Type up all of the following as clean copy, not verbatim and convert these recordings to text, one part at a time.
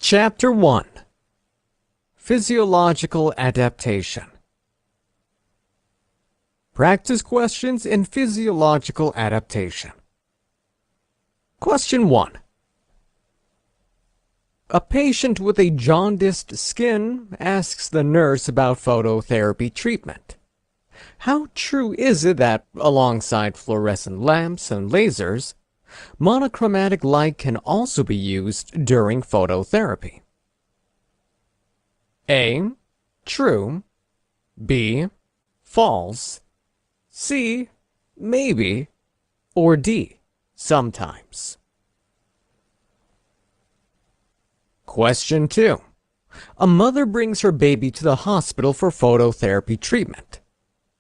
Chapter 1. Physiological Adaptation. Practice questions in physiological adaptation. Question 1. A patient with a jaundiced skin asks the nurse about phototherapy treatment. How true is it that, alongside fluorescent lamps and lasers, monochromatic light can also be used during phototherapy? A. True. B. False. C. Maybe. Or D. Sometimes. Question 2. A mother brings her baby to the hospital for phototherapy treatment.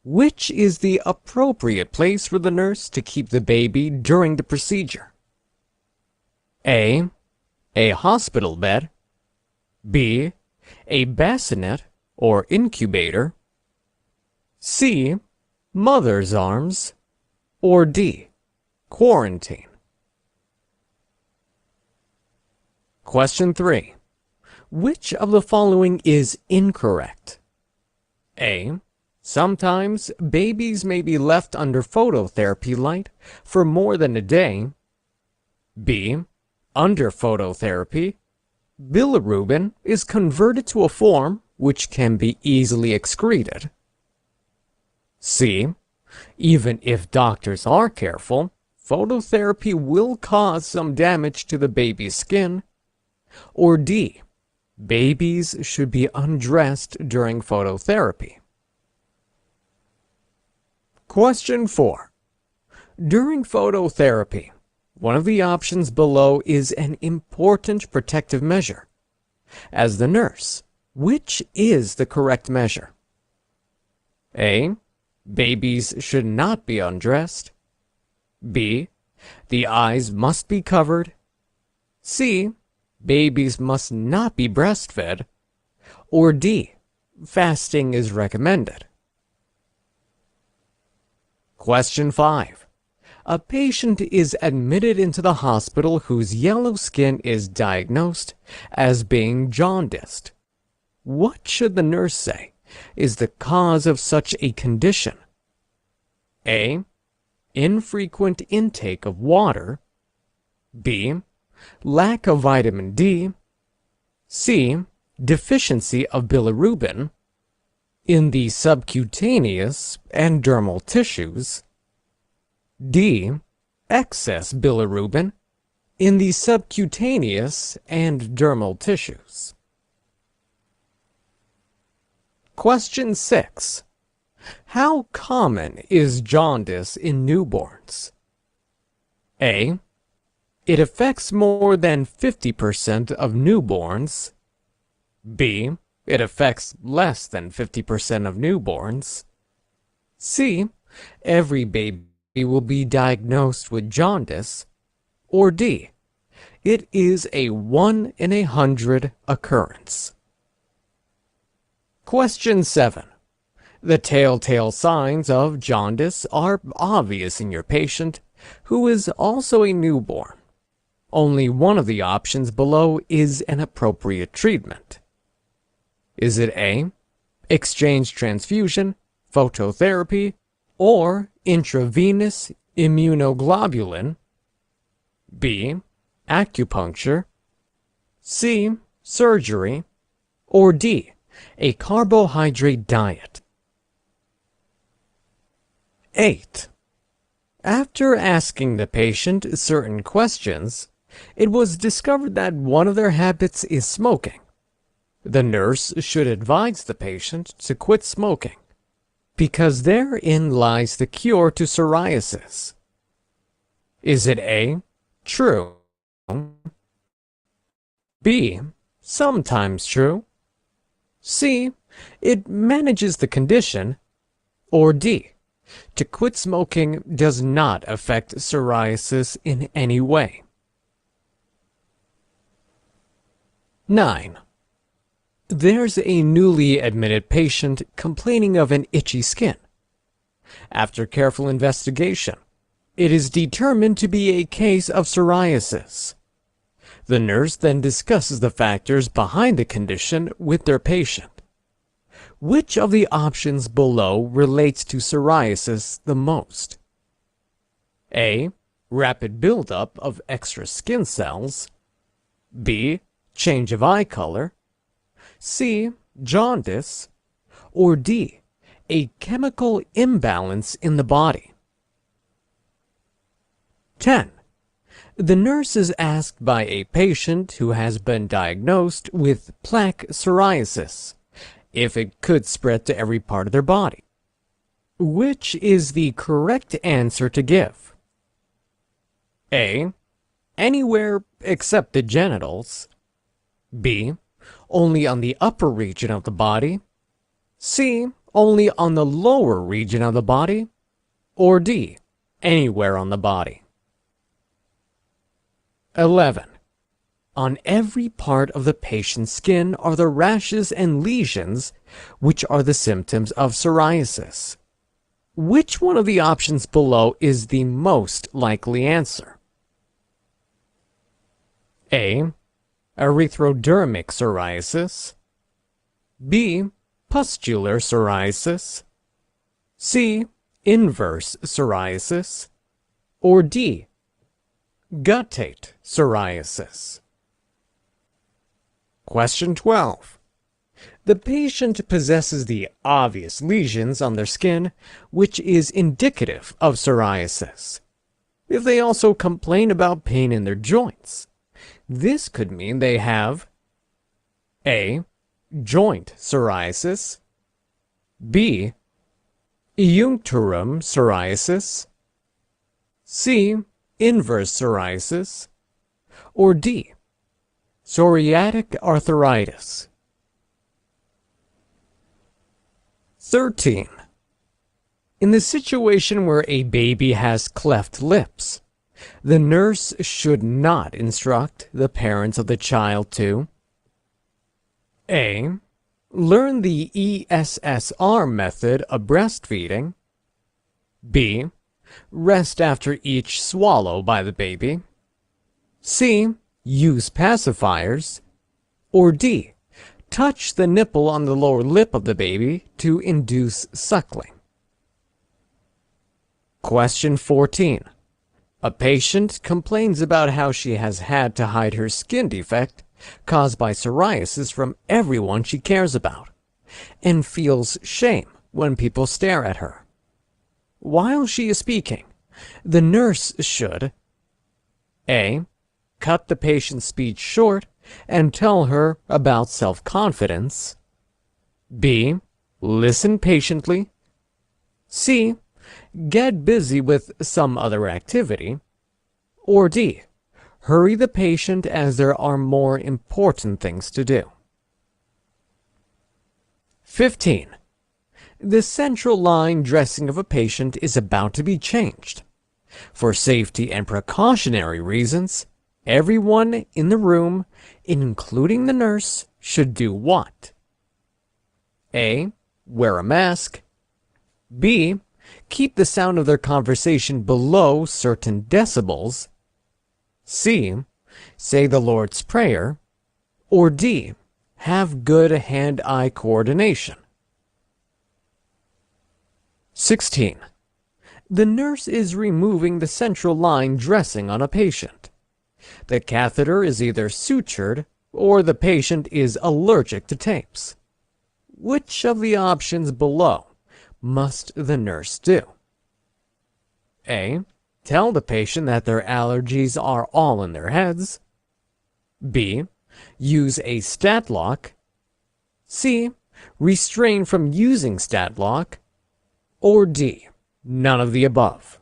Which is the appropriate place for the nurse to keep the baby during the procedure? A. A hospital bed. B. A bassinet or incubator. C. Mother's arms. Or D. Quarantine. Question 3. Which of the following is incorrect? A. Sometimes babies may be left under phototherapy light for more than a day. B. Under phototherapy, bilirubin is converted to a form which can be easily excreted. C. Even if doctors are careful, phototherapy will cause some damage to the baby's skin. Or D. Babies should be undressed during phototherapy. Question 4. During phototherapy, one of the options below is an important protective measure. As the nurse, which is the correct measure? A. Babies should not be undressed. B. The eyes must be covered. C. Babies must not be breastfed. Or D. Fasting is recommended. Question 5. A patient is admitted into the hospital whose yellow skin is diagnosed as being jaundiced. What should the nurse say is the cause of such a condition? A. Infrequent intake of water. B. Lack of vitamin D. C. Deficiency of bilirubin in the subcutaneous and dermal tissues. D. Excess bilirubin in the subcutaneous and dermal tissues. Question 6. How common is jaundice in newborns? A. It affects more than 50% of newborns. B. It affects less than 50% of newborns. C. Every baby will be diagnosed with jaundice. Or D. It is a 1 in 100 occurrence. Question 7. The telltale signs of jaundice are obvious in your patient, who is also a newborn. Only one of the options below is an appropriate treatment. Is it A. Exchange transfusion, phototherapy, or intravenous immunoglobulin? B. Acupuncture. C. Surgery. Or D. A carbohydrate diet. 8. After asking the patient certain questions, it was discovered that one of their habits is smoking. The nurse should advise the patient to quit smoking, because therein lies the cure to psoriasis. Is it A. True? B. Sometimes true? C. It manages the condition? Or D. To quit smoking does not affect psoriasis in any way? 9. There's a newly admitted patient complaining of an itchy skin. After careful investigation, it is determined to be a case of psoriasis. The nurse then discusses the factors behind the condition with their patient. Which of the options below relates to psoriasis the most? A. Rapid buildup of extra skin cells. B. Change of eye color. C. Jaundice. Or D. A chemical imbalance in the body. 10. The nurse is asked by a patient who has been diagnosed with plaque psoriasis if it could spread to every part of their body. Which is the correct answer to give? A. Anywhere except the genitals. B. Only on the upper region of the body. C. Only on the lower region of the body. Or D. Anywhere on the body. 11. On every part of the patient's skin are the rashes and lesions, which are the symptoms of psoriasis. Which one of the options below is the most likely answer? A. Erythrodermic psoriasis. B. Pustular psoriasis. C. Inverse psoriasis. Or D. Guttate psoriasis. Question 12. The patient possesses the obvious lesions on their skin, which is indicative of psoriasis. If they also complain about pain in their joints, this could mean they have A. Joint psoriasis. B. Euntorum psoriasis. C. Inverse psoriasis. Or D. Psoriatic arthritis. 13. In the situation where a baby has cleft lips, the nurse should not instruct the parents of the child to A. Learn the ESSR method of breastfeeding. B. Rest after each swallow by the baby. C. Use pacifiers. Or D. Touch the nipple on the lower lip of the baby to induce suckling. Question 14. A patient complains about how she has had to hide her skin defect caused by psoriasis from everyone she cares about, and feels shame when people stare at her. While she is speaking, the nurse should A. Cut the patient's speech short and tell her about self-confidence. B. Listen patiently. C. Get busy with some other activity. Or D. Hurry the patient as there are more important things to do. 15. The central line dressing of a patient is about to be changed. For safety and precautionary reasons, everyone in the room, including the nurse, should do what? A. Wear a mask. B. Keep the sound of their conversation below certain decibels. C. Say the Lord's Prayer. Or D. Have good hand-eye coordination. 16. The nurse is removing the central line dressing on a patient. The catheter is either sutured or the patient is allergic to tapes. Which of the options below must the nurse do? A. Tell the patient that their allergies are all in their heads. B. Use a stat lock. C. Restrain from using stat lock. Or D. None of the above.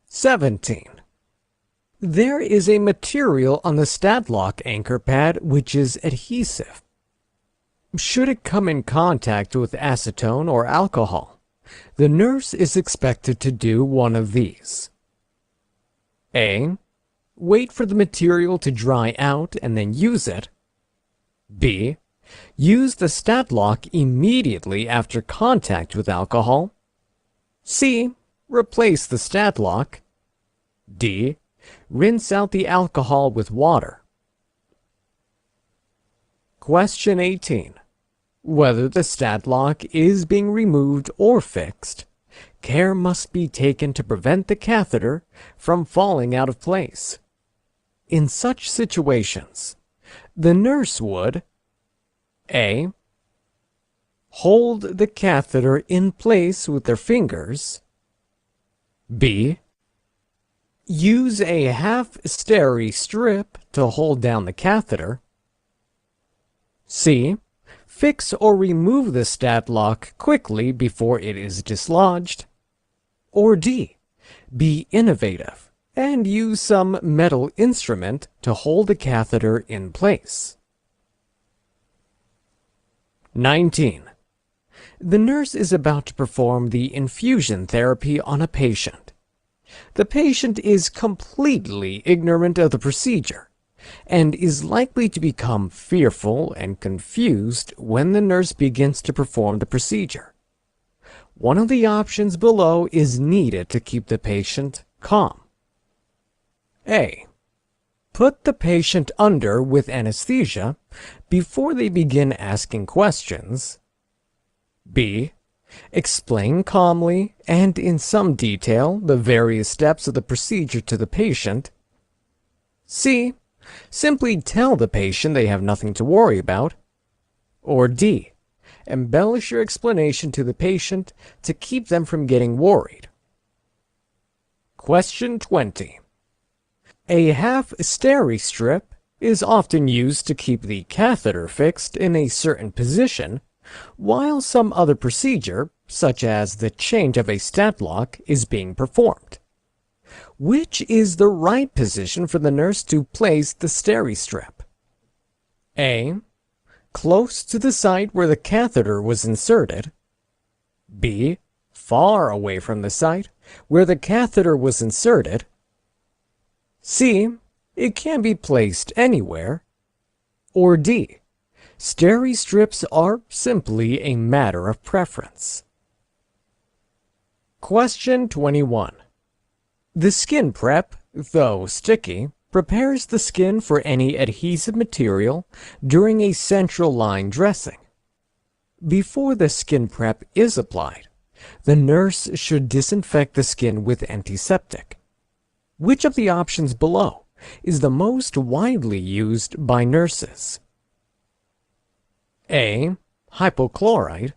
17. There is a material on the stat lock anchor pad which is adhesive. Should it come in contact with acetone or alcohol, the nurse is expected to do one of these. A. Wait for the material to dry out and then use it. B. Use the stat lock immediately after contact with alcohol. C. Replace the stat lock. D. Rinse out the alcohol with water. Question 18. Whether the stat lock is being removed or fixed, care must be taken to prevent the catheter from falling out of place. In such situations, the nurse would A. Hold the catheter in place with their fingers. B. Use a half-steri strip to hold down the catheter. C. Fix or remove the stat lock quickly before it is dislodged. Or D. Be innovative and use some metal instrument to hold the catheter in place. 19. The nurse is about to perform the infusion therapy on a patient. The patient is completely ignorant of the procedure and is likely to become fearful and confused when the nurse begins to perform the procedure. One of the options below is needed to keep the patient calm. A. Put the patient under with anesthesia before they begin asking questions. B. Explain calmly and in some detail the various steps of the procedure to the patient. C. Simply tell the patient they have nothing to worry about. Or D. Embellish your explanation to the patient to keep them from getting worried. Question 20. A half-steri strip is often used to keep the catheter fixed in a certain position, while some other procedure, such as the change of a stat lock, is being performed. Which is the right position for the nurse to place the steri strip? A. Close to the site where the catheter was inserted. B. Far away from the site where the catheter was inserted. C. It can be placed anywhere. Or D. Steri strips are simply a matter of preference. Question 21. The skin prep, though sticky, prepares the skin for any adhesive material during a central line dressing. Before the skin prep is applied, the nurse should disinfect the skin with antiseptic. Which of the options below is the most widely used by nurses? A. Hypochlorite.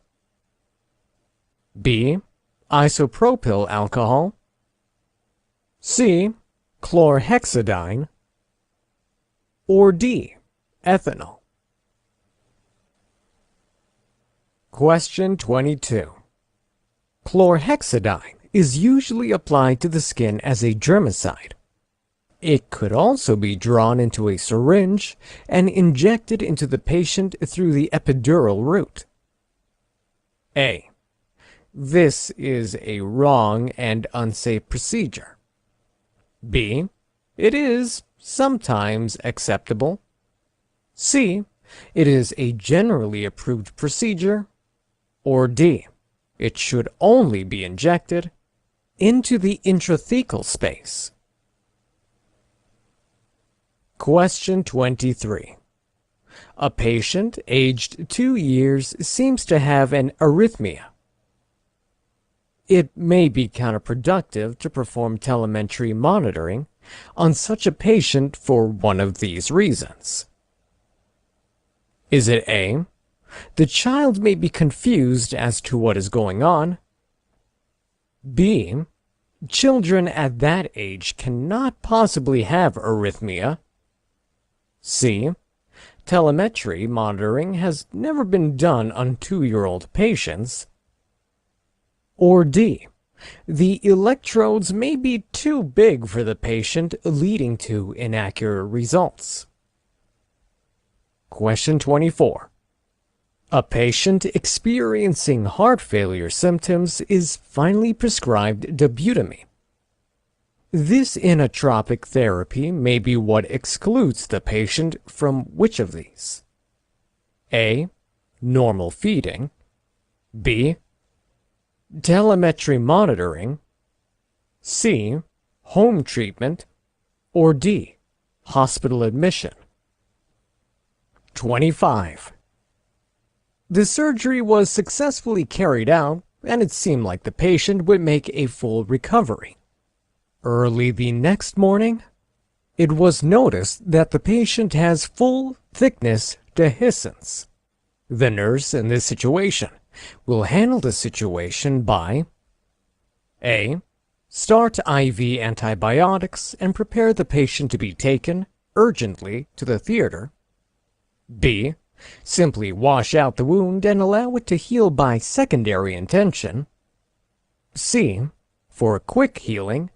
B. Isopropyl alcohol. C. Chlorhexidine. Or D. Ethanol. Question 22. Chlorhexidine is usually applied to the skin as a germicide. It could also be drawn into a syringe and injected into the patient through the epidural route. A. This is a wrong and unsafe procedure. B. It is sometimes acceptable. C. It is a generally approved procedure. Or D. It should only be injected into the intrathecal space. Question 23. A patient aged 2 years seems to have an arrhythmia. It may be counterproductive to perform telemetry monitoring on such a patient for one of these reasons. Is it A. The child may be confused as to what is going on. B. Children at that age cannot possibly have arrhythmia. C. Telemetry monitoring has never been done on 2-year-old patients. Or D. The electrodes may be too big for the patient, leading to inaccurate results. Question 24. A patient experiencing heart failure symptoms is finally prescribed dobutamine. This inotropic therapy may be what excludes the patient from which of these? A. Normal feeding. B. Telemetry monitoring. C. Home treatment. or D, hospital admission? 25. The surgery was successfully carried out, and it seemed like the patient would make a full recovery. Early the next morning, it was noticed that the patient has full thickness dehiscence. The nurse in this situation will handle the situation by A. Start IV antibiotics and prepare the patient to be taken urgently to the theater. B. Simply wash out the wound and allow it to heal by secondary intention. C. For quick healing,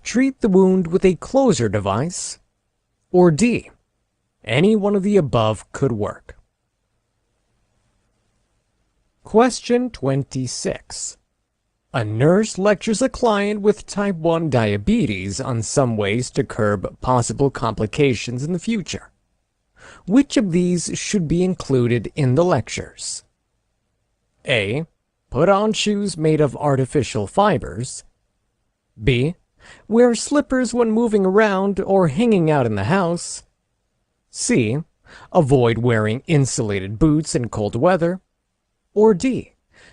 treat the wound with a closure device. Or D. Any one of the above could work. Question 26. A nurse lectures a client with type 1 diabetes on some ways to curb possible complications in the future. Which of these should be included in the lectures? A. Put on shoes made of artificial fibers. B. Wear slippers when moving around or hanging out in the house. C. Avoid wearing insulated boots in cold weather. Or D.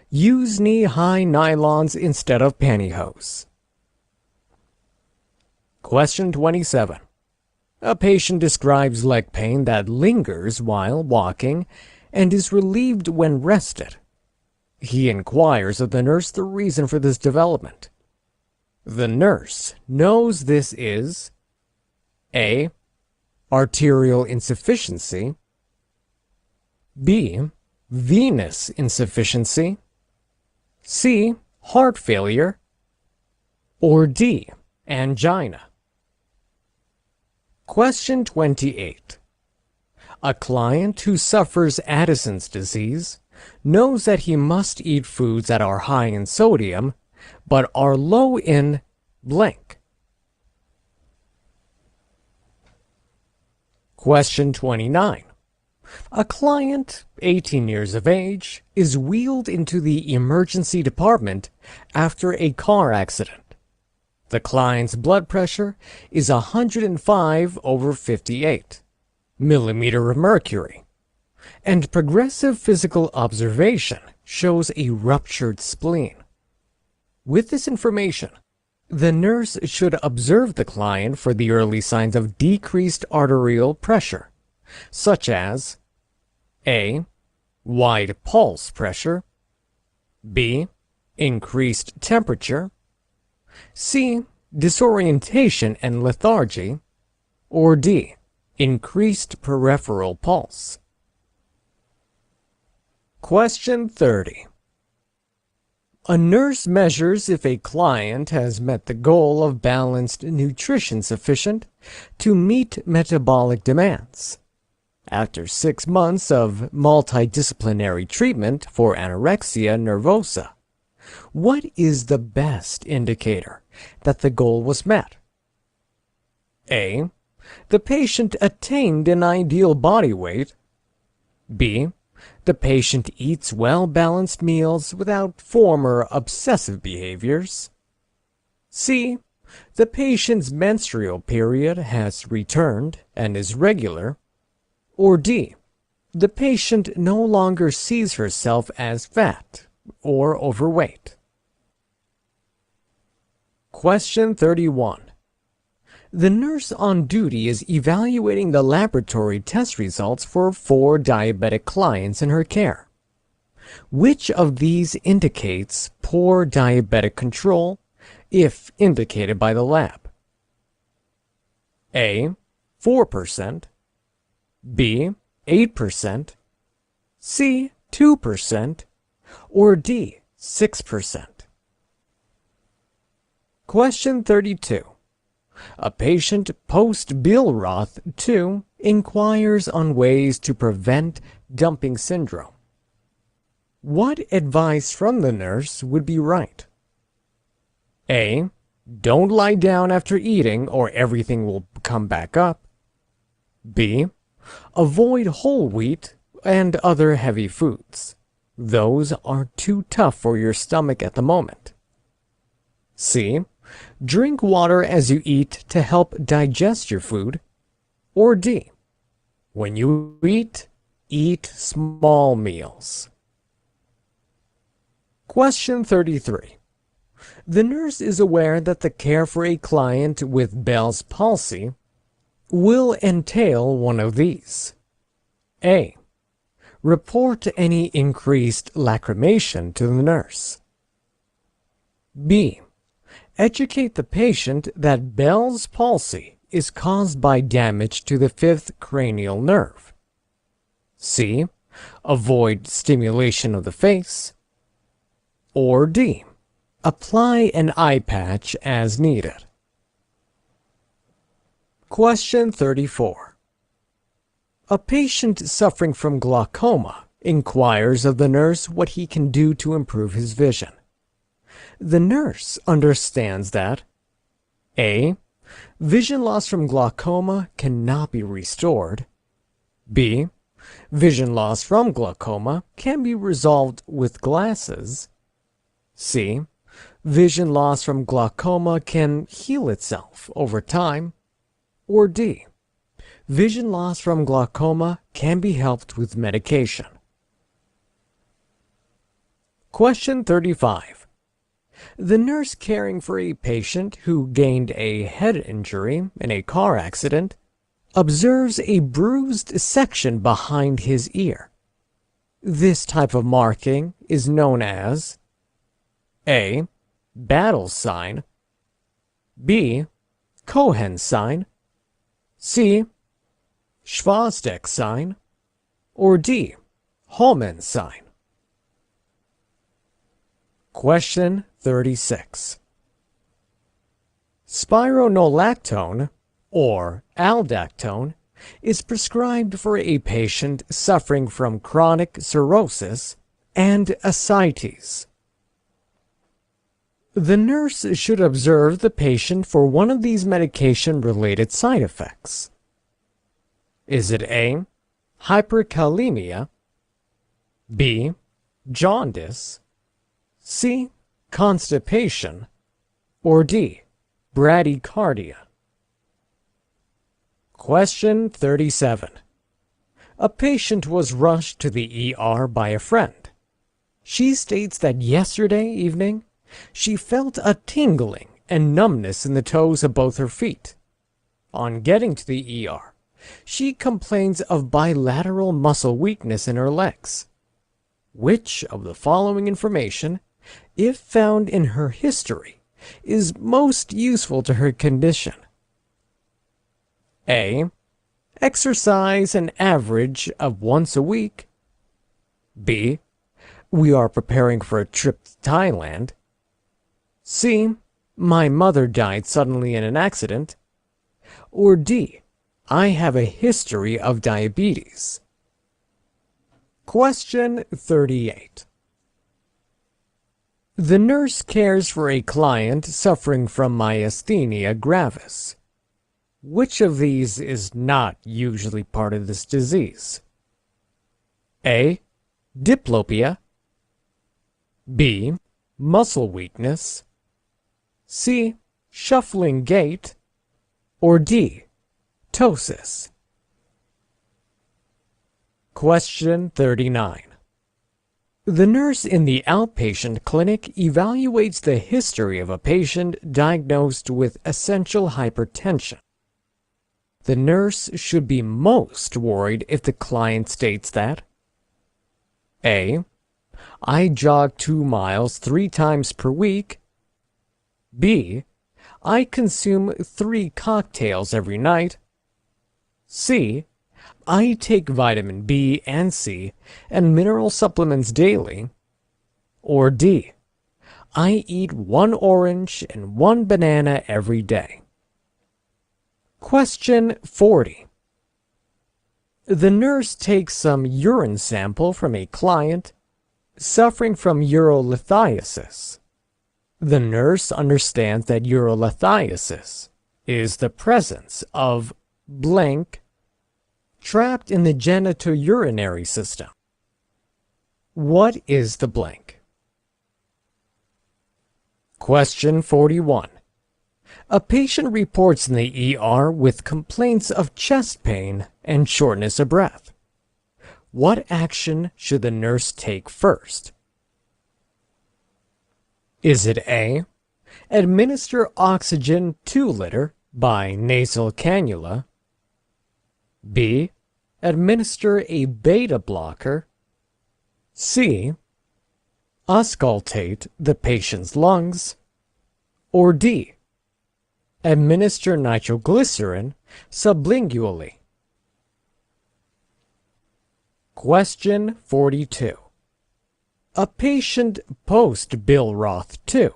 Use knee-high nylons instead of pantyhose. Question 27. A patient describes leg pain that lingers while walking and is relieved when rested. He inquires of the nurse the reason for this development. The nurse knows this is A. Arterial insufficiency, B. Venous insufficiency, C. Heart failure, or D. Angina. Question 28. A client who suffers Addison's disease knows that he must eat foods that are high in sodium but are low in blank. Question 29. A client, 18 years of age, is wheeled into the emergency department after a car accident. The client's blood pressure is 105/58 millimeter of mercury, and progressive physical observation shows a ruptured spleen. With this information, the nurse should observe the client for the early signs of decreased arterial pressure, such as A. Wide pulse pressure, B. Increased temperature, C. Disorientation and lethargy, or D. Increased peripheral pulse. Question 30. A nurse measures if a client has met the goal of balanced nutrition sufficient to meet metabolic demands. After 6 months of multidisciplinary treatment for anorexia nervosa, what is the best indicator that the goal was met? A. The patient attained an ideal body weight. B. The patient eats well-balanced meals without former obsessive behaviors. C. The patient's menstrual period has returned and is regular. Or D. The patient no longer sees herself as fat or overweight. Question 31. The nurse on duty is evaluating the laboratory test results for 4 diabetic clients in her care. Which of these indicates poor diabetic control, if indicated by the lab? A. 4%, B. 8%, C. 2%, or D. 6%. Question 32. A patient post-Billroth 2 inquires on ways to prevent dumping syndrome. What advice from the nurse would be right? A. Don't lie down after eating or everything will come back up. B. Avoid whole wheat and other heavy foods. Those are too tough for your stomach at the moment. C. Drink water as you eat to help digest your food. Or D. When you eat, eat small meals. Question 33. The nurse is aware that the care for a client with Bell's palsy will entail one of these. A. Report any increased lacrimation to the nurse. B. Educate the patient that Bell's palsy is caused by damage to the fifth cranial nerve. C. Avoid stimulation of the face. Or D. Apply an eye patch as needed. Question 34. A patient suffering from glaucoma inquires of the nurse what he can do to improve his vision. The nurse understands that A. Vision loss from glaucoma cannot be restored. B. Vision loss from glaucoma can be resolved with glasses. C. Vision loss from glaucoma can heal itself over time. Or D. Vision loss from glaucoma can be helped with medication. Question 35. The nurse caring for a patient who gained a head injury in a car accident observes a bruised section behind his ear. This type of marking is known as A. Battle sign. B. Cohen sign. C. Schwazdeck sign. Or D. Holman sign. Question 36. Spironolactone, or aldactone, is prescribed for a patient suffering from chronic cirrhosis and ascites. The nurse should observe the patient for one of these medication-related side effects. Is it A. Hyperkalemia, B. Jaundice, C. Constipation, or D. Bradycardia? Question 37. A patient was rushed to the ER by a friend. She states that yesterday evening she felt a tingling and numbness in the toes of both her feet. On getting to the ER, she complains of bilateral muscle weakness in her legs. Which of the following information, if found in her history, is most useful to her condition? A. Exercise an average of once a week. B. We are preparing for a trip to Thailand. C. My mother died suddenly in an accident. Or D. I have a history of diabetes. Question 38. The nurse cares for a client suffering from myasthenia gravis. Which of these is not usually part of this disease? A. Diplopia. B. Muscle weakness. C. Shuffling gait. Or D. Ptosis. Question 39. The nurse in the outpatient clinic evaluates the history of a patient diagnosed with essential hypertension. The nurse should be most worried if the client states that A. I jog 2 miles 3 times per week. B. I consume 3 cocktails every night. C. I take vitamin B and C and mineral supplements daily. Or D. I eat 1 orange and 1 banana every day. Question 40. The nurse takes some urine sample from a client suffering from urolithiasis. The nurse understands that urolithiasis is the presence of blank trapped in the genitourinary system. What is the blank? Question 41. A patient reports in the ER with complaints of chest pain and shortness of breath. What action should the nurse take first? Is it A, administer oxygen 2 liter by nasal cannula? B, administer a beta blocker? C, auscultate the patient's lungs? Or D, administer nitroglycerin sublingually? Question 42. A patient post-Billroth 2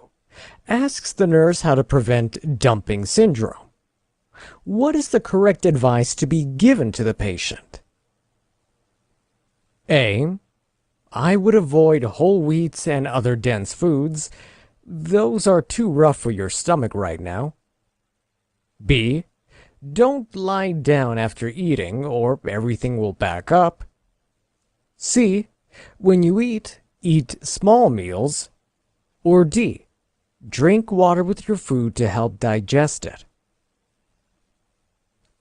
asks the nurse how to prevent dumping syndrome. What is the correct advice to be given to the patient? A, I would avoid whole wheats and other dense foods. Those are too rough for your stomach right now. B, don't lie down after eating or everything will back up. C, when you eat, eat small meals. Or D, drink water with your food to help digest it.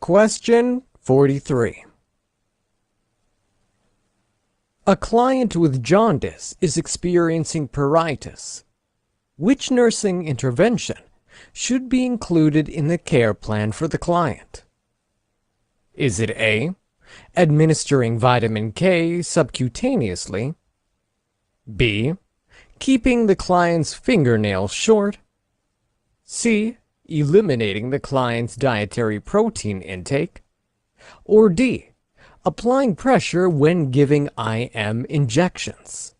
Question 43. A client with jaundice is experiencing pruritus. Which nursing intervention should be included in the care plan for the client? Is it A, administering vitamin K subcutaneously? B, keeping the client's fingernails short? C, eliminating the client's dietary protein intake? Or D, applying pressure when giving IM injections?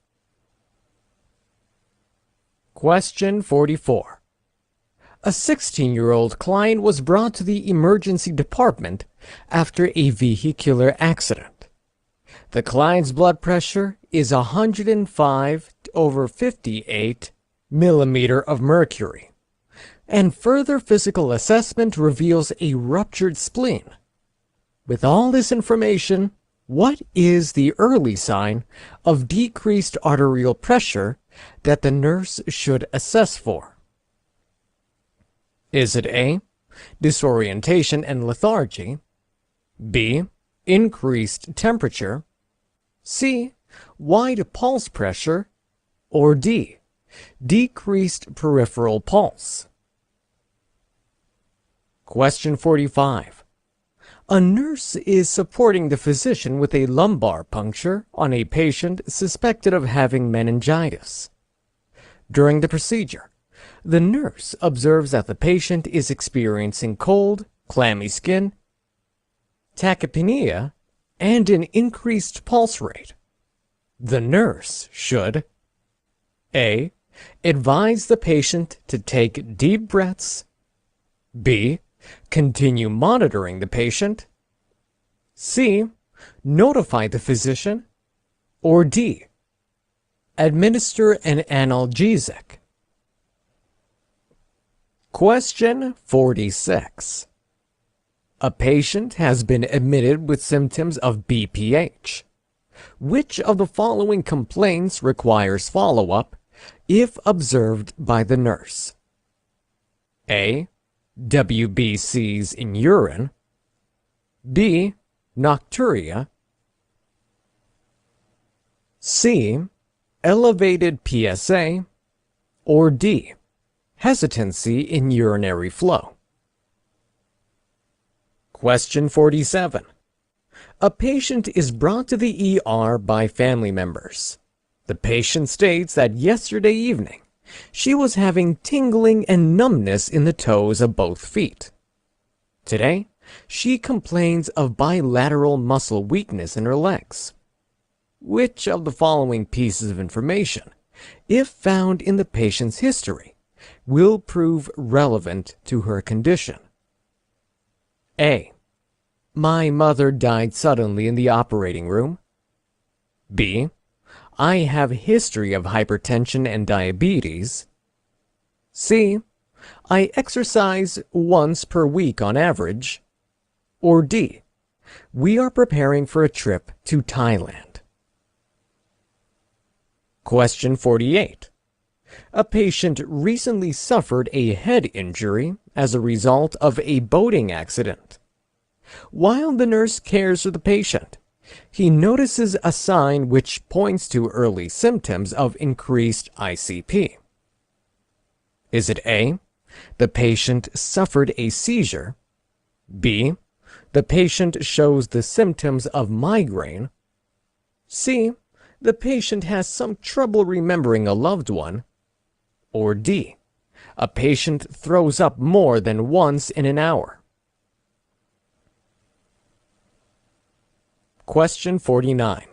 Question 44. A 16-year-old client was brought to the emergency department after a vehicular accident. The client's blood pressure is 105/58 millimeter of mercury, and further physical assessment reveals a ruptured spleen. With all this information, what is the early sign of decreased arterial pressure that the nurse should assess for? Is it A, disorientation and lethargy? B, increased temperature? C, wide pulse pressure? Or D, decreased peripheral pulse? Question 45. A nurse is supporting the physician with a lumbar puncture on a patient suspected of having meningitis. During the procedure, the nurse observes that the patient is experiencing cold, clammy skin, tachypnea, and an increased pulse rate. The nurse should A, advise the patient to take deep breaths. B, continue monitoring the patient. C, notify the physician. Or D, administer an analgesic. Question 46. A patient has been admitted with symptoms of BPH. Which of the following complaints requires follow-up if observed by the nurse? A, WBCs in urine. B, nocturia. C, elevated PSA. Or D, hesitancy in urinary flow. Question 47. A patient is brought to the ER by family members. The patient states that yesterday evening she was having tingling and numbness in the toes of both feet. Today, she complains of bilateral muscle weakness in her legs. Which of the following pieces of information, if found in the patient's history, will prove relevant to her condition? A, my mother died suddenly in the operating room. B, I have a history of hypertension and diabetes. C, I exercise once per week on average. Or D, we are preparing for a trip to Thailand. Question 48. A patient recently suffered a head injury as a result of a boating accident. While the nurse cares for the patient, he notices a sign which points to early symptoms of increased ICP. Is it A, the patient suffered a seizure, B, the patient shows the symptoms of migraine, C, the patient has some trouble remembering a loved one, or D, a patient throws up more than once in an hour? Question 49.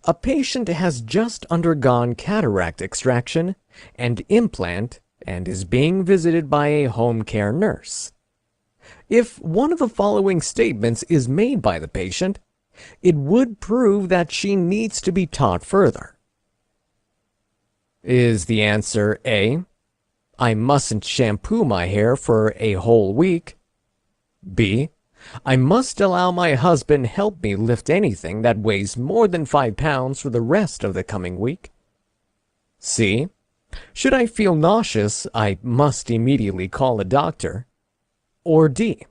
A patient has just undergone cataract extraction and implant and is being visited by a home care nurse. If one of the following statements is made by the patient, it would prove that she needs to be taught further. Is the answer A, I mustn't shampoo my hair for a whole week? B, I must allow my husband help me lift anything that weighs more than 5 pounds for the rest of the coming week? C, should I feel nauseous, I must immediately call a doctor? Or D,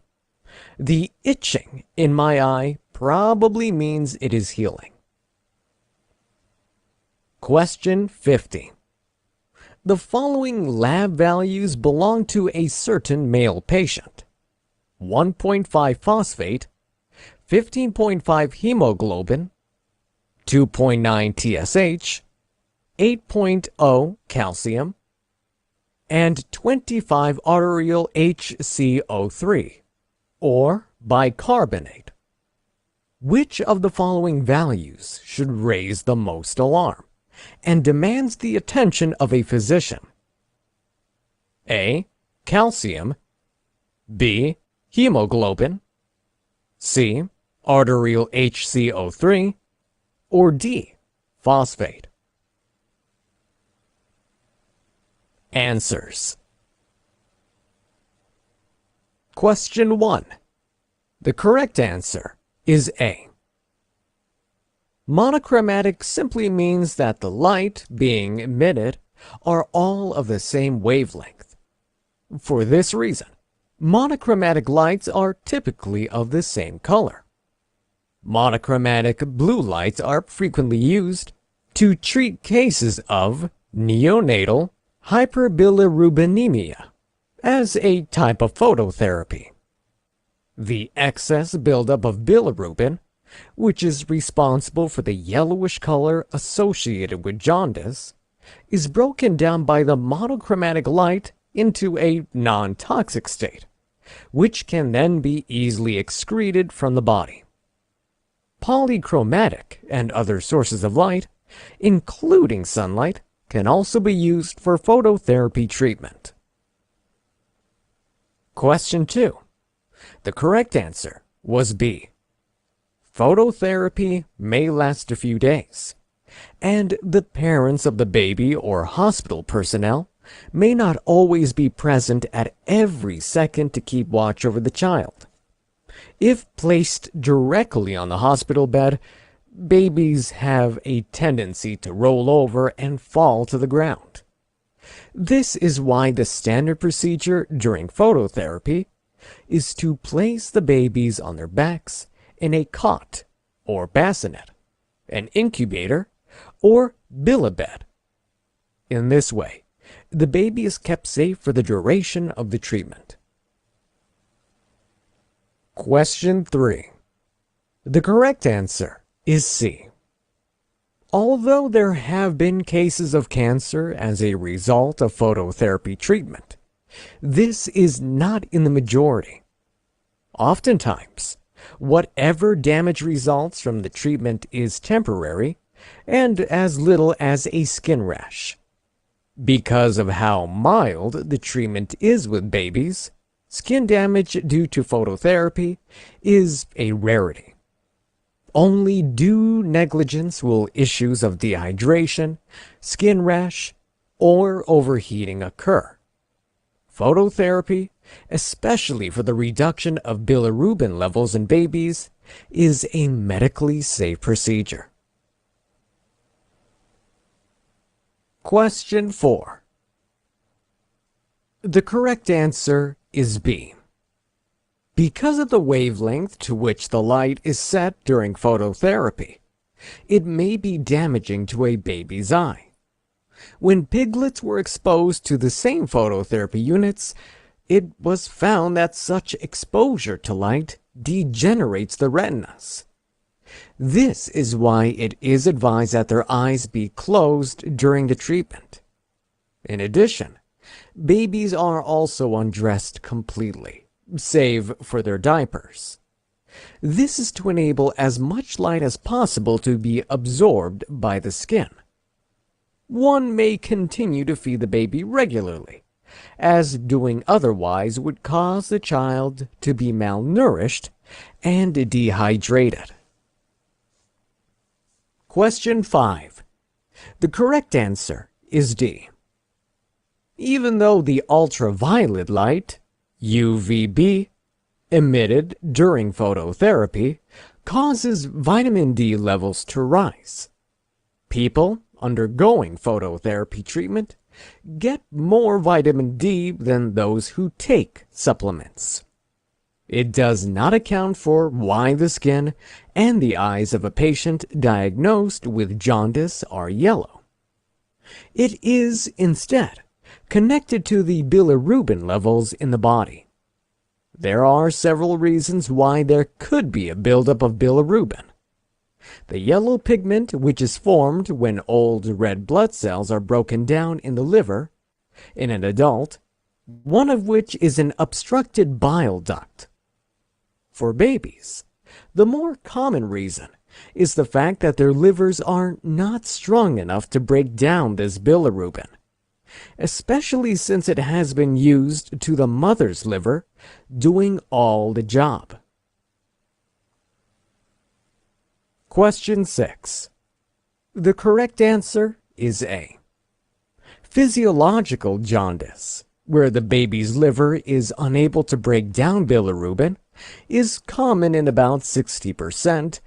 the itching in my eye probably means it is healing. Question 50. The following lab values belong to a certain male patient: 1.5 phosphate, 15.5 hemoglobin, 2.9 TSH, 8.0 calcium, and 25 arterial HCO3, or bicarbonate. Which of the following values should raise the most alarm and demands the attention of a physician? A, calcium, B, hemoglobin, C, arterial HCO3, or D, phosphate? Answers. Question 1. The correct answer is A. Monochromatic simply means that the light being emitted are all of the same wavelength. For this reason, monochromatic lights are typically of the same color. Monochromatic blue lights are frequently used to treat cases of neonatal hyperbilirubinemia as a type of phototherapy. The excess buildup of bilirubin, which is responsible for the yellowish color associated with jaundice, is broken down by the monochromatic light into a non-toxic state, which can then be easily excreted from the body. Polychromatic and other sources of light, including sunlight, can also be used for phototherapy treatment. Question 2. The correct answer was B. Phototherapy may last a few days, and the parents of the baby or hospital personnel may not always be present at every second to keep watch over the child. If placed directly on the hospital bed, babies have a tendency to roll over and fall to the ground. This is why the standard procedure during phototherapy is to place the babies on their backs in a cot or bassinet, an incubator, or bilibed. In this way, the baby is kept safe for the duration of the treatment. Question 3. The correct answer is C. Although there have been cases of cancer as a result of phototherapy treatment, this is not in the majority. Oftentimes, whatever damage results from the treatment is temporary and as little as a skin rash. Because of how mild the treatment is with babies, skin damage due to phototherapy is a rarity. Only due negligence will issues of dehydration, skin rash, or overheating occur. Phototherapy, especially for the reduction of bilirubin levels in babies, is a medically safe procedure. Question 4. The correct answer is B. Because of the wavelength to which the light is set during phototherapy, it may be damaging to a baby's eye. When piglets were exposed to the same phototherapy units, it was found that such exposure to light degenerates the retinas. This is why it is advised that their eyes be closed during the treatment. In addition, babies are also undressed completely, save for their diapers. This is to enable as much light as possible to be absorbed by the skin. One may continue to feed the baby regularly, as doing otherwise would cause the child to be malnourished and dehydrated. Question 5. The correct answer is D. Even though the ultraviolet light, UVB, emitted during phototherapy causes vitamin D levels to rise, people undergoing phototherapy treatment get more vitamin D than those who take supplements. It does not account for why the skin and the eyes of a patient diagnosed with jaundice are yellow. It is instead connected to the bilirubin levels in the body. There are several reasons why there could be a buildup of bilirubin. The yellow pigment, which is formed when old red blood cells are broken down in the liver in an adult, one of which is an obstructed bile duct. For babies, the more common reason is the fact that their livers are not strong enough to break down this bilirubin, especially since it has been used to the mother's liver doing all the job. Question 6. The correct answer is A. Physiological jaundice, where the baby's liver is unable to break down bilirubin, is common in about 60%,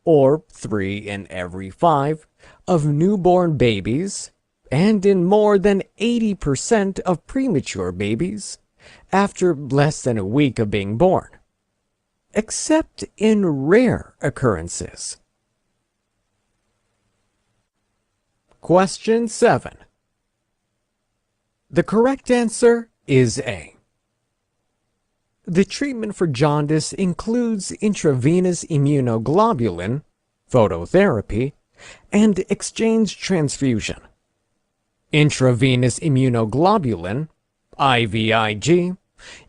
or 3 in every 5, of newborn babies, and in more than 80% of premature babies after less than a week of being born, except in rare occurrences. Question 7. The correct answer is A. The treatment for jaundice includes intravenous immunoglobulin, phototherapy, and exchange transfusion. Intravenous immunoglobulin, IVIG,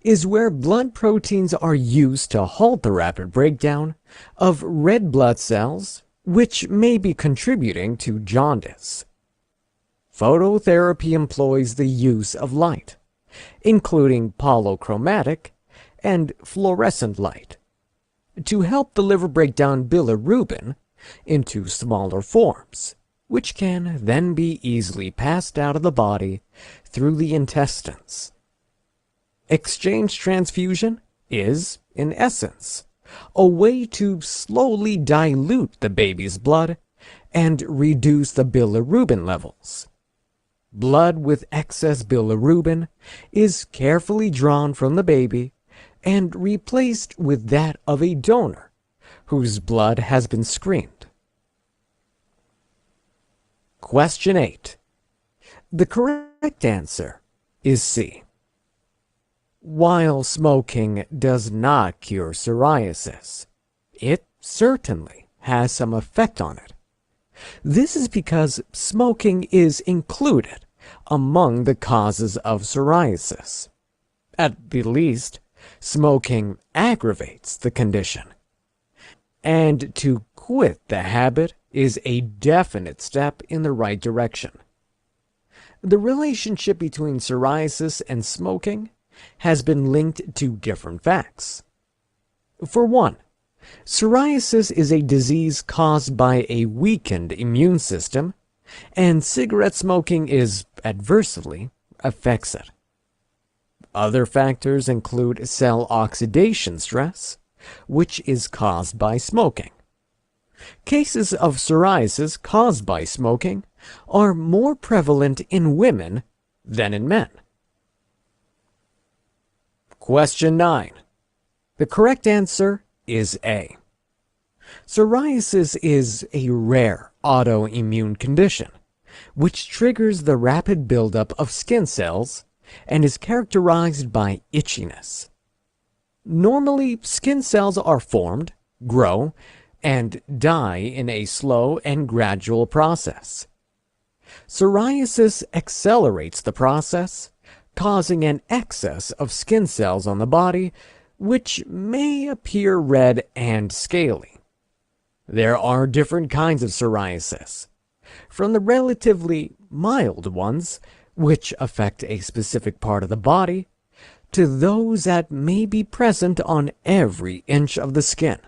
is where blood proteins are used to halt the rapid breakdown of red blood cells, which may be contributing to jaundice. Phototherapy employs the use of light, including polychromatic and fluorescent light, to help the liver break down bilirubin into smaller forms, which can then be easily passed out of the body through the intestines. Exchange transfusion is, in essence, a way to slowly dilute the baby's blood and reduce the bilirubin levels. Blood with excess bilirubin is carefully drawn from the baby and replaced with that of a donor whose blood has been screened. Question 8. The correct answer is C. While smoking does not cure psoriasis, it certainly has some effect on it. This is because smoking is included among the causes of psoriasis. At the least, smoking aggravates the condition. And to quit the habit is a definite step in the right direction. The relationship between psoriasis and smoking has been linked to different facts. For one, psoriasis is a disease caused by a weakened immune system, and cigarette smoking adversely affects it. Other factors include cell oxidation stress, which is caused by smoking. Cases of psoriasis caused by smoking are more prevalent in women than in men. Question 9. The correct answer is A. Psoriasis is a rare autoimmune condition which triggers the rapid buildup of skin cells and is characterized by itchiness. Normally, skin cells are formed, grow, and die in a slow and gradual process. Psoriasis accelerates the process, causing an excess of skin cells on the body, which may appear red and scaly. There are different kinds of psoriasis, from the relatively mild ones, which affect a specific part of the body, to those that may be present on every inch of the skin.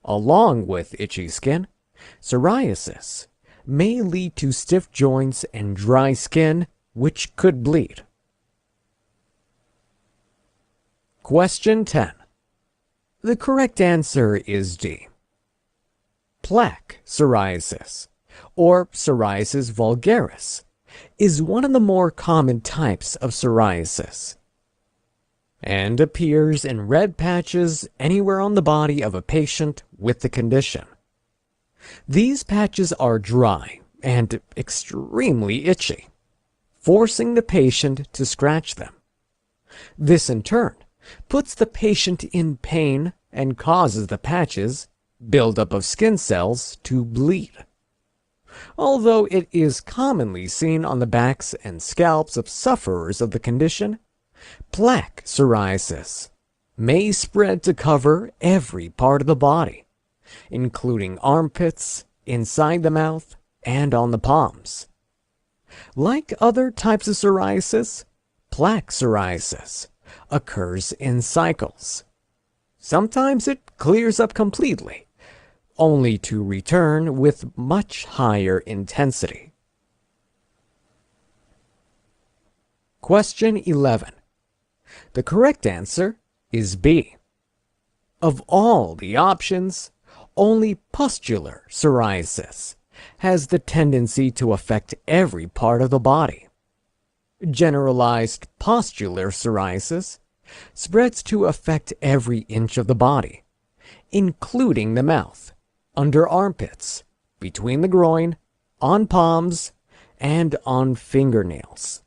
Along with itchy skin, psoriasis may lead to stiff joints and dry skin, which could bleed. Question 10. The correct answer is D. Plaque psoriasis, or psoriasis vulgaris, is one of the more common types of psoriasis and appears in red patches anywhere on the body of a patient with the condition. These patches are dry and extremely itchy, forcing the patient to scratch them. This in turn puts the patient in pain and causes the patches, buildup of skin cells, to bleed. Although it is commonly seen on the backs and scalps of sufferers of the condition, plaque psoriasis may spread to cover every part of the body, including armpits, inside the mouth, and on the palms. Like other types of psoriasis, plaque psoriasis occurs in cycles. Sometimes it clears up completely, only to return with much higher intensity. Question 11. The correct answer is B. Of all the options, only pustular psoriasis has the tendency to affect every part of the body. Generalized pustular psoriasis spreads to affect every inch of the body, including the mouth, under armpits, between the groin, on palms, and on fingernails.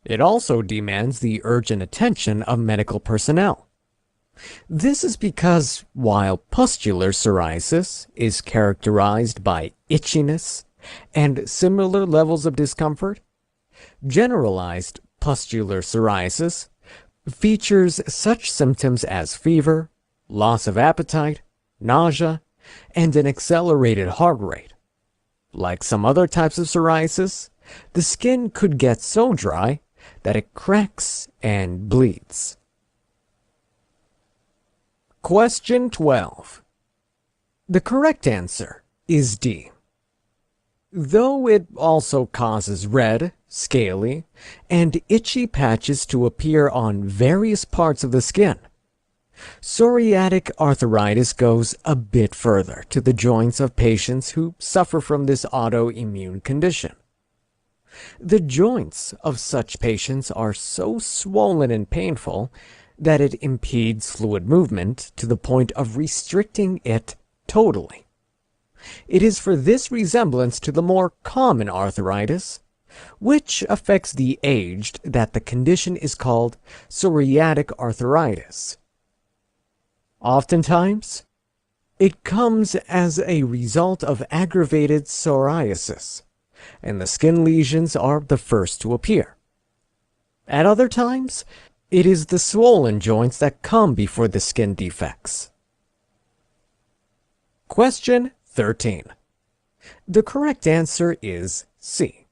It also demands the urgent attention of medical personnel. This is because while pustular psoriasis is characterized by itchiness and similar levels of discomfort, generalized pustular psoriasis features such symptoms as fever, loss of appetite, nausea, and an accelerated heart rate. Like some other types of psoriasis, the skin could get so dry that it cracks and bleeds. Question 12. The correct answer is D. Though it also causes red, scaly, and itchy patches to appear on various parts of the skin, psoriatic arthritis goes a bit further to the joints of patients who suffer from this autoimmune condition. The joints of such patients are so swollen and painful that it impedes fluid movement to the point of restricting it totally. It is for this resemblance to the more common arthritis, which affects the aged, that the condition is called psoriatic arthritis. Oftentimes, it comes as a result of aggravated psoriasis, and the skin lesions are the first to appear. At other times, it is the swollen joints that come before the skin defects. Question 13. The correct answer is C.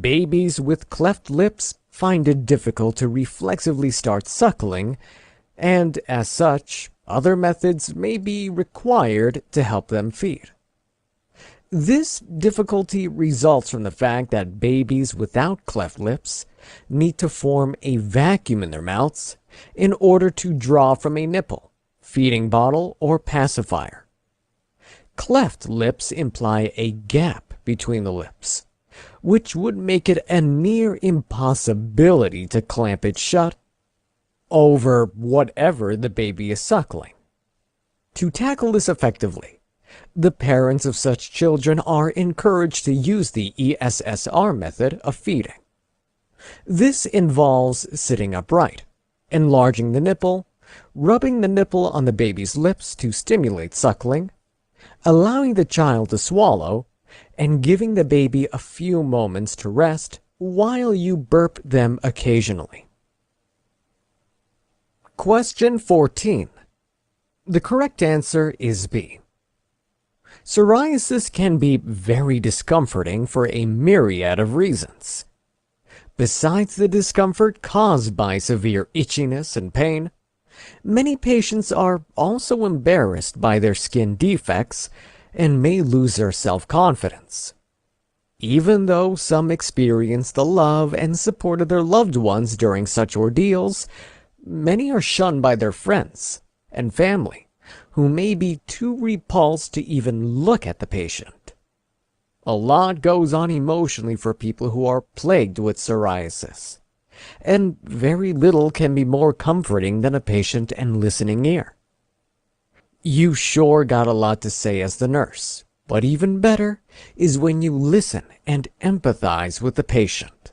Babies with cleft lips find it difficult to reflexively start suckling, and as such, other methods may be required to help them feed. This difficulty results from the fact that babies without cleft lips need to form a vacuum in their mouths in order to draw from a nipple, feeding bottle, or pacifier. Cleft lips imply a gap between the lips, which would make it a near impossibility to clamp it shut over whatever the baby is suckling. To tackle this effectively, the parents of such children are encouraged to use the ESSR method of feeding. This involves sitting upright, enlarging the nipple, rubbing the nipple on the baby's lips to stimulate suckling, allowing the child to swallow, and giving the baby a few moments to rest while you burp them occasionally. Question 14. The correct answer is B. Psoriasis can be very discomforting for a myriad of reasons. Besides the discomfort caused by severe itchiness and pain, many patients are also embarrassed by their skin defects and may lose their self-confidence. Even though some experience the love and support of their loved ones during such ordeals, many are shunned by their friends and family, who may be too repulsed to even look at the patient. A lot goes on emotionally for people who are plagued with psoriasis, and very little can be more comforting than a patient and listening ear. You sure got a lot to say as the nurse, but even better is when you listen and empathize with the patient.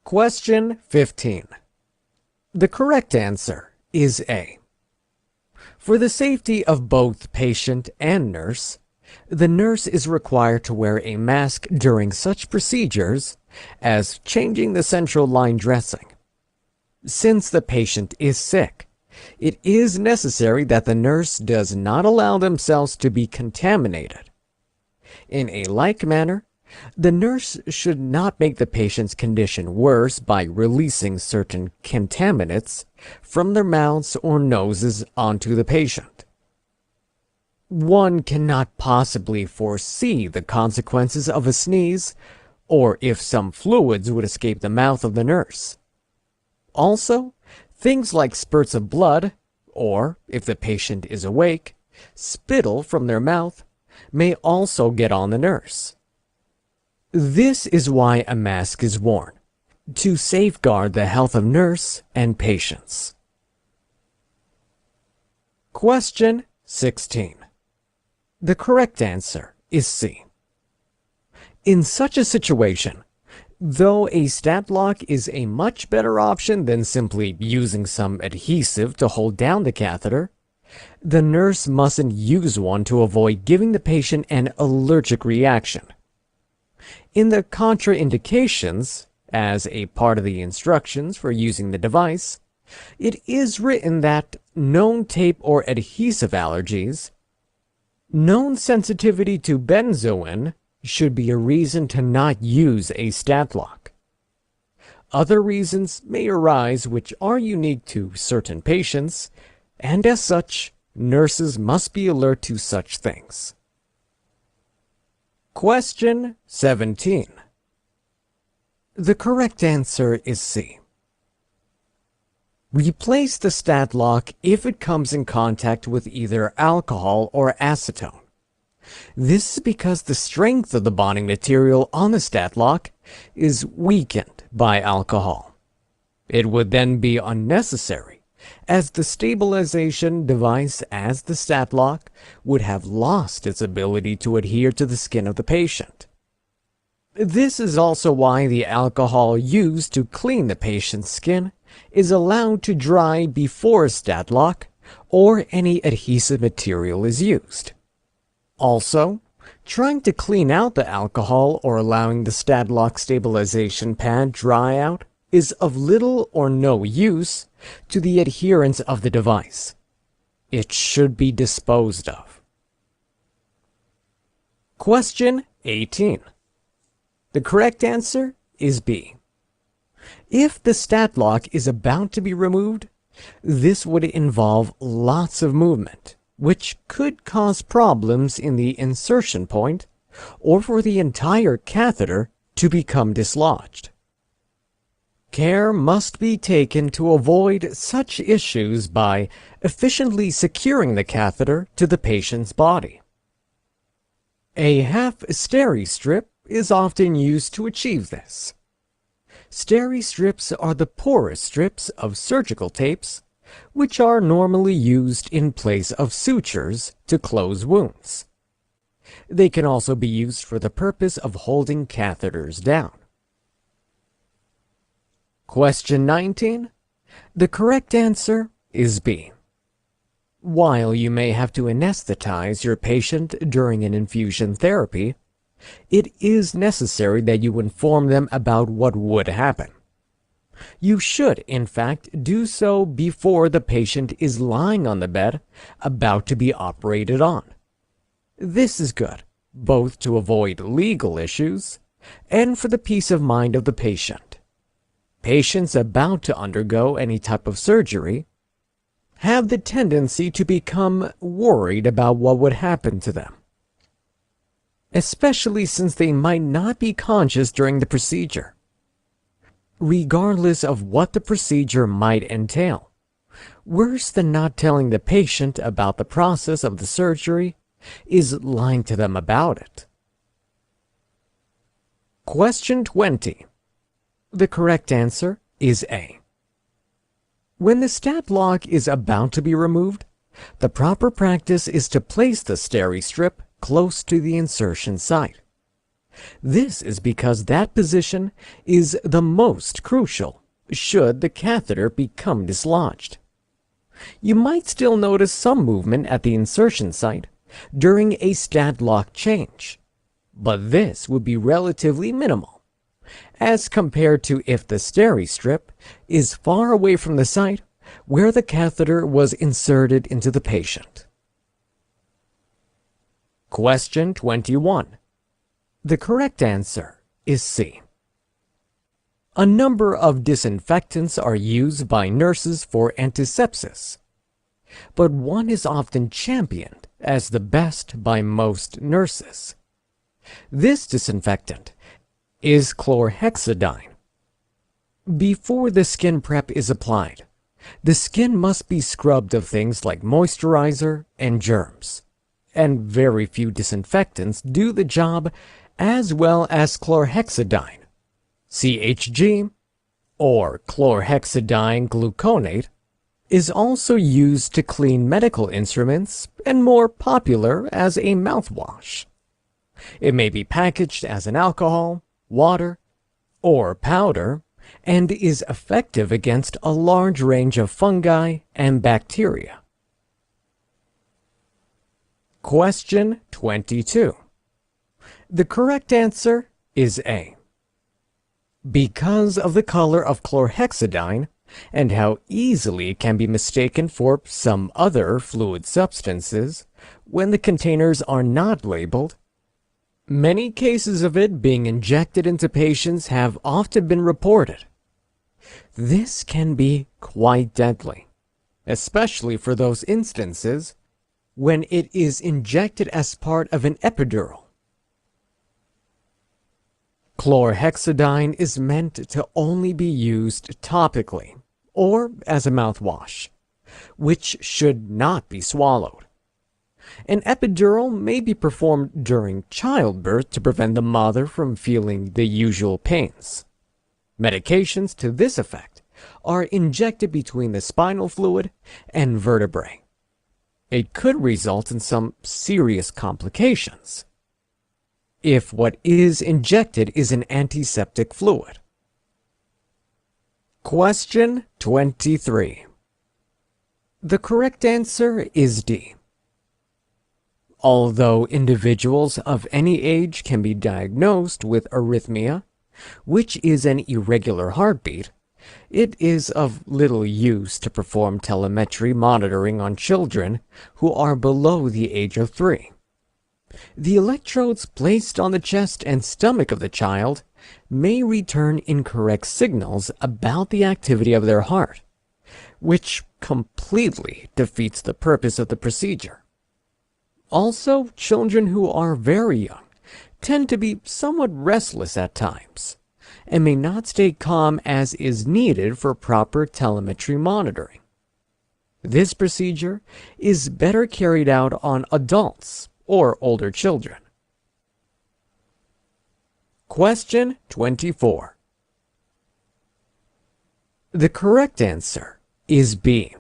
Question 15. The correct answer is A. For the safety of both patient and nurse, the nurse is required to wear a mask during such procedures as changing the central line dressing. Since the patient is sick, it is necessary that the nurse does not allow themselves to be contaminated. In a like manner, the nurse should not make the patient's condition worse by releasing certain contaminants from their mouths or noses onto the patient. One cannot possibly foresee the consequences of a sneeze, or if some fluids would escape the mouth of the nurse. Also, things like spurts of blood, or, if the patient is awake, spittle from their mouth, may also get on the nurse. This is why a mask is worn, to safeguard the health of nurse and patients. Question 16. The correct answer is C. In such a situation, though a stat lock is a much better option than simply using some adhesive to hold down the catheter, the nurse mustn't use one to avoid giving the patient an allergic reaction. In the contraindications, as a part of the instructions for using the device, it is written that known tape or adhesive allergies, known sensitivity to benzoin should be a reason to not use a stat lock. Other reasons may arise which are unique to certain patients, and as such, nurses must be alert to such things. Question 17. The correct answer is C. Replace the stat lock if it comes in contact with either alcohol or acetone. This is because the strength of the bonding material on the stat lock is weakened by alcohol. It would then be unnecessary, as the stabilization device as the stat lock would have lost its ability to adhere to the skin of the patient. This is also why the alcohol used to clean the patient's skin is allowed to dry before a stat lock or any adhesive material is used. Also, trying to clean out the alcohol or allowing the stat lock stabilization pad dry out is of little or no use to the adherence of the device. It should be disposed of. Question 18. The correct answer is B. If the stat lock is about to be removed, this would involve lots of movement, which could cause problems in the insertion point or for the entire catheter to become dislodged. Care must be taken to avoid such issues by efficiently securing the catheter to the patient's body. A half steri strip is often used to achieve this. Steri strips are the porous strips of surgical tapes, which are normally used in place of sutures to close wounds. They can also be used for the purpose of holding catheters down. Question 19. The correct answer is B. While you may have to anesthetize your patient during an infusion therapy, it is necessary that you inform them about what would happen. You should, in fact, do so before the patient is lying on the bed about to be operated on. This is good, both to avoid legal issues and for the peace of mind of the patient. Patients about to undergo any type of surgery have the tendency to become worried about what would happen to them, especially since they might not be conscious during the procedure. Regardless of what the procedure might entail, worse than not telling the patient about the process of the surgery is lying to them about it. Question 20. The correct answer is A. When the stat lock is about to be removed, the proper practice is to place the steri strip close to the insertion site. This is because that position is the most crucial should the catheter become dislodged. You might still notice some movement at the insertion site during a stat lock change, but this would be relatively minimal, as compared to if the steri strip is far away from the site where the catheter was inserted into the patient. Question 21. The correct answer is C. A number of disinfectants are used by nurses for antisepsis, but one is often championed as the best by most nurses. This disinfectant is chlorhexidine. Before the skin prep is applied, the skin must be scrubbed of things like moisturizer and germs, and very few disinfectants do the job as well as chlorhexidine, CHG, or chlorhexidine gluconate, is also used to clean medical instruments and more popular as a mouthwash. It may be packaged as an alcohol, water, or powder, and is effective against a large range of fungi and bacteria. Question 22. The correct answer is A. Because of the color of chlorhexidine and how easily it can be mistaken for some other fluid substances when the containers are not labeled, many cases of it being injected into patients have often been reported. This can be quite deadly, especially for those instances when it is injected as part of an epidural. Chlorhexidine is meant to only be used topically or as a mouthwash, which should not be swallowed. An epidural may be performed during childbirth to prevent the mother from feeling the usual pains. Medications to this effect are injected between the spinal fluid and vertebrae. It could result in some serious complications if what is injected is an antiseptic fluid. Question 23. The correct answer is D. Although individuals of any age can be diagnosed with arrhythmia, which is an irregular heartbeat, it is of little use to perform telemetry monitoring on children who are below the age of 3. The electrodes placed on the chest and stomach of the child may return incorrect signals about the activity of their heart, which completely defeats the purpose of the procedure. Also, children who are very young tend to be somewhat restless at times and may not stay calm as is needed for proper telemetry monitoring. This procedure is better carried out on adults or older children. Question 24. The correct answer is B.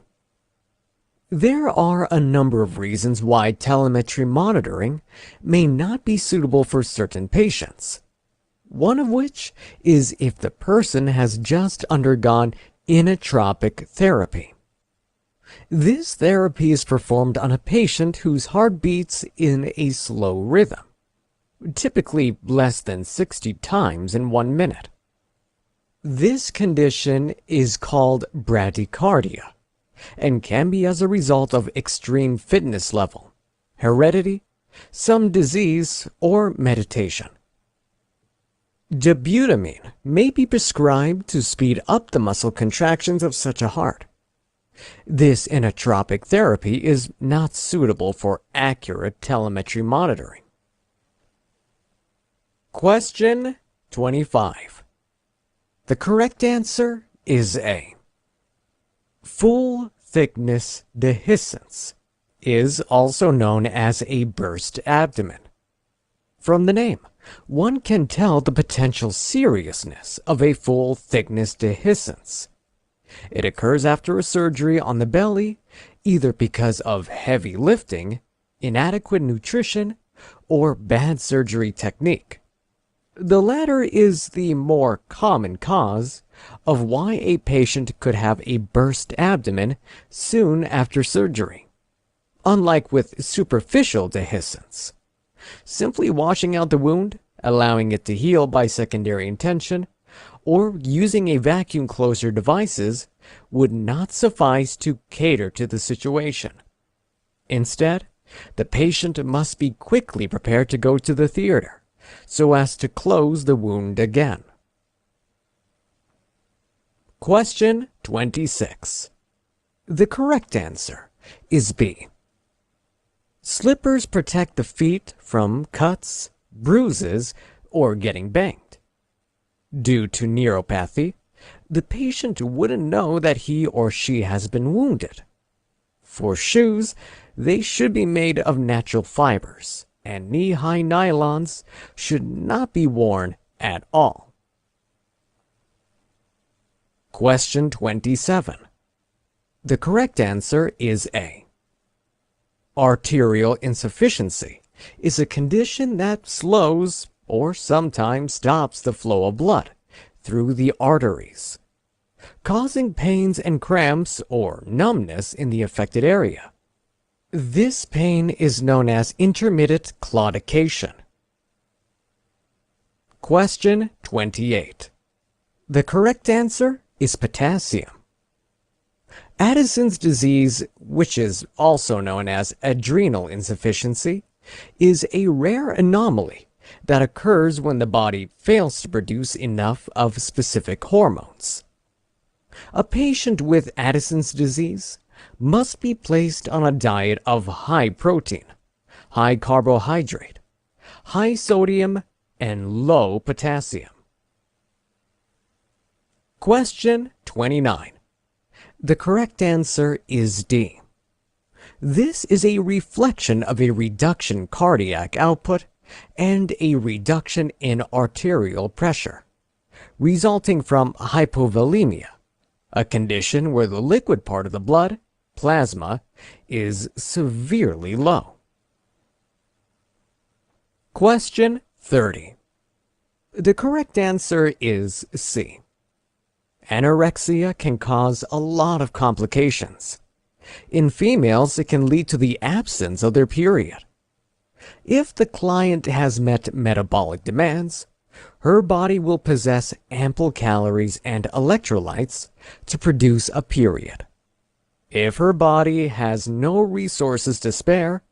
There are a number of reasons why telemetry monitoring may not be suitable for certain patients. One of which is if the person has just undergone inotropic therapy. This therapy is performed on a patient whose heart beats in a slow rhythm, typically less than 60 times in 1 minute. This condition is called bradycardia and can be as a result of extreme fitness level, heredity, some disease, or meditation. Dobutamine may be prescribed to speed up the muscle contractions of such a heart. This inotropic therapy is not suitable for accurate telemetry monitoring. Question 25. The correct answer is A. Full thickness dehiscence is also known as a burst abdomen. From the name, one can tell the potential seriousness of a full thickness dehiscence. It occurs after a surgery on the belly, either because of heavy lifting, inadequate nutrition, or bad surgery technique. The latter is the more common cause of why a patient could have a burst abdomen soon after surgery. Unlike with superficial dehiscence, simply washing out the wound, allowing it to heal by secondary intention, or using a vacuum closer devices would not suffice to cater to the situation. Instead, the patient must be quickly prepared to go to the theater so as to close the wound again. Question 26. The correct answer is B. Slippers protect the feet from cuts, bruises, or getting banged. Due to neuropathy, the patient wouldn't know that he or she has been wounded. For shoes, they should be made of natural fibers, and knee-high nylons should not be worn at all. Question 27. The correct answer is A. Arterial insufficiency is a condition that slows or sometimes stops the flow of blood through the arteries, causing pains and cramps or numbness in the affected area. This pain is known as intermittent claudication. Question 28. The correct answer is potassium. Addison's disease, which is also known as adrenal insufficiency, is a rare anomaly that occurs when the body fails to produce enough of specific hormones. A patient with Addison's disease must be placed on a diet of high protein, high carbohydrate, high sodium, and low potassium. Question 29. The correct answer is D. This is a reflection of a reduction cardiac output and a reduction in arterial pressure, resulting from hypovolemia, a condition where the liquid part of the blood, plasma, is severely low. Question 30. The correct answer is C. Anorexia can cause a lot of complications. In females, it can lead to the absence of their period. If the client has met metabolic demands, her body will possess ample calories and electrolytes to produce a period. If her body has no resources to spare,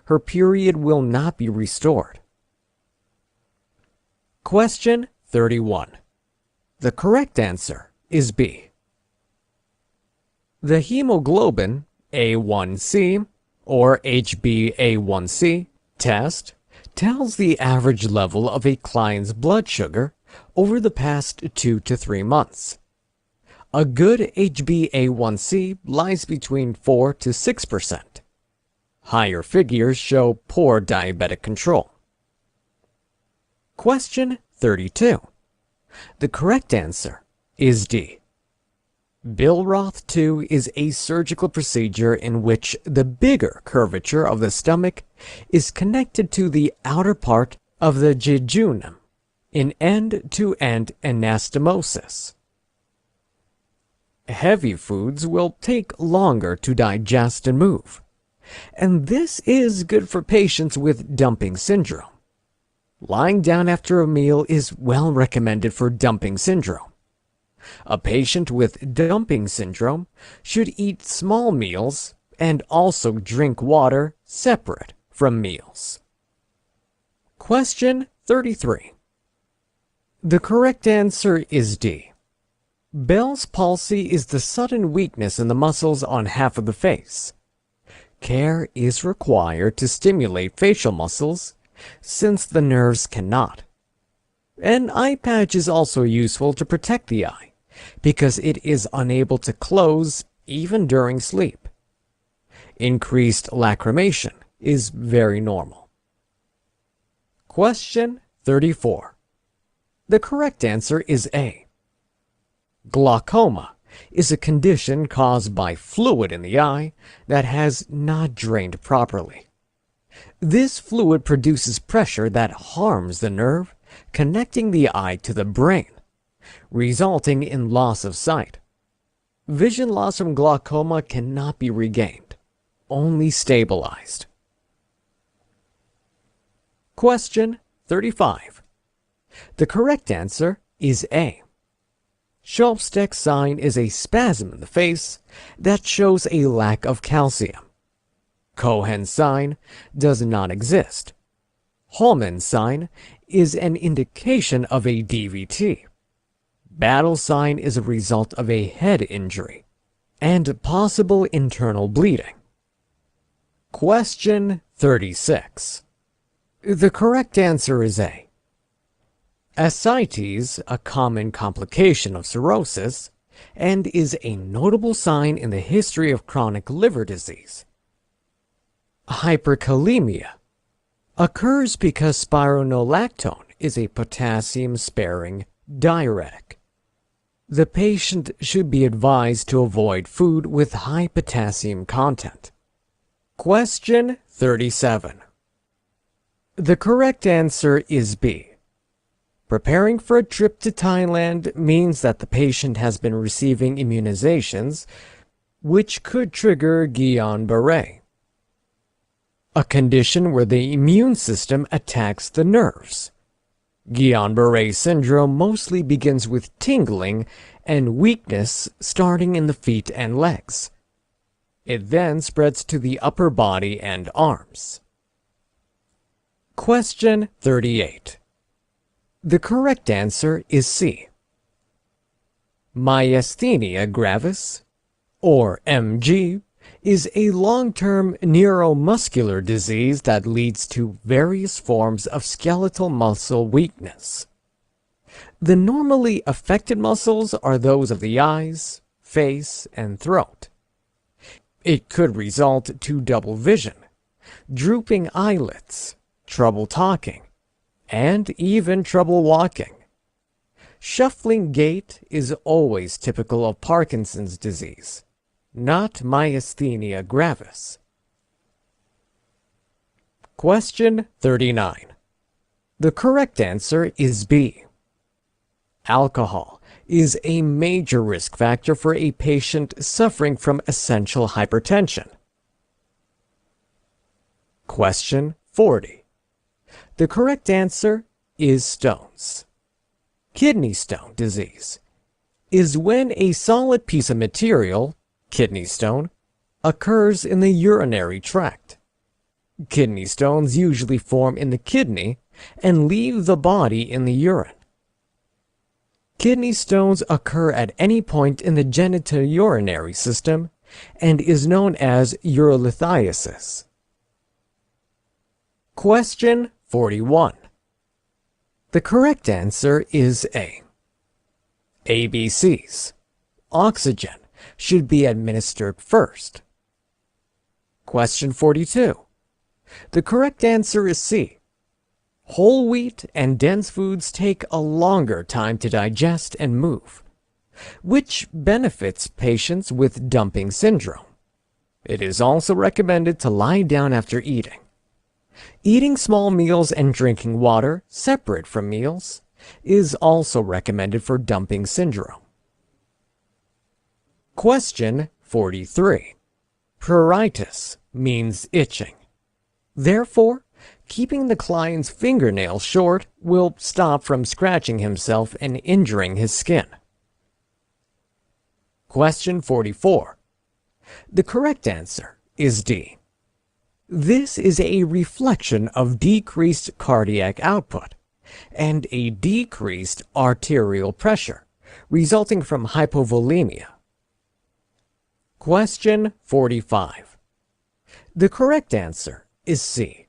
her period will not be restored. Question 31. The correct answer is B. The hemoglobin A1C or HbA1c test tells the average level of a client's blood sugar over the past 2 to 3 months. A good HbA1c lies between 4 to 6%. Higher figures show poor diabetic control. Question 32. The correct answer is D. Billroth 2 is a surgical procedure in which the bigger curvature of the stomach is connected to the outer part of the jejunum in end-to-end anastomosis. Heavy foods will take longer to digest and move, and this is good for patients with dumping syndrome. Lying down after a meal is well recommended for dumping syndrome. A patient with dumping syndrome should eat small meals and also drink water separate from meals. Question 33. The correct answer is D. Bell's palsy is the sudden weakness in the muscles on half of the face. Care is required to stimulate facial muscles since the nerves cannot. An eye patch is also useful to protect the eye because it is unable to close even during sleep. Increased lacrimation is very normal. Question 34. The correct answer is A. Glaucoma is a condition caused by fluid in the eye that has not drained properly. This fluid produces pressure that harms the nerve connecting the eye to the brain, resulting in loss of sight. Vision loss from glaucoma cannot be regained, only stabilized. Question 35. The correct answer is A. Schopfstech's sign is a spasm in the face that shows a lack of calcium. Cohen's sign does not exist. Holman's sign is an indication of a DVT. Battle sign is a result of a head injury and possible internal bleeding. Question 36. The correct answer is A. Ascites, a common complication of cirrhosis, and is a notable sign in the history of chronic liver disease. Hyperkalemia occurs because spironolactone is a potassium-sparing diuretic. The patient should be advised to avoid food with high potassium content. Question 37. The correct answer is B. Preparing for a trip to Thailand means that the patient has been receiving immunizations, which could trigger Guillain-Barré, a condition where the immune system attacks the nerves. Guillain-Barré syndrome mostly begins with tingling and weakness starting in the feet and legs. It then spreads to the upper body and arms. Question 38. The correct answer is C. Myasthenia gravis, or MG, is a long-term neuromuscular disease that leads to various forms of skeletal muscle weakness. The normally affected muscles are those of the eyes, face, and throat. It could result to double vision, drooping eyelids, trouble talking, and even trouble walking. Shuffling gait is always typical of Parkinson's disease, not myasthenia gravis. Question 39. The correct answer is B. Alcohol is a major risk factor for a patient suffering from essential hypertension. Question 40. The correct answer is stones. Kidney stone disease is when a solid piece of material, kidney stone, occurs in the urinary tract. Kidney stones usually form in the kidney and leave the body in the urine. Kidney stones occur at any point in the genitourinary system and is known as urolithiasis. Question 41. The correct answer is A. ABCs. Oxygen should be administered first. Question 42. The correct answer is C. Whole wheat and dense foods take a longer time to digest and move. which benefits patients with dumping syndrome. It is also recommended to lie down after eating. Eating small meals and drinking water separate from meals is also recommended for dumping syndrome. Question 43. Pruritus means itching. Therefore, keeping the client's fingernails short will stop from scratching himself and injuring his skin. Question 44. The correct answer is D. This is a reflection of decreased cardiac output and a decreased arterial pressure resulting from hypovolemia. Question 45. The correct answer is C.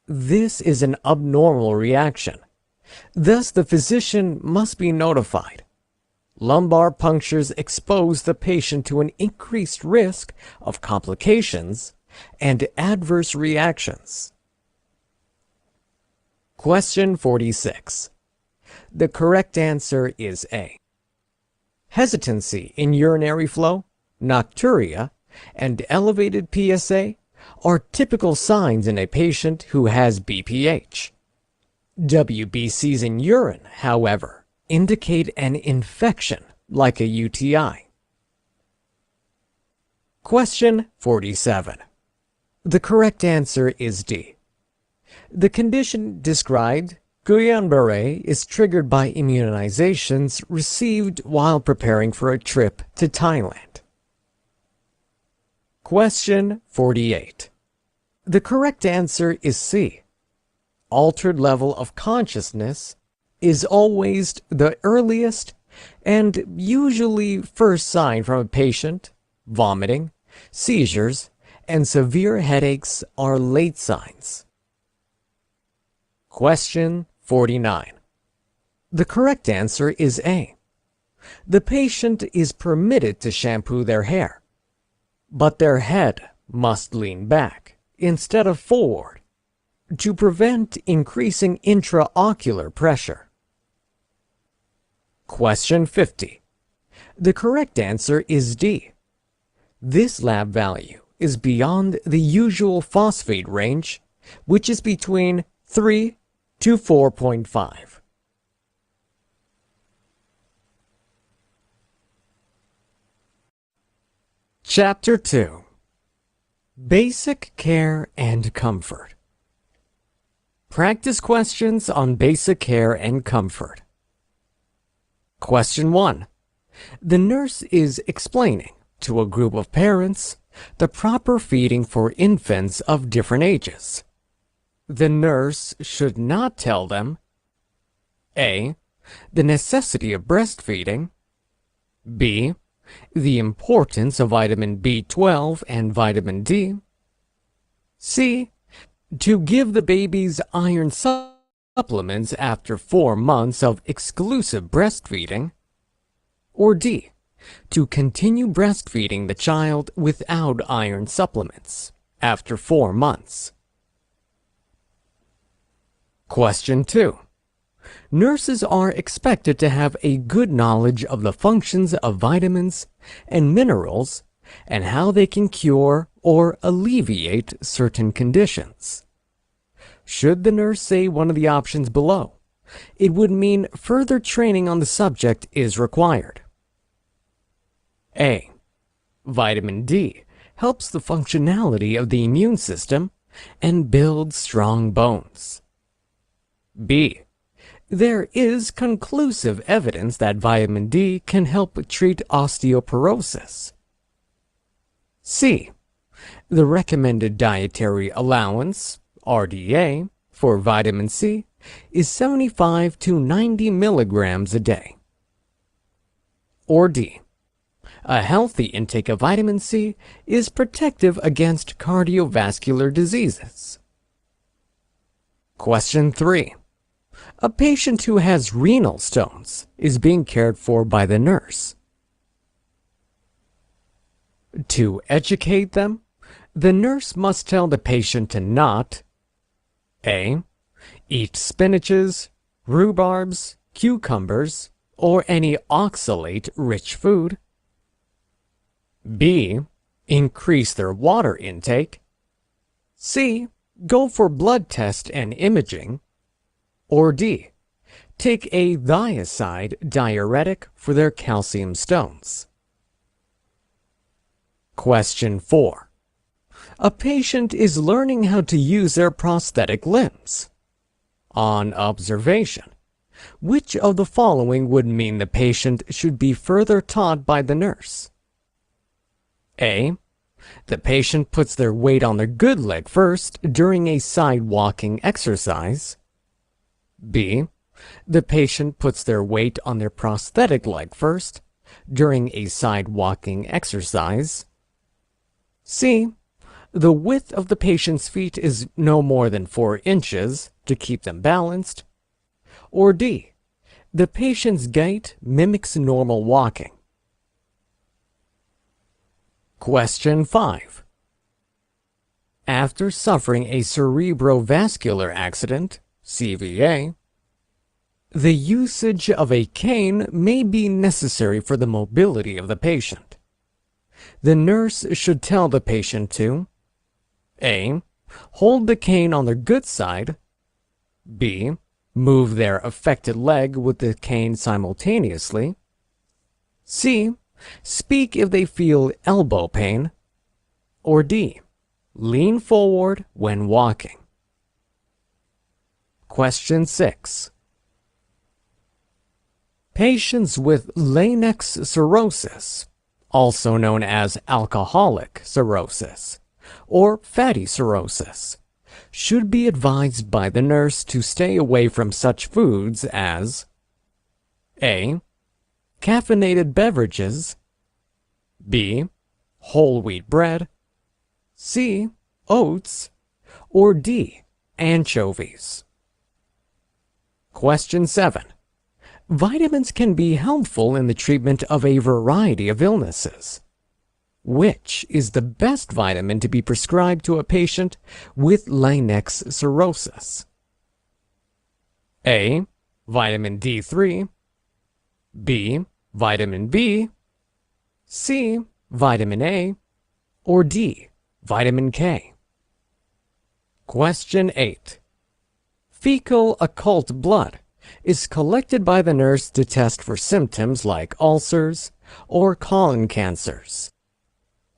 This is an abnormal reaction. Thus, the physician must be notified. Lumbar punctures expose the patient to an increased risk of complications and adverse reactions. Question 46. The correct answer is A. Hesitancy in urinary flow, nocturia, and elevated PSA are typical signs in a patient who has BPH. WBCs in urine, however, indicate an infection like a UTI. Question 47. The correct answer is D. The condition described, Guillain-Barré, is triggered by immunizations received while preparing for a trip to Thailand. Question 48. The correct answer is C. Altered level of consciousness is always the earliest and usually first sign from a patient. Vomiting, seizures, and severe headaches are late signs. Question 49. The correct answer is A. The patient is permitted to shampoo their hair, but their head must lean back instead of forward to prevent increasing intraocular pressure. Question 50. The correct answer is D. This lab value is beyond the usual phosphate range, which is between 3 to 4.5. Chapter 2. Basic Care and Comfort. Practice questions on basic care and comfort. Question 1. The nurse is explaining to a group of parents the proper feeding for infants of different ages. The nurse should not tell them A. The necessity of breastfeeding, B. The importance of vitamin B12 and vitamin D, C. To give the babies iron supplements after 4 months of exclusive breastfeeding, or D. To continue breastfeeding the child without iron supplements after 4 months. Question 2. Nurses are expected to have a good knowledge of the functions of vitamins and minerals and how they can cure or alleviate certain conditions. Should the nurse say one of the options below, it would mean further training on the subject is required. A. Vitamin D helps the functionality of the immune system and builds strong bones. B. There is conclusive evidence that vitamin D can help treat osteoporosis. C. The recommended dietary allowance, RDA, for vitamin C is 75 to 90 milligrams a day. Or D. A healthy intake of vitamin C is protective against cardiovascular diseases. Question 3. A patient who has renal stones is being cared for by the nurse. To educate them, the nurse must tell the patient to not A. Eat spinaches, rhubarbs, cucumbers, or any oxalate-rich food. B. Increase their water intake. C. Go for blood test and imaging. Or D. Take a thiazide diuretic for their calcium stones. Question 4. A patient is learning how to use their prosthetic limbs. On observation, which of the following would mean the patient should be further taught by the nurse? A. The patient puts their weight on their good leg first during a side walking exercise. B. The patient puts their weight on their prosthetic leg first during a side walking exercise. C. The width of the patient's feet is no more than 4 inches to keep them balanced. Or D. The patient's gait mimics normal walking. Question 5. After suffering a cerebrovascular accident, CVA, the usage of a cane may be necessary for the mobility of the patient. The nurse should tell the patient to A. Hold the cane on their good side. B. Move their affected leg with the cane simultaneously. C. Speak if they feel elbow pain. Or D. Lean forward when walking. Question 6. Patients with Nclex cirrhosis, also known as alcoholic cirrhosis or fatty cirrhosis, should be advised by the nurse to stay away from such foods as A. Caffeinated beverages. B. Whole wheat bread. C. Oats. Or D. Anchovies. Question 7. Vitamins can be helpful in the treatment of a variety of illnesses. Which is the best vitamin to be prescribed to a patient with Nclex cirrhosis? A. Vitamin D3. B. Vitamin B. C. Vitamin A. Or D. Vitamin K. Question 8. Fecal occult blood is collected by the nurse to test for symptoms like ulcers or colon cancers.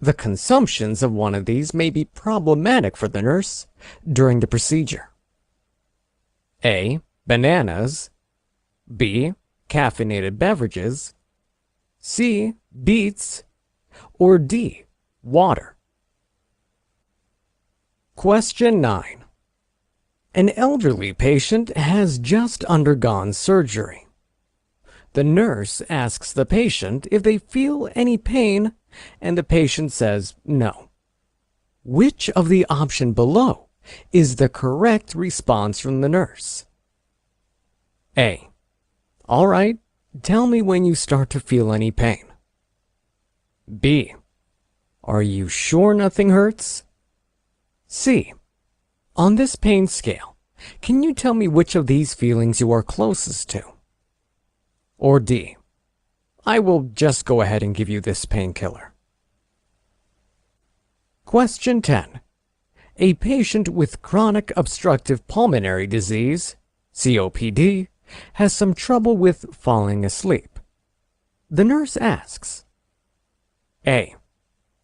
The consumptions of one of these may be problematic for the nurse during the procedure. A. Bananas. B. Caffeinated beverages. C. Beets. Or D. Water. Question 9. An elderly patient has just undergone surgery. The nurse asks the patient if they feel any pain, and the patient says no. Which of the option below is the correct response from the nurse? A. All right, tell me when you start to feel any pain. B. Are you sure nothing hurts? C. On this pain scale, can you tell me which of these feelings you are closest to? Or D. I will just go ahead and give you this painkiller. Question 10. A patient with chronic obstructive pulmonary disease, COPD, has some trouble with falling asleep. The nurse asks, A.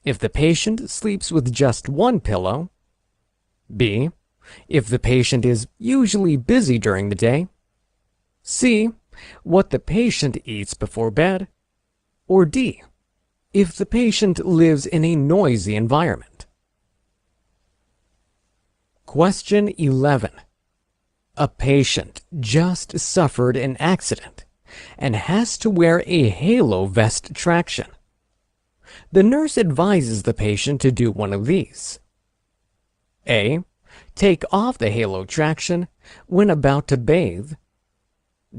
If the patient sleeps with just one pillow. B. If the patient is usually busy during the day. C. What the patient eats before bed. Or D. If the patient lives in a noisy environment. Question 11. A patient just suffered an accident and has to wear a halo vest traction. The nurse advises the patient to do one of these. A. Take off the halo traction when about to bathe.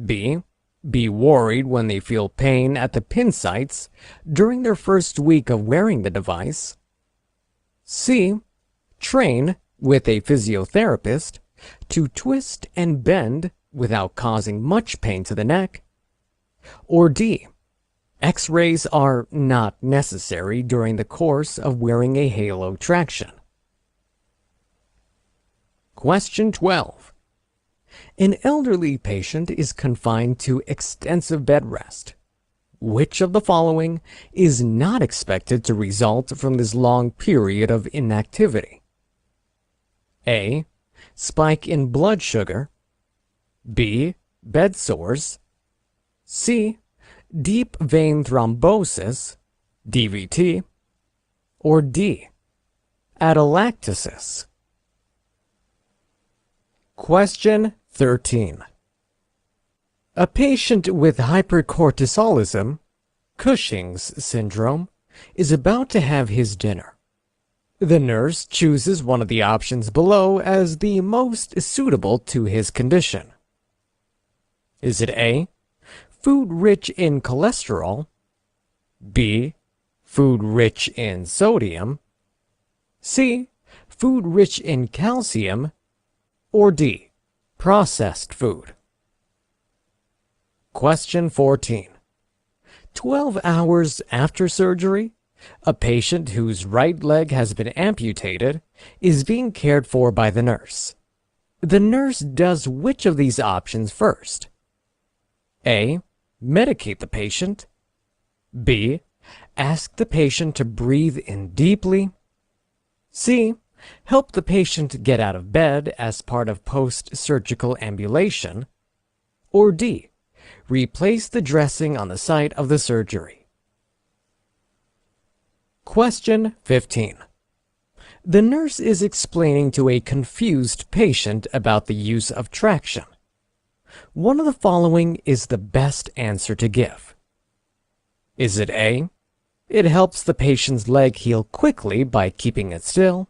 B. Be worried when they feel pain at the pin sites during their first week of wearing the device. C. Train with a physiotherapist to twist and bend without causing much pain to the neck. Or D. X-rays are not necessary during the course of wearing a halo traction. Question 12. An elderly patient is confined to extensive bed rest. Which of the following is not expected to result from this long period of inactivity? A. Spike in blood sugar. B. Bed sores. C. Deep vein thrombosis, DVT. Or D. Atelectasis. Question 13. A patient with hypercortisolism, Cushing's syndrome, is about to have his dinner. The nurse chooses one of the options below as the most suitable to his condition. Is it A. Food rich in cholesterol, B. Food rich in sodium, C. Food rich in calcium, or D. Processed food? Question 14. 12 hours after surgery, a patient whose right leg has been amputated is being cared for by the nurse. The nurse does which of these options first? A. Medicate the patient. B. Ask the patient to breathe in deeply. C. Help the patient get out of bed as part of post-surgical ambulation. Or D. Replace the dressing on the site of the surgery. Question 15. The nurse is explaining to a confused patient about the use of traction. One of the following is the best answer to give. Is it A. It helps the patient's leg heal quickly by keeping it still.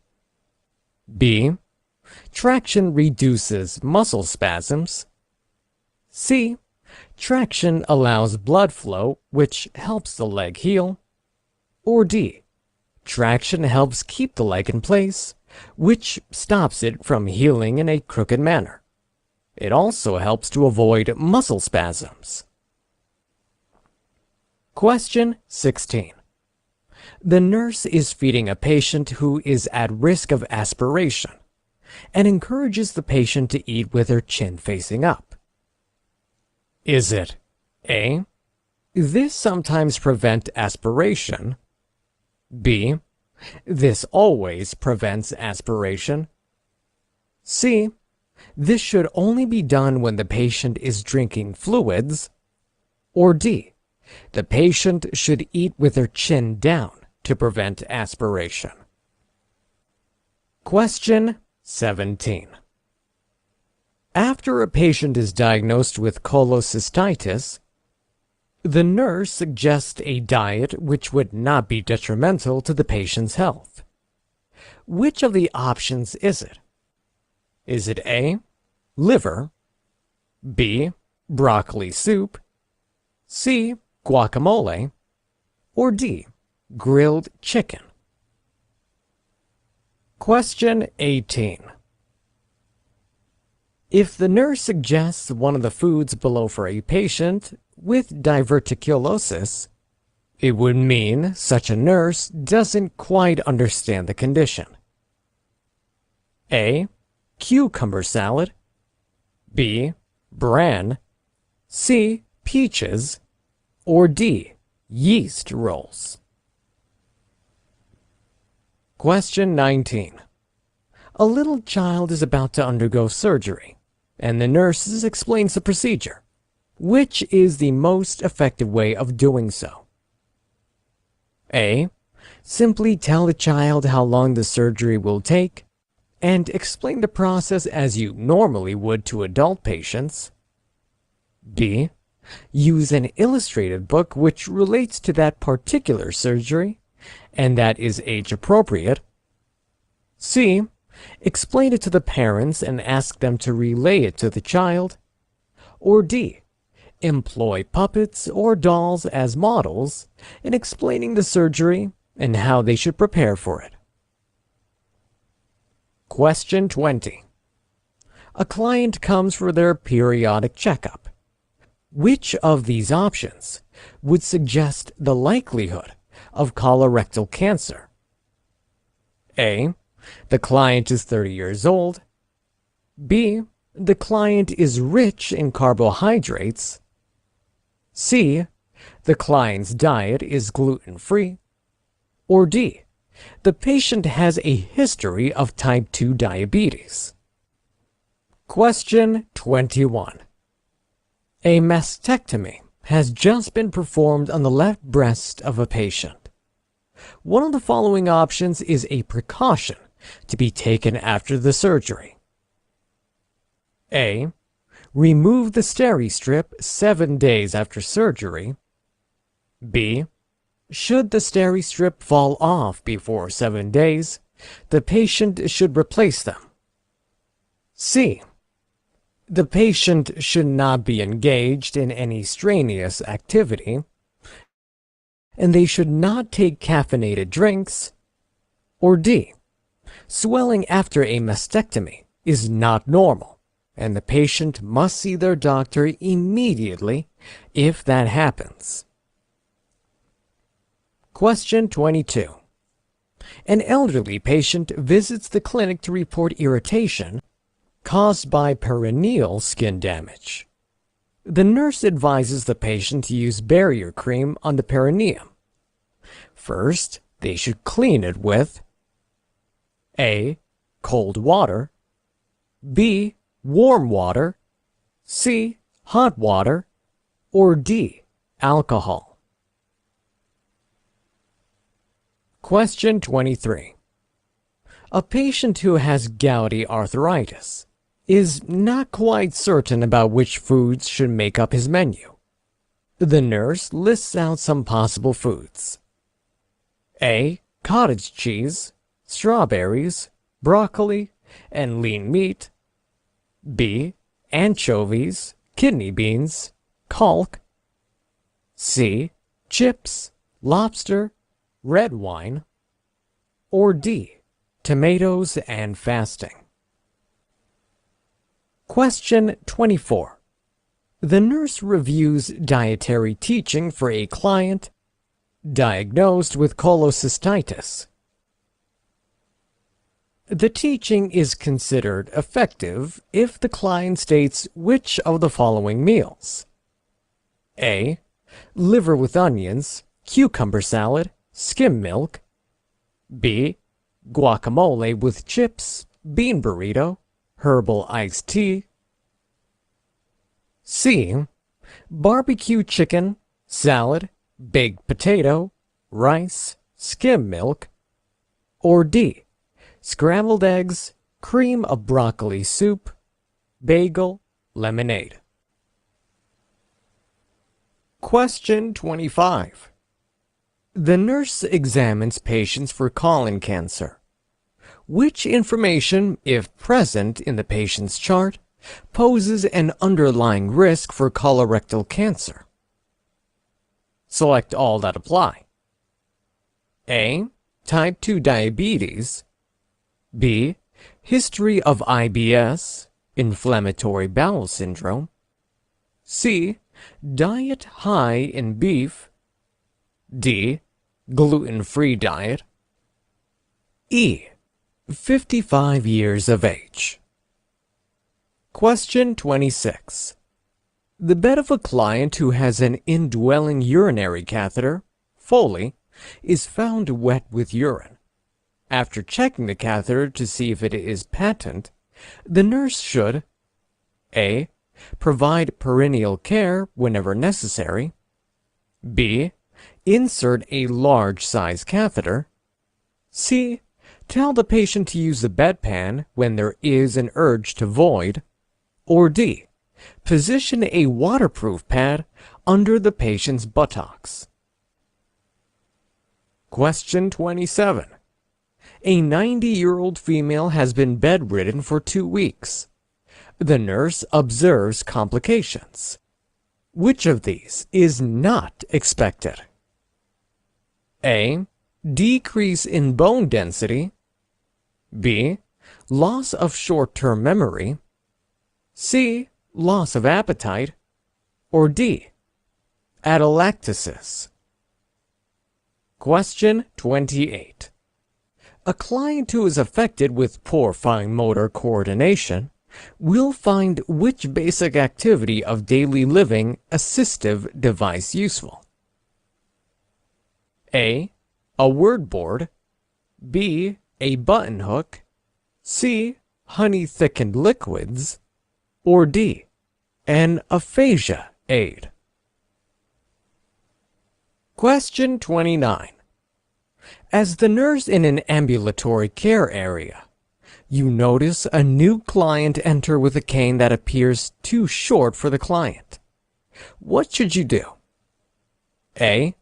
B. Traction reduces muscle spasms. C. Traction allows blood flow, which helps the leg heal. Or D. Traction helps keep the leg in place, which stops it from healing in a crooked manner. It also helps to avoid muscle spasms. Question 16. The nurse is feeding a patient who is at risk of aspiration and encourages the patient to eat with her chin facing up. Is it A. This sometimes prevents aspiration. B. This always prevents aspiration. C. This should only be done when the patient is drinking fluids. Or D. The patient should eat with their chin down to prevent aspiration. Question 17. After a patient is diagnosed with cholecystitis, the nurse suggests a diet which would not be detrimental to the patient's health. Which of the options is it? Is it A. Liver, B. Broccoli soup, C. Guacamole, or D. Grilled chicken? Question 18. If the nurse suggests one of the foods below for a patient with diverticulosis, it would mean such a nurse doesn't quite understand the condition. A. Cucumber salad, B. Bran, C. Peaches, or D. Yeast rolls? Question 19. A little child is about to undergo surgery, and the nurse explains the procedure. Which is the most effective way of doing so? A. Simply tell the child how long the surgery will take, and explain the process as you normally would to adult patients. B. Use an illustrated book which relates to that particular surgery, and that is age appropriate. C. Explain it to the parents and ask them to relay it to the child. Or D. Employ puppets or dolls as models in explaining the surgery and how they should prepare for it. Question 20. A client comes for their periodic checkup. Which of these options would suggest the likelihood of colorectal cancer? A. The client is 30 years old. B. The client is rich in carbohydrates. C. The client's diet is gluten-free. Or D. The patient has a history of type 2 diabetes. Question 21. A mastectomy has just been performed on the left breast of a patient. One of the following options is a precaution to be taken after the surgery. A. Remove the steri-strip 7 days after surgery. B. Should the steri-strip fall off before 7 days, the patient should replace them. C. The patient should not be engaged in any strenuous activity, and they should not take caffeinated drinks. Or D. Swelling after a mastectomy is not normal, and the patient must see their doctor immediately if that happens. Question 22. An elderly patient visits the clinic to report irritation caused by perineal skin damage. The nurse advises the patient to use barrier cream on the perineum. First, they should clean it with A. Cold water, B. Warm water, C. Hot water, or D. Alcohol. Question 23. A patient who has gouty arthritis is not quite certain about which foods should make up his menu. The nurse lists out some possible foods. A. Cottage cheese, strawberries, broccoli, and lean meat. B. Anchovies, kidney beans, caulk. C. Chips, lobster, red wine. Or D. Tomatoes and fasting. Question 24. The nurse reviews dietary teaching for a client diagnosed with cholecystitis. The teaching is considered effective if the client states which of the following meals: A. Liver with onions, cucumber salad, skim milk. B. Guacamole with chips, bean burrito, herbal iced tea. C. Barbecue chicken, salad, baked potato, rice, skim milk. Or D. Scrambled eggs, cream of broccoli soup, bagel, lemonade. Question 25. The nurse examines patients for colon cancer. Which information, if present in the patient's chart, poses an underlying risk for colorectal cancer? Select all that apply. A. Type 2 diabetes. B. History of IBS, inflammatory bowel syndrome. C. Diet high in beef. D. Gluten-free diet. E. 55 years of age. Question 26. The bed of a client who has an indwelling urinary catheter, Foley, is found wet with urine. After checking the catheter to see if it is patent, the nurse should A. Provide perineal care whenever necessary. B. Insert a large-size catheter. C. Tell the patient to use the bedpan when there is an urge to void. Or D. Position a waterproof pad under the patient's buttocks. Question 27. A 90-year-old female has been bedridden for 2 weeks. The nurse observes complications. Which of these is not expected? A. Decrease in bone density. B. Loss of short-term memory. C. Loss of appetite. or D, atelectasis? Question 28. A client who is affected with poor fine motor coordination will find which basic activity of daily living assistive device useful? A, a word board, B, a button hook, C, honey-thickened liquids, or D, an aphasia aid? Question 29. As the nurse in an ambulatory care area, you notice a new client enter with a cane that appears too short for the client. What should you do? A,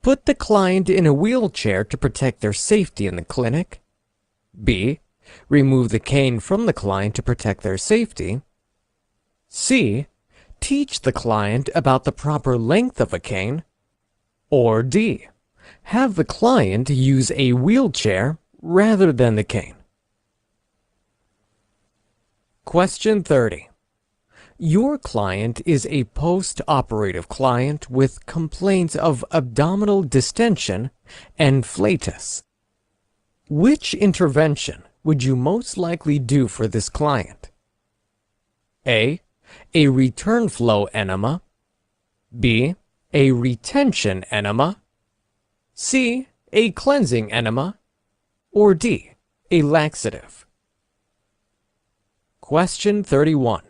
put the client in a wheelchair to protect their safety in the clinic. B, remove the cane from the client to protect their safety. C, teach the client about the proper length of a cane. Or D, have the client use a wheelchair rather than the cane. Question 30. Your client is a post-operative client with complaints of abdominal distension and flatus. Which intervention would you most likely do for this client? A, a return flow enema. B, a retention enema. C, a cleansing enema. Or D, a laxative? Question 31.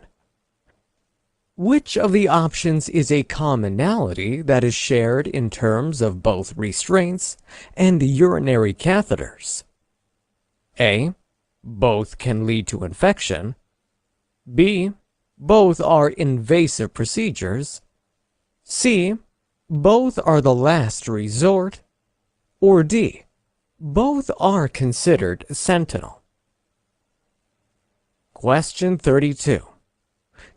Which of the options is a commonality that is shared in terms of both restraints and urinary catheters? A, both can lead to infection. B, both are invasive procedures. C, both are the last resort. Or D, both are considered sentinel? Question 32.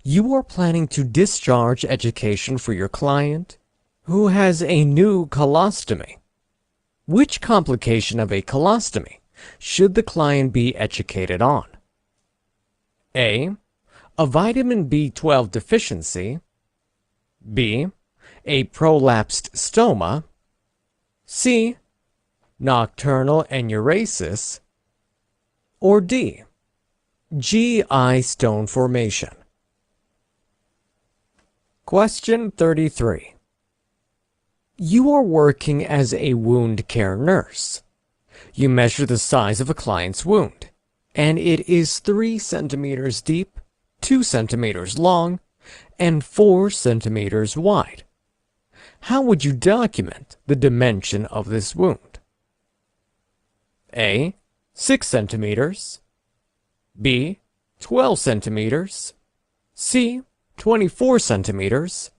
You are planning to discharge education for your client who has a new colostomy. Which complication of a colostomy should the client be educated on? A, a vitamin B12 deficiency. B, a prolapsed stoma. C, nocturnal enuresis. Or D, GI stone formation? Question 33. You are working as a wound care nurse. You measure the size of a client's wound, and it is 3 centimeters deep, 2 centimeters long, and 4 centimeters wide. How would you document the dimension of this wound? A, 6 centimeters. B, 12 centimeters. C, 24 centimeters.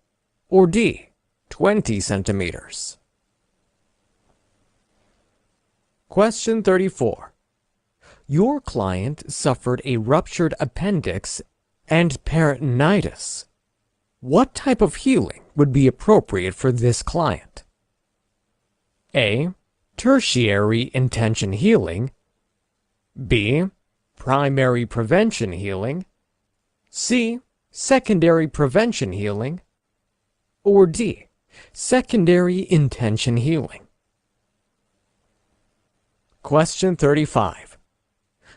Or D, 20 centimeters? Question 34. Your client suffered a ruptured appendix and peritonitis. What type of healing would be appropriate for this client? A, tertiary intention healing. B, primary prevention healing. C, secondary prevention healing. Or D, secondary intention healing? Question 35.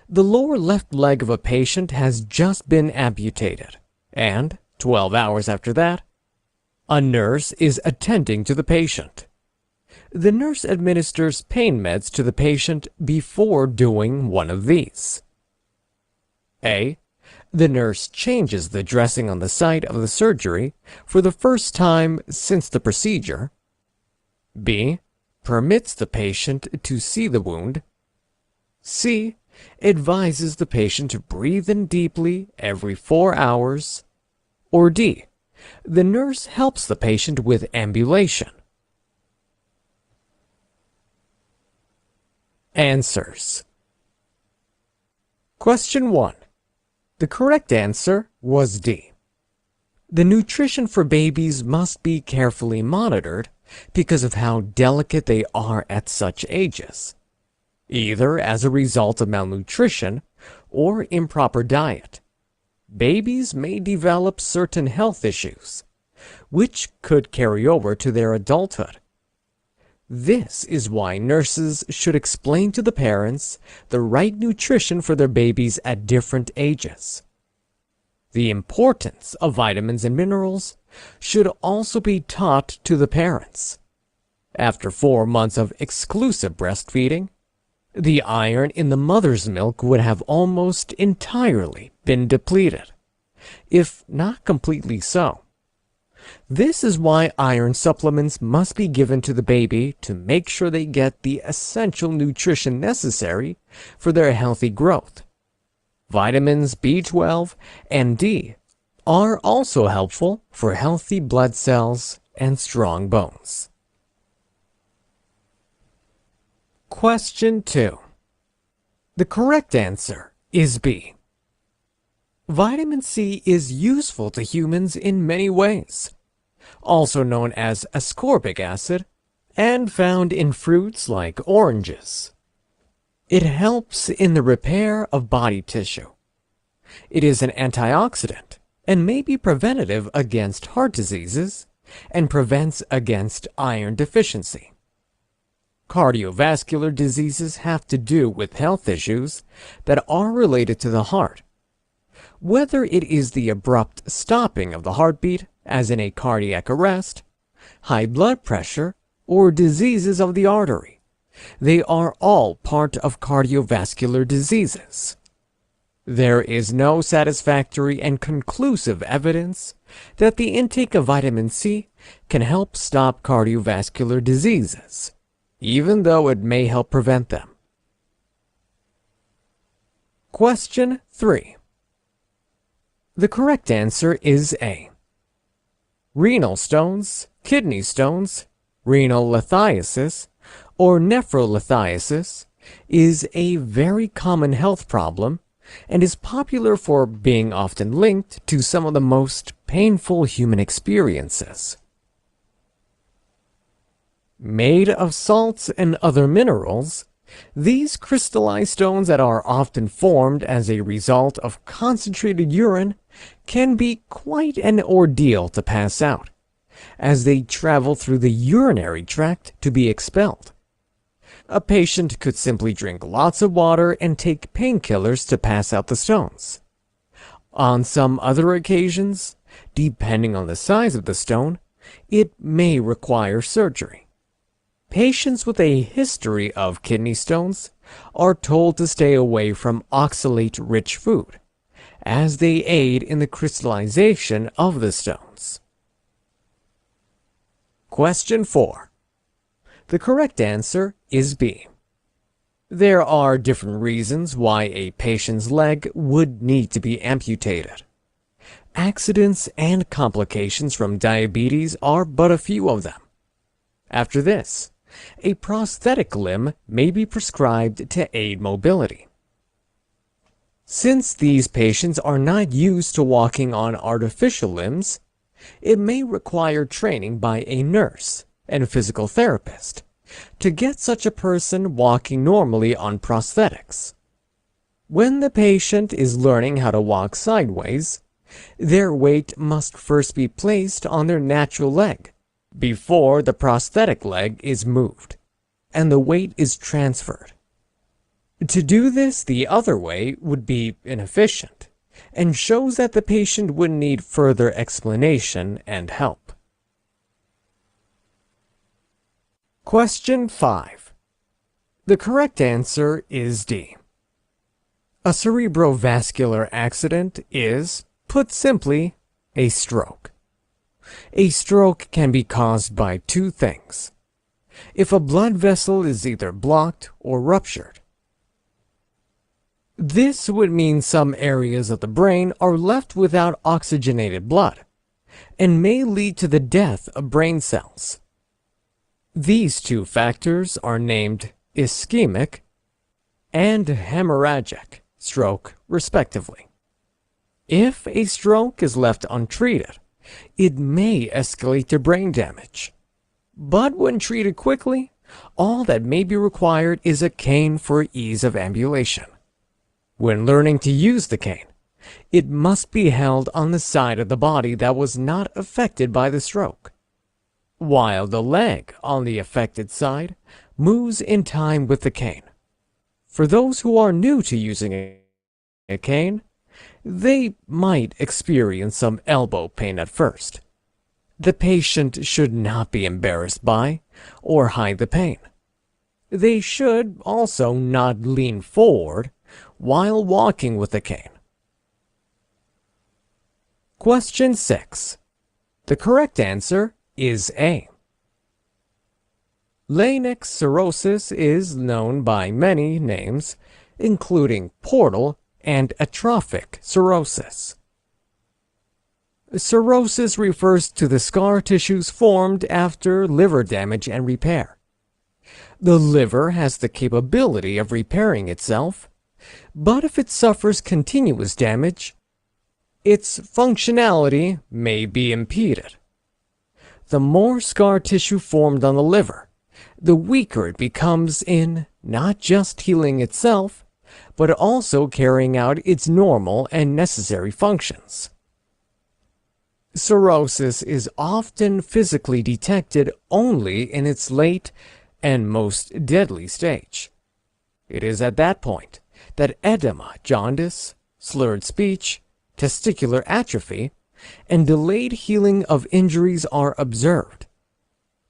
The lower left leg of a patient has just been amputated, and 12 hours after that, a nurse is attending to the patient. The nurse administers pain meds to the patient before doing one of these. A, the nurse changes the dressing on the site of the surgery for the first time since the procedure. B, permits the patient to see the wound. C, advises the patient to breathe in deeply every 4 hours. Or D, the nurse helps the patient with ambulation. Answers. Question 1. The correct answer was D. The nutrition for babies must be carefully monitored because of how delicate they are at such ages, either as a result of malnutrition or improper diet. Babies may develop certain health issues, which could carry over to their adulthood. This is why nurses should explain to the parents the right nutrition for their babies at different ages. The importance of vitamins and minerals should also be taught to the parents. After 4 months of exclusive breastfeeding, the iron in the mother's milk would have almost entirely been depleted, if not completely so. This is why iron supplements must be given to the baby to make sure they get the essential nutrition necessary for their healthy growth. Vitamins B12 and D are also helpful for healthy blood cells and strong bones. Question 2. The correct answer is B. Vitamin C is useful to humans in many ways, also known as ascorbic acid, and found in fruits like oranges. It helps in the repair of body tissue. It is an antioxidant and may be preventative against heart diseases and prevents against iron deficiency. Cardiovascular diseases have to do with health issues that are related to the heart. Whether it is the abrupt stopping of the heartbeat, as in a cardiac arrest, high blood pressure, or diseases of the artery, they are all part of cardiovascular diseases. There is no satisfactory and conclusive evidence that the intake of vitamin C can help stop cardiovascular diseases, even though it may help prevent them. Question 3. The correct answer is A. Renal stones, kidney stones, renal lithiasis, or nephrolithiasis is a very common health problem and is popular for being often linked to some of the most painful human experiences. Made of salts and other minerals, these crystallized stones that are often formed as a result of concentrated urine can be quite an ordeal to pass out, as they travel through the urinary tract to be expelled. A patient could simply drink lots of water and take painkillers to pass out the stones. On some other occasions, depending on the size of the stone, it may require surgery. Patients with a history of kidney stones are told to stay away from oxalate-rich food, as they aid in the crystallization of the stones. Question 4. The correct answer is B. There are different reasons why a patient's leg would need to be amputated. Accidents and complications from diabetes are but a few of them. After this, a prosthetic limb may be prescribed to aid mobility. Since these patients are not used to walking on artificial limbs, it may require training by a nurse and physical therapist to get such a person walking normally on prosthetics. When the patient is learning how to walk sideways, their weight must first be placed on their natural leg before the prosthetic leg is moved, and the weight is transferred. To do this the other way would be inefficient, and shows that the patient would need further explanation and help. Question 5. The correct answer is D. A cerebrovascular accident is, put simply, a stroke. A stroke can be caused by two things: if a blood vessel is either blocked or ruptured. This would mean some areas of the brain are left without oxygenated blood, and may lead to the death of brain cells. These two factors are named ischemic and hemorrhagic stroke, respectively. If a stroke is left untreated, it may escalate to brain damage. But when treated quickly, all that may be required is a cane for ease of ambulation. When learning to use the cane, It must be held on the side of the body that was not affected by the stroke, while the leg on the affected side moves in time with the cane. For those who are new to using a cane, they might experience some elbow pain at first. The patient should not be embarrassed by or hide the pain. They should also not lean forward while walking with the cane. Question 6. The correct answer is A. Nclex cirrhosis is known by many names, including portal and atrophic cirrhosis. Cirrhosis refers to the scar tissues formed after liver damage and repair. The liver has the capability of repairing itself, but if it suffers continuous damage, its functionality may be impeded. The more scar tissue formed on the liver, the weaker it becomes in not just healing itself, but also carrying out its normal and necessary functions. Cirrhosis is often physically detected only in its late and most deadly stage. It is at that point that edema, jaundice, slurred speech, testicular atrophy, and delayed healing of injuries are observed.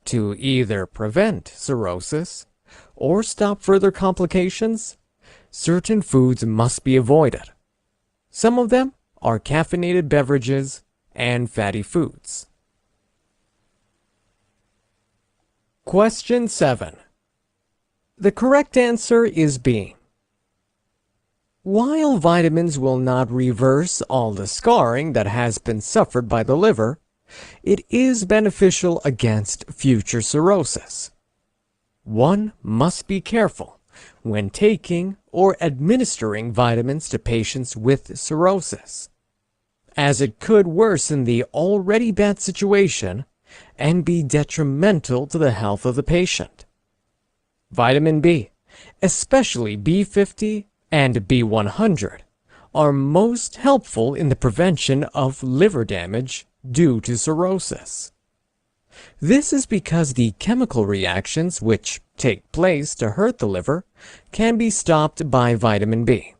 To either prevent cirrhosis or stop further complications, certain foods must be avoided. Some of them are caffeinated beverages and fatty foods. Question 7. The correct answer is B. While vitamins will not reverse all the scarring that has been suffered by the liver, it is beneficial against future cirrhosis. One must be careful when taking or administering vitamins to patients with cirrhosis, as it could worsen the already bad situation and be detrimental to the health of the patient. Vitamin B, especially B50 and B100, are most helpful in the prevention of liver damage due to cirrhosis. This is because the chemical reactions which take place to hurt the liver can be stopped by vitamin B.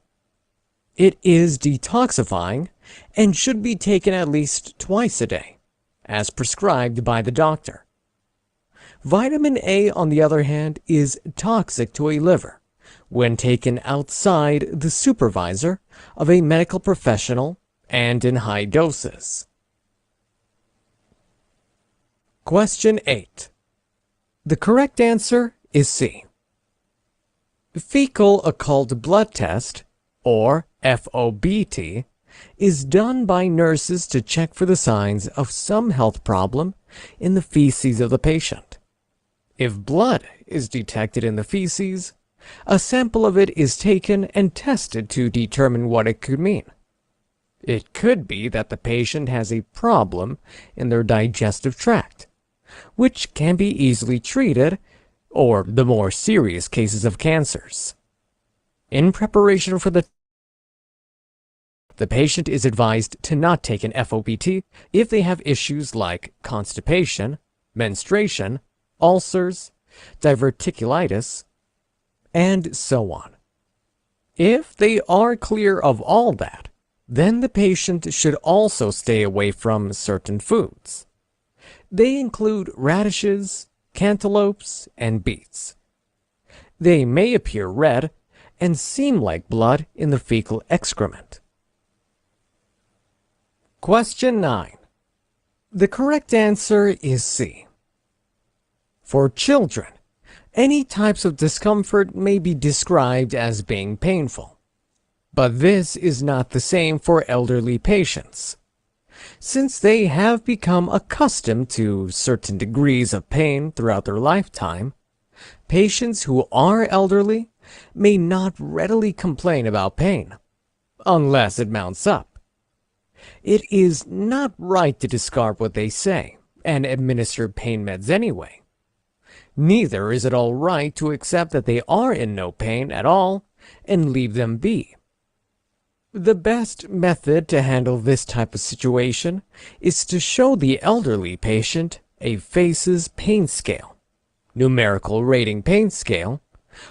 It is detoxifying and should be taken at least twice a day, as prescribed by the doctor. Vitamin A, on the other hand, is toxic to a liver when taken outside the supervisor of a medical professional and in high doses. Question 8. The correct answer is C. Fecal occult blood test, or FOBT, is done by nurses to check for the signs of some health problem in the feces of the patient. If blood is detected in the feces, a sample of it is taken and tested to determine what it could mean. It could be that the patient has a problem in their digestive tract, which can be easily treated, or the more serious cases of cancers. In preparation for the patient is advised to not take an FOBT if they have issues like constipation, menstruation, ulcers, diverticulitis, and so on. If they are clear of all that, then the patient should also stay away from certain foods. They include radishes, cantaloupes, and beets. They may appear red and seem like blood in the fecal excrement. Question 9. The correct answer is C. For children, any types of discomfort may be described as being painful, but this is not the same for elderly patients. Since they have become accustomed to certain degrees of pain throughout their lifetime, patients who are elderly may not readily complain about pain, unless it mounts up. It is not right to discard what they say and administer pain meds anyway. Neither is it all right to accept that they are in no pain at all and leave them be. The best method to handle this type of situation is to show the elderly patient a FACES pain scale, numerical rating pain scale,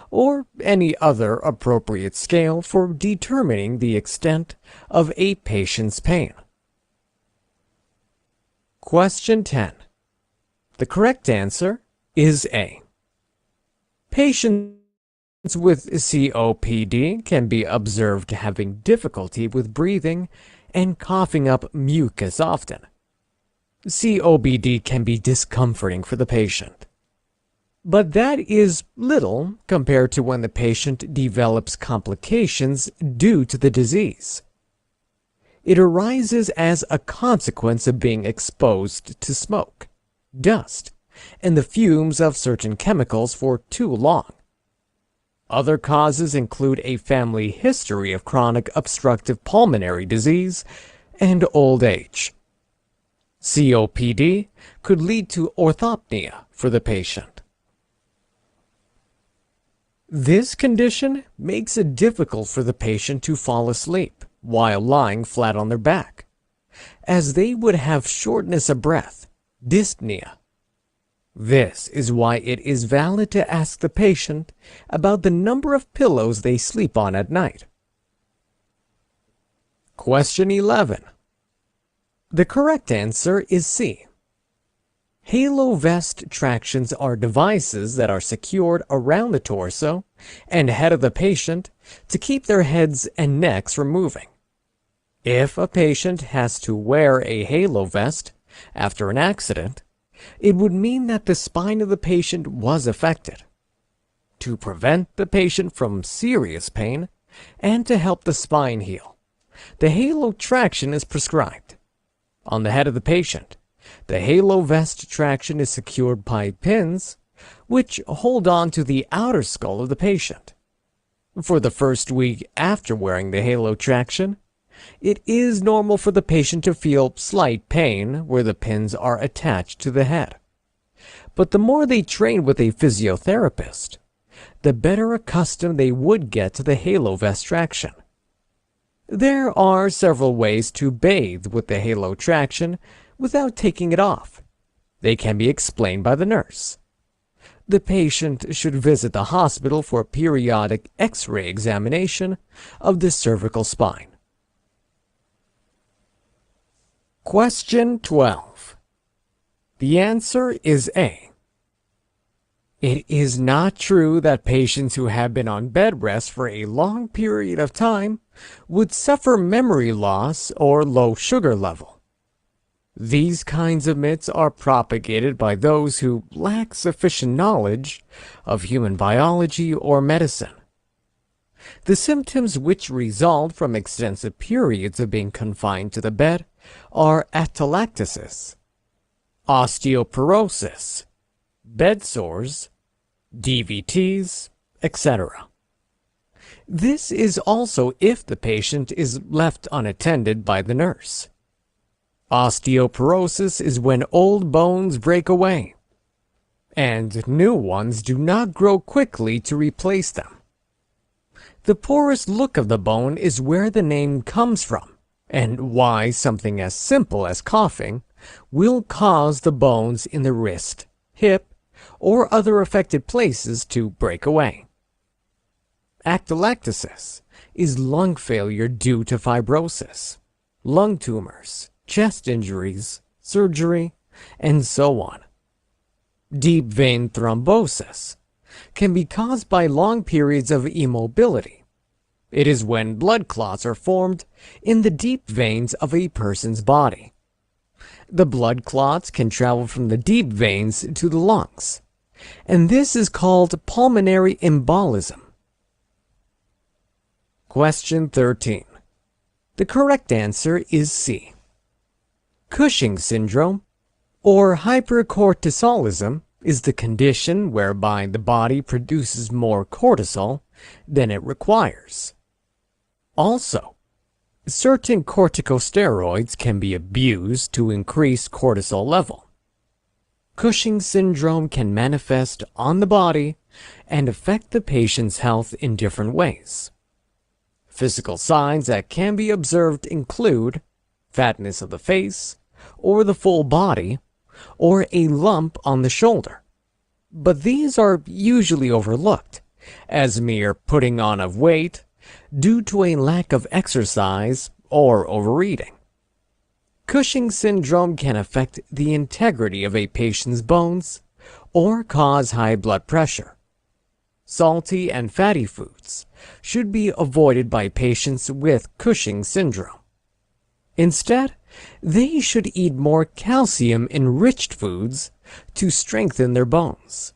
or any other appropriate scale for determining the extent of a patient's pain. Question 10. The correct answer is A. Patients with COPD can be observed having difficulty with breathing and coughing up mucus often. COPD can be discomforting for the patient, but that is little compared to when the patient develops complications due to the disease. It arises as a consequence of being exposed to smoke, dust, and the fumes of certain chemicals for too long. Other causes include a family history of chronic obstructive pulmonary disease and old age. COPD could lead to orthopnea for the patient. This condition makes it difficult for the patient to fall asleep while lying flat on their back, as they would have shortness of breath, dyspnea. This is why it is valid to ask the patient about the number of pillows they sleep on at night. Question 11. The correct answer is C. Halo vest tractions are devices that are secured around the torso and head of the patient to keep their heads and necks from moving. If a patient has to wear a halo vest after an accident, it would mean that the spine of the patient was affected. To prevent the patient from serious pain and to help the spine heal, the halo traction is prescribed. On the head of the patient, the halo vest traction is secured by pins, which hold on to the outer skull of the patient. For the first week after wearing the halo traction, it is normal for the patient to feel slight pain where the pins are attached to the head. But the more they train with a physiotherapist, the better accustomed they would get to the halo vest traction. There are several ways to bathe with the halo traction without taking it off. They can be explained by the nurse. The patient should visit the hospital for a periodic X-ray examination of the cervical spine. Question 12. The answer is A. It is not true that patients who have been on bed rest for a long period of time would suffer memory loss or low sugar level. These kinds of myths are propagated by those who lack sufficient knowledge of human biology or medicine. The symptoms which result from extensive periods of being confined to the bed are atelectasis, osteoporosis, bed sores, DVTs, etc. This is also if the patient is left unattended by the nurse. Osteoporosis is when old bones break away, and new ones do not grow quickly to replace them. The porous look of the bone is where the name comes from, and why something as simple as coughing will cause the bones in the wrist, hip, or other affected places to break away. Atelectasis is lung failure due to fibrosis, lung tumors, chest injuries, surgery, and so on. Deep vein thrombosis can be caused by long periods of immobility. It is when blood clots are formed in the deep veins of a person's body. The blood clots can travel from the deep veins to the lungs, and this is called pulmonary embolism. Question 13. The correct answer is C. Cushing syndrome, or hypercortisolism, is the condition whereby the body produces more cortisol than it requires. Also, certain corticosteroids can be abused to increase cortisol level. Cushing syndrome can manifest on the body and affect the patient's health in different ways. Physical signs that can be observed include fatness of the face, or the full body, or a lump on the shoulder. But these are usually overlooked as mere putting on of weight due to a lack of exercise or overeating. Cushing syndrome can affect the integrity of a patient's bones or cause high blood pressure. Salty and fatty foods should be avoided by patients with Cushing syndrome. Instead, they should eat more calcium-enriched foods to strengthen their bones.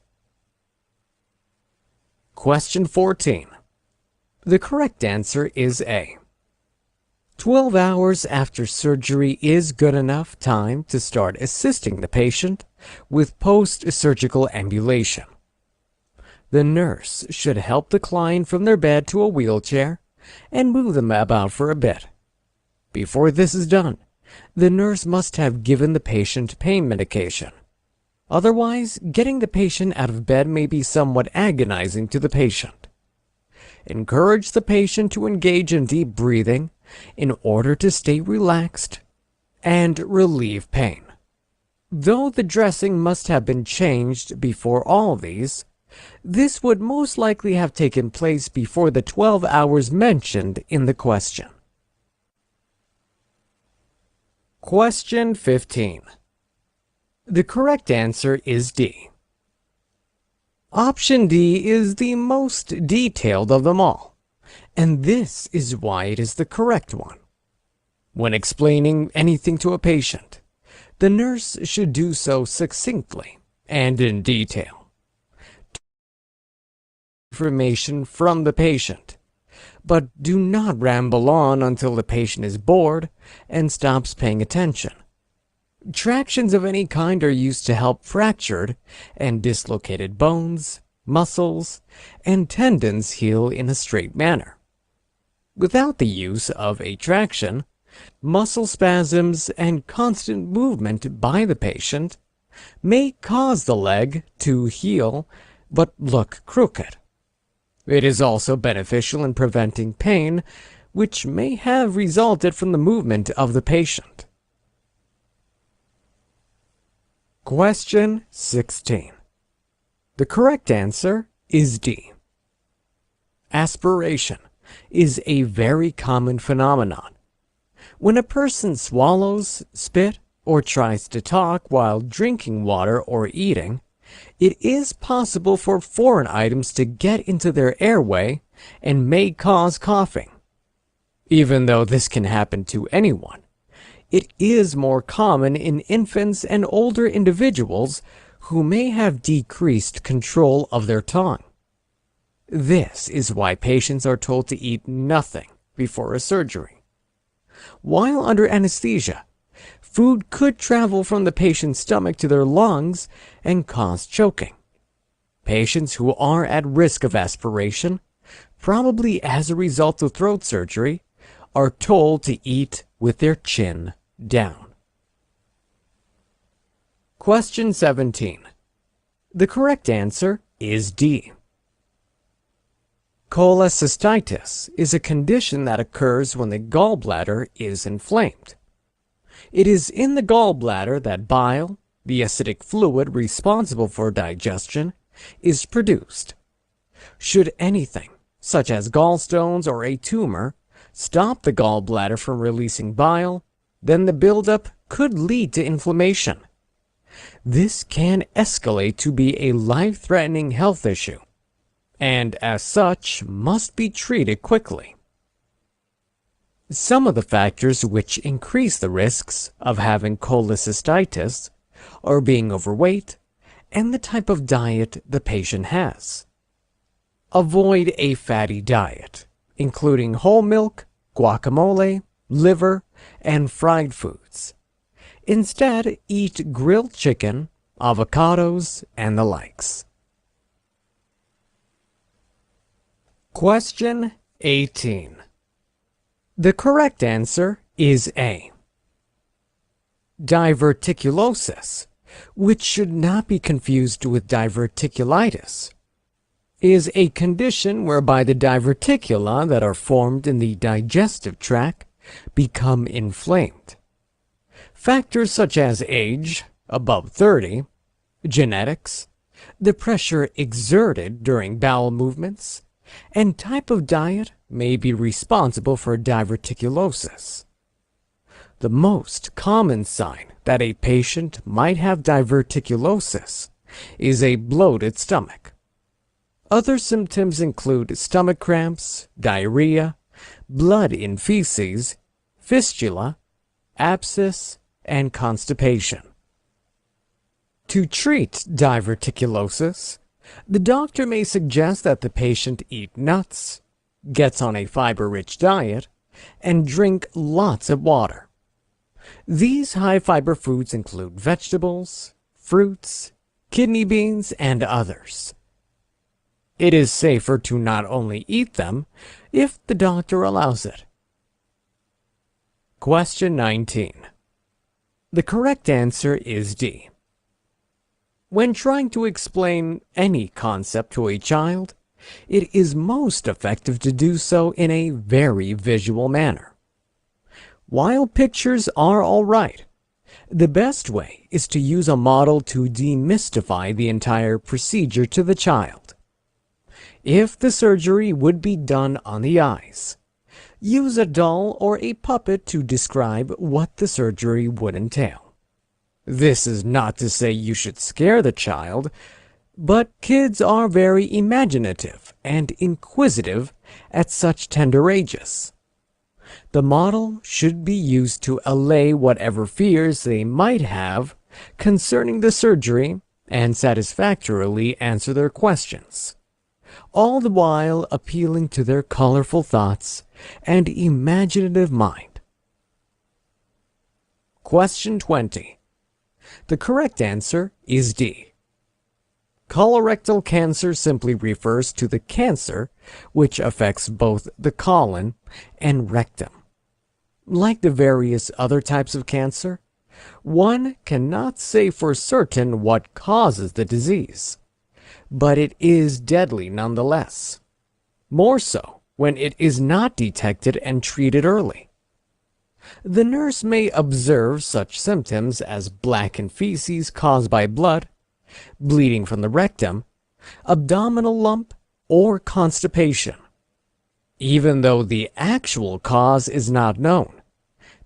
Question 14. The correct answer is A. 12 hours after surgery is good enough time to start assisting the patient with post-surgical ambulation. The nurse should help the client from their bed to a wheelchair and move them about for a bit. Before this is done, the nurse must have given the patient pain medication. Otherwise, getting the patient out of bed may be somewhat agonizing to the patient. Encourage the patient to engage in deep breathing in order to stay relaxed and relieve pain. Though the dressing must have been changed before all these, this would most likely have taken place before the 12 hours mentioned in the question. Question 15. The correct answer is D. Option D is the most detailed of them all, and this is why it is the correct one. When explaining anything to a patient, the nurse should do so succinctly and in detail. Information from the patient, but do not ramble on until the patient is bored and stops paying attention. Tractions of any kind are used to help fractured and dislocated bones, muscles, and tendons heal in a straight manner. Without the use of a traction, muscle spasms and constant movement by the patient may cause the leg to heal but look crooked. It is also beneficial in preventing pain, which may have resulted from the movement of the patient. Question 16. The correct answer is D. Aspiration is a very common phenomenon. When a person swallows, spit, or tries to talk while drinking water or eating, it is possible for foreign items to get into their airway and may cause coughing. Even though this can happen to anyone, it is more common in infants and older individuals who may have decreased control of their tongue. This is why patients are told to eat nothing before a surgery. While under anesthesia, food could travel from the patient's stomach to their lungs and cause choking. Patients who are at risk of aspiration, probably as a result of throat surgery, are told to eat with their chin down. Question 17. The correct answer is D. Cholecystitis is a condition that occurs when the gallbladder is inflamed. It is in the gallbladder that bile, the acidic fluid responsible for digestion, is produced. Should anything, such as gallstones or a tumor, stop the gallbladder from releasing bile, then the buildup could lead to inflammation. This can escalate to be a life-threatening health issue, and as such must be treated quickly. Some of the factors which increase the risks of having cholecystitis are being overweight and the type of diet the patient has. Avoid a fatty diet, including whole milk, guacamole, liver, and fried foods. Instead, eat grilled chicken, avocados, and the likes. Question 18. The correct answer is A. Diverticulosis, which should not be confused with diverticulitis. is a condition whereby the diverticula that are formed in the digestive tract become inflamed. Factors such as age, above 30, genetics, the pressure exerted during bowel movements, and type of diet may be responsible for diverticulosis. The most common sign that a patient might have diverticulosis is a bloated stomach. Other symptoms include stomach cramps, diarrhea, blood in feces, fistula, abscess, and constipation. To treat diverticulosis, the doctor may suggest that the patient eat nuts, gets on a fiber-rich diet, and drink lots of water. These high-fiber foods include vegetables, fruits, kidney beans, and others. It is safer to not only eat them if the doctor allows it. Question 19. The correct answer is D. When trying to explain any concept to a child, it is most effective to do so in a very visual manner. While pictures are all right, the best way is to use a model to demystify the entire procedure to the child. If the surgery would be done on the eyes, use a doll or a puppet to describe what the surgery would entail. This is not to say you should scare the child, but kids are very imaginative and inquisitive at such tender ages. The model should be used to allay whatever fears they might have concerning the surgery and satisfactorily answer their questions, all the while appealing to their colorful thoughts and imaginative mind. Question 20. The correct answer is D. Colorectal cancer simply refers to the cancer which affects both the colon and rectum. Like the various other types of cancer, one cannot say for certain what causes the disease, but it is deadly nonetheless. More so when it is not detected and treated early. The nurse may observe such symptoms as blackened feces caused by blood, bleeding from the rectum, abdominal lump, or constipation. Even though the actual cause is not known,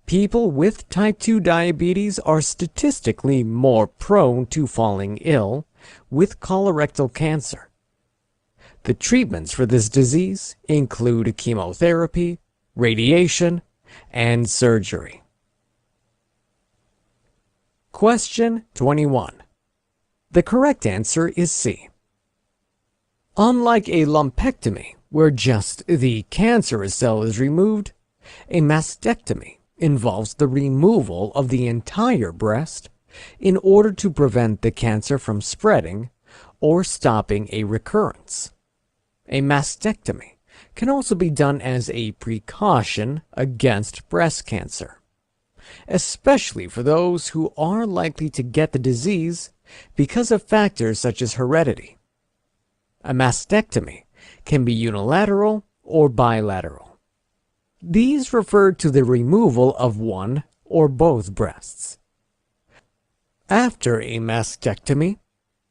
people with type 2 diabetes are statistically more prone to falling ill with colorectal cancer. The treatments for this disease include chemotherapy, radiation, and surgery. Question 21. The correct answer is C. Unlike a lumpectomy, where just the cancerous cell is removed, a mastectomy involves the removal of the entire breast in order to prevent the cancer from spreading or stopping a recurrence. A mastectomy can also be done as a precaution against breast cancer, especially for those who are likely to get the disease because of factors such as heredity. A mastectomy can be unilateral or bilateral. These refer to the removal of one or both breasts. After a mastectomy,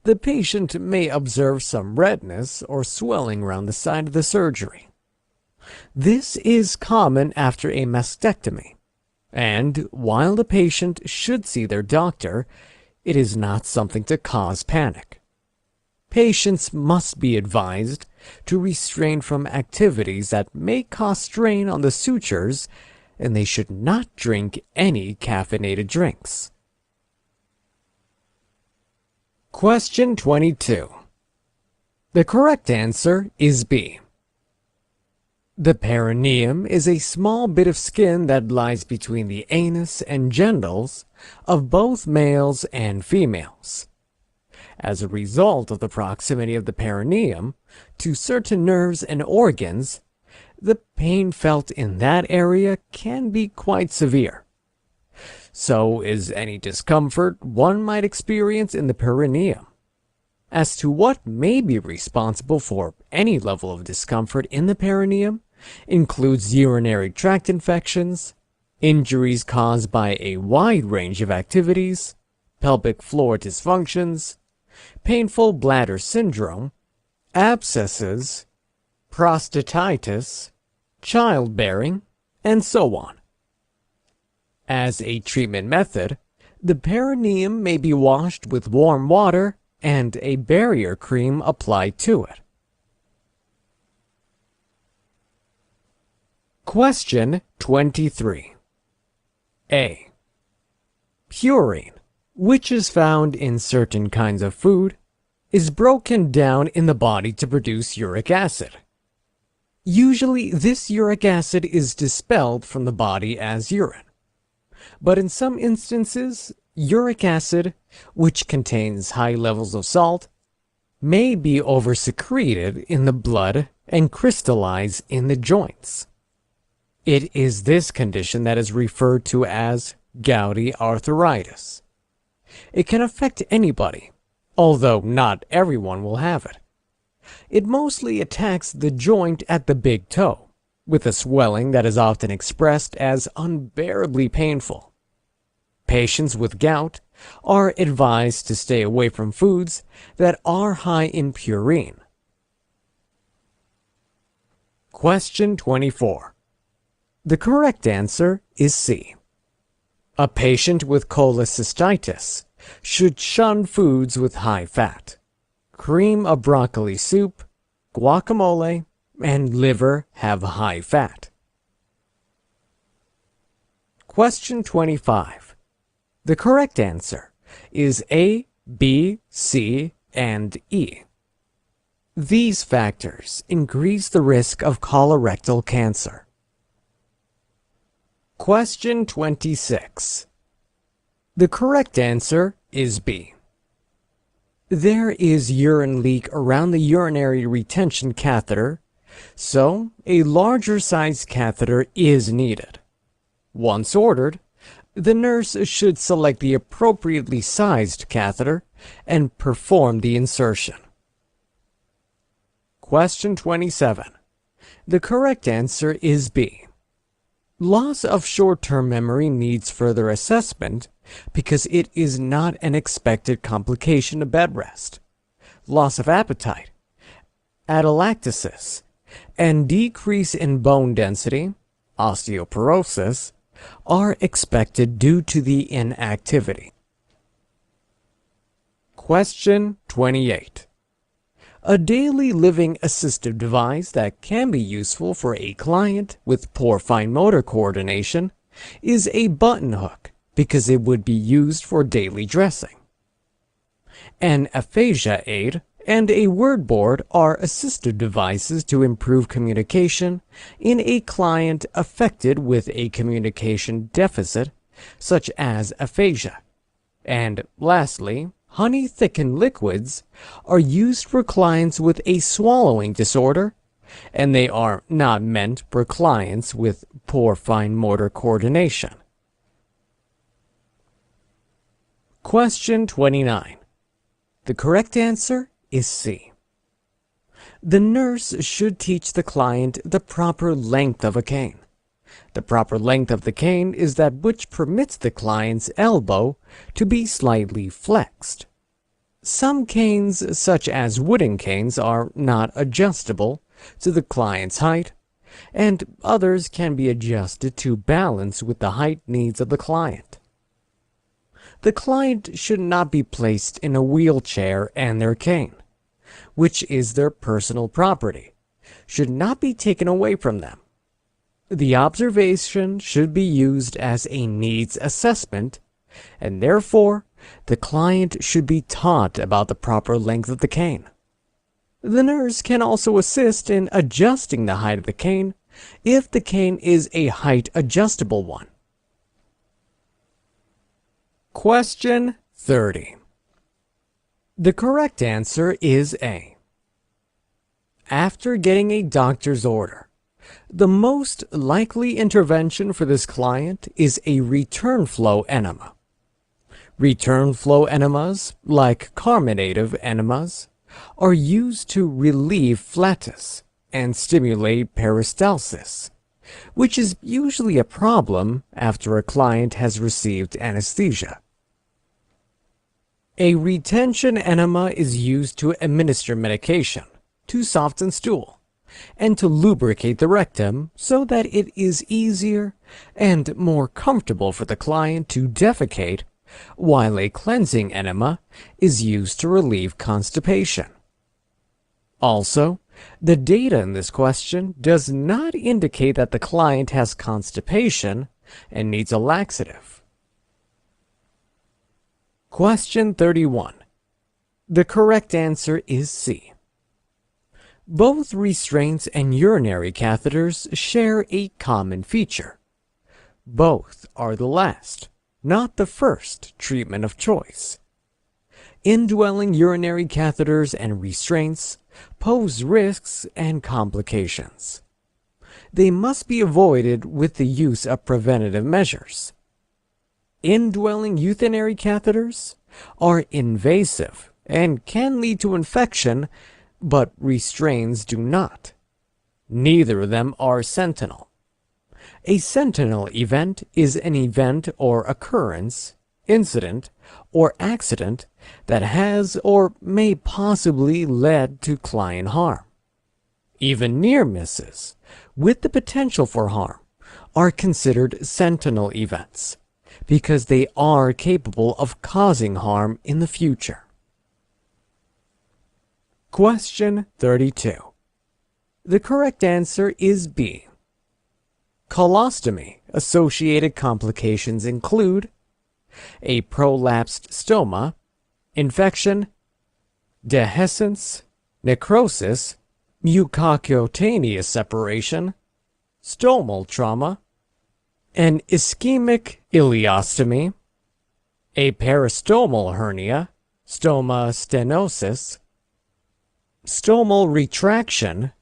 the patient may observe some redness or swelling around the site of the surgery. This is common after a mastectomy, and while the patient should see their doctor, it is not something to cause panic. Patients must be advised to refrain from activities that may cause strain on the sutures, and they should not drink any caffeinated drinks. Question 22. The correct answer is B. The perineum is a small bit of skin that lies between the anus and genitals of both males and females. As a result of the proximity of the perineum to certain nerves and organs, the pain felt in that area can be quite severe. So is any discomfort one might experience in the perineum. as to what may be responsible for any level of discomfort in the perineum includes urinary tract infections, injuries caused by a wide range of activities, pelvic floor dysfunctions, painful bladder syndrome, abscesses, prostatitis, childbearing, and so on. As a treatment method, the perineum may be washed with warm water and a barrier cream applied to it. Question 23. A. Purine, which is found in certain kinds of food, is broken down in the body to produce uric acid. Usually, this uric acid is dispelled from the body as urine. But in some instances, uric acid, which contains high levels of salt, may be oversecreted in the blood and crystallize in the joints. It is this condition that is referred to as gouty arthritis. It can affect anybody, although not everyone will have it. It mostly attacks the joint at the big toe, with a swelling that is often expressed as unbearably painful. Patients with gout are advised to stay away from foods that are high in purine. Question 24. The correct answer is C. A patient with cholecystitis should shun foods with high fat. Cream of broccoli soup, guacamole, and liver have high fat. Question 25. The correct answer is A, B, C, and E. These factors increase the risk of colorectal cancer. Question 26. The correct answer is B. There is urine leak around the urinary retention catheter, so a larger sized catheter is needed. Once ordered, the nurse should select the appropriately sized catheter and perform the insertion. Question 27. The correct answer is B. Loss of short-term memory needs further assessment because it is not an expected complication of bed rest. Loss of appetite, atelectasis, and decrease in bone density, osteoporosis, are expected due to the inactivity. Question 28. A daily living assistive device that can be useful for a client with poor fine motor coordination is a button hook because it would be used for daily dressing. An aphasia aid and a word board are assistive devices to improve communication in a client affected with a communication deficit, such as aphasia. And lastly, honey-thickened liquids are used for clients with a swallowing disorder, and they are not meant for clients with poor fine motor coordination. Question 29. The correct answer is C. The nurse should teach the client the proper length of a cane. The proper length of the cane is that which permits the client's elbow to be slightly flexed. Some canes, such as wooden canes, are not adjustable to the client's height, and others can be adjusted to balance with the height needs of the client. The client should not be placed in a wheelchair, and their cane, which is their personal property, should not be taken away from them. The observation should be used as a needs assessment, and therefore the client should be taught about the proper length of the cane. The nurse can also assist in adjusting the height of the cane if the cane is a height adjustable one. Question 30. The correct answer is A. After getting a doctor's order, the most likely intervention for this client is a return flow enema. Return flow enemas, like carminative enemas, are used to relieve flatus and stimulate peristalsis, which is usually a problem after a client has received anesthesia. A retention enema is used to administer medication, to soften stool, and to lubricate the rectum so that it is easier and more comfortable for the client to defecate, while a cleansing enema is used to relieve constipation. Also, the data in this question does not indicate that the client has constipation and needs a laxative. Question 31. The correct answer is C. Both restraints and urinary catheters share a common feature. Both are the last, not the first, treatment of choice. Indwelling urinary catheters and restraints pose risks and complications. They must be avoided with the use of preventative measures. Indwelling urinary catheters are invasive and can lead to infection, but restraints do not. Neither of them are sentinel. A sentinel event is an event or occurrence, incident, or accident that has or may possibly lead to client harm. Even near misses, with the potential for harm, are considered sentinel events because they are capable of causing harm in the future. Question 32. The correct answer is B. Colostomy-associated complications include a prolapsed stoma, infection, dehiscence, necrosis, mucocutaneous separation, stomal trauma, an ischemic ileostomy, a peristomal hernia, stoma stenosis, stomal retraction,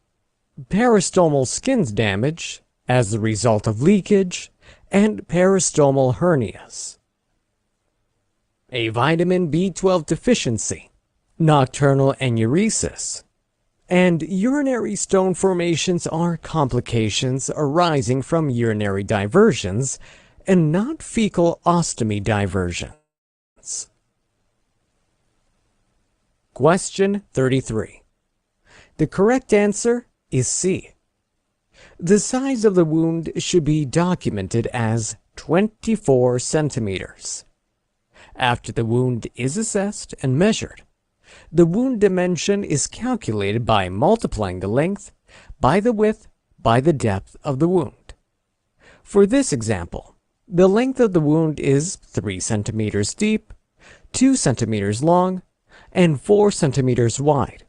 peristomal skin damage as the result of leakage, and peristomal hernias. A vitamin B12 deficiency, nocturnal enuresis, and urinary stone formations are complications arising from urinary diversions and not fecal ostomy diversions. Question 33. The correct answer is C. The size of the wound should be documented as 24 centimeters. After the wound is assessed and measured, the wound dimension is calculated by multiplying the length by the width by the depth of the wound. For this example, the length of the wound is 3 centimeters deep, 2 centimeters long, and 4 centimeters wide,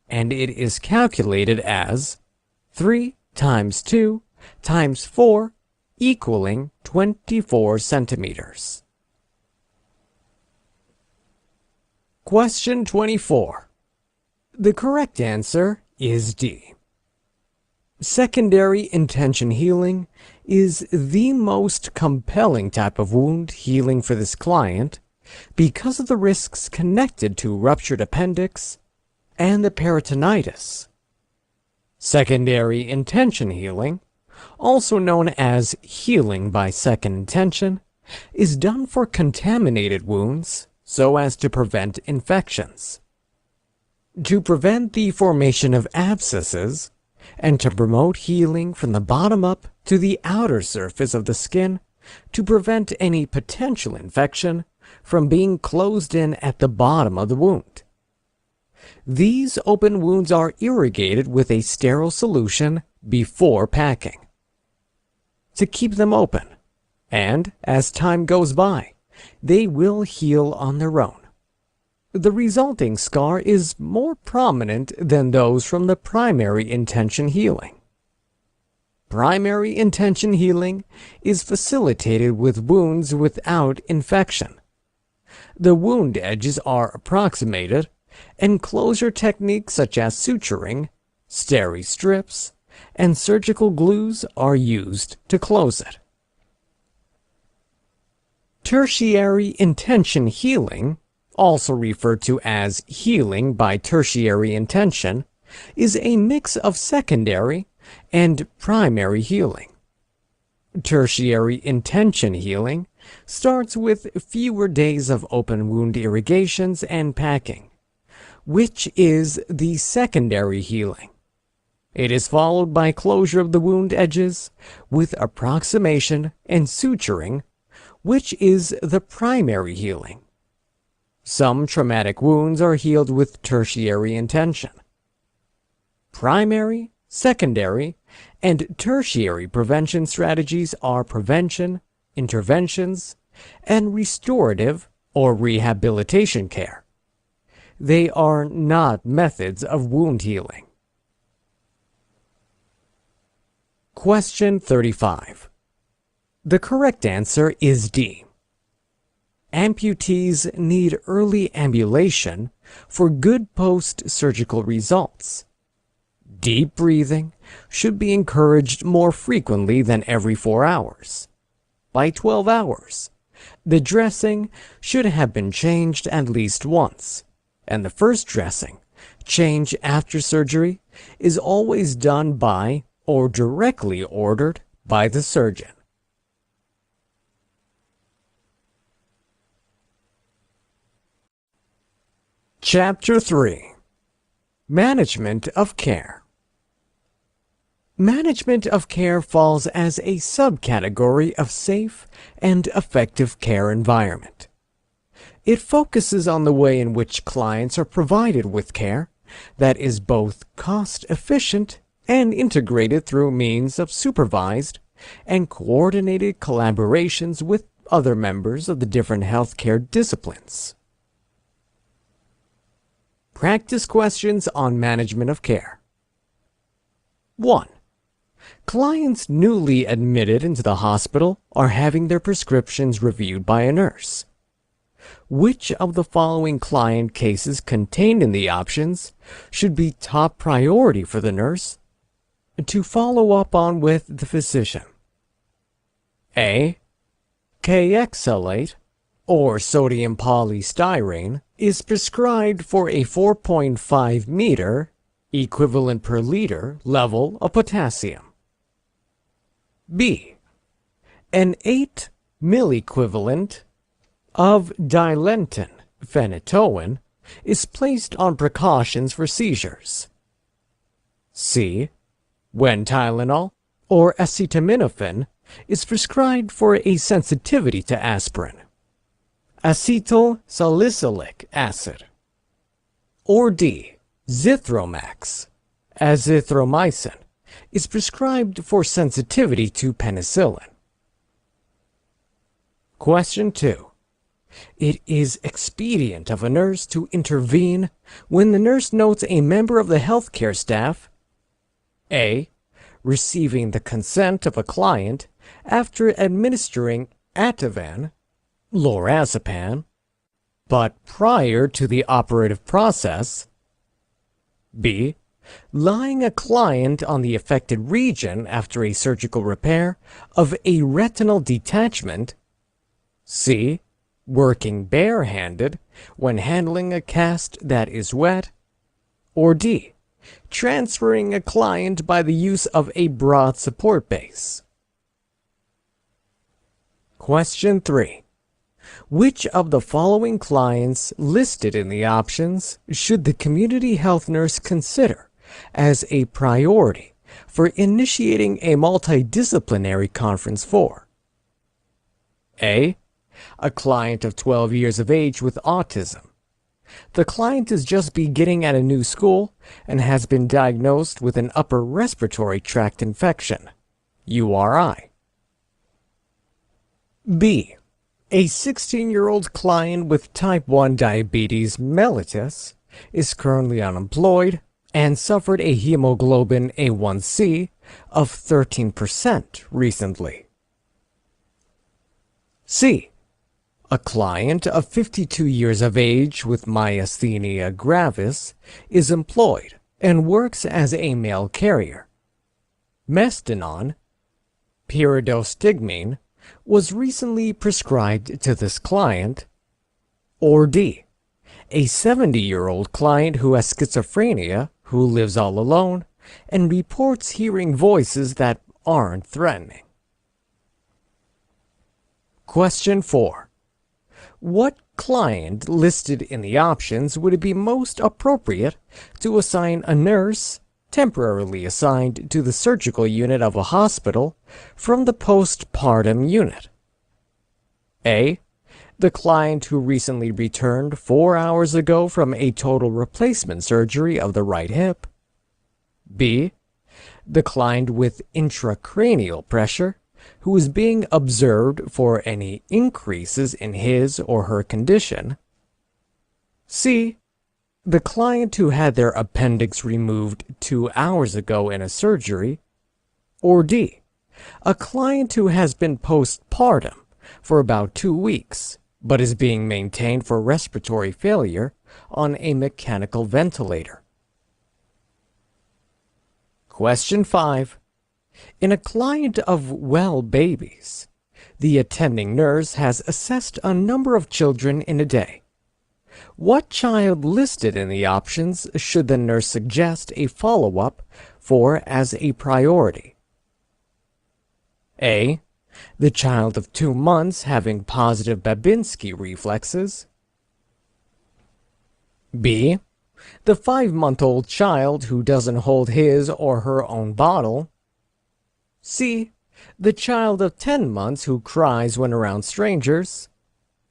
and it is calculated as 3 times 2 times 4 equaling 24 centimeters. Question 24. The correct answer is D. Secondary intention healing is the most compelling type of wound healing for this client because of the risks connected to ruptured appendix and the peritonitis. Secondary intention healing, also known as healing by second intention, is done for contaminated wounds so as to prevent infections, to prevent the formation of abscesses, and to promote healing from the bottom up to the outer surface of the skin to prevent any potential infection from being closed in at the bottom of the wound. These open wounds are irrigated with a sterile solution before packing to keep them open, and as time goes by, they will heal on their own. The resulting scar is more prominent than those from the primary intention healing. Primary intention healing is facilitated with wounds without infection. The wound edges are approximated, and closure techniques such as suturing, steri strips, and surgical glues are used to close it. Tertiary intention healing, also referred to as healing by tertiary intention, is a mix of secondary and primary healing. Tertiary intention healing starts with fewer days of open wound irrigations and packing, which is the secondary healing. It is followed by closure of the wound edges with approximation and suturing, which is the primary healing. Some traumatic wounds are healed with tertiary intention. Primary, secondary, and tertiary prevention strategies are prevention, interventions, and restorative or rehabilitation care. They are not methods of wound healing. Question 35. The correct answer is D. Amputees need early ambulation for good post-surgical results. Deep breathing should be encouraged more frequently than every 4 hours. By 12 hours, the dressing should have been changed at least once, and the first dressing, change after surgery, is always done by or directly ordered by the surgeon. Chapter 3. Management of Care. Management of care falls as a subcategory of safe and effective care environment. It focuses on the way in which clients are provided with care that is both cost-efficient and integrated through means of supervised and coordinated collaborations with other members of the different healthcare disciplines. Practice questions on management of care. 1. Clients newly admitted into the hospital are having their prescriptions reviewed by a nurse. Which of the following client cases contained in the options should be top priority for the nurse to follow up on with the physician? A. K-xylate, or sodium polystyrene, is prescribed for a 4.5 meter equivalent per liter level of potassium. B. An 8 milliequivalent of dilantin, phenytoin, is placed on precautions for seizures. C. When Tylenol or acetaminophen is prescribed for a sensitivity to aspirin. Acetyl salicylic acid. Or D. Zithromax, azithromycin, is prescribed for sensitivity to penicillin. Question 2. It is expedient of a nurse to intervene when the nurse notes a member of the healthcare staff A. Receiving the consent of a client after administering Ativan, lorazepam, but prior to the operative process. B. Lying a client on the affected region after a surgical repair of a retinal detachment. C. Working barehanded when handling a cast that is wet. Or D. Transferring a client by the use of a broad support base. Question 3. Which of the following clients listed in the options should the community health nurse consider as a priority for initiating a multidisciplinary conference for? A. A client of 12 years of age with autism. The client is just beginning at a new school and has been diagnosed with an upper respiratory tract infection, URI. B. A 16-year-old client with type 1 diabetes mellitus is currently unemployed and suffered a hemoglobin A1C of 13% recently. C. A client of 52 years of age with myasthenia gravis is employed and works as a mail carrier. Mestinon, pyridostigmine, was recently prescribed to this client? Or D, a 70-year-old client who has schizophrenia, who lives all alone, and reports hearing voices that aren't threatening? Question 4. What client listed in the options would it be most appropriate to assign a nurse temporarily assigned to the surgical unit of a hospital from the postpartum unit? A, the client who recently returned 4 hours ago from a total replacement surgery of the right hip. B, the client with intracranial pressure who is being observed for any increases in his or her condition. C, the client who had their appendix removed 2 hours ago in a surgery. Or D, a client who has been postpartum for about 2 weeks, but is being maintained for respiratory failure on a mechanical ventilator. Question 5. In a client of well babies, the attending nurse has assessed a number of children in a day. What child listed in the options should the nurse suggest a follow-up for as a priority? A, the child of 2 months having positive Babinski reflexes. B, the 5-month-old child who doesn't hold his or her own bottle. C, the child of 10 months who cries when around strangers.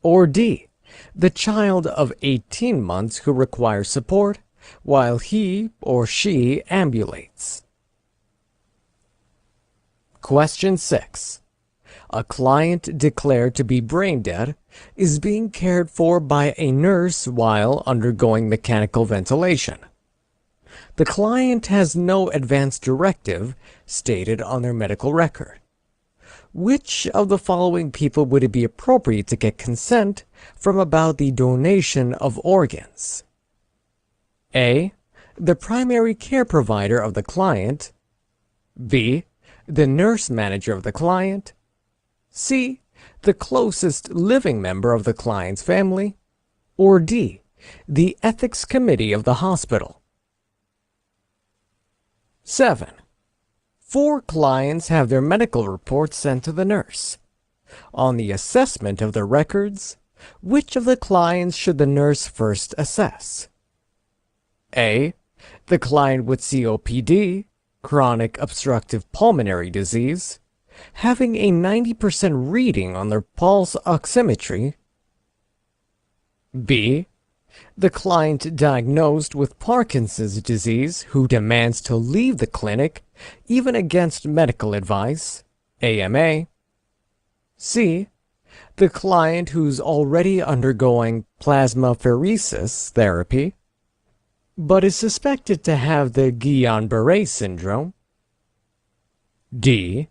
Or D, the child of 18 months who requires support while he or she ambulates. Question 6. A client declared to be brain dead is being cared for by a nurse while undergoing mechanical ventilation. The client has no advance directive stated on their medical record. Which of the following people would it be appropriate to get consent from about the donation of organs? A, the primary care provider of the client. B, the nurse manager of the client. C, the closest living member of the client's family. Or D, the ethics committee of the hospital. 7. 4 clients have their medical reports sent to the nurse. On the assessment of their records, which of the clients should the nurse first assess? A, the client with COPD, chronic obstructive pulmonary disease, having a 90% reading on their pulse oximetry. B, the client diagnosed with Parkinson's disease who demands to leave the clinic even against medical advice, AMA. C, the client who's already undergoing plasmapheresis therapy, but is suspected to have the Guillain-Barré syndrome. D,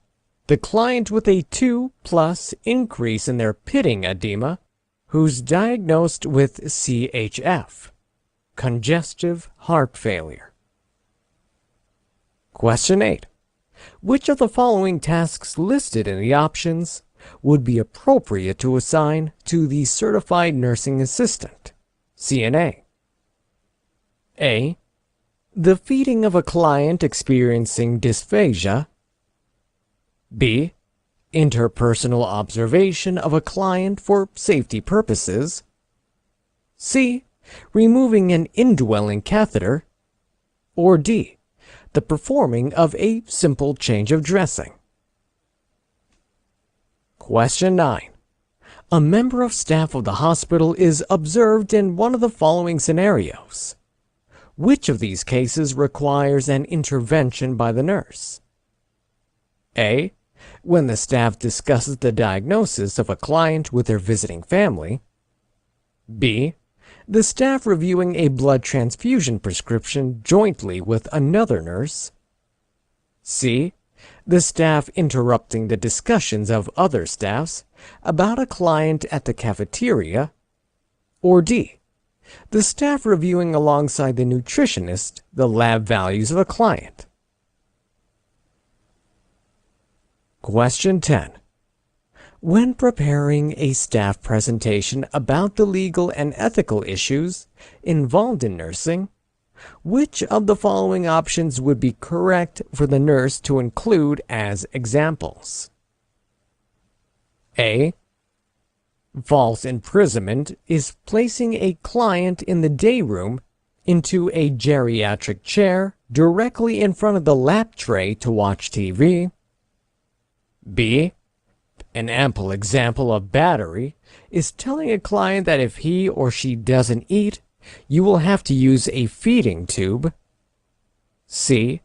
the client with a 2+ increase in their pitting edema, who's diagnosed with CHF, congestive heart failure. Question 8. Which of the following tasks listed in the options would be appropriate to assign to the certified nursing assistant, CNA? A, the feeding of a client experiencing dysphagia. B, interpersonal observation of a client for safety purposes. C, removing an indwelling catheter. Or D, the performing of a simple change of dressing. Question 9. A member of staff of the hospital is observed in one of the following scenarios. Which of these cases requires an intervention by the nurse? A, when the staff discusses the diagnosis of a client with their visiting family. B, the staff reviewing a blood transfusion prescription jointly with another nurse. C, the staff interrupting the discussions of other staffs about a client at the cafeteria. Or D, the staff reviewing alongside the nutritionist the lab values of a client. Question 10. When preparing a staff presentation about the legal and ethical issues involved in nursing, which of the following options would be correct for the nurse to include as examples? A. False imprisonment is placing a client in the day room into a geriatric chair directly in front of the lap tray to watch TV. B. An ample example of battery is telling a client that if he or she doesn't eat, you will have to use a feeding tube. C.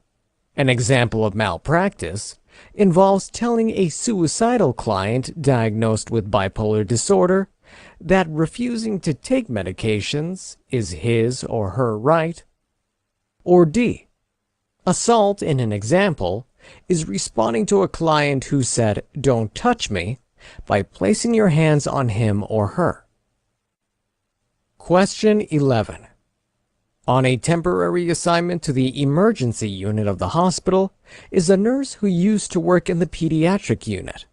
An example of malpractice involves telling a suicidal client diagnosed with bipolar disorder that refusing to take medications is his or her right. Or D. Assault, in an example, is responding to a client who said, "Don't touch me," by placing your hands on him or her. Question 11. On a temporary assignment to the emergency unit of the hospital is a nurse who used to work in the pediatric unit.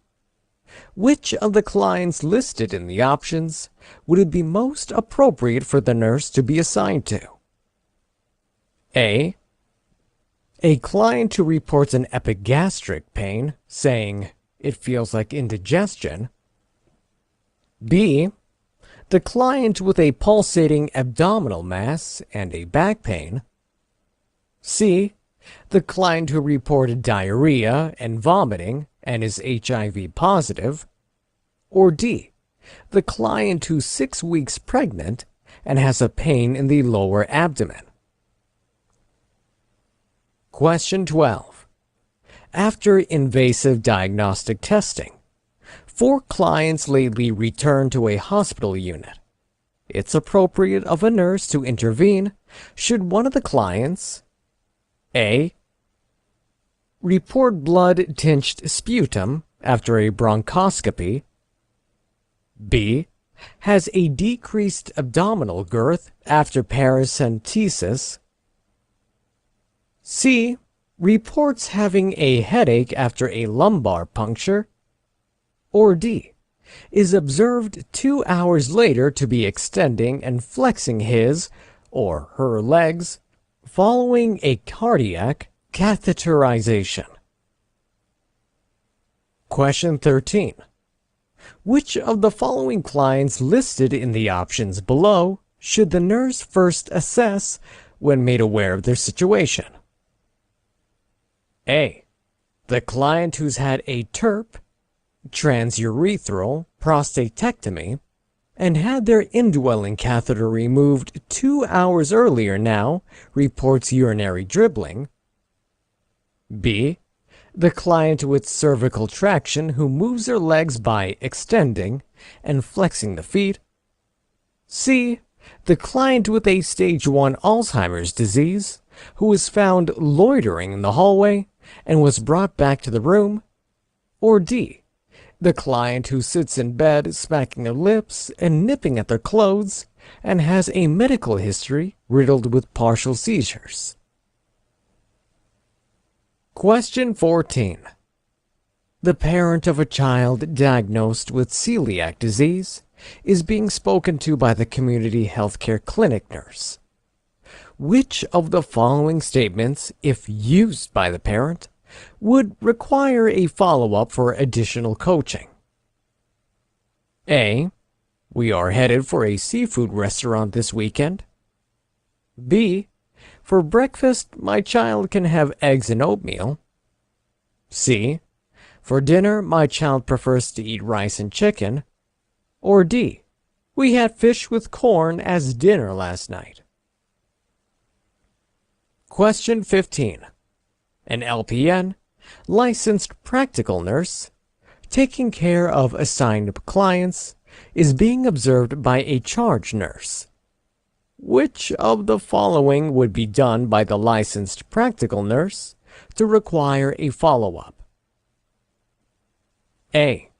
Which of the clients listed in the options would it be most appropriate for the nurse to be assigned to? A. A client who reports an epigastric pain, saying, "It feels like indigestion." B. The client with a pulsating abdominal mass and a back pain. C. The client who reported diarrhea and vomiting and is HIV positive. Or D. The client who's 6 weeks pregnant and has a pain in the lower abdomen. Question 12. After invasive diagnostic testing, 4 clients lately returned to a hospital unit. It's appropriate of a nurse to intervene should one of the clients A. Report blood-tinged sputum after a bronchoscopy. B. Has a decreased abdominal girth after paracentesis. C. Reports having a headache after a lumbar puncture. Or D. Is observed 2 hours later to be extending and flexing his or her legs following a cardiac catheterization. Question 13. Which of the following clients listed in the options below should the nurse first assess when made aware of their situation? A. The client who's had a TURP, transurethral prostatectomy, and had their indwelling catheter removed 2 hours earlier now reports urinary dribbling. B. The client with cervical traction who moves their legs by extending and flexing the feet. C. The client with a stage 1 Alzheimer's disease who was found loitering in the hallway and was brought back to the room. Or D. The client who sits in bed smacking their lips and nipping at their clothes and has a medical history riddled with partial seizures. Question 14. The parent of a child diagnosed with celiac disease is being spoken to by the community healthcare clinic nurse. Which of the following statements, if used by the parent, would require a follow-up for additional coaching? A. We are headed for a seafood restaurant this weekend. B. For breakfast, my child can have eggs and oatmeal. C. For dinner, my child prefers to eat rice and chicken. Or D. We had fish with corn as dinner last night. Question 15. An LPN, licensed practical nurse, taking care of assigned clients, is being observed by a charge nurse. Which of the following would be done by the licensed practical nurse to require a follow-up? A.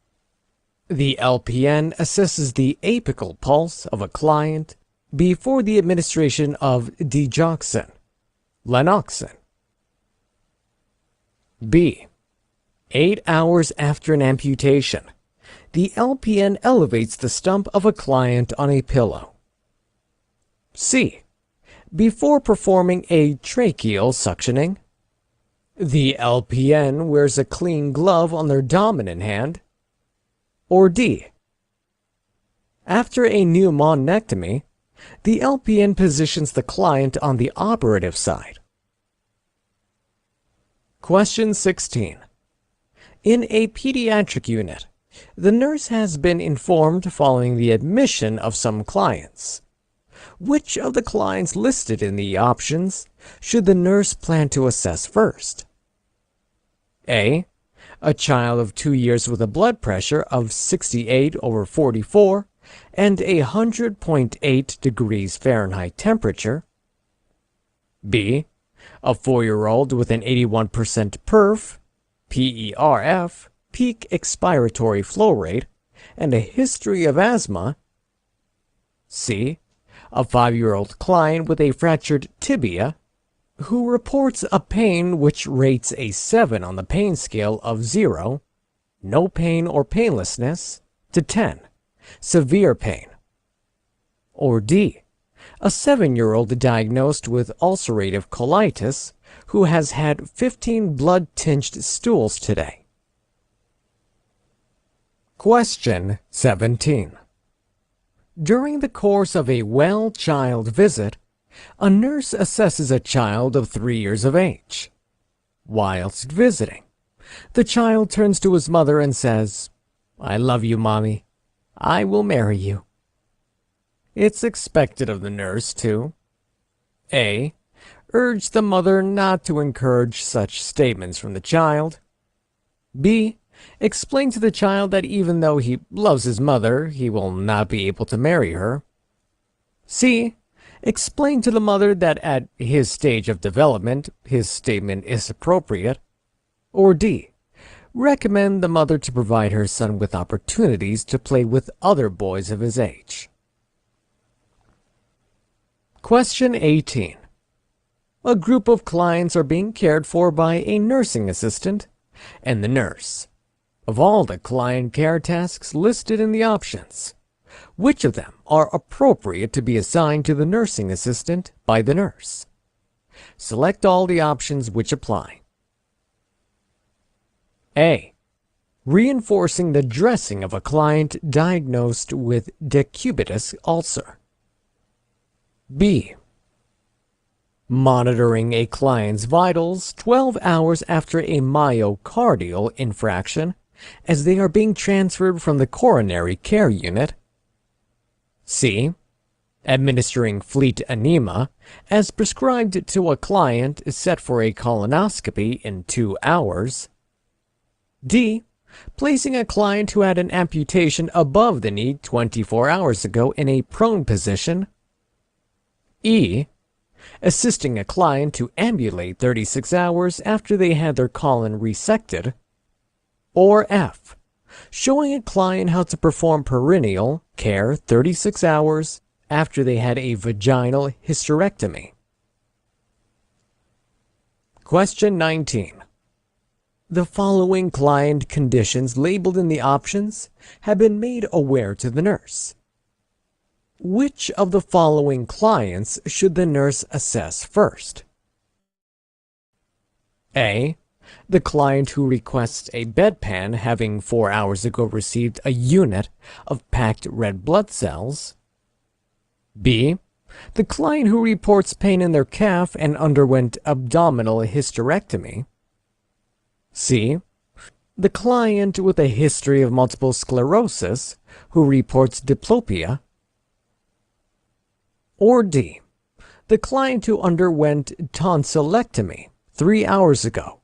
The LPN assesses the apical pulse of a client before the administration of digoxin, lanoxin. B. 8 hours after an amputation, the LPN elevates the stump of a client on a pillow. C. Before performing a tracheal suctioning, the LPN wears a clean glove on their dominant hand. Or D. After a pneumonectomy, the LPN positions the client on the operative side. Question 16. In a pediatric unit, the nurse has been informed following the admission of some clients. Which of the clients listed in the options should the nurse plan to assess first? A. A child of 2 years with a blood pressure of 68/44 and a 100.8 degrees Fahrenheit temperature. B. A 4-year-old with an 81% PERF, PERF, peak expiratory flow rate, and a history of asthma. C. A 5-year-old client with a fractured tibia who reports a pain which rates a 7 on the pain scale of 0, no pain or painlessness, to 10, severe pain. Or D. A 7-year-old diagnosed with ulcerative colitis who has had 15 blood-tinged stools today. Question 17. During the course of a well-child visit, a nurse assesses a child of 3 years of age. Whilst visiting, the child turns to his mother and says, "I love you, Mommy. I will marry you." It's expected of the nurse to A. Urge the mother not to encourage such statements from the child. B. Explain to the child that even though he loves his mother, he will not be able to marry her. C. Explain to the mother that at his stage of development, his statement is appropriate. Or D. Recommend the mother to provide her son with opportunities to play with other boys of his age. Question 18. A group of clients are being cared for by a nursing assistant and the nurse. Of all the client care tasks listed in the options, which of them are appropriate to be assigned to the nursing assistant by the nurse? Select all the options which apply. A. Reinforcing the dressing of a client diagnosed with decubitus ulcer. B. Monitoring a client's vitals 12 hours after a myocardial infraction as they are being transferred from the coronary care unit. C. Administering fleet enema as prescribed to a client set for a colonoscopy in 2 hours. D. Placing a client who had an amputation above the knee 24 hours ago in a prone position. E. Assisting a client to ambulate 36 hours after they had their colon resected. Or F. Showing a client how to perform perineal care 36 hours after they had a vaginal hysterectomy. Question 19. The following client conditions labeled in the options have been made aware to the nurse. Which of the following clients should the nurse assess first? A. The client who requests a bedpan having 4 hours ago received a unit of packed red blood cells. B. The client who reports pain in their calf and underwent abdominal hysterectomy. C. The client with a history of multiple sclerosis who reports diplopia. Or D. The client who underwent tonsillectomy 3 hours ago,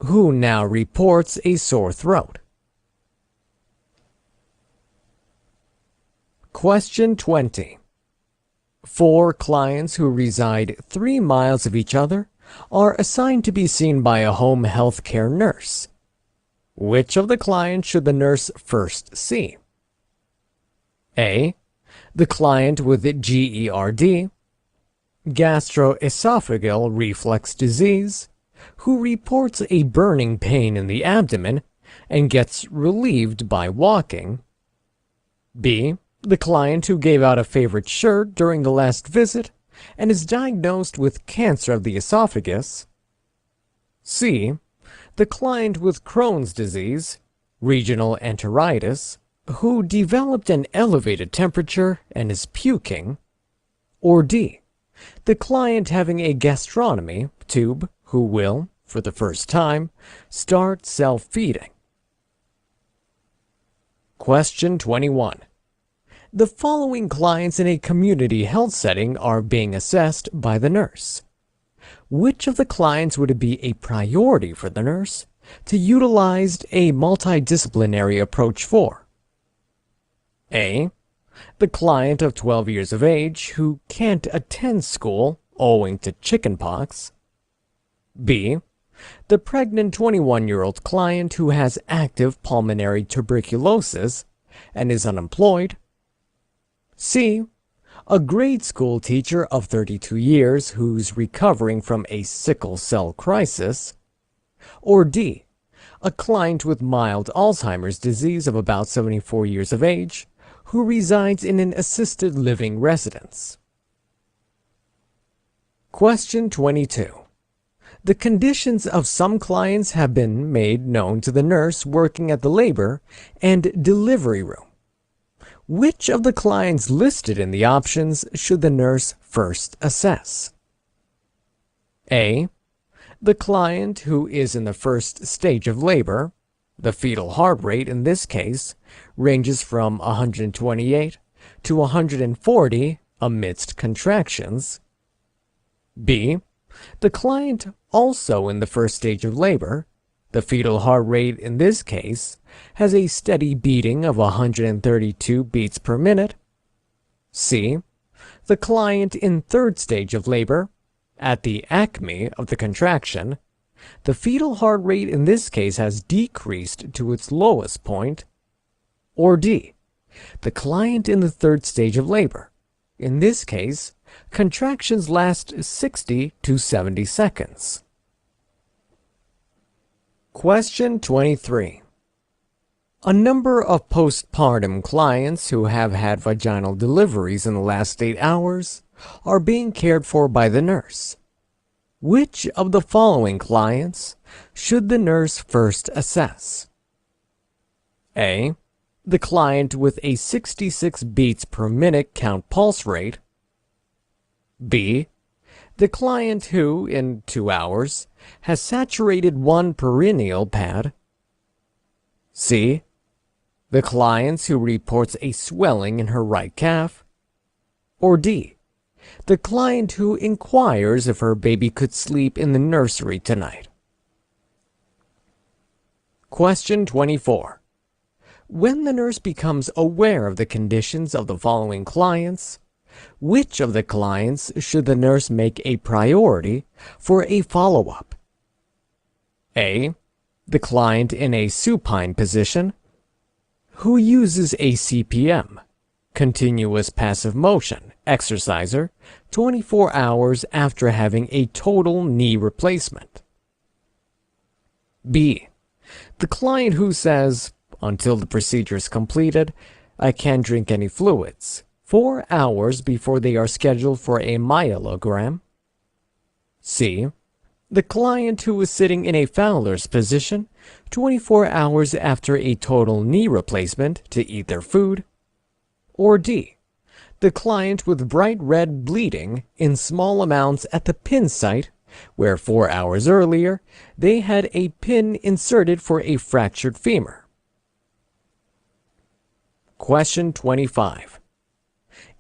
who now reports a sore throat. Question 20. 4 clients who reside 3 miles of each other are assigned to be seen by a home health care nurse. Which of the clients should the nurse first see? A. The client with GERD, gastroesophageal reflux disease, who reports a burning pain in the abdomen and gets relieved by walking. B. The client who gave out a favorite shirt during the last visit and is diagnosed with cancer of the esophagus. C. The client with Crohn's disease, regional enteritis, who developed an elevated temperature and is puking. Or D. The client having a gastrostomy tube who will, for the first time, start self-feeding. Question 21. The following clients in a community health setting are being assessed by the nurse. Which of the clients would it be a priority for the nurse to utilize a multidisciplinary approach for? A. The client of 12 years of age who can't attend school owing to chickenpox. B. The pregnant 21-year-old client who has active pulmonary tuberculosis and is unemployed. C. A grade school teacher of 32 years who's recovering from a sickle cell crisis. Or D. A client with mild Alzheimer's disease of about 74 years of age who resides in an assisted living residence. Question 22. The conditions of some clients have been made known to the nurse working at the labor and delivery room. Which of the clients listed in the options should the nurse first assess? A. The client who is in the first stage of labor. The fetal heart rate in this case ranges from 128 to 140 amidst contractions. B. The client also in the first stage of labor. The fetal heart rate in this case has a steady beating of 132 beats per minute. C. The client in third stage of labor. At the acme of the contraction, the fetal heart rate in this case has decreased to its lowest point. Or D. The client in the third stage of labor. In this case, contractions last 60 to 70 seconds. Question 23. A number of postpartum clients who have had vaginal deliveries in the last 8 hours are being cared for by the nurse. Which of the following clients should the nurse first assess? A. The client with a 66 beats per minute count pulse rate. B. The client who, in 2 hours, has saturated 1 perineal pad. C. The client who reports a swelling in her right calf. Or D. The client who inquires if her baby could sleep in the nursery tonight. Question 24. When the nurse becomes aware of the conditions of the following clients, which of the clients should the nurse make a priority for a follow-up? A. The client in a supine position who uses a CPM, continuous passive motion, exerciser 24 hours after having a total knee replacement. B. The client who says, until the procedure is completed, I can't drink any fluids, 4 hours before they are scheduled for a myelogram. C. The client who is sitting in a Fowler's position 24 hours after a total knee replacement to eat their food. Or D. The client with bright red bleeding in small amounts at the pin site, where 4 hours earlier they had a pin inserted for a fractured femur. Question 25.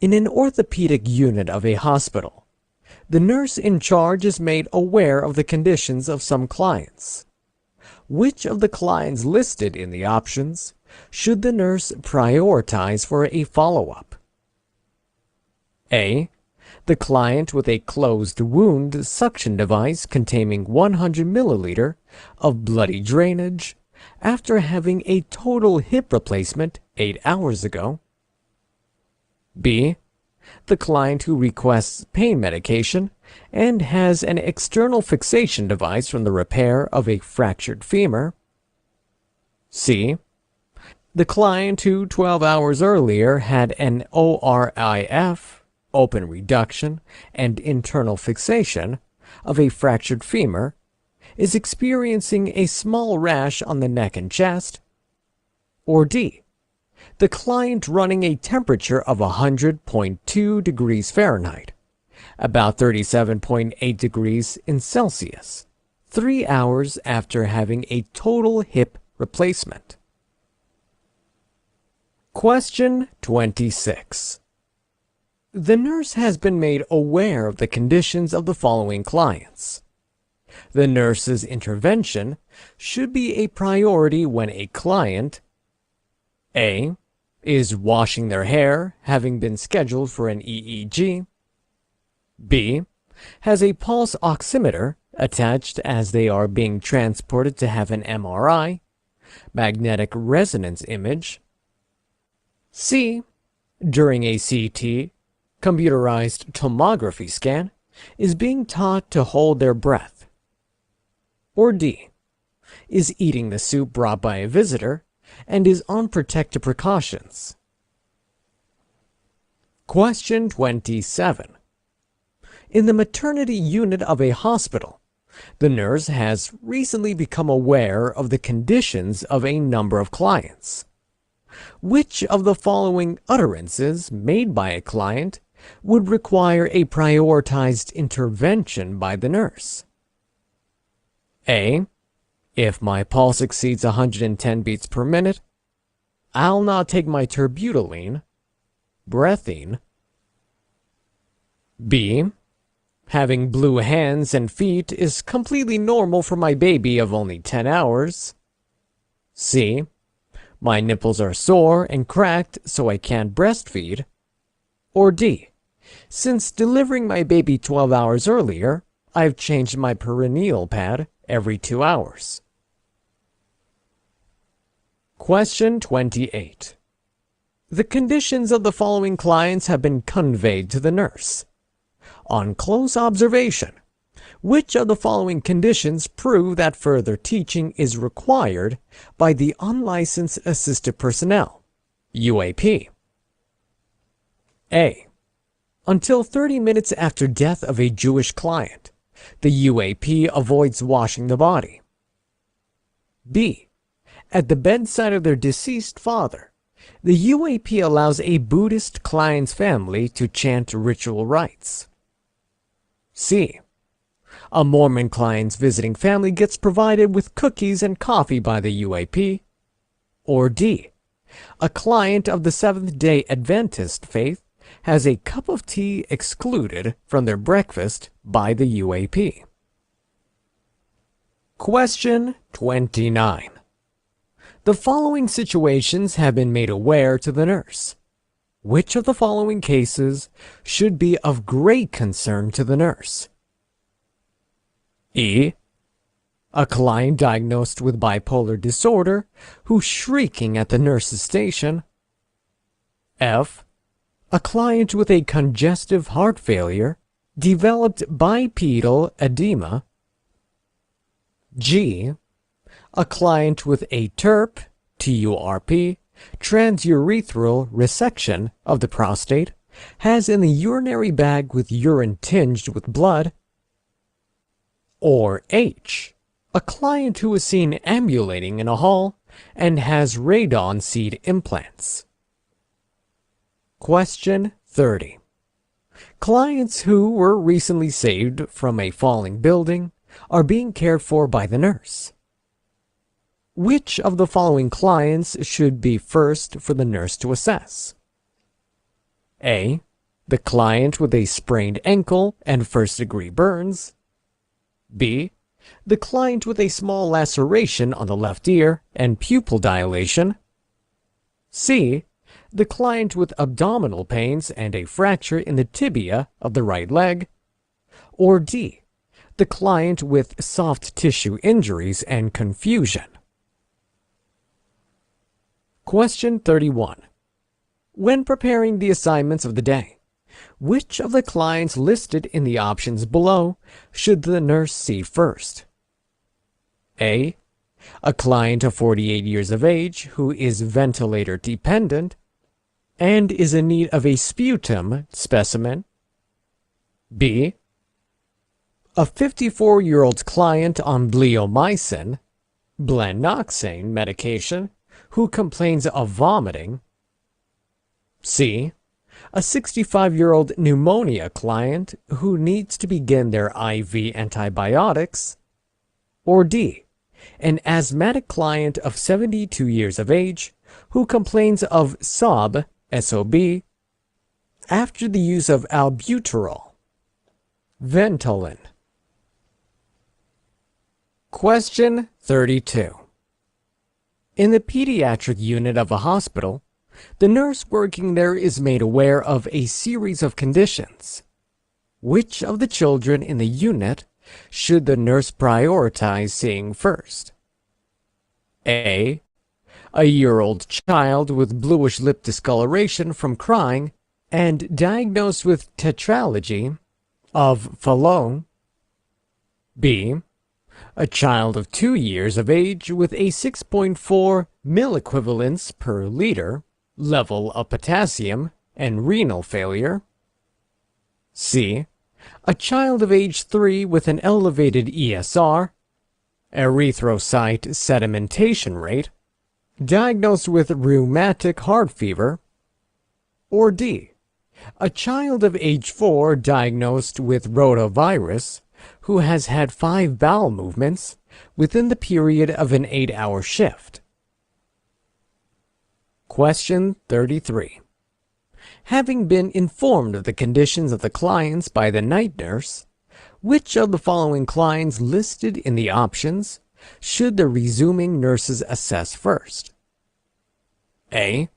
In an orthopedic unit of a hospital, the nurse in charge is made aware of the conditions of some clients. Which of the clients listed in the options should the nurse prioritize for a follow-up? A. The client with a closed wound suction device containing 100 milliliter of bloody drainage after having a total hip replacement 8 hours ago. B. The client who requests pain medication and has an external fixation device from the repair of a fractured femur. C. The client who 12 hours earlier had an ORIF, open reduction, and internal fixation of a fractured femur, is experiencing a small rash on the neck and chest. Or D. The client running a temperature of 100.2 degrees Fahrenheit, about 37.8 degrees in Celsius, 3 hours after having a total hip replacement. Question 26. The nurse has been made aware of the conditions of the following clients. The nurse's intervention should be a priority when a client A. is washing their hair, having been scheduled for an EEG. B. has a pulse oximeter attached as they are being transported to have an MRI, magnetic resonance image. C. during a CT, computerized tomography scan, is being taught to hold their breath. Or D. is eating the soup brought by a visitor and is on protective precautions. Question 27. In the maternity unit of a hospital, the nurse has recently become aware of the conditions of a number of clients. Which of the following utterances made by a client would require a prioritized intervention by the nurse? A. If my pulse exceeds 110 beats per minute, I'll not take my terbutaline, breathine. B. Having blue hands and feet is completely normal for my baby of only 10 hours. C. My nipples are sore and cracked, so I can't breastfeed. Or D. Since delivering my baby 12 hours earlier, I've changed my perineal pad every 2 hours. Question 28. The conditions of the following clients have been conveyed to the nurse. On close observation, which of the following conditions prove that further teaching is required by the unlicensed assistive personnel, UAP? A. Until 30 minutes after death of a Jewish client, the UAP avoids washing the body. B. At the bedside of their deceased father, the UAP allows a Buddhist client's family to chant ritual rites. C. A Mormon client's visiting family gets provided with cookies and coffee by the UAP. Or D. A client of the Seventh-day Adventist faith has a cup of tea excluded from their breakfast by the UAP. Question 29. The following situations have been made aware to the nurse. Which of the following cases should be of great concern to the nurse? E. A client diagnosed with bipolar disorder who's shrieking at the nurse's station. F. A client with a congestive heart failure developed bipedal edema. G. A client with a TURP, TURP, transurethral resection of the prostate, has in the urinary bag with urine tinged with blood. Or H. A client who is seen ambulating in a hall and has radon seed implants. Question 30. Clients who were recently saved from a falling building are being cared for by the nurse. Which of the following clients should be first for the nurse to assess? A. The client with a sprained ankle and first-degree burns. B. The client with a small laceration on the left ear and pupil dilation. C. The client with abdominal pains and a fracture in the tibia of the right leg. Or D. The client with soft tissue injuries and confusion. Question 31. When preparing the assignments of the day, which of the clients listed in the options below should the nurse see first? A. A client of 48 years of age who is ventilator dependent and is in need of a sputum specimen. B. A 54-year-old client on bleomycin, blennoxane medication, who complains of vomiting. C. A 65-year-old pneumonia client who needs to begin their IV antibiotics. Or D. An asthmatic client of 72 years of age who complains of SOB, SOB, after the use of albuterol. Ventolin. Question 32. In the pediatric unit of a hospital, the nurse working there is made aware of a series of conditions. Which of the children in the unit should the nurse prioritize seeing first? A. A year-old child with bluish lip discoloration from crying and diagnosed with tetralogy of Fallot. B. A child of 2 years of age with a 6.4 milliequivalents per liter level of potassium and renal failure. C. A child of age 3 with an elevated ESR, erythrocyte sedimentation rate, diagnosed with rheumatic heart fever. Or D. A child of age 4 diagnosed with rotavirus who has had 5 bowel movements within the period of an 8-hour shift. Question 33. Having been informed of the conditions of the clients by the night nurse, which of the following clients listed in the options should the resuming nurses assess first? A.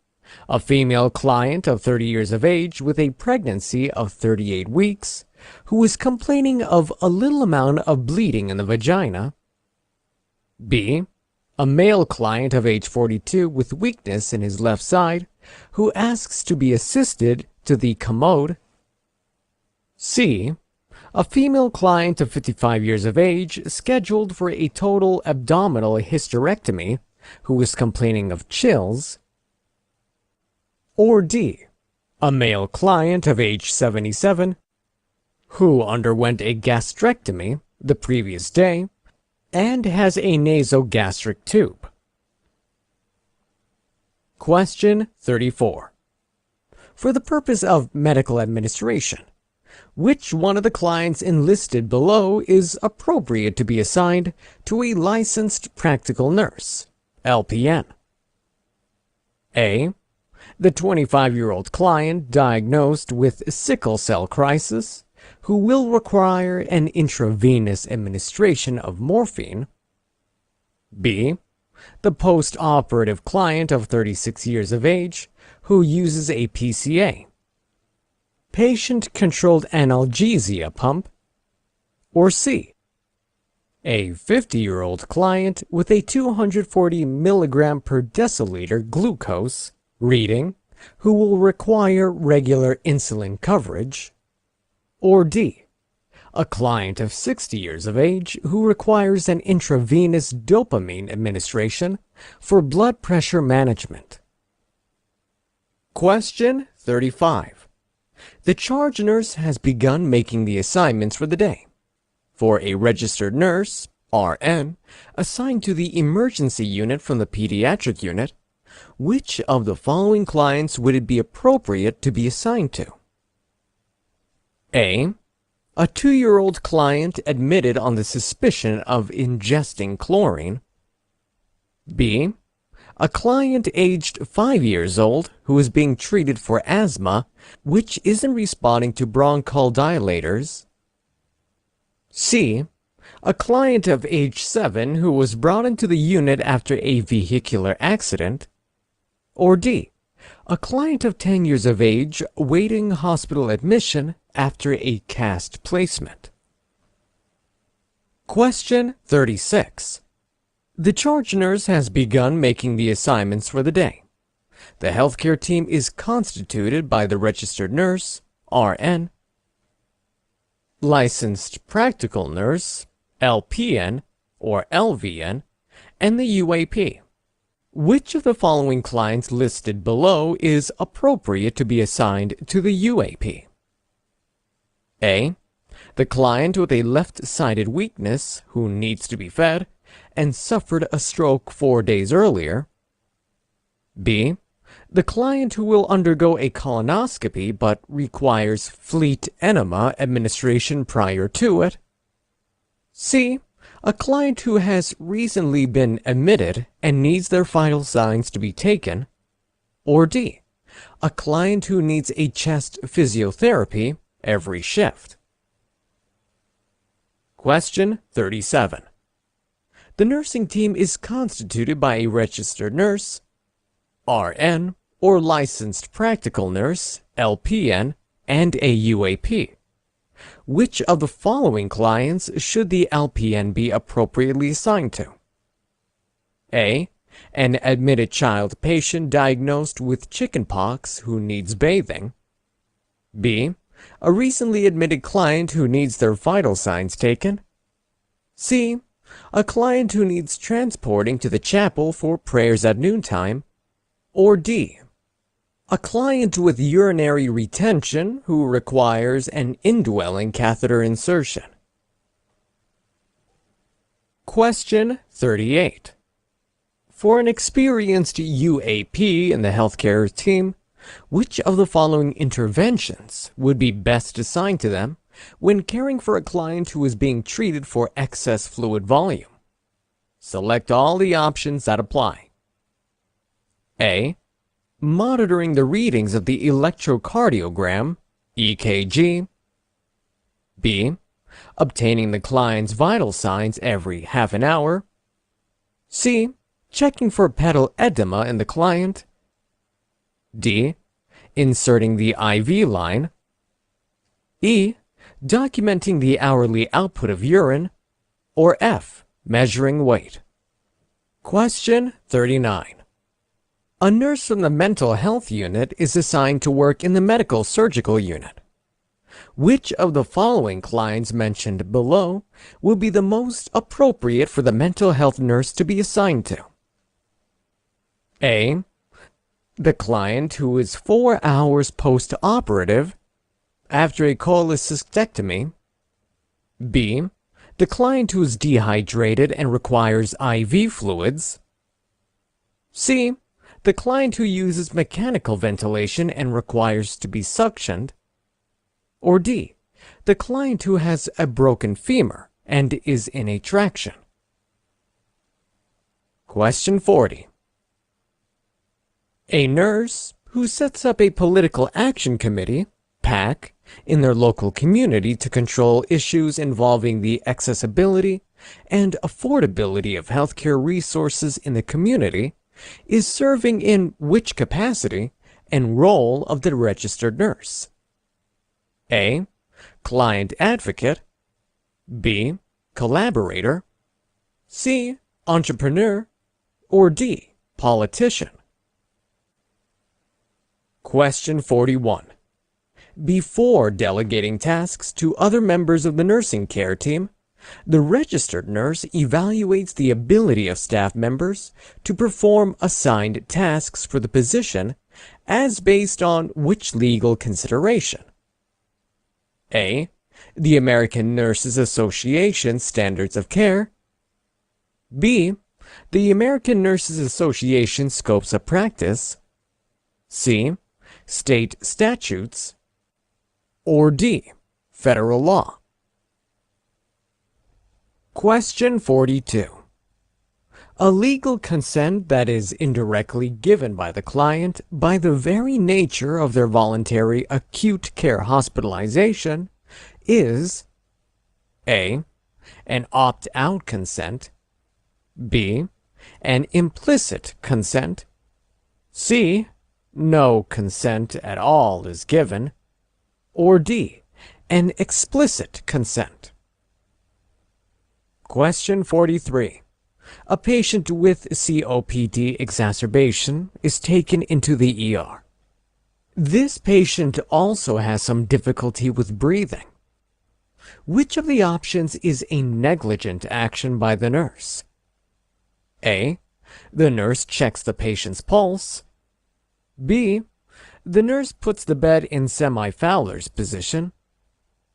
A female client of 30 years of age with a pregnancy of 38 weeks who is complaining of a little amount of bleeding in the vagina. B. A male client of age 42 with weakness in his left side who asks to be assisted to the commode. C. A female client of 55 years of age scheduled for a total abdominal hysterectomy who is complaining of chills. Or D. A male client of age 77 who underwent a gastrectomy the previous day and has a nasogastric tube. Question 34. For the purpose of medical administration, which one of the clients enlisted below is appropriate to be assigned to a licensed practical nurse, LPN? A. The 25-year-old client diagnosed with sickle cell crisis, who will require an intravenous administration of morphine. B. The post-operative client of 36 years of age who uses a PCA, patient-controlled analgesia pump. Or C. A 50-year-old client with a 240 milligram per deciliter glucose reading who will require regular insulin coverage. Or D. A client of 60 years of age who requires an intravenous dopamine administration for blood pressure management. Question 35. The charge nurse has begun making the assignments for the day. For a registered nurse, RN, assigned to the emergency unit from the pediatric unit, which of the following clients would it be appropriate to be assigned to? A. A 2-year-old client admitted on the suspicion of ingesting chlorine. B. A client aged 5 years old who is being treated for asthma, which isn't responding to bronchodilators. C. A client of age 7 who was brought into the unit after a vehicular accident. Or D. A client of 10 years of age waiting hospital admission after a cast placement. Question 36. The charge nurse has begun making the assignments for the day. The healthcare team is constituted by the registered nurse, RN, licensed practical nurse, LPN or LVN, and the UAP. Which of the following clients listed below is appropriate to be assigned to the UAP? A. The client with a left-sided weakness who needs to be fed and suffered a stroke 4 days earlier. B. The client who will undergo a colonoscopy but requires fleet enema administration prior to it. C. A client who has recently been admitted and needs their vital signs to be taken. Or D. A client who needs a chest physiotherapy every shift. Question 37. The nursing team is constituted by a registered nurse, RN, or licensed practical nurse, LPN, and a UAP. Which of the following clients should the LPN be appropriately assigned to? A. An admitted child patient diagnosed with chickenpox who needs bathing. B. A recently admitted client who needs their vital signs taken. C. A client who needs transporting to the chapel for prayers at noontime. Or D. A client with urinary retention who requires an indwelling catheter insertion. Question 38. For an experienced UAP in the healthcare team, which of the following interventions would be best assigned to them when caring for a client who is being treated for excess fluid volume? Select all the options that apply. A. Monitoring the readings of the electrocardiogram, EKG. B. Obtaining the client's vital signs every half an hour. C. Checking for pedal edema in the client. D. Inserting the IV line. E. Documenting the hourly output of urine. Or F. Measuring weight. Question 39. A nurse from the mental health unit is assigned to work in the medical surgical unit. Which of the following clients mentioned below will be the most appropriate for the mental health nurse to be assigned to? A. The client who is 4 hours post-operative after a cholecystectomy. B. The client who is dehydrated and requires IV fluids. C. The client who uses mechanical ventilation and requires to be suctioned. Or D. The client who has a broken femur and is in a traction. Question 40. A nurse who sets up a political action committee, PAC, in their local community to control issues involving the accessibility and affordability of healthcare resources in the community is serving in which capacity and role of the registered nurse? A. Client advocate. B. Collaborator. C. Entrepreneur. Or D. Politician. Question 41. Before delegating tasks to other members of the nursing care team, the registered nurse evaluates the ability of staff members to perform assigned tasks for the position as based on which legal consideration? A. The American Nurses Association Standards of Care. B. The American Nurses Association Scopes of Practice. C. State statutes. Or D. Federal law. Question 42. A legal consent that is indirectly given by the client by the very nature of their voluntary acute care hospitalization is A. An opt-out consent. B. An implicit consent. C. No consent at all is given. Or D. An explicit consent. Question 43. A patient with COPD exacerbation is taken into the ER. This patient also has some difficulty with breathing. Which of the options is a negligent action by the nurse? A. The nurse checks the patient's pulse. B. The nurse puts the bed in semi-Fowler's position.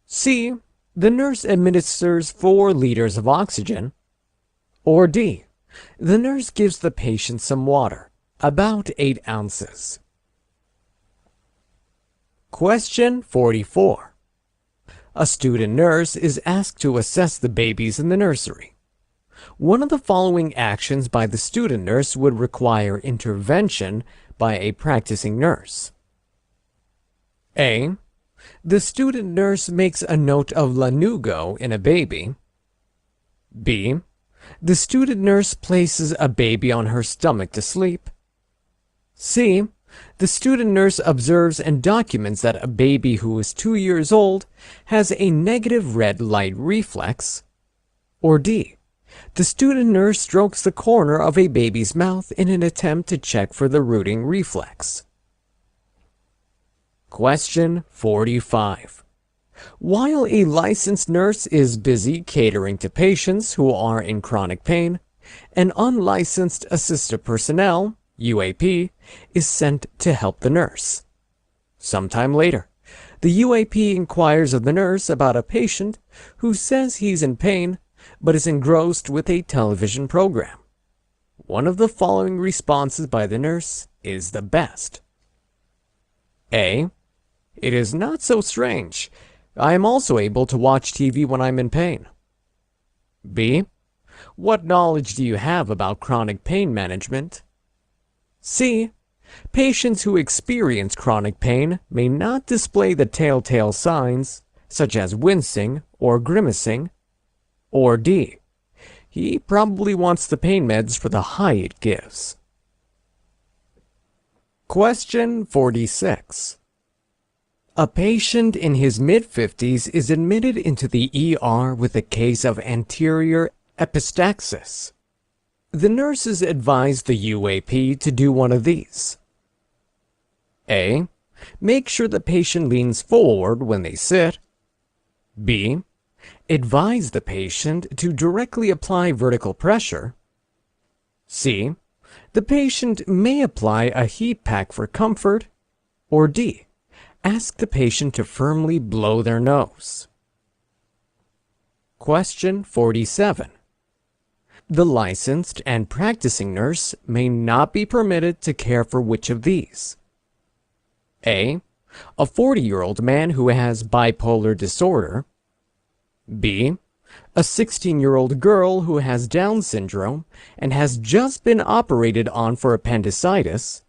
C. The nurse administers 4 liters of oxygen. Or D. The nurse gives the patient some water, about 8 ounces. Question 44. A student nurse is asked to assess the babies in the nursery. One of the following actions by the student nurse would require intervention by a practicing nurse. A. The student nurse makes a note of lanugo in a baby. B. The student nurse places a baby on her stomach to sleep. C. The student nurse observes and documents that a baby who is 2 years old has a negative red light reflex. Or D. The student nurse strokes the corner of a baby's mouth in an attempt to check for the rooting reflex. Question 45. While a licensed nurse is busy catering to patients who are in chronic pain, an unlicensed assistive personnel, UAP, is sent to help the nurse. Sometime later, the UAP inquires of the nurse about a patient who says he's in pain but is engrossed with a television program. One of the following responses by the nurse is the best. A. It is not so strange. I am also able to watch TV when I'm in pain. B. What knowledge do you have about chronic pain management? C. Patients who experience chronic pain may not display the telltale signs, such as wincing or grimacing. Or D. He probably wants the pain meds for the high it gives. Question 46. A patient in his mid-50s is admitted into the ER with a case of anterior epistaxis. The nurses advise the UAP to do one of these. A. Make sure the patient leans forward when they sit. B. Advise the patient to directly apply vertical pressure. C. The patient may apply a heat pack for comfort. Or D. Ask the patient to firmly blow their nose. Question 47. The licensed and practicing nurse may not be permitted to care for which of these? A. A 40-year-old man who has bipolar disorder. B. A 16-year-old girl who has Down syndrome and has just been operated on for appendicitis.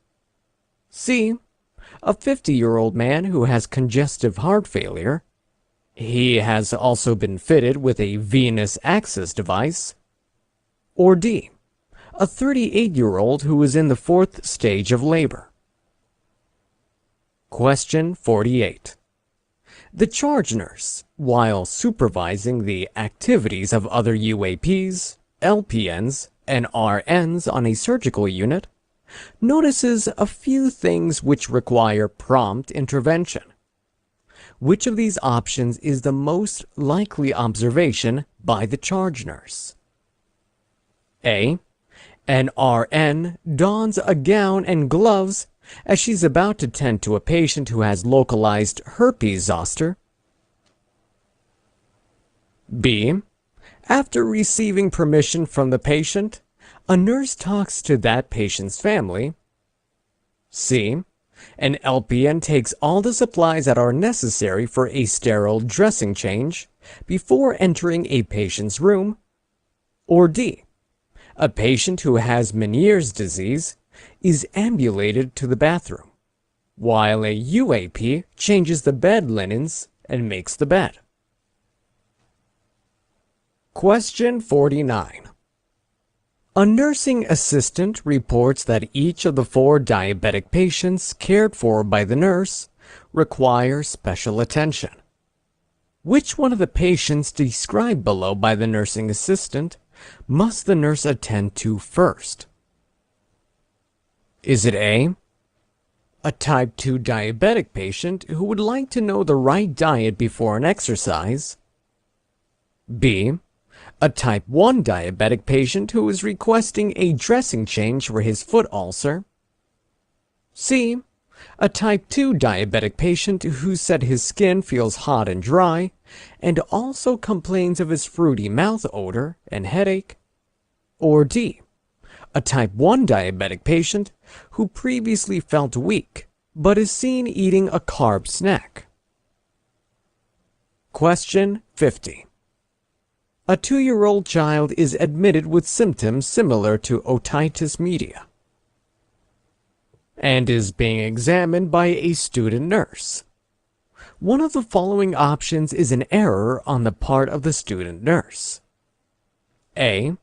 C. A 50-year-old man who has congestive heart failure. He has also been fitted with a venous access device. Or D. A 38-year-old who is in the 4th stage of labor. Question 48. The charge nurse, while supervising the activities of other UAPs, LPNs, and RNs on a surgical unit, notices a few things which require prompt intervention. Which of these options is the most likely observation by the charge nurse? A. An RN dons a gown and gloves as she's about to tend to a patient who has localized herpes zoster. B. After receiving permission from the patient, a nurse talks to that patient's family. C. An LPN takes all the supplies that are necessary for a sterile dressing change before entering a patient's room. Or D. A patient who has Meniere's disease is ambulated to the bathroom, while a UAP changes the bed linens and makes the bed. Question 49. A nursing assistant reports that each of the 4 diabetic patients cared for by the nurse require special attention. Which one of the patients described below by the nursing assistant must the nurse attend to first? Is it A. A type 2 diabetic patient who would like to know the right diet before an exercise? B. A type 1 diabetic patient who is requesting a dressing change for his foot ulcer. C. A type 2 diabetic patient who said his skin feels hot and dry and also complains of his fruity mouth odor and headache. Or D. A type 1 diabetic patient who previously felt weak but is seen eating a carb snack. Question 50. A 2-year-old child is admitted with symptoms similar to otitis media and is being examined by a student nurse. One of the following options is an error on the part of the student nurse. A.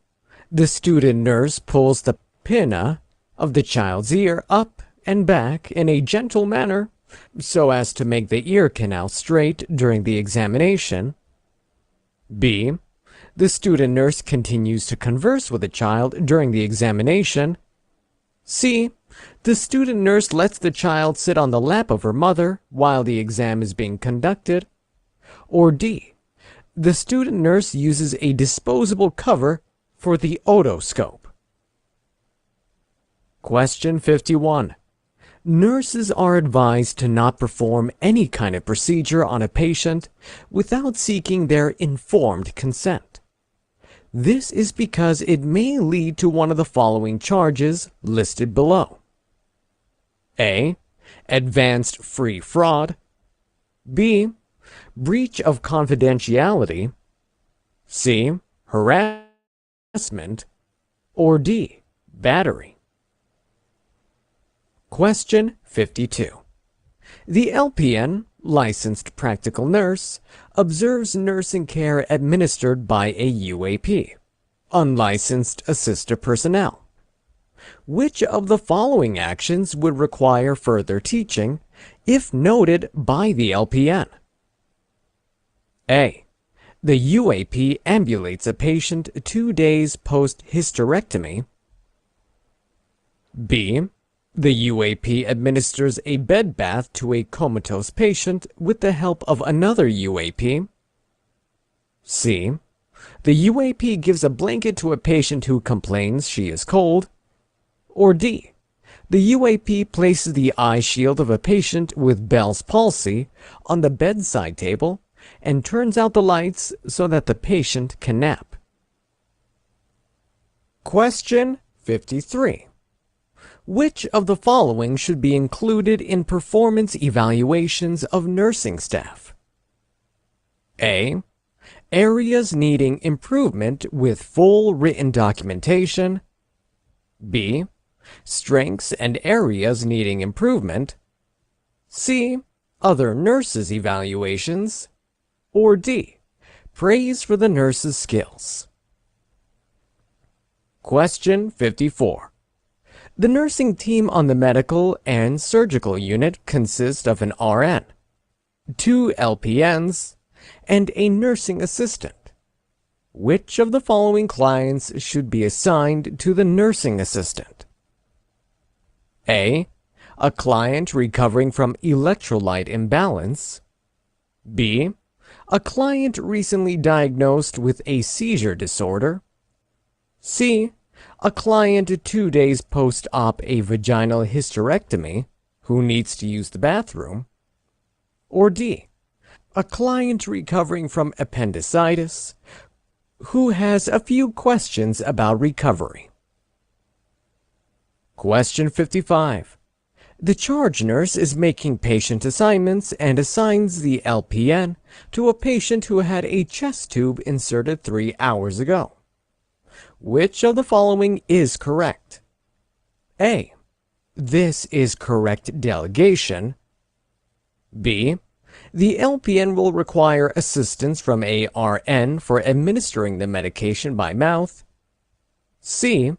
The student nurse pulls the pinna of the child's ear up and back in a gentle manner so as to make the ear canal straight during the examination. B. The student nurse continues to converse with the child during the examination. C. The student nurse lets the child sit on the lap of her mother while the exam is being conducted. Or D. The student nurse uses a disposable cover for the otoscope. Question 51. Nurses are advised to not perform any kind of procedure on a patient without seeking their informed consent. This is because it may lead to one of the following charges listed below. A. Advanced free fraud. B. Breach of confidentiality. C. Harassment. Or D. Battery. Question 52. The LPN, licensed practical nurse, observes nursing care administered by a UAP, unlicensed assistant personnel. Which of the following actions would require further teaching if noted by the LPN? A. The UAP ambulates a patient 2 days post-hysterectomy. B. The UAP administers a bed bath to a comatose patient with the help of another UAP. C. The UAP gives a blanket to a patient who complains she is cold. Or D. The UAP places the eye shield of a patient with Bell's palsy on the bedside table and turns out the lights so that the patient can nap. Question 53. Which of the following should be included in performance evaluations of nursing staff? A. Areas needing improvement with full written documentation. B. Strengths and areas needing improvement. C. Other nurses' evaluations. Or D. Praise for the nurse's skills. Question 54. The nursing team on the medical and surgical unit consists of an RN, 2 LPNs, and a nursing assistant. Which of the following clients should be assigned to the nursing assistant? A. A client recovering from electrolyte imbalance. B. A client recently diagnosed with a seizure disorder. C. A client 2 days post-op a vaginal hysterectomy who needs to use the bathroom. Or D. A client recovering from appendicitis who has a few questions about recovery. Question 55. The charge nurse is making patient assignments and assigns the LPN to a patient who had a chest tube inserted 3 hours ago. Which of the following is correct? A. This is correct delegation. B. The LPN will require assistance from a RN for administering the medication by mouth. C.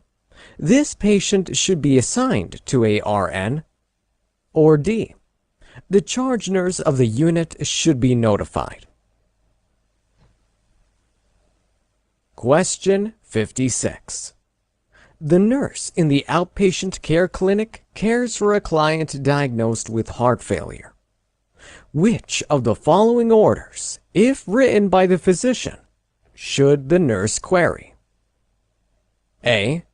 This patient should be assigned to a RN. Or D. The charge nurse of the unit should be notified. Question 56. The nurse in the outpatient care clinic cares for a client diagnosed with heart failure. Which of the following orders, if written by the physician, should the nurse query? A.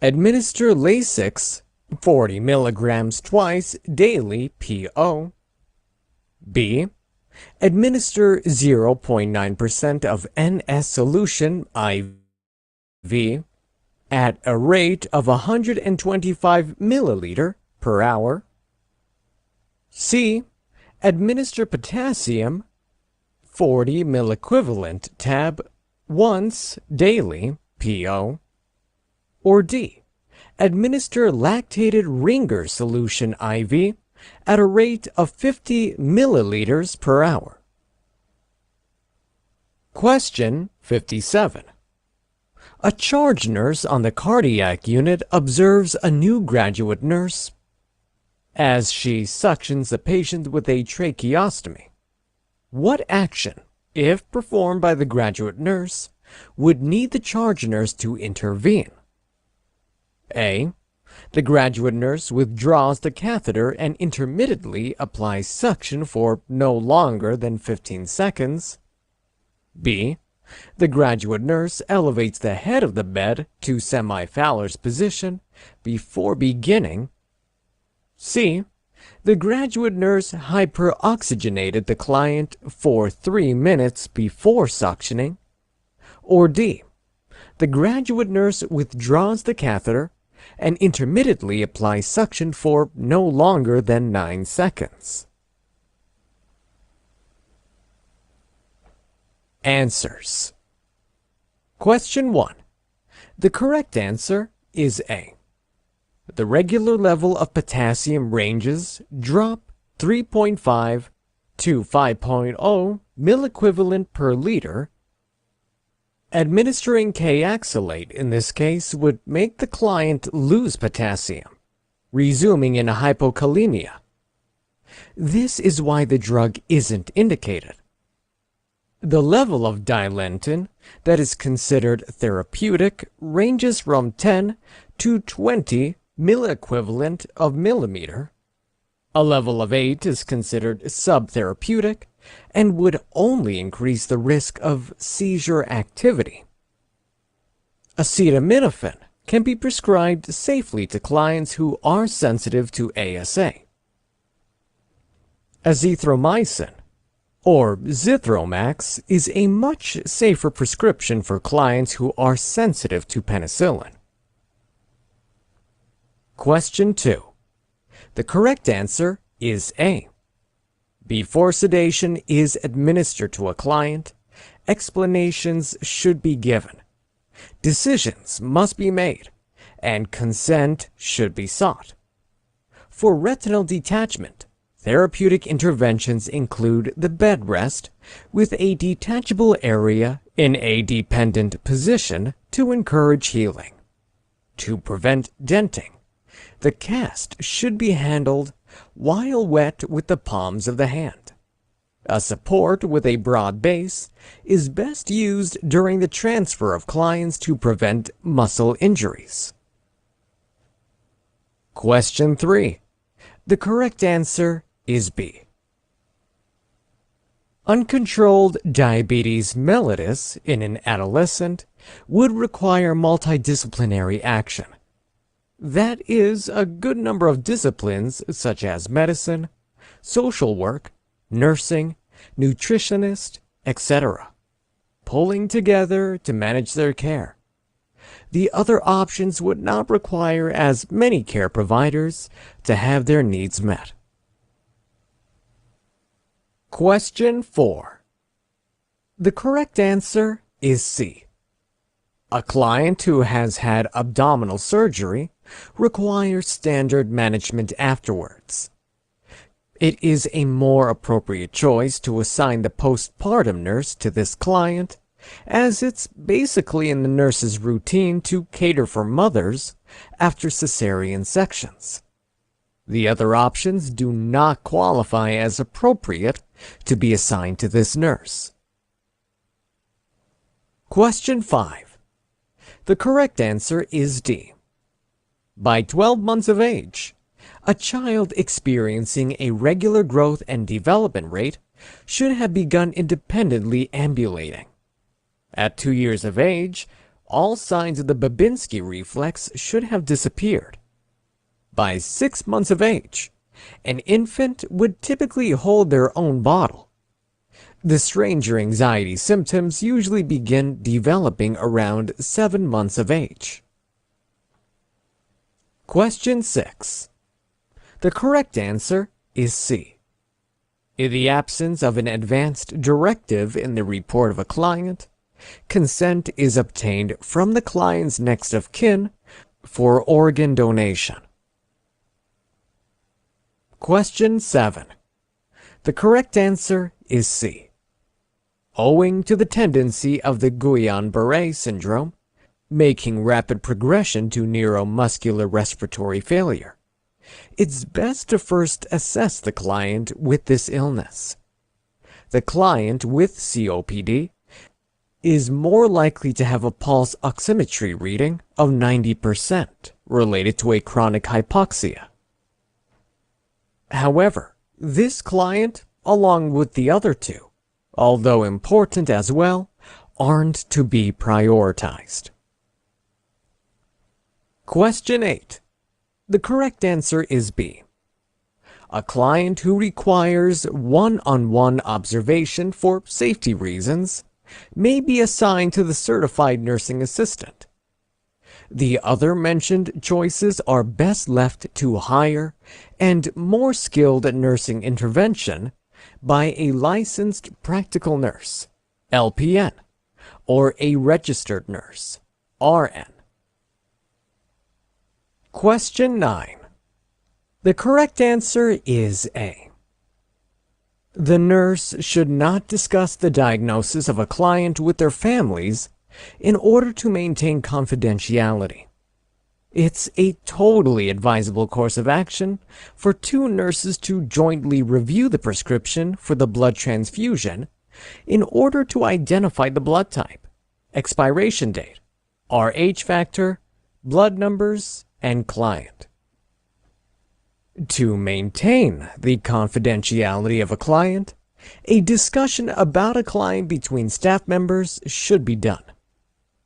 Administer Lasix 40 milligrams twice daily PO. B. Administer 0.9% of NS solution IV at a rate of 125 milliliter per hour. C. Administer potassium 40 milliequivalent tab once daily PO. Or D. Administer lactated Ringer solution IV at a rate of 50 milliliters per hour. Question 57. A charge nurse on the cardiac unit observes a new graduate nurse as she suctions the patient with a tracheostomy. What action, if performed by the graduate nurse, would need the charge nurse to intervene? A. The graduate nurse withdraws the catheter and intermittently applies suction for no longer than 15 seconds. B. The graduate nurse elevates the head of the bed to semi-Fowler's position before beginning. C. The graduate nurse hyperoxygenated the client for 3 minutes before suctioning. Or D. The graduate nurse withdraws the catheter and intermittently applies suction for no longer than 9 seconds. Answers. Question 1. The correct answer is A. The regular level of potassium ranges drop 3.5 to 5.0 milliequivalent per liter. Administering K-oxalate in this case would make the client lose potassium, resuming in a hypokalemia. This is why the drug isn't indicated. The level of dilantin that is considered therapeutic ranges from 10 to 20 milliequivalent of millimeter. A level of 8 is considered subtherapeutic and would only increase the risk of seizure activity. Acetaminophen can be prescribed safely to clients who are sensitive to ASA. Azithromycin, or Zithromax, is a much safer prescription for clients who are sensitive to penicillin. Question 2. The correct answer is A. Before sedation is administered to a client, explanations should be given, decisions must be made, and consent should be sought. For retinal detachment, therapeutic interventions include the bed rest with a detachable area in a dependent position to encourage healing. To prevent denting, the cast should be handled while wet with the palms of the hand. A support with a broad base is best used during the transfer of clients to prevent muscle injuries. Question 3. The correct answer is B. Uncontrolled diabetes mellitus in an adolescent would require multidisciplinary action. That is, a good number of disciplines such as medicine, social work, nursing, nutritionist, etc., pulling together to manage their care. The other options would not require as many care providers to have their needs met. Question 4. The correct answer is C. A client who has had abdominal surgery requires standard management afterwards. It is a more appropriate choice to assign the postpartum nurse to this client, as it's basically in the nurse's routine to cater for mothers after cesarean sections. The other options do not qualify as appropriate to be assigned to this nurse. Question 5. The correct answer is D. By 12 months of age, a child experiencing a regular growth and development rate should have begun independently ambulating. At 2 years of age, all signs of the Babinski reflex should have disappeared. By 6 months of age, an infant would typically hold their own bottle. The stranger anxiety symptoms usually begin developing around 7 months of age. Question 6. The correct answer is C. In the absence of an advanced directive in the report of a client, consent is obtained from the client's next of kin for organ donation. Question 7. The correct answer is C. Owing to the tendency of the Guillain-Barré syndrome, making rapid progression to neuromuscular respiratory failure, it's best to first assess the client with this illness. The client with COPD is more likely to have a pulse oximetry reading of 90% related to a chronic hypoxia. However, this client, along with the other two, although important as well, aren't to be prioritized. Question 8. The correct answer is B. A client who requires one-on-one observation for safety reasons may be assigned to the certified nursing assistant. The other mentioned choices are best left to higher and more skilled nursing intervention by a licensed practical nurse, LPN, or a registered nurse, RN. Question 9. The correct answer is A. The nurse should not discuss the diagnosis of a client with their families in order to maintain confidentiality. It's a totally advisable course of action for two nurses to jointly review the prescription for the blood transfusion in order to identify the blood type, expiration date, Rh factor, blood numbers, and client. To maintain the confidentiality of a client, a discussion about a client between staff members should be done.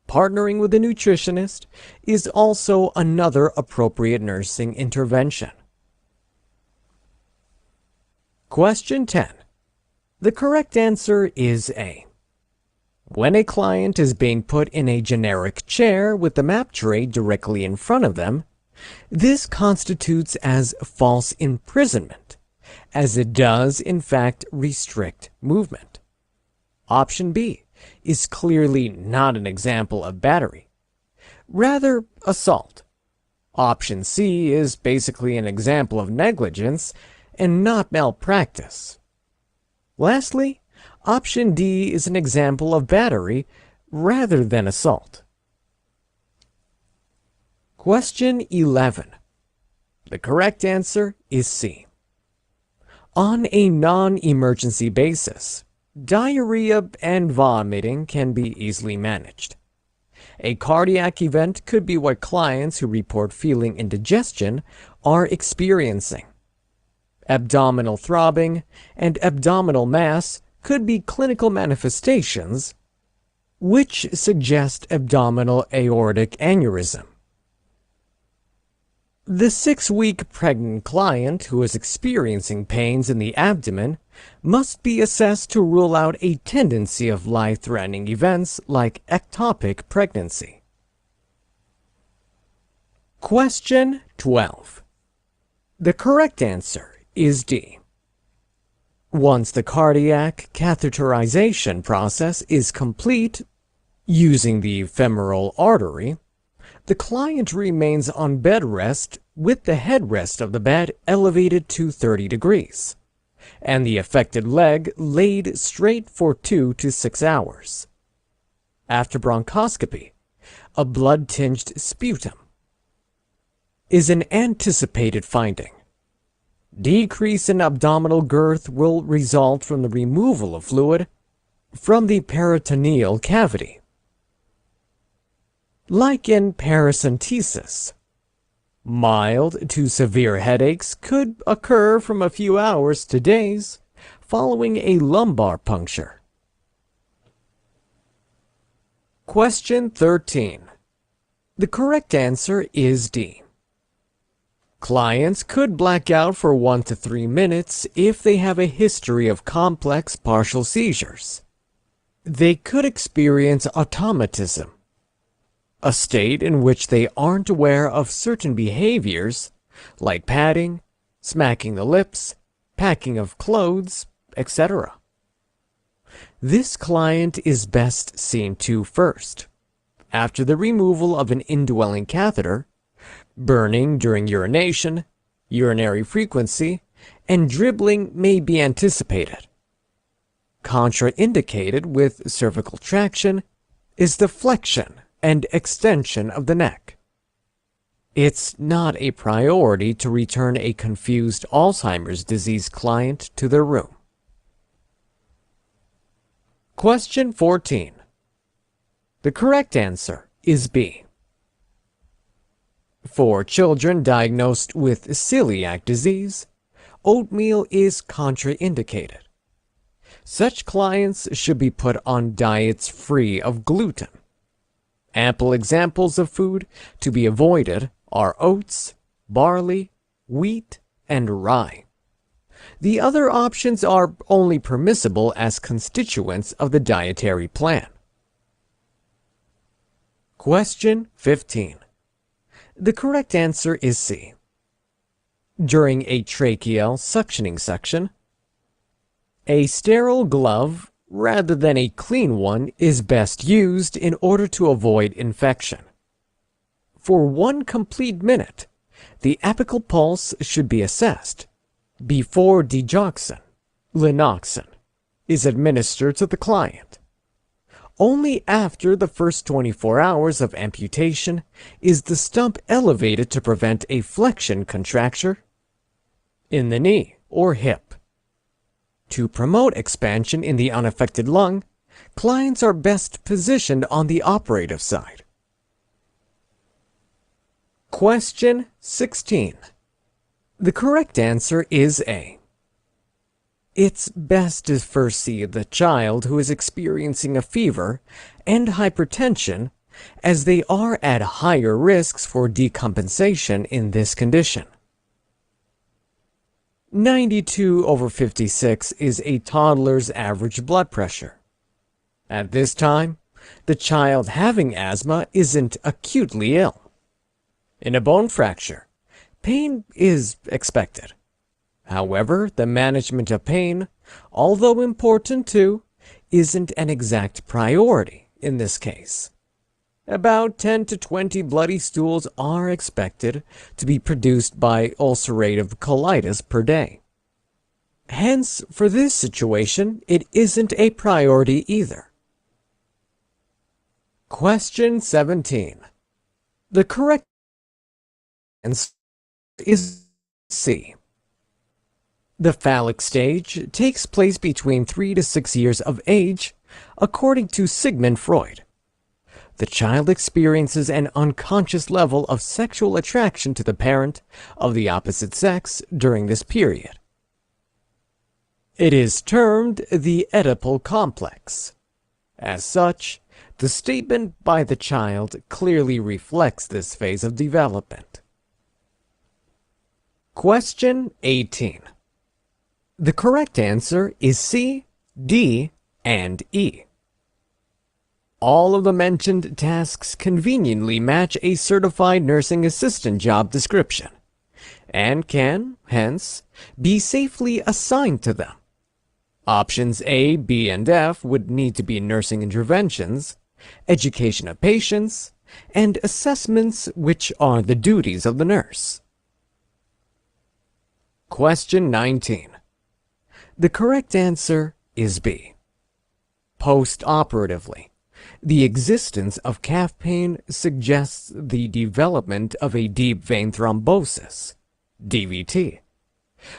Partnering with a nutritionist is also another appropriate nursing intervention. Question 10. The correct answer is A. When a client is being put in a generic chair with the map tray directly in front of them, this constitutes as false imprisonment, as it does in fact restrict movement. Option B is clearly not an example of battery, rather assault. Option C is basically an example of negligence and not malpractice. Lastly, Option D is an example of battery rather than assault. Question 11. The correct answer is C. On a non-emergency basis, diarrhea and vomiting can be easily managed. A cardiac event could be what clients who report feeling indigestion are experiencing. Abdominal throbbing and abdominal mass could be clinical manifestations which suggest abdominal aortic aneurysm. The 6-week pregnant client who is experiencing pains in the abdomen must be assessed to rule out a tendency of life-threatening events like ectopic pregnancy. Question 12. The correct answer is D. Once the cardiac catheterization process is complete, using the femoral artery, the client remains on bed rest with the headrest of the bed elevated to 30 degrees, and the affected leg laid straight for 2 to 6 hours. After bronchoscopy, a blood-tinged sputum is an anticipated finding. Decrease in abdominal girth will result from the removal of fluid from the peritoneal cavity. Like in paracentesis, mild to severe headaches could occur from a few hours to days following a lumbar puncture. Question 13. The correct answer is D. Clients could black out for 1 to 3 minutes if they have a history of complex partial seizures. They could experience automatism, a state in which they aren't aware of certain behaviors like patting, smacking the lips, packing of clothes, etc. This client is best seen to first, after the removal of an indwelling catheter, burning during urination, urinary frequency, and dribbling may be anticipated. Contraindicated with cervical traction is the flexion and extension of the neck. It's not a priority to return a confused Alzheimer's disease client to their room. Question 14. The correct answer is B. For children diagnosed with celiac disease, oatmeal is contraindicated. Such clients should be put on diets free of gluten. Ample examples of food to be avoided are oats, barley, wheat, and rye. The other options are only permissible as constituents of the dietary plan. Question 15. The correct answer is C. During a tracheal suctioning section, a sterile glove rather than a clean one is best used in order to avoid infection. For 1 complete minute, the apical pulse should be assessed before digoxin, linoxin, is administered to the client. Only after the first 24 hours of amputation is the stump elevated to prevent a flexion contracture in the knee or hip. To promote expansion in the unaffected lung, clients are best positioned on the operative side. Question 16. The correct answer is A. It's best to first see the child who is experiencing a fever and hypertension, as they are at higher risks for decompensation in this condition. 92/56 is a toddler's average blood pressure. At this time, the child having asthma isn't acutely ill. In a bone fracture, pain is expected. However, the management of pain, although important too, isn't an exact priority in this case. About 10 to 20 bloody stools are expected to be produced by ulcerative colitis per day. Hence, for this situation, it isn't a priority either. Question 17. The correct answer is C. The phallic stage takes place between 3 to 6 years of age, according to Sigmund Freud. The child experiences an unconscious level of sexual attraction to the parent of the opposite sex during this period. It is termed the Oedipal complex. As such, the statement by the child clearly reflects this phase of development. Question 18. The correct answer is C, D, and E. All of the mentioned tasks conveniently match a certified nursing assistant job description, and can, hence, be safely assigned to them. Options A, B, and F would need to be nursing interventions, education of patients, and assessments, which are the duties of the nurse. Question 19. The correct answer is B. Post-operatively, the existence of calf pain suggests the development of a deep vein thrombosis, DVT,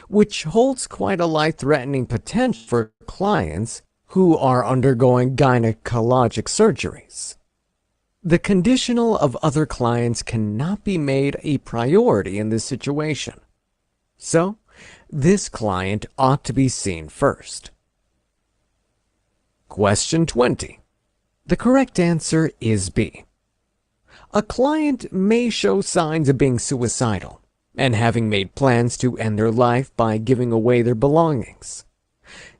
which holds quite a life-threatening potential for clients who are undergoing gynecologic surgeries. The conditional of other clients cannot be made a priority in this situation, so this client ought to be seen first. Question 20. The correct answer is B. A client may show signs of being suicidal and having made plans to end their life by giving away their belongings.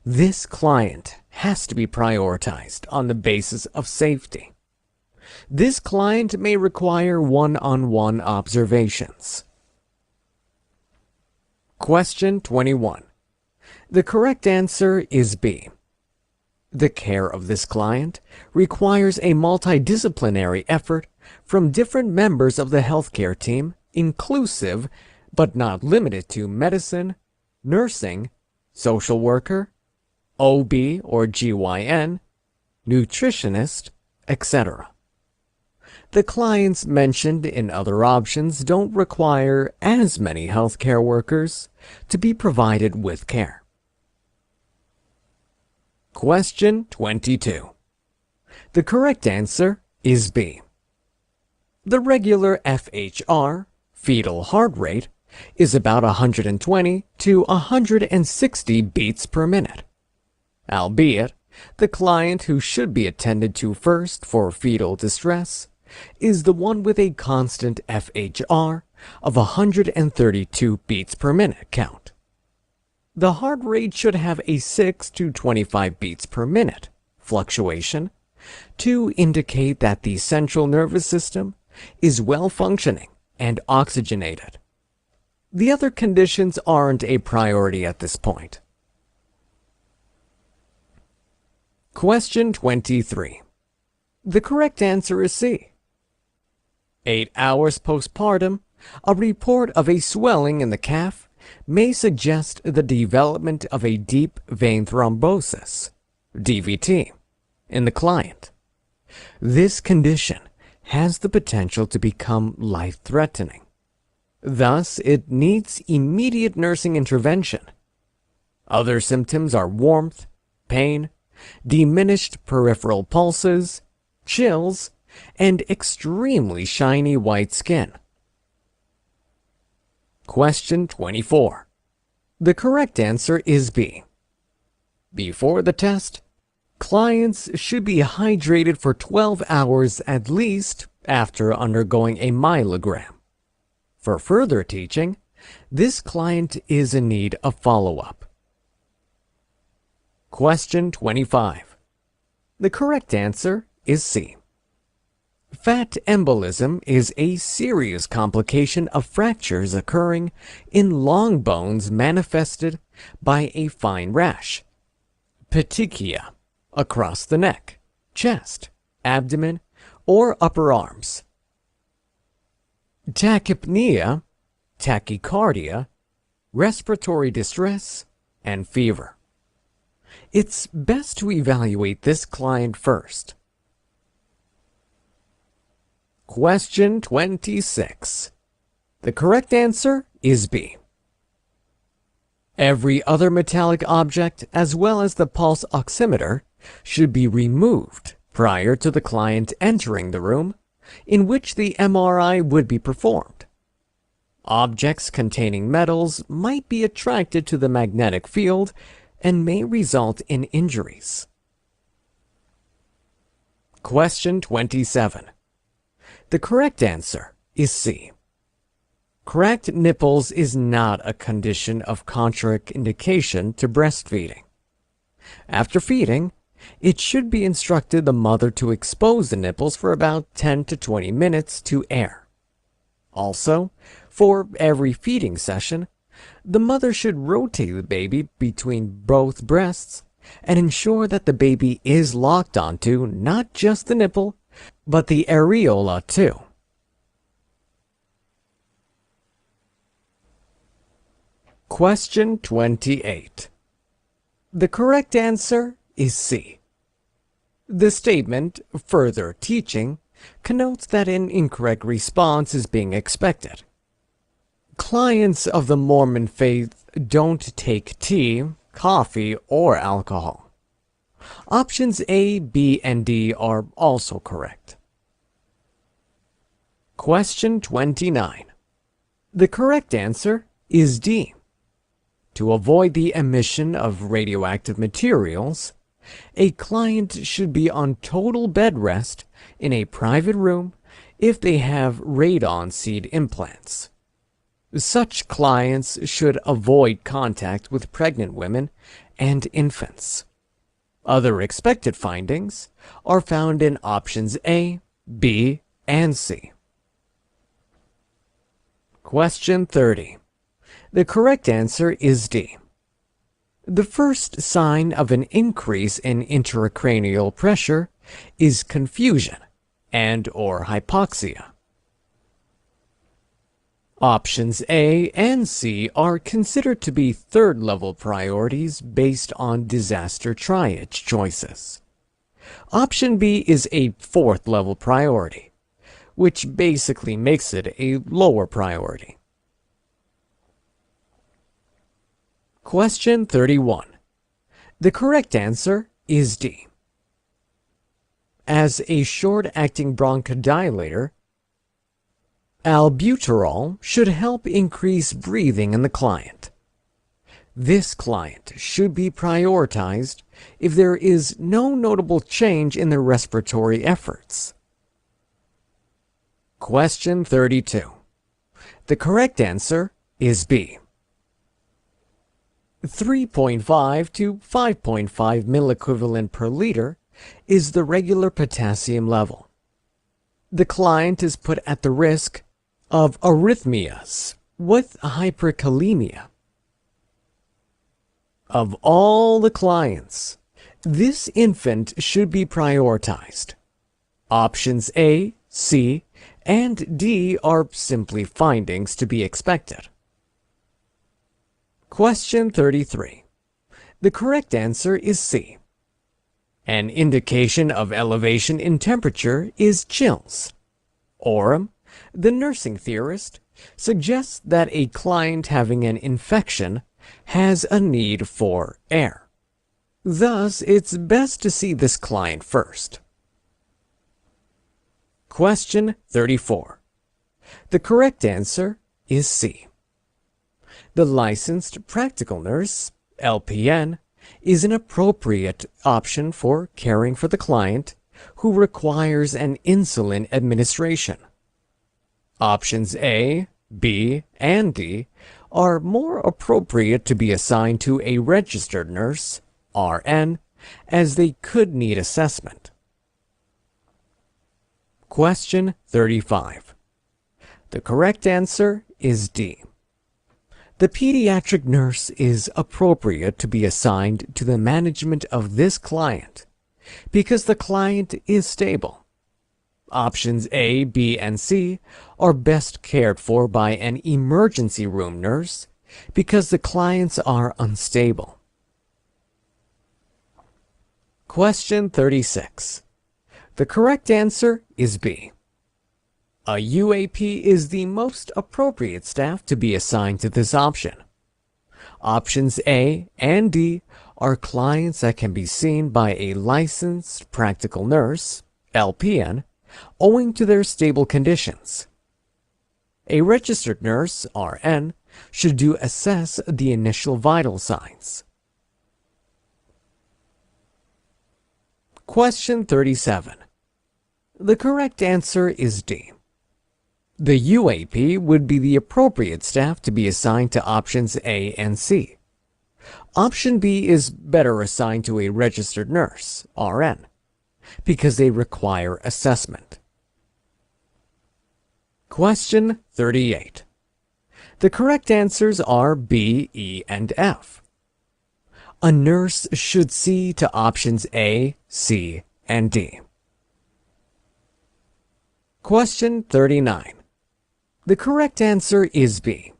This client has to be prioritized on the basis of safety. This client may require one-on-one observations. Question 21. The correct answer is B. The care of this client requires a multidisciplinary effort from different members of the healthcare team, inclusive but not limited to medicine, nursing, social worker, OB or GYN, nutritionist, etc. The clients mentioned in other options don't require as many healthcare workers to be provided with care. Question 22. The correct answer is B. The regular FHR, fetal heart rate, is about 120 to 160 beats per minute. Albeit, the client who should be attended to first for fetal distress is the one with a constant FHR of 132 beats per minute count. The heart rate should have a 6 to 25 beats per minute fluctuation to indicate that the central nervous system is well functioning and oxygenated. The other conditions aren't a priority at this point. Question 23. The correct answer is C. 8 hours postpartum, a report of a swelling in the calf may suggest the development of a deep vein thrombosis, DVT, in the client. This condition has the potential to become life-threatening. Thus, it needs immediate nursing intervention. Other symptoms are warmth, pain, diminished peripheral pulses, chills, and extremely shiny white skin. Question 24. The correct answer is B. Before the test, clients should be hydrated for 12 hours at least after undergoing a myelogram. For further teaching, this client is in need of follow-up. Question 25. The correct answer is C. Fat embolism is a serious complication of fractures occurring in long bones manifested by a fine rash, petechia, across the neck, chest, abdomen, or upper arms. Tachypnea, tachycardia, respiratory distress, and fever. It's best to evaluate this client first. Question 26. The correct answer is B. Every other metallic object, as well as the pulse oximeter, should be removed prior to the client entering the room in which the MRI would be performed. Objects containing metals might be attracted to the magnetic field and may result in injuries. Question 27. The correct answer is C. Cracked nipples is not a condition of contraindication to breastfeeding. After feeding, it should be instructed the mother to expose the nipples for about 10 to 20 minutes to air. Also, for every feeding session, the mother should rotate the baby between both breasts and ensure that the baby is locked onto not just the nipple, but the areola too. Question 28. The correct answer is C. The statement, further teaching, connotes that an incorrect response is being expected. Clients of the Mormon faith don't take tea, coffee, or alcohol. Options A, B, and D are also correct. Question 29. The correct answer is D. To avoid the emission of radioactive materials, A client should be on total bed rest in a private room if they have radon seed implants. Such clients should avoid contact with pregnant women and infants. Other expected findings are found in options A, B, and C. Question 30. The correct answer is D. The first sign of an increase in intracranial pressure is confusion and/or hypoxia. Options A and C are considered to be third-level priorities based on disaster triage choices. Option B is a fourth-level priority, which basically makes it a lower priority. Question 31. The correct answer is D. As a short-acting bronchodilator, albuterol should help increase breathing in the client. This client should be prioritized if there is no notable change in their respiratory efforts. Question 32. The correct answer is B. 3.5 to 5.5 milliequivalent per liter is the regular potassium level. The client is put at the risk of arrhythmias with hyperkalemia. Of all the clients, this infant should be prioritized. Options A, C, and D are simply findings to be expected. Question 33. The correct answer is C. An indication of elevation in temperature is chills. Or, the nursing theorist suggests that a client having an infection has a need for air. Thus, it's best to see this client first. Question 34. The correct answer is C. The licensed practical nurse, LPN, is an appropriate option for caring for the client who requires an insulin administration. Options A, B, and D are more appropriate to be assigned to a registered nurse, RN, as they could need assessment. Question 35. The correct answer is D. The pediatric nurse is appropriate to be assigned to the management of this client because the client is stable. Options A, B, and C are best cared for by an emergency room nurse because the clients are unstable. Question 36. The correct answer is B. A UAP is the most appropriate staff to be assigned to this option. Options A and D are clients that can be seen by a licensed practical nurse, LPN, owing to their stable conditions. A registered nurse, RN, should assess the initial vital signs. Question 37. The correct answer is D. The UAP would be the appropriate staff to be assigned to options A and C. Option B is better assigned to a registered nurse, RN, because they require assessment. Question 38. The correct answers are B, E, and F. A nurse should see to options A, C, and D. Question 39. The correct answer is B.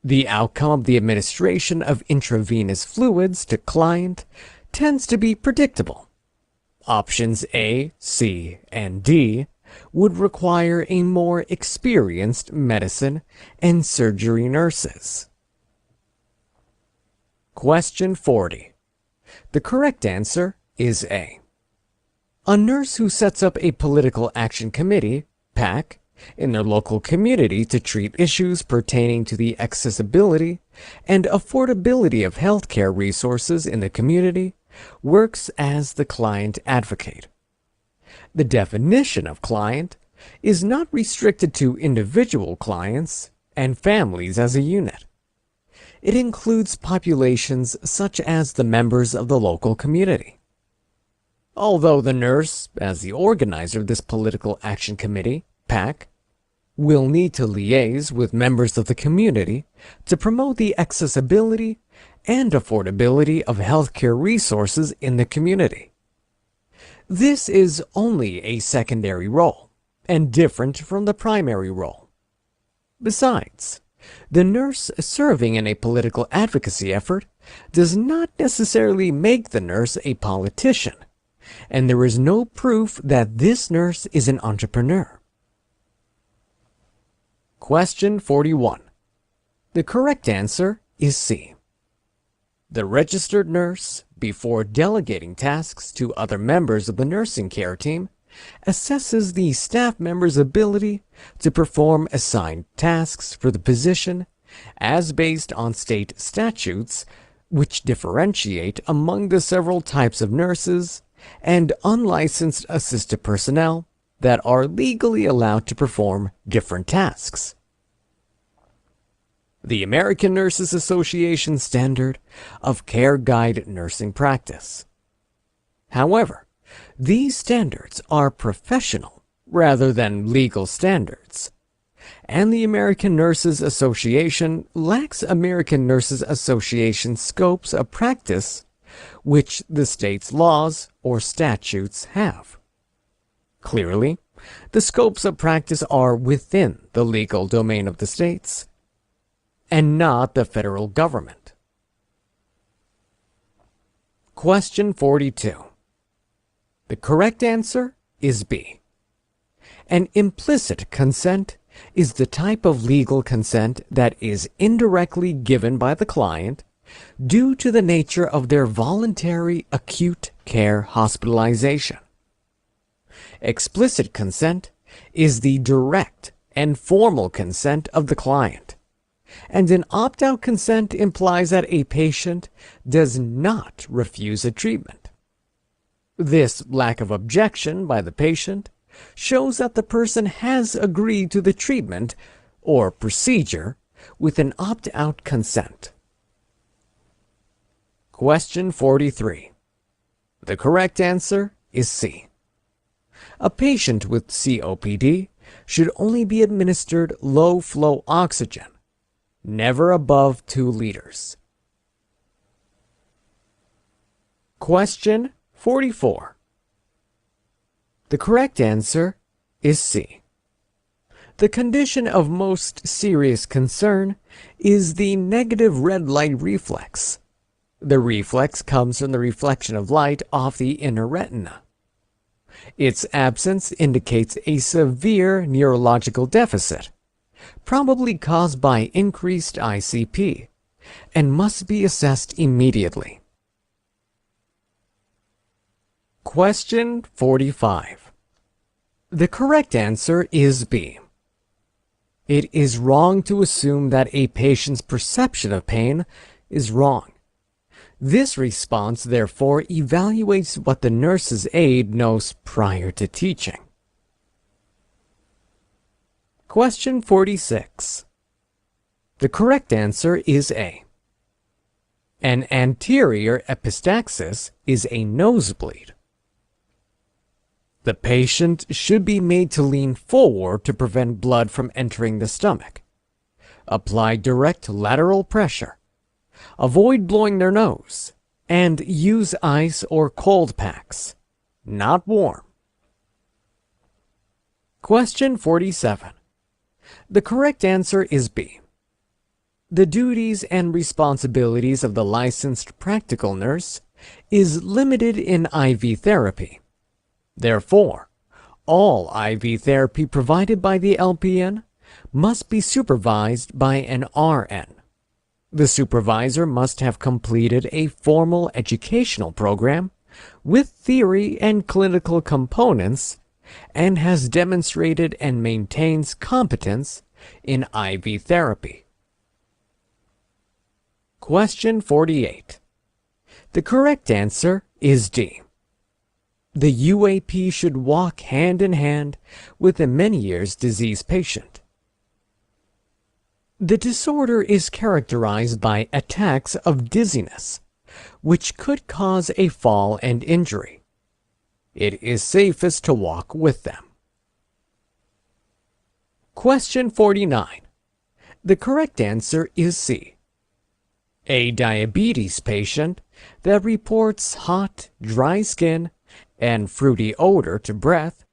The outcome of the administration of intravenous fluids to client tends to be predictable. Options A, C, and D would require a more experienced medicine and surgery nurses. Question 40. The correct answer is A. A nurse who sets up a political action committee, PAC, in their local community to treat issues pertaining to the accessibility and affordability of healthcare resources in the community works as the client advocate. The definition of client is not restricted to individual clients and families as a unit. It includes populations such as the members of the local community. Although the nurse, as the organizer of this political action committee, PAC, will need to liaise with members of the community to promote the accessibility and affordability of healthcare resources in the community. This is only a secondary role and different from the primary role. Besides, the nurse serving in a political advocacy effort does not necessarily make the nurse a politician, and there is no proof that this nurse is an entrepreneur. Question 41. The correct answer is C. The registered nurse, before delegating tasks to other members of the nursing care team, assesses the staff member's ability to perform assigned tasks for the position as based on state statutes, which differentiate among the several types of nurses and unlicensed assisted personnel that are legally allowed to perform different tasks. The American Nurses Association Standard of Care Guide Nursing Practice. However, these standards are professional rather than legal standards, and the American Nurses Association lacks American Nurses Association scopes of practice which the state's laws or statutes have. Clearly, the scopes of practice are within the legal domain of the states and not the federal government. Question 42. The correct answer is B. An implicit consent is the type of legal consent that is indirectly given by the client due to the nature of their voluntary acute care hospitalization. Explicit consent is the direct and formal consent of the client, and an opt-out consent implies that a patient does not refuse a treatment. This lack of objection by the patient shows that the person has agreed to the treatment or procedure with an opt-out consent. Question 43. The correct answer is C. A patient with COPD should only be administered low-flow oxygen, never above 2 liters. Question 44. The correct answer is C. The condition of most serious concern is the negative red light reflex. The reflex comes from the reflection of light off the inner retina. Its absence indicates a severe neurological deficit, probably caused by increased ICP, and must be assessed immediately. Question 45. The correct answer is B. It is wrong to assume that a patient's perception of pain is wrong. This response, therefore, evaluates what the nurse's aide knows prior to teaching. Question 46. The correct answer is A. An anterior epistaxis is a nosebleed. The patient should be made to lean forward to prevent blood from entering the stomach. Apply direct lateral pressure. Avoid blowing their nose, and use ice or cold packs, not warm. Question 47. The correct answer is B. The duties and responsibilities of the licensed practical nurse is limited in IV therapy. Therefore, all IV therapy provided by the LPN must be supervised by an RN. The supervisor must have completed a formal educational program with theory and clinical components and has demonstrated and maintains competence in IV therapy. Question 48. The correct answer is D. The UAP should walk hand in hand with a Meniere's disease patient. The disorder is characterized by attacks of dizziness, which could cause a fall and injury. It is safest to walk with them. Question 49. The correct answer is C. A diabetes patient that reports hot, dry skin, and fruity odor to breath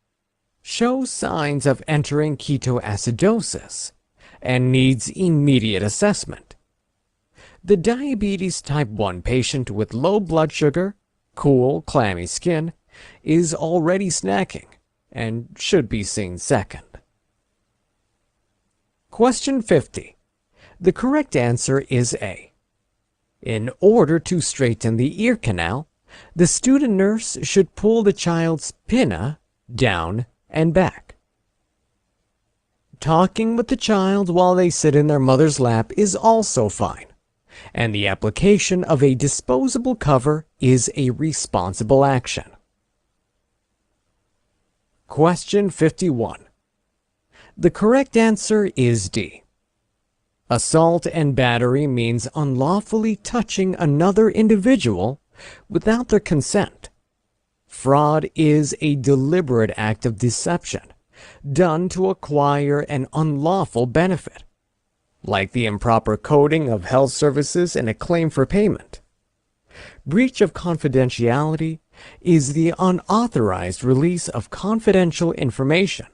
shows signs of entering ketoacidosis and needs immediate assessment. The diabetes type 1 patient with low blood sugar, cool, clammy skin is already snacking and should be seen second. Question 50. The correct answer is A. In order to straighten the ear canal, the student nurse should pull the child's pinna down and back. Talking with the child while they sit in their mother's lap is also fine, and the application of a disposable cover is a responsible action. Question 51. The correct answer is D. Assault and battery means unlawfully touching another individual without their consent. Fraud is a deliberate act of deception done to acquire an unlawful benefit, like the improper coding of health services and a claim for payment. Breach of confidentiality is the unauthorized release of confidential information.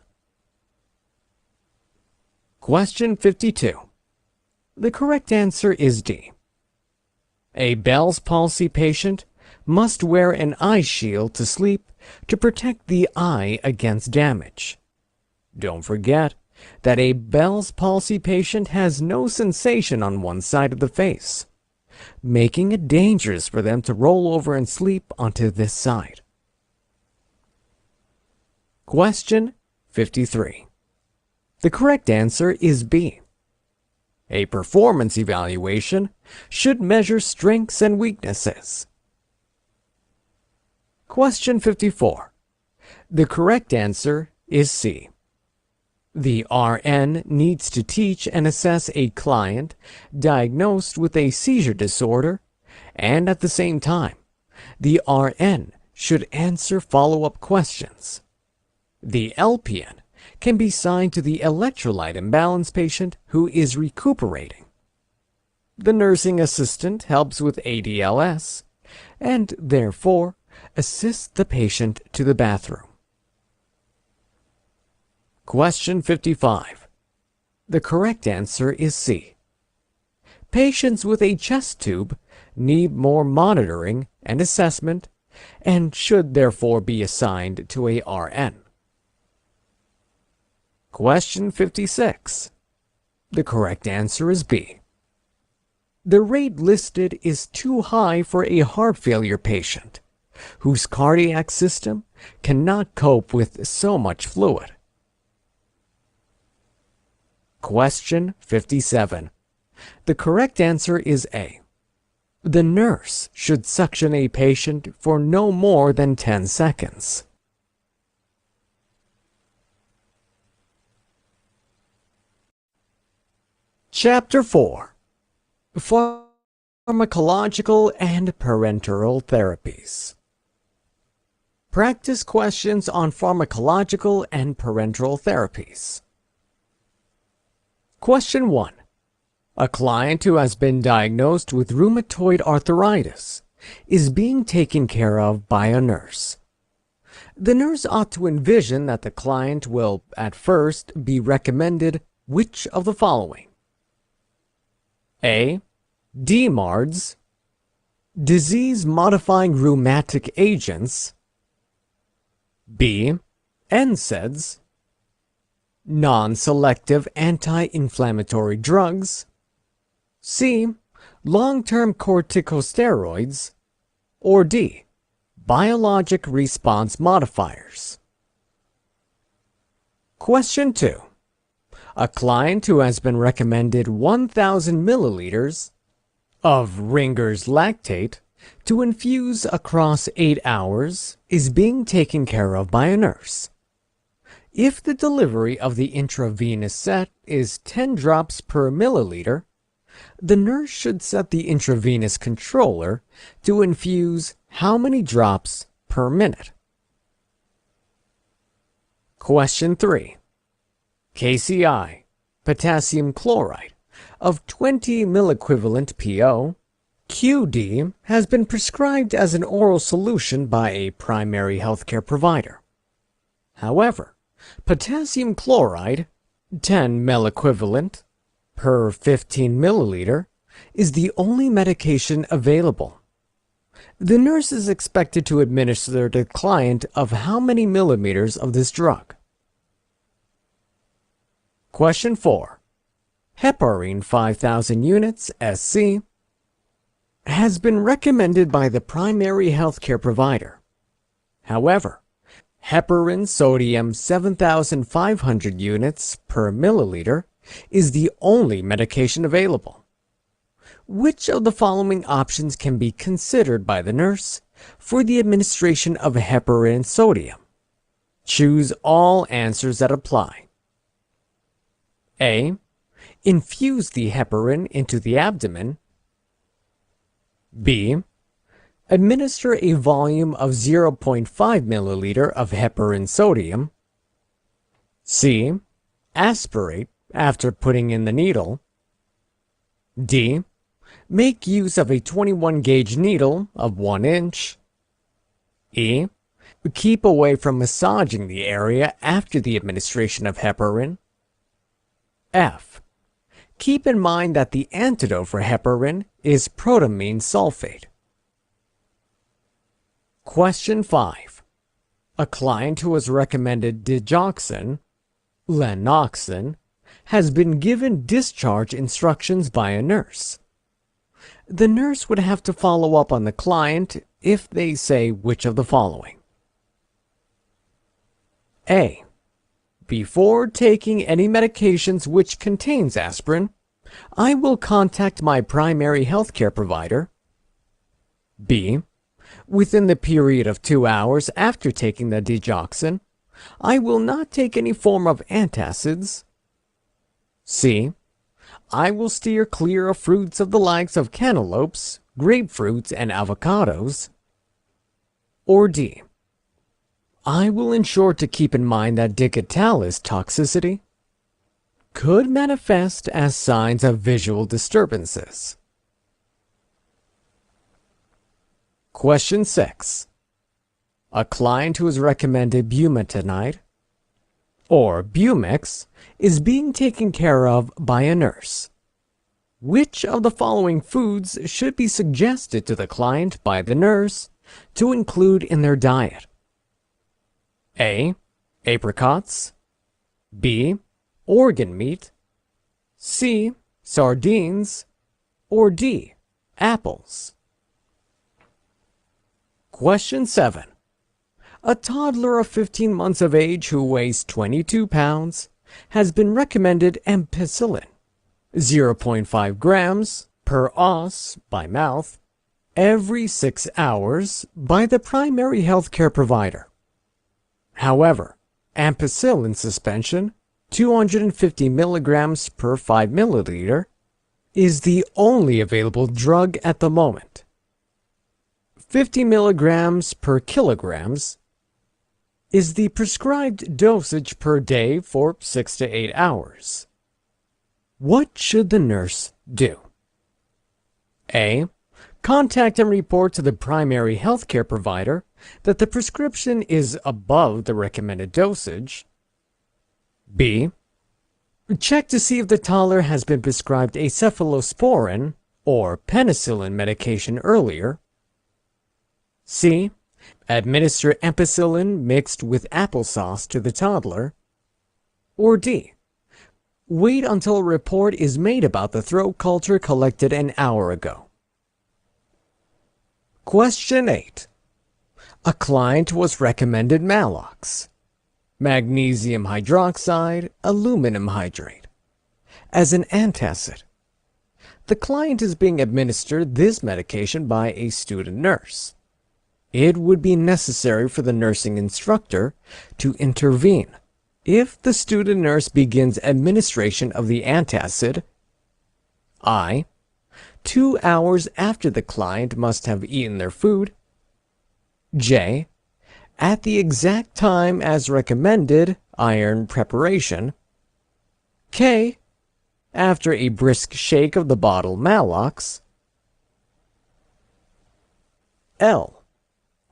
Question 52. The correct answer is D. A Bell's palsy patient must wear an eye shield to sleep to protect the eye against damage. Don't forget that a Bell's palsy patient has no sensation on one side of the face, making it dangerous for them to roll over and sleep onto this side. Question 53. The correct answer is B. A performance evaluation should measure strengths and weaknesses. Question 54. The correct answer is C. The RN needs to teach and assess a client diagnosed with a seizure disorder, and at the same time, the RN should answer follow-up questions. The LPN can be assigned to the electrolyte imbalance patient who is recuperating. The nursing assistant helps with ADLS and therefore assists the patient to the bathroom. Question 55. The correct answer is C. Patients with a chest tube need more monitoring and assessment and should therefore be assigned to a RN. Question 56. The correct answer is B. The rate listed is too high for a heart failure patient whose cardiac system cannot cope with so much fluid. Question 57. The correct answer is A. The nurse should suction a patient for no more than 10 seconds. Chapter 4. Pharmacological and parenteral therapies. Practice questions on pharmacological and parenteral therapies. Question 1. A client who has been diagnosed with rheumatoid arthritis is being taken care of by a nurse. The nurse ought to envision that the client will, at first, be recommended which of the following? A. DMARDs, disease-modifying rheumatic agents. B. NSAIDs, non-selective anti-inflammatory drugs. C. Long-term corticosteroids. Or D. Biologic response modifiers. Question 2. A client who has been recommended 1,000 milliliters of Ringer's lactate to infuse across 8 hours is being taken care of by a nurse. If the delivery of the intravenous set is 10 drops per milliliter, the nurse should set the intravenous controller to infuse how many drops per minute? Question 3. KCI, potassium chloride, of 20 milliequivalent PO, QD, has been prescribed as an oral solution by a primary healthcare provider. However, potassium chloride, 10 milliequivalent per 15 milliliter, is the only medication available. The nurse is expected to administer to the client of how many millimeters of this drug? Question 4. Heparin 5000 units SC has been recommended by the primary healthcare provider. However, heparin sodium 7500 units per milliliter is the only medication available. Which of the following options can be considered by the nurse for the administration of heparin sodium? Choose all answers that apply. A. Infuse the heparin into the abdomen. B. Administer a volume of 0.5 milliliter of heparin sodium. C. Aspirate after putting in the needle. D. Make use of a 21 gauge needle of 1 inch. E. Keep away from massaging the area after the administration of heparin. F. Keep in mind that the antidote for heparin is protamine sulfate. Question 5. A client who was recommended digoxin, lanoxin, has been given discharge instructions by a nurse. The nurse would have to follow up on the client if they say which of the following. A. Before taking any medications which contains aspirin, I will contact my primary healthcare provider. B. Within the period of 2 hours after taking the digoxin, I will not take any form of antacids. C. I will steer clear of fruits of the likes of cantaloupes, grapefruits, and avocados. Or D. I will ensure to keep in mind that digitalis toxicity could manifest as signs of visual disturbances. Question 6. A client who is recommended bumetanide, or Bumex, is being taken care of by a nurse. Which of the following foods should be suggested to the client by the nurse to include in their diet? A. Apricots. B. Organ meat. C. Sardines. Or D. Apples. Question 7. A toddler of 15 months of age who weighs 22 pounds has been recommended ampicillin, 0.5 grams per os by mouth, every 6 hours by the primary healthcare provider. However, ampicillin suspension, 250 milligrams per 5 milliliter, is the only available drug at the moment. 50 milligrams per kilograms is the prescribed dosage per day for 6 to 8 hours. What should the nurse do? A. Contact and report to the primary healthcare provider that the prescription is above the recommended dosage. B. Check to see if the toddler has been prescribed a cephalosporin or penicillin medication earlier. C. Administer ampicillin mixed with applesauce to the toddler. Or D. Wait until a report is made about the throat culture collected an hour ago. Question 8. A client was recommended Malox, magnesium hydroxide, aluminum hydrate, as an antacid. The client is being administered this medication by a student nurse. It would be necessary for the nursing instructor to intervene if the student nurse begins administration of the antacid. I. 2 hours after the client must have eaten their food. J. At the exact time as recommended, iron preparation. K. After a brisk shake of the bottle Malox. L.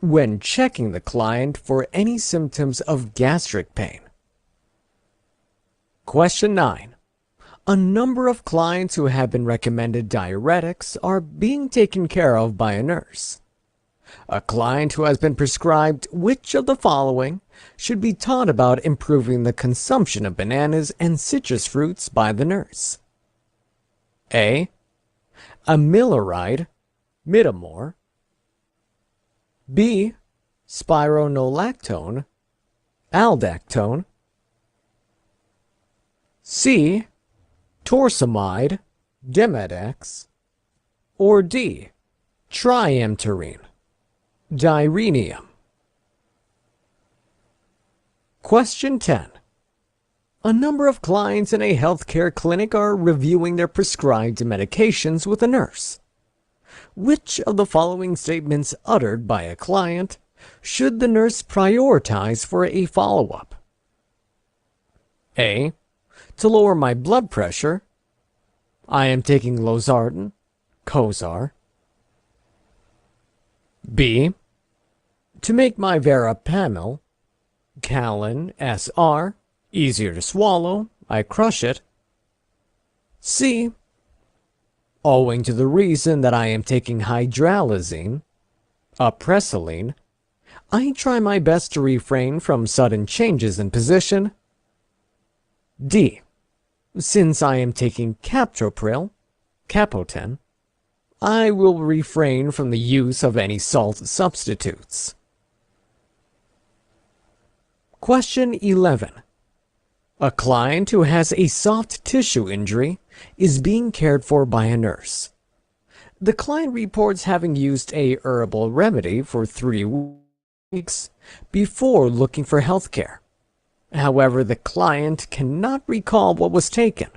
When checking the client for any symptoms of gastric pain. Question 9. A number of clients who have been recommended diuretics are being taken care of by a nurse. A client who has been prescribed which of the following should be taught about improving the consumption of bananas and citrus fruits by the nurse? A. Amiloride, Mitamor. B. Spironolactone, Aldactone. C. Torsemide, Demodex. Or D. Triamterene, Direnium. Question 10. A number of clients in a healthcare clinic are reviewing their prescribed medications with a nurse. Which of the following statements uttered by a client should the nurse prioritize for a follow-up? A. To lower my blood pressure, I am taking Losartan, Cozar. B. To make my verapamil, Calin SR, easier to swallow, I crush it. C. Owing to the reason that I am taking hydralazine, Apresyline, I try my best to refrain from sudden changes in position. D. Since I am taking Captopril, Capoten, I will refrain from the use of any salt substitutes. Question 11. A client who has a soft tissue injury is being cared for by a nurse. The client reports having used a herbal remedy for 3 weeks before looking for health care. However, the client cannot recall what was taken.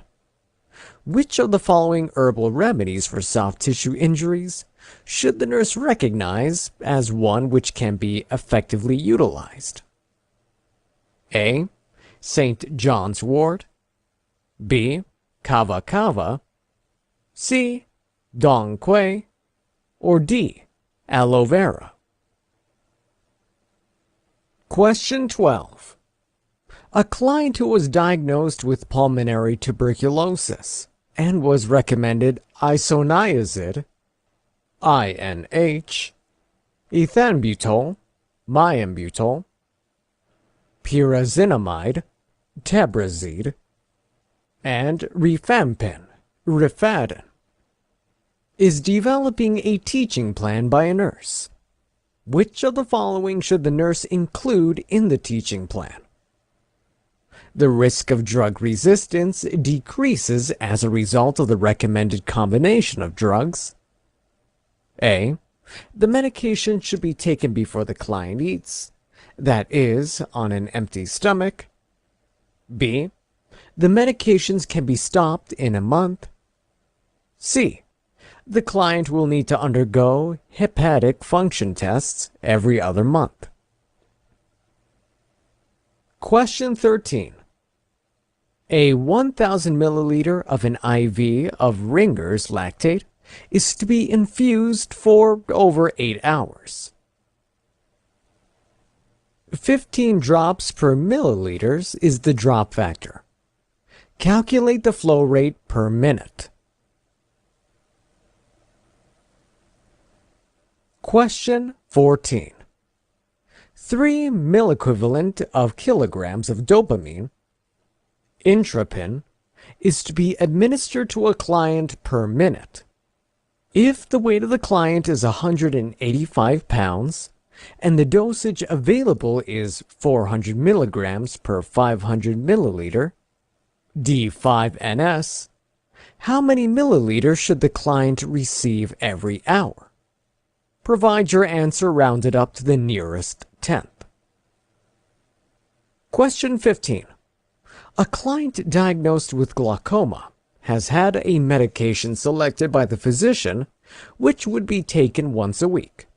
Which of the following herbal remedies for soft tissue injuries should the nurse recognize as one which can be effectively utilized? A. St. John's wort. B. Kava Kava. C. Dong Quai. Or D. Aloe vera. Question 12. A client who was diagnosed with pulmonary tuberculosis and was recommended isoniazid, INH, ethambutol, myambutol, pyrazinamide, Tabrazide, and rifampin, Rifaden, is developing a teaching plan by a nurse. Which of the following should the nurse include in the teaching plan? The risk of drug resistance decreases as a result of the recommended combination of drugs. A. The medication should be taken before the client eats, that is, on an empty stomach. B. The medications can be stopped in a month. C. The client will need to undergo hepatic function tests every other month. Question 13. A 1,000 milliliter of an IV of Ringer's lactate is to be infused for over 8 hours. 15 drops per milliliters is the drop factor. Calculate the flow rate per minute. Question 14. 3 milliequivalent of kilograms of dopamine, Intropin, is to be administered to a client per minute. If the weight of the client is 185 pounds and the dosage available is 400 milligrams per 500 milliliter, D5NS, How many milliliters should the client receive every hour? Provide your answer rounded up to the nearest tenth. Question 15. A client diagnosed with glaucoma has had a medication selected by the physician which would be taken once a week.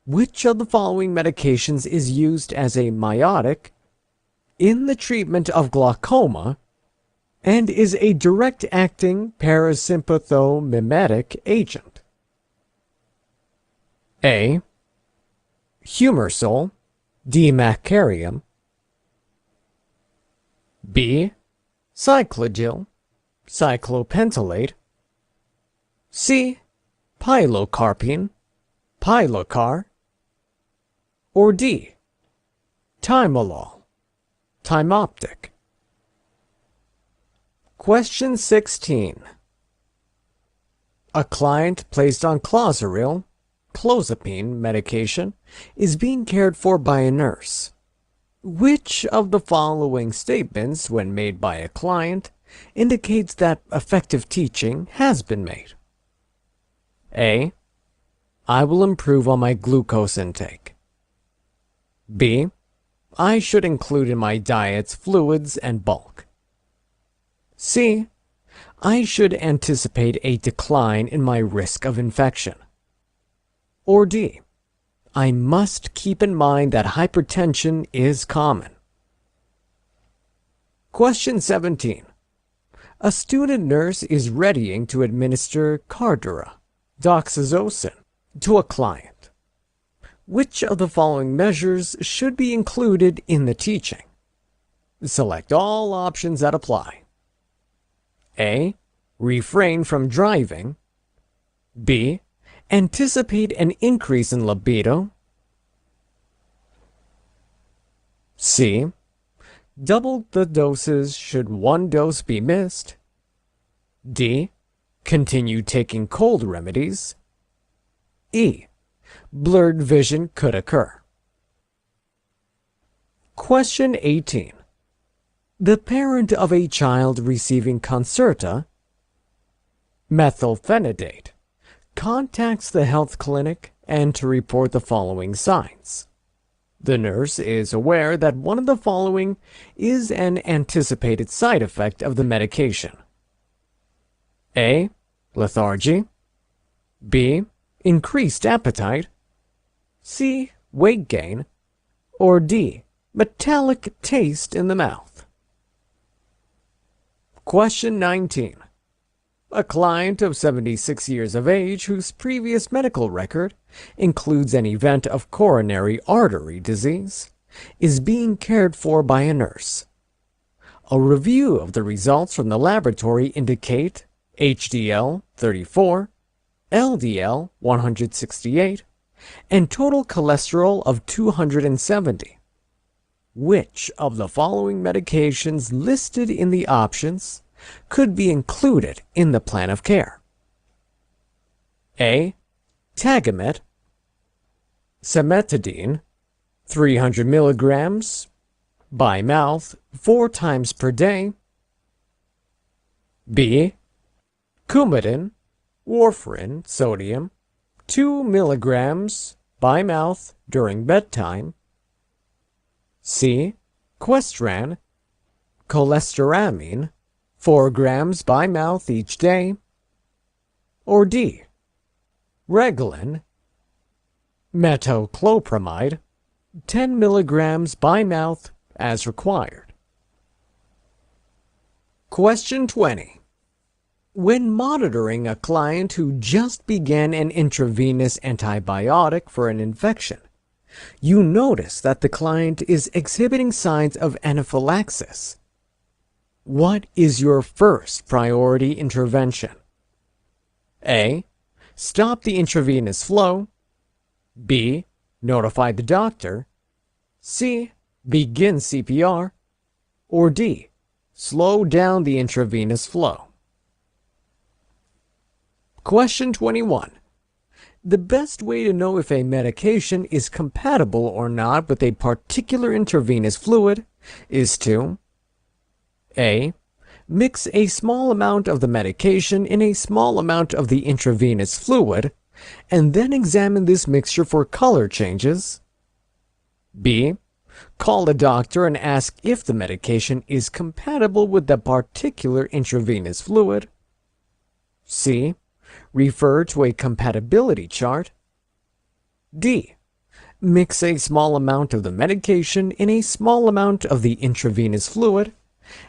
Which of the following medications is used as a miotic in the treatment of glaucoma and is a direct-acting parasympathomimetic agent? A. Humersol, dimacarium. B. Cyclagil, cyclopentolate. C. Pilocarpine, Pilocar. Or D. Timolol, Timoptic. Question 16. A client placed on clozaril, clozapine medication, is being cared for by a nurse. Which of the following statements, when made by a client, indicates that effective teaching has been made? A. I will improve on my glucose intake. B. I should include in my diets fluids and bulk. C. I should anticipate a decline in my risk of infection. Or D. I must keep in mind that hypertension is common. Question 17. A student nurse is readying to administer Cardura, doxazocin, to a client. Which of the following measures should be included in the teaching? Select all options that apply. A. Refrain from driving. B. Anticipate an increase in libido. C. Double the doses should one dose be missed. D. Continue taking cold remedies. E. Blurred vision could occur. Question 18. The parent of a child receiving Concerta, methylphenidate, contacts the health clinic and to report the following signs. The nurse is aware that one of the following is an anticipated side effect of the medication. A. Lethargy. B. Increased appetite. C. Weight gain. Or D. Metallic taste in the mouth. Question 19. A client of 76 years of age whose previous medical record includes an event of coronary artery disease is being cared for by a nurse. A review of the results from the laboratory indicate HDL 34, LDL 168, and total cholesterol of 270. Which of the following medications listed in the options could be included in the plan of care? A. Tagamet, cimetidine, 300 milligrams by mouth 4 times per day. B. Coumadin, warfarin, sodium, 2 milligrams by mouth during bedtime. C. Questran, cholestyramine, 4 grams by mouth each day. Or D. Reglan, metoclopramide, 10 milligrams by mouth as required. Question 20. When monitoring a client who just began an intravenous antibiotic for an infection, you notice that the client is exhibiting signs of anaphylaxis. What is your first priority intervention? A. Stop the intravenous flow. B. Notify the doctor. C. Begin CPR. Or D. Slow down the intravenous flow. Question 21. The best way to know if a medication is compatible or not with a particular intravenous fluid is to A. Mix a small amount of the medication in a small amount of the intravenous fluid, and then examine this mixture for color changes. B. Call a doctor and ask if the medication is compatible with the particular intravenous fluid. C. Refer to a compatibility chart. D. Mix a small amount of the medication in a small amount of the intravenous fluid,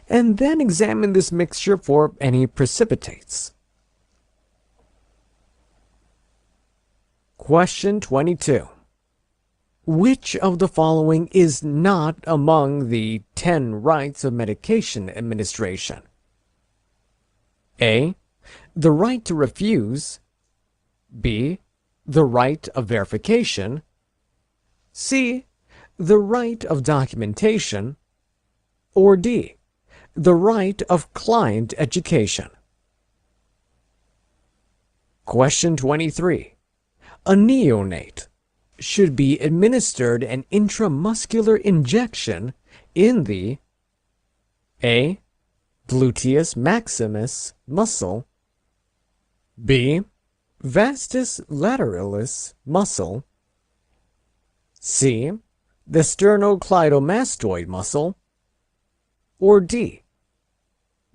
and then examine this mixture for any precipitates. Question 22. Which of the following is not among the 10 rights of medication administration? A. The right to refuse. B. The right of verification. C. The right of documentation. Or D. The right of client education. Question 23. A neonate should be administered an intramuscular injection in the A. Gluteus maximus muscle, B. Vastus lateralis muscle, C. The sternocleidomastoid muscle, or D.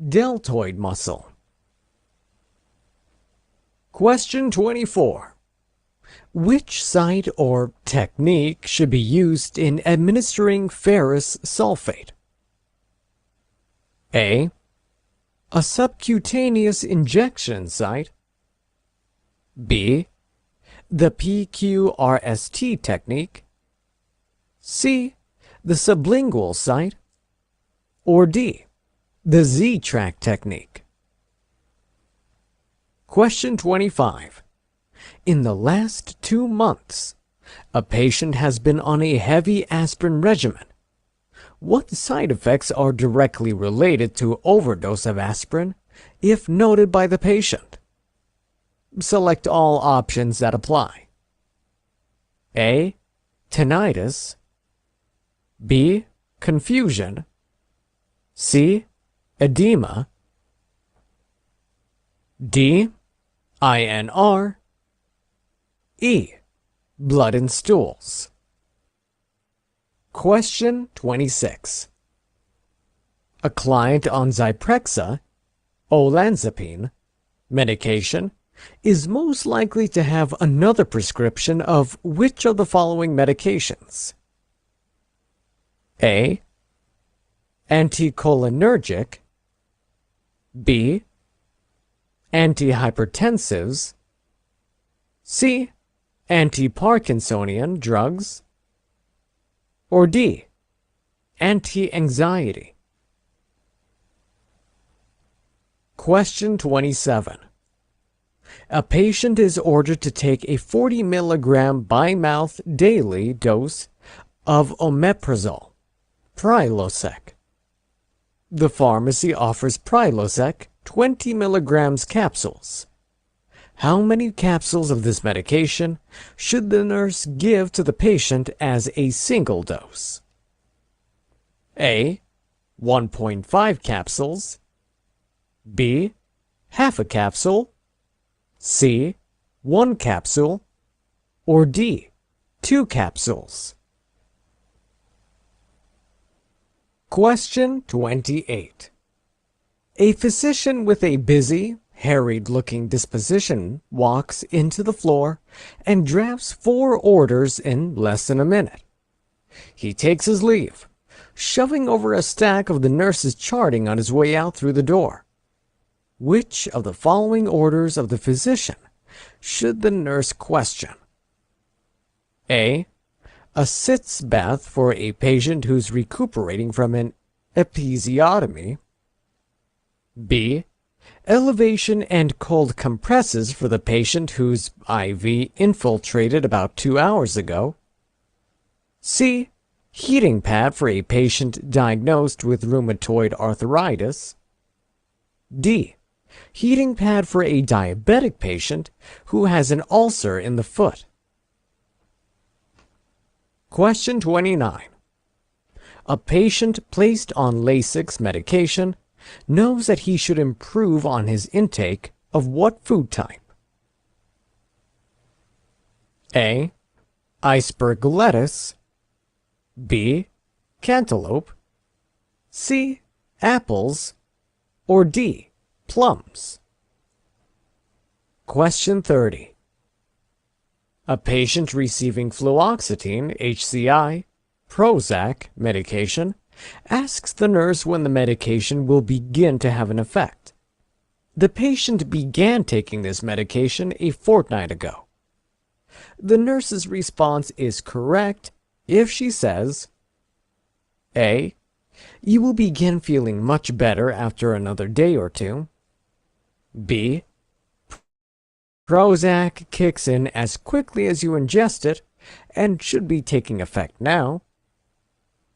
Deltoid muscle. Question 24. Which site or technique should be used in administering ferrous sulfate? A. A subcutaneous injection site. B. The PQRST technique. C. The sublingual site. Or D. The Z-track technique. Question 25. In the last 2 months, a patient has been on a heavy aspirin regimen. What side effects are directly related to overdose of aspirin, if noted by the patient? Select all options that apply. A. Tinnitus. B. Confusion. C. Edema. D. INR. E. Blood in stools. Question 26. A client on Zyprexa, olanzapine, medication is most likely to have another prescription of which of the following medications? A. Anticholinergic. B. Antihypertensives. C. Anti-Parkinsonian drugs. Or D. Anti-anxiety. Question 27. A patient is ordered to take a 40 milligram by mouth daily dose of omeprazole, Prilosec. The pharmacy offers Prilosec 20 milligrams capsules. How many capsules of this medication should the nurse give to the patient as a single dose? A. 1.5 capsules. B. Half a capsule. C. 1 capsule. Or D. 2 capsules. Question 28. A physician with a busy, harried-looking disposition walks into the floor and drafts 4 orders in less than a minute. He takes his leave, shoving over a stack of the nurse's charting on his way out through the door. Which of the following orders of the physician should the nurse question? A. A sitz bath for a patient who's recuperating from an episiotomy. B. Elevation and cold compresses for the patient whose IV infiltrated about 2 hours ago. C. Heating pad for a patient diagnosed with rheumatoid arthritis. D. Heating pad for a diabetic patient who has an ulcer in the foot. Question 29. A patient placed on Lasix medication knows that he should improve on his intake of what food type? A. Iceberg lettuce. B. Cantaloupe. C. Apples. Or D. Plums. Question 30. A patient receiving fluoxetine, HCI, Prozac medication asks the nurse when the medication will begin to have an effect. The patient began taking this medication a fortnight ago. The nurse's response is correct if she says, A. You will begin feeling much better after another day or two. B. Prozac kicks in as quickly as you ingest it and should be taking effect now.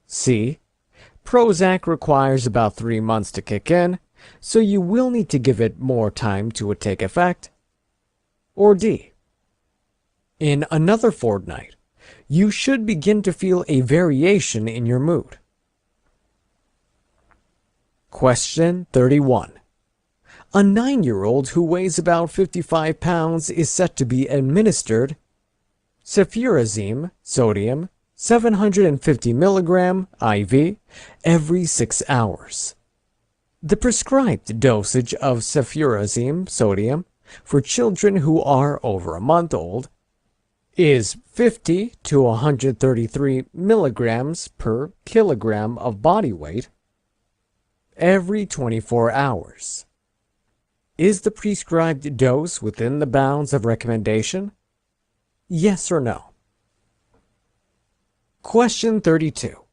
C. Prozac requires about 3 months to kick in, so you will need to give it more time to take effect. Or D. In another fortnight, you should begin to feel a variation in your mood. Question 31. A 9-year-old who weighs about 55 pounds is set to be administered cefuroxime sodium 750 mg IV every 6 hours. The prescribed dosage of cefuroxime sodium for children who are over a month old is 50 to 133 milligrams per kilogram of body weight every 24 hours. Is the prescribed dose within the bounds of recommendation? Yes or no? Question 32.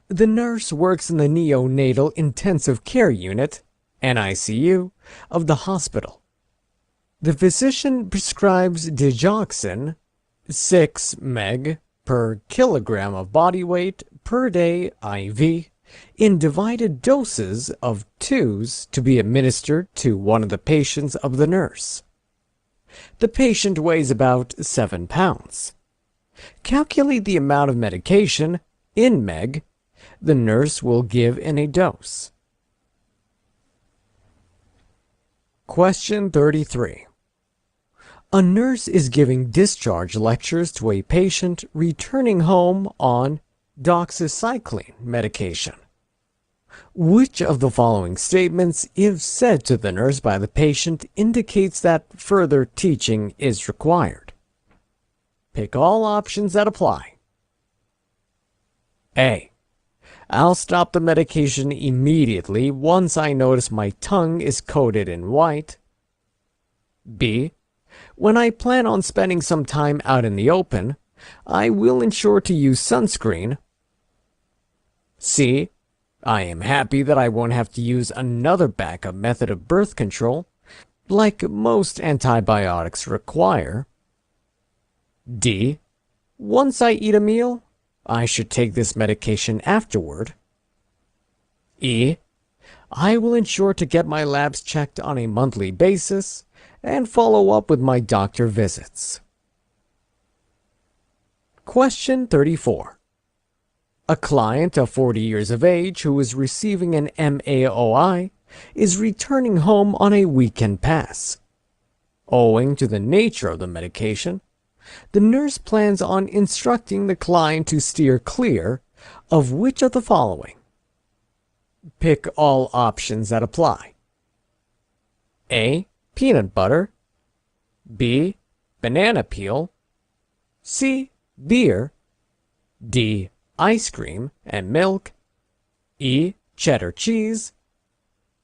The nurse works in the neonatal intensive care unit, NICU, of the hospital. The physician prescribes digoxin, 6 mg per kilogram of body weight per day IV, in divided doses of 2s to be administered to one of the patients of the nurse. The patient weighs about 7 pounds. Calculate the amount of medication, in mg, the nurse will give in a dose. Question 33. A nurse is giving discharge lectures to a patient returning home on doxycycline medication. Which of the following statements, if said to the nurse by the patient, indicates that further teaching is required? Pick all options that apply. A. I'll stop the medication immediately once I notice my tongue is coated in white. B. When I plan on spending some time out in the open, I will ensure to use sunscreen. C. I am happy that I won't have to use another backup method of birth control, like most antibiotics require. D. Once I eat a meal, I should take this medication afterward. E. I will ensure to get my labs checked on a monthly basis and follow up with my doctor visits. Question 34. A client of 40 years of age who is receiving an MAOI is returning home on a weekend pass. Owing to the nature of the medication, the nurse plans on instructing the client to steer clear of which of the following? Pick all options that apply. A. Peanut butter. B. Banana peel. C. Beer. D. Ice cream and milk. E. Cheddar cheese.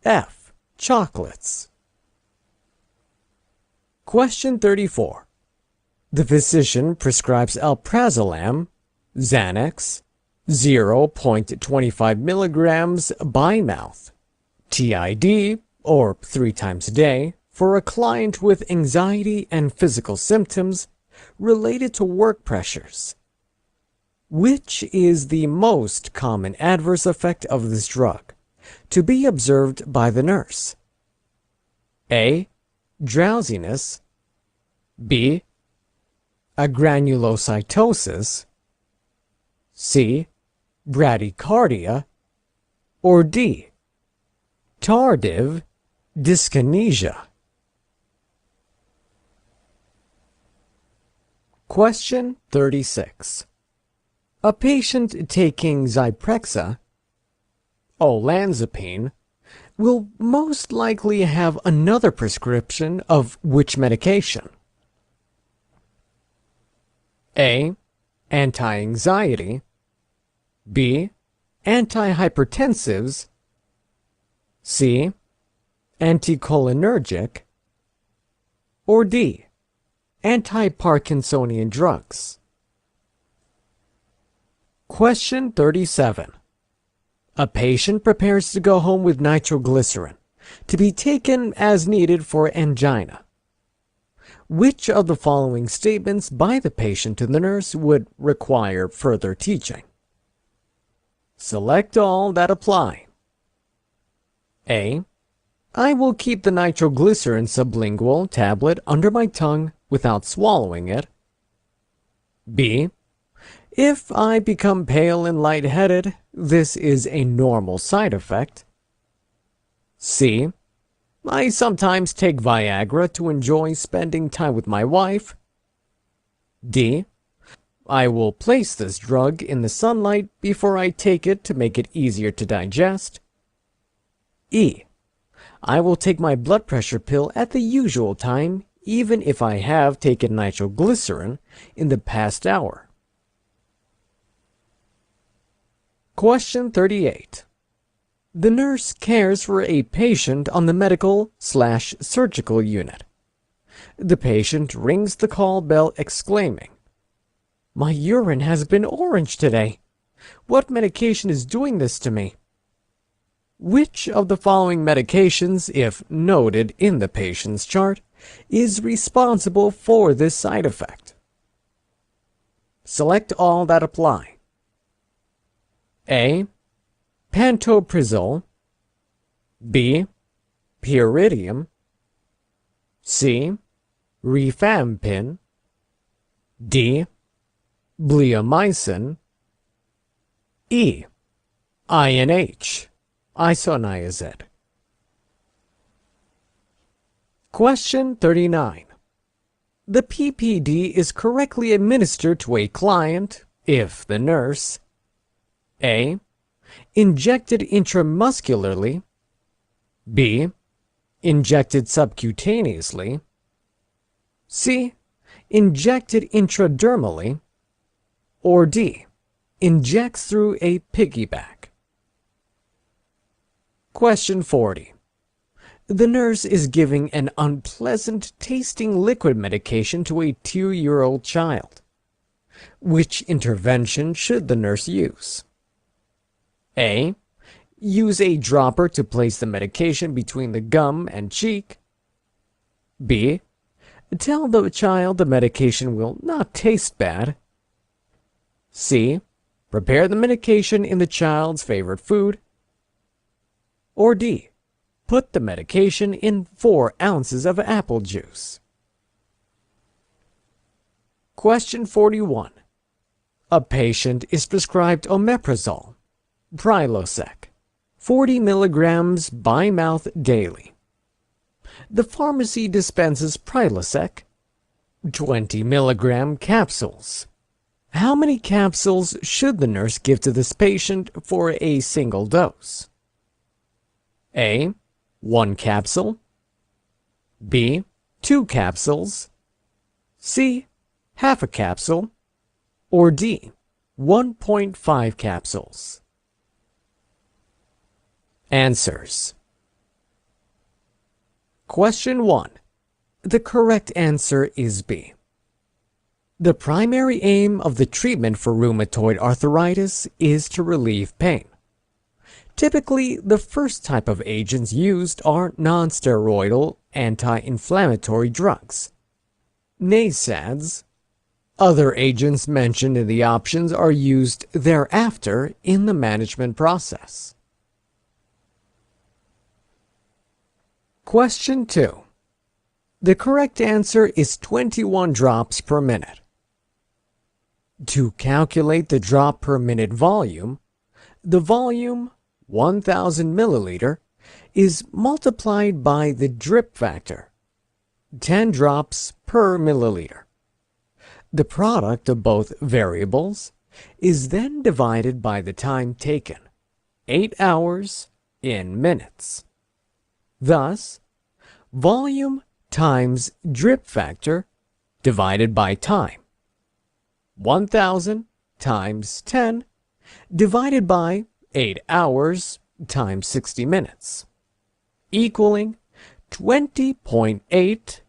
F. Chocolates. Question 34. The physician prescribes alprazolam, Xanax, 0.25 milligrams by mouth, TID, or 3 times a day, for a client with anxiety and physical symptoms related to work pressures. Which is the most common adverse effect of this drug to be observed by the nurse? A. Drowsiness. B. Agranulocytosis. C. Bradycardia. Or D. tardive dyskinesia. Question 36. A patient taking Zyprexa, olanzapine, will most likely have another prescription of which medication? A. Anti-anxiety. B. Antihypertensives. C. Anticholinergic. Or D. Anti-Parkinsonian drugs. Question 37. A patient prepares to go home with nitroglycerin to be taken as needed for angina. Which of the following statements by the patient to the nurse would require further teaching? Select all that apply. A. I will keep the nitroglycerin sublingual tablet under my tongue without swallowing it. B. If I become pale and lightheaded, this is a normal side effect. C. I sometimes take Viagra to enjoy spending time with my wife. D. I will place this drug in the sunlight before I take it to make it easier to digest. E. I will take my blood pressure pill at the usual time, even if I have taken nitroglycerin in the past hour. Question 38. The nurse cares for a patient on the medical/surgical unit. The patient rings the call bell exclaiming, "My urine has been orange today. What medication is doing this to me?" Which of the following medications, if noted in the patient's chart, is responsible for this side effect? Select all that apply. A. Pantoprazole. B. Pyridium. C. Rifampin. D. Bleomycin. E. INH. Isoniazid. Question 39. The PPD is correctly administered to a client if the nurse A. Injected intramuscularly. B. Injected subcutaneously. C. Injected intradermally. Or D. Injects through a piggyback. Question 40. The nurse is giving an unpleasant-tasting liquid medication to a 2-year-old child. Which intervention should the nurse use? A. Use a dropper to place the medication between the gum and cheek. B. Tell the child the medication will not taste bad. C. Prepare the medication in the child's favorite food. Or D. Put the medication in 4 ounces of apple juice. Question 41. A patient is prescribed omeprazole, Prilosec, 40 milligrams by mouth daily. The pharmacy dispenses Prilosec, 20 milligram capsules. How many capsules should the nurse give to this patient for a single dose? A. 1 capsule. B. 2 capsules. C. Half a capsule. Or D. 1.5 capsules. Answers. Question 1. The correct answer is B. The primary aim of the treatment for rheumatoid arthritis is to relieve pain. Typically, the first type of agents used are nonsteroidal anti-inflammatory drugs, NSAIDs. Other agents mentioned in the options are used thereafter in the management process. Question 2. The correct answer is 21 drops per minute. To calculate the drop per minute volume, the volume, 1000 milliliter, is multiplied by the drip factor, 10 drops per milliliter. The product of both variables is then divided by the time taken, 8 hours in minutes. Thus, volume times drip factor divided by time, 1000 times 10 divided by 8 hours times 60 minutes, equaling 20.8,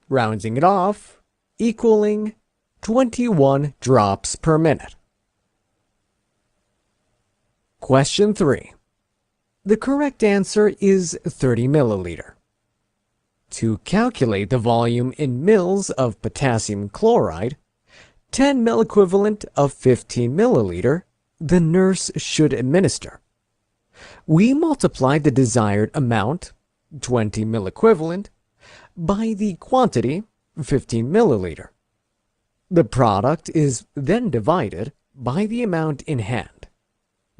rounding it off, equaling 21 drops per minute. Question 3. The correct answer is 30 milliliter. To calculate the volume in mils of potassium chloride, 10 milliequivalent of 15 milliliter, the nurse should administer. We multiply the desired amount, 20 milliequivalent, by the quantity, 15 milliliter. The product is then divided by the amount in hand,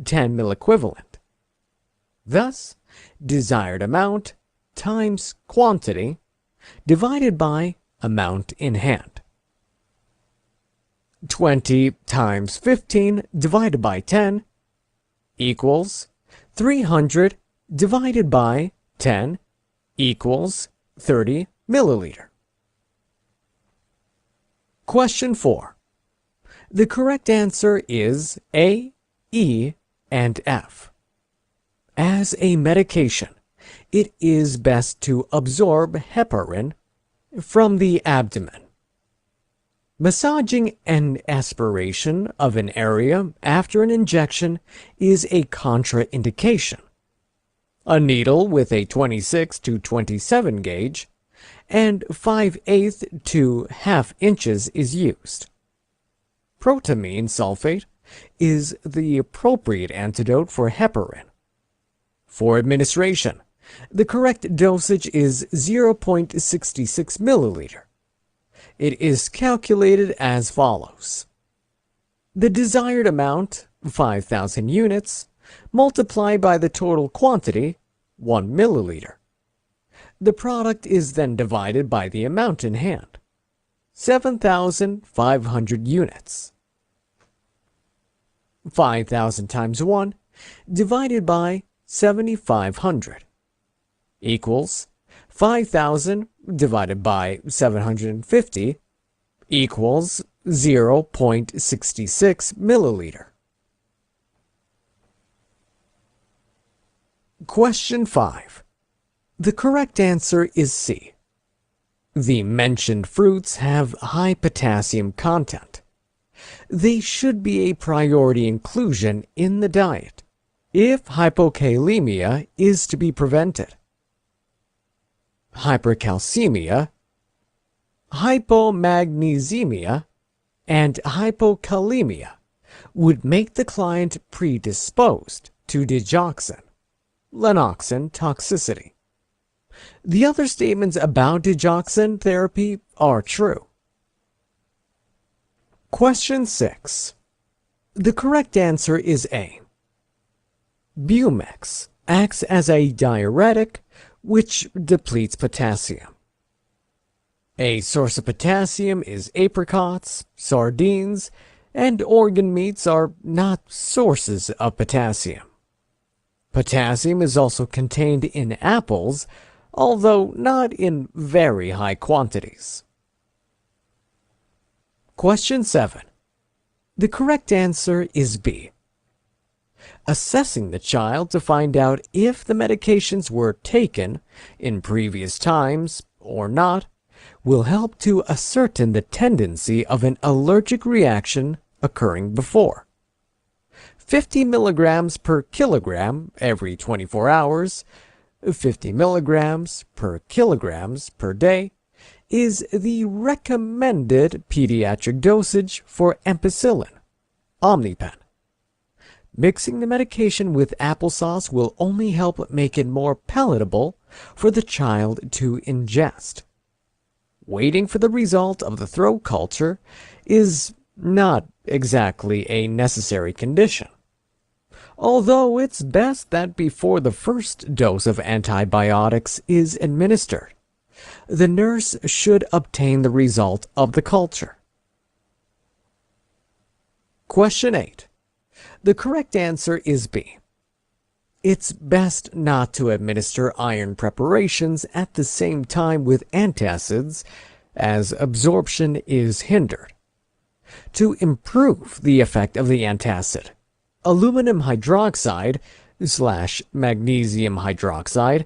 10 milliequivalent. Thus, desired amount times quantity divided by amount in hand. 20 times 15 divided by 10 equals 300 divided by 10 equals 30 milliliter. Question 4. The correct answer is A, E, and F. As a medication, it is best to absorb heparin from the abdomen. Massaging and aspiration of an area after an injection is a contraindication. A needle with a 26 to 27 gauge and 5/8 to ½ inches is used. Protamine sulfate is the appropriate antidote for heparin. For administration, the correct dosage is 0.66 milliliter. It is calculated as follows. The desired amount, 5,000 units, multiplied by the total quantity, 1 milliliter. The product is then divided by the amount in hand, 7,500 units. 5,000 times 1 divided by 7,500 equals 5,000 divided by 750 equals 0.66 milliliter. Question 5. The correct answer is C. The mentioned fruits have high potassium content. They should be a priority inclusion in the diet if hypokalemia is to be prevented. Hypercalcemia, hypomagnesemia, and hypokalemia would make the client predisposed to digoxin, lanoxin toxicity. The other statements about digoxin therapy are true. Question 6. The correct answer is A. Bumex acts as a diuretic which depletes potassium. A source of potassium is apricots, sardines, and organ meats are not sources of potassium. Potassium is also contained in apples, although not in very high quantities. Question 7. The correct answer is B. Assessing the child to find out if the medications were taken in previous times or not will help to ascertain the tendency of an allergic reaction occurring before. 50 milligrams per kilogram every 24 hours, 50 milligrams per kilograms per day is the recommended pediatric dosage for ampicillin, Omnipen. Mixing the medication with applesauce will only help make it more palatable for the child to ingest. Waiting for the result of the throat culture is not exactly a necessary condition. although it's best that before the first dose of antibiotics is administered, the nurse should obtain the result of the culture. Question 8. The correct answer is B. It's best not to administer iron preparations at the same time with antacids, as absorption is hindered. To improve the effect of the antacid, aluminum hydroxide / magnesium hydroxide,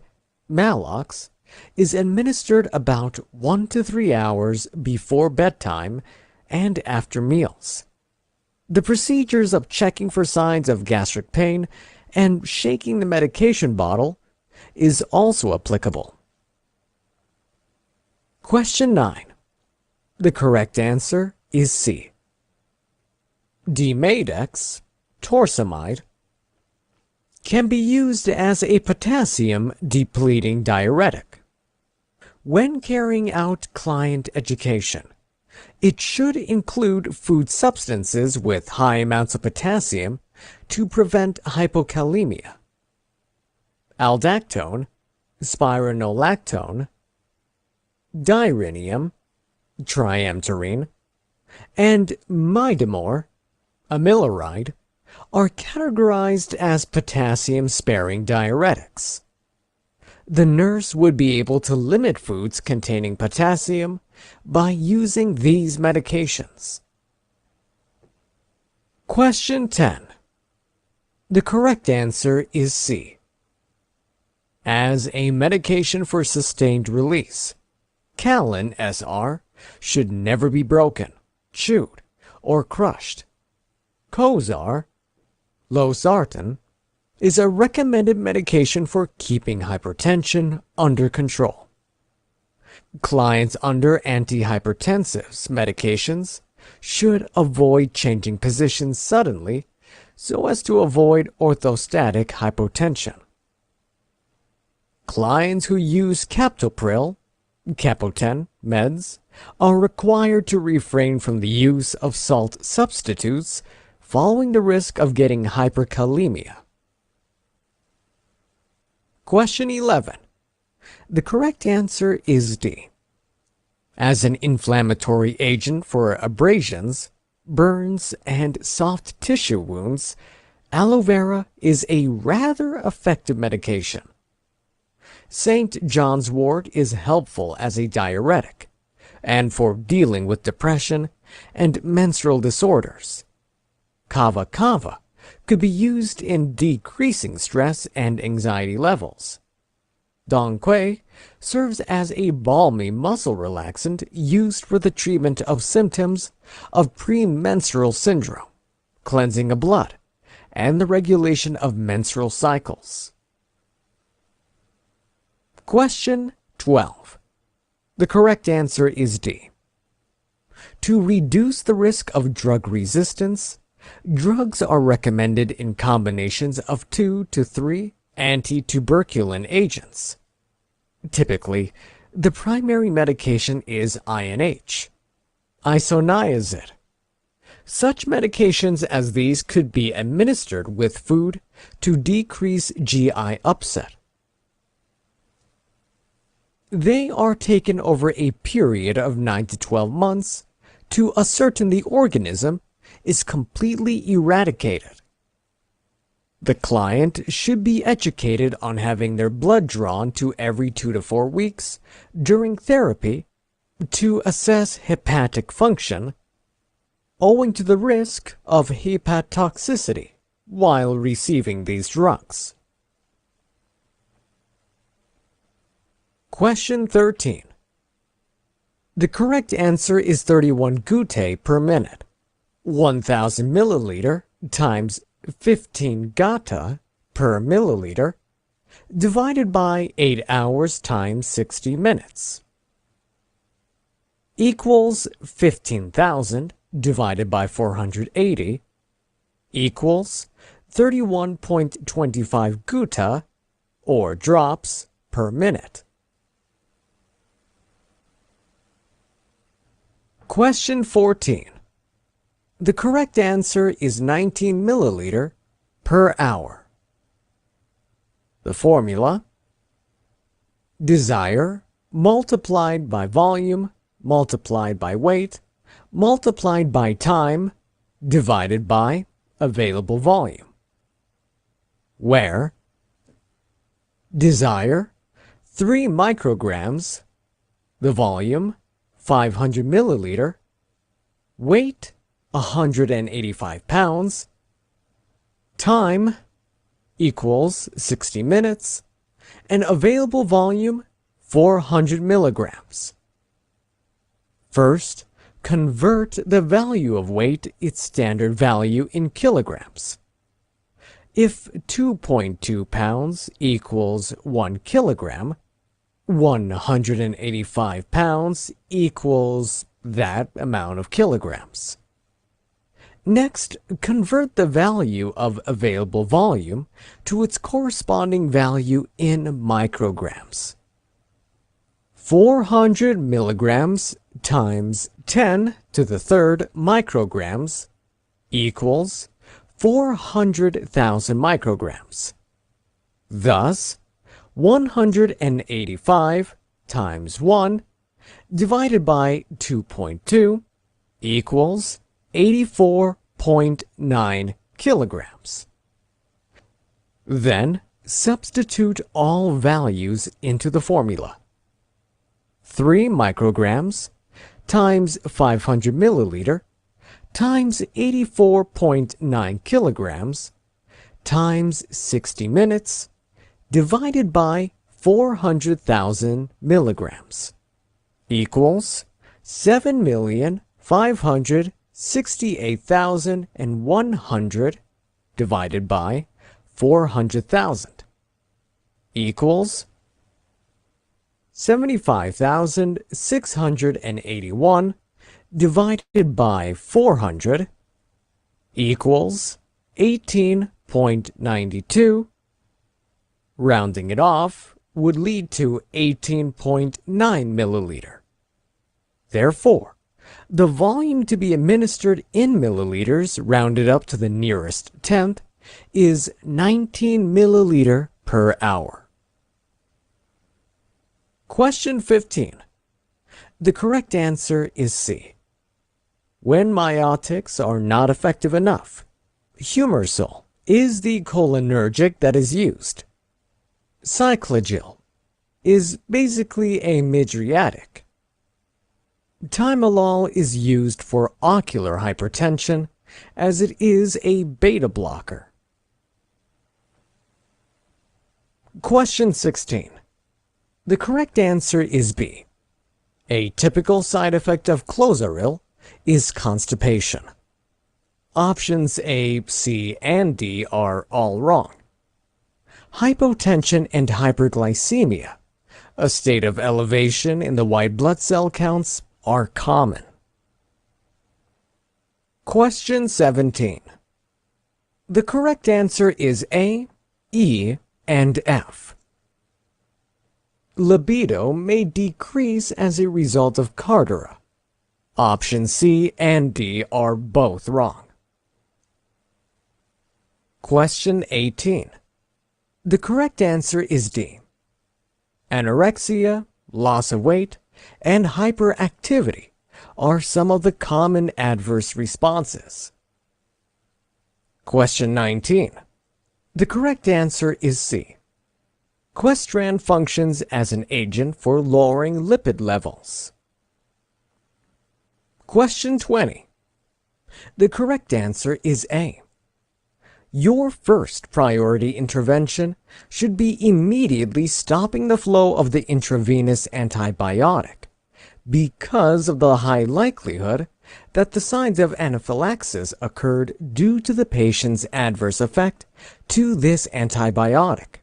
Malox, is administered about 1 to 3 hours before bedtime and after meals. The procedures of checking for signs of gastric pain and shaking the medication bottle is also applicable. Question 9. The correct answer is C. D-Madex, torsemide, can be used as a potassium-depleting diuretic. When carrying out client education, it should include food substances with high amounts of potassium to prevent hypokalemia. Aldactone, spironolactone, dirinium, triamterene, and midamor, amiloride, are categorized as potassium-sparing diuretics. The nurse would be able to limit foods containing potassium by using these medications. Question 10. The correct answer is C. As a medication for sustained release, Calin SR should never be broken, chewed, or crushed. Cozar, losartan, is a recommended medication for keeping hypertension under control. Clients under antihypertensives medications should avoid changing positions suddenly so as to avoid orthostatic hypotension. Clients who use captopril, Capoten meds, are required to refrain from the use of salt substitutes following the risk of getting hyperkalemia. Question 11. The correct answer is D. As an inflammatory agent for abrasions, burns, and soft tissue wounds, aloe vera is a rather effective medication. St. John's wort is helpful as a diuretic, and for dealing with depression and menstrual disorders. Kava kava could be used in decreasing stress and anxiety levels. Dong Quai serves as a balmy muscle relaxant used for the treatment of symptoms of premenstrual syndrome, cleansing of blood, and the regulation of menstrual cycles. Question 12. The correct answer is D. To reduce the risk of drug resistance, drugs are recommended in combinations of 2 to 3 antituberculin agents. Typically, the primary medication is INH, isoniazid. Such medications as these could be administered with food to decrease GI upset. They are taken over a period of 9 to 12 months to ascertain the organism is completely eradicated. The client should be educated on having their blood drawn to every 2 to 4 weeks during therapy to assess hepatic function, owing to the risk of hepatotoxicity while receiving these drugs. Question 13. The correct answer is 31 goutte per minute, 1,000 milliliter times 15 gata per milliliter, divided by 8 hours times 60 minutes, equals 15,000 divided by 480, equals 31.25 gutta, or drops, per minute. Question 14. The correct answer is 19 milliliter per hour. The formula: desire multiplied by volume multiplied by weight multiplied by time divided by available volume, where desire 3 micrograms, the volume 500 milliliter, weight 185 pounds, time equals 60 minutes, and available volume 400 milligrams. First, convert the value of weight its standard value in kilograms. If 2.2 pounds equals 1 kilogram, 185 pounds equals that amount of kilograms. Next, convert the value of available volume to its corresponding value in micrograms. 400 milligrams times 10 to the third micrograms equals 400,000 micrograms. Thus, 185 times 1 divided by 2.2 equals 84.9 kilograms. Then, substitute all values into the formula. 3 micrograms times 500 milliliter times 84.9 kilograms times 60 minutes divided by 400,000 milligrams equals 7,568,100 divided by 400,000 equals 75,681 divided by 400 equals 18.92. Rounding it off would lead to 18.9 milliliter. Therefore, the volume to be administered in milliliters rounded up to the nearest tenth is 19 milliliter per hour. Question 15. The correct answer is C. When miotics are not effective enough, Humersal is the cholinergic that is used. Cyclagil is basically a mydriatic. Timolol is used for ocular hypertension as it is a beta blocker. Question 16. The correct answer is B. A typical side effect of Clozaril is constipation. Options A, C, and D are all wrong. Hypotension and hyperglycemia, a state of elevation in the white blood cell counts, are common. Question 17. The correct answer is A, E, and F. Libido may decrease as a result of Cardera. Option C and D are both wrong. Question 18. The correct answer is D. Anorexia, loss of weight, and hyperactivity are some of the common adverse responses. Question 19. The correct answer is C. Questran functions as an agent for lowering lipid levels. Question 20. The correct answer is A. Your first priority intervention should be immediately stopping the flow of the intravenous antibiotic because of the high likelihood that the signs of anaphylaxis occurred due to the patient's adverse effect to this antibiotic.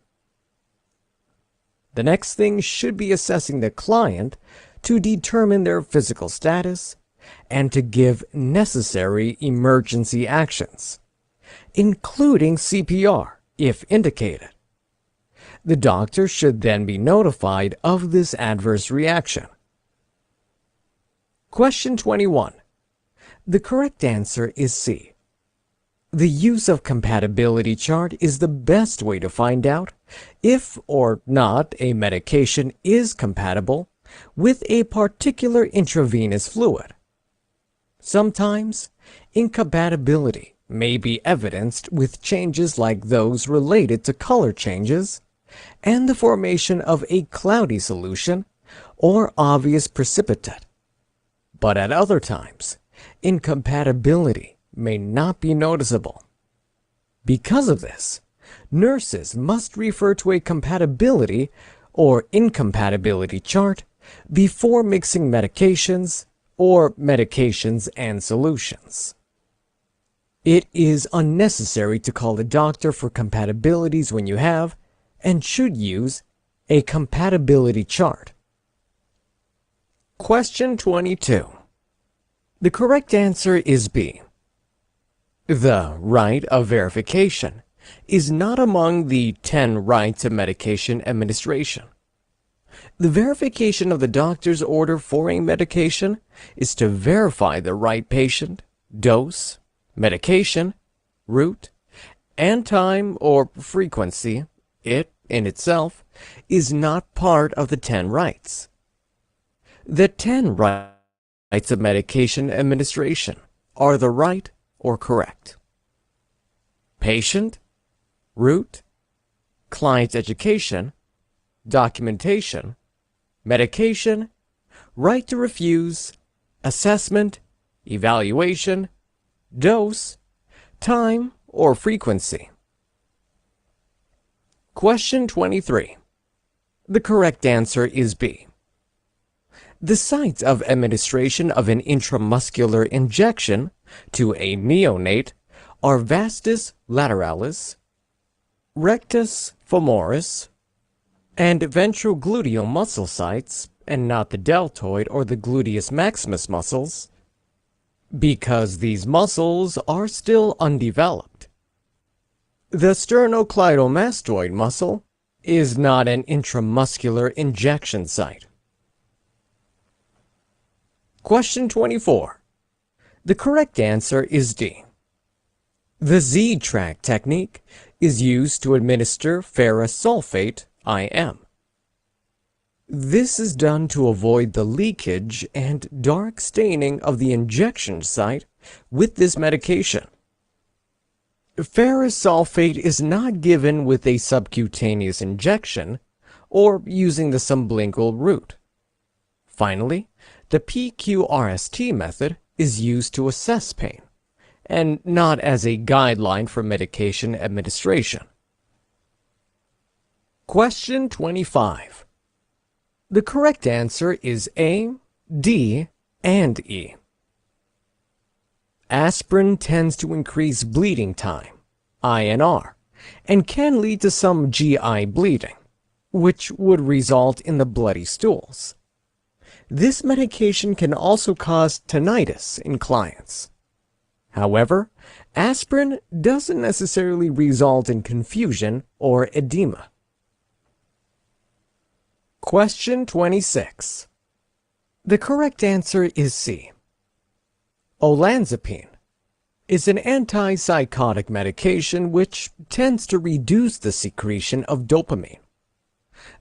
The next thing should be assessing the client to determine their physical status and to give necessary emergency actions, including CPR if indicated. The doctor should then be notified of this adverse reaction. Question 21. The correct answer is C. The use of compatibility chart is the best way to find out if or not a medication is compatible with a particular intravenous fluid. Sometimes, incompatibility may be evidenced with changes like those related to color changes and the formation of a cloudy solution or obvious precipitate. But at other times, incompatibility may not be noticeable. Because of this, nurses must refer to a compatibility or incompatibility chart before mixing medications or medications and solutions. It is unnecessary to call a doctor for compatibilities when you have and should use a compatibility chart. Question 22. The correct answer is B. The right of verification is not among the 10 rights of medication administration. The verification of the doctor's order for a medication is to verify the right patient, dose, medication, route, and time or frequency. It, in itself, is not part of the 10 rights. The 10 rights of medication administration are the right or correct: patient, route, client education, documentation, medication, right to refuse, assessment, evaluation, dose, time or frequency. Question 23. The correct answer is B. The sites of administration of an intramuscular injection to a neonate are vastus lateralis, rectus femoris, and ventrogluteal muscle sites, and not the deltoid or the gluteus maximus muscles, because these muscles are still undeveloped. The sternocleidomastoid muscle is not an intramuscular injection site. Question 24. The correct answer is D. The Z-track technique is used to administer ferrous sulfate, IM. This is done to avoid the leakage and dark staining of the injection site with this medication. Ferrous sulfate is not given with a subcutaneous injection or using the sublingual route. Finally, the PQRST method is used to assess pain, and not as a guideline for medication administration. Question 25. The correct answer is A, D, and E. Aspirin tends to increase bleeding time, INR, and can lead to some GI bleeding, which would result in the bloody stools. This medication can also cause tinnitus in clients. However, aspirin doesn't necessarily result in confusion or edema. Question 26. The correct answer is C. Olanzapine is an antipsychotic medication which tends to reduce the secretion of dopamine.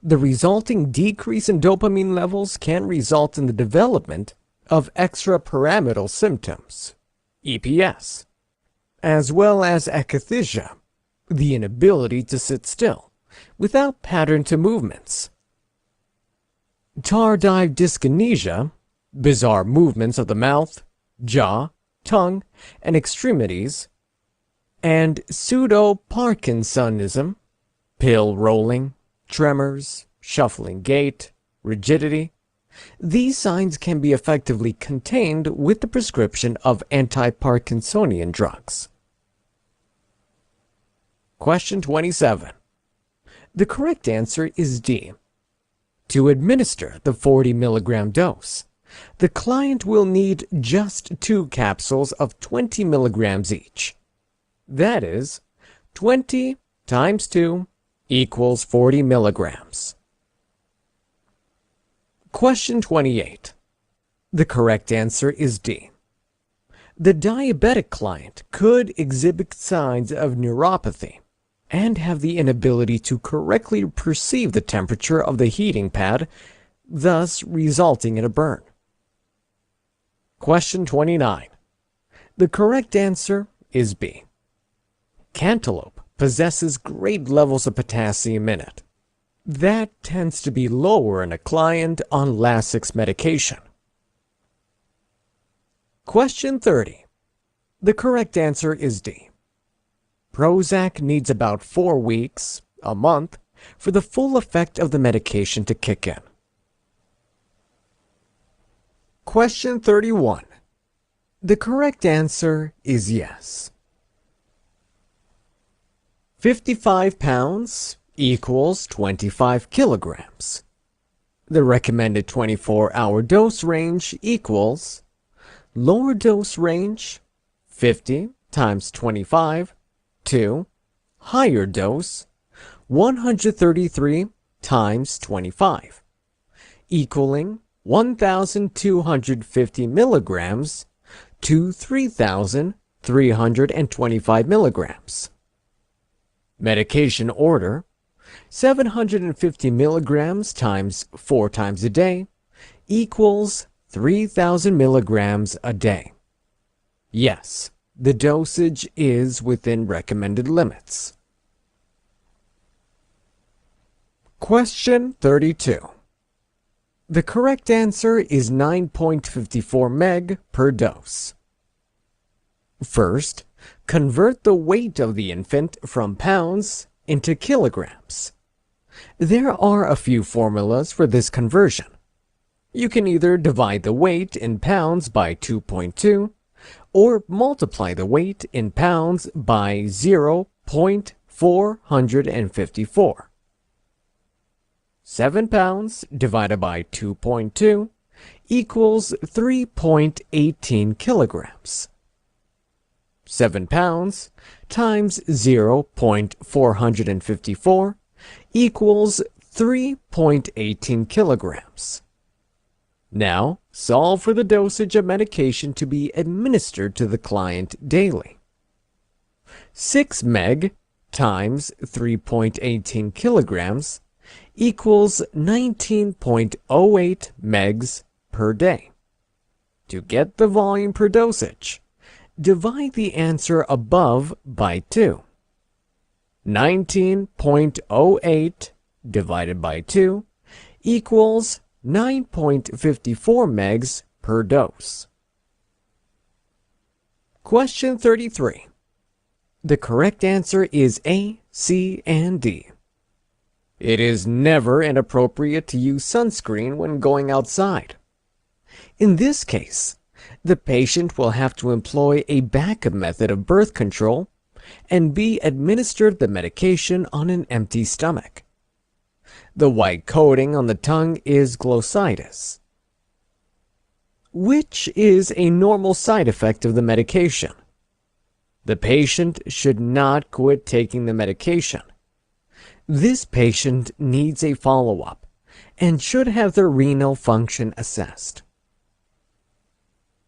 The resulting decrease in dopamine levels can result in the development of extrapyramidal symptoms, EPS, as well as akathisia, the inability to sit still, without pattern to movements. Tardive dyskinesia, bizarre movements of the mouth, jaw, tongue, and extremities, and pseudo-Parkinsonism, pill rolling, tremors, shuffling gait, rigidity. These signs can be effectively contained with the prescription of anti-Parkinsonian drugs. Question 27. The correct answer is D. To administer the 40 milligram dose, the client will need just 2 capsules of 20 milligrams each. That is, 20 times 2 equals 40 milligrams. Question 28. The correct answer is D. The diabetic client could exhibit signs of neuropathy and have the inability to correctly perceive the temperature of the heating pad, thus resulting in a burn. Question 29. The correct answer is B. Cantaloupe possesses great levels of potassium in it. That tends to be lower in a client on Lasix medication. Question 30. The correct answer is D. Prozac needs about 4 weeks, a month, for the full effect of the medication to kick in. Question 31. The correct answer is yes. 55 pounds equals 25 kilograms. The recommended 24-hour dose range equals lower dose range 50 times 25 to higher dose 133 times 25, equaling 1,250 milligrams to 3,325 milligrams. Medication order: 750 milligrams times 4 times a day equals 3,000 milligrams a day. Yes, the dosage is within recommended limits. Question 32. The correct answer is 9.54 meg per dose. First, convert the weight of the infant from pounds into kilograms. There are a few formulas for this conversion. You can either divide the weight in pounds by 2.2 or multiply the weight in pounds by 0.454. 7 pounds divided by 2.2 equals 3.18 kilograms. 7 pounds times 0.454 equals 3.18 kilograms. Now, solve for the dosage of medication to be administered to the client daily. 6 meg times 3.18 kilograms equals 19.08 megs per day. To get the volume per dosage, divide the answer above by 2. 19.08 divided by 2 equals 9.54 megs per dose. Question 33. The correct answer is A, C, and D. It is never inappropriate to use sunscreen when going outside. In this case, the patient will have to employ a backup method of birth control and be administered the medication on an empty stomach. The white coating on the tongue is glossitis, which is a normal side effect of the medication. The patient should not quit taking the medication. This patient needs a follow-up and should have their renal function assessed.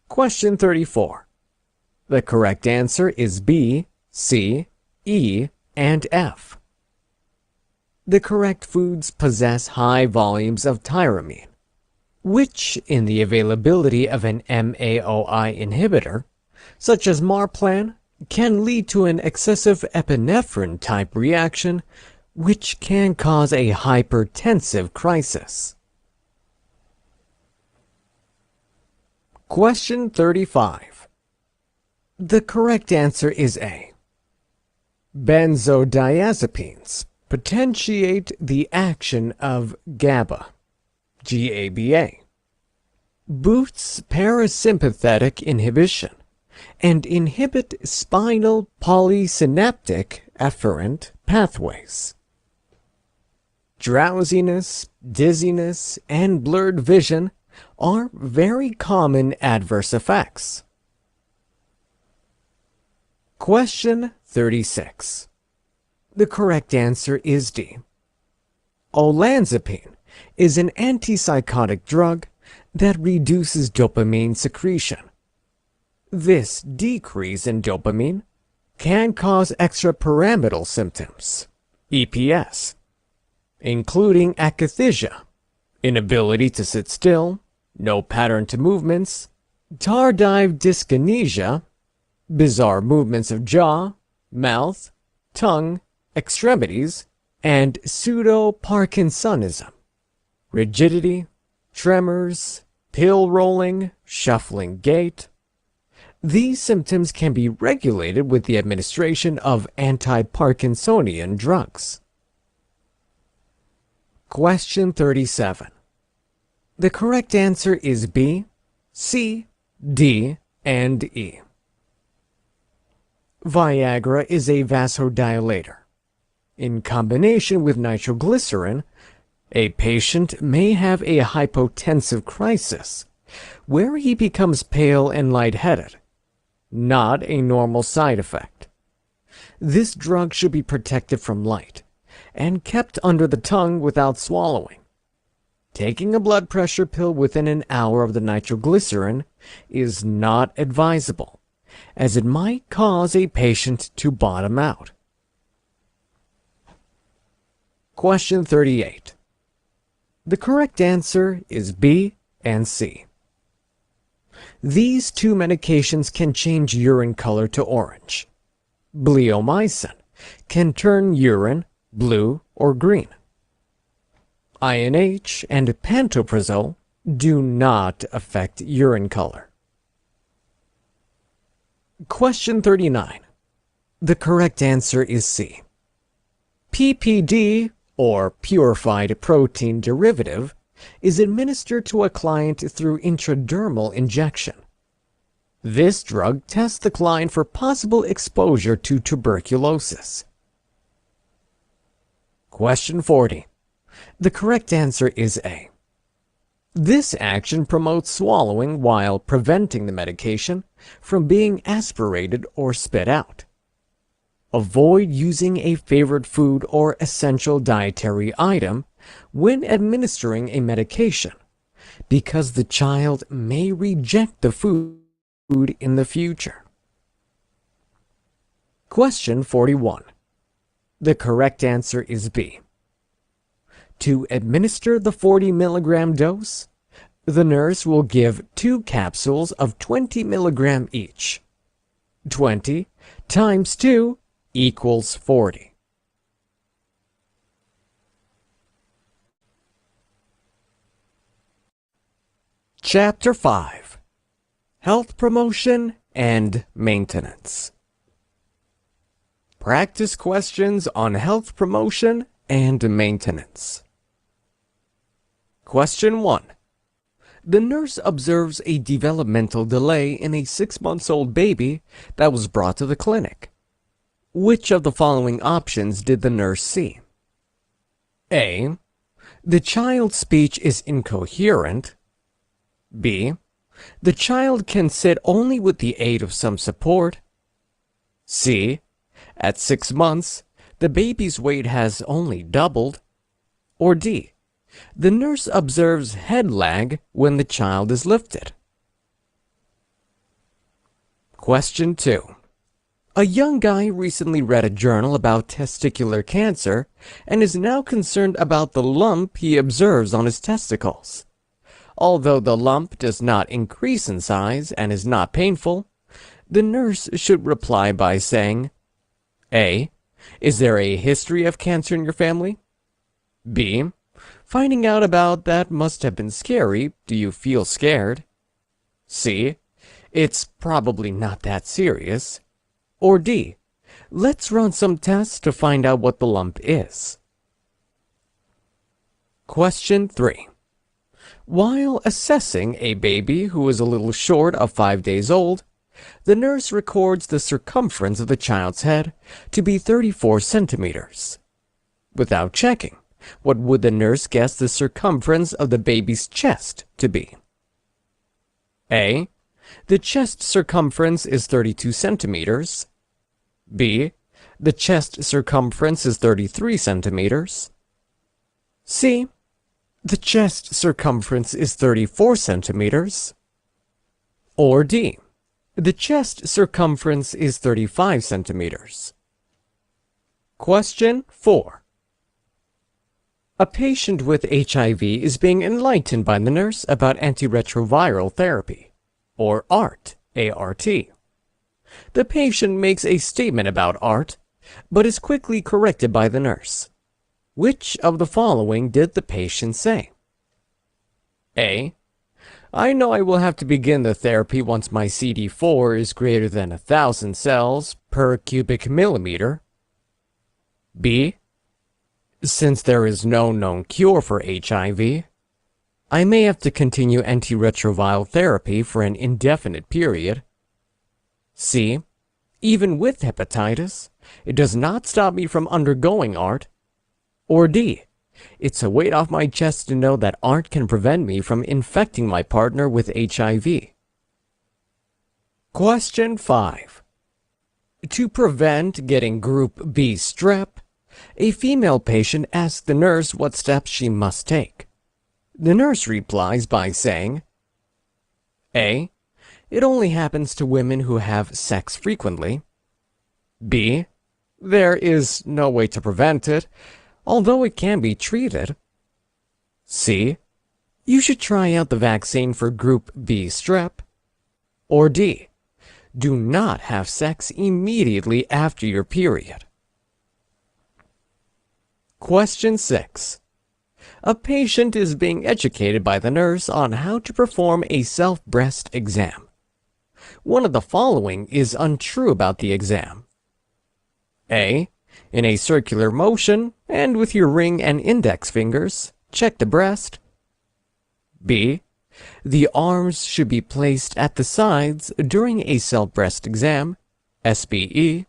Question 34. The correct answer is B, C, E, and F. The correct foods possess high volumes of tyramine, which, in the availability of an MAOI inhibitor, such as Marplan, can lead to an excessive epinephrine-type reaction, which can cause a hypertensive crisis. Question 35. The correct answer is A. Benzodiazepines potentiate the action of GABA, GABA, boosts parasympathetic inhibition, and inhibit spinal polysynaptic afferent pathways. Drowsiness, dizziness, and blurred vision are very common adverse effects. Question 36. The correct answer is D. Olanzapine is an antipsychotic drug that reduces dopamine secretion. This decrease in dopamine can cause extrapyramidal symptoms, EPS, including akathisia, inability to sit still, no pattern to movements, tardive dyskinesia, bizarre movements of jaw, mouth, tongue, extremities, and pseudo-Parkinsonism, rigidity, tremors, pill rolling, shuffling gait. These symptoms can be regulated with the administration of anti-Parkinsonian drugs. Question 37. The correct answer is B, C, D, and E. Viagra is a vasodilator. In combination with nitroglycerin, a patient may have a hypotensive crisis, where he becomes pale and lightheaded, not a normal side effect. This drug should be protected from light and kept under the tongue without swallowing. Taking a blood pressure pill within an hour of the nitroglycerin is not advisable, as it might cause a patient to bottom out. Question 38. The correct answer is B and C. These two medications can change urine color to orange. Bleomycin can turn urine blue or green. INH and pantoprazole do not affect urine color. Question 39. The correct answer is C. PPD, or purified protein derivative, is administered to a client through intradermal injection. This drug tests the client for possible exposure to tuberculosis. Question 40. The correct answer is A. This action promotes swallowing while preventing the medication from being aspirated or spit out. Avoid using a favorite food or essential dietary item when administering a medication, because the child may reject the food in the future. Question 41. The correct answer is B. To administer the 40 milligram dose, the nurse will give 2 capsules of 20 milligram each. 20 times 2 equals 40. Chapter 5. Health Promotion and Maintenance. Practice questions on health promotion and maintenance. Question 1. The nurse observes a developmental delay in a 6-month-old baby that was brought to the clinic. Which of the following options did the nurse see? A. The child's speech is incoherent. B. The child can sit only with the aid of some support. C. At 6 months, the baby's weight has only doubled. Or D. The nurse observes head lag when the child is lifted. Question 2. A young guy recently read a journal about testicular cancer and is now concerned about the lump he observes on his testicles. Although the lump does not increase in size and is not painful, the nurse should reply by saying, A. Is there a history of cancer in your family? B. Finding out about that must have been scary. Do you feel scared? C. It's probably not that serious. Or D. Let's run some tests to find out what the lump is. Question 3. While assessing a baby who is a little short of 5 days old, the nurse records the circumference of the child's head to be 34 centimeters. Without checking, what would the nurse guess the circumference of the baby's chest to be? A. The chest circumference is 32 centimeters. B. The chest circumference is 33 centimeters. C. The chest circumference is 34 centimeters. Or D. The chest circumference is 35 centimeters. Question 4. A patient with HIV is being enlightened by the nurse about antiretroviral therapy, or ART, A-R-T. The patient makes a statement about ART, but is quickly corrected by the nurse. Which of the following did the patient say? A. I know I will have to begin the therapy once my CD4 is greater than 1,000 cells per cubic millimeter. B. Since there is no known cure for HIV, I may have to continue antiretroviral therapy for an indefinite period. C. Even with hepatitis, it does not stop me from undergoing ART. Or D. It's a weight off my chest to know that ART can prevent me from infecting my partner with HIV. Question 5. To prevent getting Group B strep, a female patient asks the nurse what steps she must take. The nurse replies by saying, A. It only happens to women who have sex frequently. B. There is no way to prevent it, although it can be treated. C. You should try out the vaccine for Group B strep. Or D. Do not have sex immediately after your period. Question 6. A patient is being educated by the nurse on how to perform a self-breast exam. One of the following is untrue about the exam. A. In a circular motion, and with your ring and index fingers, check the breast. B. The arms should be placed at the sides during a self-breast exam, SBE.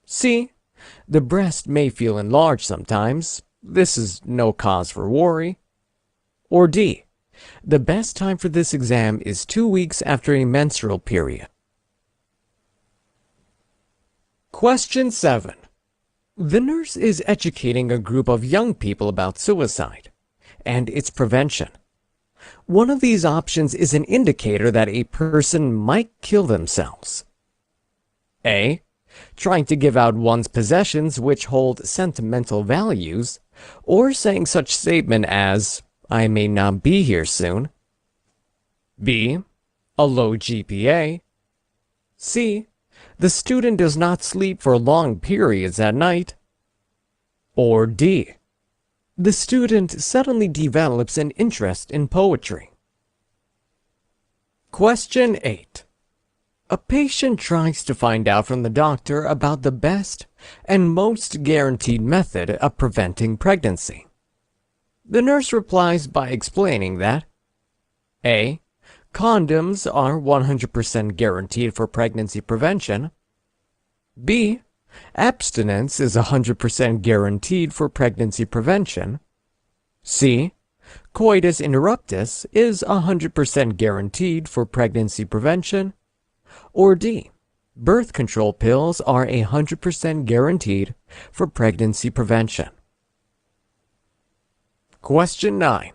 C. The breast may feel enlarged sometimes. This is no cause for worry. Or D. The best time for this exam is 2 weeks after a menstrual period. Question 7. The nurse is educating a group of young people about suicide and its prevention. One of these options is an indicator that a person might kill themselves. A. Trying to give out one's possessions which hold sentimental values, or saying such statement as, I may not be here soon. B. A low GPA. C. The student does not sleep for long periods at night. Or D. The student suddenly develops an interest in poetry. Question 8. A patient tries to find out from the doctor about the best and most guaranteed method of preventing pregnancy. The nurse replies by explaining that A. Condoms are 100% guaranteed for pregnancy prevention. B. Abstinence is 100% guaranteed for pregnancy prevention. C. Coitus interruptus is 100% guaranteed for pregnancy prevention. Or D. Birth control pills are 100% guaranteed for pregnancy prevention. Question 9.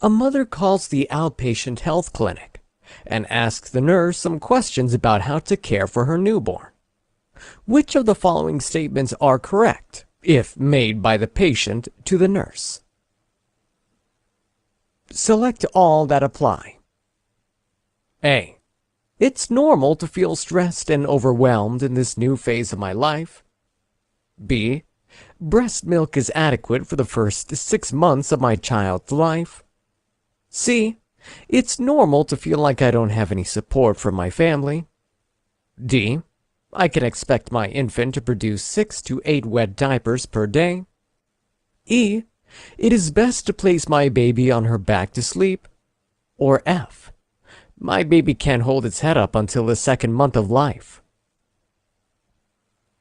A mother calls the outpatient health clinic and asks the nurse some questions about how to care for her newborn. Which of the following statements are correct, if made by the patient to the nurse? Select all that apply. A. It's normal to feel stressed and overwhelmed in this new phase of my life. B. Breast milk is adequate for the first 6 months of my child's life. C. It's normal to feel like I don't have any support from my family. D. I can expect my infant to produce 6 to 8 wet diapers per day. E. It is best to place my baby on her back to sleep. Or F. My baby can't hold its head up until the 2nd month of life.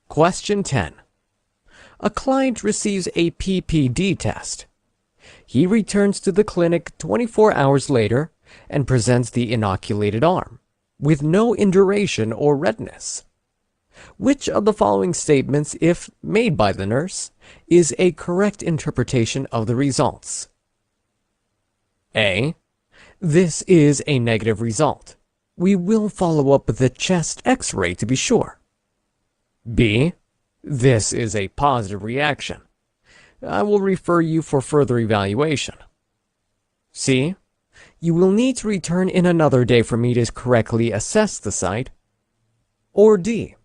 Question 10. A client receives a PPD test. He returns to the clinic 24 hours later and presents the inoculated arm, with no induration or redness. Which of the following statements, if made by the nurse, is a correct interpretation of the results? A. This is a negative result. We will follow up with a chest X-ray to be sure. B. This is a positive reaction. I will refer you for further evaluation. C. You will need to return in another day for me to correctly assess the site. Or D.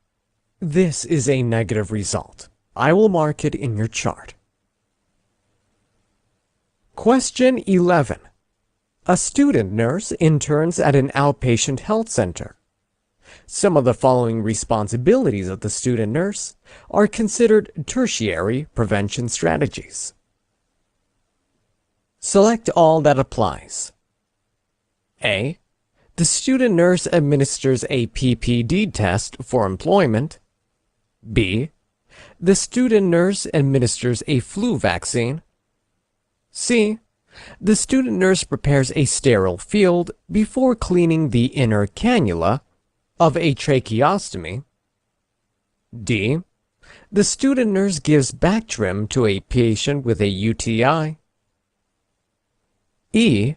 This is a negative result. I will mark it in your chart. Question 11. A student nurse interns at an outpatient health center. Some of the following responsibilities of the student nurse are considered tertiary prevention strategies. Select all that applies. A. The student nurse administers a PPD test for employment. B. The student nurse administers a flu vaccine. C. The student nurse prepares a sterile field before cleaning the inner cannula of a tracheostomy. D. The student nurse gives back trim to a patient with a UTI. E.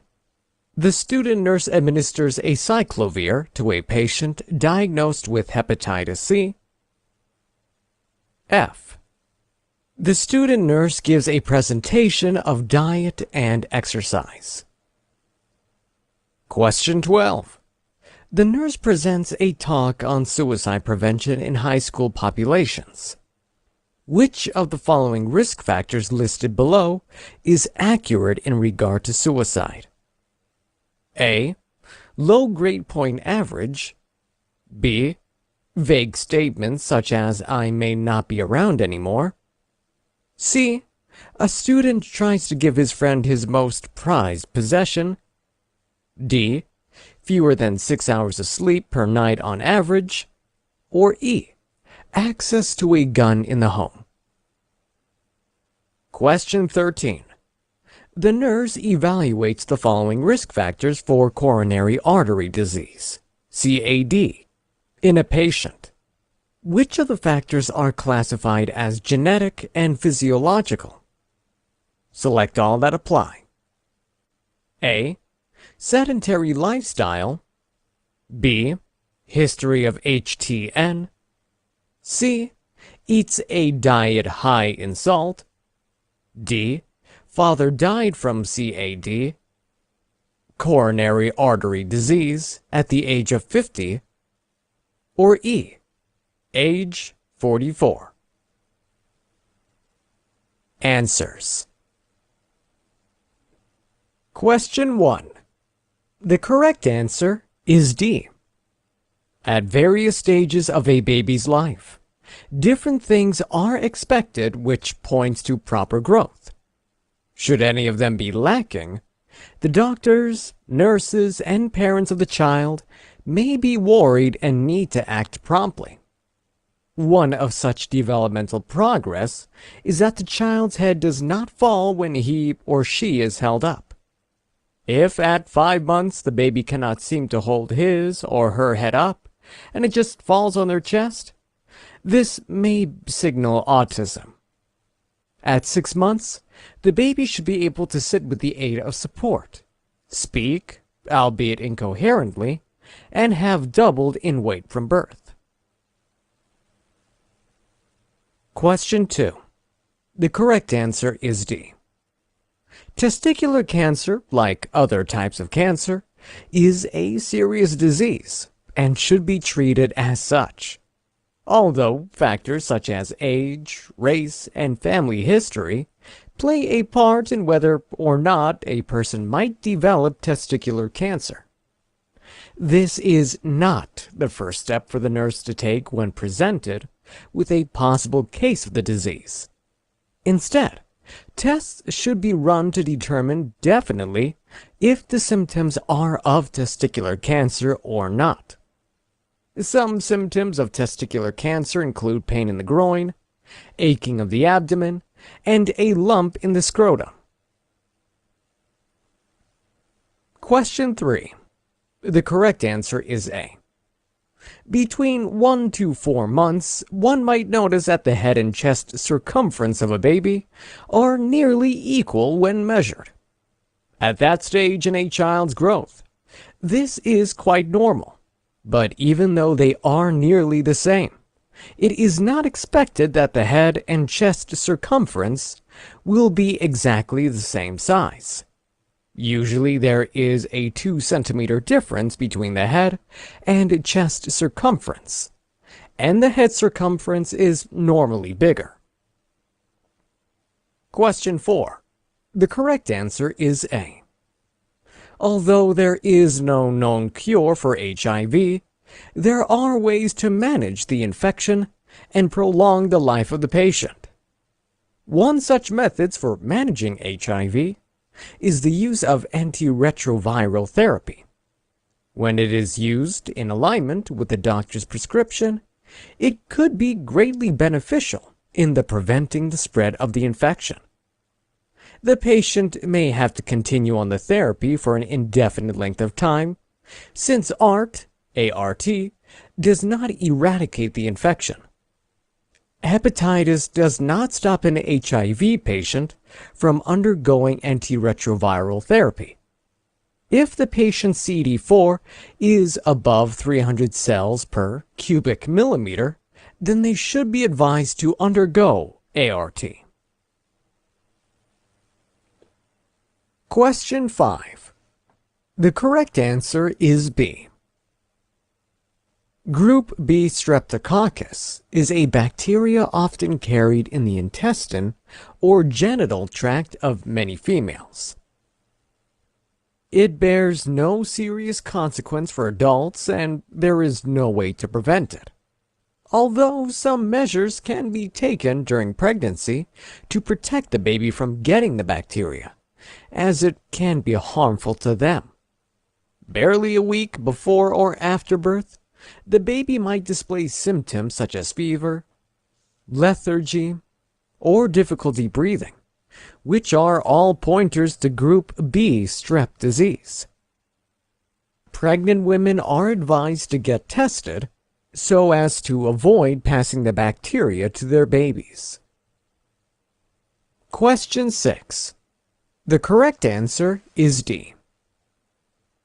The student nurse administers a cyclovir to a patient diagnosed with hepatitis C. F. The student nurse gives a presentation of diet and exercise. Question 12. The nurse presents a talk on suicide prevention in high school populations. Which of the following risk factors listed below is accurate in regard to suicide? A. Low grade point average. B. Vague statements such as I may not be around anymore. C. A student tries to give his friend his most prized possession. D. Fewer than 6 hours of sleep per night on average. Or E. Access to a gun in the home. Question 13. The nurse evaluates the following risk factors for coronary artery disease, CAD, in a patient. Which of the factors are classified as genetic and physiological? Select all that apply. A. Sedentary lifestyle. B. History of HTN. C. Eats a diet high in salt. D. Father died from CAD. Coronary artery disease at the age of 50. Or E. Age 44. Answers. Question 1. The correct answer is D. At various stages of a baby's life, different things are expected which points to proper growth. Should any of them be lacking, the doctors, nurses, and parents of the child may be worried and need to act promptly. One of such developmental progress is that the child's head does not fall when he or she is held up. If at 5 months the baby cannot seem to hold his or her head up, and it just falls on their chest, this may signal autism. At 6 months, the baby should be able to sit with the aid of support, speak, albeit incoherently, and have doubled in weight from birth. Question 2. The correct answer is D. Testicular cancer, like other types of cancer, is a serious disease and should be treated as such. Although factors such as age, race, and family history play a part in whether or not a person might develop testicular cancer. This is not the first step for the nurse to take when presented with a possible case of the disease. Instead, tests should be run to determine definitely if the symptoms are of testicular cancer or not. Some symptoms of testicular cancer include pain in the groin, aching of the abdomen, and a lump in the scrotum. Question 3. The correct answer is A. Between 1 to 4 months, one might notice that the head and chest circumference of a baby are nearly equal when measured. At that stage in a child's growth, this is quite normal But even though they are nearly the same, it is not expected that the head and chest circumference will be exactly the same size. Usually there is a 2 centimeter difference between the head and chest circumference, and the head circumference is normally bigger. Question 4. The correct answer is A. Although there is no known cure for HIV, there are ways to manage the infection and prolong the life of the patient. One such method for managing HIV is the use of antiretroviral therapy. When it is used in alignment with the doctor's prescription, it could be greatly beneficial in preventing the spread of the infection. The patient may have to continue on the therapy for an indefinite length of time, since ART does not eradicate the infection. Hepatitis does not stop an HIV patient from undergoing antiretroviral therapy. If the patient's CD4 is above 300 cells per cubic millimeter, then they should be advised to undergo ART. Question 5. The correct answer is B. Group B streptococcus is a bacteria often carried in the intestine or genital tract of many females. It bears no serious consequence for adults, and there is no way to prevent it, although some measures can be taken during pregnancy to protect the baby from getting the bacteria, as it can be harmful to them. Barely a week before or after birth, the baby might display symptoms such as fever, lethargy, or difficulty breathing, which are all pointers to Group B strep disease. Pregnant women are advised to get tested so as to avoid passing the bacteria to their babies. Question 6. The correct answer is D.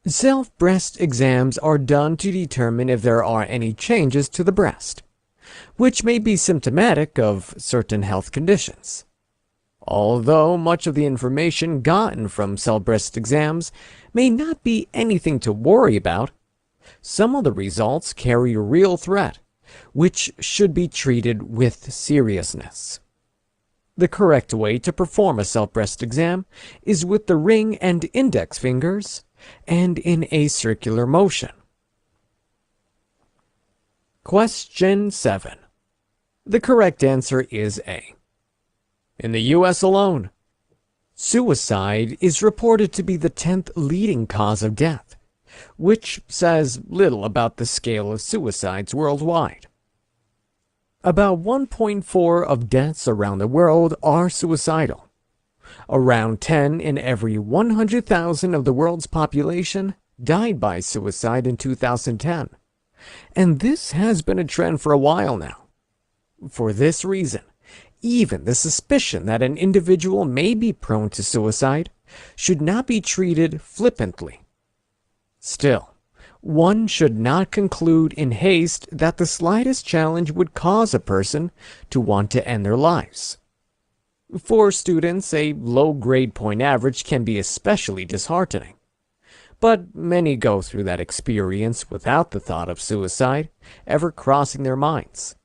Self-breast exams are done to determine if there are any changes to the breast, which may be symptomatic of certain health conditions. Although much of the information gotten from self-breast exams may not be anything to worry about, some of the results carry a real threat, which should be treated with seriousness. The correct way to perform a self-breast exam is with the ring and index fingers and in a circular motion. Question 7. The correct answer is A. In the U.S. alone, suicide is reported to be the 10th leading cause of death, which says little about the scale of suicides worldwide. About 1.4 of deaths around the world are suicidal. Around 10 in every 100,000 of the world's population died by suicide in 2010, and this has been a trend for a while now. For this reason, even the suspicion that an individual may be prone to suicide should not be treated flippantly. Still, one should not conclude in haste that the slightest challenge would cause a person to want to end their lives. For students, a low grade point average can be especially disheartening, but many go through that experience without the thought of suicide ever crossing their minds.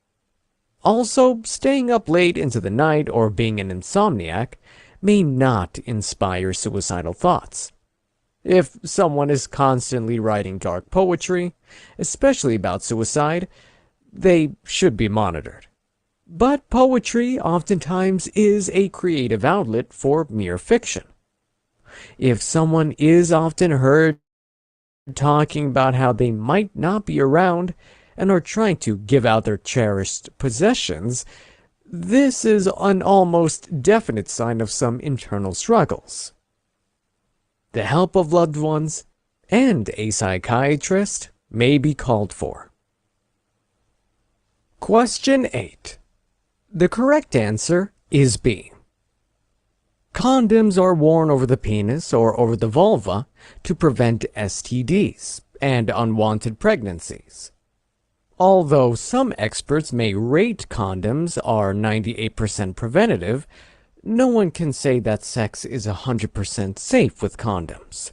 Also, staying up late into the night or being an insomniac may not inspire suicidal thoughts. If someone is constantly writing dark poetry, especially about suicide, they should be monitored. But poetry oftentimes is a creative outlet for mere fiction. If someone is often heard talking about how they might not be around and are trying to give out their cherished possessions, this is an almost definite sign of some internal struggles. The help of loved ones and a psychiatrist may be called for. Question 8. The correct answer is B. Condoms are worn over the penis or over the vulva to prevent STDs, and unwanted pregnancies. Although some experts may rate condoms are 98% preventative, no one can say that sex is 100% safe with condoms.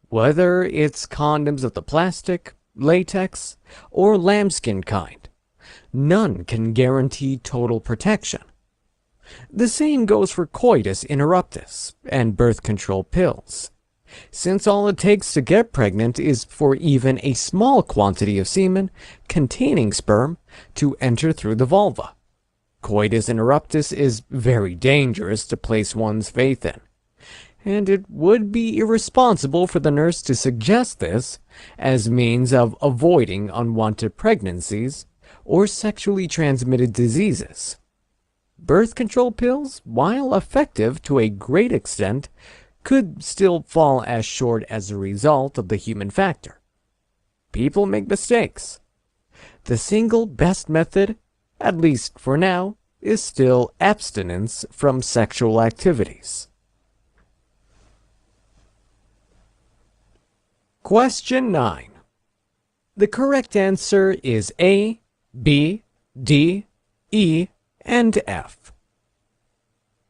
Whether it's condoms of the plastic, latex, or lambskin kind, none can guarantee total protection. The same goes for coitus interruptus and birth control pills, since all it takes to get pregnant is for even a small quantity of semen containing sperm to enter through the vulva. Coitus interruptus is very dangerous to place one's faith in, and it would be irresponsible for the nurse to suggest this as means of avoiding unwanted pregnancies or sexually transmitted diseases. Birth control pills, while effective to a great extent, could still fall as short as a result of the human factor. People make mistakes. The single best method, at least for now, is still abstinence from sexual activities. Question 9. The correct answer is A, B, D, E, and F.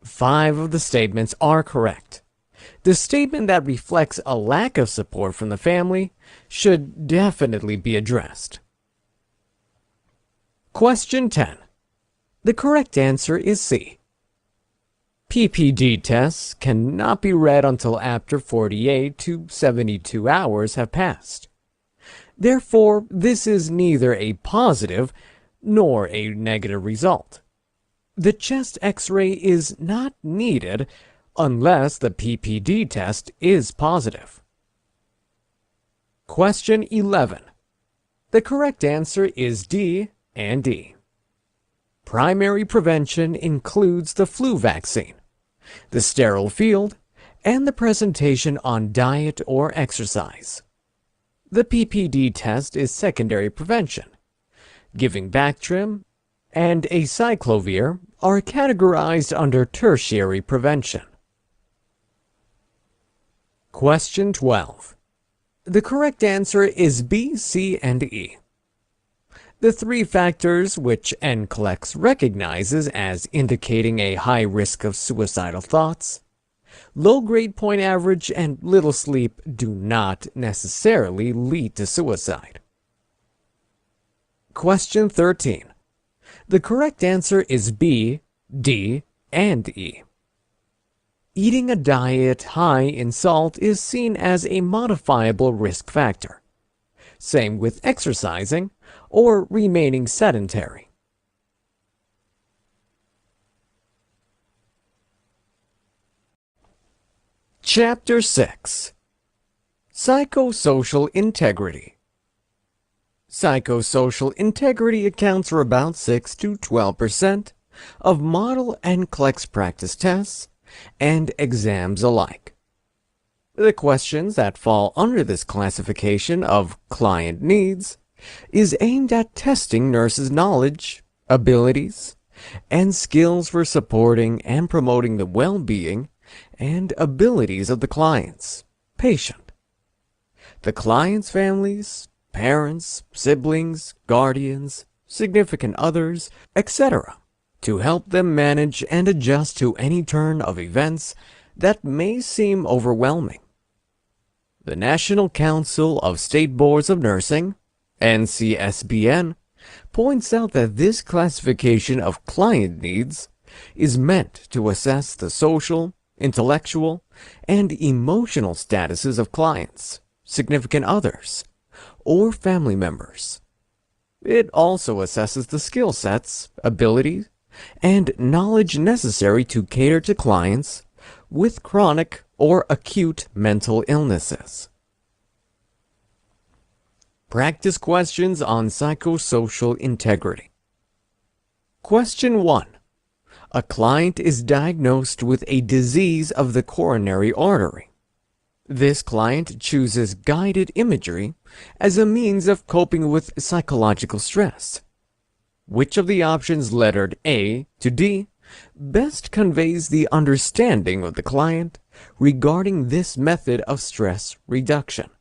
5 of the statements are correct. The statement that reflects a lack of support from the family should definitely be addressed. Question 10. The correct answer is C. PPD tests cannot be read until after 48 to 72 hours have passed. Therefore, this is neither a positive nor a negative result. The chest X-ray is not needed unless the PPD test is positive. Question 11. The correct answer is D and E. Primary prevention includes the flu vaccine, the sterile field, and the presentation on diet or exercise. The PPD test is secondary prevention. Giving Bactrim and acyclovir are categorized under tertiary prevention. Question 12. The correct answer is B, C, and E. The 3 factors which Nclex recognizes as indicating a high risk of suicidal thoughts, low grade point average, and little sleep do not necessarily lead to suicide. Question 13. The correct answer is B, D, and E. Eating a diet high in salt is seen as a modifiable risk factor. Same with exercising or remaining sedentary. Chapter 6. Psychosocial Integrity. Psychosocial integrity accounts for about 6 to 12% of model Nclex practice tests and exams alike. The questions that fall under this classification of client needs is aimed at testing nurses' knowledge, abilities, and skills for supporting and promoting the well-being and abilities of the clients, patient, the client's families, parents, siblings, guardians, significant others, etc., to help them manage and adjust to any turn of events that may seem overwhelming. The National Council of State Boards of Nursing, NCSBN, points out that this classification of client needs is meant to assess the social, intellectual, and emotional statuses of clients, significant others, or family members. It also assesses the skill sets, abilities, and knowledge necessary to cater to clients with chronic or acute mental illnesses. Practice questions on psychosocial integrity. Question 1. A client is diagnosed with a disease of the coronary artery. This client chooses guided imagery as a means of coping with psychological stress. Which of the options lettered A to D best conveys the understanding of the client regarding this method of stress reduction?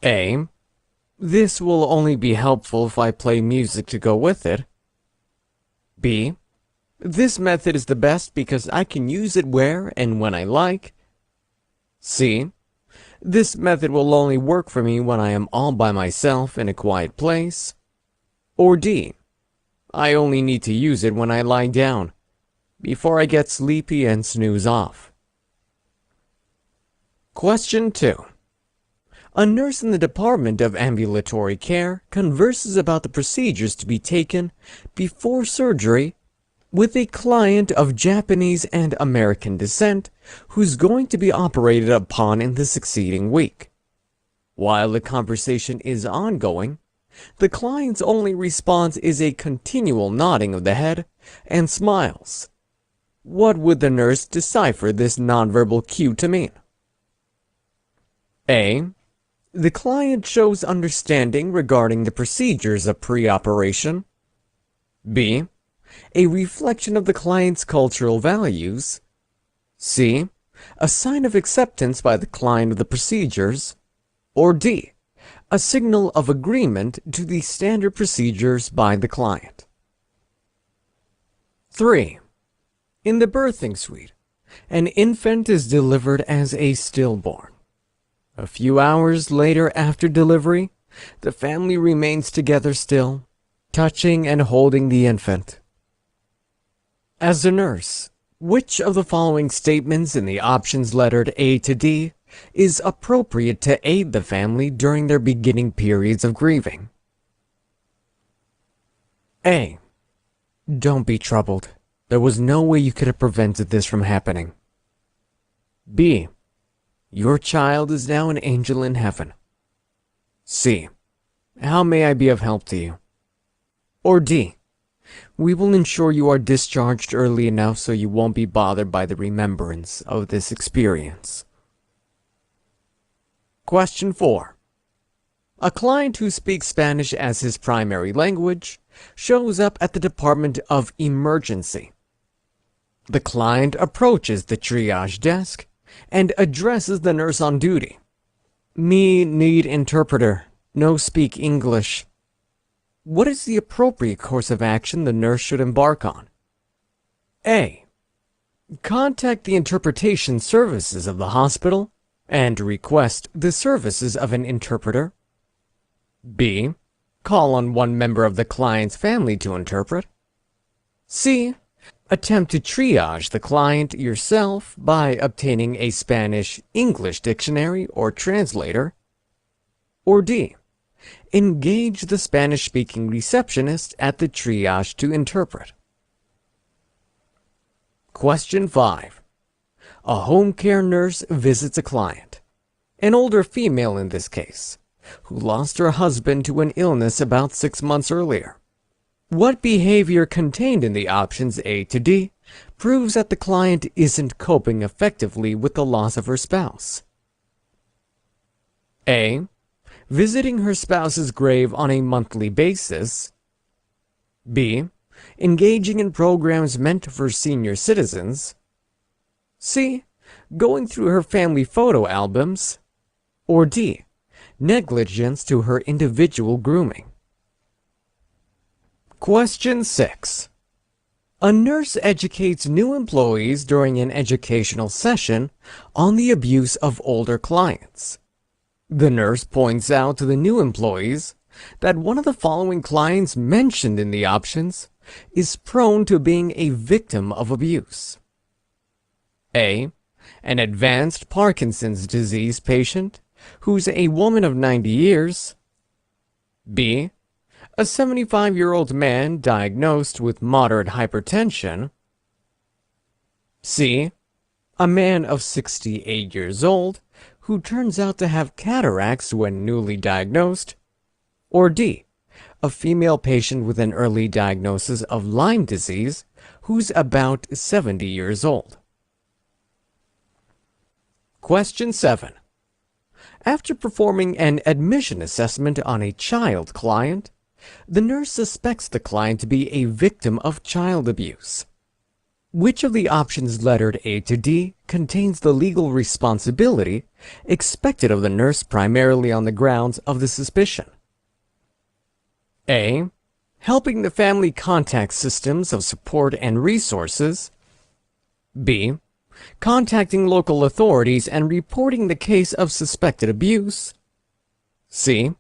A. This will only be helpful if I play music to go with it. B. This method is the best because I can use it where and when I like. C. This method will only work for me when I am all by myself in a quiet place. Or D. I only need to use it when I lie down, before I get sleepy and snooze off. Question 2. A nurse in the Department of Ambulatory Care converses about the procedures to be taken before surgery with a client of Japanese and American descent who's going to be operated upon in the succeeding week. While the conversation is ongoing, the client's only response is a continual nodding of the head and smiles. What would the nurse decipher this nonverbal cue to mean? A. The client shows understanding regarding the procedures of pre-operation. B. A reflection of the client's cultural values. C. A sign of acceptance by the client of the procedures. Or D. A signal of agreement to the standard procedures by the client. 3. In the birthing suite, an infant is delivered as a stillborn. A few hours later after delivery, the family remains together still, touching and holding the infant. As a nurse, which of the following statements in the options lettered A to D is appropriate to aid the family during their beginning periods of grieving? A. Don't be troubled. There was no way you could have prevented this from happening. B. Your child is now an angel in heaven. C. How may I be of help to you? Or D. We will ensure you are discharged early enough so you won't be bothered by the remembrance of this experience. Question 4. A client who speaks Spanish as his primary language shows up at the Department of Emergency. The client approaches the triage desk and addresses the nurse on duty. Me need interpreter. No speak English. What is the appropriate course of action the nurse should embark on? A. Contact the interpretation services of the hospital and request the services of an interpreter. B. Call on one member of the client's family to interpret. C. Attempt to triage the client yourself by obtaining a Spanish-English dictionary or translator. Or D. Engage the Spanish-speaking receptionist at the triage to interpret. Question 5. A home care nurse visits a client, an older female in this case, who lost her husband to an illness about 6 months earlier. What behavior contained in the options A to D proves that the client isn't coping effectively with the loss of her spouse? A. Visiting her spouse's grave on a monthly basis. B. Engaging in programs meant for senior citizens. C. Going through her family photo albums. Or D. Negligence to her individual grooming. Question 6. A nurse educates new employees during an educational session on the abuse of older clients. The nurse points out to the new employees that one of the following clients mentioned in the options is prone to being a victim of abuse. A. An advanced Parkinson's disease patient who's a woman of 90 years. B. A 75-year-old man diagnosed with moderate hypertension. C. A man of 68 years old who turns out to have cataracts when newly diagnosed. Or D. A female patient with an early diagnosis of Lyme disease who's about 70 years old. Question 7. After performing an admission assessment on a child client, the nurse suspects the client to be a victim of child abuse. Which of the options lettered A to D contains the legal responsibility expected of the nurse primarily on the grounds of the suspicion? A. Helping the family contact systems of support and resources. B. Contacting local authorities and reporting the case of suspected abuse. C.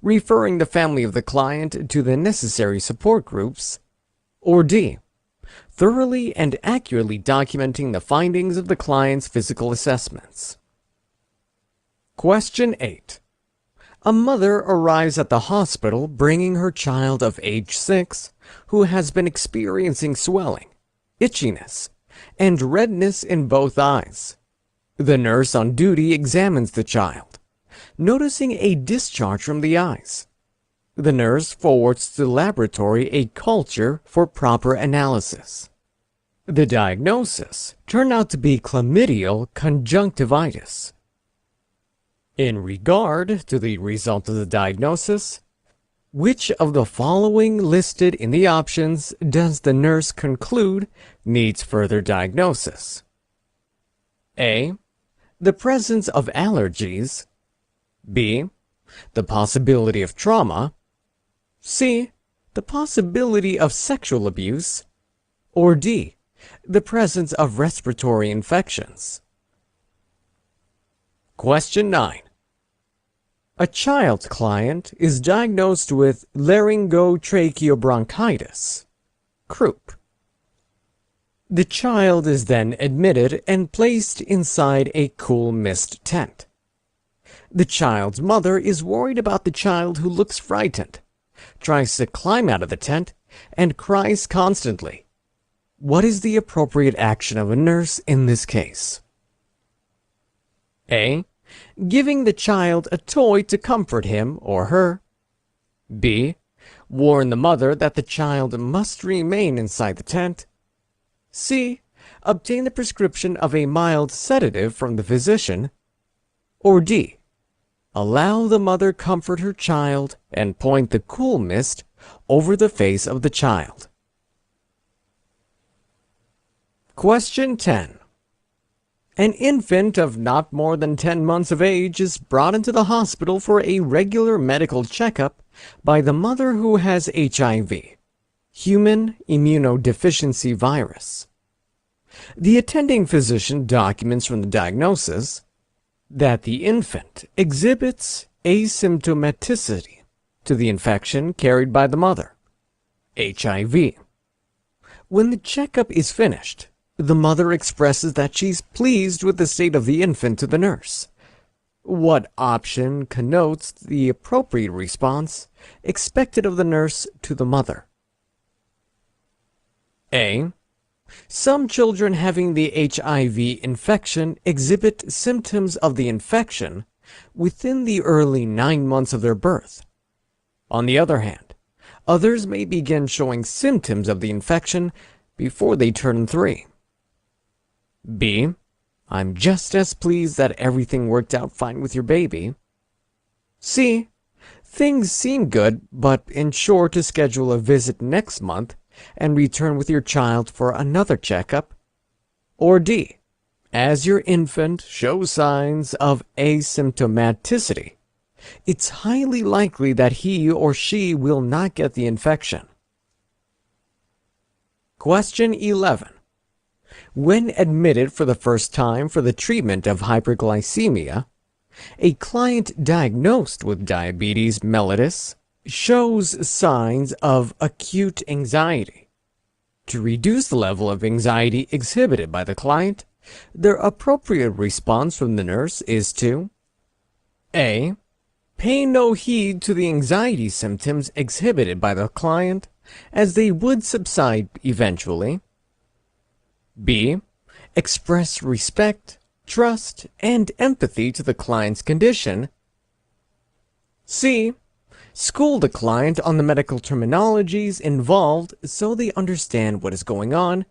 Referring the family of the client to the necessary support groups. Or D. Thoroughly and accurately documenting the findings of the client's physical assessments. Question 8. A mother arrives at the hospital bringing her child of age 6 who has been experiencing swelling, itchiness, and redness in both eyes. The nurse on duty examines the child, noticing a discharge from the eyes. The nurse forwards to the laboratory a culture for proper analysis. The diagnosis turned out to be chlamydial conjunctivitis. In regard to the result of the diagnosis, which of the following listed in the options does the nurse conclude needs further diagnosis? A. The presence of allergies. B. The possibility of trauma. C. The possibility of sexual abuse. Or D. The presence of respiratory infections. Question 9. A child client is diagnosed with laryngotracheobronchitis, croup. The child is then admitted and placed inside a cool mist tent. The child's mother is worried about the child who looks frightened, tries to climb out of the tent, and cries constantly. What is the appropriate action of a nurse in this case? A. Giving the child a toy to comfort him or her. B. Warn the mother that the child must remain inside the tent. C. Obtain the prescription of a mild sedative from the physician. Or D. Allow the mother comfort her child and point the cool mist over the face of the child. Question 10. An infant of not more than 10 months of age is brought into the hospital for a regular medical checkup by the mother who has HIV, human immunodeficiency virus. The attending physician documents from the diagnosis that the infant exhibits asymptomaticity to the infection carried by the mother, HIV. When the checkup is finished, the mother expresses that she's pleased with the state of the infant to the nurse. What option connotes the appropriate response expected of the nurse to the mother? A. Some children having the HIV infection exhibit symptoms of the infection within the early 9 months of their birth. On the other hand, others may begin showing symptoms of the infection before they turn 3. B. I'm just as pleased that everything worked out fine with your baby. C. Things seem good, but ensure to schedule a visit next month and return with your child for another checkup. Or D. As your infant shows signs of asymptomaticity, it's highly likely that he or she will not get the infection. Question 11. When admitted for the first time for the treatment of hyperglycemia, a client diagnosed with diabetes mellitus shows signs of acute anxiety. To reduce the level of anxiety exhibited by the client, their appropriate response from the nurse is to A. Pay no heed to the anxiety symptoms exhibited by the client, as they would subside eventually. B. Express respect, trust, and empathy to the client's condition. C. School the client on the medical terminologies involved so they understand what is going on.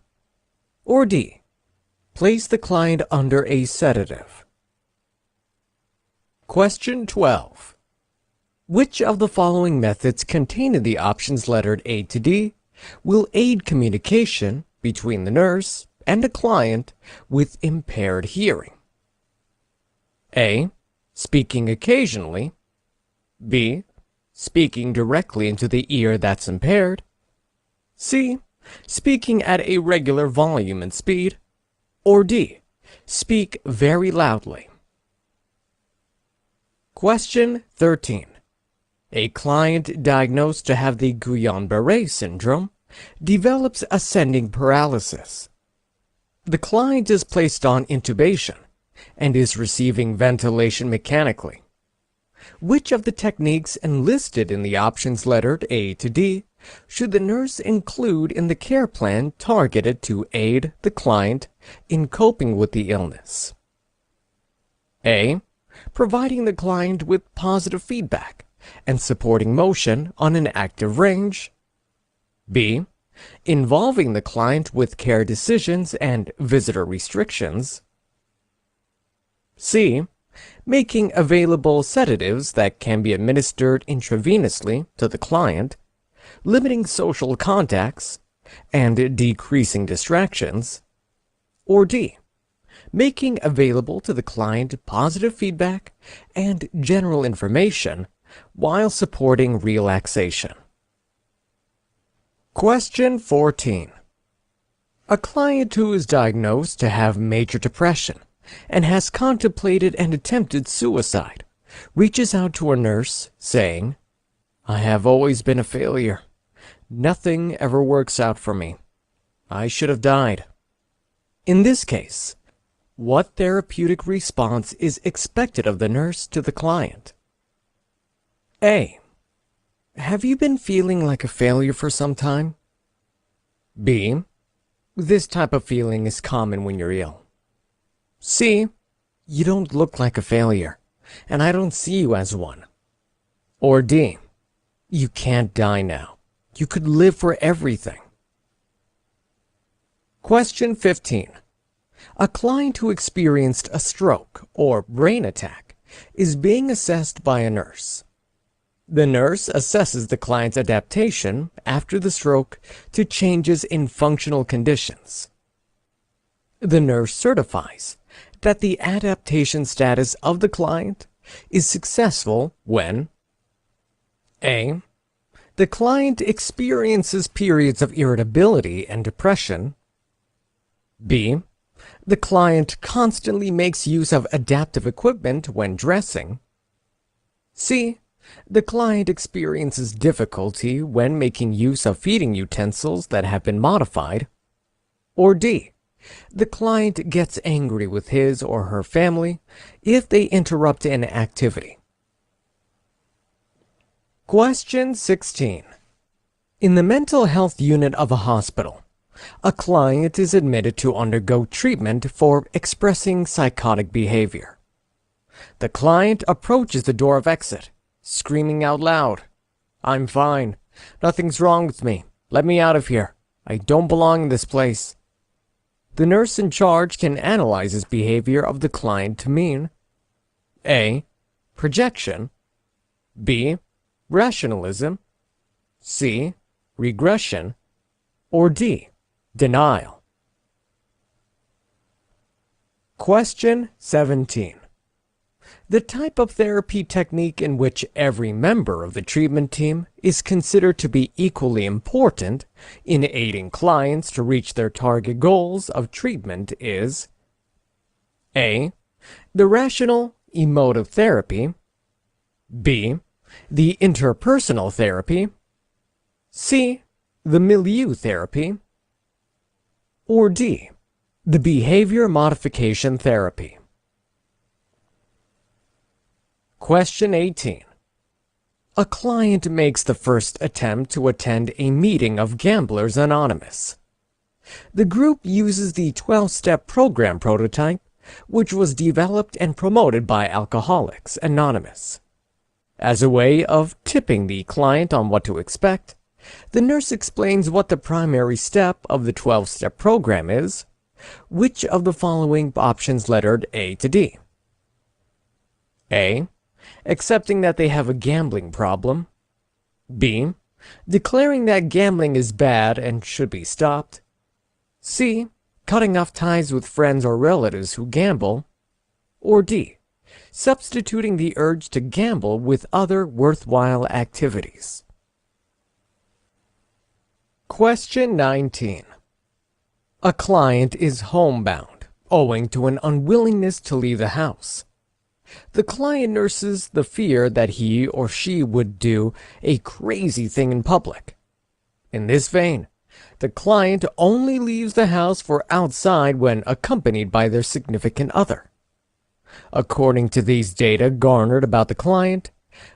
Or D. Place the client under a sedative. Question 12. Which of the following methods contained in the options lettered A to D will aid communication between the nurse and a client with impaired hearing? A. Speaking occasionally. B. Speaking directly into the ear that's impaired. C. Speaking at a regular volume and speed. Or D. Speak very loudly. Question 13. A client diagnosed to have the Guillain-Barré syndrome develops ascending paralysis. The client is placed on intubation and is receiving ventilation mechanically. Which of the techniques enlisted in the options lettered A to D should the nurse include in the care plan targeted to aid the client in coping with the illness? A. Providing the client with positive feedback and supporting motion on an active range. B. Involving the client with care decisions and visitor restrictions. C. Making available sedatives that can be administered intravenously to the client, limiting social contacts, and decreasing distractions. Or D. Making available to the client positive feedback and general information while supporting relaxation. Question 14. A client who is diagnosed to have major depression and has contemplated and attempted suicide reaches out to a nurse saying, "I have always been a failure. Nothing ever works out for me. I should have died." In this case, what therapeutic response is expected of the nurse to the client? A. Have you been feeling like a failure for some time? B. This type of feeling is common when you're ill. C. You don't look like a failure, and I don't see you as one. Or D. You can't die now. You could live for everything. Question 15. A client who experienced a stroke or brain attack is being assessed by a nurse. The nurse assesses the client's adaptation after the stroke to changes in functional conditions. The nurse certifies that the adaptation status of the client is successful when A. The client experiences periods of irritability and depression. B. The client constantly makes use of adaptive equipment when dressing. C. The client experiences difficulty when making use of feeding utensils that have been modified. Or D. The client gets angry with his or her family if they interrupt an activity. Question 16. In the mental health unit of a hospital, a client is admitted to undergo treatment for expressing psychotic behavior. The client approaches the door of exit, screaming out loud, "I'm fine. Nothing's wrong with me. Let me out of here. I don't belong in this place." The nurse in charge can analyze his behavior of the client to mean A. Projection. B. Rationalism. C. Regression. Or D. Denial. Question 17. The type of therapy technique in which every member of the treatment team is considered to be equally important in aiding clients to reach their target goals of treatment is A. The rational emotive therapy. B. The interpersonal therapy. C. The milieu therapy. Or D. The behavior modification therapy. Question 18. A client makes the first attempt to attend a meeting of Gamblers Anonymous. The group uses the 12-step program prototype, which was developed and promoted by Alcoholics Anonymous. As a way of tipping the client on what to expect, the nurse explains what the primary step of the 12-step program is. Which of the following options lettered A to D? A. Accepting that they have a gambling problem. B. Declaring that gambling is bad and should be stopped. C. Cutting off ties with friends or relatives who gamble. Or D. Substituting the urge to gamble with other worthwhile activities. Question 19. A client is homebound, owing to an unwillingness to leave the house. The client nurses the fear that he or she would do a crazy thing in public. In this vein, the client only leaves the house for outside when accompanied by their significant other. According to these data garnered about the client,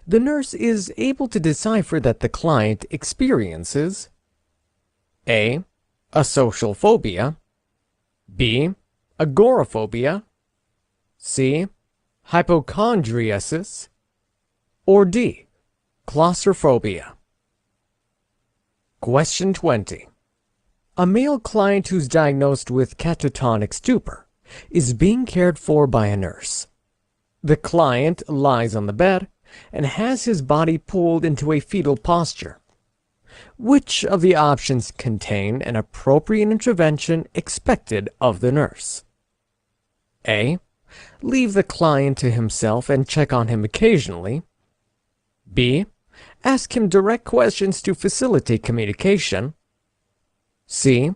the nurse is able to decipher that the client experiences A. A social phobia, B. Agoraphobia, C. Hypochondriasis, or D. Claustrophobia. Question 20. A male client who's diagnosed with catatonic stupor is being cared for by a nurse. The client lies on the bed and has his body pulled into a fetal posture. Which of the options contain an appropriate intervention expected of the nurse? A. Leave the client to himself and check on him occasionally. B. Ask him direct questions to facilitate communication. C.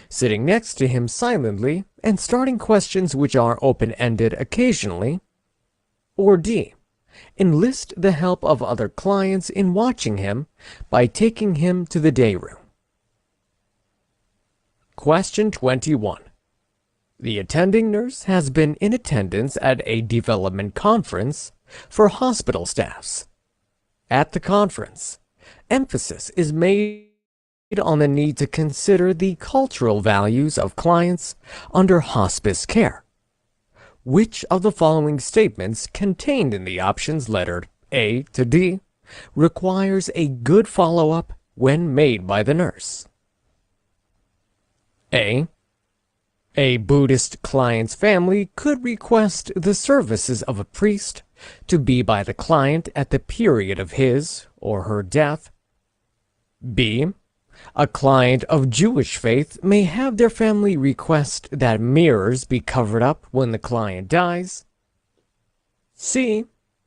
Sitting next to him silently and starting questions which are open-ended occasionally. Or D. Enlist the help of other clients in watching him by taking him to the day room. Question 21. The attending nurse has been in attendance at a development conference for hospital staffs. At the conference, emphasis is made on the need to consider the cultural values of clients under hospice care. Which of the following statements contained in the options lettered A to D requires a good follow-up when made by the nurse? A. A Buddhist client's family could request the services of a priest to be by the client at the period of his or her death. B. A client of Jewish faith may have their family request that mirrors be covered up when the client dies. C.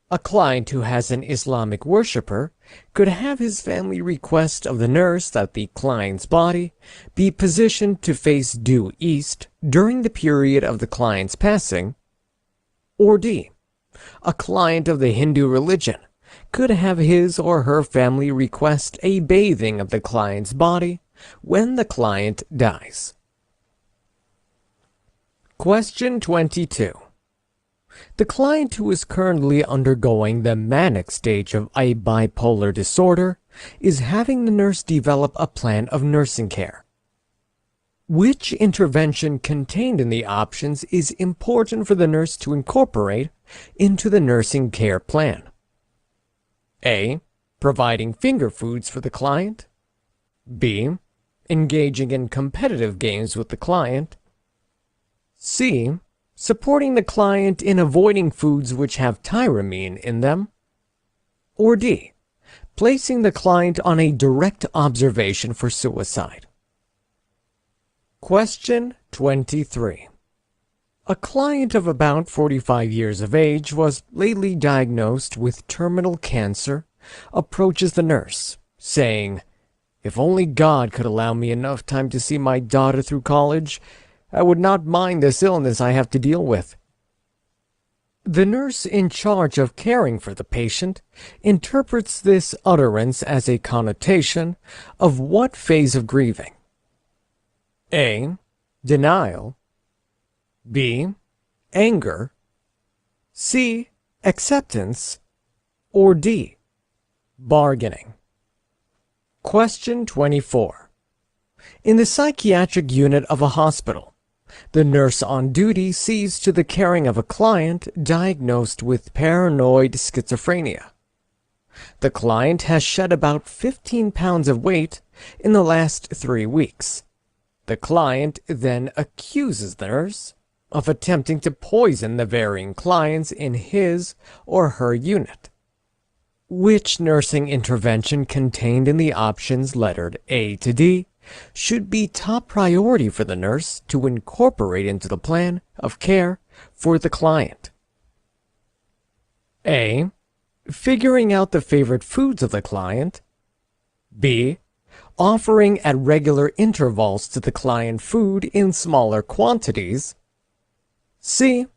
A client who has an Islamic worshiper could have his family request of the nurse that the client's body be positioned to face due east during the period of the client's passing. Or D. A client of the Hindu religion could have his or her family request a bathing of the client's body when the client dies. Question 22. The client who is currently undergoing the manic stage of a bipolar disorder is having the nurse develop a plan of nursing care. Which intervention contained in the options is important for the nurse to incorporate into the nursing care plan? A. Providing finger foods for the client. B. Engaging in competitive games with the client. C. Supporting the client in avoiding foods which have tyramine in them. Or D. Placing the client on a direct observation for suicide. Question 23. A client of about 45 years of age was lately diagnosed with terminal cancer, approaches the nurse, saying, "If only God could allow me enough time to see my daughter through college, I would not mind this illness I have to deal with." The nurse in charge of caring for the patient interprets this utterance as a connotation of what phase of grieving? A. Denial. B. Anger. C. Acceptance. Or D. Bargaining. Question 24. In the psychiatric unit of a hospital, the nurse on duty sees to the caring of a client diagnosed with paranoid schizophrenia. The client has shed about 15 pounds of weight in the last 3 weeks. The client then accuses the nurse of attempting to poison the varying clients in his or her unit. Which nursing intervention contained in the options lettered A to D should be top priority for the nurse to incorporate into the plan of care for the client? A. Figuring out the favorite foods of the client. B. Offering at regular intervals to the client food in smaller quantities. C.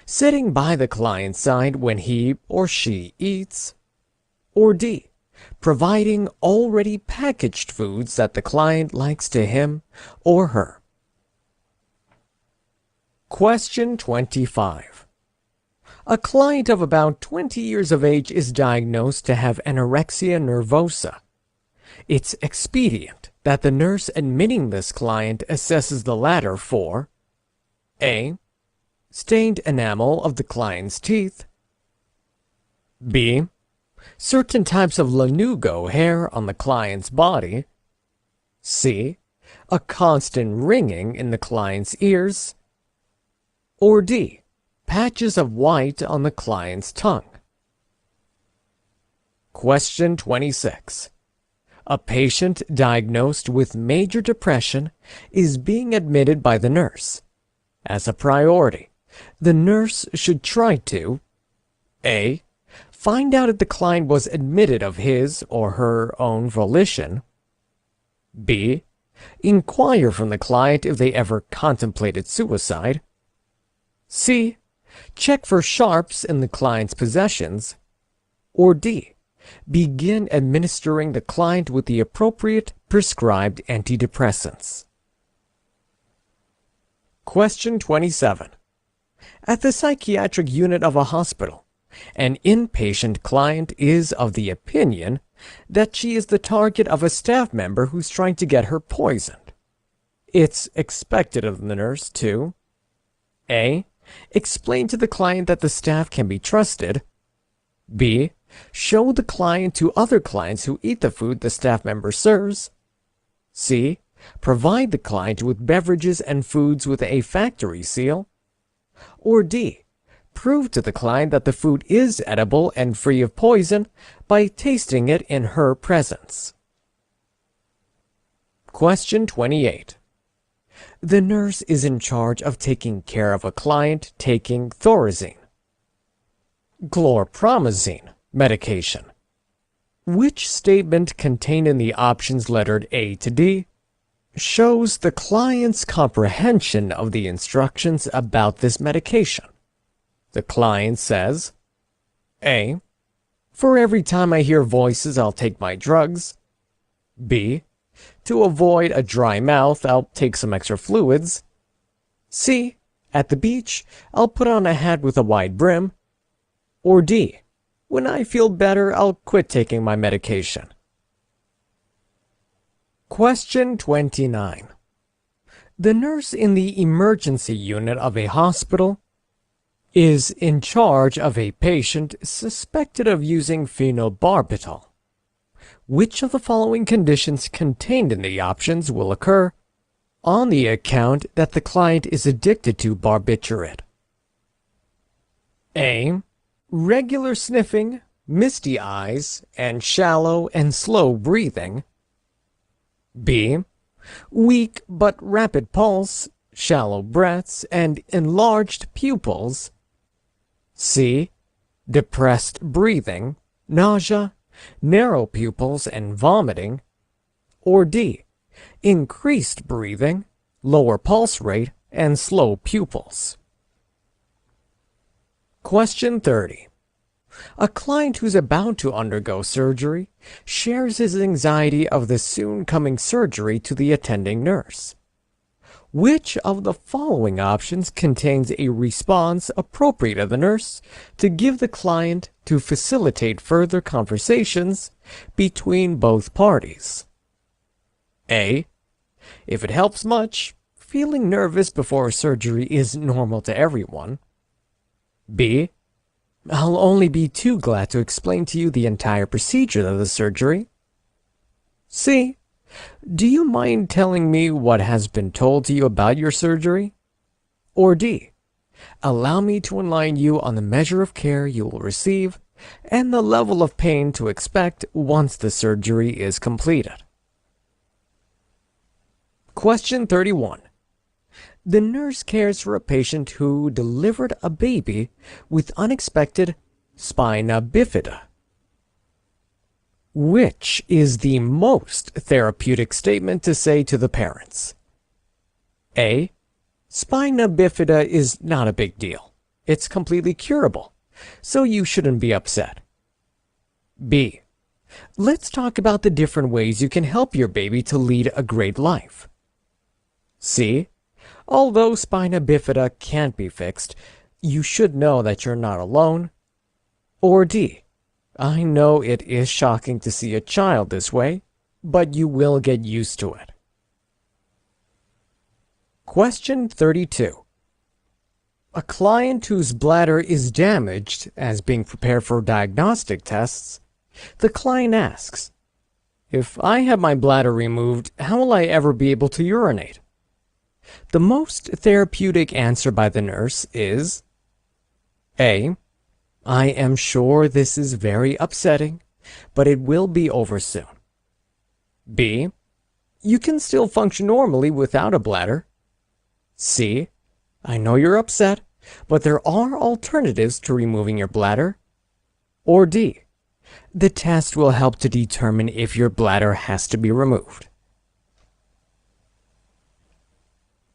Sitting by the client's side when he or she eats. Or D. Providing already packaged foods that the client likes to him or her. Question 25. A client of about 20 years of age is diagnosed to have anorexia nervosa. It's expedient that the nurse admitting this client assesses the latter for A. Stained enamel of the client's teeth. B. Certain types of lanugo hair on the client's body. C. A constant ringing in the client's ears. Or D. Patches of white on the client's tongue. Question 26. A patient diagnosed with major depression is being admitted by the nurse. As a priority, the nurse should try to A. Find out if the client was admitted of his or her own volition. B. Inquire from the client if they ever contemplated suicide. C. Check for sharps in the client's possessions. Or D. Begin administering the client with the appropriate prescribed antidepressants. Question 27. At the psychiatric unit of a hospital, an inpatient client is of the opinion that she is the target of a staff member who's trying to get her poisoned. It's expected of the nurse to A. Explain to the client that the staff can be trusted. B. Show the client to other clients who eat the food the staff member serves. C. Provide the client with beverages and foods with a factory seal. Or D. Prove to the client that the food is edible and free of poison by tasting it in her presence. Question 28. The nurse is in charge of taking care of a client taking thorazine, chlorpromazine medication. Which statement contained in the options lettered A to D shows the client's comprehension of the instructions about this medication? The client says, A. For every time I hear voices, I'll take my drugs. B. To avoid a dry mouth, I'll take some extra fluids. C. At the beach, I'll put on a hat with a wide brim. Or D. When I feel better, I'll quit taking my medication. Question 29. The nurse in the emergency unit of a hospital is in charge of a patient suspected of using phenobarbital. Which of the following conditions contained in the options will occur on the account that the client is addicted to barbiturate? A. Regular sniffing, misty eyes, and shallow and slow breathing. B. Weak but rapid pulse, shallow breaths, and enlarged pupils. C. Depressed breathing, nausea, narrow pupils, and vomiting. Or D. Increased breathing, lower pulse rate, and slow pupils. Question 30. A client who's about to undergo surgery shares his anxiety of the soon-coming surgery to the attending nurse. Which of the following options contains a response appropriate to the nurse to give the client to facilitate further conversations between both parties? A. If it helps much, feeling nervous before surgery is normal to everyone. B. I'll only be too glad to explain to you the entire procedure of the surgery. C. Do you mind telling me what has been told to you about your surgery? Or D. Allow me to enlighten you on the measure of care you will receive and the level of pain to expect once the surgery is completed. Question 31. The nurse cares for a patient who delivered a baby with unexpected spina bifida. Which is the most therapeutic statement to say to the parents? A. Spina bifida is not a big deal. It's completely curable, so you shouldn't be upset. B. Let's talk about the different ways you can help your baby to lead a great life. C. Although spina bifida can't be fixed, you should know that you're not alone. Or D. I know it is shocking to see a child this way, but you will get used to it. Question 32. A client whose bladder is damaged as being prepared for diagnostic tests, the client asks, if I have my bladder removed, how will I ever be able to urinate? The most therapeutic answer by the nurse is A. I am sure this is very upsetting, but it will be over soon. B. You can still function normally without a bladder. C. I know you're upset, but there are alternatives to removing your bladder. Or D. The test will help to determine if your bladder has to be removed.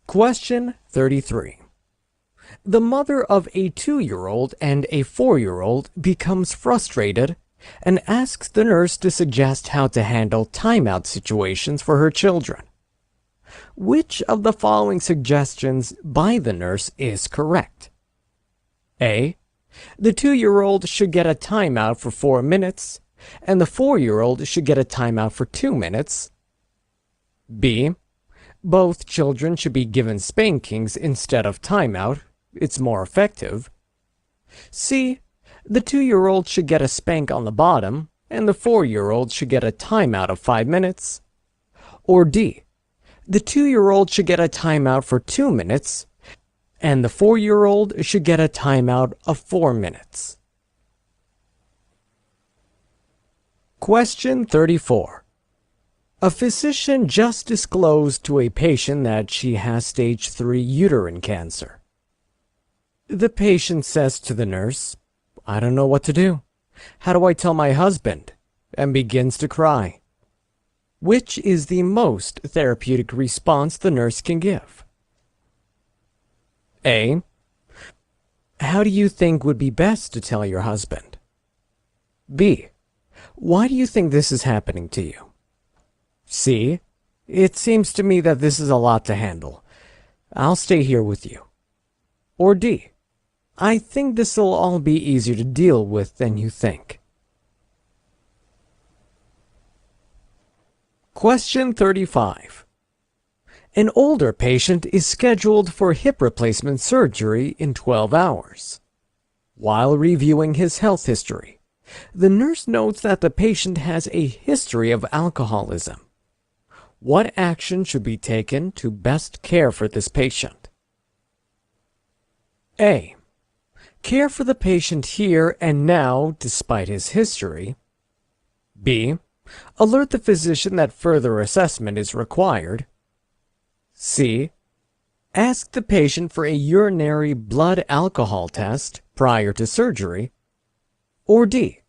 Question 33. The mother of a 2-year-old and a 4-year-old becomes frustrated and asks the nurse to suggest how to handle timeout situations for her children. Which of the following suggestions by the nurse is correct? A. The 2-year-old should get a timeout for 4 minutes, and the 4-year-old should get a timeout for 2 minutes. B. Both children should be given spankings instead of timeout. It's more effective. C. The 2-year-old should get a spank on the bottom, and the 4-year-old should get a timeout of 5 minutes. Or D. The 2-year-old should get a timeout for 2 minutes, and the 4-year-old should get a timeout of 4 minutes. Question 34. A physician just disclosed to a patient that she has stage 3 uterine cancer. The patient says to the nurse, I don't know what to do. How do I tell my husband? And begins to cry. Which is the most therapeutic response the nurse can give? A. How do you think would be best to tell your husband? B. Why do you think this is happening to you? C. It seems to me that this is a lot to handle. I'll stay here with you. Or D. I think this will all be easier to deal with than you think. Question 35. An older patient is scheduled for hip replacement surgery in 12 hours. While reviewing his health history, the nurse notes that the patient has a history of alcoholism. What action should be taken to best care for this patient? A. Care for the patient here and now despite his history. B. Alert the physician that further assessment is required. C. Ask the patient for a urinary blood alcohol test prior to surgery. Or D.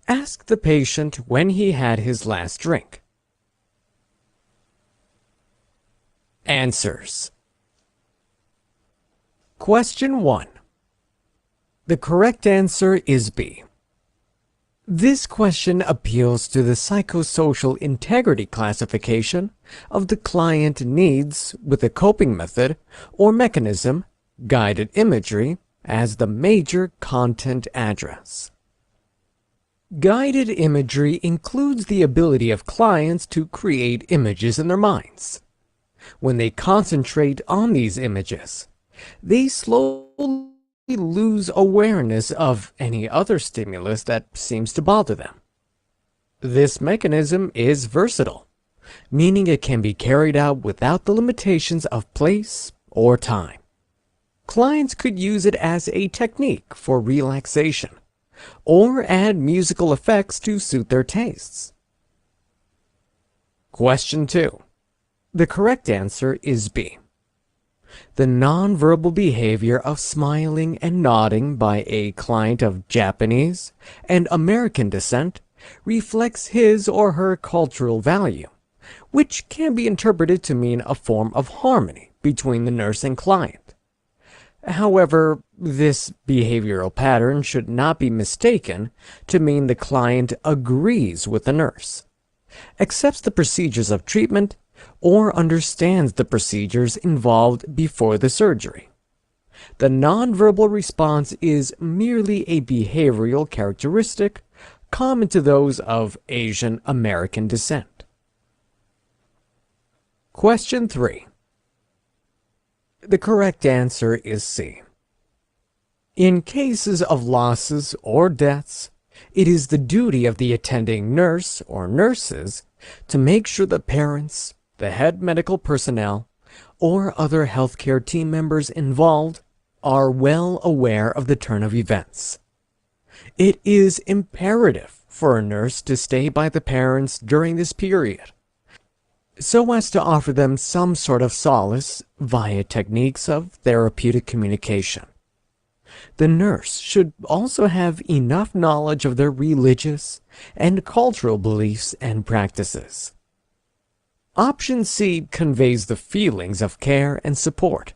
Ask the patient when he had his last drink. Answers. Question 1. The correct answer is B. This question appeals to the psychosocial integrity classification of the client needs with a coping method or mechanism, guided imagery, as the major content address. Guided imagery includes the ability of clients to create images in their minds. When they concentrate on these images, they slowly lose awareness of any other stimulus that seems to bother them. This mechanism is versatile, meaning it can be carried out without the limitations of place or time. Clients could use it as a technique for relaxation, or add musical effects to suit their tastes. Question 2. The correct answer is B. The nonverbal behavior of smiling and nodding by a client of Japanese and American descent reflects his or her cultural value, which can be interpreted to mean a form of harmony between the nurse and client. However, this behavioral pattern should not be mistaken to mean the client agrees with the nurse, accepts the procedures of treatment, or understands the procedures involved before the surgery. The nonverbal response is merely a behavioral characteristic common to those of Asian American descent. Question 3. The correct answer is C. In cases of losses or deaths, it is the duty of the attending nurse or nurses to make sure the parents, the head medical personnel, or other healthcare team members involved are well aware of the turn of events. It is imperative for a nurse to stay by the parents during this period, so as to offer them some sort of solace via techniques of therapeutic communication. The nurse should also have enough knowledge of their religious and cultural beliefs and practices. Option C conveys the feelings of care and support,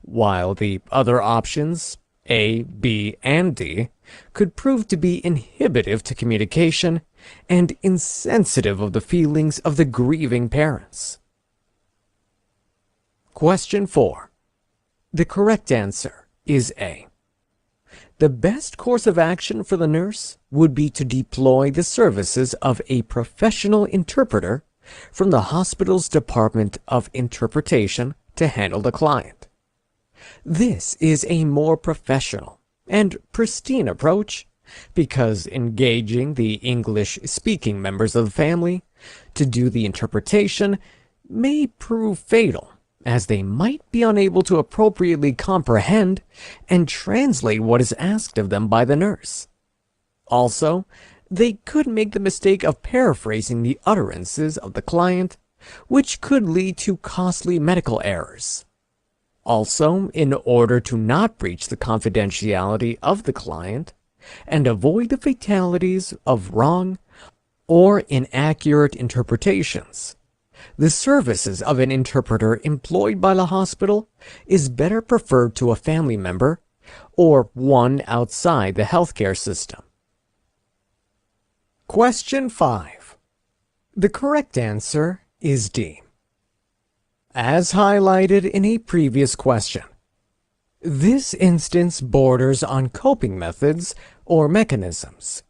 while the other options, A, B, and D, could prove to be inhibitive to communication and insensitive of the feelings of the grieving parents. Question 4. The correct answer is A. The best course of action for the nurse would be to deploy the services of a professional interpreter from the hospital's Department of Interpretation to handle the client. This is a more professional and pristine approach because engaging the English-speaking members of the family to do the interpretation may prove fatal, as they might be unable to appropriately comprehend and translate what is asked of them by the nurse. Also, they could make the mistake of paraphrasing the utterances of the client, which could lead to costly medical errors. Also, in order to not breach the confidentiality of the client and avoid the fatalities of wrong or inaccurate interpretations, the services of an interpreter employed by the hospital is better preferred to a family member or one outside the healthcare system. Question 5. The correct answer is D. As highlighted in a previous question, this instance borders on coping methods or mechanisms.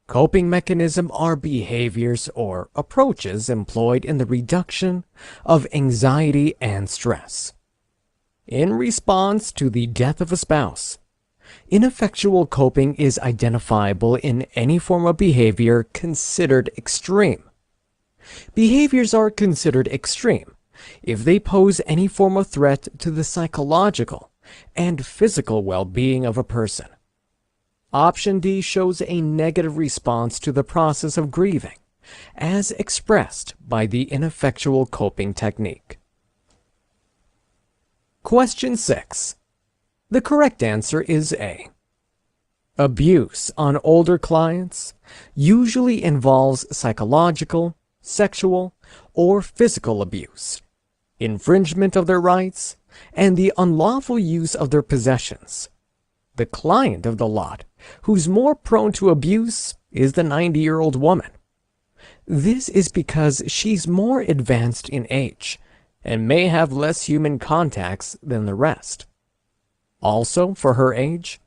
Coping mechanisms are behaviors or approaches employed in the reduction of anxiety and stress. In response to the death of a spouse, ineffectual coping is identifiable in any form of behavior considered extreme. Behaviors are considered extreme if they pose any form of threat to the psychological and physical well-being of a person. Option D shows a negative response to the process of grieving, as expressed by the ineffectual coping technique. Question 6. The correct answer is A. Abuse on older clients usually involves psychological, sexual, or physical abuse, infringement of their rights, and the unlawful use of their possessions. The client of the lot who's more prone to abuse is the 90-year-old woman. This is because she's more advanced in age and may have less human contacts than the rest. Also, for her age,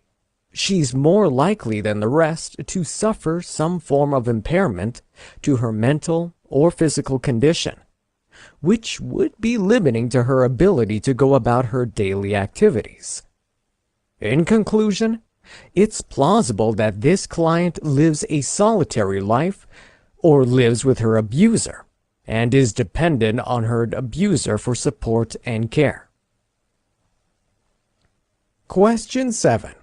she's more likely than the rest to suffer some form of impairment to her mental or physical condition, which would be limiting to her ability to go about her daily activities. In conclusion, it's plausible that this client lives a solitary life or lives with her abuser and is dependent on her abuser for support and care. Question 7.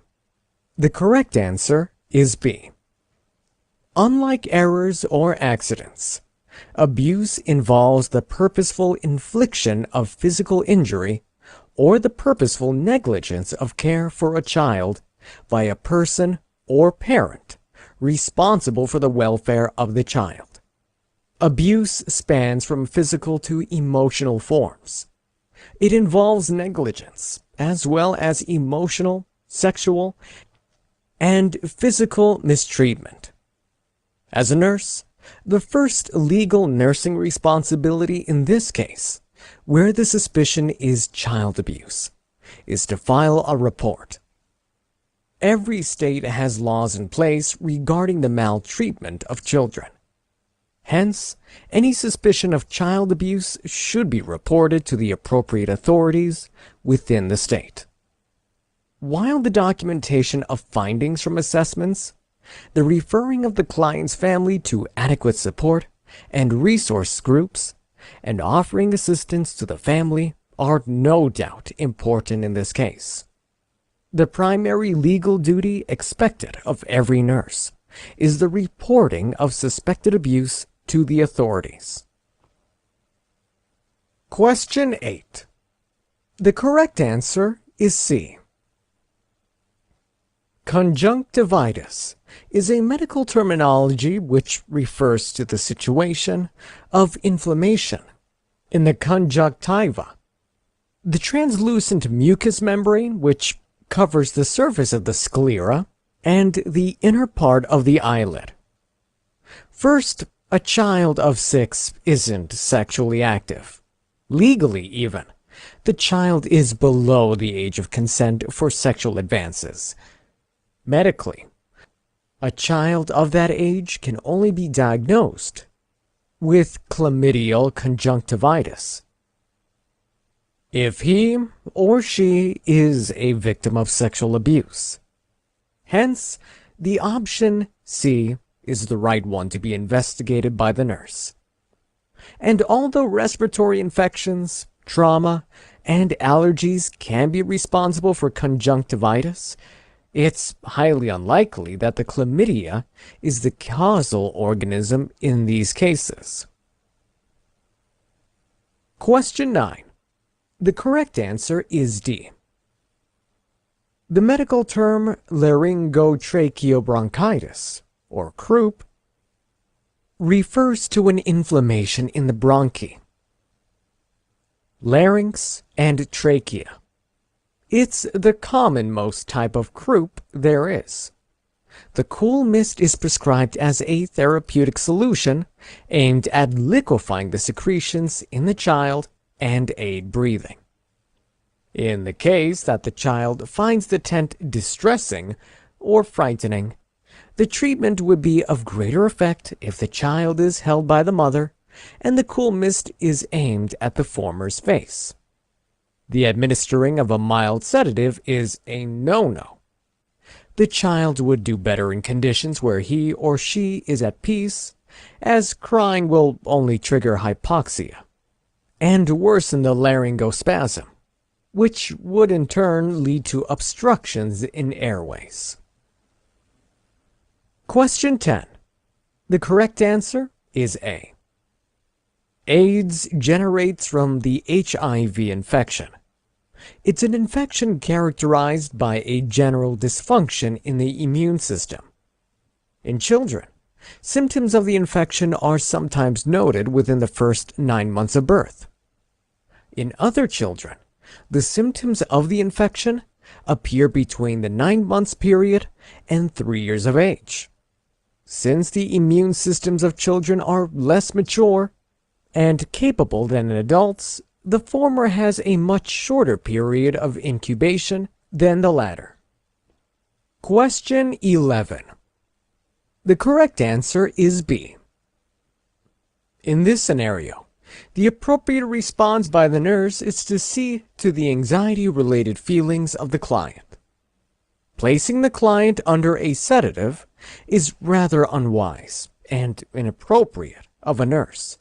The correct answer is B. Unlike errors or accidents, Abuse involves the purposeful infliction of physical injury or the purposeful negligence of care for a child by a person or parent responsible for the welfare of the child. Abuse spans from physical to emotional forms. It involves negligence, as well as emotional, sexual, and physical mistreatment. As a nurse, the first legal nursing responsibility in this case, where the suspicion is child abuse, is to file a report. Every state has laws in place regarding the maltreatment of children. Hence, any suspicion of child abuse should be reported to the appropriate authorities within the state. While the documentation of findings from assessments, the referring of the client's family to adequate support and resource groups, and offering assistance to the family are no doubt important in this case. The primary legal duty expected of every nurse is the reporting of suspected abuse to the authorities. Question 8. The correct answer is C. Conjunctivitis is a medical terminology which refers to the situation of inflammation in the conjunctiva, the translucent mucous membrane which covers the surface of the sclera and the inner part of the eyelid. First, a child of 6 isn't sexually active. Legally, even, the child is below the age of consent for sexual advances. Medically, a child of that age can only be diagnosed with chlamydial conjunctivitis if he or she is a victim of sexual abuse. Hence, the option C is the right one to be investigated by the nurse. And although respiratory infections, trauma, and allergies can be responsible for conjunctivitis, it's highly unlikely that the chlamydia is the causal organism in these cases. Question 9. The correct answer is D. The medical term laryngotracheobronchitis, or croup, refers to an inflammation in the bronchi, larynx, and trachea. It's the commonmost type of croup there is. The cool mist is prescribed as a therapeutic solution aimed at liquefying the secretions in the child and aid breathing. In the case that the child finds the tent distressing or frightening, the treatment would be of greater effect if the child is held by the mother and the cool mist is aimed at the former's face. The administering of a mild sedative is a no-no. The child would do better in conditions where he or she is at peace, as crying will only trigger hypoxia and worsen the laryngospasm, which would in turn lead to obstructions in airways. Question 10. The correct answer is A. AIDS generates from the HIV infection. It's an infection characterized by a general dysfunction in the immune system. In children, symptoms of the infection are sometimes noted within the first 9 months of birth. In other children, the symptoms of the infection appear between the 9 months period and 3 years of age. Since the immune systems of children are less mature and capable than in adults, the former has a much shorter period of incubation than the latter. Question 11. The correct answer is B. In this scenario, the appropriate response by the nurse is to see to the anxiety-related feelings of the client. Placing the client under a sedative is rather unwise and inappropriate of a nurse.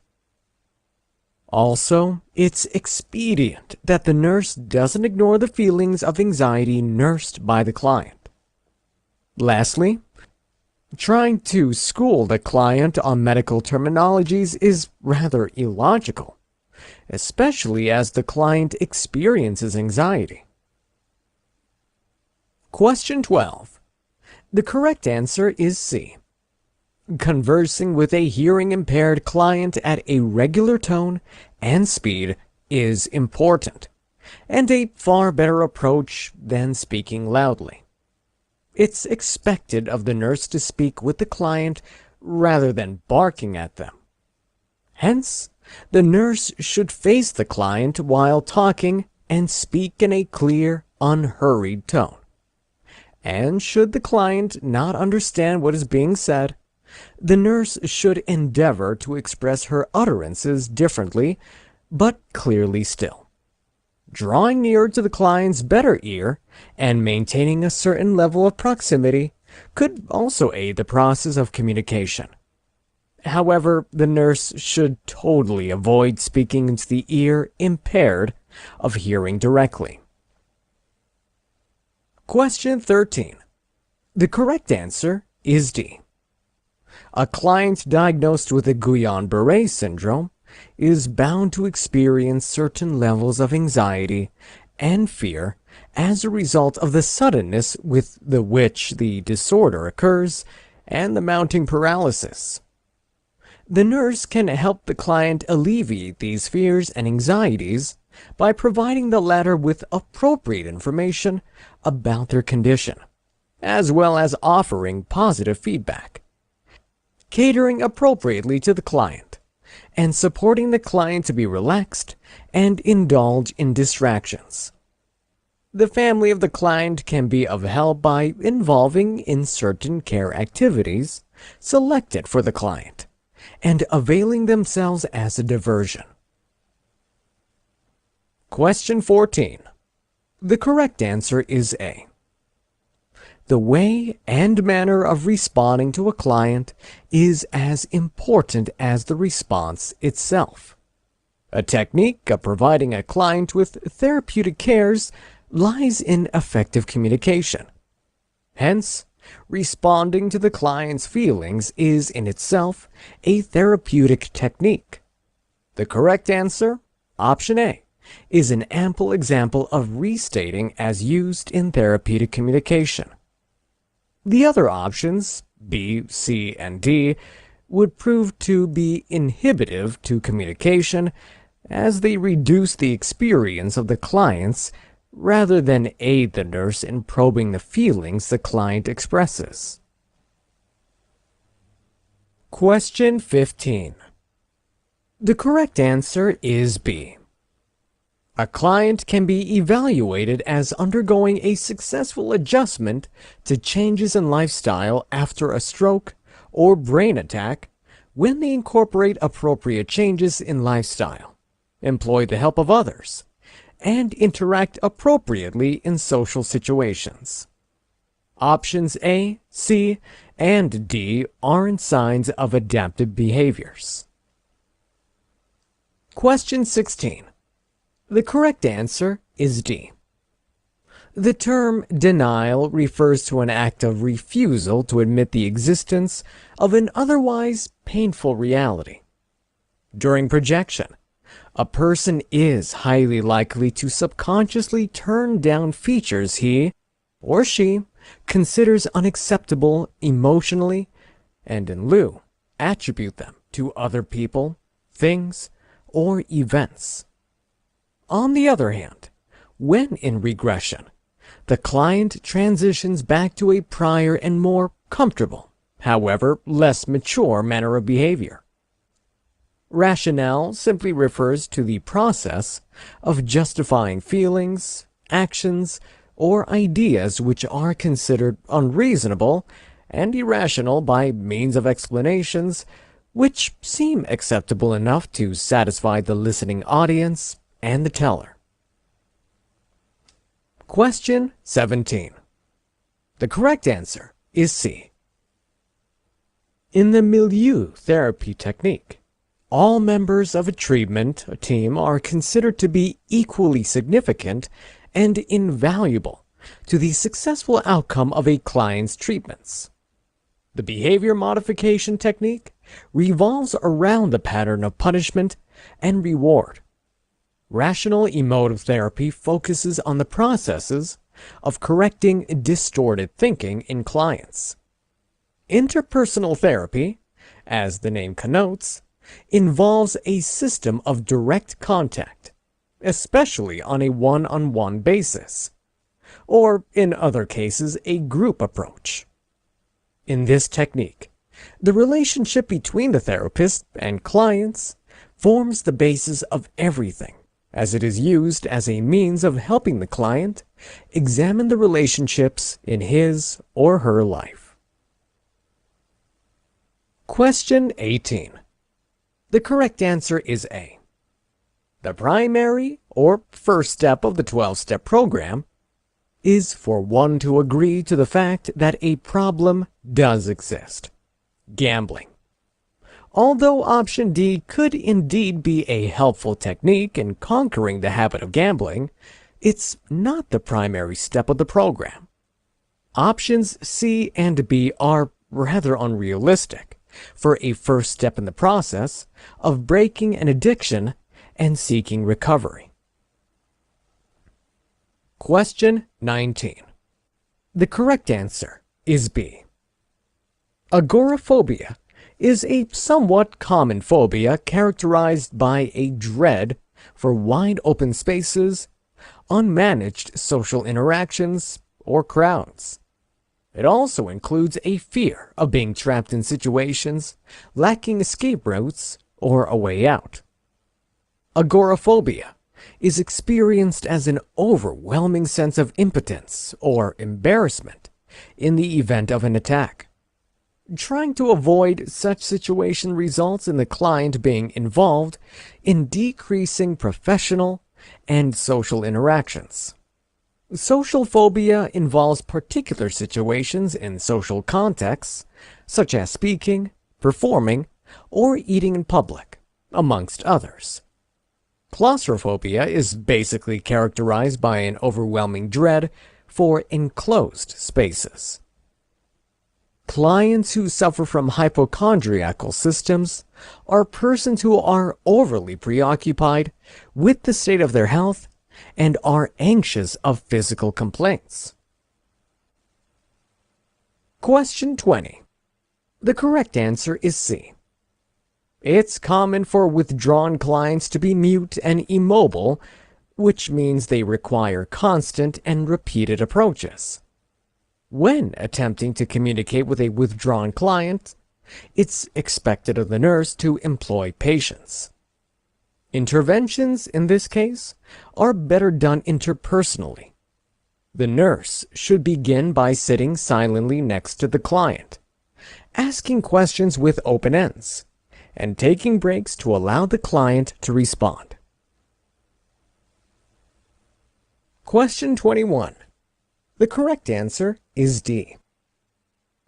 Also, it's expedient that the nurse doesn't ignore the feelings of anxiety nursed by the client. Lastly, Trying to school the client on medical terminologies is rather illogical, especially as the client experiences anxiety. Question 12. The correct answer is C. Conversing with a hearing-impaired client at a regular tone and speed is important, and a far better approach than speaking loudly. It's expected of the nurse to speak with the client rather than barking at them. Hence, the nurse should face the client while talking and speak in a clear, unhurried tone. And should the client not understand what is being said, the nurse should endeavor to express her utterances differently, but clearly still. Drawing nearer to the client's better ear and maintaining a certain level of proximity could also aid the process of communication. However, the nurse should totally avoid speaking into the ear impaired of hearing directly. Question 13. The correct answer is D. A client diagnosed with a Guillain-Barré syndrome is bound to experience certain levels of anxiety and fear as a result of the suddenness with which the disorder occurs and the mounting paralysis. The nurse can help the client alleviate these fears and anxieties by providing the latter with appropriate information about their condition, as well as offering positive feedback, catering appropriately to the client, and supporting the client to be relaxed and indulge in distractions. The family of the client can be of help by involving in certain care activities selected for the client and availing themselves as a diversion. Question 14. The correct answer is A. The way and manner of responding to a client is as important as the response itself. A technique of providing a client with therapeutic cares lies in effective communication. Hence, responding to the client's feelings is in itself a therapeutic technique. The correct answer, option A, is an ample example of restating as used in therapeutic communication. The other options, B, C, and D, would prove to be inhibitive to communication as they reduce the experience of the clients rather than aid the nurse in probing the feelings the client expresses. Question 15. The correct answer is B. A client can be evaluated as undergoing a successful adjustment to changes in lifestyle after a stroke or brain attack when they incorporate appropriate changes in lifestyle, employ the help of others, and interact appropriately in social situations. Options A, C, and D aren't signs of adaptive behaviors. Question 16. The correct answer is D. The term denial refers to an act of refusal to admit the existence of an otherwise painful reality. During projection, a person is highly likely to subconsciously turn down features he or she considers unacceptable emotionally, and in lieu, attribute them to other people, things, or events. On the other hand, when in regression, the client transitions back to a prior and more comfortable, however less mature manner of behavior. Rationale simply refers to the process of justifying feelings, actions, or ideas which are considered unreasonable and irrational by means of explanations which seem acceptable enough to satisfy the listening audience and the teller. Question 17. The correct answer is C. In the milieu therapy technique, all members of a treatment team are considered to be equally significant and invaluable to the successful outcome of a client's treatments. The behavior modification technique revolves around the pattern of punishment and reward. Rational emotive therapy focuses on the processes of correcting distorted thinking in clients. Interpersonal therapy, as the name connotes, involves a system of direct contact, especially on a one-on-one basis, or in other cases, a group approach. In this technique, the relationship between the therapist and clients forms the basis of everything, as it is used as a means of helping the client examine the relationships in his or her life. Question 18. The correct answer is A. The primary or first step of the 12-step program is for one to agree to the fact that a problem does exist: gambling. Although option D could indeed be a helpful technique in conquering the habit of gambling, it's not the primary step of the program. Options C and B are rather unrealistic for a first step in the process of breaking an addiction and seeking recovery. Question 19. The correct answer is B. Agoraphobia is a somewhat common phobia characterized by a dread for wide open spaces, unmanaged social interactions, or crowds. It also includes a fear of being trapped in situations lacking escape routes or a way out. Agoraphobia is experienced as an overwhelming sense of impotence or embarrassment in the event of an attack. Trying to avoid such situation results in the client being involved in decreasing professional and social interactions. Social phobia involves particular situations in social contexts, such as speaking, performing, or eating in public, amongst others. Claustrophobia is basically characterized by an overwhelming dread for enclosed spaces. Clients who suffer from hypochondriacal systems are persons who are overly preoccupied with the state of their health and are anxious of physical complaints. Question 20. The correct answer is C. It's common for withdrawn clients to be mute and immobile, which means they require constant and repeated approaches. When attempting to communicate with a withdrawn client, it's expected of the nurse to employ patience. Interventions, in this case, are better done interpersonally. The nurse should begin by sitting silently next to the client, asking questions with open ends, and taking breaks to allow the client to respond. Question 21. The correct answer is D.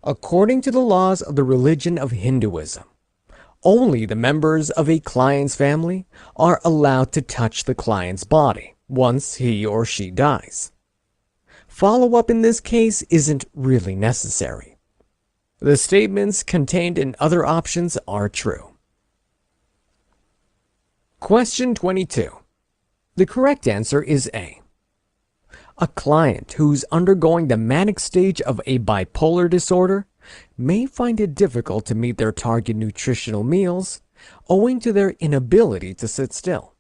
According to the laws of the religion of Hinduism, only the members of a client's family are allowed to touch the client's body once he or she dies. Follow-up in this case isn't really necessary. The statements contained in other options are true. Question 22. The correct answer is A. A client who's undergoing the manic stage of a bipolar disorder may find it difficult to meet their target nutritional meals owing to their inability to sit still.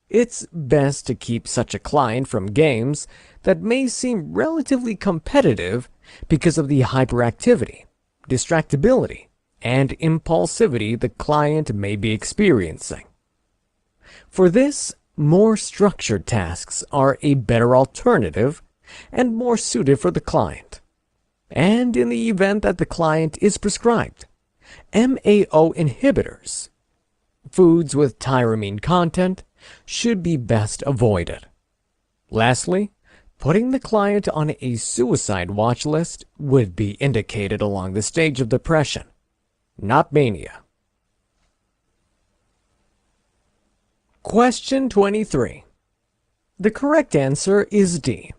It's best to keep such a client from games that may seem relatively competitive because of the hyperactivity, distractibility, and impulsivity the client may be experiencing. For this, more structured tasks are a better alternative and more suited for the client. And in the event that the client is prescribed MAO inhibitors, foods with tyramine content should be best avoided. Lastly, putting the client on a suicide watch list would be indicated along the stage of depression, not mania. Question 23. The correct answer is D.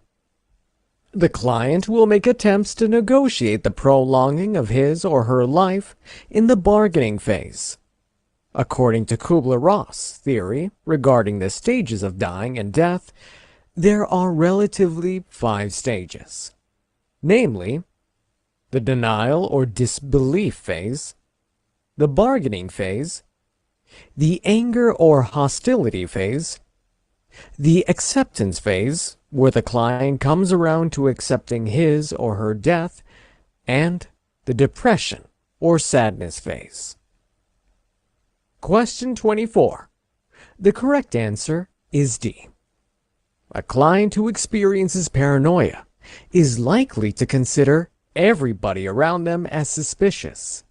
The client will make attempts to negotiate the prolonging of his or her life in the bargaining phase. According to Kubler-Ross theory regarding the stages of dying and death, there are relatively 5 stages, namely, the denial or disbelief phase, the bargaining phase, the anger or hostility phase, the acceptance phase, where the client comes around to accepting his or her death, and the depression or sadness phase. Question 24. The correct answer is D. A client who experiences paranoia is likely to consider everybody around them as suspicious.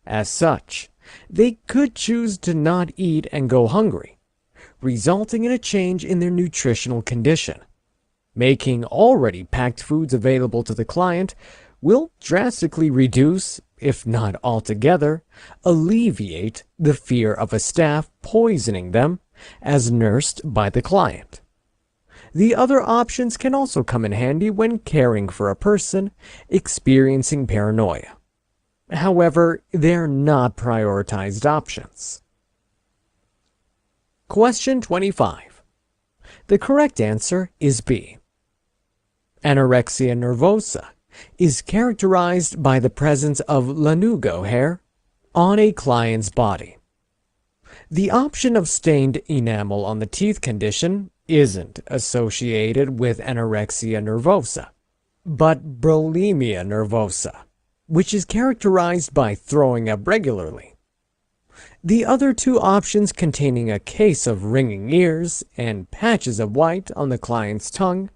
As such, they could choose to not eat and go hungry, resulting in a change in their nutritional condition. Making already packed foods available to the client will drastically reduce, if not altogether, alleviate the fear of a staff poisoning them as nursed by the client. The other options can also come in handy when caring for a person experiencing paranoia. However, they're not prioritized options. Question 25. The correct answer is B. Anorexia nervosa is characterized by the presence of lanugo hair on a client's body. The option of stained enamel on the teeth condition isn't associated with anorexia nervosa, but bulimia nervosa, which is characterized by throwing up regularly. The other 2 options containing a case of ringing ears and patches of white on the client's tongue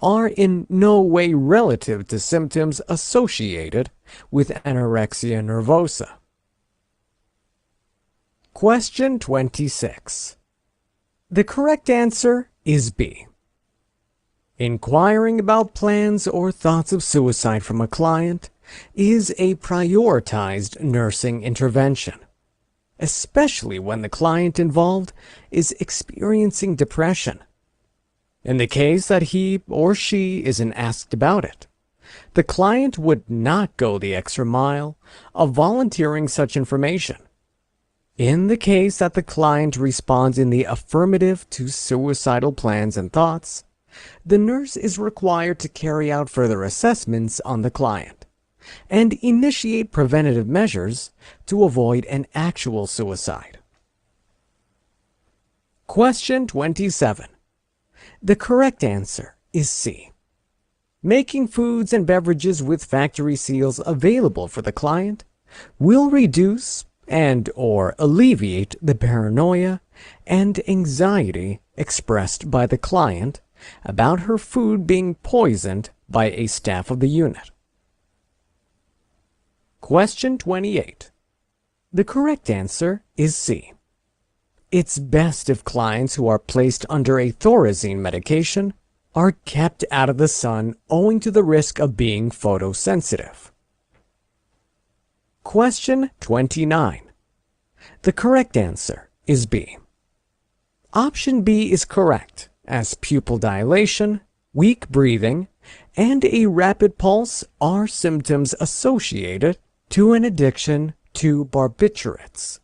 are in no way relative to symptoms associated with anorexia nervosa. Question 26. The correct answer is B. Inquiring about plans or thoughts of suicide from a client is a prioritized nursing intervention, especially when the client involved is experiencing depression. In the case that he or she isn't asked about it, the client would not go the extra mile of volunteering such information. In the case that the client responds in the affirmative to suicidal plans and thoughts, the nurse is required to carry out further assessments on the client and initiate preventative measures to avoid an actual suicide. Question 27. The correct answer is C. Making foods and beverages with factory seals available for the client will reduce and/or alleviate the paranoia and anxiety expressed by the client about her food being poisoned by a staff of the unit. Question 28. The correct answer is C. It's best if clients who are placed under a thorazine medication are kept out of the sun owing to the risk of being photosensitive. Question 29. The correct answer is B. Option B is correct, as pupil dilation, weak breathing, and a rapid pulse are symptoms associated to an addiction to barbiturates.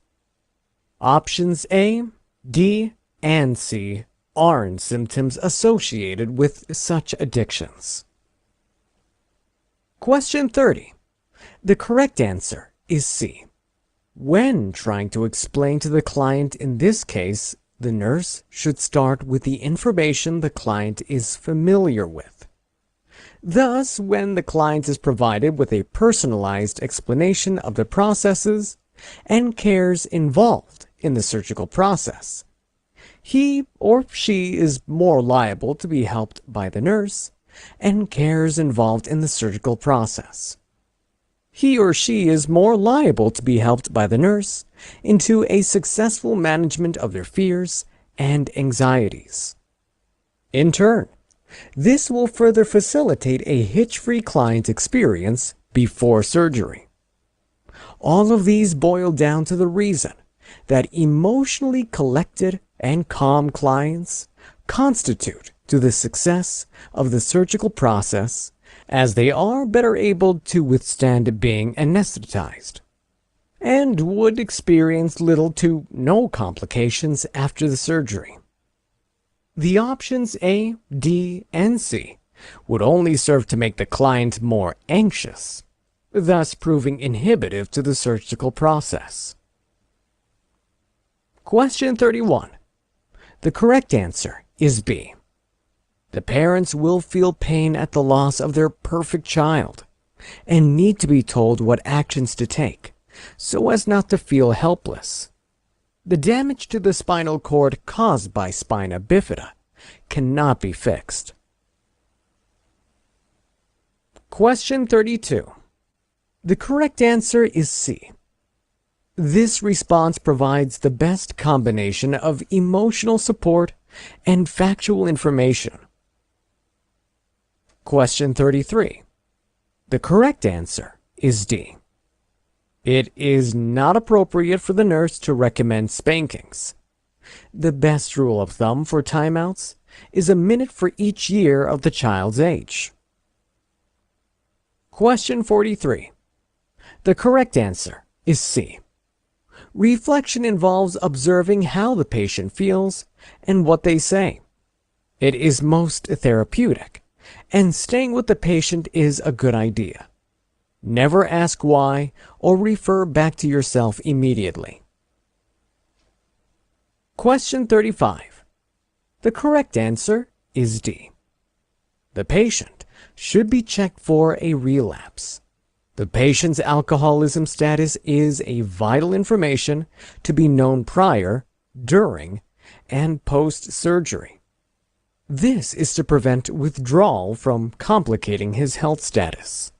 Options A, D, and C aren't symptoms associated with such addictions. Question 30. The correct answer is C. When trying to explain to the client in this case, the nurse should start with the information the client is familiar with. Thus, when the client is provided with a personalized explanation of the processes and cares involved in the surgical process, he or she is more liable to be helped by the nurse and cares involved in the surgical process. He or she is more liable to be helped by the nurse into a successful management of their fears and anxieties. In turn, this will further facilitate a hitch-free client experience before surgery. All of these boil down to the reason that emotionally collected and calm clients constitute to the success of the surgical process, as they are better able to withstand being anesthetized and would experience little to no complications after the surgery. The options A, D, and C would only serve to make the client more anxious, thus proving inhibitive to the surgical process. Question 31. The correct answer is B. The parents will feel pain at the loss of their perfect child and need to be told what actions to take so as not to feel helpless. The damage to the spinal cord caused by spina bifida cannot be fixed. Question 32. The correct answer is C. This response provides the best combination of emotional support and factual information. Question 33. The correct answer is D. It is not appropriate for the nurse to recommend spankings. The best rule of thumb for timeouts is a minute for each year of the child's age. Question 43. The correct answer is C. Reflection involves observing how the patient feels and what they say. It is most therapeutic, and staying with the patient is a good idea. Never ask why or refer back to yourself immediately. Question 35. The correct answer is D. The patient should be checked for a relapse. The patient's alcoholism status is a vital information to be known prior, during, and post-surgery. This is to prevent withdrawal from complicating his health status.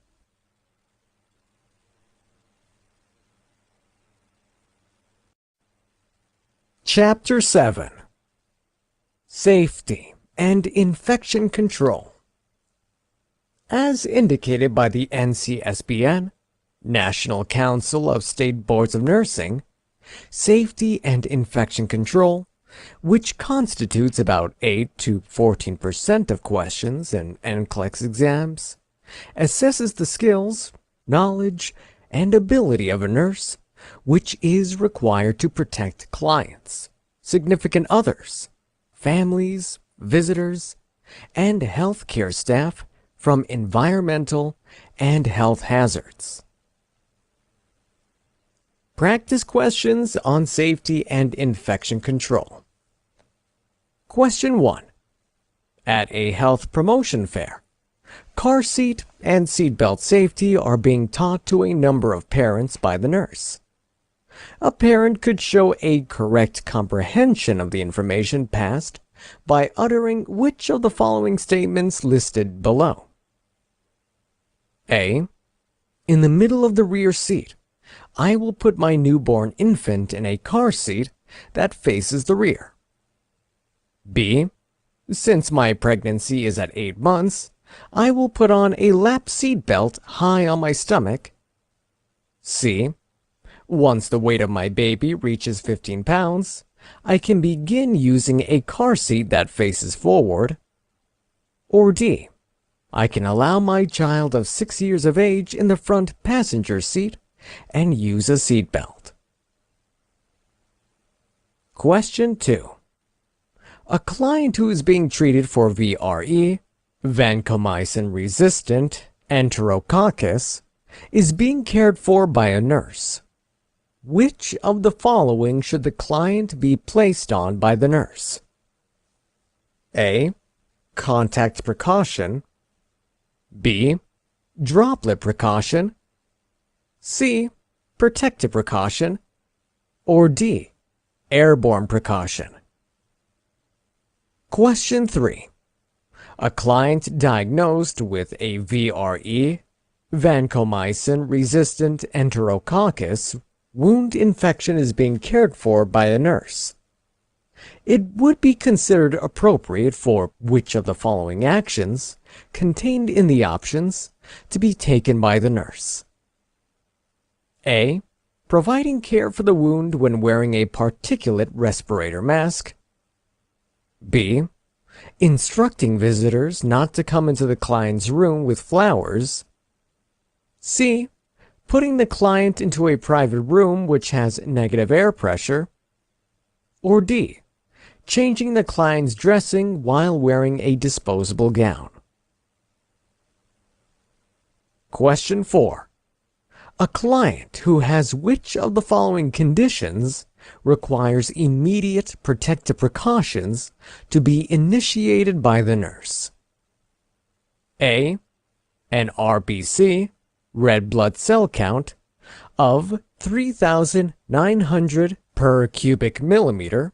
Chapter 7. Safety and Infection Control. As indicated by the NCSBN, National Council of State Boards of Nursing, safety and infection control, which constitutes about 8 to 14% of questions in Nclex exams, assesses the skills, knowledge, and ability of a nurse, which is required to protect clients, significant others, families, visitors, and healthcare staff from environmental and health hazards. Practice questions on safety and infection control. Question 1. At a health promotion fair, car seat and seatbelt safety are being taught to a number of parents by the nurse. A parent could show a correct comprehension of the information passed by uttering which of the following statements listed below. A. In the middle of the rear seat, I will put my newborn infant in a car seat that faces the rear. B. Since my pregnancy is at 8 months, I will put on a lap seat belt high on my stomach. C. Once the weight of my baby reaches 15 pounds, I can begin using a car seat that faces forward. Or D. I can allow my child of 6 years of age in the front passenger seat and use a seat belt. Question 2. A client who is being treated for VRE, vancomycin-resistant enterococcus, is being cared for by a nurse. Which of the following should the client be placed on by the nurse? A. Contact precaution. B. Droplet precaution. C. Protective precaution. Or D. Airborne precaution. Question 3. A client diagnosed with a VRE, vancomycin-resistant enterococcus, wound infection is being cared for by a nurse. It would be considered appropriate for which of the following actions, contained in the options, to be taken by the nurse? A. Providing care for the wound when wearing a particulate respirator mask. B. Instructing visitors not to come into the client's room with flowers. C. Putting the client into a private room which has negative air pressure. Or D. Changing the client's dressing while wearing a disposable gown. Question 4. A client who has which of the following conditions requires immediate protective precautions to be initiated by the nurse? A. An RBC, red blood cell count, of 3,900 per cubic millimeter.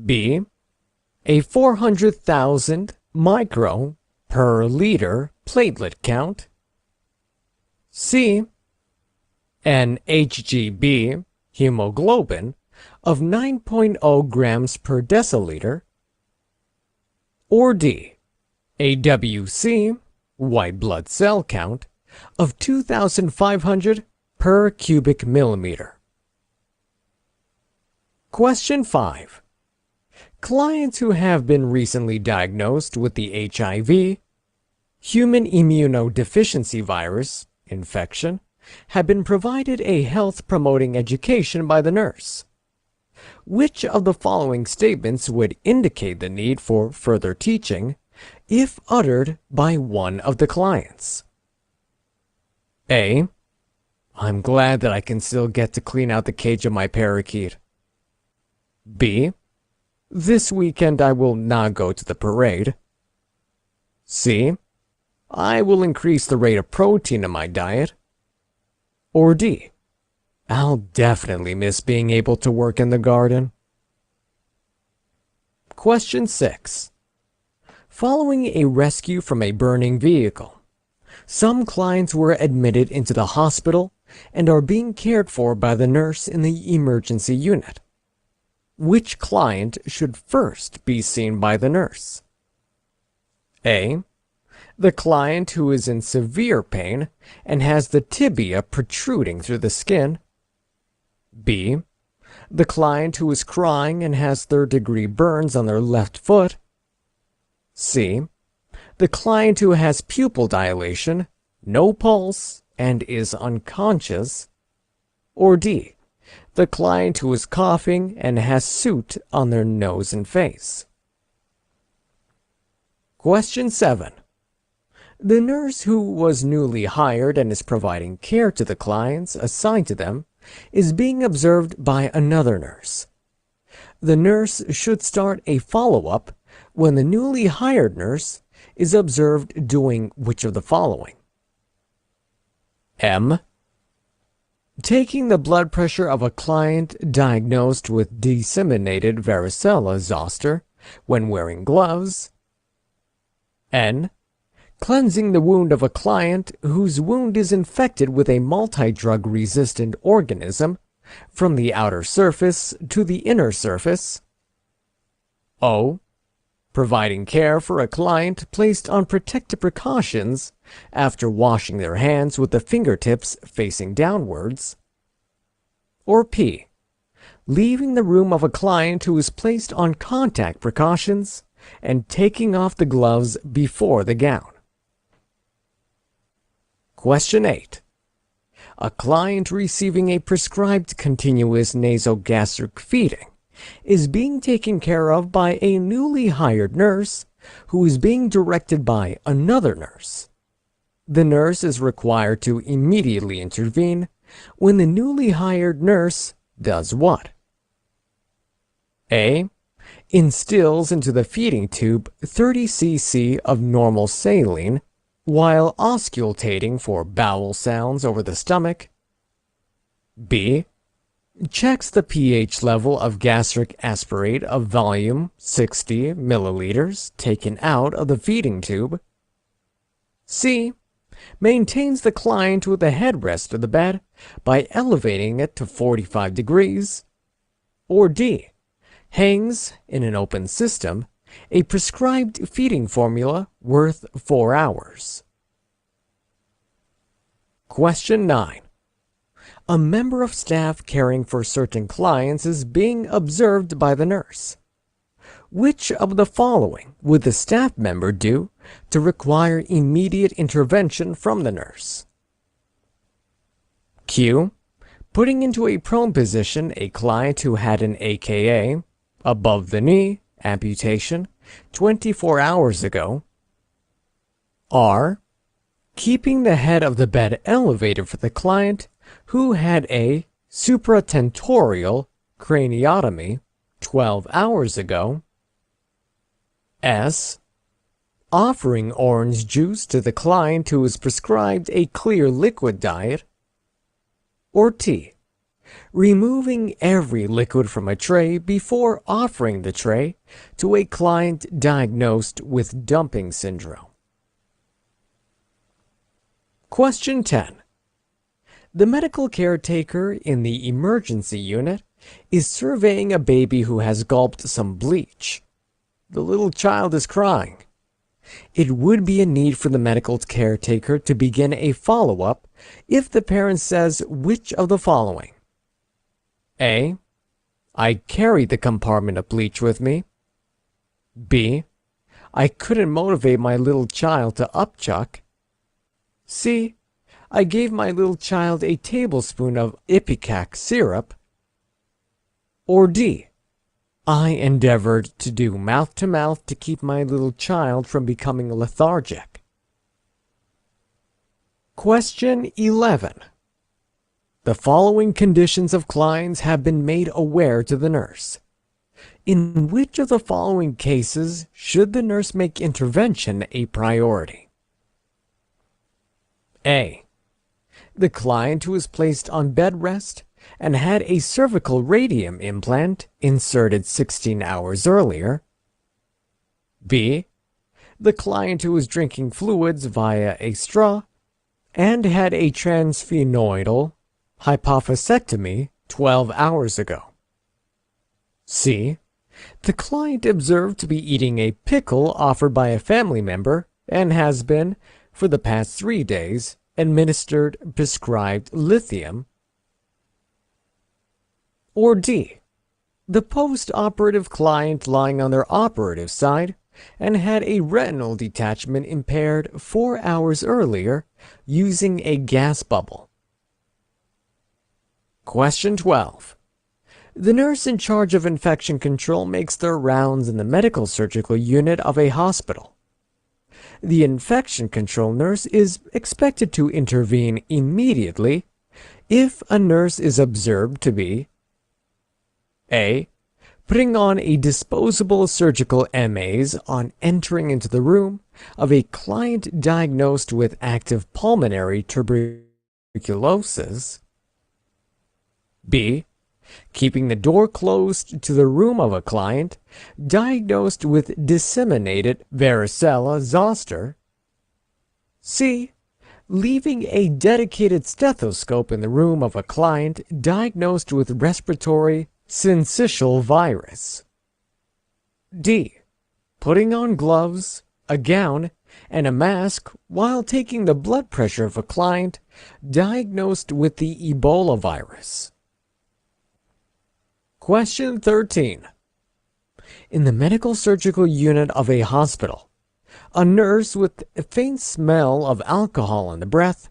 B. A 400,000 micro per liter platelet count. C. An HGB hemoglobin of 9.0 grams per deciliter. Or D. A WC white blood cell count of 2,500 per cubic millimeter. Question 5. Clients who have been recently diagnosed with the HIV, human immunodeficiency virus, infection, have been provided a health-promoting education by the nurse. Which of the following statements would indicate the need for further teaching if uttered by one of the clients? A. I'm glad that I can still get to clean out the cage of my parakeet. B. This weekend I will not go to the parade. C. I will increase the rate of protein in my diet. Or D. I'll definitely miss being able to work in the garden. Question 6. Following a rescue from a burning vehicle, some clients were admitted into the hospital and are being cared for by the nurse in the emergency unit. Which client should first be seen by the nurse? A. The client who is in severe pain and has the tibia protruding through the skin. B. The client who is crying and has third-degree burns on their left foot. C. The client who has pupil dilation, no pulse, and is unconscious. Or D. The client who is coughing and has soot on their nose and face. Question 7. The nurse who was newly hired and is providing care to the clients assigned to them is being observed by another nurse. The nurse should start a follow-up when the newly hired nurse is observed doing which of the following? M. Taking the blood pressure of a client diagnosed with disseminated varicella zoster when wearing gloves. N. Cleansing the wound of a client whose wound is infected with a multi-drug resistant organism from the outer surface to the inner surface. O. Providing care for a client placed on protective precautions after washing their hands with the fingertips facing downwards. Or P. Leaving the room of a client who is placed on contact precautions and taking off the gloves before the gown. Question 8. A client receiving a prescribed continuous nasogastric feeding is being taken care of by a newly hired nurse who is being directed by another nurse. The nurse is required to immediately intervene when the newly hired nurse does what? A. Instills into the feeding tube 30 cc of normal saline while auscultating for bowel sounds over the stomach. B. Checks the pH level of gastric aspirate of volume 60 milliliters taken out of the feeding tube. C. Maintains the client with the headrest of the bed by elevating it to 45 degrees. Or D. Hangs in an open system a prescribed feeding formula worth 4 hours. Question 9. A member of staff caring for certain clients is being observed by the nurse. Which of the following would the staff member do to require immediate intervention from the nurse? Q. Putting into a prone position a client who had an AKA, above the knee, amputation, 24 hours ago. R. Keeping the head of the bed elevated for the client who had a supratentorial craniotomy 12 hours ago. S. Offering orange juice to the client who was prescribed a clear liquid diet. Or T. Removing every liquid from a tray before offering the tray to a client diagnosed with dumping syndrome. Question 10. The medical caretaker in the emergency unit is surveying a baby who has gulped some bleach. The little child is crying. It would be a need for the medical caretaker to begin a follow-up if the parent says which of the following? A. I carried the compartment of bleach with me. B. I couldn't motivate my little child to upchuck. C. I gave my little child a tablespoon of ipecac syrup. Or D. I endeavored to do mouth-to-mouth to keep my little child from becoming lethargic. Question 11. The following conditions of clients have been made aware to the nurse. In which of the following cases should the nurse make intervention a priority? A. The client who is placed on bed rest and had a cervical radium implant inserted 16 hours earlier. B. The client who was drinking fluids via a straw and had a transsphenoidal hypophysectomy 12 hours ago. C. The client observed to be eating a pickle offered by a family member and has been, for the past 3 days, administered prescribed lithium. Or D. The post-operative client lying on their operative side and had a retinal detachment impaired 4 hours earlier using a gas bubble. Question 12. The nurse in charge of infection control makes their rounds in the medical surgical unit of a hospital. The infection control nurse is expected to intervene immediately if a nurse is observed to be A. Putting on a disposable surgical MAs on entering into the room of a client diagnosed with active pulmonary tuberculosis. B. Keeping the door closed to the room of a client diagnosed with disseminated varicella zoster. C. Leaving a dedicated stethoscope in the room of a client diagnosed with respiratory syncytial virus. D. Putting on gloves, a gown, and a mask while taking the blood pressure of a client diagnosed with the Ebola virus. Question 13. In the medical surgical unit of a hospital, a nurse with a faint smell of alcohol in the breath,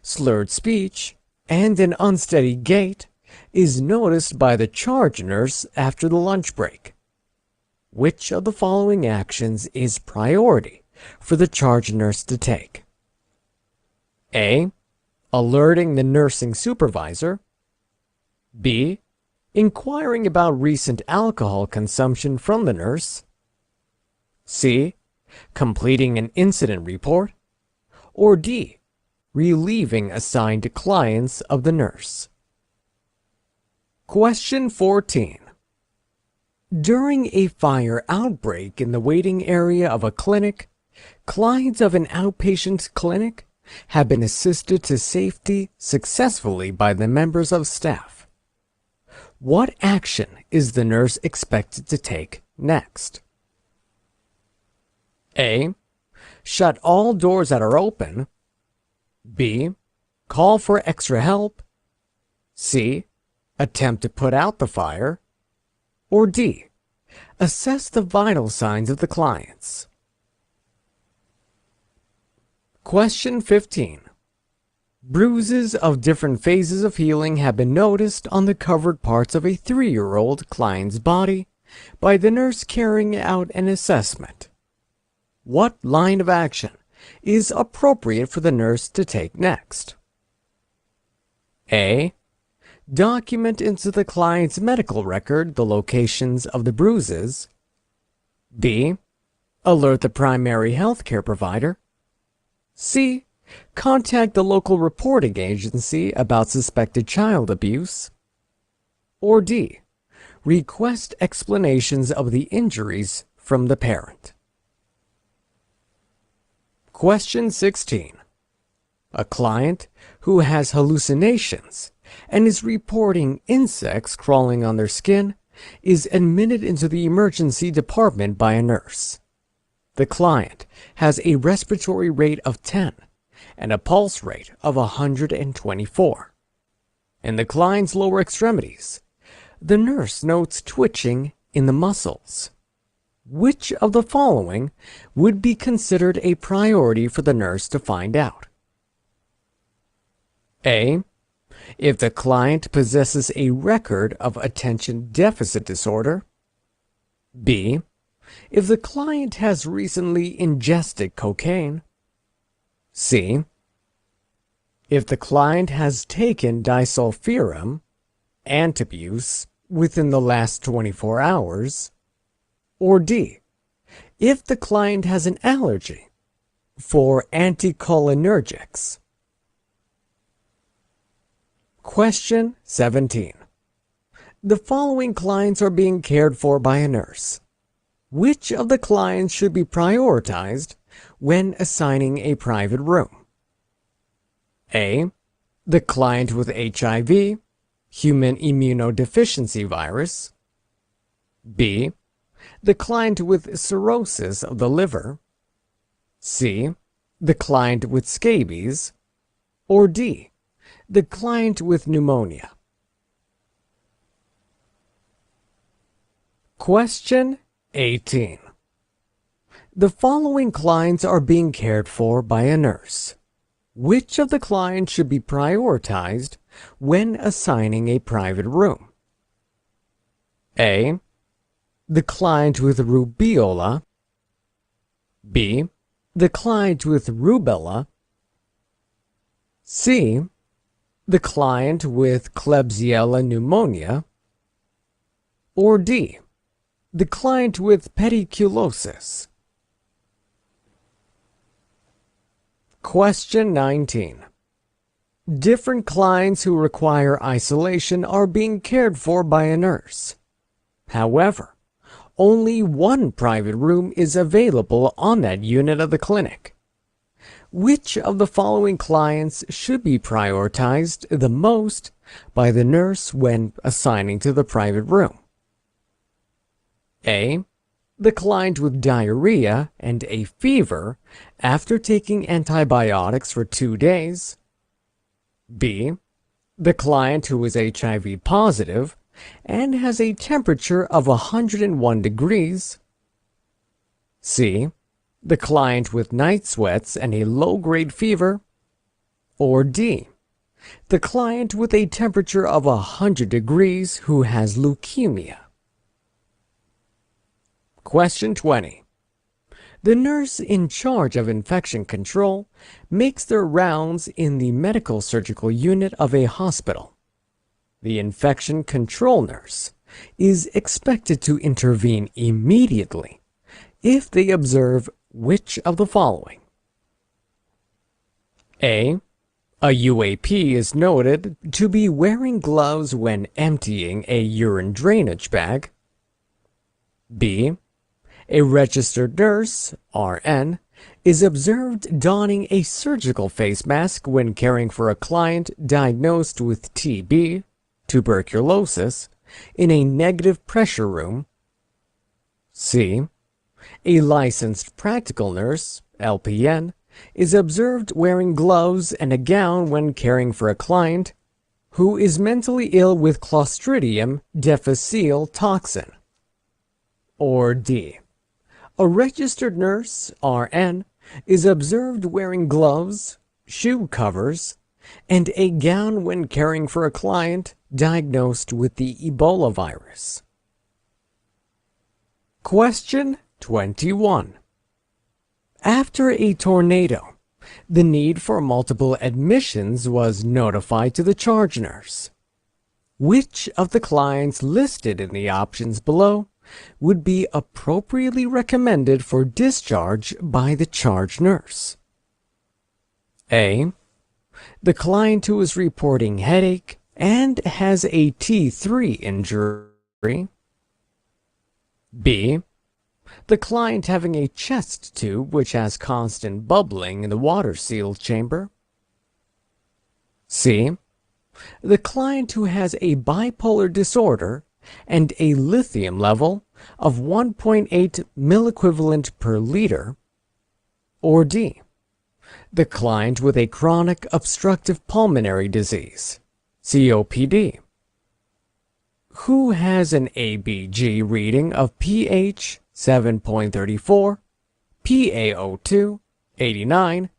slurred speech, and an unsteady gait is noticed by the charge nurse after the lunch break. Which of the following actions is priority for the charge nurse to take? A. Alerting the nursing supervisor. B. Inquiring about recent alcohol consumption from the nurse. C. Completing an incident report. Or D. Relieving assigned clients of the nurse. Question 14. During a fire outbreak in the waiting area of a clinic, clients of an outpatient clinic have been assisted to safety successfully by the members of staff. What action is the nurse expected to take next? A. Shut all doors that are open. B. Call for extra help. C. Attempt to put out the fire. Or D. Assess the vital signs of the clients. Question 15. Bruises of different phases of healing have been noticed on the covered parts of a 3-year-old client's body by the nurse carrying out an assessment. What line of action is appropriate for the nurse to take next? A. Document into the client's medical record the locations of the bruises. B. Alert the primary healthcare provider. C. Contact the local reporting agency about suspected child abuse. Or D. Request explanations of the injuries from the parent. Question 16. A client who has hallucinations and is reporting insects crawling on their skin is admitted into the emergency department by a nurse. The client has a respiratory rate of 10 and a pulse rate of 124. In the client's lower extremities, the nurse notes twitching in the muscles. Which of the following would be considered a priority for the nurse to find out? A. If the client possesses a record of attention deficit disorder. B. If the client has recently ingested cocaine. C. If the client has taken disulfiram, antabuse, within the last 24 hours. Or D. If the client has an allergy for anticholinergics. Question 17. The following clients are being cared for by a nurse. Which of the clients should be prioritized when assigning a private room? A. The client with HIV, human immunodeficiency virus. B. The client with cirrhosis of the liver. C. The client with scabies. Or D. The client with pneumonia. Question 18. The following clients are being cared for by a nurse. Which of the clients should be prioritized when assigning a private room? A. The client with rubeola. B. The client with rubella. C. The client with Klebsiella pneumonia. Or D. The client with pediculosis. Question 19. Different clients who require isolation are being cared for by a nurse. However, only one private room is available on that unit of the clinic. Which of the following clients should be prioritized the most by the nurse when assigning to the private room? A. The client with diarrhea and a fever after taking antibiotics for 2 days. B. The client who is HIV positive and has a temperature of 101 degrees. C. The client with night sweats and a low-grade fever. Or D. The client with a temperature of 100 degrees who has leukemia. Question 20. The nurse in charge of infection control makes their rounds in the medical surgical unit of a hospital. The infection control nurse is expected to intervene immediately if they observe which of the following? A. A UAP is noted to be wearing gloves when emptying a urine drainage bag. B. A registered nurse, RN, is observed donning a surgical face mask when caring for a client diagnosed with TB, tuberculosis, in a negative pressure room. C. A licensed practical nurse, LPN, is observed wearing gloves and a gown when caring for a client who is mentally ill with Clostridium difficile toxin. Or D. A registered nurse, RN, is observed wearing gloves, shoe covers, and a gown when caring for a client diagnosed with the Ebola virus. Question 21. After a tornado, the need for multiple admissions was notified to the charge nurse. Which of the clients listed in the options below would be appropriately recommended for discharge by the charge nurse? A. The client who is reporting headache and has a T3 injury. B. The client having a chest tube which has constant bubbling in the water-sealed chamber. C. The client who has a bipolar disorder and a lithium level of 1.8 milliequivalent per liter. Or D. The client with a chronic obstructive pulmonary disease, COPD, who has an ABG reading of pH 7.34, PaO2 89,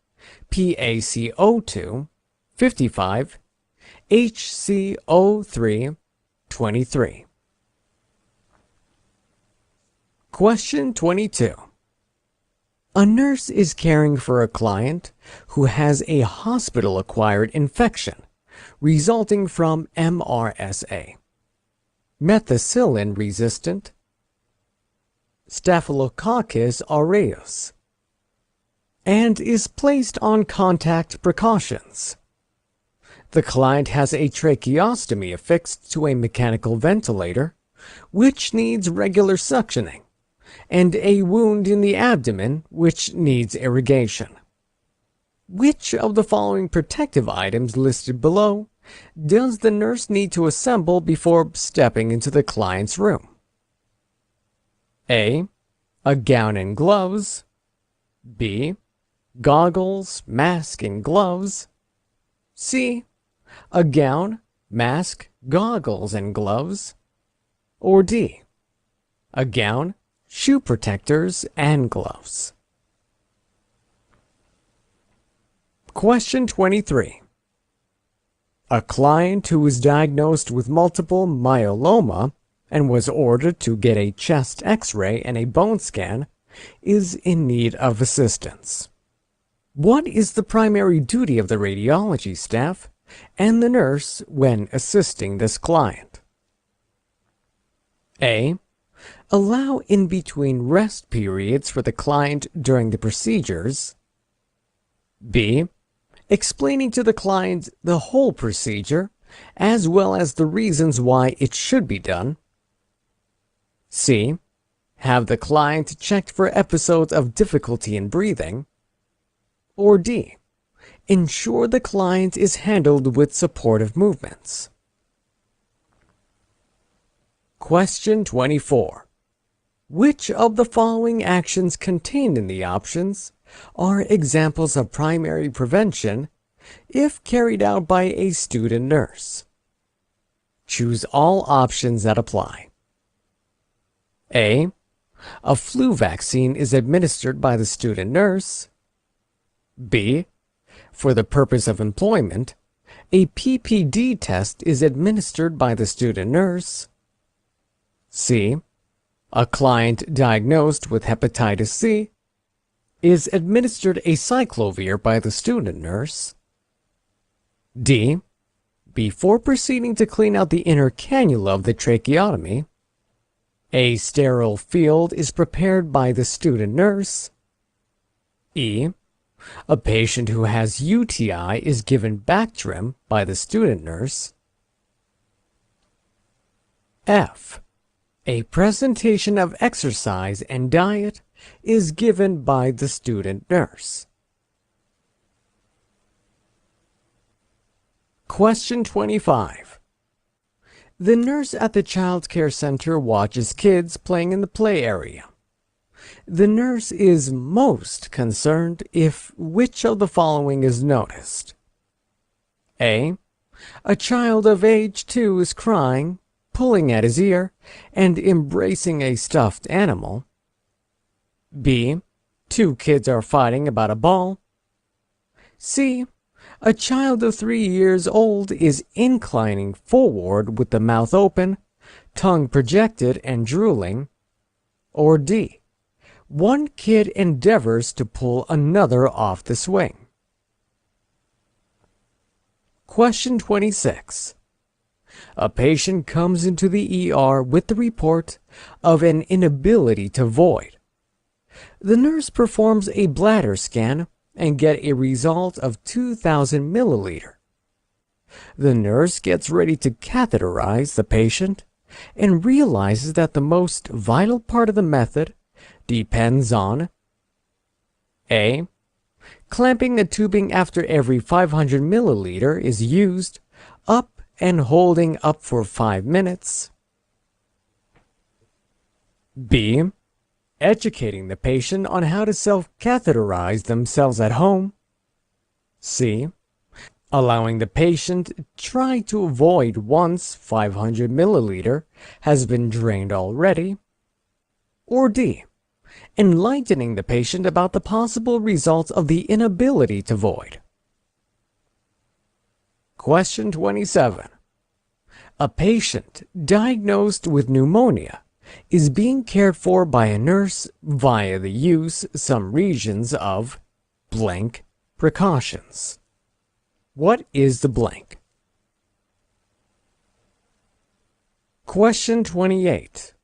PaCO2 55, HCO3 23. Question 22. A nurse is caring for a client who has a hospital-acquired infection resulting from MRSA, methicillin-resistant Staphylococcus aureus, and is placed on contact precautions. The client has a tracheostomy affixed to a mechanical ventilator, which needs regular suctioning, and a wound in the abdomen, which needs irrigation. Which of the following protective items listed below does the nurse need to assemble before stepping into the client's room? A. A gown and gloves. B. Goggles, mask, and gloves. C. A gown, mask, goggles, and gloves. Or D. A gown, shoe protectors, and gloves. Question 23. A client who was diagnosed with multiple myeloma and was ordered to get a chest X-ray and a bone scan is in need of assistance. What is the primary duty of the radiology staff and the nurse when assisting this client? A. Allow in-between rest periods for the client during the procedures. B. Explaining to the client the whole procedure, as well as the reasons why it should be done. C. Have the client checked for episodes of difficulty in breathing. Or D. Ensure the client is handled with supportive movements. Question 24. Which of the following actions contained in the options are examples of primary prevention if carried out by a student nurse? Choose all options that apply. A. A flu vaccine is administered by the student nurse. B. For the purpose of employment, a PPD test is administered by the student nurse. C. A client diagnosed with hepatitis C is administered a cyclovir by the student nurse. D. Before proceeding to clean out the inner cannula of the tracheotomy, a sterile field is prepared by the student nurse. E. A patient who has UTI is given Bactrim by the student nurse. F. A presentation of exercise and diet is given by the student nurse. Question 25. The nurse at the child care center watches kids playing in the play area. The nurse is most concerned if which of the following is noticed? A. A child of age 2 is crying pulling at his ear, and embracing a stuffed animal. B. Two kids are fighting about a ball. C. A child of 3 years old is inclining forward with the mouth open, tongue projected and drooling. Or D. One kid endeavors to pull another off the swing. Question 26. A patient comes into the ER with the report of an inability to void. The nurse performs a bladder scan and get a result of 2,000 milliliter. The nurse gets ready to catheterize the patient and realizes that the most vital part of the method depends on A. Clamping the tubing after every 500 milliliter is used, up and holding up for 5 minutes. B. Educating the patient on how to self-catheterize themselves at home. C. Allowing the patient try to avoid once 500 milliliter has been drained already. Or D. Enlightening the patient about the possible results of the inability to void. Question 27. A patient diagnosed with pneumonia is being cared for by a nurse via the use some regions of blank precautions. What is the blank? Question 28.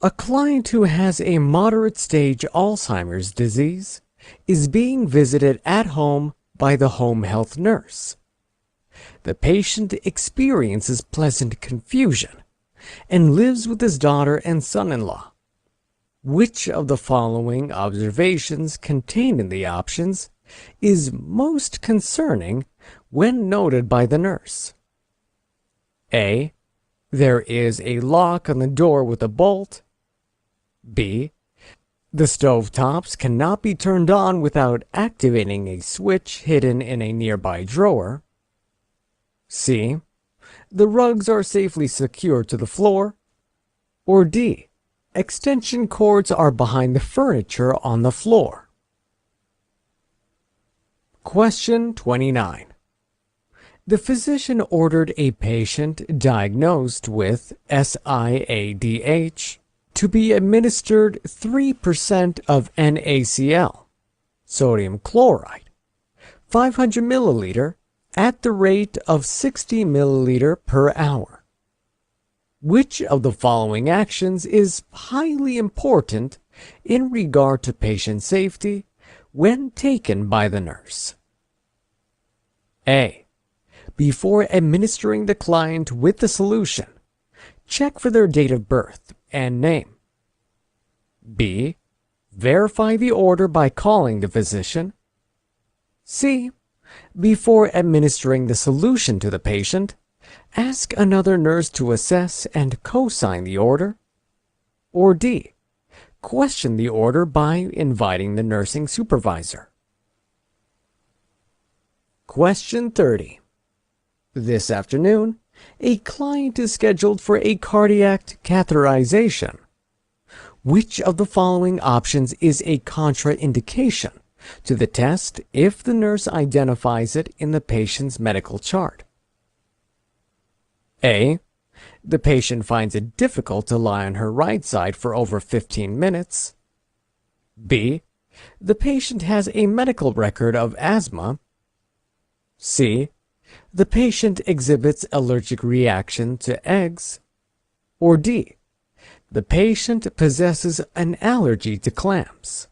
A client who has a moderate stage Alzheimer's disease is being visited at home by the home health nurse. The patient experiences pleasant confusion and lives with his daughter and son-in-law. Which of the following observations contained in the options is most concerning when noted by the nurse? A. There is a lock on the door with a bolt. B. The stove tops cannot be turned on without activating a switch hidden in a nearby drawer. C. The rugs are safely secured to the floor. Or D. Extension cords are behind the furniture on the floor. Question 29. The physician ordered a patient diagnosed with SIADH to be administered 3% of NaCl, sodium chloride, 500 milliliter, at the rate of 60 milliliter per hour. Which of the following actions is highly important in regard to patient safety when taken by the nurse? A. Before administering the client with the solution, check for their date of birth and name. B. Verify the order by calling the physician. C. Before administering the solution to the patient, ask another nurse to assess and co-sign the order. Or D. Question the order by inviting the nursing supervisor. Question 30. This afternoon, a client is scheduled for a cardiac catheterization. Which of the following options is a contraindication to the test if the nurse identifies it in the patient's medical chart? A. The patient finds it difficult to lie on her right side for over 15 minutes. B. The patient has a medical record of asthma. C. The patient exhibits allergic reaction to eggs. Or D. The patient possesses an allergy to clams.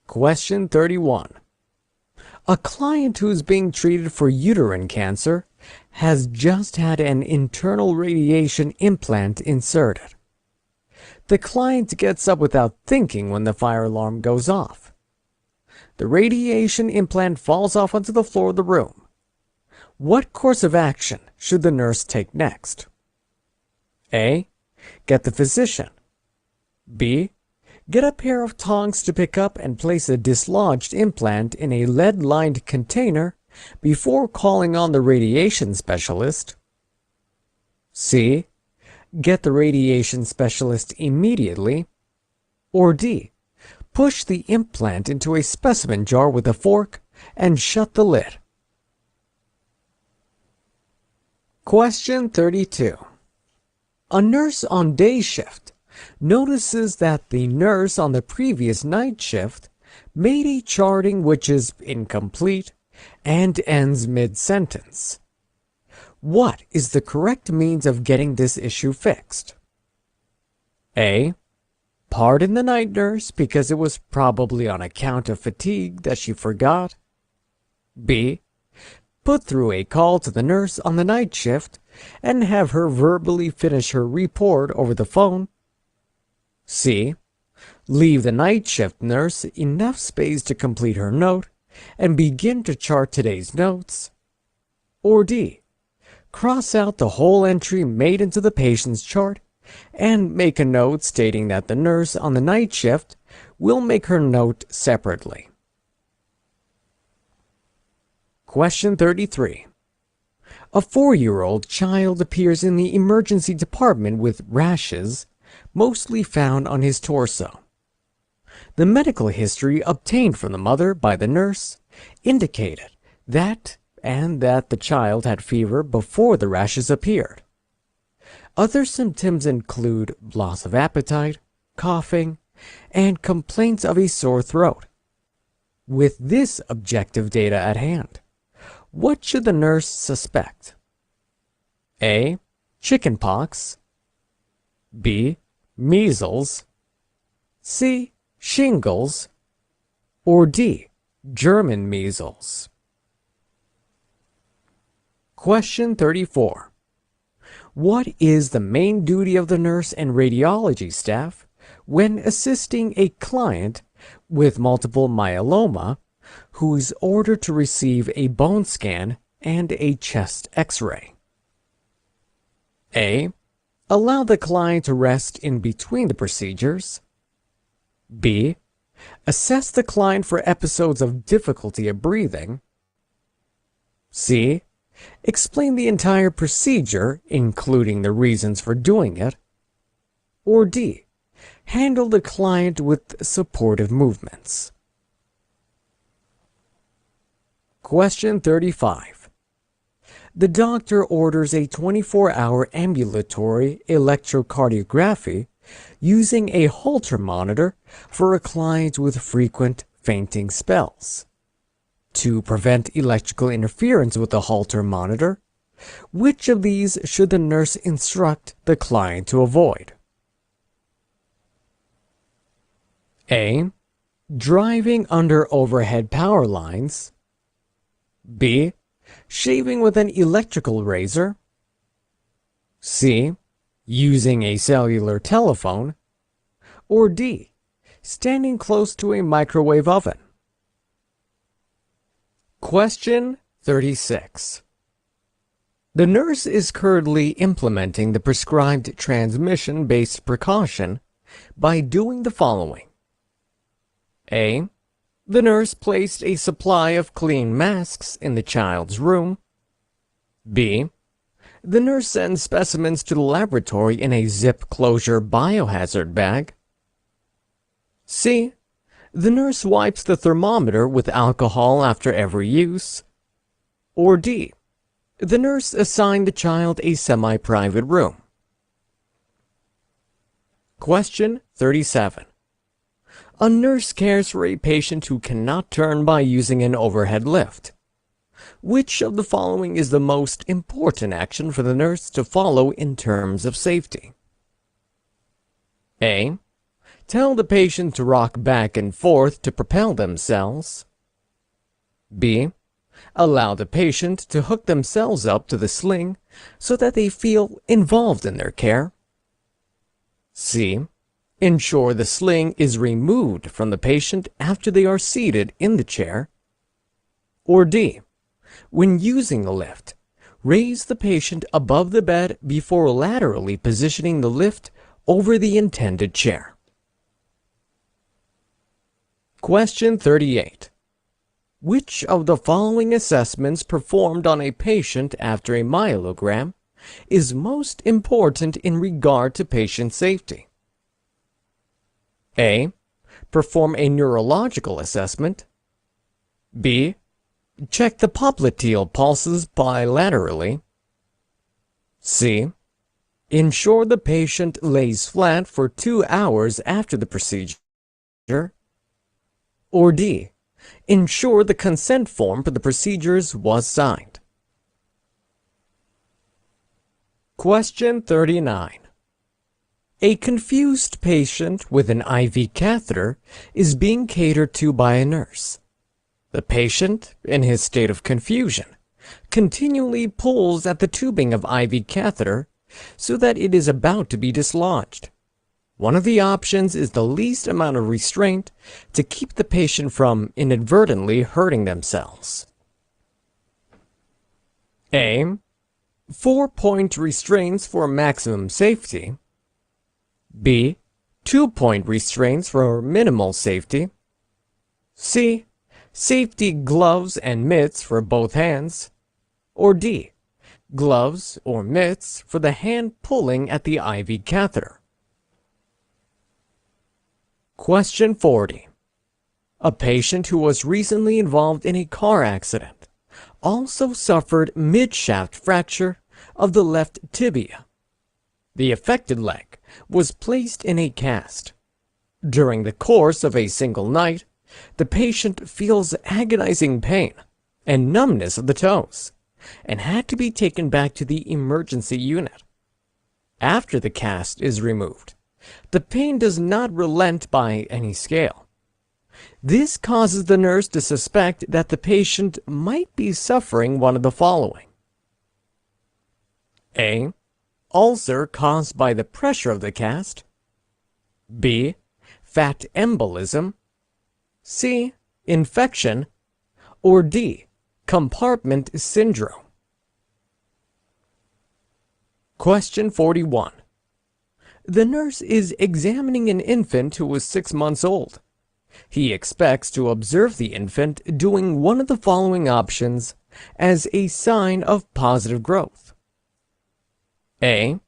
Question 31. A client who is being treated for uterine cancer has just had an internal radiation implant inserted. The client gets up without thinking when the fire alarm goes off. The radiation implant falls off onto the floor of the room. What course of action should the nurse take next? A. Get the physician. B. Get a pair of tongs to pick up and place a dislodged implant in a lead-lined container before calling on the radiation specialist. C. Get the radiation specialist immediately. Or D. Push the implant into a specimen jar with a fork and shut the lid. Question 32. A nurse on day shift notices that the nurse on the previous night shift made a charting which is incomplete and ends mid-sentence. What is the correct means of getting this issue fixed? A. Pardon the night nurse because it was probably on account of fatigue that she forgot. B. Put through a call to the nurse on the night shift and have her verbally finish her report over the phone. C. Leave the night shift nurse enough space to complete her note and begin to chart today's notes. Or D. Cross out the whole entry made into the patient's chart and make a note stating that the nurse on the night shift will make her note separately. Question 33. A 4-year-old child appears in the emergency department with rashes, mostly found on his torso. The medical history obtained from the mother by the nurse indicated that the child had fever before the rashes appeared. Other symptoms include loss of appetite, coughing, and complaints of a sore throat. With this objective data at hand, what should the nurse suspect? A. Chickenpox. B. Measles. C. Shingles. Or D. German measles. Question 34. What is the main duty of the nurse and radiology staff when assisting a client with multiple myeloma who is ordered to receive a bone scan and a chest X-ray? A. Allow the client to rest in between the procedures. B. Assess the client for episodes of difficulty of breathing. C. Explain the entire procedure, including the reasons for doing it. Or D. Handle the client with supportive movements. Question 35. The doctor orders a 24-hour ambulatory electrocardiography using a Holter monitor for a client with frequent fainting spells. To prevent electrical interference with the Holter monitor, which of these should the nurse instruct the client to avoid? A. Driving under overhead power lines. B. Shaving with an electrical razor. C. Using a cellular telephone. Or D. Standing close to a microwave oven. Question 36. The nurse is currently implementing the prescribed transmission-based precaution by doing the following. A. The nurse placed a supply of clean masks in the child's room. B. The nurse sends specimens to the laboratory in a zip closure biohazard bag. C. The nurse wipes the thermometer with alcohol after every use. Or D. The nurse assigned the child a semi-private room. Question 37. A nurse cares for a patient who cannot turn by using an overhead lift. Which of the following is the most important action for the nurse to follow in terms of safety? A. Tell the patient to rock back and forth to propel themselves. B. Allow the patient to hook themselves up to the sling so that they feel involved in their care. C. Ensure the sling is removed from the patient after they are seated in the chair. Or D. When using the lift, raise the patient above the bed before laterally positioning the lift over the intended chair. Question 38. Which of the following assessments performed on a patient after a myelogram is most important in regard to patient safety? A. Perform a neurological assessment. B. Check the popliteal pulses bilaterally. C. Ensure the patient lays flat for 2 hours after the procedure. Or D. Ensure the consent form for the procedures was signed. Question 39. A confused patient with an IV catheter is being catered to by a nurse. The patient, in his state of confusion, continually pulls at the tubing of IV catheter so that it is about to be dislodged. One of the options is the least amount of restraint to keep the patient from inadvertently hurting themselves. A. 4-point restraints for maximum safety. B. 2-point restraints for minimal safety. C. Safety gloves and mitts for both hands. Or D. Gloves or mitts for the hand pulling at the IV catheter. Question 40. A patient who was recently involved in a car accident also suffered midshaft fracture of the left tibia. The affected leg was placed in a cast. During the course of a single night, the patient feels agonizing pain and numbness of the toes and had to be taken back to the emergency unit. After the cast is removed, the pain does not relent by any scale. This causes the nurse to suspect that the patient might be suffering one of the following. A. Ulcer caused by the pressure of the cast. B. Fat embolism. C. Infection. Or D. Compartment syndrome. Question 41. The nurse is examining an infant who was 6 months old. He expects to observe the infant doing one of the following options as a sign of positive growth. A.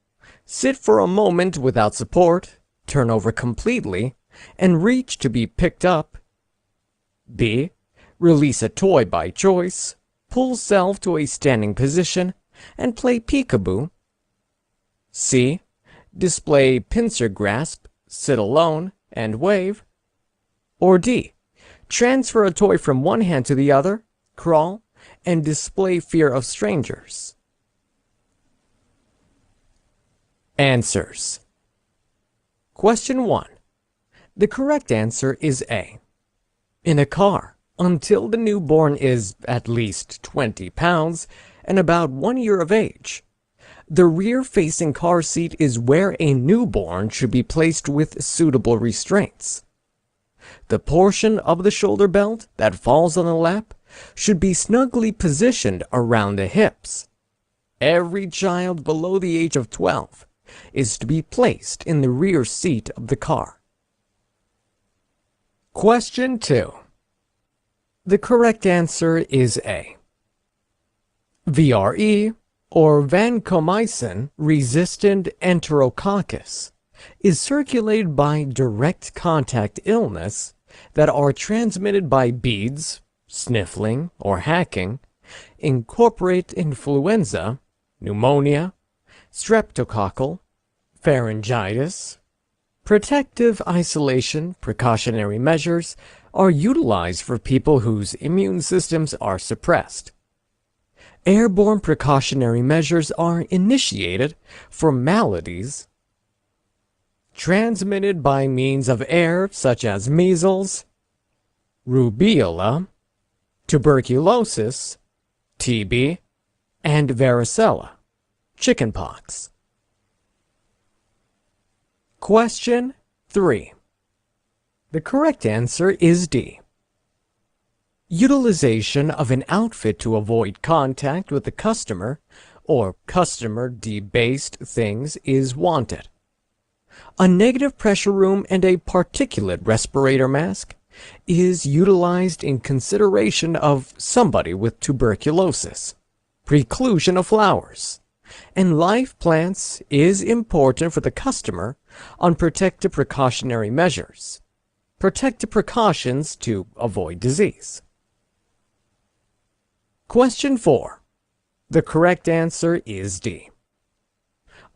Sit for a moment without support, turn over completely, and reach to be picked up. B. Release a toy by choice, pull self to a standing position, and play peekaboo. C. Display pincer grasp, sit alone, and wave. Or D. Transfer a toy from one hand to the other, crawl, and display fear of strangers. Answers. Question 1. The correct answer is A. In a car, until the newborn is at least 20 pounds and about 1 year of age, the rear-facing car seat is where a newborn should be placed with suitable restraints. The portion of the shoulder belt that falls on the lap should be snugly positioned around the hips. Every child below the age of 12 is to be placed in the rear seat of the car. Question 2. The correct answer is A. VRE, or vancomycin-resistant enterococcus, is circulated by direct contact illness that are transmitted by beads, sniffling, or hacking, incorporate influenza, pneumonia, streptococcal, pharyngitis. Protective isolation precautionary measures are utilized for people whose immune systems are suppressed. Airborne precautionary measures are initiated for maladies transmitted by means of air such as measles, rubella, tuberculosis, TB, and varicella, chickenpox. Question 3. The correct answer is D. Utilization of an outfit to avoid contact with the customer or customer-debased things is wanted. A negative pressure room and a particulate respirator mask is utilized in consideration of somebody with tuberculosis, preclusion of flowers, and live plants is important for the customer on protective precautionary measures. Protective precautions to avoid disease. Question 4. The correct answer is D.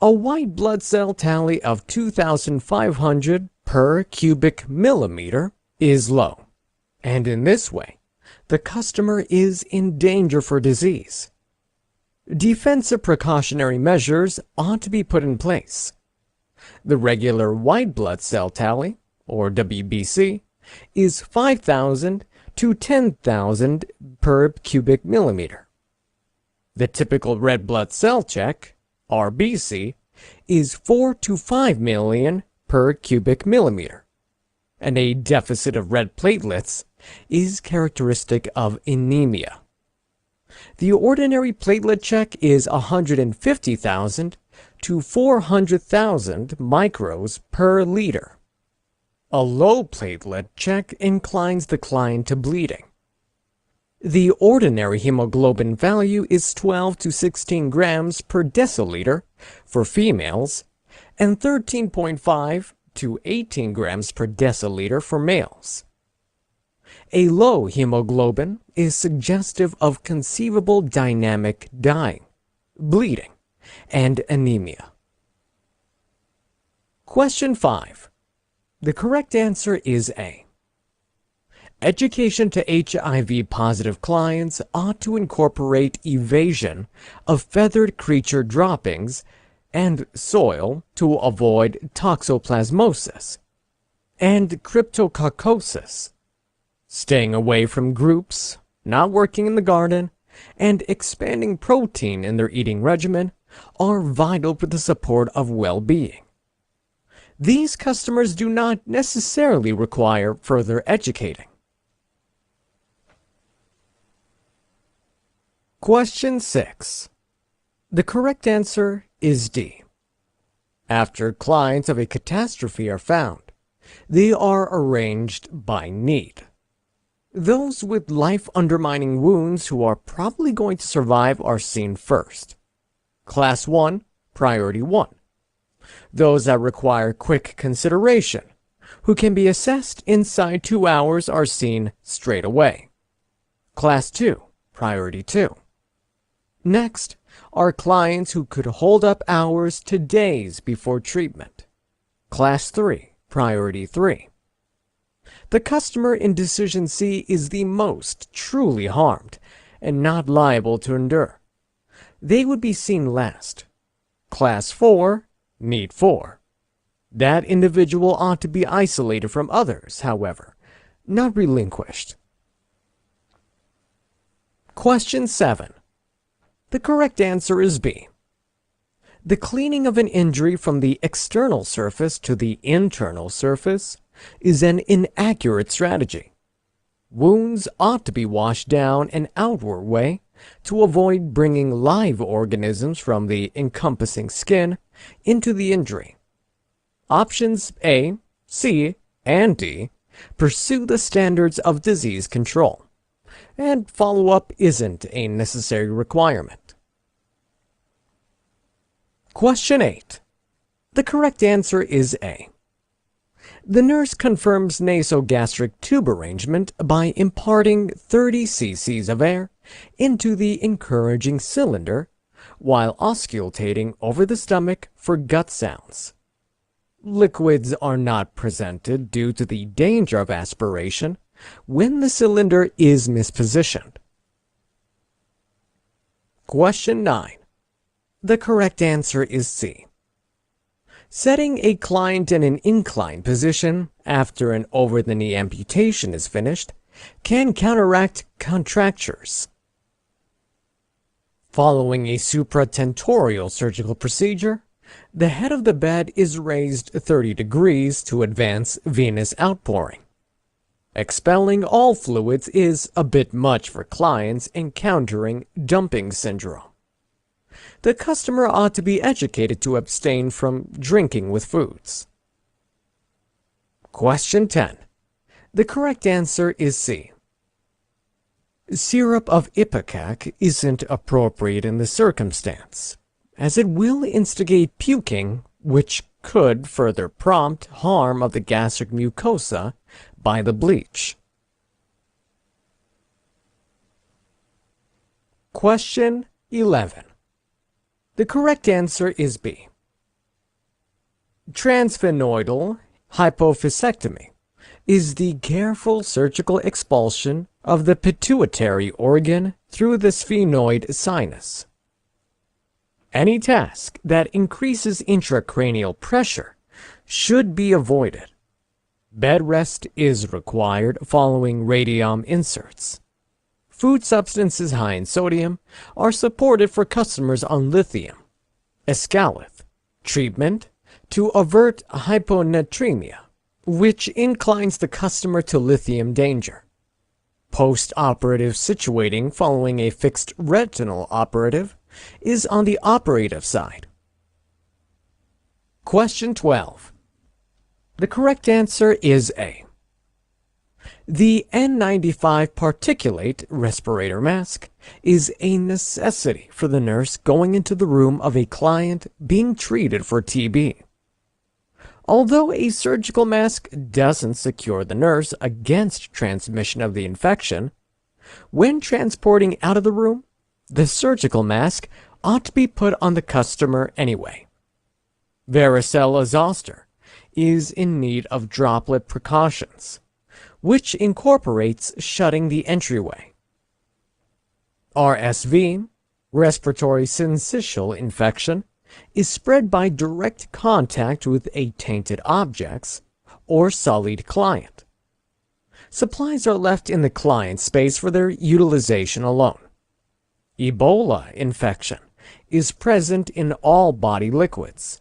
A white blood cell tally of 2,500 per cubic millimeter is low, and in this way, the customer is in danger for disease. Defensive precautionary measures ought to be put in place. The regular white blood cell tally, or WBC, is 5,000 to 10,000 per cubic millimeter. The typical red blood cell check, RBC, is 4 to 5 million per cubic millimeter, and a deficit of red platelets is characteristic of anemia. The ordinary platelet check is 150,000 to 400,000 micros per liter. A low platelet check inclines the client to bleeding. The ordinary hemoglobin value is 12 to 16 grams per deciliter for females and 13.5 to 18 grams per deciliter for males. A low hemoglobin is suggestive of conceivable dynamic dying, bleeding, and anemia. Question 5. The correct answer is A. Education to HIV-positive clients ought to incorporate evasion of feathered creature droppings and soil to avoid toxoplasmosis and cryptococcosis. Staying away from groups, not working in the garden, and expanding protein in their eating regimen are vital for the support of well-being. These customers do not necessarily require further educating. Question 6. The correct answer is D. After clients of a catastrophe are found, they are arranged by need. Those with life-undermining wounds who are probably going to survive are seen first. Class 1, Priority 1. Those that require quick consideration, who can be assessed inside 2 hours, are seen straight away. Class 2, Priority 2. Next are clients who could hold up hours to days before treatment. Class 3, Priority 3. The customer in Decision C is the most truly harmed and not liable to endure. They would be seen last. Class 4, Need 4. That individual ought to be isolated from others, however, not relinquished. Question 7. The correct answer is B. The cleaning of an injury from the external surface to the internal surface is an inaccurate strategy. Wounds ought to be washed down an outward way to avoid bringing live organisms from the encompassing skin into the injury. Options A, C, and D pursue the standards of disease control, and follow-up isn't a necessary requirement. Question 8. The correct answer is A. The nurse confirms nasogastric tube arrangement by imparting 30 cc's of air into the encouraging cylinder while auscultating over the stomach for gut sounds. Liquids are not presented due to the danger of aspiration when the cylinder is mispositioned. Question 9. The correct answer is C. Setting a client in an inclined position after an over-the-knee amputation is finished can counteract contractures. Following a supratentorial surgical procedure, the head of the bed is raised 30 degrees to advance venous outpouring. Expelling all fluids is a bit much for clients encountering dumping syndrome. The customer ought to be educated to abstain from drinking with foods. Question 10. The correct answer is C. Syrup of ipecac isn't appropriate in this circumstance as it will instigate puking, which could further prompt harm of the gastric mucosa by the bleach. Question 11. The correct answer is B. Transsphenoidal hypophysectomy is the careful surgical expulsion of the pituitary organ through the sphenoid sinus. Any task that increases intracranial pressure should be avoided. Bed rest is required following radium inserts. Food substances high in sodium are supported for customers on lithium, escalith, treatment to avert hyponatremia, which inclines the customer to lithium danger. Post-operative situating following a fixed retinal operative is on the operative side. Question 12. The correct answer is A. The N95 particulate respirator mask is a necessity for the nurse going into the room of a client being treated for TB. Although a surgical mask doesn't secure the nurse against transmission of the infection, when transporting out of the room, the surgical mask ought to be put on the customer anyway. Varicella zoster is in need of droplet precautions, which incorporates shutting the entryway. RSV, respiratory syncytial infection, is spread by direct contact with a tainted objects or sullied client. Supplies are left in the client space for their utilization alone. Ebola infection is present in all body liquids.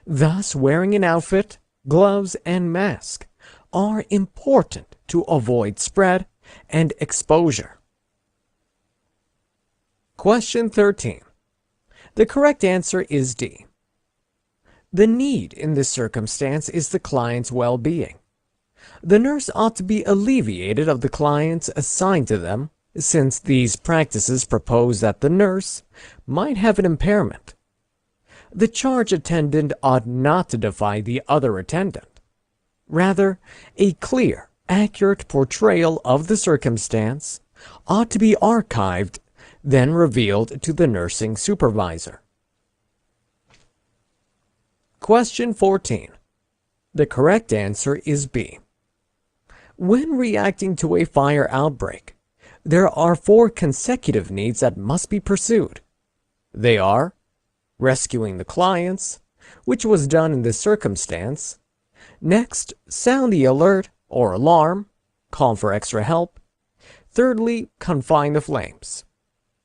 Thus, wearing an outfit, gloves, and mask are important to avoid spread and exposure. Question 13. The correct answer is D. The need in this circumstance is the client's well-being. The nurse ought to be alleviated of the clients assigned to them, since these practices propose that the nurse might have an impairment. The charge attendant ought not to defy the other attendant. Rather, a clear, accurate portrayal of the circumstance ought to be archived, then revealed to the nursing supervisor. Question 14. The correct answer is B. When reacting to a fire outbreak, there are 4 consecutive needs that must be pursued. They are rescuing the clients, which was done in this circumstance. Next, sound the alert or alarm, call for extra help. Thirdly, confine the flames.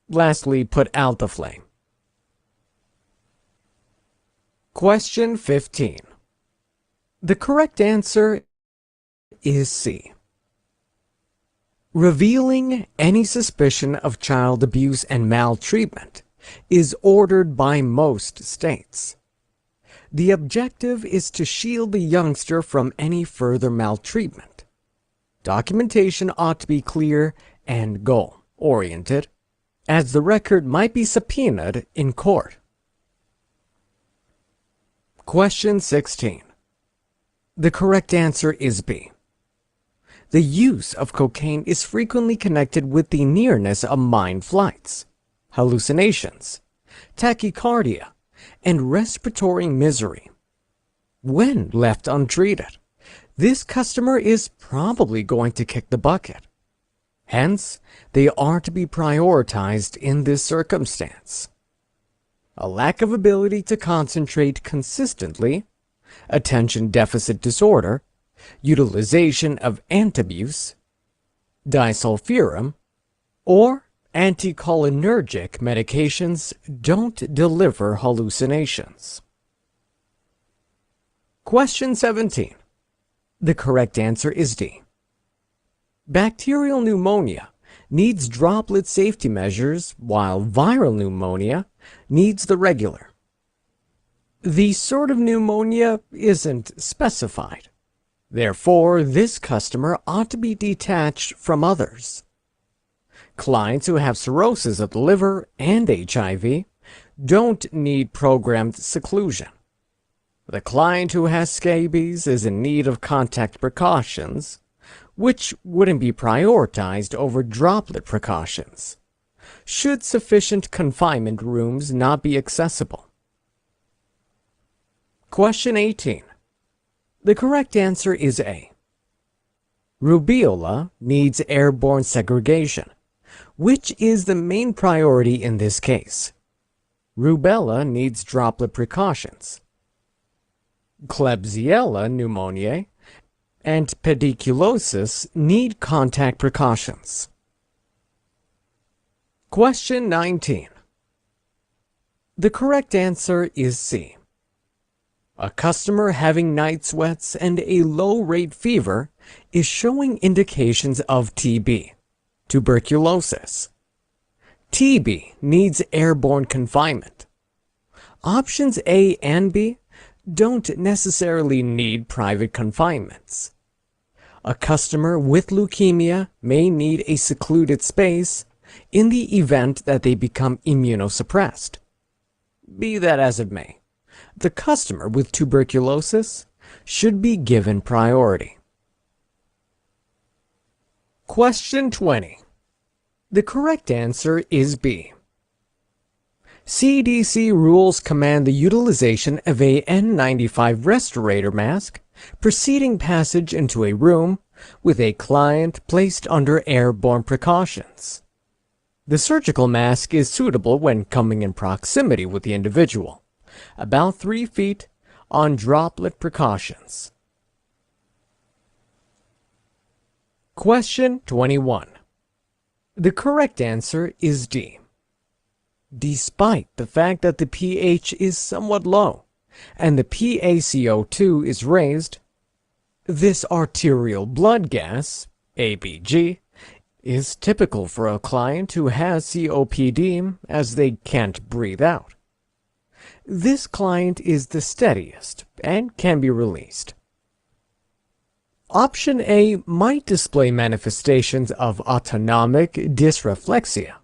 Lastly, put out the flame. Question 15. The correct answer is C. Revealing any suspicion of child abuse and maltreatment is ordered by most states. The objective is to shield the youngster from any further maltreatment. Documentation ought to be clear and goal-oriented, as the record might be subpoenaed in court. Question 16. The correct answer is B. The use of cocaine is frequently connected with the nearness of mind flights, hallucinations, tachycardia, and respiratory misery. When left untreated, this customer is probably going to kick the bucket. Hence, they are to be prioritized in this circumstance. A lack of ability to concentrate consistently, attention deficit disorder, utilization of antabuse, disulfiram, or anticholinergic medications don't deliver hallucinations. Question 17. The correct answer is D. Bacterial pneumonia needs droplet safety measures, while viral pneumonia needs the regular. The sort of pneumonia isn't specified. Therefore, this customer ought to be detached from others. Clients who have cirrhosis of the liver and HIV don't need programmed seclusion. The client who has scabies is in need of contact precautions, which wouldn't be prioritized over droplet precautions, should sufficient confinement rooms not be accessible. Question 18. The correct answer is A. Rubella needs airborne segregation, which is the main priority in this case. Rubella needs droplet precautions. Klebsiella pneumoniae and pediculosis need contact precautions. Question 19. The correct answer is C. A customer having night sweats and a low-rate fever is showing indications of TB, tuberculosis. TB needs airborne confinement. Options A and B don't necessarily need private confinements. A customer with leukemia may need a secluded space in the event that they become immunosuppressed. Be that as it may, the customer with tuberculosis should be given priority. Question 20. The correct answer is B. CDC rules command the utilization of a N95 respirator mask preceding passage into a room with a client placed under airborne precautions. The surgical mask is suitable when coming in proximity with the individual, about 3 feet, on droplet precautions. Question 21. The correct answer is D. Despite the fact that the pH is somewhat low and the PaCO2 is raised, this arterial blood gas, ABG, is typical for a client who has COPD as they can't breathe out. This client is the steadiest and can be released. Option A might display manifestations of autonomic dysreflexia.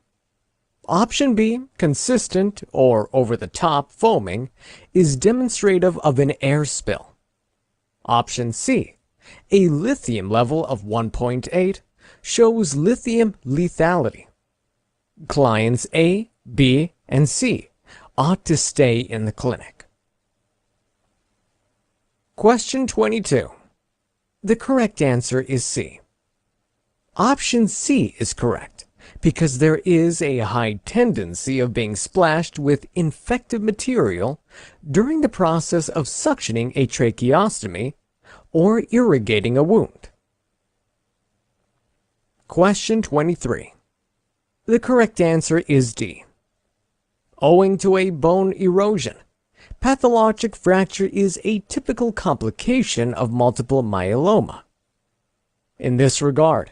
Option B, consistent or over-the-top foaming, is demonstrative of an air spill. Option C, a lithium level of 1.8, shows lithium lethality. Clients A, B, and C ought to stay in the clinic. Question 22. The correct answer is C. Option C is correct because there is a high tendency of being splashed with infective material during the process of suctioning a tracheostomy or irrigating a wound. Question 23. The correct answer is D. Owing to a bone erosion, pathologic fracture is a typical complication of multiple myeloma. In this regard,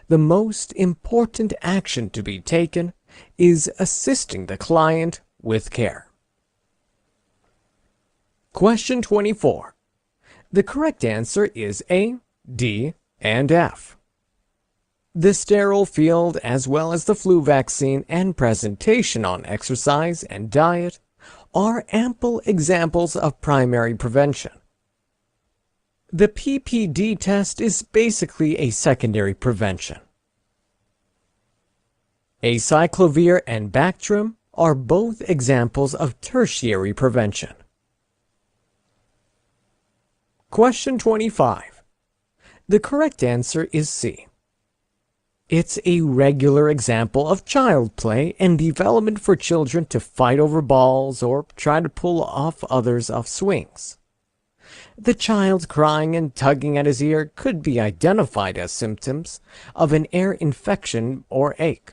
the most important action to be taken is assisting the client with care. Question 24. The correct answer is A, D, and F. The sterile field, as well as the flu vaccine and presentation on exercise and diet, are ample examples of primary prevention. The PPD test is basically a secondary prevention. Acyclovir and Bactrim are both examples of tertiary prevention. Question 25. The correct answer is C. It's a regular example of child play and development for children to fight over balls or try to pull off others off swings. The child crying and tugging at his ear could be identified as symptoms of an ear infection or ache.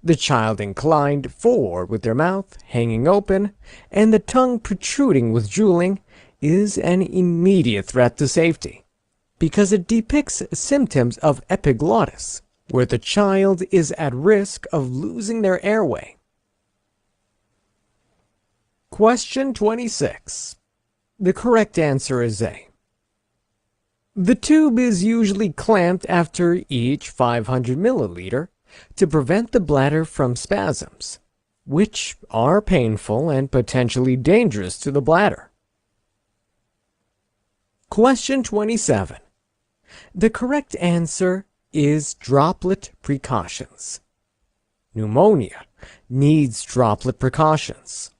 The child inclined forward with their mouth hanging open and the tongue protruding with drooling is an immediate threat to safety because it depicts symptoms of epiglottis, where the child is at risk of losing their airway. Question 26. The correct answer is A. The tube is usually clamped after each 500 milliliter to prevent the bladder from spasms. which are painful and potentially dangerous to the bladder. Question 27. The correct answer is droplet precautions. Pneumonia needs droplet precautions.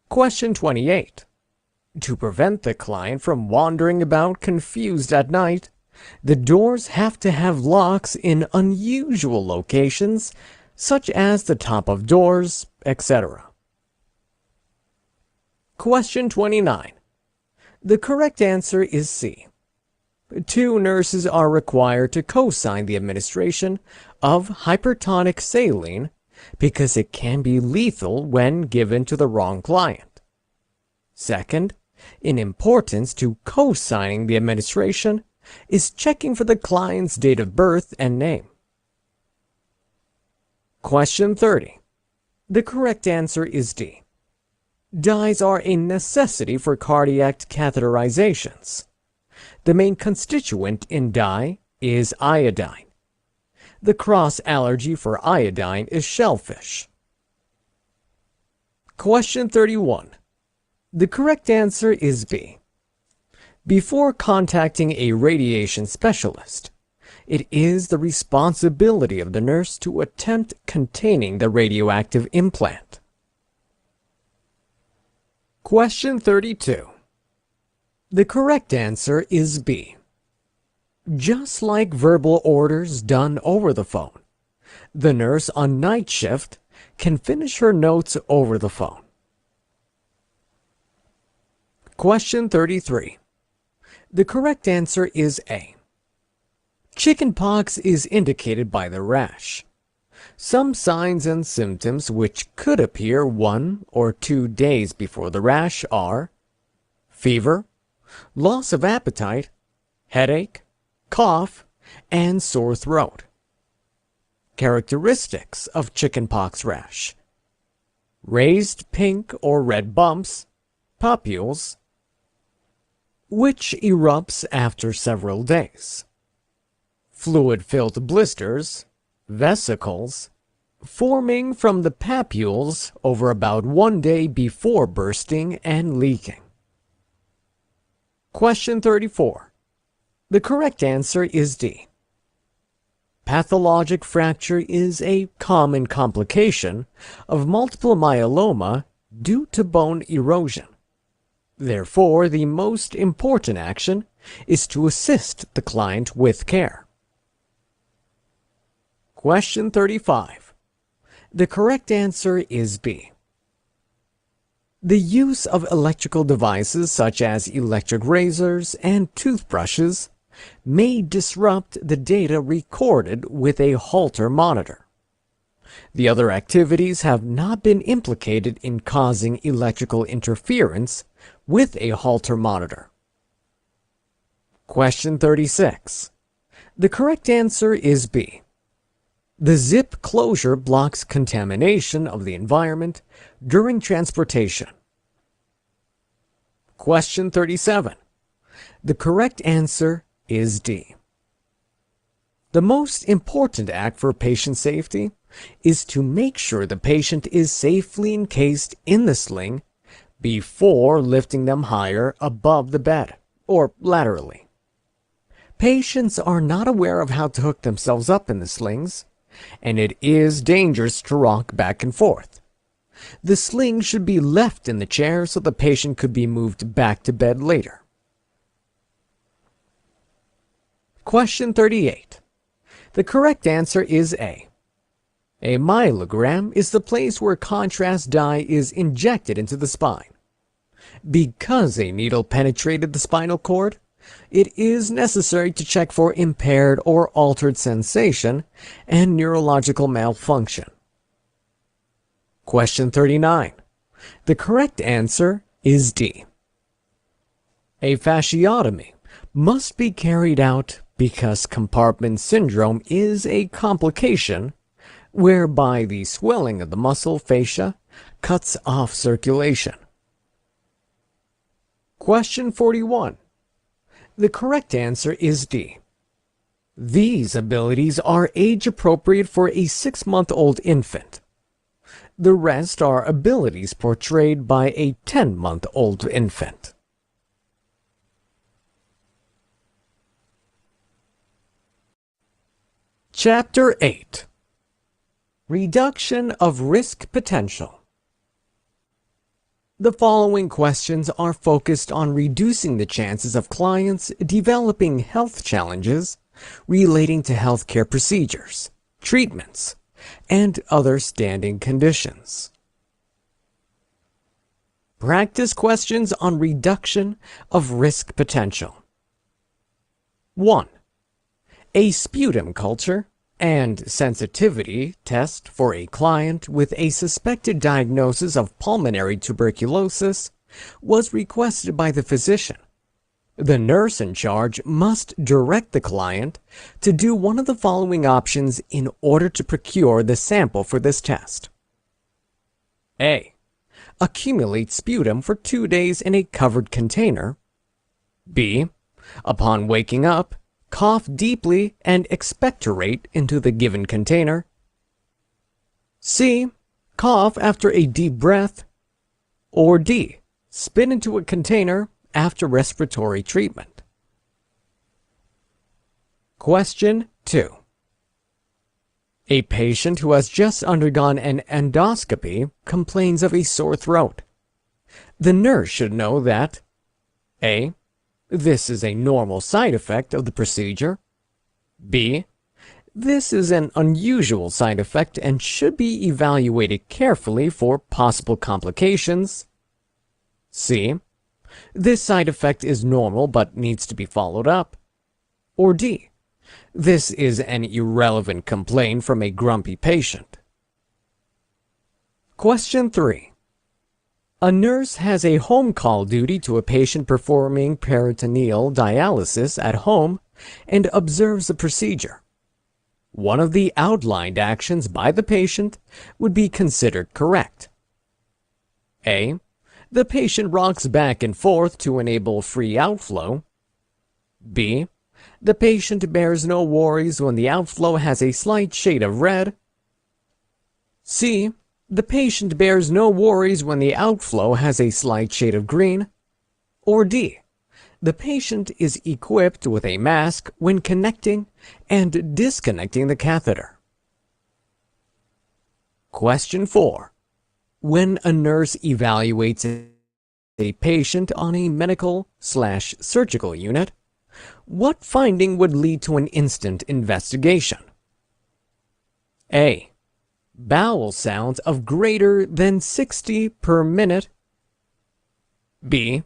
Question 28. To prevent the client from wandering about confused at night, the doors have to have locks in unusual locations, such as the top of doors, etc. Question 29. The correct answer is C. 2 nurses are required to co-sign the administration of hypertonic saline because it can be lethal when given to the wrong client. Second, in importance to co-signing the administration is checking for the client's date of birth and name. Question 30. The correct answer is D. Dyes are a necessity for cardiac catheterizations. The main constituent in dye is iodine. The cross allergy for iodine is shellfish. Question 31. The correct answer is B. Before contacting a radiation specialist, it is the responsibility of the nurse to attempt containing the radioactive implant. Question 32. The correct answer is B. Just like verbal orders done over the phone, the nurse on night shift can finish her notes over the phone. Question 33. The correct answer is A. Chickenpox is indicated by the rash. Some signs and symptoms which could appear 1 or 2 days before the rash are fever, loss of appetite, headache, cough, and sore throat. Characteristics of chickenpox rash: raised pink or red bumps, papules, which erupts after several days, fluid-filled blisters, vesicles, forming from the papules over about 1 day before bursting and leaking. Question 34. The correct answer is D. Pathologic fracture is a common complication of multiple myeloma due to bone erosion. Therefore, the most important action is to assist the client with care. Question 35. The correct answer is B. The use of electrical devices such as electric razors and toothbrushes may disrupt the data recorded with a Holter monitor. The other activities have not been implicated in causing electrical interference with a Holter monitor. Question 36. The correct answer is B. The zip closure blocks contamination of the environment during transportation. Question 37. The correct answer is D. The most important act for patient safety is to make sure the patient is safely encased in the sling before lifting them higher above the bed or laterally. Patients are not aware of how to hook themselves up in the slings, and it is dangerous to rock back and forth. The sling should be left in the chair so the patient could be moved back to bed later. Question 38. The correct answer is A. A myelogram is the place where contrast dye is injected into the spine. Because a needle penetrated the spinal cord, it is necessary to check for impaired or altered sensation and neurological malfunction. Question 39. The correct answer is D. A fasciotomy must be carried out because compartment syndrome is a complication whereby the swelling of the muscle fascia cuts off circulation. Question 41. The correct answer is D. These abilities are age-appropriate for a 6-month-old infant. The rest are abilities portrayed by a 10-month-old infant. Chapter 8. Reduction of Risk Potential. The following questions are focused on reducing the chances of clients developing health challenges relating to healthcare procedures, treatments, and other standing conditions. Practice questions on reduction of risk potential. 1. A sputum culture and sensitivity test for a client with a suspected diagnosis of pulmonary tuberculosis was requested by the physician. The nurse in charge must direct the client to do one of the following options in order to procure the sample for this test. A. Accumulate sputum for 2 days in a covered container. B. Upon waking up, cough deeply and expectorate into the given container. C. Cough after a deep breath. Or D. Spit into a container after respiratory treatment. Question 2. A patient who has just undergone an endoscopy complains of a sore throat. The nurse should know that A. This is a normal side effect of the procedure. B. This is an unusual side effect and should be evaluated carefully for possible complications. C. This side effect is normal but needs to be followed up. Or D. This is an irrelevant complaint from a grumpy patient. Question 3. A nurse has a home call duty to a patient performing peritoneal dialysis at home and observes the procedure. One of the outlined actions by the patient would be considered correct. A. The patient rocks back and forth to enable free outflow. B. The patient bears no worries when the outflow has a slight shade of red. C. The patient bears no worries when the outflow has a slight shade of green. Or D. The patient is equipped with a mask when connecting and disconnecting the catheter. Question 4. When a nurse evaluates a patient on a medical/surgical unit, what finding would lead to an instant investigation? A. Bowel sounds of greater than 60 per minute. B.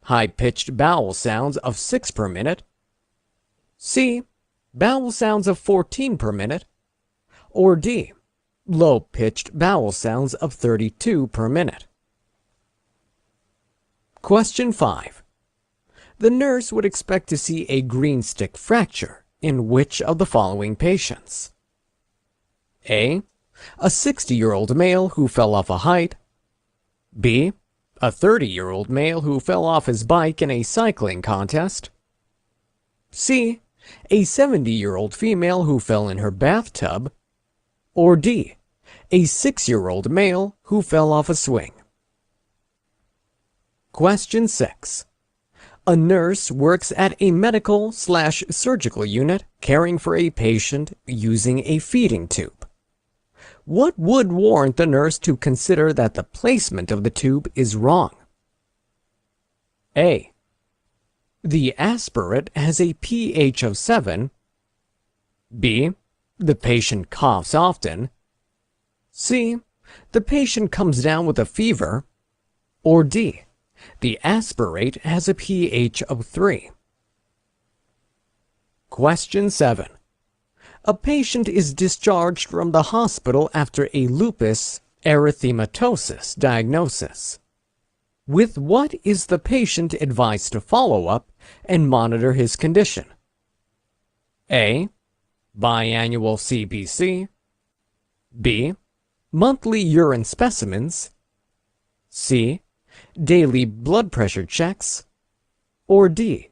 High-pitched bowel sounds of 6 per minute. C. Bowel sounds of 14 per minute. Or D. Low-pitched bowel sounds of 32 per minute. Question 5. The nurse would expect to see a green stick fracture in which of the following patients? A. A 60-year-old male who fell off a height. B. A 30-year-old male who fell off his bike in a cycling contest. C. A 70-year-old female who fell in her bathtub. Or D. A 6-year-old male who fell off a swing. Question 6. A nurse works at a medical/surgical unit caring for a patient using a feeding tube. What would warrant the nurse to consider that the placement of the tube is wrong? A. The aspirate has a pH of 7. B. The patient coughs often. C. The patient comes down with a fever. Or D. The aspirate has a pH of 3. Question 7. A patient is discharged from the hospital after a lupus erythematosus diagnosis. With what is the patient advised to follow up and monitor his condition? A. Biannual CBC. B. Monthly urine specimens. C. Daily blood pressure checks. Or D.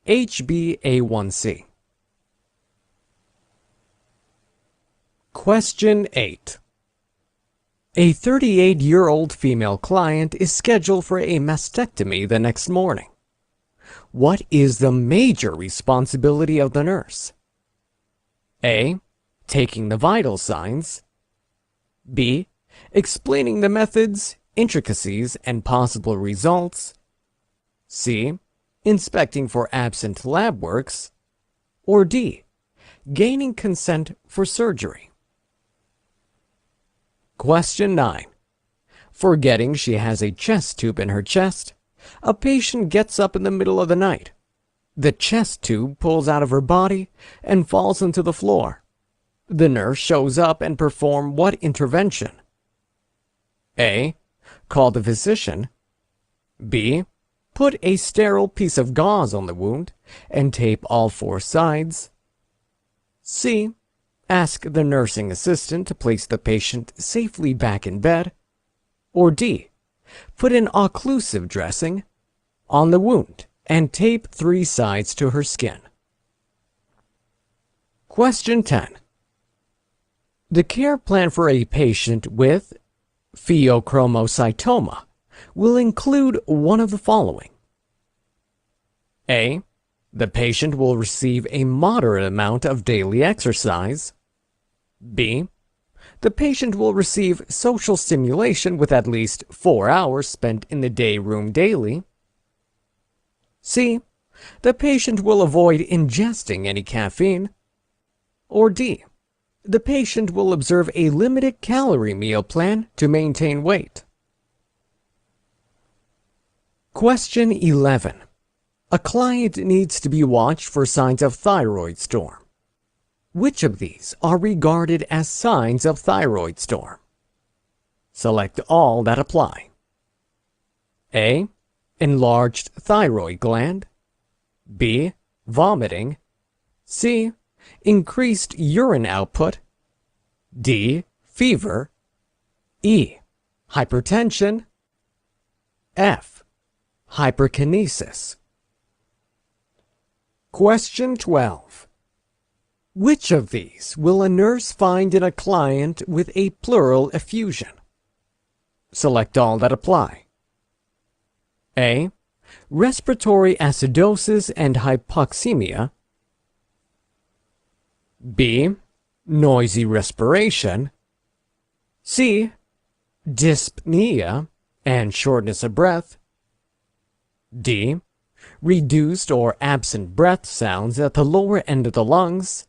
HbA1c. Question 8. A 38-year-old female client is scheduled for a mastectomy the next morning. What is the major responsibility of the nurse? A. Taking the vital signs. B. Explaining the methods, intricacies, and possible results. C. Inspecting for absent lab works. Or D. Gaining consent for surgery. Question 9. Forgetting she has a chest tube in her chest, a patient gets up in the middle of the night. The chest tube pulls out of her body and falls into the floor. The nurse shows up and performs what intervention? A. Call the physician. B. Put a sterile piece of gauze on the wound and tape all 4 sides. C. Ask the nursing assistant to place the patient safely back in bed. Or D. Put an occlusive dressing on the wound and tape 3 sides to her skin. Question 10. The care plan for a patient with pheochromocytoma will include one of the following. A. The patient will receive a moderate amount of daily exercise. B. The patient will receive social stimulation with at least 4 hours spent in the day room daily. C. The patient will avoid ingesting any caffeine. Or D. The patient will observe a limited calorie meal plan to maintain weight. Question 11. A client needs to be watched for signs of thyroid storm. Which of these are regarded as signs of thyroid storm? Select all that apply. A. Enlarged thyroid gland. B. Vomiting. C. Increased urine output. D. Fever. E. Hypertension. F. Hyperkinesis. Question 12. Which of these will a nurse find in a client with a pleural effusion? Select all that apply. A. Respiratory acidosis and hypoxemia. B. Noisy respiration. C. Dyspnea and shortness of breath. D. Reduced or absent breath sounds at the lower end of the lungs.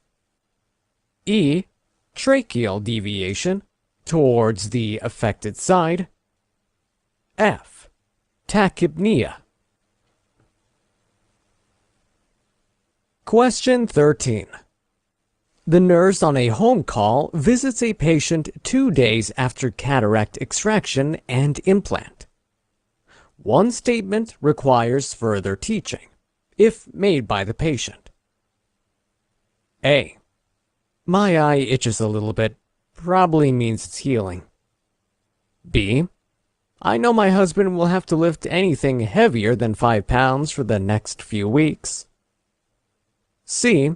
E. Tracheal deviation towards the affected side. F. Tachypnea. Question 13. The nurse on a home call visits a patient 2 days after cataract extraction and implant. One statement requires further teaching, if made by the patient. A. My eye itches a little bit. Probably means it's healing. B. I know my husband will have to lift anything heavier than 5 pounds for the next few weeks. C.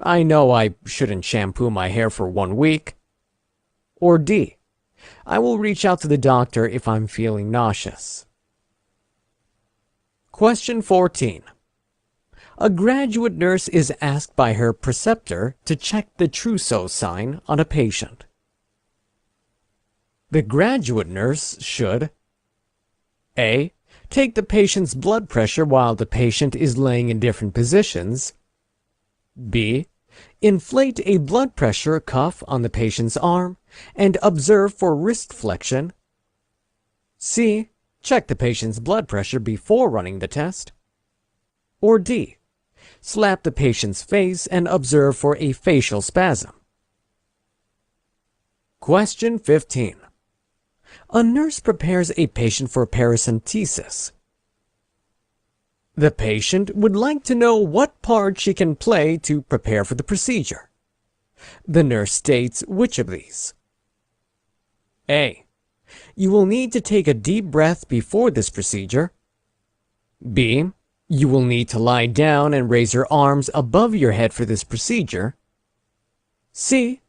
I know I shouldn't shampoo my hair for 1 week. Or D. I will reach out to the doctor if I'm feeling nauseous. Question 14. A graduate nurse is asked by her preceptor to check the Trousseau sign on a patient. The graduate nurse should A. Take the patient's blood pressure while the patient is laying in different positions. B. Inflate a blood pressure cuff on the patient's arm and observe for wrist flexion. C. Check the patient's blood pressure before running the test. Or D. Slap the patient's face and observe for a facial spasm. Question 15. A nurse prepares a patient for paracentesis. The patient would like to know what part she can play to prepare for the procedure. The nurse states which of these. A. You will need to take a deep breath before this procedure. B. You will need to lie down and raise your arms above your head for this procedure. C.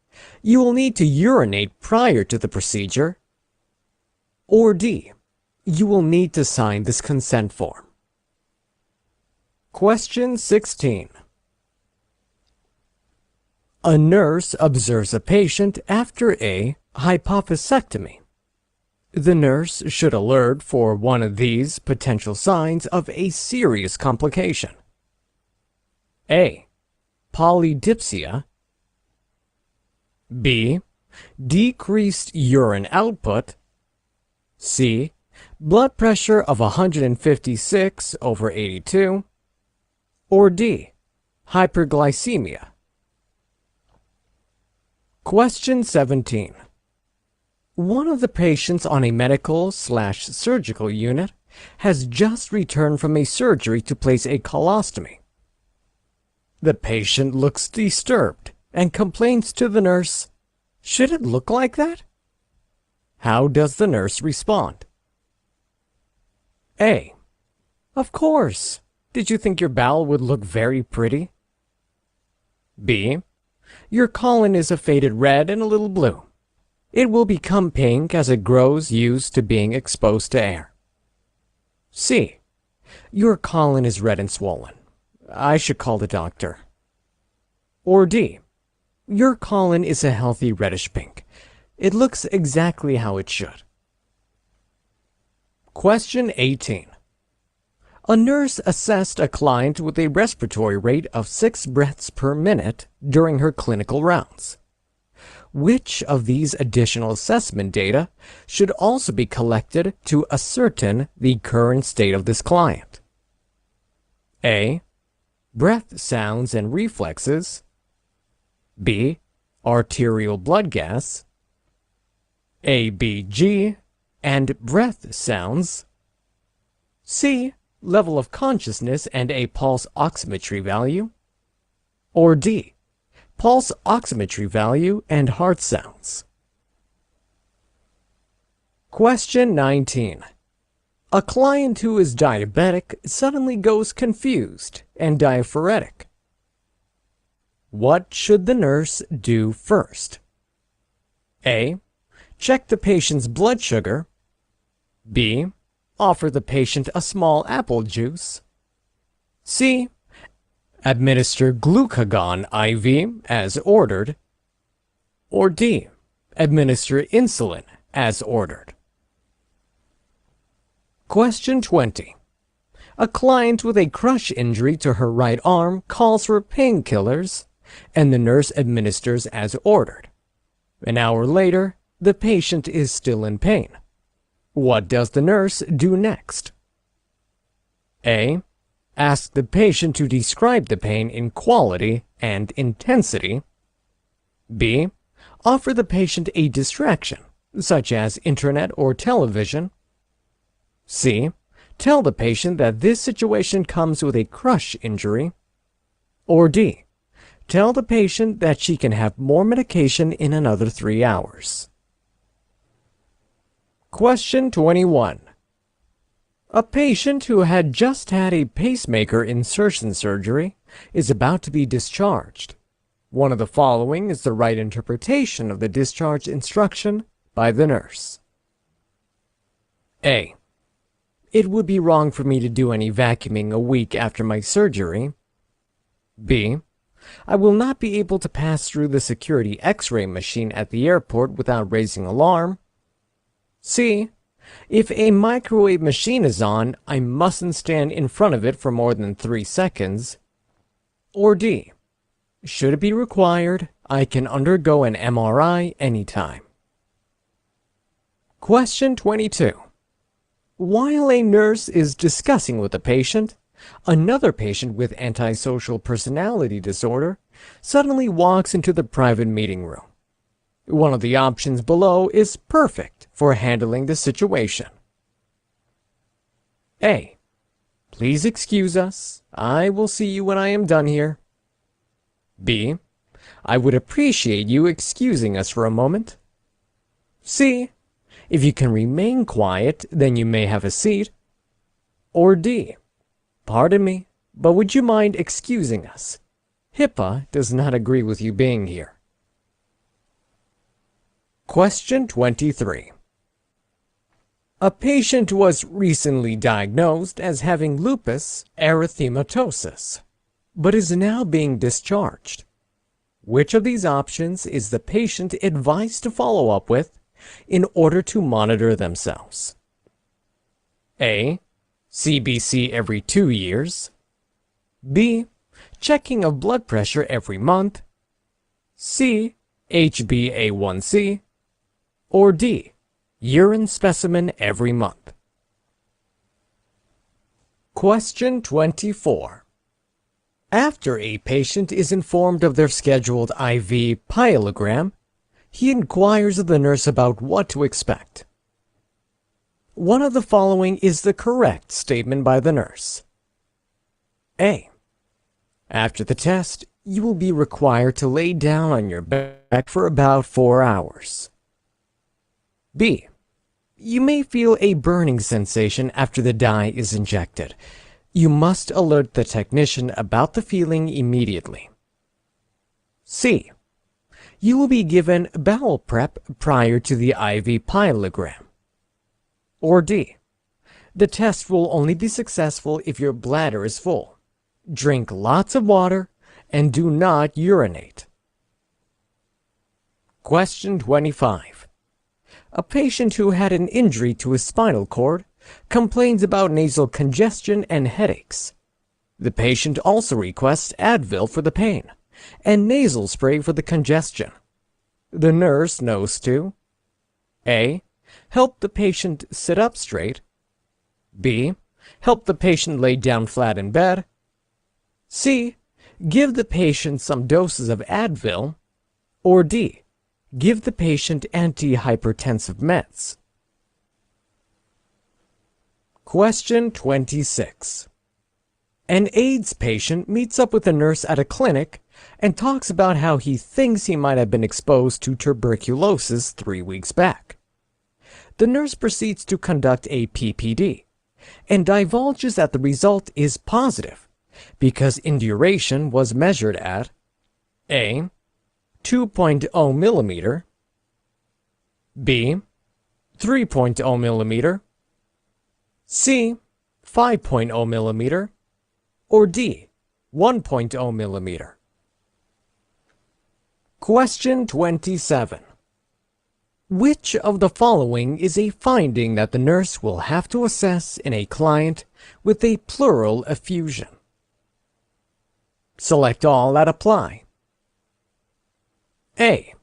You will need to urinate prior to the procedure. Or D. You will need to sign this consent form. Question 16. A nurse observes a patient after a hypophysectomy. The nurse should alert for one of these potential signs of a serious complication. A. Polydipsia. B. Decreased urine output. C. Blood pressure of 156/82. Or D. Hyperglycemia. Question 17. One of the patients on a medical/surgical unit has just returned from a surgery to place a colostomy. The patient looks disturbed and complains to the nurse, "Should it look like that?" How does the nurse respond? A. Of course. Did you think your bowel would look very pretty? B. Your colon is a faded red and a little blue. It will become pink as it grows used to being exposed to air. C. Your colon is red and swollen. I should call the doctor. Or D. Your colon is a healthy reddish pink. It looks exactly how it should. Question 18. A nurse assessed a client with a respiratory rate of 6 breaths per minute during her clinical rounds. Which of these additional assessment data should also be collected to ascertain the current state of this client? A. Breath sounds and reflexes. B. Arterial blood gas. ABG and breath sounds. C. Level of consciousness and a pulse oximetry value. Or D. Pulse oximetry value and heart sounds. Question 19. A client who is diabetic suddenly goes confused and diaphoretic. What should the nurse do first? A. Check the patient's blood sugar. B. Offer the patient a small apple juice. C. Administer glucagon IV as ordered. Or D. Administer insulin as ordered. Question 20. A client with a crush injury to her right arm calls for painkillers, and the nurse administers as ordered. An hour later, the patient is still in pain. What does the nurse do next? A. Ask the patient to describe the pain in quality and intensity. B. Offer the patient a distraction, such as internet or television. C. Tell the patient that this situation comes with a crush injury. Or D. Tell the patient that she can have more medication in another 3 hours. Question 21. A patient who had just had a pacemaker insertion surgery is about to be discharged. One of the following is the right interpretation of the discharge instruction by the nurse. A. It would be wrong for me to do any vacuuming a week after my surgery. B. I will not be able to pass through the security X-ray machine at the airport without raising alarm. C. If a microwave machine is on, I mustn't stand in front of it for more than 3 seconds. Or D. Should it be required, I can undergo an MRI anytime. Question 22. While a nurse is discussing with a patient, another patient with antisocial personality disorder suddenly walks into the private meeting room. One of the options below is perfect for handling the situation. A. Please excuse us. I will see you when I am done here. B. I would appreciate you excusing us for a moment. C. If you can remain quiet, then you may have a seat. Or D. Pardon me, but would you mind excusing us? HIPAA does not agree with you being here. Question 23. A patient was recently diagnosed as having lupus erythematosus, but is now being discharged. Which of these options is the patient advised to follow up with in order to monitor themselves? A. CBC every 2 years. B. Checking of blood pressure every month. C. HbA1c. Or D. Urine specimen every month. Question 24. After a patient is informed of their scheduled IV pyelogram, he inquires of the nurse about what to expect. One of the following is the correct statement by the nurse. A. After the test, you will be required to lay down on your back for about 4 hours. B. You may feel a burning sensation after the dye is injected. You must alert the technician about the feeling immediately. C. You will be given bowel prep prior to the IV pyelogram. Or D. The test will only be successful if your bladder is full. Drink lots of water and do not urinate. Question 25. A patient who had an injury to his spinal cord complains about nasal congestion and headaches. The patient also requests Advil for the pain and nasal spray for the congestion. The nurse knows to A. Help the patient sit up straight. B. Help the patient lay down flat in bed. C. Give the patient some doses of Advil. Or D. Give the patient antihypertensive meds. Question 26. An AIDS patient meets up with a nurse at a clinic and talks about how he thinks he might have been exposed to tuberculosis 3 weeks back. The nurse proceeds to conduct a PPD and divulges that the result is positive because induration was measured at A. 2.0 millimeter, B. 3.0 millimeter, C. 5.0 millimeter, or D. 1.0 millimeter. Question 27. Which of the following is a finding that the nurse will have to assess in a client with a pleural effusion? Select all that apply. A.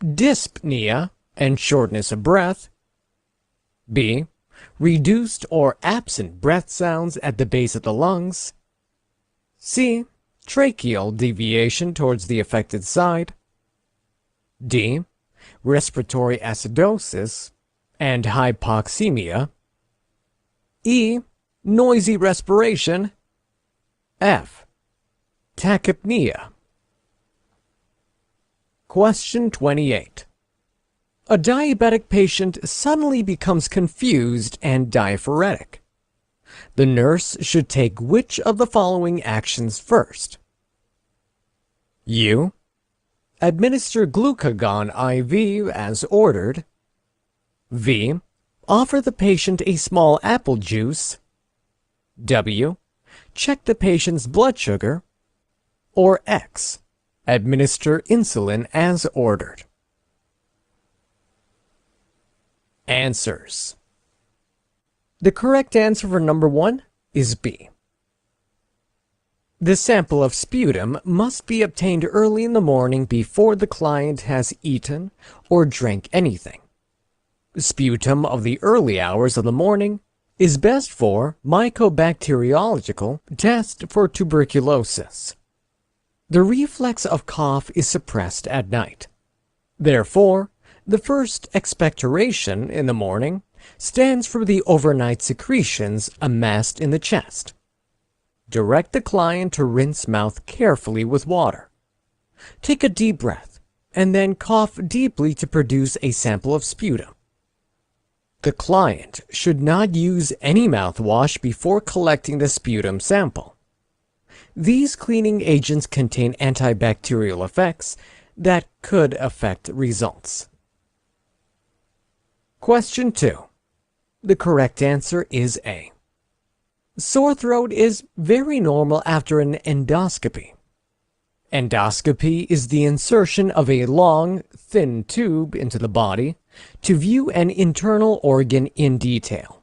Dyspnea and shortness of breath. B. Reduced or absent breath sounds at the base of the lungs. C. Tracheal deviation towards the affected side. D. Respiratory acidosis and hypoxemia. E. Noisy respiration. F. Tachypnea. Question 28. A diabetic patient suddenly becomes confused and diaphoretic. The nurse should take which of the following actions first? U. Administer glucagon IV as ordered. V. Offer the patient a small apple juice. W. Check the patient's blood sugar. Or X. Administer insulin as ordered. Answers. The correct answer for number 1 is B. The sample of sputum must be obtained early in the morning before the client has eaten or drank anything. Sputum of the early hours of the morning is best for mycobacteriological test for tuberculosis. The reflex of cough is suppressed at night. Therefore, the first expectoration in the morning stands for the overnight secretions amassed in the chest. Direct the client to rinse mouth carefully with water. Take a deep breath and then cough deeply to produce a sample of sputum. The client should not use any mouthwash before collecting the sputum sample. These cleaning agents contain antibacterial effects that could affect results. Question 2. The correct answer is A. Sore throat is very normal after an endoscopy. Endoscopy is the insertion of a long, thin tube into the body to view an internal organ in detail.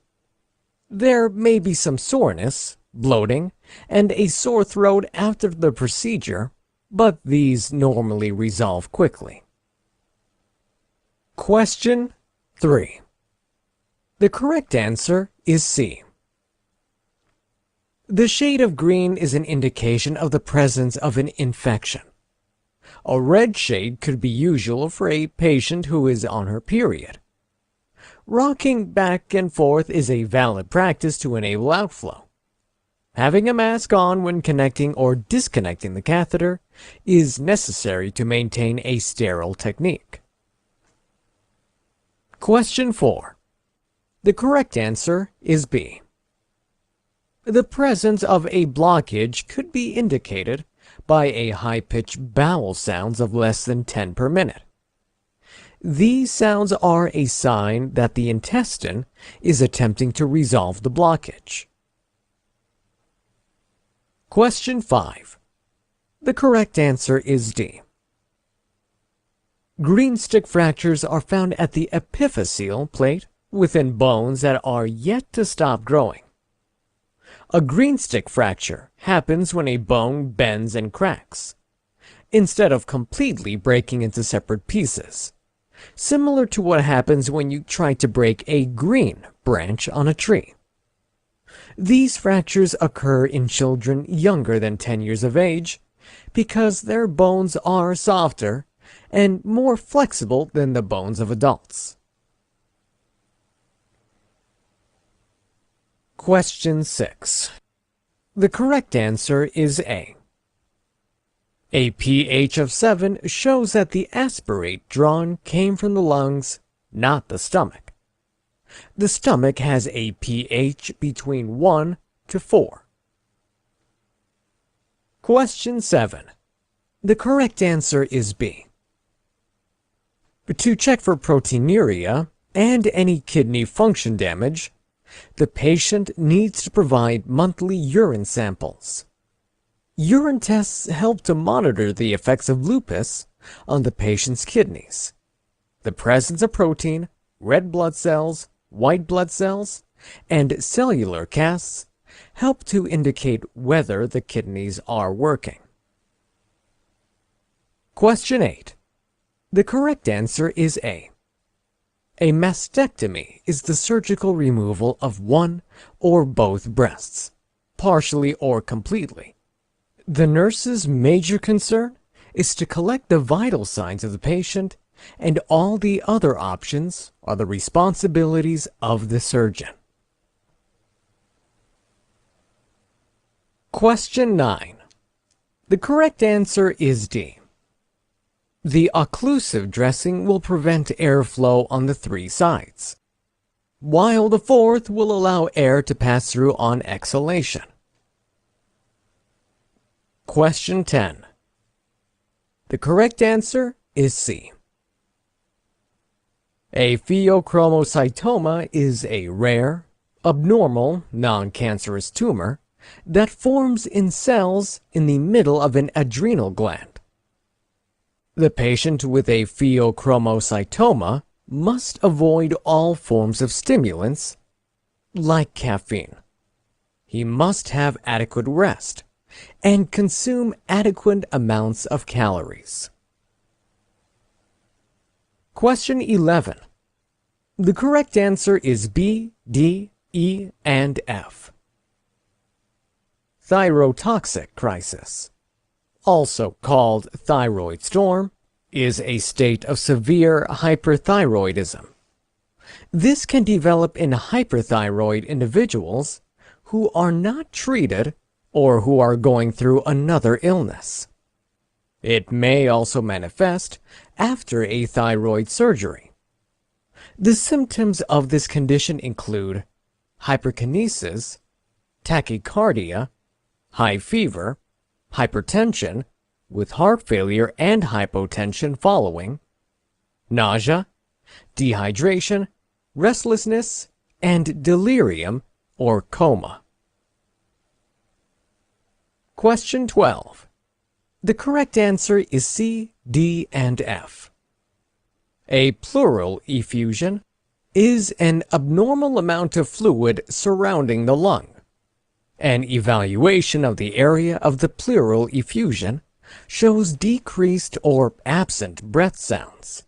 There may be some soreness, bloating, and a sore throat after the procedure, but these normally resolve quickly. Question 3. The correct answer is C. The shade of green is an indication of the presence of an infection. A red shade could be usual for a patient who is on her period. Rocking back and forth is a valid practice to enable outflow. Having a mask on when connecting or disconnecting the catheter is necessary to maintain a sterile technique. Question 4. The correct answer is B. The presence of a blockage could be indicated by a high-pitched bowel sounds of less than 10 per minute. These sounds are a sign that the intestine is attempting to resolve the blockage. Question 5. The correct answer is D. Green stick fractures are found at the epiphyseal plate within bones that are yet to stop growing. A green stick fracture happens when a bone bends and cracks, instead of completely breaking into separate pieces, similar to what happens when you try to break a green branch on a tree. These fractures occur in children younger than 10 years of age because their bones are softer and more flexible than the bones of adults. Question 6. The correct answer is A. A pH of 7 shows that the aspirate drawn came from the lungs, not the stomach. The stomach has a pH between 1 to 4. Question 7. The correct answer is B. To check for proteinuria and any kidney function damage, the patient needs to provide monthly urine samples. Urine tests help to monitor the effects of lupus on the patient's kidneys. The presence of protein, red blood cells, white blood cells, and cellular casts help to indicate whether the kidneys are working. Question 8. The correct answer is A. A mastectomy is the surgical removal of one or both breasts, partially or completely. The nurse's major concern is to collect the vital signs of the patient, and all the other options are the responsibilities of the surgeon. Question 9. The correct answer is D. The occlusive dressing will prevent airflow on the 3 sides, while the 4th will allow air to pass through on exhalation. Question 10. The correct answer is C. A pheochromocytoma is a rare, abnormal, non-cancerous tumor that forms in cells in the middle of an adrenal gland. The patient with a pheochromocytoma must avoid all forms of stimulants, like caffeine. He must have adequate rest and consume adequate amounts of calories. Question 11. The correct answer is B, D, E, and F. Thyrotoxic crisis, also called thyroid storm, is a state of severe hyperthyroidism. This can develop in hyperthyroid individuals who are not treated or who are going through another illness. It may also manifest after a thyroid surgery. The symptoms of this condition include hyperkinesis, tachycardia, high fever, hypertension, with heart failure and hypotension following, nausea, dehydration, restlessness, and delirium or coma. Question 12. The correct answer is C, D, and F. A pleural effusion is an abnormal amount of fluid surrounding the lung. An evaluation of the area of the pleural effusion shows decreased or absent breath sounds,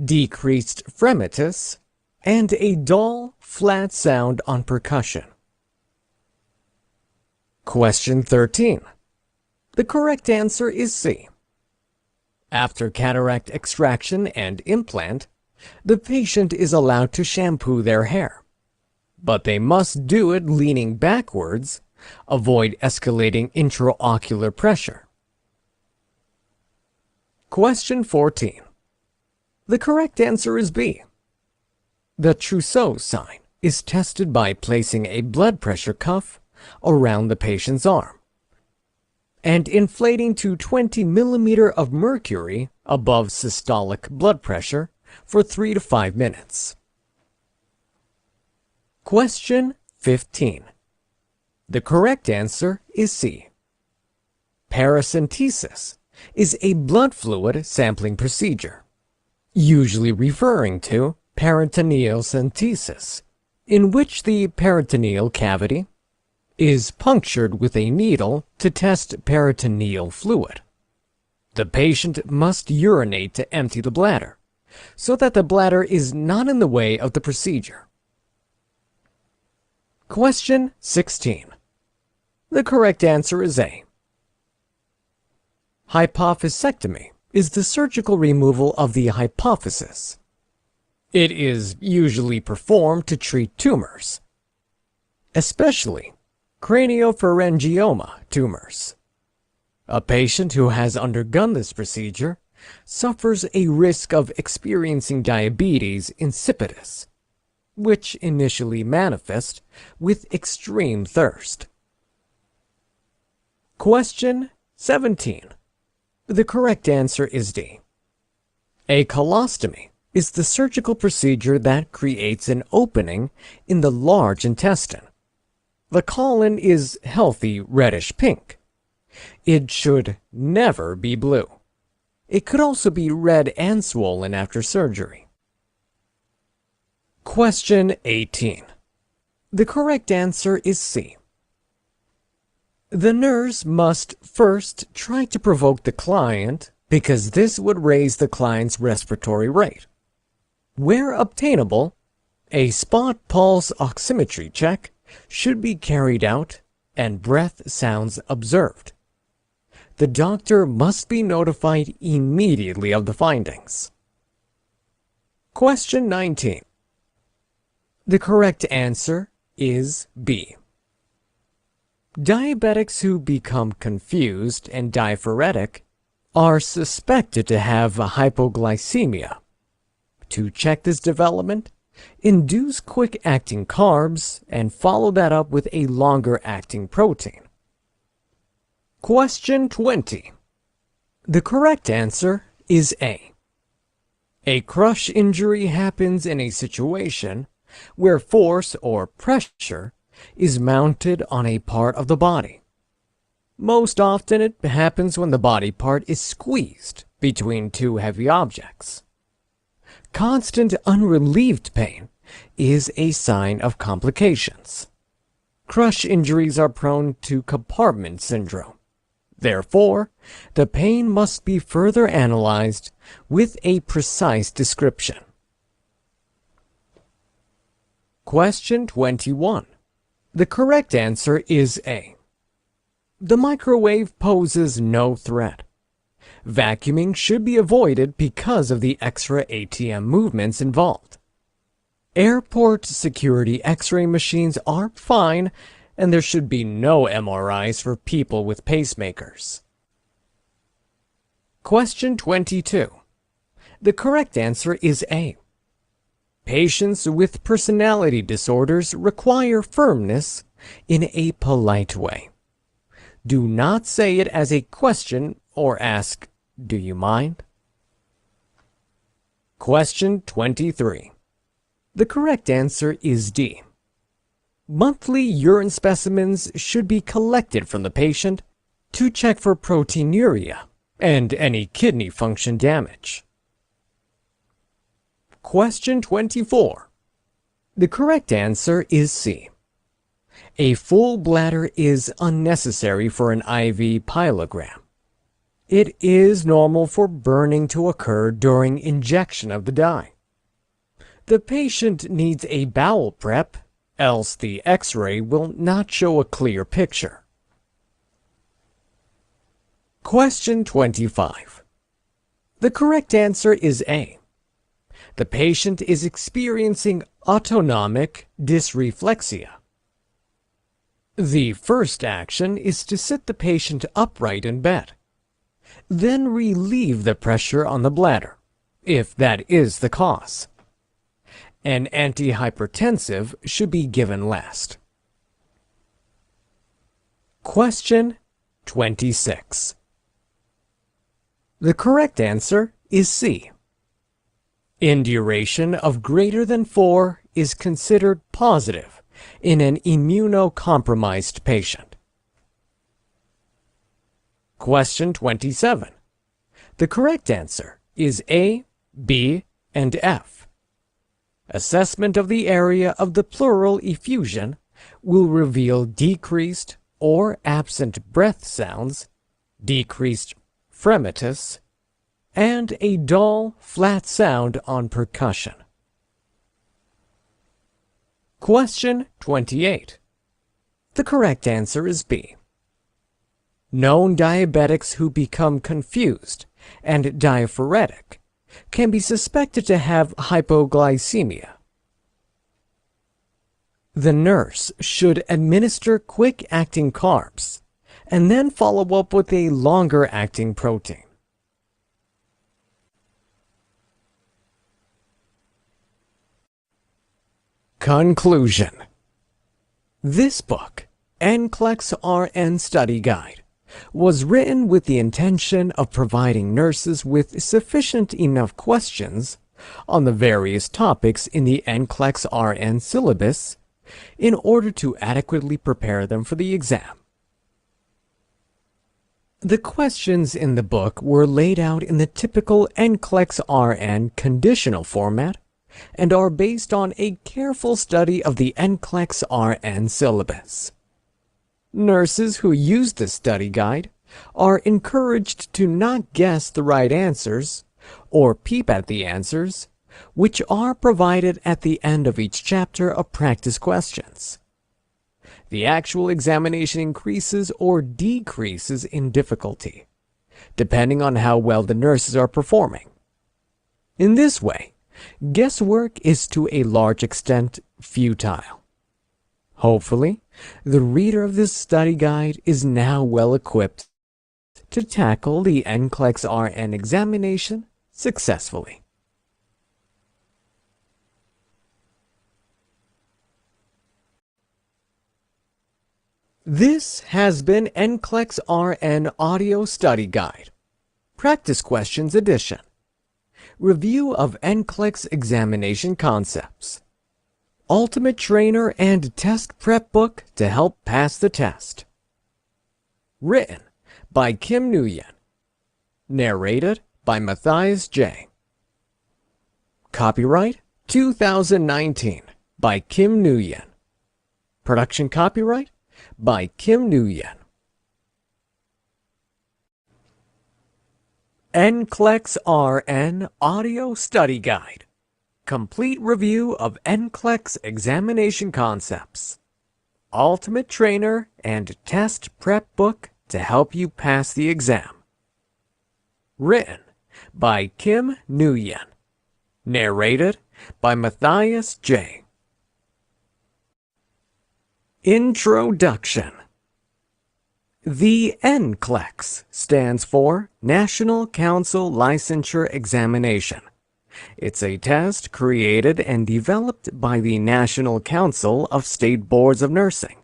decreased fremitus, and a dull, flat sound on percussion. Question 13. The correct answer is C. After cataract extraction and implant, the patient is allowed to shampoo their hair, but they must do it leaning backwards, avoid escalating intraocular pressure. Question 14. The correct answer is B. The Trousseau sign is tested by placing a blood pressure cuff around the patient's arm and inflating to 20 millimeters of mercury above systolic blood pressure for 3 to 5 minutes. Question 15. The correct answer is C. Paracentesis is a blood fluid sampling procedure, usually referring to peritoneal centesis, in which the peritoneal cavity is punctured with a needle to test peritoneal fluid. The patient must urinate to empty the bladder, so that the bladder is not in the way of the procedure. Question 16. The correct answer is A. Hypophysectomy is the surgical removal of the hypophysis. It is usually performed to treat tumors, especially craniopharyngioma tumors. A patient who has undergone this procedure suffers a risk of experiencing diabetes insipidus, which initially manifests with extreme thirst. Question 17. The correct answer is D. A colostomy is the surgical procedure that creates an opening in the large intestine. The colon is healthy reddish pink. It should never be blue. It could also be red and swollen after surgery. Question 18. The correct answer is C. The nurse must first try to provoke the client because this would raise the client's respiratory rate. Where obtainable, a spot pulse oximetry check should be carried out and breath sounds observed. The doctor must be notified immediately of the findings. Question 19. The correct answer is B. Diabetics who become confused and diaphoretic are suspected to have hypoglycemia. To check this development, induce quick-acting carbs and follow that up with a longer-acting protein. Question 20. The correct answer is A. A crush injury happens in a situation where force or pressure is mounted on a part of the body. Most often it happens when the body part is squeezed between two heavy objects. Constant unrelieved pain is a sign of complications. Crush injuries are prone to compartment syndrome. Therefore, the pain must be further analyzed with a precise description. Question 21. The correct answer is A. The microwave poses no threat. Vacuuming should be avoided because of the extra ATM movements involved. Airport security X-ray machines are fine, and there should be no MRIs for people with pacemakers. Question 22. The correct answer is A. Patients with personality disorders require firmness in a polite way. Do not say it as a question or ask, "Do you mind?" Question 23. The correct answer is D. Monthly urine specimens should be collected from the patient to check for proteinuria and any kidney function damage. Question 24. The correct answer is C. A full bladder is unnecessary for an IV pyelogram. It is normal for burning to occur during injection of the dye. The patient needs a bowel prep, else the X-ray will not show a clear picture. Question 25. The correct answer is A. The patient is experiencing autonomic dysreflexia. The first action is to sit the patient upright in bed. Then relieve the pressure on the bladder, if that is the cause. An antihypertensive should be given last. Question 26. The correct answer is C. Induration of greater than 4 is considered positive in an immunocompromised patient. Question 27. The correct answer is A, B, and F. Assessment of the area of the pleural effusion will reveal decreased or absent breath sounds, decreased fremitus, and a dull, flat sound on percussion. Question 28. The correct answer is B. Known diabetics who become confused and diaphoretic can be suspected to have hypoglycemia. The nurse should administer quick-acting carbs and then follow up with a longer-acting protein. Conclusion. This book, Nclex RN Study Guide, was written with the intention of providing nurses with sufficient enough questions on the various topics in the Nclex RN syllabus in order to adequately prepare them for the exam. The questions in the book were laid out in the typical Nclex RN conditional format and are based on a careful study of the Nclex RN syllabus. Nurses who use the study guide are encouraged to not guess the right answers or peep at the answers, which are provided at the end of each chapter of practice questions. The actual examination increases or decreases in difficulty, depending on how well the nurses are performing. In this way, guesswork is to a large extent futile. Hopefully, the reader of this study guide is now well equipped to tackle the Nclex RN examination successfully. This has been Nclex RN Audio Study Guide, Practice Questions Edition. Review of Nclex Examination Concepts. Ultimate Trainer and Test Prep Book to help pass the test. Written by Kim Nguyen. Narrated by Matthias J. Copyright 2019 by Kim Nguyen. Production copyright by Kim Nguyen. Nclex RN Audio Study Guide. Complete review of Nclex examination concepts. Ultimate Trainer and Test Prep Book to help you pass the exam. Written by Kim Nguyen. Narrated by Matthias J. Introduction. The Nclex stands for National Council Licensure Examination. It's a test created and developed by the National Council of State Boards of Nursing.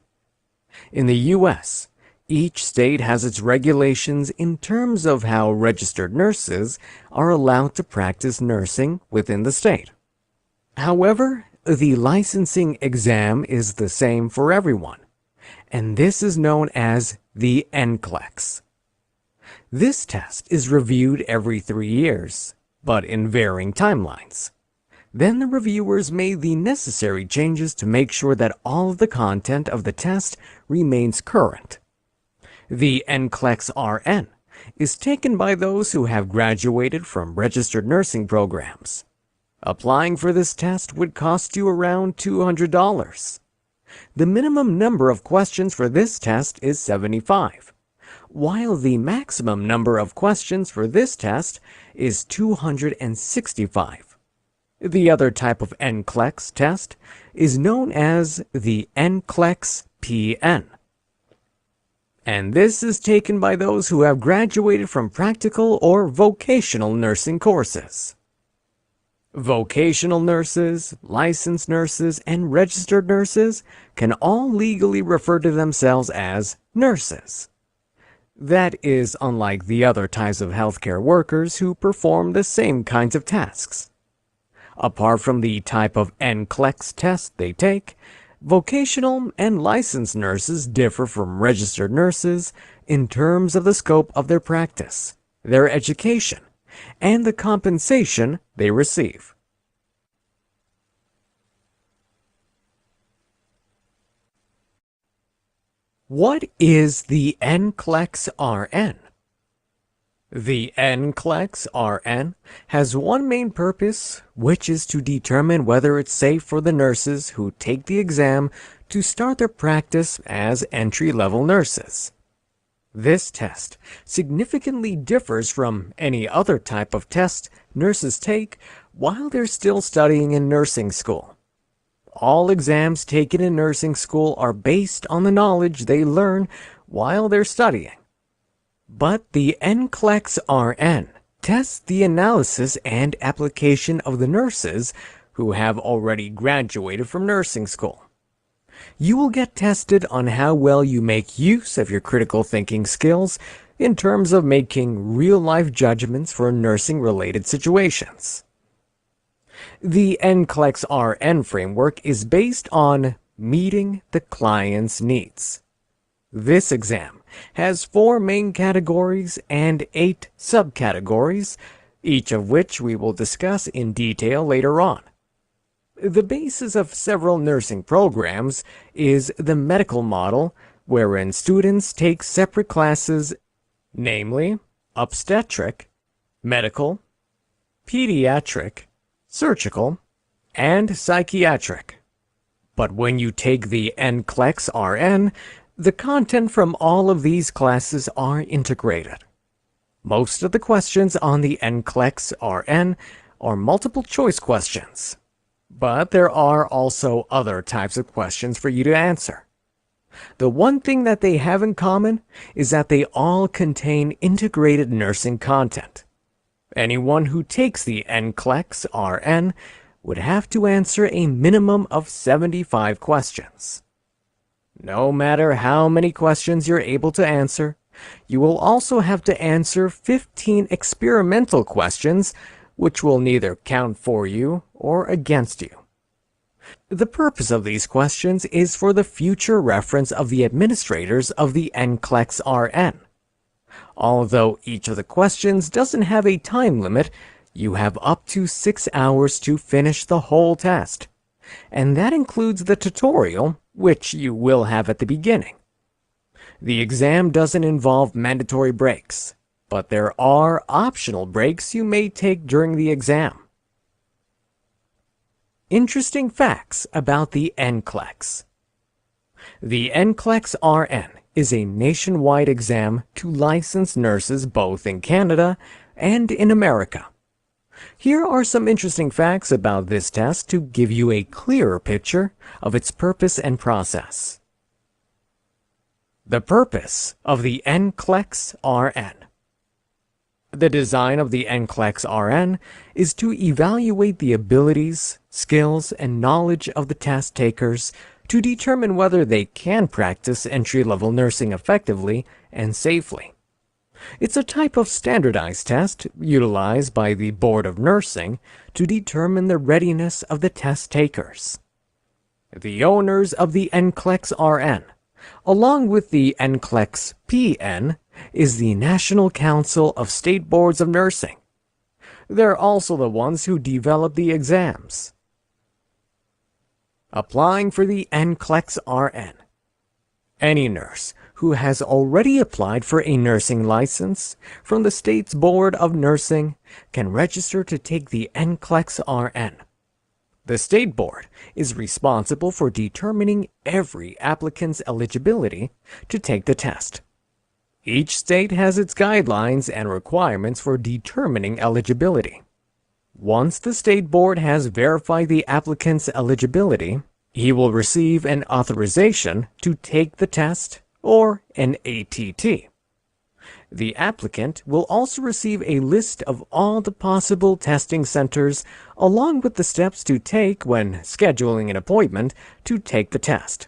In the U.S., each state has its regulations in terms of how registered nurses are allowed to practice nursing within the state. However, the licensing exam is the same for everyone, and this is known as the Nclex. This test is reviewed every 3 years, but in varying timelines. Then the reviewers made the necessary changes to make sure that all of the content of the test remains current. The Nclex RN is taken by those who have graduated from registered nursing programs. Applying for this test would cost you around $200. The minimum number of questions for this test is 75, while the maximum number of questions for this test is 265. The other type of Nclex test is known as the Nclex PN. And this is taken by those who have graduated from practical or vocational nursing courses. Vocational nurses, licensed nurses, and registered nurses can all legally refer to themselves as nurses. That is unlike the other types of healthcare workers who perform the same kinds of tasks. Apart from the type of Nclex test they take, vocational and licensed nurses differ from registered nurses in terms of the scope of their practice, their education, and the compensation they receive. What is the Nclex RN? The Nclex RN has one main purpose, which is to determine whether it's safe for the nurses who take the exam to start their practice as entry-level nurses. This test significantly differs from any other type of test nurses take while they're still studying in nursing school. All exams taken in nursing school are based on the knowledge they learn while they're studying. But the Nclex RN tests the analysis and application of the nurses who have already graduated from nursing school. You will get tested on how well you make use of your critical thinking skills in terms of making real-life judgments for nursing-related situations. The Nclex RN framework is based on meeting the client's needs. This exam has 4 main categories and 8 subcategories, each of which we will discuss in detail later on. The basis of several nursing programs is the medical model, wherein students take separate classes, namely obstetric, medical, pediatric, surgical, and psychiatric. But when you take the Nclex RN, the content from all of these classes are integrated. Most of the questions on the Nclex RN are multiple choice questions, but there are also other types of questions for you to answer. The one thing that they have in common is that they all contain integrated nursing content. Anyone who takes the Nclex RN would have to answer a minimum of 75 questions. No matter how many questions you're able to answer, you will also have to answer 15 experimental questions, which will neither count for you or against you. The purpose of these questions is for the future reference of the administrators of the Nclex RN. Although each of the questions doesn't have a time limit, you have up to 6 hours to finish the whole test, and that includes the tutorial, which you will have at the beginning. The exam doesn't involve mandatory breaks, but there are optional breaks you may take during the exam. Interesting facts about the Nclex. The Nclex RN is a nationwide exam to licensed nurses both in Canada and in America. Here are some interesting facts about this test to give you a clearer picture of its purpose and process. The purpose of the Nclex RN. The design of the Nclex RN is to evaluate the abilities, skills, and knowledge of the test takers to determine whether they can practice entry-level nursing effectively and safely. It's a type of standardized test utilized by the Board of Nursing to determine the readiness of the test takers. The owners of the Nclex RN, along with the Nclex PN, is the National Council of State Boards of Nursing. They're also the ones who develop the exams. Applying for the Nclex RN. Any nurse who has already applied for a nursing license from the state's Board of Nursing can register to take the Nclex RN. The State Board is responsible for determining every applicant's eligibility to take the test. Each state has its guidelines and requirements for determining eligibility. Once the State Board has verified the applicant's eligibility, he will receive an authorization to take the test, or an ATT. The applicant will also receive a list of all the possible testing centers along with the steps to take when scheduling an appointment to take the test.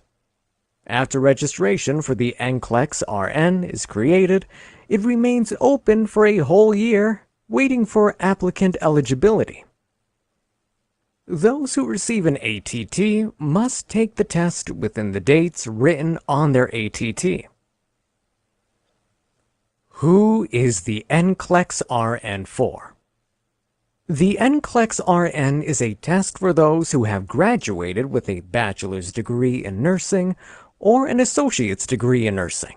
After registration for the Nclex RN is created, it remains open for a whole year, waiting for applicant eligibility. Those who receive an ATT must take the test within the dates written on their ATT. Who is the Nclex RN for? The Nclex RN is a test for those who have graduated with a bachelor's degree in nursing or an associate's degree in nursing.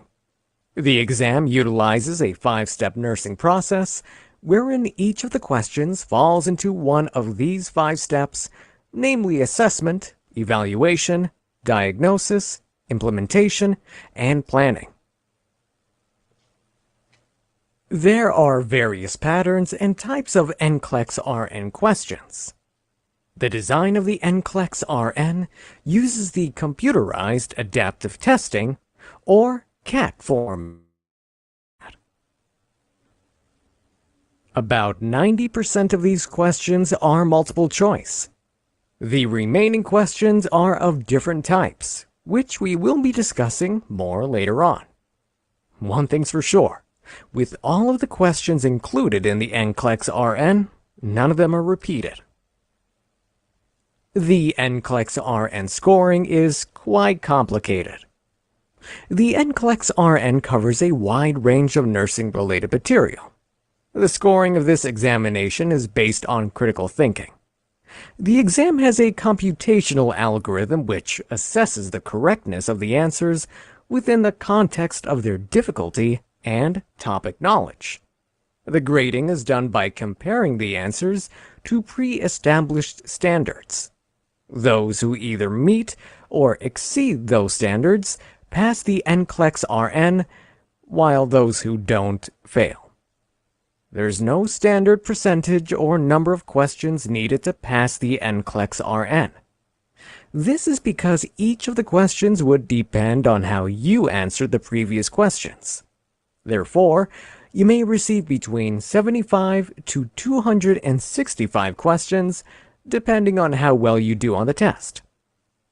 The exam utilizes a 5-step nursing process wherein each of the questions falls into one of these 5 steps, namely assessment, evaluation, diagnosis, implementation, and planning. There are various patterns and types of Nclex RN questions. The design of the Nclex RN uses the computerized adaptive testing, or CAT format. About 90% of these questions are multiple choice. The remaining questions are of different types, which we will be discussing more later on. One thing's for sure. With all of the questions included in the Nclex RN, none of them are repeated. The Nclex RN scoring is quite complicated. The Nclex RN covers a wide range of nursing-related material. The scoring of this examination is based on critical thinking. The exam has a computational algorithm which assesses the correctness of the answers within the context of their difficulty and topic knowledge. The grading is done by comparing the answers to pre-established standards. Those who either meet or exceed those standards pass the Nclex RN, while those who don't fail. There's no standard percentage or number of questions needed to pass the Nclex RN. This is because each of the questions would depend on how you answered the previous questions. Therefore, you may receive between 75 to 265 questions, depending on how well you do on the test.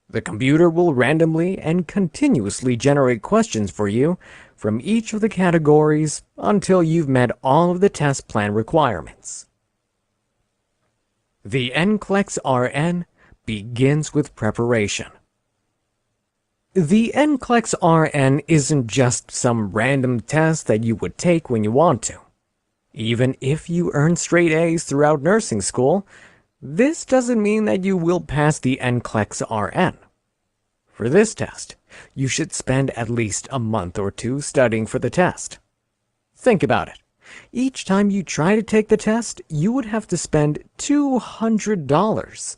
The computer will randomly and continuously generate questions for you from each of the categories until you've met all of the test plan requirements. The Nclex RN begins with preparation. The Nclex RN isn't just some random test that you would take when you want to. Even if you earn straight A's throughout nursing school, this doesn't mean that you will pass the Nclex RN. For this test, you should spend at least a month or 2 studying for the test. Think about it. Each time you try to take the test, you would have to spend $200.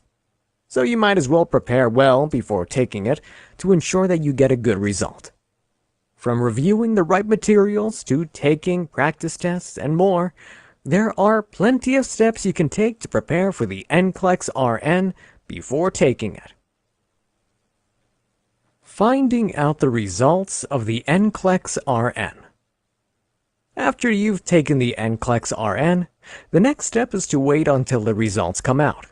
So you might as well prepare well before taking it to ensure that you get a good result. From reviewing the right materials to taking practice tests and more, there are plenty of steps you can take to prepare for the Nclex RN before taking it. Finding out the results of the Nclex RN. After you've taken the Nclex RN, the next step is to wait until the results come out.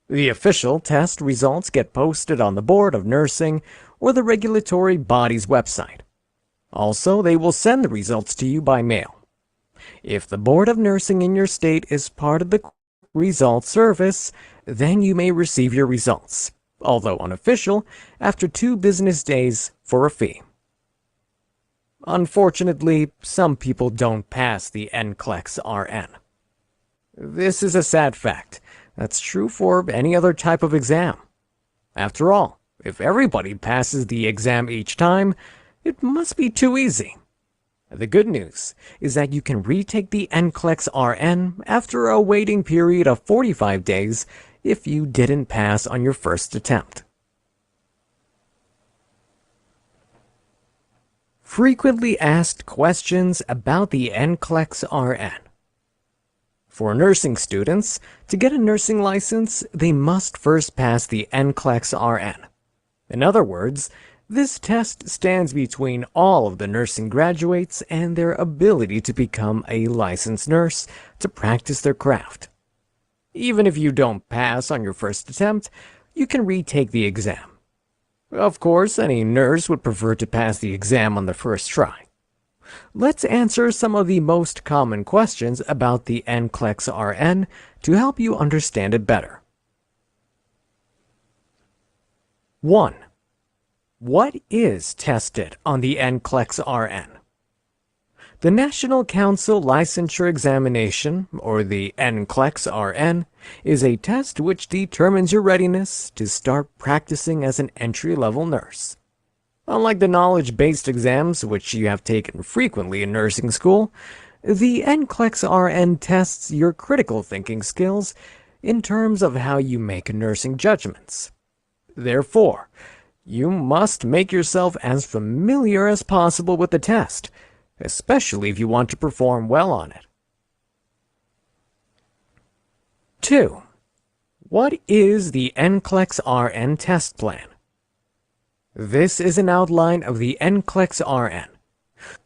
The official test results get posted on the Board of Nursing or the regulatory body's website. Also, they will send the results to you by mail. If the Board of Nursing in your state is part of the results service, then you may receive your results, although unofficial, after 2 business days for a fee. Unfortunately, some people don't pass the Nclex RN. This is a sad fact. That's true for any other type of exam. After all, if everybody passes the exam each time, it must be too easy. The good news is that you can retake the Nclex RN after a waiting period of 45 days if you didn't pass on your first attempt. Frequently asked questions about the Nclex RN. For nursing students, to get a nursing license, they must first pass the Nclex RN. In other words, this test stands between all of the nursing graduates and their ability to become a licensed nurse to practice their craft. Even if you don't pass on your first attempt, you can retake the exam. Of course, any nurse would prefer to pass the exam on the first try. Let's answer some of the most common questions about the Nclex RN to help you understand it better. 1. What is tested on the Nclex RN? The National Council Licensure Examination, or the Nclex RN, is a test which determines your readiness to start practicing as an entry-level nurse. Unlike the knowledge-based exams which you have taken frequently in nursing school, the Nclex RN tests your critical thinking skills in terms of how you make nursing judgments. Therefore, you must make yourself as familiar as possible with the test, especially if you want to perform well on it. 2. What is the Nclex RN test plan? This is an outline of the Nclex RN.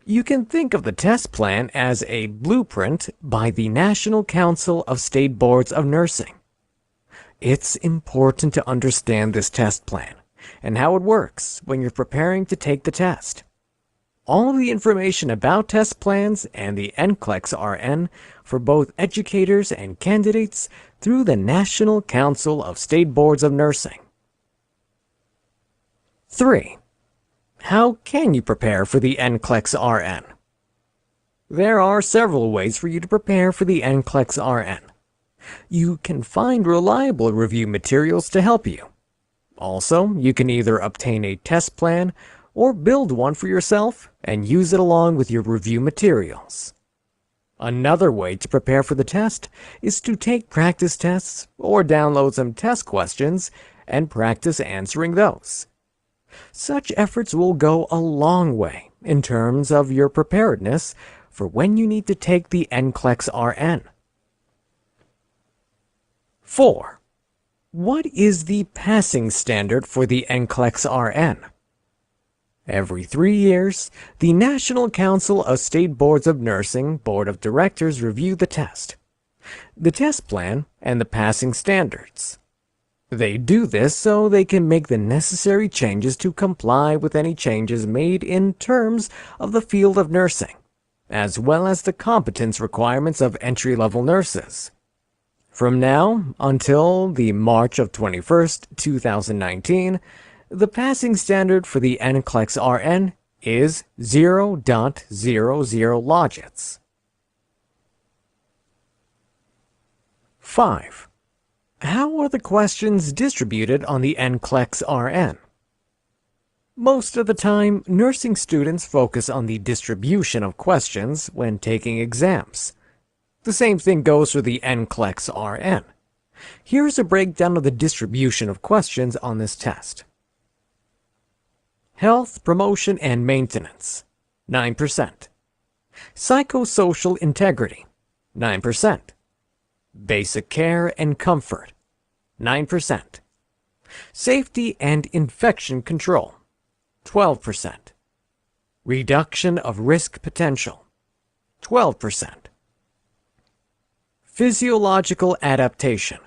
You can think of the test plan as a blueprint by the National Council of State Boards of Nursing. It's important to understand this test plan and how it works when you're preparing to take the test. All of the information about test plans and the Nclex RN for both educators and candidates through the National Council of State Boards of Nursing. 3. How can you prepare for the Nclex RN? There are several ways for you to prepare for the Nclex RN. You can find reliable review materials to help you. Also, you can either obtain a test plan or build one for yourself and use it along with your review materials. Another way to prepare for the test is to take practice tests or download some test questions and practice answering those. Such efforts will go a long way in terms of your preparedness for when you need to take the Nclex RN. 4. What is the passing standard for the Nclex RN? Every 3 years, the National Council of State Boards of Nursing Board of Directors review the test, the test plan, and the passing standards. They do this so they can make the necessary changes to comply with any changes made in terms of the field of nursing, as well as the competence requirements of entry-level nurses. From now until the March of 21st, 2019, the passing standard for the Nclex RN is 0.00 logits. 5. How are the questions distributed on the Nclex RN? Most of the time, nursing students focus on the distribution of questions when taking exams. The same thing goes for the Nclex RN. Here's a breakdown of the distribution of questions on this test. Health, promotion, and maintenance, 9%. Psychosocial integrity, 9%. Basic care and comfort, 9%. Safety and infection control, 12%. Reduction of risk potential, 12%. Physiological adaptation,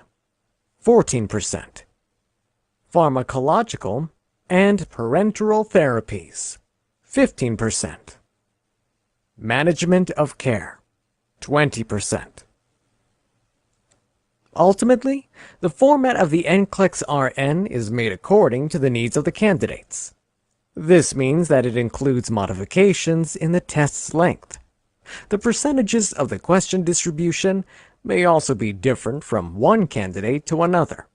14%. Pharmacological and parenteral therapies, 15%. Management of care, 20%. Ultimately, the format of the Nclex RN is made according to the needs of the candidates. This means that it includes modifications in the test's length. The percentages of the question distribution may also be different from one candidate to another.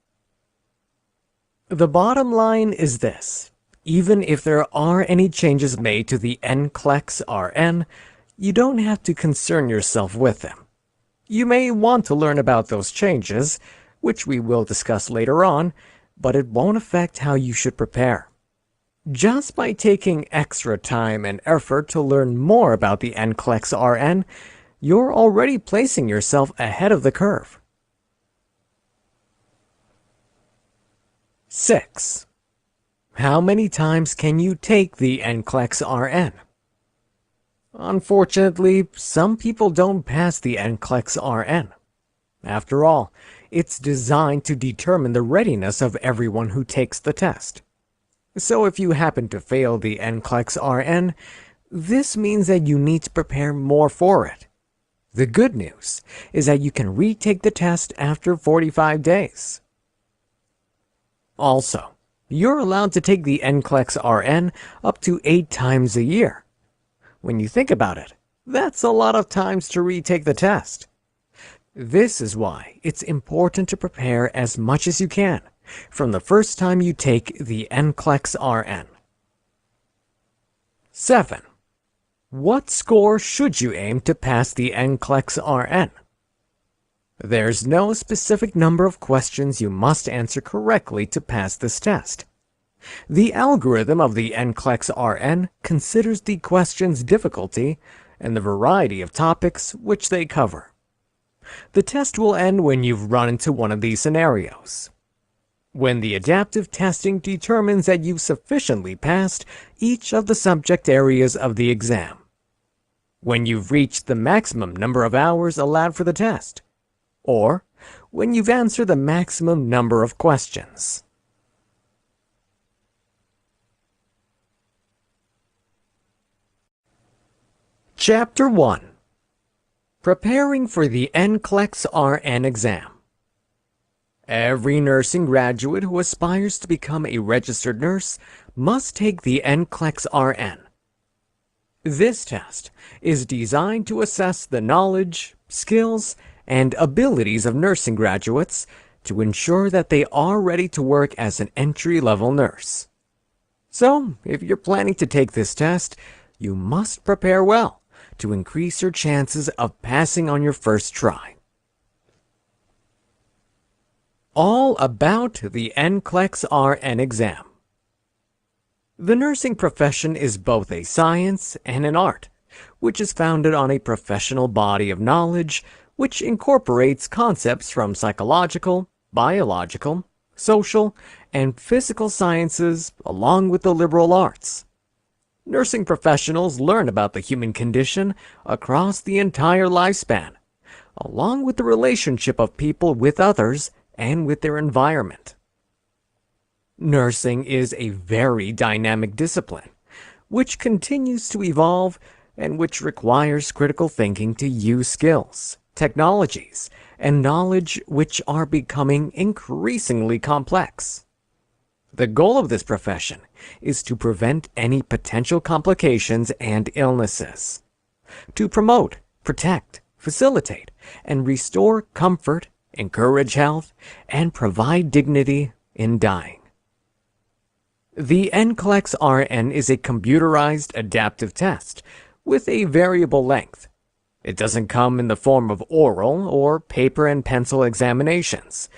The bottom line is this: even if there are any changes made to the Nclex RN, you don't have to concern yourself with them. You may want to learn about those changes, which we will discuss later on, but it won't affect how you should prepare. Just by taking extra time and effort to learn more about the Nclex RN, you're already placing yourself ahead of the curve. 6. How many times can you take the Nclex RN? Unfortunately, some people don't pass the Nclex RN. After all, it's designed to determine the readiness of everyone who takes the test. So if you happen to fail the Nclex RN, this means that you need to prepare more for it. The good news is that you can retake the test after 45 days. Also, you're allowed to take the Nclex RN up to 8 times a year. When you think about it, that's a lot of times to retake the test. This is why it's important to prepare as much as you can from the first time you take the Nclex RN. 7. What score should you aim to pass the Nclex RN? There's no specific number of questions you must answer correctly to pass this test. The algorithm of the Nclex RN considers the question's difficulty and the variety of topics which they cover. The test will end when you've run into one of these scenarios. When the adaptive testing determines that you've sufficiently passed each of the subject areas of the exam. When you've reached the maximum number of hours allowed for the test. Or when you've answered the maximum number of questions. Chapter 1. Preparing for the Nclex RN exam. Every nursing graduate who aspires to become a registered nurse must take the Nclex RN. This test is designed to assess the knowledge, skills, and abilities of nursing graduates to ensure that they are ready to work as an entry-level nurse. So, if you're planning to take this test, you must prepare well to increase your chances of passing on your first try. All about the Nclex RN exam. The nursing profession is both a science and an art, which is founded on a professional body of knowledge which incorporates concepts from psychological, biological, social, and physical sciences along with the liberal arts. Nursing professionals learn about the human condition across the entire lifespan, along with the relationship of people with others and with their environment. Nursing is a very dynamic discipline, which continues to evolve and which requires critical thinking to use skills, technologies, and knowledge which are becoming increasingly complex. The goal of this profession is to prevent any potential complications and illnesses, to promote, protect, facilitate, and restore comfort, encourage health, and provide dignity in dying. The Nclex RN is a computerized adaptive test with a variable length. It doesn't come in the form of oral or paper and pencil examinations.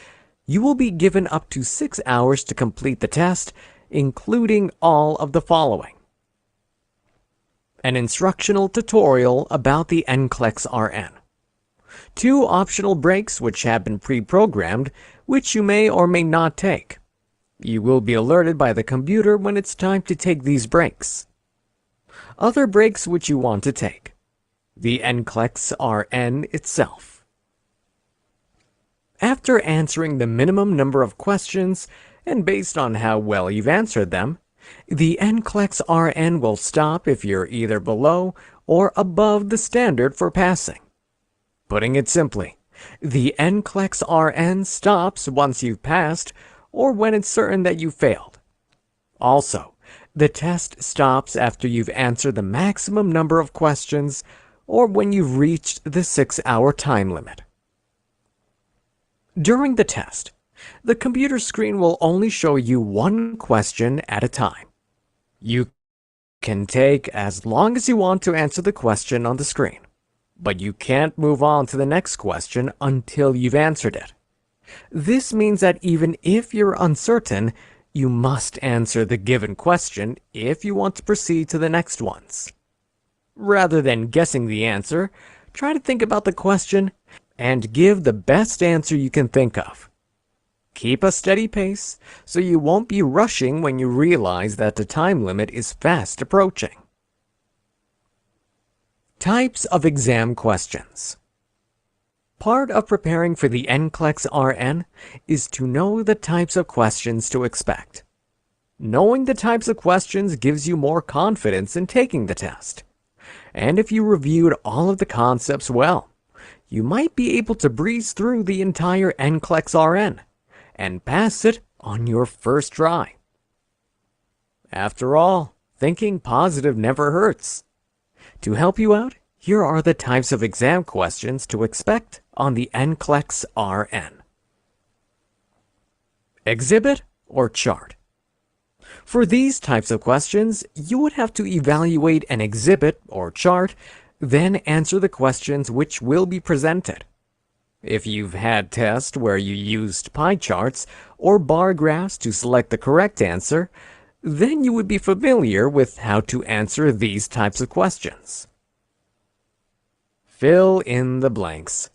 You will be given up to 6 hours to complete the test, including all of the following: an instructional tutorial about the Nclex RN, 2 optional breaks which have been pre-programmed, which you may or may not take. You will be alerted by the computer when it's time to take these breaks. Other breaks which you want to take: the Nclex RN itself. After answering the minimum number of questions, and based on how well you've answered them, the Nclex RN will stop if you're either below or above the standard for passing. Putting it simply, the Nclex RN stops once you've passed or when it's certain that you failed. Also, the test stops after you've answered the maximum number of questions or when you've reached the 6-hour time limit. During the test, the computer screen will only show you one question at a time. You can take as long as you want to answer the question on the screen, but you can't move on to the next question until you've answered it. This means that even if you're uncertain, you must answer the given question if you want to proceed to the next ones. Rather than guessing the answer, try to think about the question and give the best answer you can think of. Keep a steady pace so you won't be rushing when you realize that the time limit is fast approaching. Types of exam questions. Part of preparing for the Nclex RN is to know the types of questions to expect. Knowing the types of questions gives you more confidence in taking the test. And if you reviewed all of the concepts well, you might be able to breeze through the entire Nclex RN and pass it on your first try. After all, thinking positive never hurts. To help you out, here are the types of exam questions to expect on the Nclex RN. Exhibit or chart. For these types of questions, you would have to evaluate an exhibit or chart, then answer the questions which will be presented. If you've had tests where you used pie charts or bar graphs to select the correct answer, then you would be familiar with how to answer these types of questions. Fill in the blanks.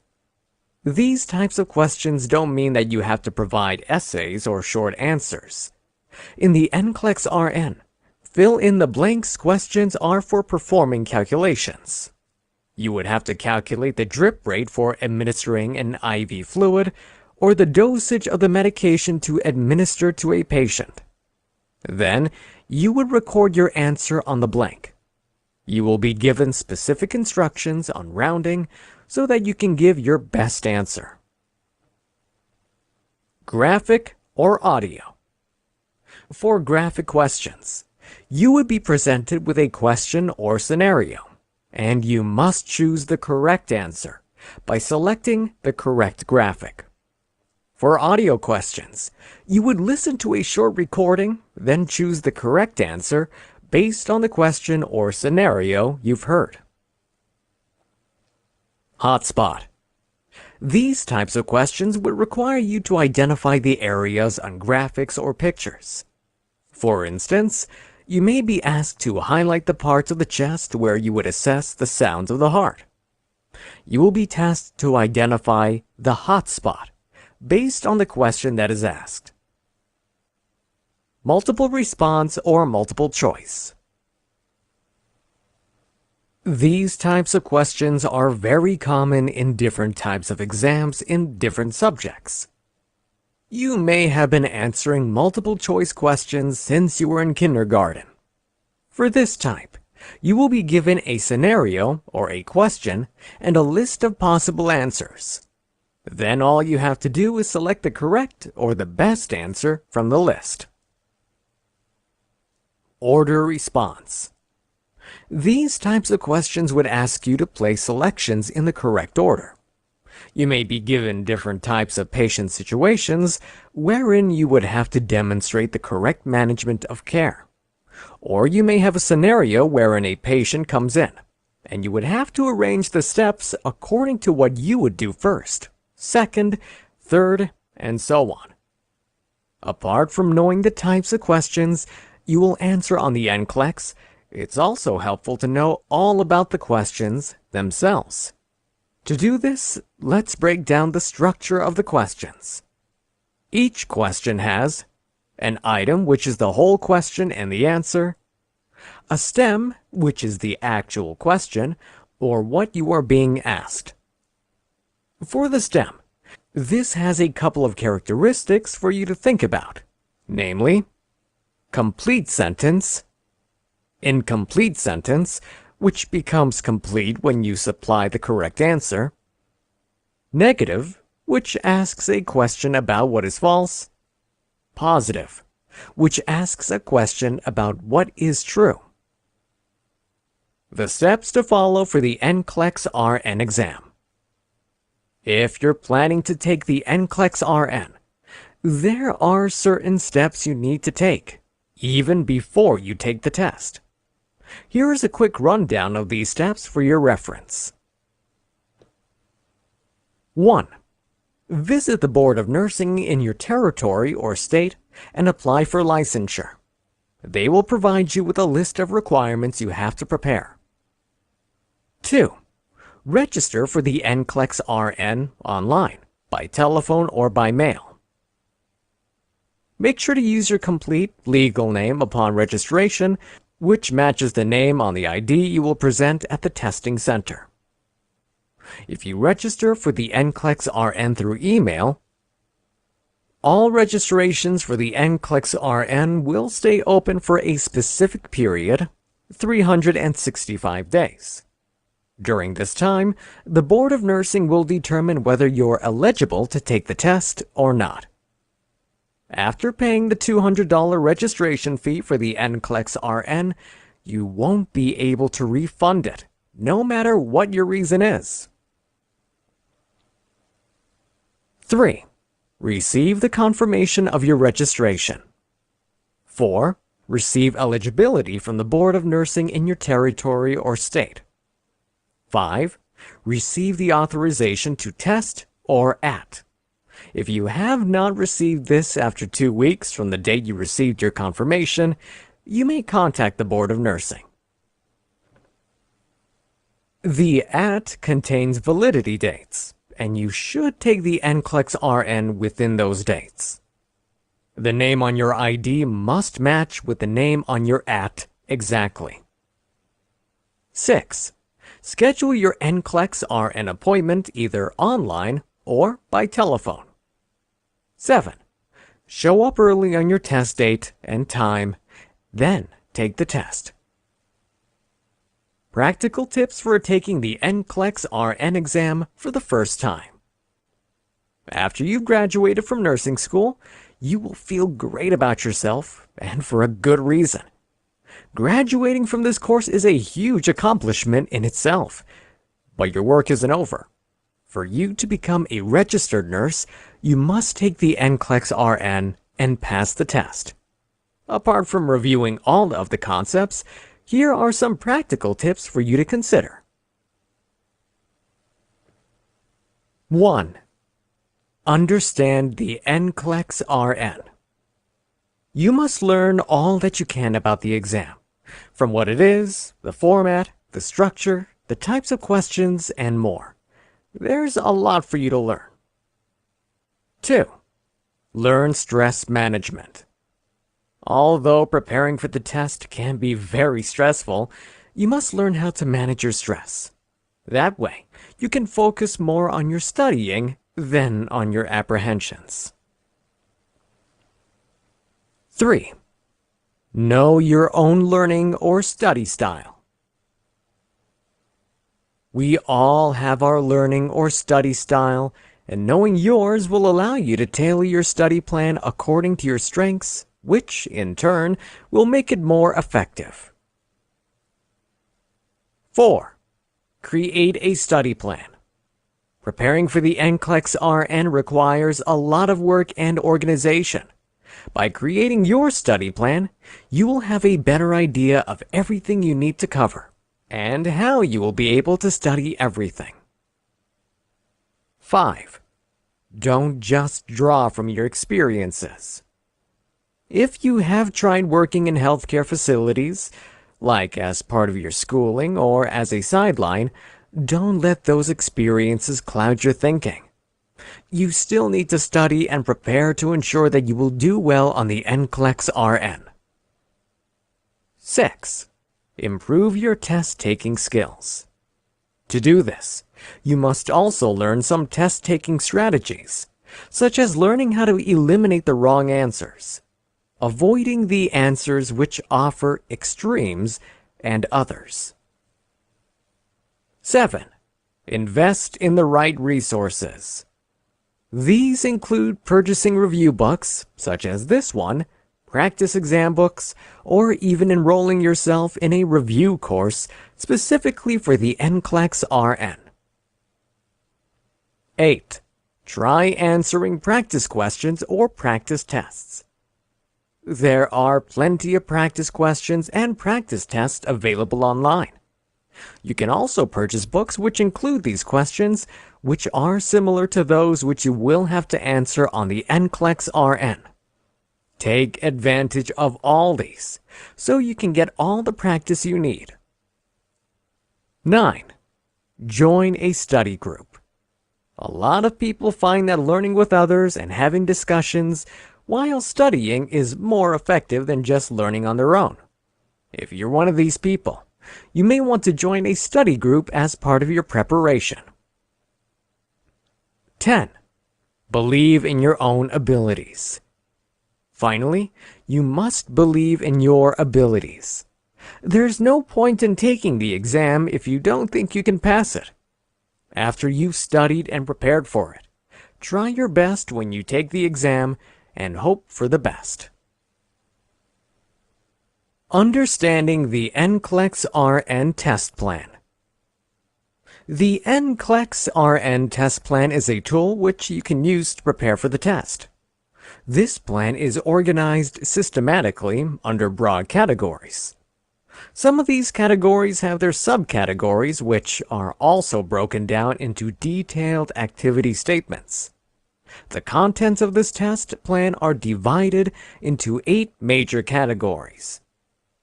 These types of questions don't mean that you have to provide essays or short answers. In the Nclex RN, fill in the blanks questions are for performing calculations. You would have to calculate the drip rate for administering an IV fluid or the dosage of the medication to administer to a patient. Then, you would record your answer on the blank. You will be given specific instructions on rounding so that you can give your best answer. Graphic or audio. For graphic questions, you would be presented with a question or scenario, and you must choose the correct answer by selecting the correct graphic. For audio questions, you would listen to a short recording, then choose the correct answer based on the question or scenario you've heard. Hotspot. These types of questions would require you to identify the areas on graphics or pictures. For instance, you may be asked to highlight the parts of the chest where you would assess the sounds of the heart. You will be tasked to identify the hotspot based on the question that is asked. Multiple response or multiple choice. These types of questions are very common in different types of exams in different subjects. You may have been answering multiple choice questions since you were in kindergarten. For this type, you will be given a scenario or a question and a list of possible answers. Then all you have to do is select the correct or the best answer from the list. Order response. These types of questions would ask you to place selections in the correct order. You may be given different types of patient situations wherein you would have to demonstrate the correct management of care. Or you may have a scenario wherein a patient comes in, and you would have to arrange the steps according to what you would do first, second, third, and so on. Apart from knowing the types of questions you will answer on the Nclex, it's also helpful to know all about the questions themselves. To do this, let's break down the structure of the questions. Each question has an item, which is the whole question and the answer, a stem, which is the actual question, or what you are being asked. For the stem, this has a couple of characteristics for you to think about, namely, complete sentence, incomplete sentence, which becomes complete when you supply the correct answer, Negative, which asks a question about what is false. Positive, which asks a question about what is true. The steps to follow for the Nclex RN exam. If you're planning to take the Nclex RN, there are certain steps you need to take, even before you take the test. Here is a quick rundown of these steps for your reference. 1. Visit the Board of Nursing in your territory or state and apply for licensure. They will provide you with a list of requirements you have to prepare. 2. Register for the Nclex RN online, by telephone or by mail. Make sure to use your complete legal name upon registration, which matches the name on the ID you will present at the testing center. If you register for the Nclex RN through email, all registrations for the Nclex RN will stay open for a specific period, 365 days. During this time, the Board of Nursing will determine whether you're eligible to take the test or not. After paying the $200 registration fee for the Nclex RN, you won't be able to refund it, no matter what your reason is. 3. Receive the confirmation of your registration. 4. Receive eligibility from the Board of Nursing in your territory or state. 5. Receive the authorization to test or AT. If you have not received this after 2 weeks from the date you received your confirmation, you may contact the Board of Nursing. The AT contains validity dates, and you should take the Nclex RN within those dates. The name on your ID must match with the name on your AT exactly. 6. Schedule your Nclex RN appointment either online or by telephone. 7. Show up early on your test date and time, then take the test. Practical tips for taking the Nclex RN exam for the first time. After you've graduated from nursing school, you will feel great about yourself, and for a good reason. Graduating from this course is a huge accomplishment in itself, but your work isn't over. For you to become a registered nurse, you must take the Nclex RN and pass the test. Apart from reviewing all of the concepts, here are some practical tips for you to consider. 1. Understand the Nclex RN. You must learn all that you can about the exam, from what it is, the format, the structure, the types of questions, and more. There's a lot for you to learn. 2. Learn stress management. Although preparing for the test can be very stressful, you must learn how to manage your stress. That way, you can focus more on your studying than on your apprehensions. 3. Know your own learning or study style. We all have our learning or study style, and knowing yours will allow you to tailor your study plan according to your strengths, which, in turn, will make it more effective. 4. Create a study plan. Preparing for the Nclex RN requires a lot of work and organization. By creating your study plan, you will have a better idea of everything you need to cover, and how you will be able to study everything. 5. Don't just draw from your experiences. If you have tried working in healthcare facilities, like as part of your schooling or as a sideline, don't let those experiences cloud your thinking. You still need to study and prepare to ensure that you will do well on the Nclex RN. 6. Improve your test-taking skills. To do this, you must also learn some test-taking strategies, such as learning how to eliminate the wrong answers, avoiding the answers which offer extremes, and others. 7. Invest in the right resources. These include purchasing review books, such as this one, practice exam books, or even enrolling yourself in a review course specifically for the Nclex RN. 8. Try answering practice questions or practice tests. There are plenty of practice questions and practice tests available online. You can also purchase books which include these questions, which are similar to those which you will have to answer on the Nclex RN. Take advantage of all these, so you can get all the practice you need. 9. Join a study group. A lot of people find that learning with others and having discussions while studying is more effective than just learning on their own. If you're one of these people, you may want to join a study group as part of your preparation. 10. Believe in your own abilities. Finally, you must believe in your abilities. There's no point in taking the exam if you don't think you can pass it. After you've studied and prepared for it, try your best when you take the exam and hope for the best. Understanding the Nclex RN test plan. The Nclex RN test plan is a tool which you can use to prepare for the test. This plan is organized systematically under broad categories. Some of these categories have their subcategories, which are also broken down into detailed activity statements. The contents of this test plan are divided into 8 major categories.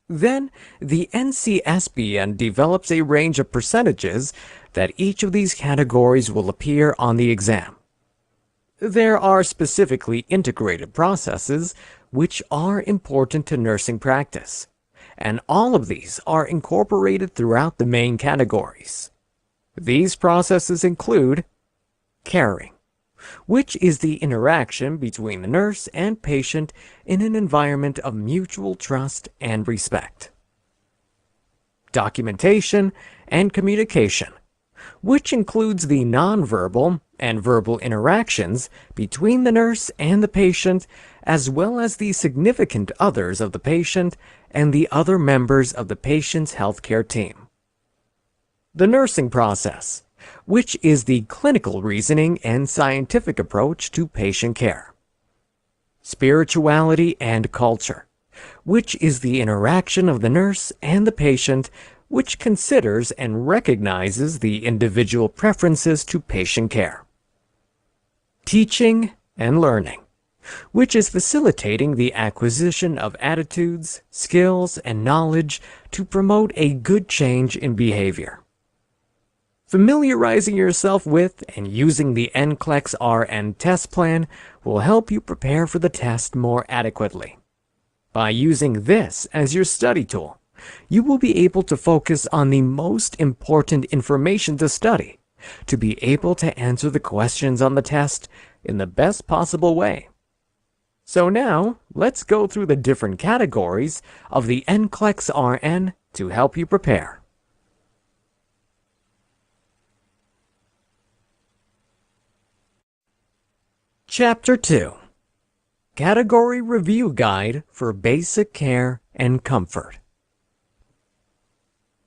Then, the NCSBN develops a range of percentages that each of these categories will appear on the exam. There are specifically integrated processes which are important to nursing practice, and all of these are incorporated throughout the main categories. These processes include caring, which is the interaction between the nurse and patient in an environment of mutual trust and respect. Documentation and communication, which includes the nonverbal and verbal interactions between the nurse and the patient, as well as the significant others of the patient and the other members of the patient's healthcare team. The nursing process, which is the clinical reasoning and scientific approach to patient care. Spirituality and culture, which is the interaction of the nurse and the patient, which considers and recognizes the individual preferences to patient care. Teaching and learning, which is facilitating the acquisition of attitudes, skills, and knowledge to promote a good change in behavior. Familiarizing yourself with and using the Nclex RN test plan will help you prepare for the test more adequately. By using this as your study tool, you will be able to focus on the most important information to study, to be able to answer the questions on the test in the best possible way. So now, let's go through the different categories of the Nclex RN to help you prepare. Chapter 2. Category Review Guide for Basic Care and Comfort.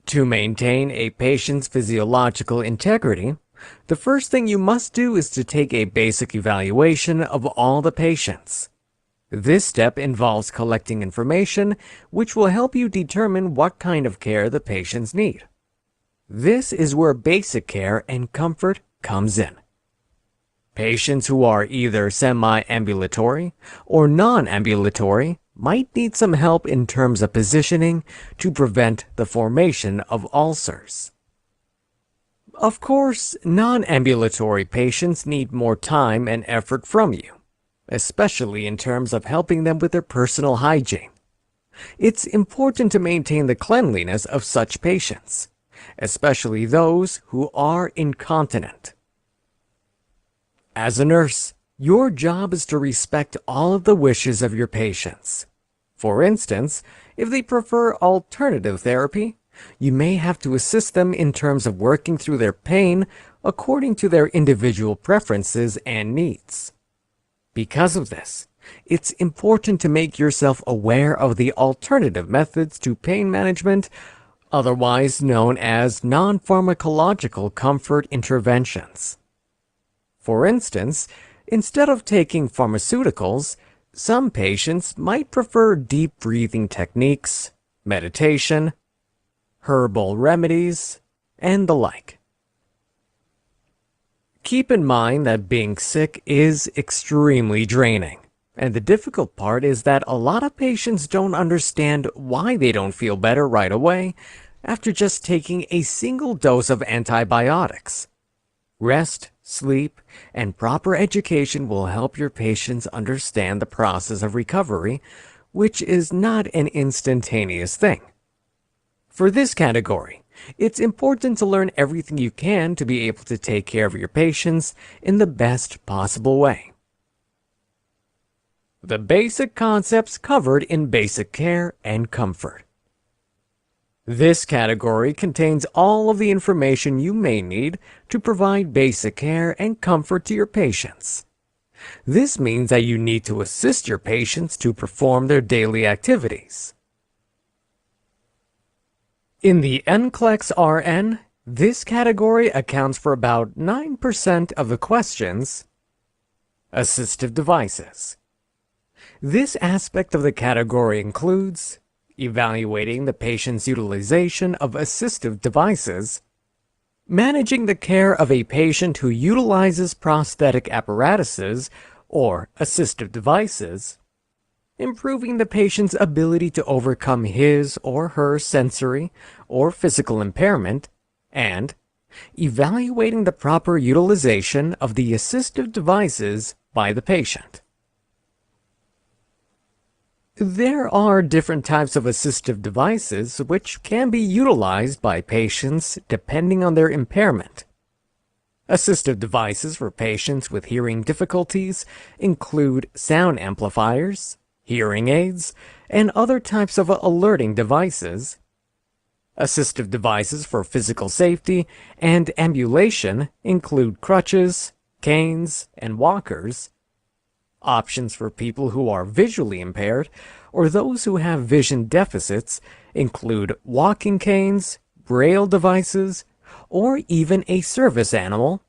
To maintain a patient's physiological integrity, the first thing you must do is to take a basic evaluation of all the patients. This step involves collecting information which will help you determine what kind of care the patients need. This is where basic care and comfort comes in. Patients who are either semi-ambulatory or non-ambulatory might need some help in terms of positioning to prevent the formation of ulcers. Of course, non-ambulatory patients need more time and effort from you, especially in terms of helping them with their personal hygiene. It's important to maintain the cleanliness of such patients, especially those who are incontinent. As a nurse, your job is to respect all of the wishes of your patients. For instance, if they prefer alternative therapy, You may have to assist them in terms of working through their pain according to their individual preferences and needs. Because of this, it's important to make yourself aware of the alternative methods to pain management, otherwise known as non-pharmacological comfort interventions. For instance, instead of taking pharmaceuticals, some patients might prefer deep breathing techniques, meditation, herbal remedies, and the like. Keep in mind that being sick is extremely draining, and the difficult part is that a lot of patients don't understand why they don't feel better right away after just taking a single dose of antibiotics. Rest, sleep, and proper education will help your patients understand the process of recovery, which is not an instantaneous thing. For this category, it's important to learn everything you can to be able to take care of your patients in the best possible way. The basic concepts covered in basic care and comfort. This category contains all of the information you may need to provide basic care and comfort to your patients. This means that you need to assist your patients to perform their daily activities. In the Nclex RN, this category accounts for about 9% of the questions. Assistive devices. This aspect of the category includes evaluating the patient's utilization of assistive devices, managing the care of a patient who utilizes prosthetic apparatuses or assistive devices, improving the patient's ability to overcome his or her sensory or physical impairment, and evaluating the proper utilization of the assistive devices by the patient. There are different types of assistive devices which can be utilized by patients depending on their impairment. Assistive devices for patients with hearing difficulties include sound amplifiers, hearing aids, and other types of alerting devices. Assistive devices for physical safety and ambulation include crutches, canes, and walkers. Options for people who are visually impaired or those who have vision deficits include walking canes, braille devices, or even a service animal.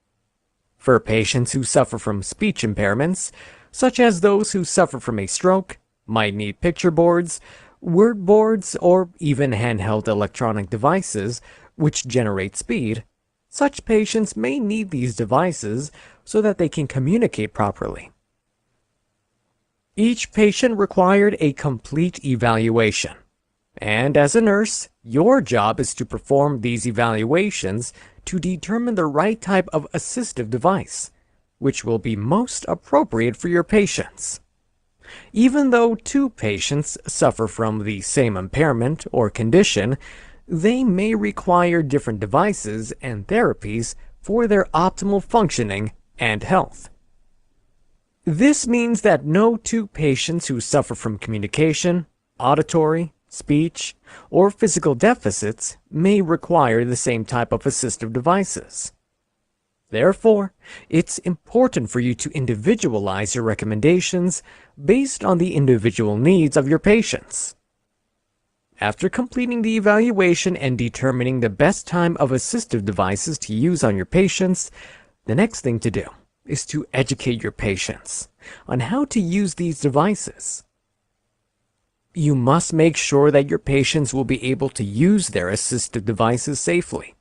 For patients who suffer from speech impairments, such as those who suffer from a stroke, might need picture boards, word boards, or even handheld electronic devices which generate speed, such patients may need these devices so that they can communicate properly. Each patient required a complete evaluation, and as a nurse, your job is to perform these evaluations to determine the right type of assistive device, which will be most appropriate for your patients. Even though two patients suffer from the same impairment or condition, they may require different devices and therapies for their optimal functioning and health. This means that no two patients who suffer from communication, auditory, speech, or physical deficits may require the same type of assistive devices. Therefore, it's important for you to individualize your recommendations based on the individual needs of your patients. After completing the evaluation and determining the best time of assistive devices to use on your patients, the next thing to do is to educate your patients on how to use these devices. You must make sure that your patients will be able to use their assistive devices safely.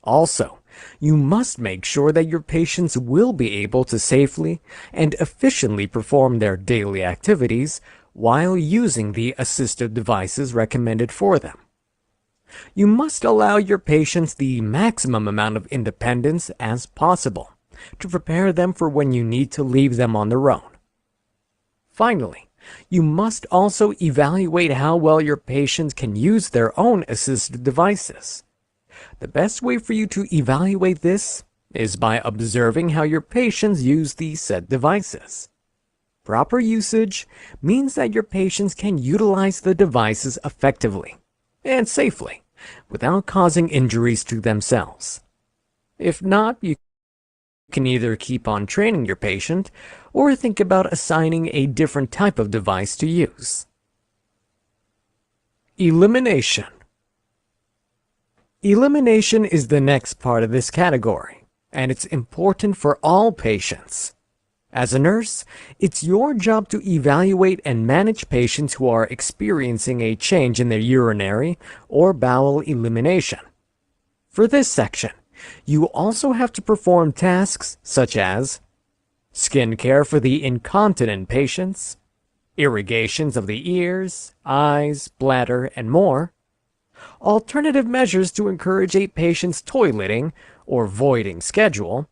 Also, you must make sure that your patients will be able to safely and efficiently perform their daily activities while using the assistive devices recommended for them. You must allow your patients the maximum amount of independence as possible to prepare them for when you need to leave them on their own. Finally, you must also evaluate how well your patients can use their own assistive devices. The best way for you to evaluate this is by observing how your patients use these said devices. Proper usage means that your patients can utilize the devices effectively and safely without causing injuries to themselves. If not, you can either keep on training your patient or think about assigning a different type of device to use. Elimination. Elimination is the next part of this category, and it's important for all patients. As a nurse, it's your job to evaluate and manage patients who are experiencing a change in their urinary or bowel elimination. For this section, you also have to perform tasks such as skin care for the incontinent patients, irrigations of the ears, eyes, bladder, and more, alternative measures to encourage a patient's toileting or voiding schedule,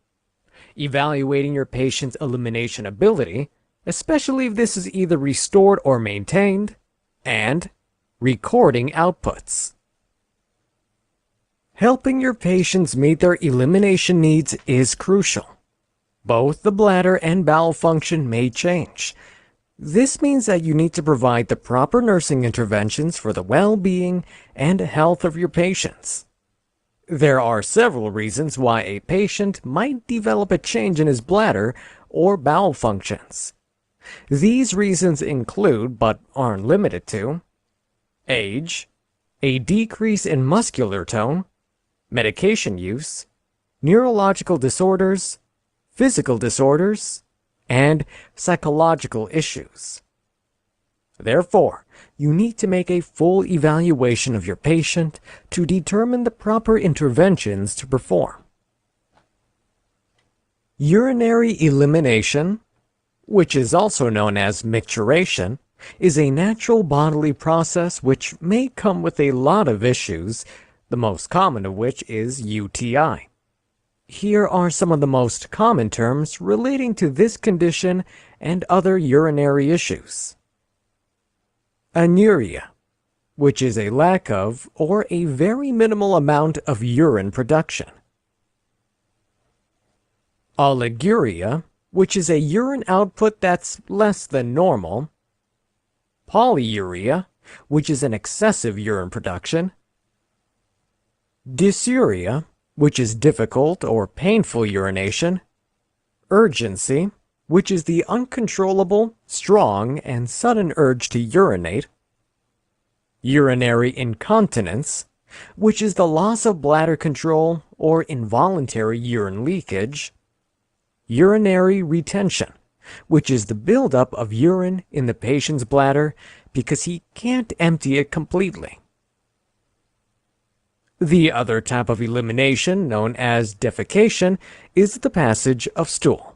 evaluating your patient's elimination ability, especially if this is either restored or maintained, and recording outputs. Helping your patients meet their elimination needs is crucial. Both the bladder and bowel function may change. This means that you need to provide the proper nursing interventions for the well-being and health of your patients. There are several reasons why a patient might develop a change in his bladder or bowel functions. These reasons include, but aren't limited to, age, a decrease in muscular tone, medication use, neurological disorders, physical disorders, and psychological issues. Therefore, you need to make a full evaluation of your patient to determine the proper interventions to perform. Urinary elimination, which is also known as micturition, is a natural bodily process which may come with a lot of issues, the most common of which is UTI. Here are some of the most common terms relating to this condition and other urinary issues. Anuria, which is a lack of or a very minimal amount of urine production. Oliguria, which is a urine output that's less than normal. Polyuria, which is an excessive urine production. Dysuria, which is difficult or painful urination. Urgency, which is the uncontrollable, strong, and sudden urge to urinate. Urinary incontinence, which is the loss of bladder control or involuntary urine leakage. Urinary retention, which is the buildup of urine in the patient's bladder because he can't empty it completely. The other type of elimination, known as defecation, is the passage of stool.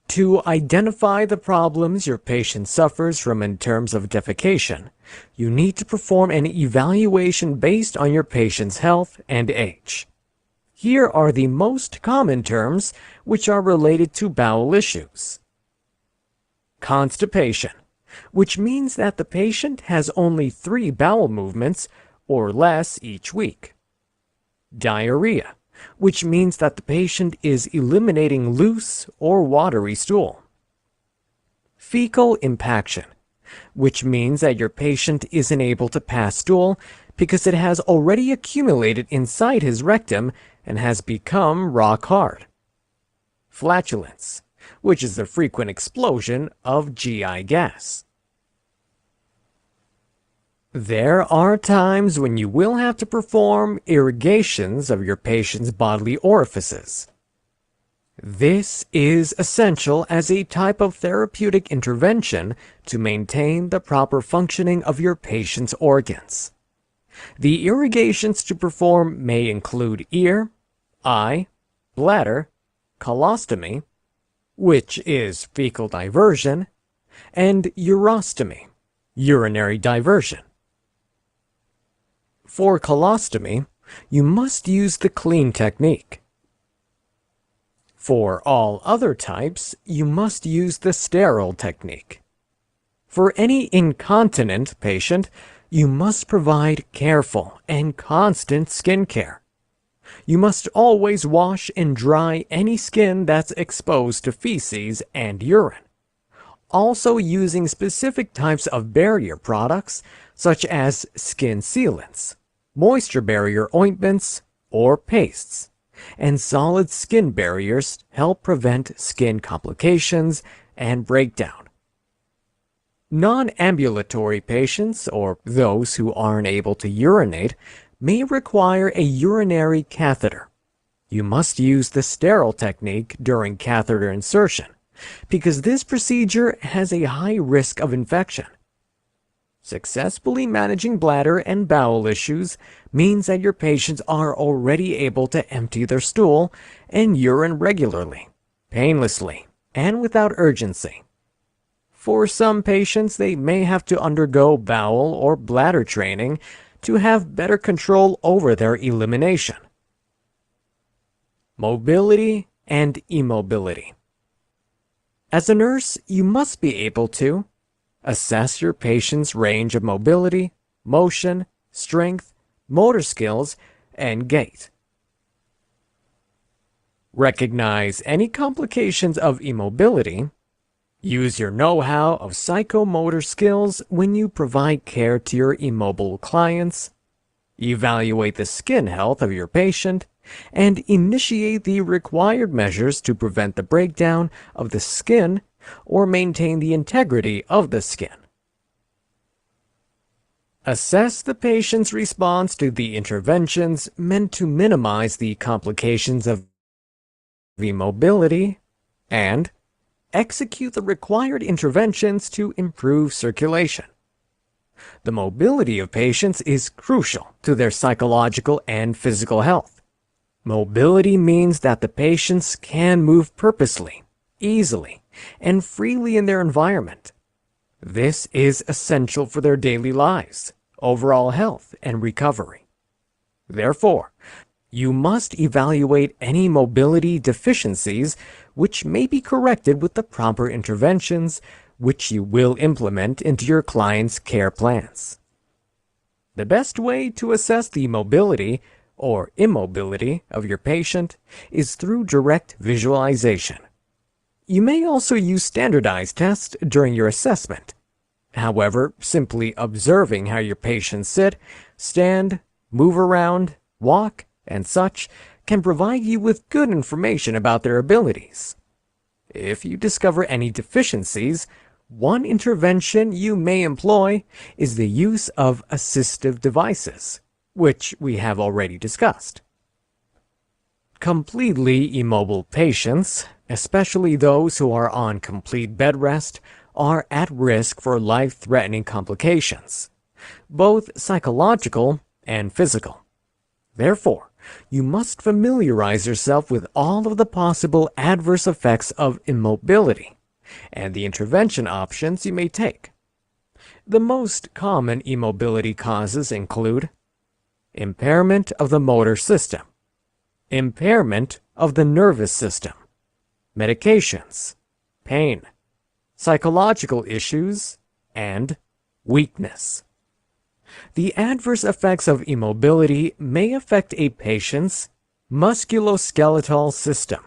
To identify the problems your patient suffers from in terms of defecation, you need to perform an evaluation based on your patient's health and age. Here are the most common terms which are related to bowel issues. Constipation, which means that the patient has only 3 bowel movements or less each week. Diarrhea, which means that the patient is eliminating loose or watery stool. Fecal impaction, which means that your patient isn't able to pass stool because it has already accumulated inside his rectum and has become rock hard. Flatulence, which is the frequent explosion of GI gas. There are times when you will have to perform irrigations of your patient's bodily orifices. This is essential as a type of therapeutic intervention to maintain the proper functioning of your patient's organs. The irrigations to perform may include ear, eye, bladder, colostomy, which is fecal diversion, and urostomy, urinary diversion. For colostomy, you must use the clean technique. For all other types, you must use the sterile technique. For any incontinent patient, you must provide careful and constant skin care. You must always wash and dry any skin that's exposed to feces and urine. Also using specific types of barrier products such as skin sealants, moisture barrier ointments, or pastes, and solid skin barriers help prevent skin complications and breakdown. Non-ambulatory patients, or those who aren't able to urinate, may require a urinary catheter. You must use the sterile technique during catheter insertion, because this procedure has a high risk of infection. Successfully managing bladder and bowel issues means that your patients are already able to empty their stool and urine regularly, painlessly, and without urgency. For some patients, they may have to undergo bowel or bladder training to have better control over their elimination. Mobility and immobility. As a nurse, you must be able to assess your patient's range of mobility, motion, strength, motor skills, and gait. Recognize any complications of immobility. Use your know-how of psychomotor skills when you provide care to your immobile clients. Evaluate the skin health of your patient, and initiate the required measures to prevent the breakdown of the skin or maintain the integrity of the skin. Assess the patient's response to the interventions meant to minimize the complications of immobility, and execute the required interventions to improve circulation. The mobility of patients is crucial to their psychological and physical health. Mobility means that the patients can move purposely, easily, and freely in their environment. This is essential for their daily lives, overall health, and recovery. Therefore, you must evaluate any mobility deficiencies which may be corrected with the proper interventions which you will implement into your client's care plans. The best way to assess the mobility or immobility of your patient is through direct visualization. You may also use standardized tests during your assessment. However, simply observing how your patients sit, stand, move around, walk, and such can provide you with good information about their abilities. If you discover any deficiencies, one intervention you may employ is the use of assistive devices, which we have already discussed. Completely immobile patients, especially those who are on complete bed rest, are at risk for life-threatening complications, both psychological and physical. Therefore, you must familiarize yourself with all of the possible adverse effects of immobility and the intervention options you may take. The most common immobility causes include impairment of the motor system, impairment of the nervous system, medications, pain, psychological issues, and weakness. The adverse effects of immobility may affect a patient's musculoskeletal system.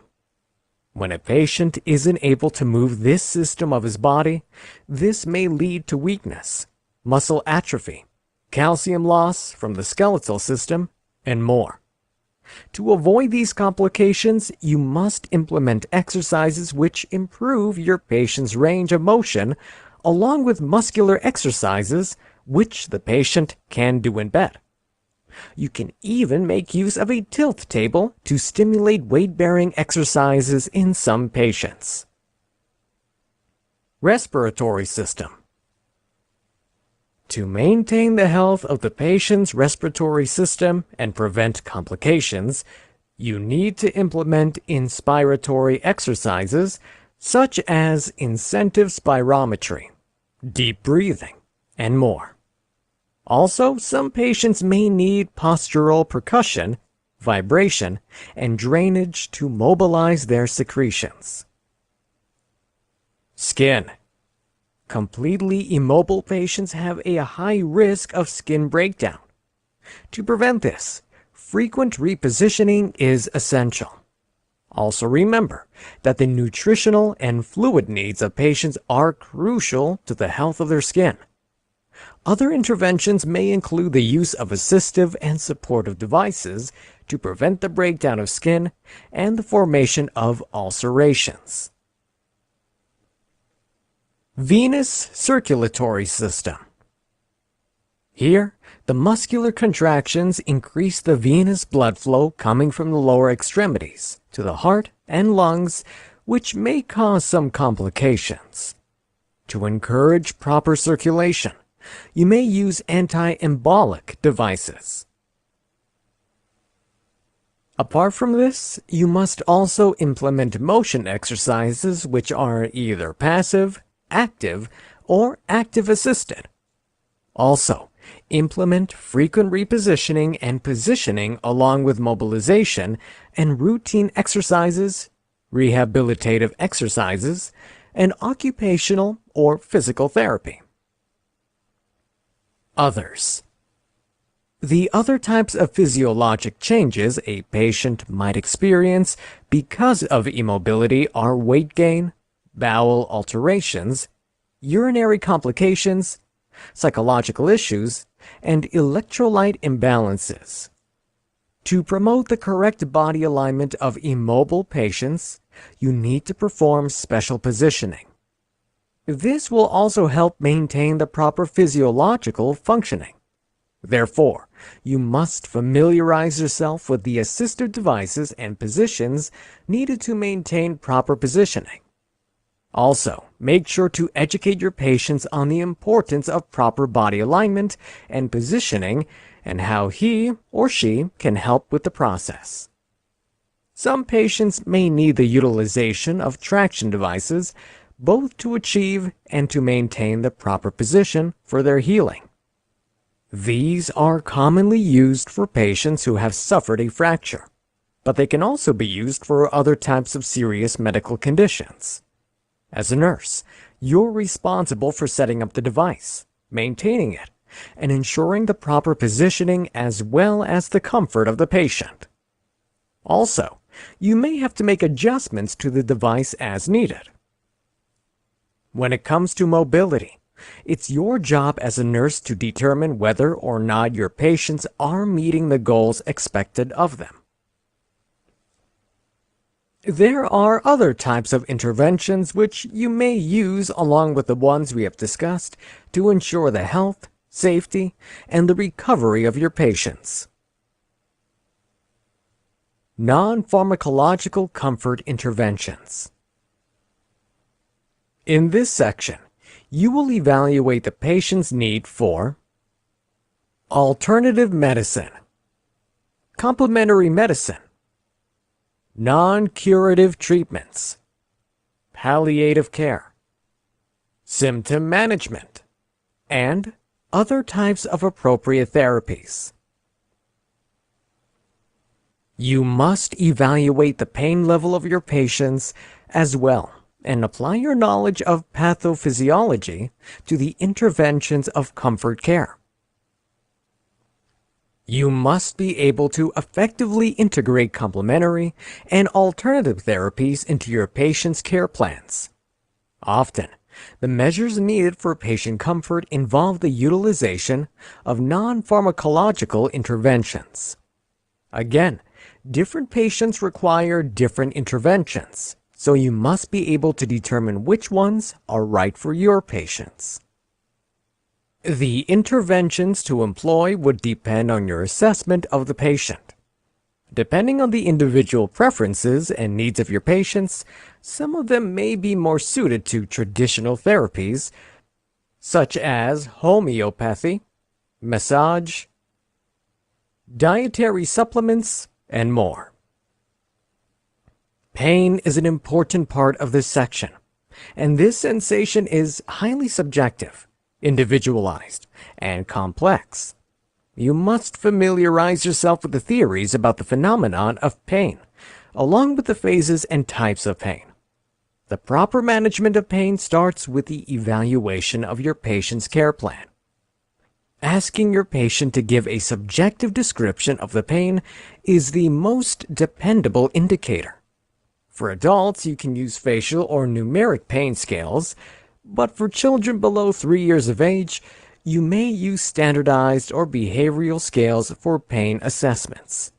When a patient isn't able to move this system of his body, this may lead to weakness, muscle atrophy, calcium loss from the skeletal system, and more. To avoid these complications, you must implement exercises which improve your patient's range of motion, along with muscular exercises which the patient can do in bed. You can even make use of a tilt table to stimulate weight-bearing exercises in some patients. Respiratory system. To maintain the health of the patient's respiratory system and prevent complications, you need to implement inspiratory exercises such as incentive spirometry, deep breathing, and more. Also, some patients may need postural percussion, vibration, and drainage to mobilize their secretions. Skin. Completely immobile patients have a high risk of skin breakdown. To prevent this, frequent repositioning is essential. Also remember that the nutritional and fluid needs of patients are crucial to the health of their skin. Other interventions may include the use of assistive and supportive devices to prevent the breakdown of skin and the formation of ulcerations. Venous circulatory system. Here, the muscular contractions increase the venous blood flow coming from the lower extremities to the heart and lungs, which may cause some complications. To encourage proper circulation, you may use anti-embolic devices. Apart from this, you must also implement motion exercises which are either passive, active, or active-assisted. Also, implement frequent repositioning and positioning along with mobilization and routine exercises, rehabilitative exercises, and occupational or physical therapy. Others. The other types of physiologic changes a patient might experience because of immobility are weight gain, bowel alterations, urinary complications, psychological issues, and electrolyte imbalances. To promote the correct body alignment of immobile patients, you need to perform special positioning. This will also help maintain the proper physiological functioning. Therefore, you must familiarize yourself with the assistive devices and positions needed to maintain proper positioning. Also, make sure to educate your patients on the importance of proper body alignment and positioning and how he or she can help with the process. Some patients may need the utilization of traction devices both to achieve and to maintain the proper position for their healing. These are commonly used for patients who have suffered a fracture, but they can also be used for other types of serious medical conditions. As a nurse, you're responsible for setting up the device, maintaining it, and ensuring the proper positioning as well as the comfort of the patient. Also, you may have to make adjustments to the device as needed. When it comes to mobility, it's your job as a nurse to determine whether or not your patients are meeting the goals expected of them. There are other types of interventions which you may use along with the ones we have discussed to ensure the health, safety, and the recovery of your patients. Non-pharmacological comfort interventions. In this section, you will evaluate the patient's need for alternative medicine, complementary medicine, non-curative treatments, palliative care, symptom management, and other types of appropriate therapies. You must evaluate the pain level of your patients as well and apply your knowledge of pathophysiology to the interventions of comfort care. You must be able to effectively integrate complementary and alternative therapies into your patient's care plans. Often, the measures needed for patient comfort involve the utilization of non-pharmacological interventions. Again, different patients require different interventions, so you must be able to determine which ones are right for your patients. The interventions to employ would depend on your assessment of the patient. Depending on the individual preferences and needs of your patients, some of them may be more suited to traditional therapies, such as homeopathy, massage, dietary supplements, and more. Pain is an important part of this section, and this sensation is highly subjective, individualized, and complex. You must familiarize yourself with the theories about the phenomenon of pain, along with the phases and types of pain. The proper management of pain starts with the evaluation of your patient's care plan. Asking your patient to give a subjective description of the pain is the most dependable indicator. For adults, you can use facial or numeric pain scales, but for children below 3 years of age, you may use standardized or behavioral scales for pain assessments.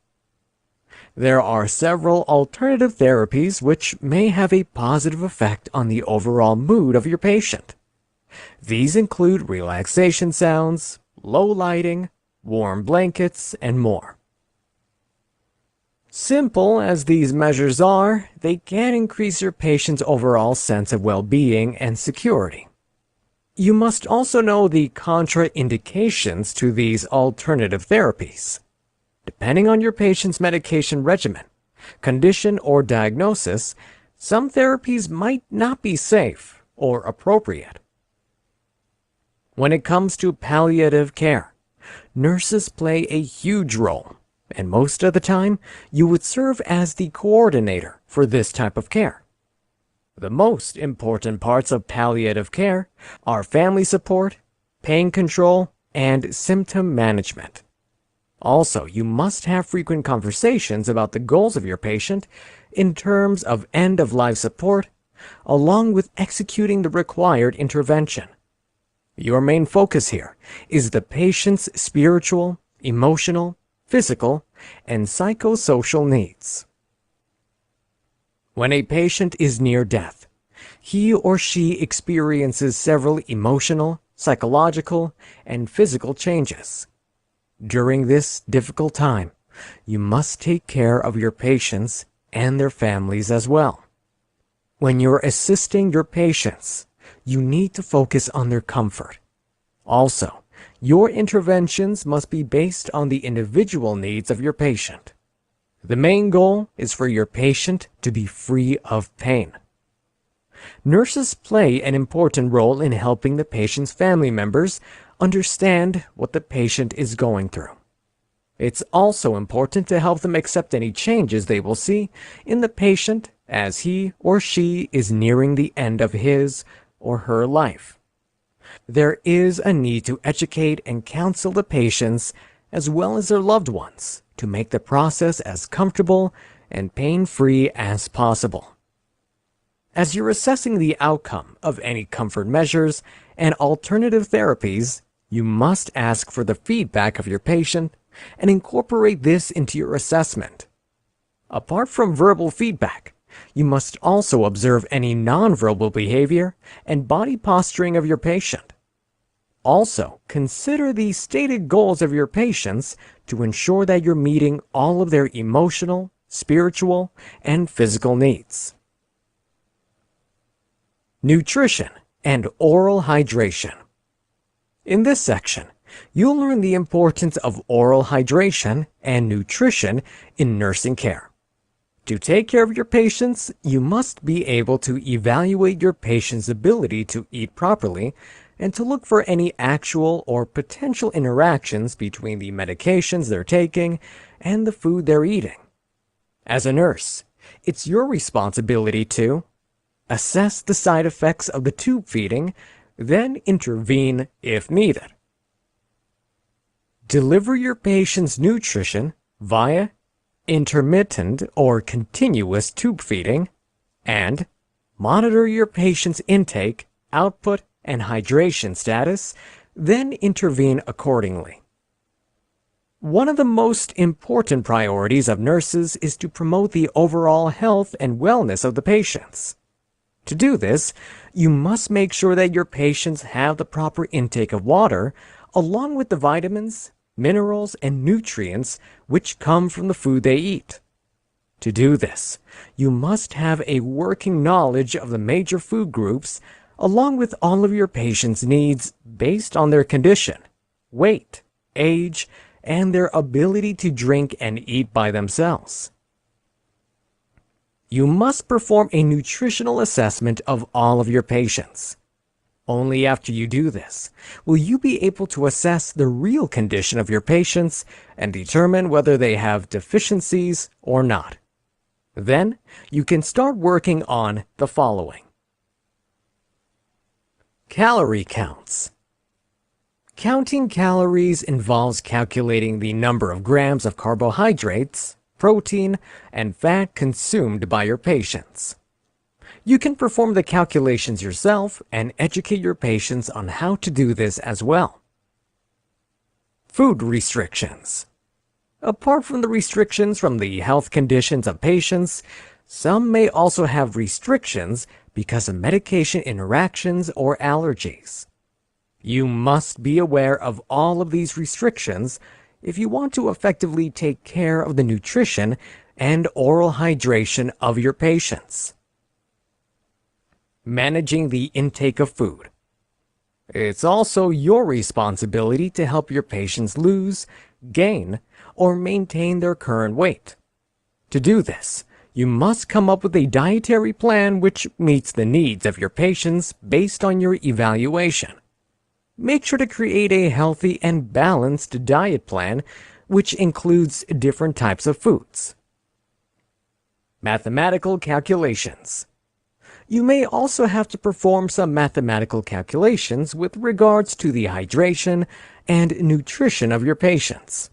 There are several alternative therapies which may have a positive effect on the overall mood of your patient. These include relaxation sounds, low lighting, warm blankets, and more. Simple as these measures are, they can increase your patient's overall sense of well-being and security. You must also know the contraindications to these alternative therapies. Depending on your patient's medication regimen, condition, or diagnosis, some therapies might not be safe or appropriate. When it comes to palliative care, nurses play a huge role, and most of the time, you would serve as the coordinator for this type of care. The most important parts of palliative care are family support, pain control, and symptom management. Also, you must have frequent conversations about the goals of your patient in terms of end-of-life support, along with executing the required intervention. Your main focus here is the patient's spiritual, emotional, physical, and psychosocial needs. When a patient is near death, he or she experiences several emotional, psychological, and physical changes. During this difficult time, you must take care of your patients and their families as well. When you're assisting your patients, you need to focus on their comfort. Also, your interventions must be based on the individual needs of your patient. The main goal is for your patient to be free of pain. Nurses play an important role in helping the patient's family members understand what the patient is going through. It's also important to help them accept any changes they will see in the patient as he or she is nearing the end of his or her life. There is a need to educate and counsel the patients as well as their loved ones to make the process as comfortable and pain-free as possible. As you're assessing the outcome of any comfort measures and alternative therapies, you must ask for the feedback of your patient and incorporate this into your assessment. Apart from verbal feedback, you must also observe any nonverbal behavior and body posturing of your patient. Also, consider the stated goals of your patients to ensure that you're meeting all of their emotional, spiritual, and physical needs. Nutrition and oral hydration. In this section, you'll learn the importance of oral hydration and nutrition in nursing care. To take care of your patients, you must be able to evaluate your patient's ability to eat properly and to look for any actual or potential interactions between the medications they're taking and the food they're eating. As a nurse, it's your responsibility to assess the side effects of the tube feeding, then intervene if needed. Deliver your patient's nutrition via intermittent or continuous tube feeding, and monitor your patient's intake, output, and hydration status, then intervene accordingly. One of the most important priorities of nurses is to promote the overall health and wellness of the patients. To do this, you must make sure that your patients have the proper intake of water, along with the vitamins, minerals, and nutrients which come from the food they eat. To do this, you must have a working knowledge of the major food groups, along with all of your patients' needs based on their condition, weight, age, and their ability to drink and eat by themselves. You must perform a nutritional assessment of all of your patients. Only after you do this will you be able to assess the real condition of your patients and determine whether they have deficiencies or not. Then you can start working on the following. Calorie counts. Counting calories involves calculating the number of grams of carbohydrates, protein and fat consumed by your patients. You can perform the calculations yourself and educate your patients on how to do this as well. Food restrictions. Apart from the restrictions from the health conditions of patients, some may also have restrictions because of medication interactions or allergies. You must be aware of all of these restrictions if you want to effectively take care of the nutrition and oral hydration of your patients. Managing the intake of food. It's also your responsibility to help your patients lose, gain, or maintain their current weight. To do this, you must come up with a dietary plan which meets the needs of your patients based on your evaluation. Make sure to create a healthy and balanced diet plan which includes different types of foods. Mathematical calculations. You may also have to perform some mathematical calculations with regards to the hydration and nutrition of your patients.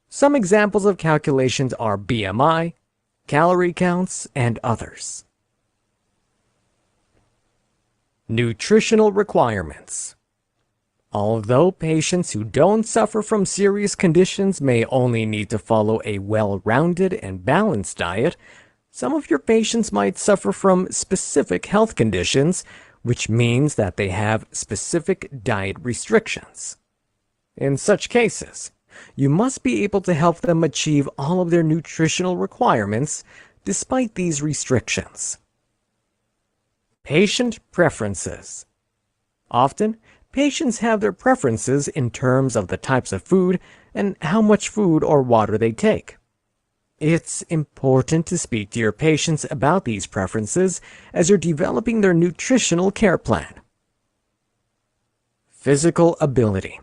Some examples of calculations are BMI, calorie counts, and others. Nutritional requirements. Although patients who don't suffer from serious conditions may only need to follow a well-rounded and balanced diet, some of your patients might suffer from specific health conditions, which means that they have specific diet restrictions. In such cases, you must be able to help them achieve all of their nutritional requirements despite these restrictions. Patient preferences. Often, patients have their preferences in terms of the types of food and how much food or water they take. It's important to speak to your patients about these preferences as you're developing their nutritional care plan. Physical ability.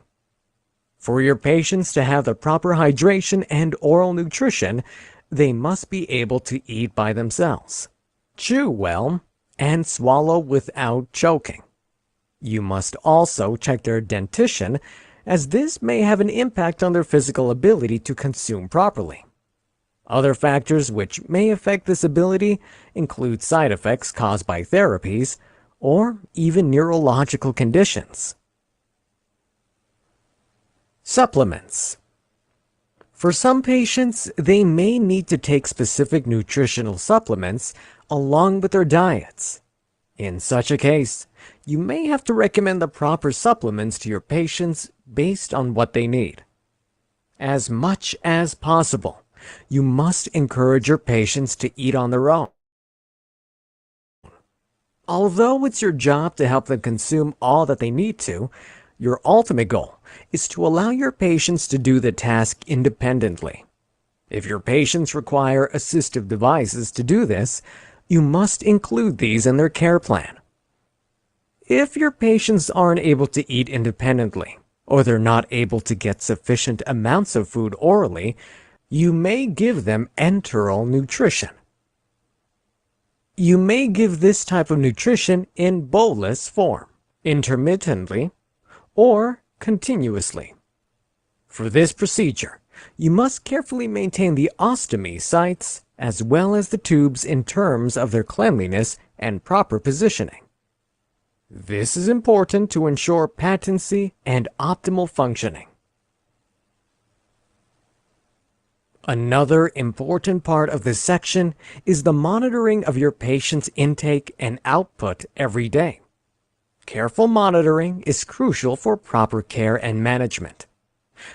For your patients to have the proper hydration and oral nutrition, they must be able to eat by themselves, chew well, and swallow without choking. You must also check their dentition, as this may have an impact on their physical ability to consume properly. Other factors which may affect this ability include side effects caused by therapies or even neurological conditions. Supplements. For some patients, they may need to take specific nutritional supplements along with their diets. In such a case, you may have to recommend the proper supplements to your patients based on what they need. As much as possible, you must encourage your patients to eat on their own. Although it's your job to help them consume all that they need to, your ultimate goal is to allow your patients to do the task independently. If your patients require assistive devices to do this, you must include these in their care plan. If your patients aren't able to eat independently, or they're not able to get sufficient amounts of food orally, you may give them enteral nutrition. You may give this type of nutrition in bolus form, intermittently, or continuously. For this procedure, you must carefully maintain the ostomy sites as well as the tubes in terms of their cleanliness and proper positioning. This is important to ensure patency and optimal functioning. Another important part of this section is the monitoring of your patient's intake and output every day. Careful monitoring is crucial for proper care and management.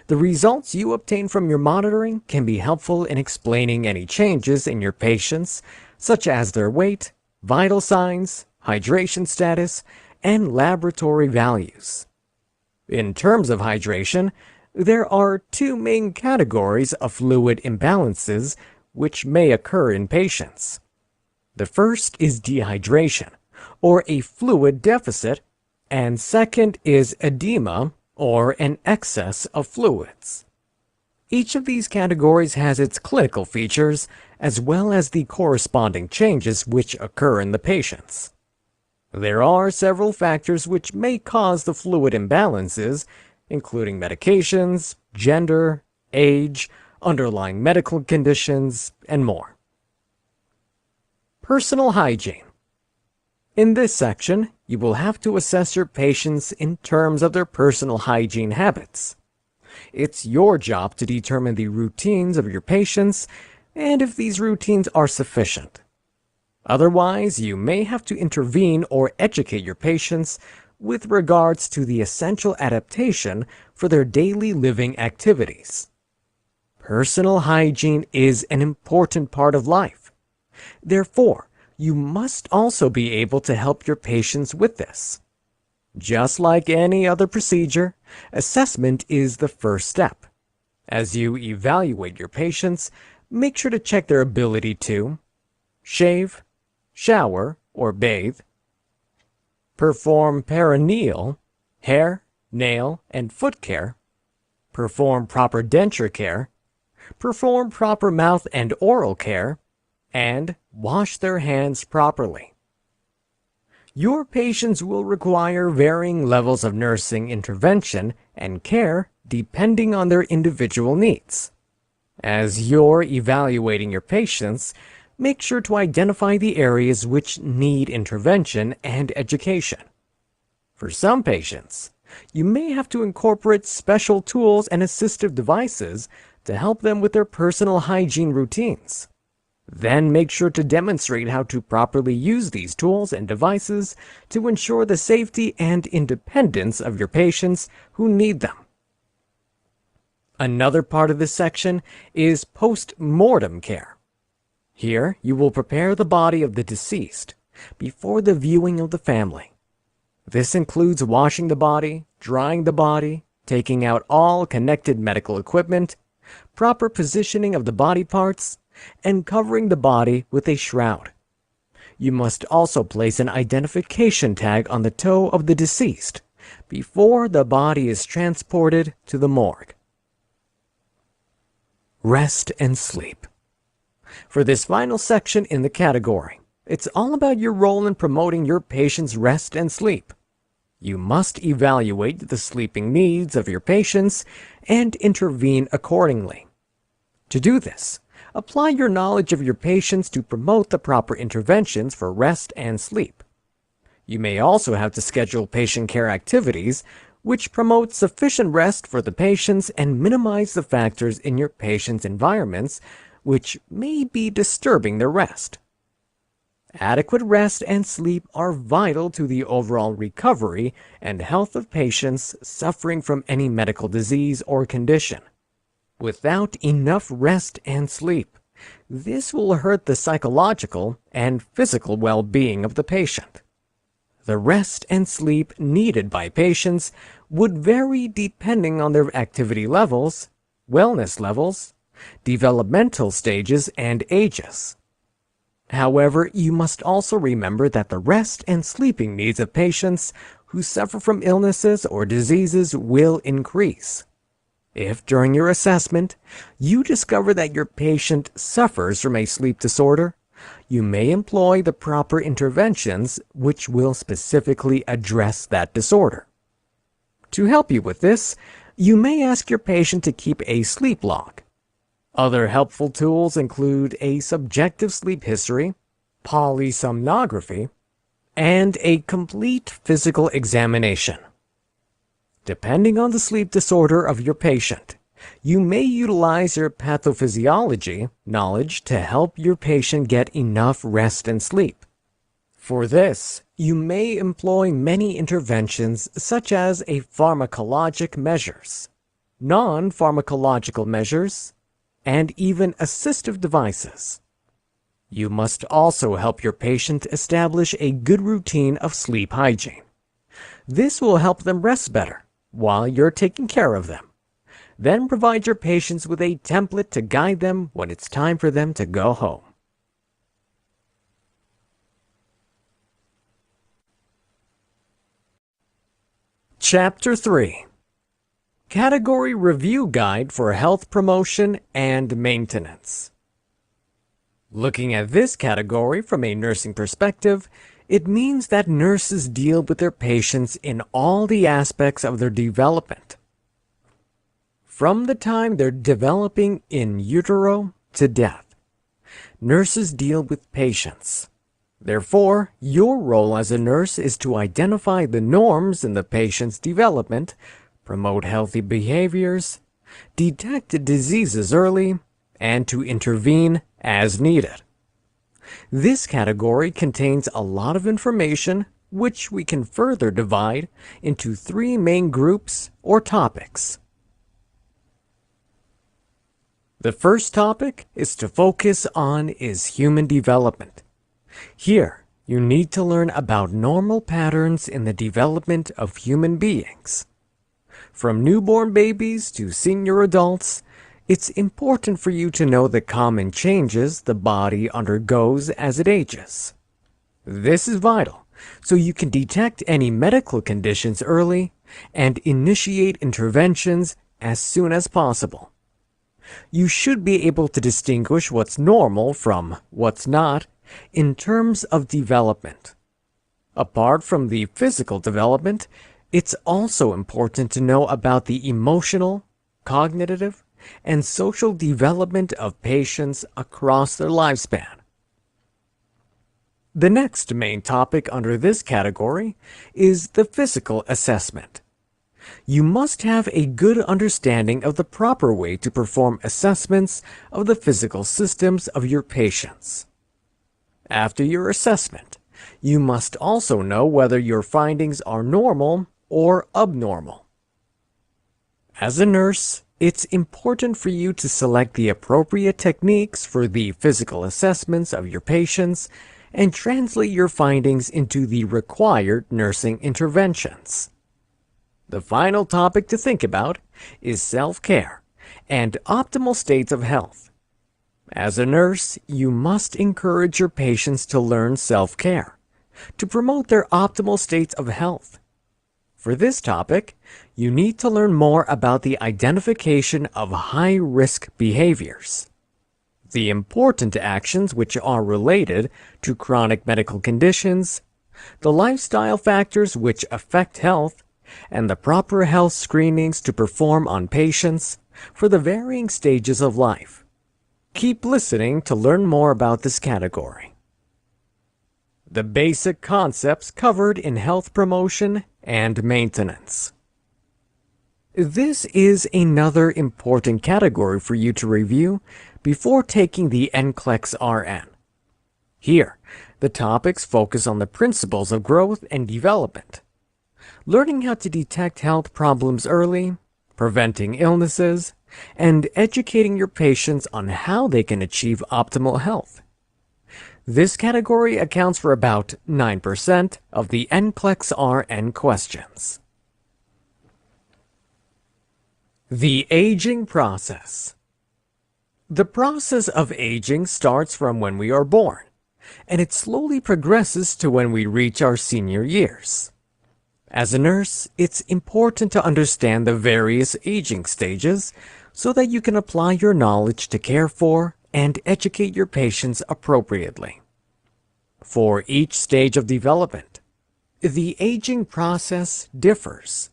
The results you obtain from your monitoring can be helpful in explaining any changes in your patients, such as their weight, vital signs, hydration status, and laboratory values. In terms of hydration, there are two main categories of fluid imbalances which may occur in patients. The first is dehydration, or a fluid deficit, and second is edema, or an excess of fluids. Each of these categories has its clinical features, as well as the corresponding changes which occur in the patients. There are several factors which may cause the fluid imbalances, including medications, gender, age, underlying medical conditions, and more. Personal hygiene. In this section, you will have to assess your patients in terms of their personal hygiene habits. It's your job to determine the routines of your patients and if these routines are sufficient. Otherwise, you may have to intervene or educate your patients with regards to the essential adaptation for their daily living activities. Personal hygiene is an important part of life. Therefore, you must also be able to help your patients with this. Just like any other procedure, assessment is the first step. As you evaluate your patients, make sure to check their ability to shave, shower or bathe, perform perineal, hair, nail, and foot care, perform proper denture care, perform proper mouth and oral care, and wash their hands properly. Your patients will require varying levels of nursing intervention and care depending on their individual needs. As you're evaluating your patients, make sure to identify the areas which need intervention and education. For some patients, you may have to incorporate special tools and assistive devices to help them with their personal hygiene routines. Then make sure to demonstrate how to properly use these tools and devices to ensure the safety and independence of your patients who need them. Another part of this section is post-mortem care. Here, you will prepare the body of the deceased before the viewing of the family. This includes washing the body, drying the body, taking out all connected medical equipment, proper positioning of the body parts, and covering the body with a shroud. You must also place an identification tag on the toe of the deceased before the body is transported to the morgue. Rest and sleep. For this final section in the category, it's all about your role in promoting your patient's rest and sleep. You must evaluate the sleeping needs of your patients and intervene accordingly. To do this, apply your knowledge of your patients to promote the proper interventions for rest and sleep. You may also have to schedule patient care activities which promote sufficient rest for the patients and minimize the factors in your patient's environments which may be disturbing their rest. Adequate rest and sleep are vital to the overall recovery and health of patients suffering from any medical disease or condition. Without enough rest and sleep, this will hurt the psychological and physical well-being of the patient. The rest and sleep needed by patients would vary depending on their activity levels, wellness levels, developmental stages, and ages. However, you must also remember that the rest and sleeping needs of patients who suffer from illnesses or diseases will increase. If during your assessment you discover that your patient suffers from a sleep disorder, you may employ the proper interventions which will specifically address that disorder. To help you with this, you may ask your patient to keep a sleep log. Other helpful tools include a subjective sleep history, polysomnography, and a complete physical examination. Depending on the sleep disorder of your patient, you may utilize your pathophysiology knowledge to help your patient get enough rest and sleep. For this, you may employ many interventions such as pharmacologic measures, non-pharmacological measures, and even assistive devices. You must also help your patient establish a good routine of sleep hygiene. This will help them rest better while you're taking care of them. Then provide your patients with a template to guide them when it's time for them to go home. Chapter 3. Category Review Guide for Health Promotion and Maintenance. Looking at this category from a nursing perspective, it means that nurses deal with their patients in all the aspects of their development. from the time they're developing in utero to death. Nurses deal with patients. Therefore, your role as a nurse is to identify the norms in the patient's development, promote healthy behaviors, detect diseases early, and to intervene as needed. This category contains a lot of information which we can further divide into 3 main groups or topics. The first topic is to focus on is human development. Here, you need to learn about normal patterns in the development of human beings. From newborn babies to senior adults, it's important for you to know the common changes the body undergoes as it ages. This is vital, so you can detect any medical conditions early and initiate interventions as soon as possible. You should be able to distinguish what's normal from what's not in terms of development. Apart from the physical development, it's also important to know about the emotional, cognitive, and social development of patients across their lifespan. The next main topic under this category is the physical assessment. You must have a good understanding of the proper way to perform assessments of the physical systems of your patients. After your assessment, you must also know whether your findings are normal or abnormal. As a nurse, it's important for you to select the appropriate techniques for the physical assessments of your patients and translate your findings into the required nursing interventions. The final topic to think about is self-care and optimal states of health. As a nurse, you must encourage your patients to learn self-care, to promote their optimal states of health. For this topic, you need to learn more about the identification of high-risk behaviors, the important actions which are related to chronic medical conditions, the lifestyle factors which affect health, and the proper health screenings to perform on patients for the varying stages of life. Keep listening to learn more about this category. The basic concepts covered in health promotion and maintenance. This is another important category for you to review before taking the Nclex RN. Here, the topics focus on the principles of growth and development, learning how to detect health problems early, preventing illnesses, and educating your patients on how they can achieve optimal health. This category accounts for about 9% of the Nclex RN questions. The aging process. The process of aging starts from when we are born, and it slowly progresses to when we reach our senior years. As a nurse, it's important to understand the various aging stages so that you can apply your knowledge to care for and educate your patients appropriately. For each stage of development, the aging process differs.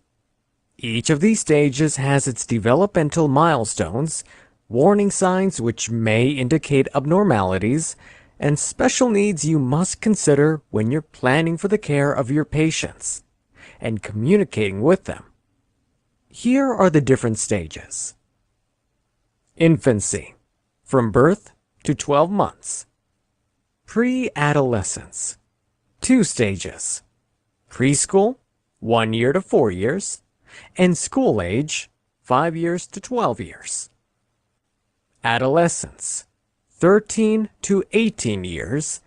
Each of these stages has its developmental milestones, warning signs which may indicate abnormalities, and special needs you must consider when you're planning for the care of your patients and communicating with them. Here are the different stages. Infancy, from birth to 12 months. Pre-adolescence, 2 stages. Preschool, 1 year to 4 years, and school age, 5 years to 12 years. Adolescence, 13 to 18 years.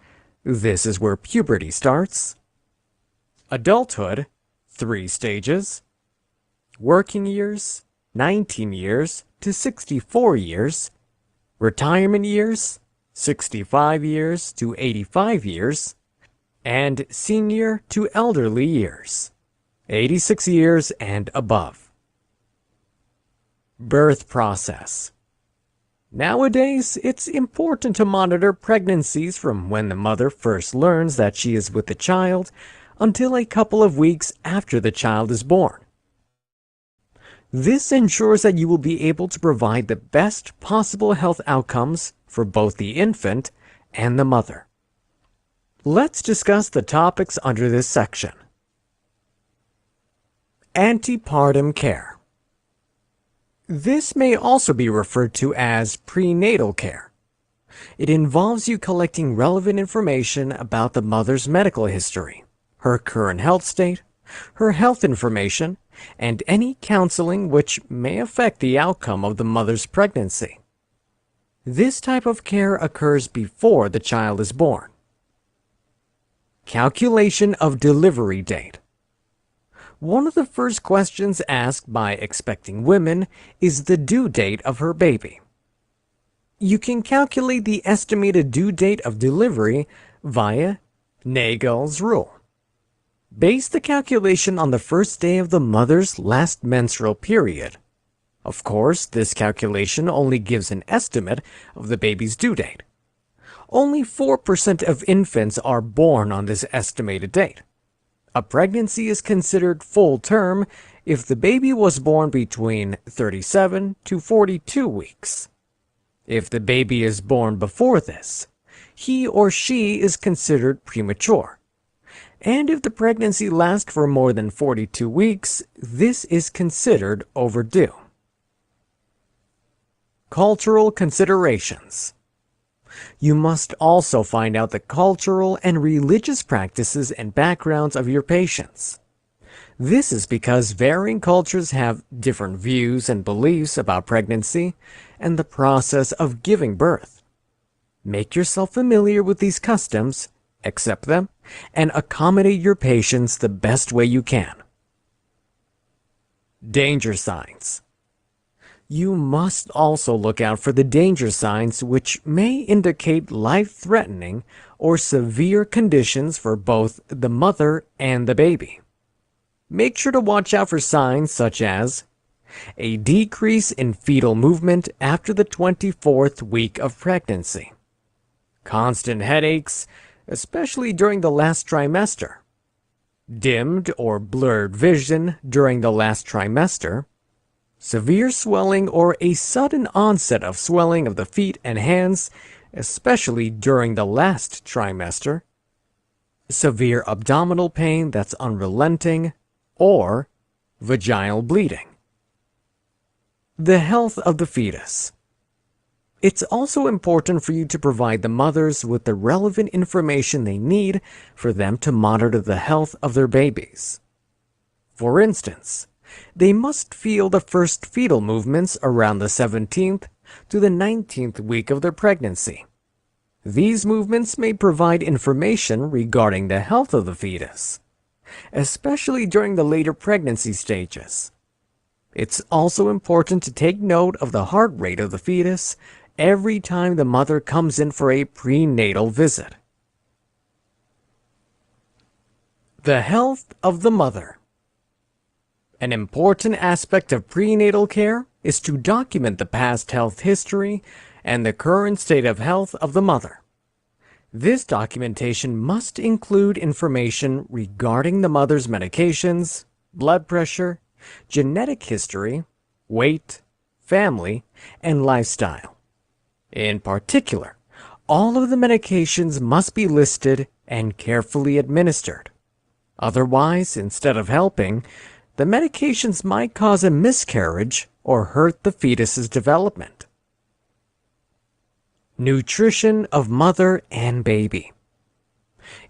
This is where puberty starts. Adulthood, 3 stages. Working years, 19 years to 64 years. Retirement years, 65 years to 85 years. And senior to elderly years, 86 years and above. Birth process. Nowadays, it's important to monitor pregnancies from when the mother first learns that she is with the child until a couple of weeks after the child is born. This ensures that you will be able to provide the best possible health outcomes for both the infant and the mother. Let's discuss the topics under this section. Antepartum care. This may also be referred to as prenatal care. It involves you collecting relevant information about the mother's medical history, her current health state, her health information, and any counseling which may affect the outcome of the mother's pregnancy. This type of care occurs before the child is born. Calculation of delivery date. One of the first questions asked by expecting women is the due date of her baby. You can calculate the estimated due date of delivery via Nagel's rule. Base the calculation on the first day of the mother's last menstrual period. Of course, this calculation only gives an estimate of the baby's due date. Only 4% of infants are born on this estimated date. A pregnancy is considered full term if the baby was born between 37 to 42 weeks. If the baby is born before this, he or she is considered premature. And if the pregnancy lasts for more than 42 weeks, this is considered overdue. Cultural considerations. You must also find out the cultural and religious practices and backgrounds of your patients. This is because varying cultures have different views and beliefs about pregnancy and the process of giving birth. Make yourself familiar with these customs, accept them, and accommodate your patients the best way you can. Danger signs. You must also look out for the danger signs which may indicate life-threatening or severe conditions for both the mother and the baby. Make sure to watch out for signs such as a decrease in fetal movement after the 24th week of pregnancy, constant headaches, especially during the last trimester, dimmed or blurred vision during the last trimester, severe swelling or a sudden onset of swelling of the feet and hands, especially during the last trimester, severe abdominal pain that's unrelenting, or vaginal bleeding. The health of the fetus. It's also important for you to provide the mothers with the relevant information they need for them to monitor the health of their babies. For instance, they must feel the first fetal movements around the 17th to the 19th week of their pregnancy. These movements may provide information regarding the health of the fetus, especially during the later pregnancy stages. It's also important to take note of the heart rate of the fetus every time the mother comes in for a prenatal visit. The health of the mother. An important aspect of prenatal care is to document the past health history and the current state of health of the mother. This documentation must include information regarding the mother's medications, blood pressure, genetic history, weight, family, and lifestyle. In particular, all of the medications must be listed and carefully administered. Otherwise, instead of helping, the medications might cause a miscarriage or hurt the fetus's development. Nutrition of mother and baby.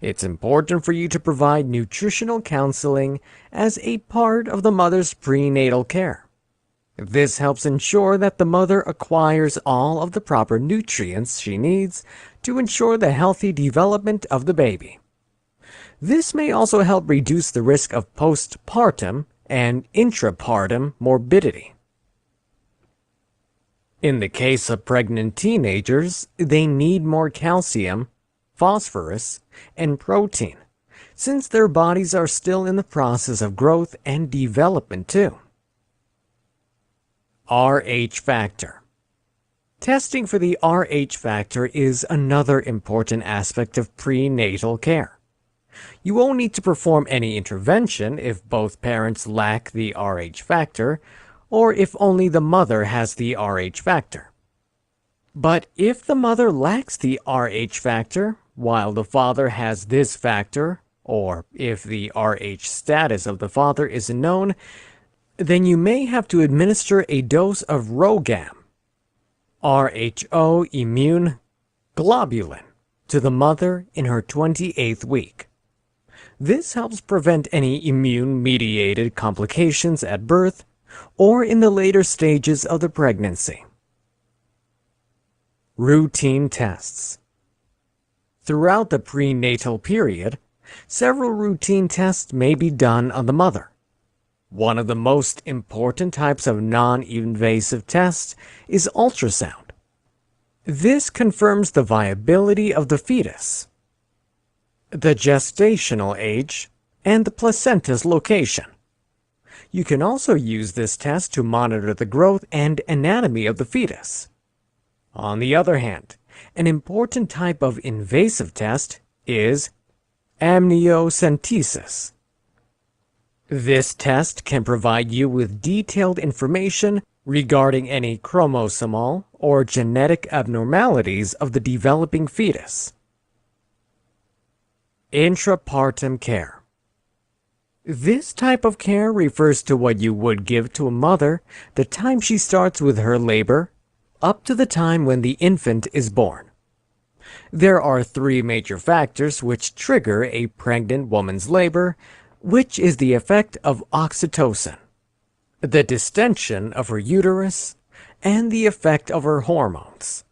It's important for you to provide nutritional counseling as a part of the mother's prenatal care. This helps ensure that the mother acquires all of the proper nutrients she needs to ensure the healthy development of the baby. This may also help reduce the risk of postpartum and intrapartum morbidity. In the case of pregnant teenagers, they need more calcium, phosphorus, and protein, since their bodies are still in the process of growth and development too. Rh factor. Testing for the Rh factor is another important aspect of prenatal care. You won't need to perform any intervention if both parents lack the Rh factor, or if only the mother has the Rh factor. But if the mother lacks the Rh factor, while the father has this factor, or if the Rh status of the father is unknown, then you may have to administer a dose of RhoGAM, RHO immune globulin, to the mother in her 28th week. This helps prevent any immune-mediated complications at birth or in the later stages of the pregnancy. Routine tests. Throughout the prenatal period, several routine tests may be done on the mother. One of the most important types of non-invasive tests is ultrasound. This confirms the viability of the fetus, the gestational age, and the placenta's location. You can also use this test to monitor the growth and anatomy of the fetus. On the other hand, an important type of invasive test is amniocentesis. This test can provide you with detailed information regarding any chromosomal or genetic abnormalities of the developing fetus. Intrapartum care. This type of care refers to what you would give to a mother the time she starts with her labor up to the time when the infant is born. There are three major factors which trigger a pregnant woman's labor, which is the effect of oxytocin, the distension of her uterus, and the effect of her hormones.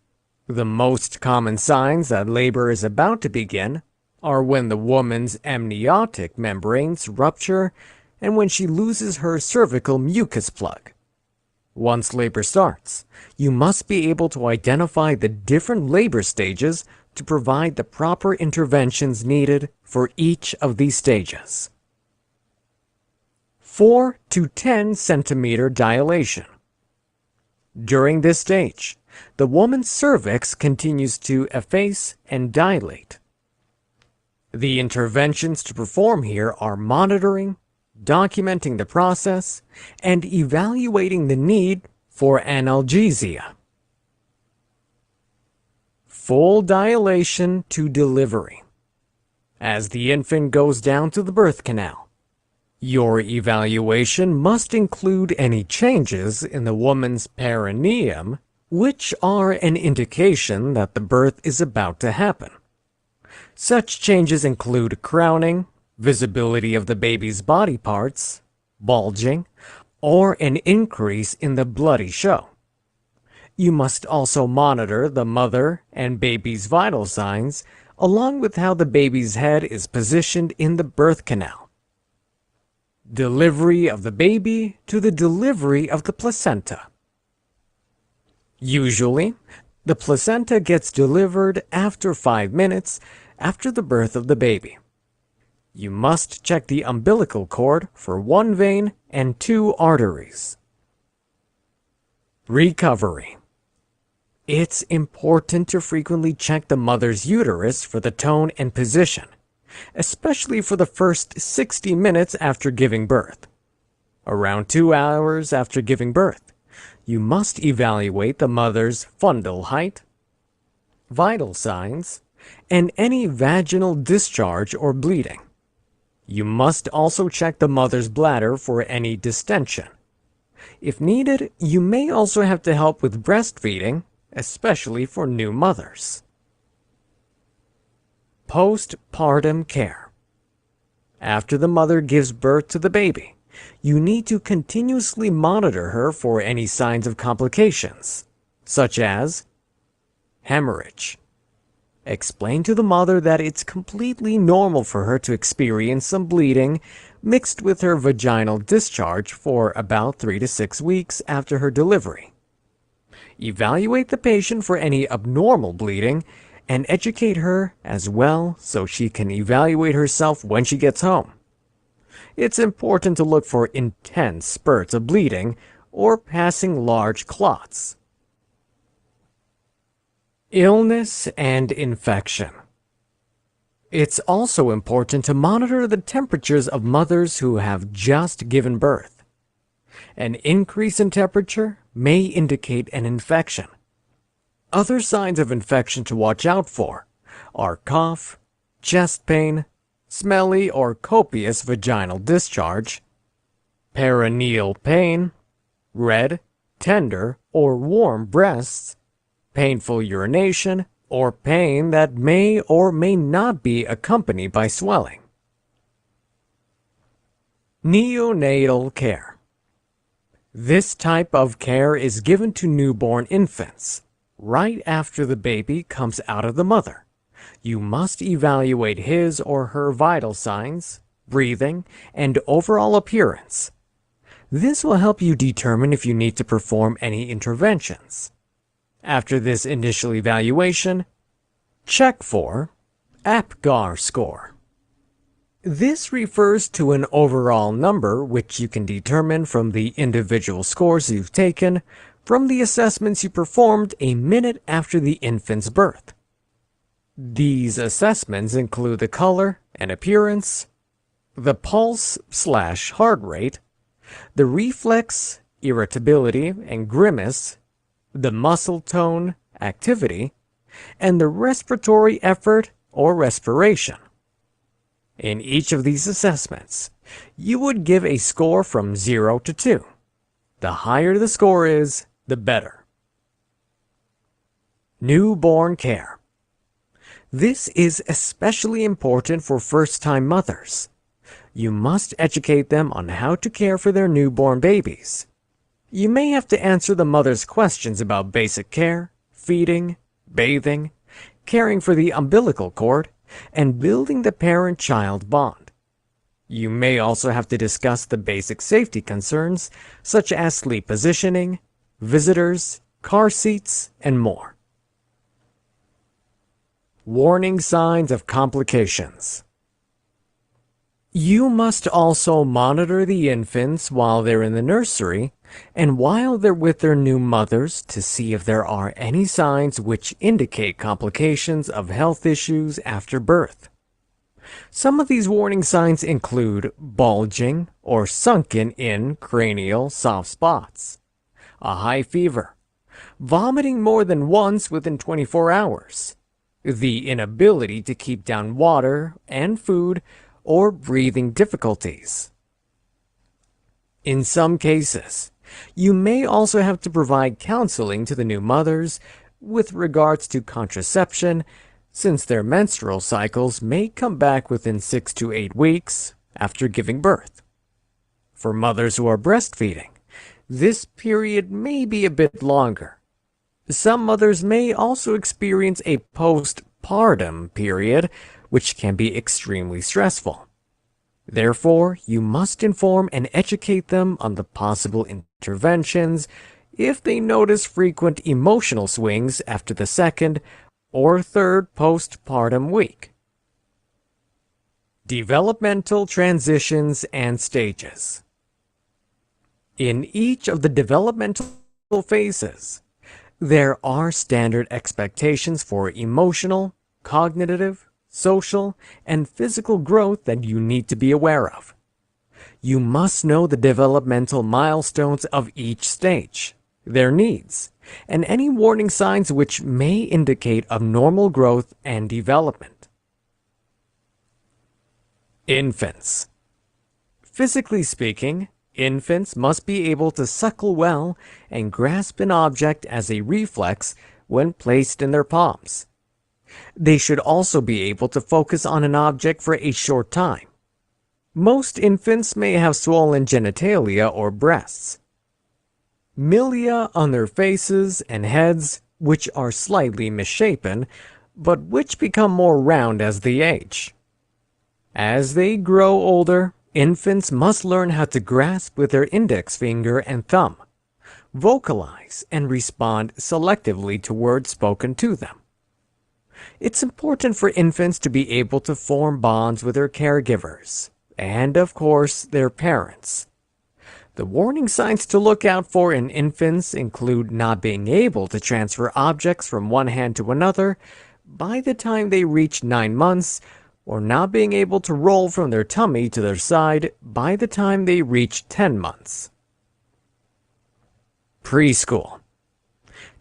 The most common signs that labor is about to begin are when the woman's amniotic membranes rupture and when she loses her cervical mucus plug. Once labor starts, you must be able to identify the different labor stages to provide the proper interventions needed for each of these stages. 4 to 10 centimeter dilation. During this stage, the woman's cervix continues to efface and dilate. The interventions to perform here are monitoring, documenting the process, and evaluating the need for analgesia. Full dilation to delivery. As the infant goes down to the birth canal, your evaluation must include any changes in the woman's perineum, which are an indication that the birth is about to happen. Such changes include crowning, visibility of the baby's body parts, bulging, or an increase in the bloody show. You must also monitor the mother and baby's vital signs, along with how the baby's head is positioned in the birth canal. Delivery of the baby to the delivery of the placenta. Usually, the placenta gets delivered after 5 minutes after the birth of the baby. You must check the umbilical cord for 1 vein and 2 arteries. Recovery. It's important to frequently check the mother's uterus for the tone and position, especially for the first 60 minutes after giving birth. Around 2 hours after giving birth, you must evaluate the mother's fundal height, vital signs, and any vaginal discharge or bleeding. You must also check the mother's bladder for any distension. If needed, you may also have to help with breastfeeding, especially for new mothers. Postpartum care. After the mother gives birth to the baby, you need to continuously monitor her for any signs of complications, such as hemorrhage. Explain to the mother that it's completely normal for her to experience some bleeding mixed with her vaginal discharge for about 3 to 6 weeks after her delivery. Evaluate the patient for any abnormal bleeding and educate her as well so she can evaluate herself when she gets home. It's important to look for intense spurts of bleeding or passing large clots. Illness and infection. It's also important to monitor the temperatures of mothers who have just given birth. An increase in temperature may indicate an infection. Other signs of infection to watch out for are cough, chest pain, smelly or copious vaginal discharge, perineal pain, red, tender, or warm breasts, painful urination, or pain that may or may not be accompanied by swelling. Neonatal care. This type of care is given to newborn infants right after the baby comes out of the mother. You must evaluate his or her vital signs, breathing, and overall appearance. This will help you determine if you need to perform any interventions. After this initial evaluation, check for APGAR score. This refers to an overall number which you can determine from the individual scores you've taken from the assessments you performed a minute after the infant's birth. These assessments include the color and appearance, the pulse/heart rate, the reflex, irritability, and grimace, the muscle tone, activity, and the respiratory effort or respiration. In each of these assessments, you would give a score from 0 to 2. The higher the score is, the better. Newborn care. This is especially important for first-time mothers. You must educate them on how to care for their newborn babies. You may have to answer the mother's questions about basic care, feeding, bathing, caring for the umbilical cord, and building the parent-child bond. You may also have to discuss the basic safety concerns, such as sleep positioning, visitors, car seats, and more. Warning signs of complications. You must also monitor the infants while they're in the nursery and while they're with their new mothers to see if there are any signs which indicate complications of health issues after birth. Some of these warning signs include bulging or sunken-in cranial soft spots, a high fever, vomiting more than once within 24 hours, the inability to keep down water and food, or breathing difficulties. In some cases, you may also have to provide counseling to the new mothers with regards to contraception, since their menstrual cycles may come back within 6 to 8 weeks after giving birth. For mothers who are breastfeeding, this period may be a bit longer. Some mothers may also experience a postpartum period, which can be extremely stressful. Therefore, you must inform and educate them on the possible interventions if they notice frequent emotional swings after the second or third postpartum week. Developmental transitions and stages. In each of the developmental phases, there are standard expectations for emotional, cognitive, social, and physical growth that you need to be aware of. You must know the developmental milestones of each stage, their needs, and any warning signs which may indicate abnormal growth and development. Infants. Physically speaking, infants must be able to suckle well and grasp an object as a reflex when placed in their palms. They should also be able to focus on an object for a short time. Most infants may have swollen genitalia or breasts, milia on their faces and heads, which are slightly misshapen, but which become more round as they age. As they grow older, infants must learn how to grasp with their index finger and thumb, vocalize, and respond selectively to words spoken to them. It's important for infants to be able to form bonds with their caregivers, and of course, their parents. The warning signs to look out for in infants include not being able to transfer objects from one hand to another by the time they reach 9 months, or not being able to roll from their tummy to their side by the time they reach 10 months. Preschool.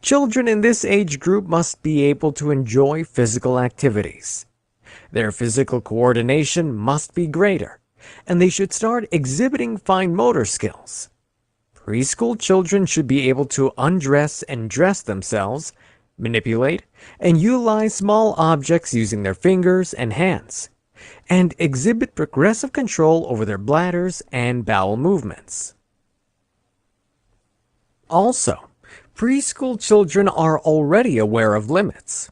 Children in this age group must be able to enjoy physical activities. Their physical coordination must be greater, and they should start exhibiting fine motor skills. Preschool children should be able to undress and dress themselves, manipulate, and utilize small objects using their fingers and hands, and exhibit progressive control over their bladders and bowel movements. Also, preschool children are already aware of limits.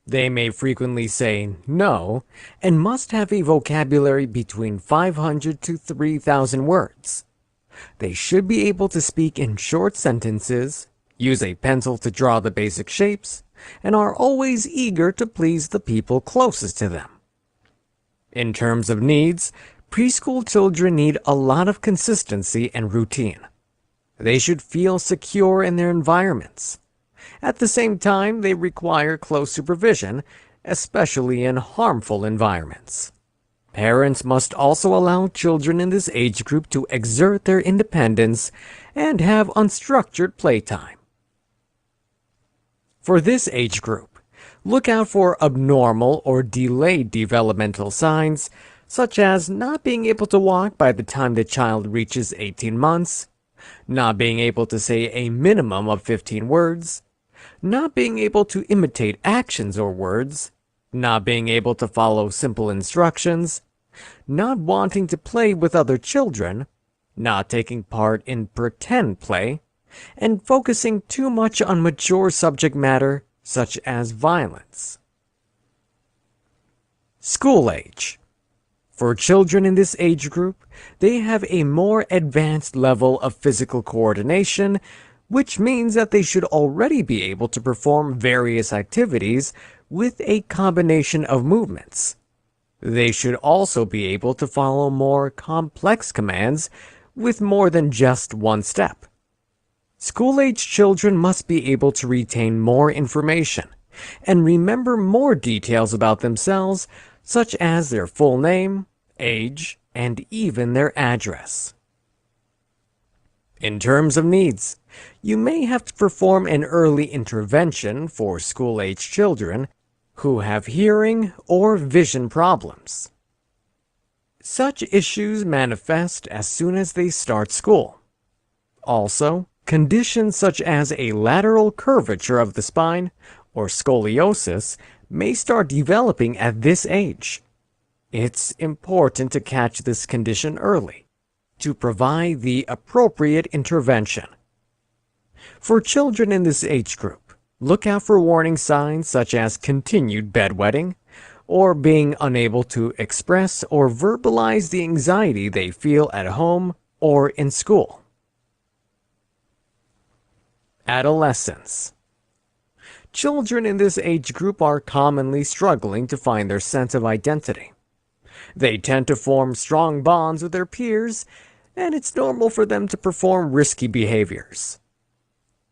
They may frequently say no and must have a vocabulary between 500 to 3,000 words. They should be able to speak in short sentences, use a pencil to draw the basic shapes, and are always eager to please the people closest to them. In terms of needs, preschool children need a lot of consistency and routine. They should feel secure in their environments. At the same time, they require close supervision, especially in harmful environments. Parents must also allow children in this age group to exert their independence and have unstructured playtime. For this age group, look out for abnormal or delayed developmental signs, such as not being able to walk by the time the child reaches 18 months, not being able to say a minimum of 15 words, not being able to imitate actions or words, not being able to follow simple instructions, not wanting to play with other children, not taking part in pretend play, and focusing too much on mature subject matter such as violence. School age. For children in this age group, they have a more advanced level of physical coordination, which means that they should already be able to perform various activities with a combination of movements. They should also be able to follow more complex commands with more than just one step. School-age children must be able to retain more information and remember more details about themselves, such as their full name, age, and even their address. In terms of needs, you may have to perform an early intervention for school-age children who have hearing or vision problems. Such issues manifest as soon as they start school. Also, conditions such as a lateral curvature of the spine or scoliosis may start developing at this age. It's important to catch this condition early to provide the appropriate intervention. For children in this age group, look out for warning signs such as continued bedwetting or being unable to express or verbalize the anxiety they feel at home or in school. Adolescence. Children in this age group are commonly struggling to find their sense of identity. They tend to form strong bonds with their peers, and it's normal for them to perform risky behaviors.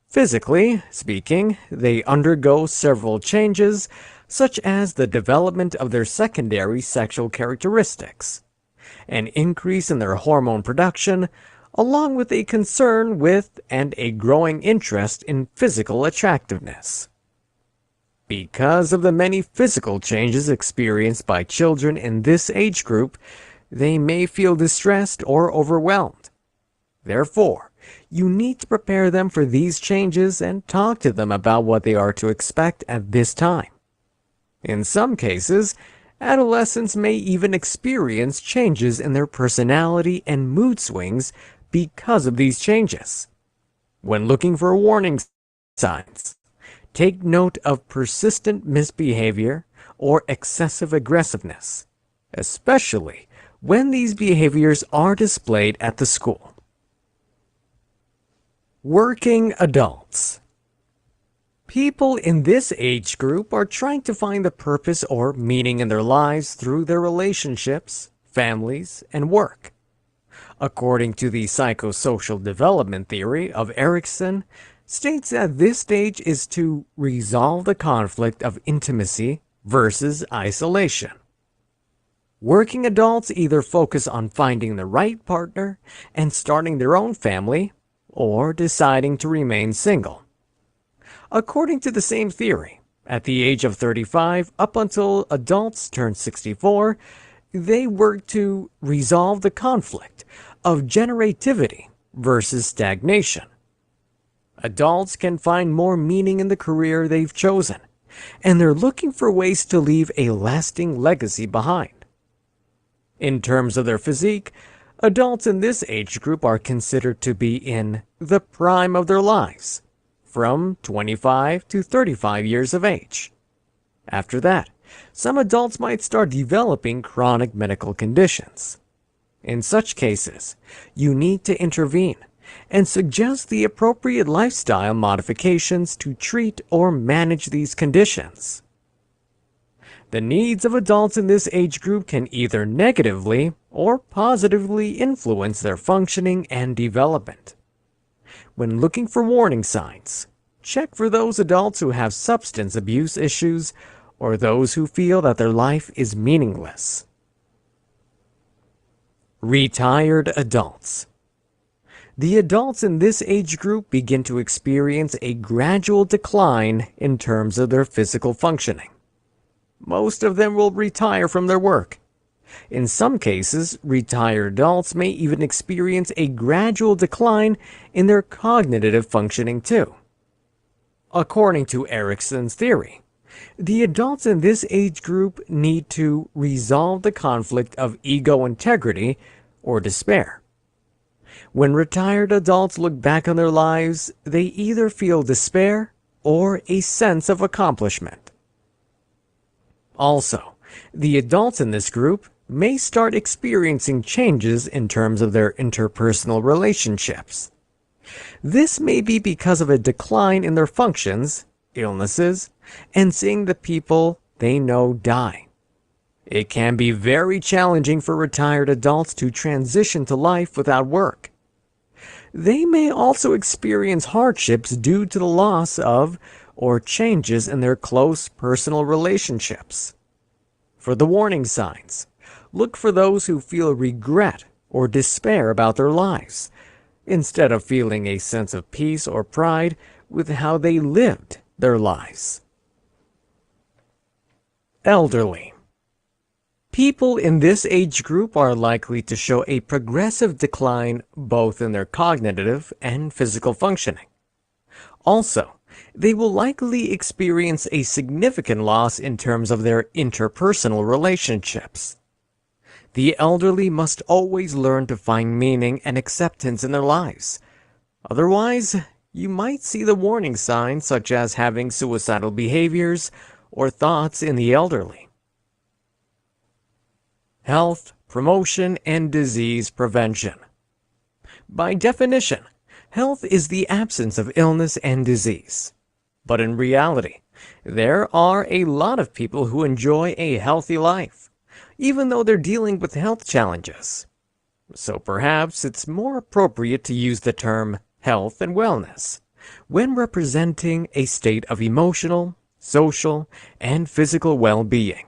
Physically speaking, they undergo several changes, such as the development of their secondary sexual characteristics, an increase in their hormone production, along with a concern with and a growing interest in physical attractiveness. Because of the many physical changes experienced by children in this age group, they may feel distressed or overwhelmed. Therefore, you need to prepare them for these changes and talk to them about what they are to expect at this time. In some cases, adolescents may even experience changes in their personality and mood swings because of these changes. When looking for warning signs, take note of persistent misbehavior or excessive aggressiveness, especially when these behaviors are displayed at the school. Working adults. People in this age group are trying to find the purpose or meaning in their lives through their relationships, families, and work. According to the psychosocial development theory of Erikson, states that this stage is to resolve the conflict of intimacy versus isolation. Working adults either focus on finding the right partner and starting their own family, or deciding to remain single. According to the same theory, at the age of 35 up until adults turn 64, they work to resolve the conflict of generativity versus stagnation. Adults can find more meaning in the career they've chosen, and they're looking for ways to leave a lasting legacy behind. In terms of their physique, adults in this age group are considered to be in the prime of their lives, from 25 to 35 years of age. After that, some adults might start developing chronic medical conditions. In such cases, you need to intervene and suggest the appropriate lifestyle modifications to treat or manage these conditions. The needs of adults in this age group can either negatively or positively influence their functioning and development. When looking for warning signs, check for those adults who have substance abuse issues or those who feel that their life is meaningless. Retired adults. The adults in this age group begin to experience a gradual decline in terms of their physical functioning. Most of them will retire from their work. In some cases, retired adults may even experience a gradual decline in their cognitive functioning too. According to Erickson's theory, the adults in this age group need to resolve the conflict of ego integrity or despair. When retired adults look back on their lives, they either feel despair or a sense of accomplishment. Also, the adults in this group may start experiencing changes in terms of their interpersonal relationships. This may be because of a decline in their functions, illnesses, and seeing the people they know die. It can be very challenging for retired adults to transition to life without work. They may also experience hardships due to the loss of or changes in their close personal relationships. For the warning signs, look for those who feel regret or despair about their lives, instead of feeling a sense of peace or pride with how they lived their lives. Elderly. People in this age group are likely to show a progressive decline both in their cognitive and physical functioning. Also, they will likely experience a significant loss in terms of their interpersonal relationships. The elderly must always learn to find meaning and acceptance in their lives. Otherwise, you might see the warning signs such as having suicidal behaviors or thoughts in the elderly. Health, promotion, and disease prevention. By definition, health is the absence of illness and disease. But in reality, there are a lot of people who enjoy a healthy life, even though they're dealing with health challenges. So perhaps it's more appropriate to use the term health and wellness when representing a state of emotional, social, and physical well-being.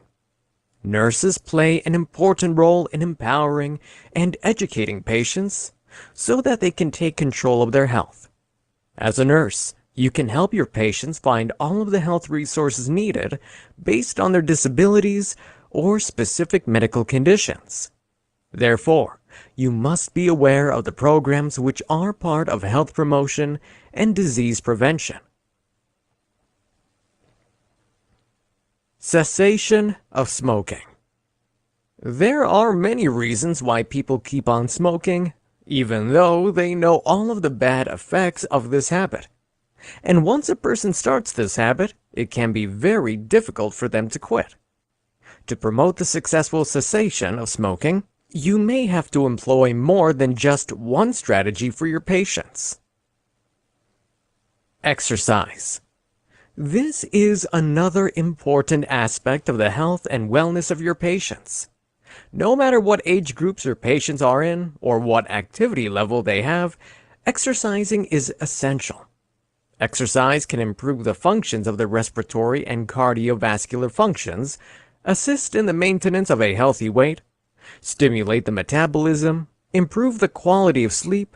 Nurses play an important role in empowering and educating patients so that they can take control of their health. As a nurse, you can help your patients find all of the health resources needed based on their disabilities or specific medical conditions. Therefore, you must be aware of the programs which are part of health promotion and disease prevention. Cessation of smoking. There are many reasons why people keep on smoking, even though they know all of the bad effects of this habit. And once a person starts this habit, it can be very difficult for them to quit. To promote the successful cessation of smoking, you may have to employ more than just one strategy for your patients. Exercise. This is another important aspect of the health and wellness of your patients. No matter what age groups your patients are in or what activity level they have, exercising is essential. Exercise can improve the functions of the respiratory and cardiovascular functions, assist in the maintenance of a healthy weight, stimulate the metabolism, improve the quality of sleep,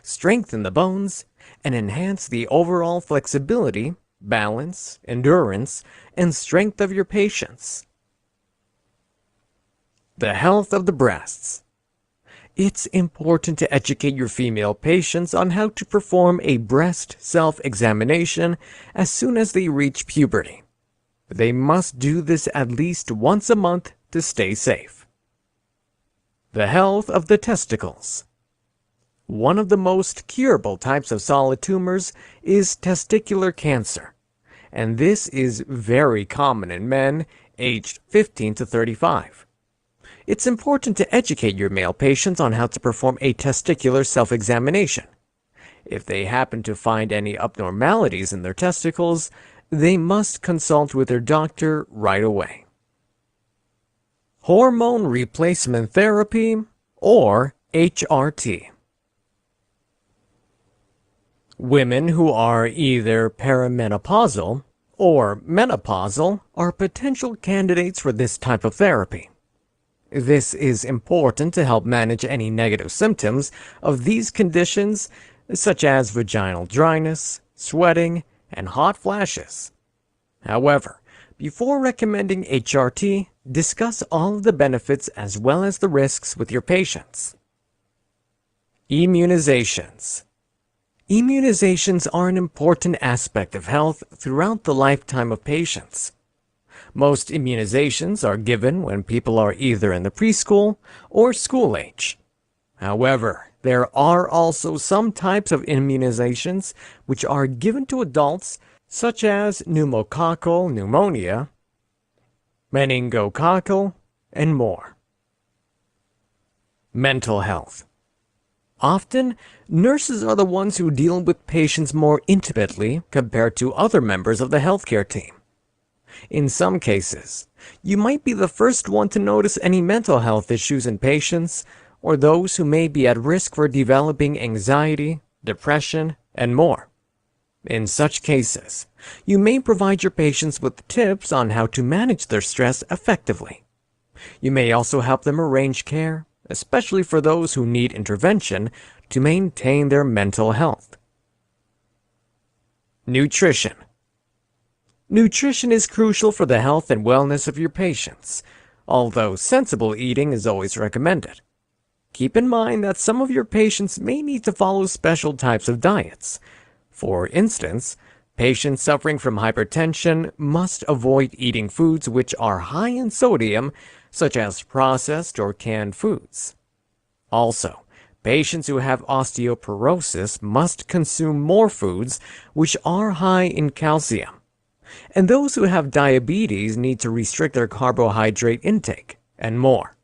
strengthen the bones, and enhance the overall flexibility, balance, endurance, and strength of your patients. The health of the breasts. It's important to educate your female patients on how to perform a breast self-examination as soon as they reach puberty. They must do this at least once a month to stay safe. The health of the testicles. One of the most curable types of solid tumors is testicular cancer, and this is very common in men aged 15 to 35. It's important to educate your male patients on how to perform a testicular self-examination. If they happen to find any abnormalities in their testicles, they must consult with their doctor right away. Hormone replacement therapy, or HRT. Women who are either perimenopausal or menopausal are potential candidates for this type of therapy. This is important to help manage any negative symptoms of these conditions, such as vaginal dryness, sweating, and hot flashes. However, before recommending HRT, discuss all of the benefits as well as the risks with your patients. Immunizations. Immunizations are an important aspect of health throughout the lifetime of patients. Most immunizations are given when people are either in the preschool or school age. However, there are also some types of immunizations which are given to adults, such as pneumococcal pneumonia, meningococcal, and more. Mental health. Often, nurses are the ones who deal with patients more intimately compared to other members of the healthcare team. In some cases, you might be the first one to notice any mental health issues in patients or those who may be at risk for developing anxiety, depression, and more. In such cases, you may provide your patients with tips on how to manage their stress effectively. You may also help them arrange care, especially for those who need intervention to maintain their mental health. Nutrition. Nutrition is crucial for the health and wellness of your patients, although sensible eating is always recommended. Keep in mind that some of your patients may need to follow special types of diets. For instance, patients suffering from hypertension must avoid eating foods which are high in sodium, such as processed or canned foods. Also, patients who have osteoporosis must consume more foods which are high in calcium. And those who have diabetes need to restrict their carbohydrate intake, and more.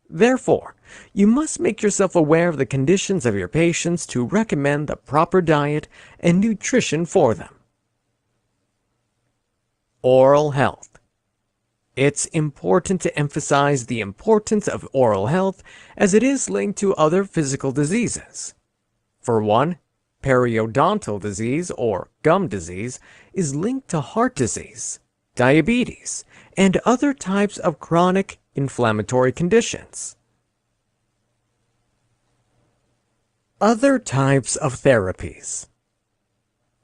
Therefore, you must make yourself aware of the conditions of your patients to recommend the proper diet and nutrition for them. Oral health. It's important to emphasize the importance of oral health as it is linked to other physical diseases. For one, periodontal disease or gum disease is linked to heart disease, diabetes, and other types of chronic inflammatory conditions. Other types of therapies.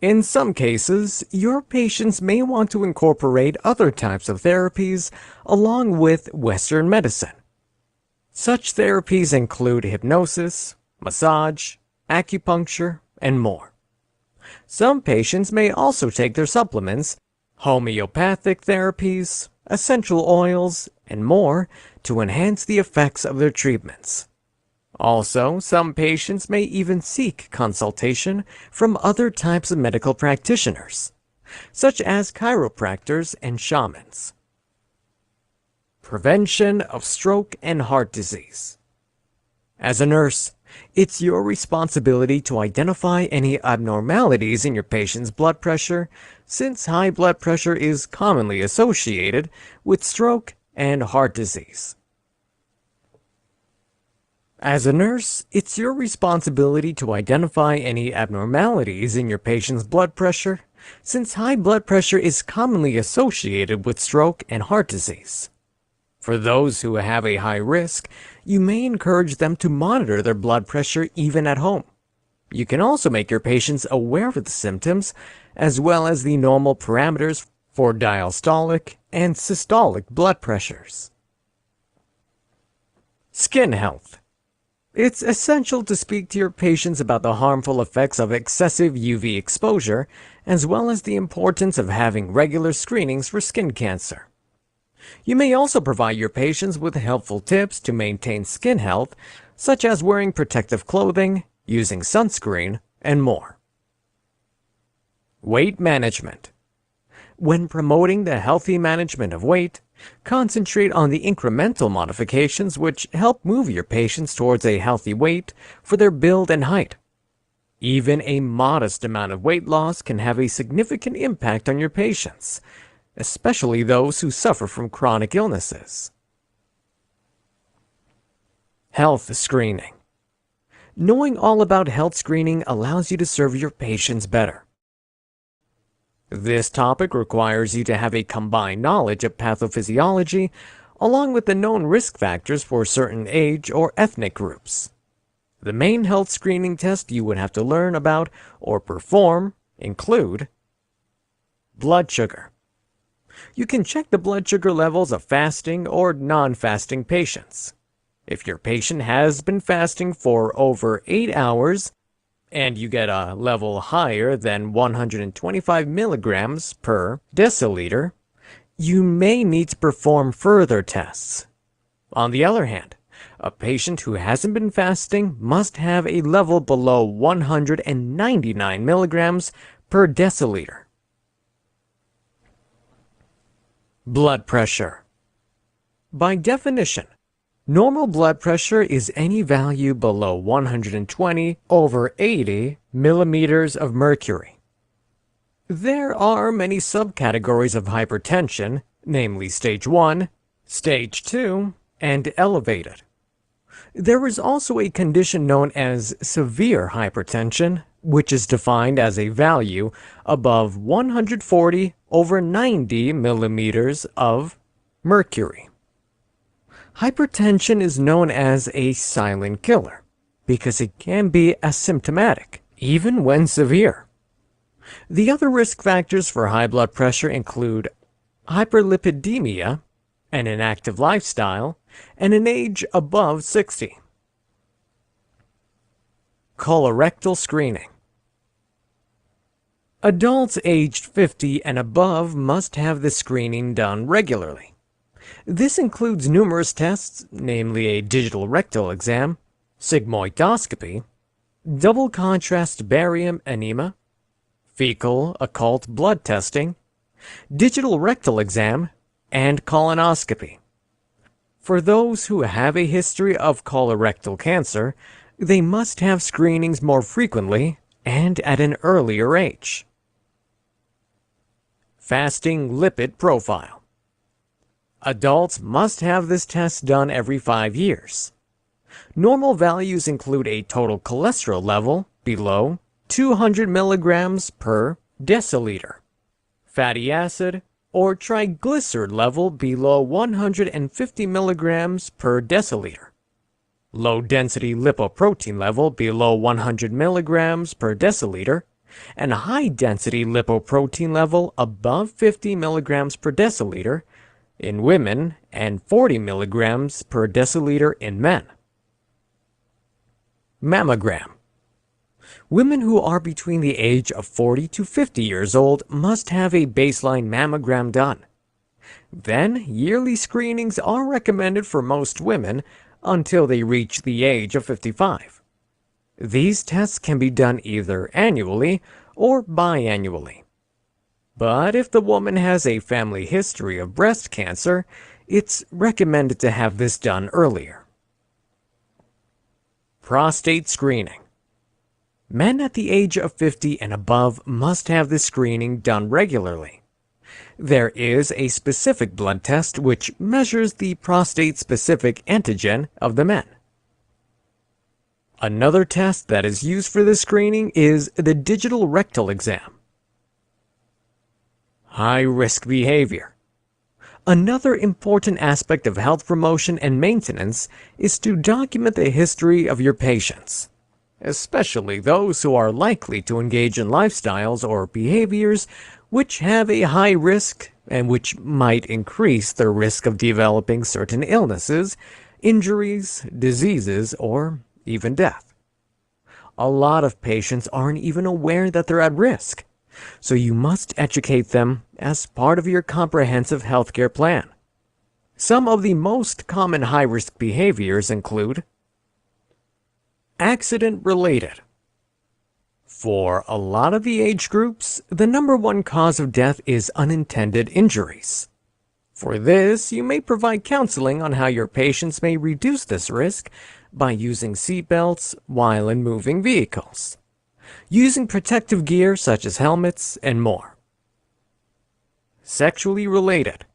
In some cases, your patients may want to incorporate other types of therapies along with Western medicine. Such therapies include hypnosis, massage, acupuncture, and more. Some patients may also take their supplements, homeopathic therapies, essential oils, and more to enhance the effects of their treatments. Also, some patients may even seek consultation from other types of medical practitioners, such as chiropractors and shamans. Prevention of stroke and heart disease. As a nurse, it's your responsibility to identify any abnormalities in your patient's blood pressure, since high blood pressure is commonly associated with stroke and heart disease. As a nurse, it's your responsibility to identify any abnormalities in your patient's blood pressure, since high blood pressure is commonly associated with stroke and heart disease. For those who have a high risk, you may encourage them to monitor their blood pressure even at home, You can also make your patients aware of the symptoms, as well as the normal parameters for diastolic and systolic blood pressures. Skin health. It's essential to speak to your patients about the harmful effects of excessive UV exposure, as well as the importance of having regular screenings for skin cancer. You may also provide your patients with helpful tips to maintain skin health, such as wearing protective clothing, using sunscreen, and more. Weight management. When promoting the healthy management of weight, concentrate on the incremental modifications which help move your patients towards a healthy weight for their build and height. Even a modest amount of weight loss can have a significant impact on your patients, especially those who suffer from chronic illnesses. Health screening. Knowing all about health screening allows you to serve your patients better. This topic requires you to have a combined knowledge of pathophysiology, along with the known risk factors for certain age or ethnic groups. The main health screening tests you would have to learn about or perform include blood sugar. You can check the blood sugar levels of fasting or non-fasting patients. If your patient has been fasting for over 8 hours, and you get a level higher than 125 milligrams per deciliter, you may need to perform further tests. On the other hand, a patient who hasn't been fasting must have a level below 199 milligrams per deciliter. Blood pressure. By definition, normal blood pressure is any value below 120/80 millimeters of mercury. There are many subcategories of hypertension, namely stage 1, stage 2, and elevated. There is also a condition known as severe hypertension, which is defined as a value above 140/90 millimeters of mercury. Hypertension is known as a silent killer because it can be asymptomatic, even when severe. The other risk factors for high blood pressure include hyperlipidemia, an inactive lifestyle, and an age above 60. Colorectal screening. Adults aged 50 and above must have the screening done regularly. This includes numerous tests, namely a digital rectal exam, sigmoidoscopy, double contrast barium enema, fecal occult blood testing, digital rectal exam, and colonoscopy. For those who have a history of colorectal cancer, they must have screenings more frequently and at an earlier age. Fasting lipid profile. Adults must have this test done every 5 years. Normal values include a total cholesterol level below 200 milligrams per deciliter, fatty acid or triglyceride level below 150 milligrams per deciliter, low-density lipoprotein level below 100 milligrams per deciliter, and high-density lipoprotein level above 50 milligrams per deciliter in women and 40 milligrams per deciliter in men. Mammogram. Women who are between the age of 40 to 50 years old must have a baseline mammogram done. Then, yearly screenings are recommended for most women until they reach the age of 55. These tests can be done either annually or biannually. But if the woman has a family history of breast cancer, it's recommended to have this done earlier. Prostate screening. Men at the age of 50 and above must have this screening done regularly. There is a specific blood test which measures the prostate-specific antigen of the men. Another test that is used for this screening is the digital rectal exam. High-risk behavior. Another important aspect of health promotion and maintenance is to document the history of your patients. especially those who are likely to engage in lifestyles or behaviors which have a high risk and which might increase their risk of developing certain illnesses, injuries, diseases, or even death. A lot of patients aren't even aware that they're at risk, so you must educate them as part of your comprehensive healthcare plan. Some of the most common high-risk behaviors include accident-related. For a lot of the age groups, the number one cause of death is unintended injuries. For this, you may provide counseling on how your patients may reduce this risk by using seatbelts while in moving vehicles, using protective gear such as helmets, and more. Sexually related.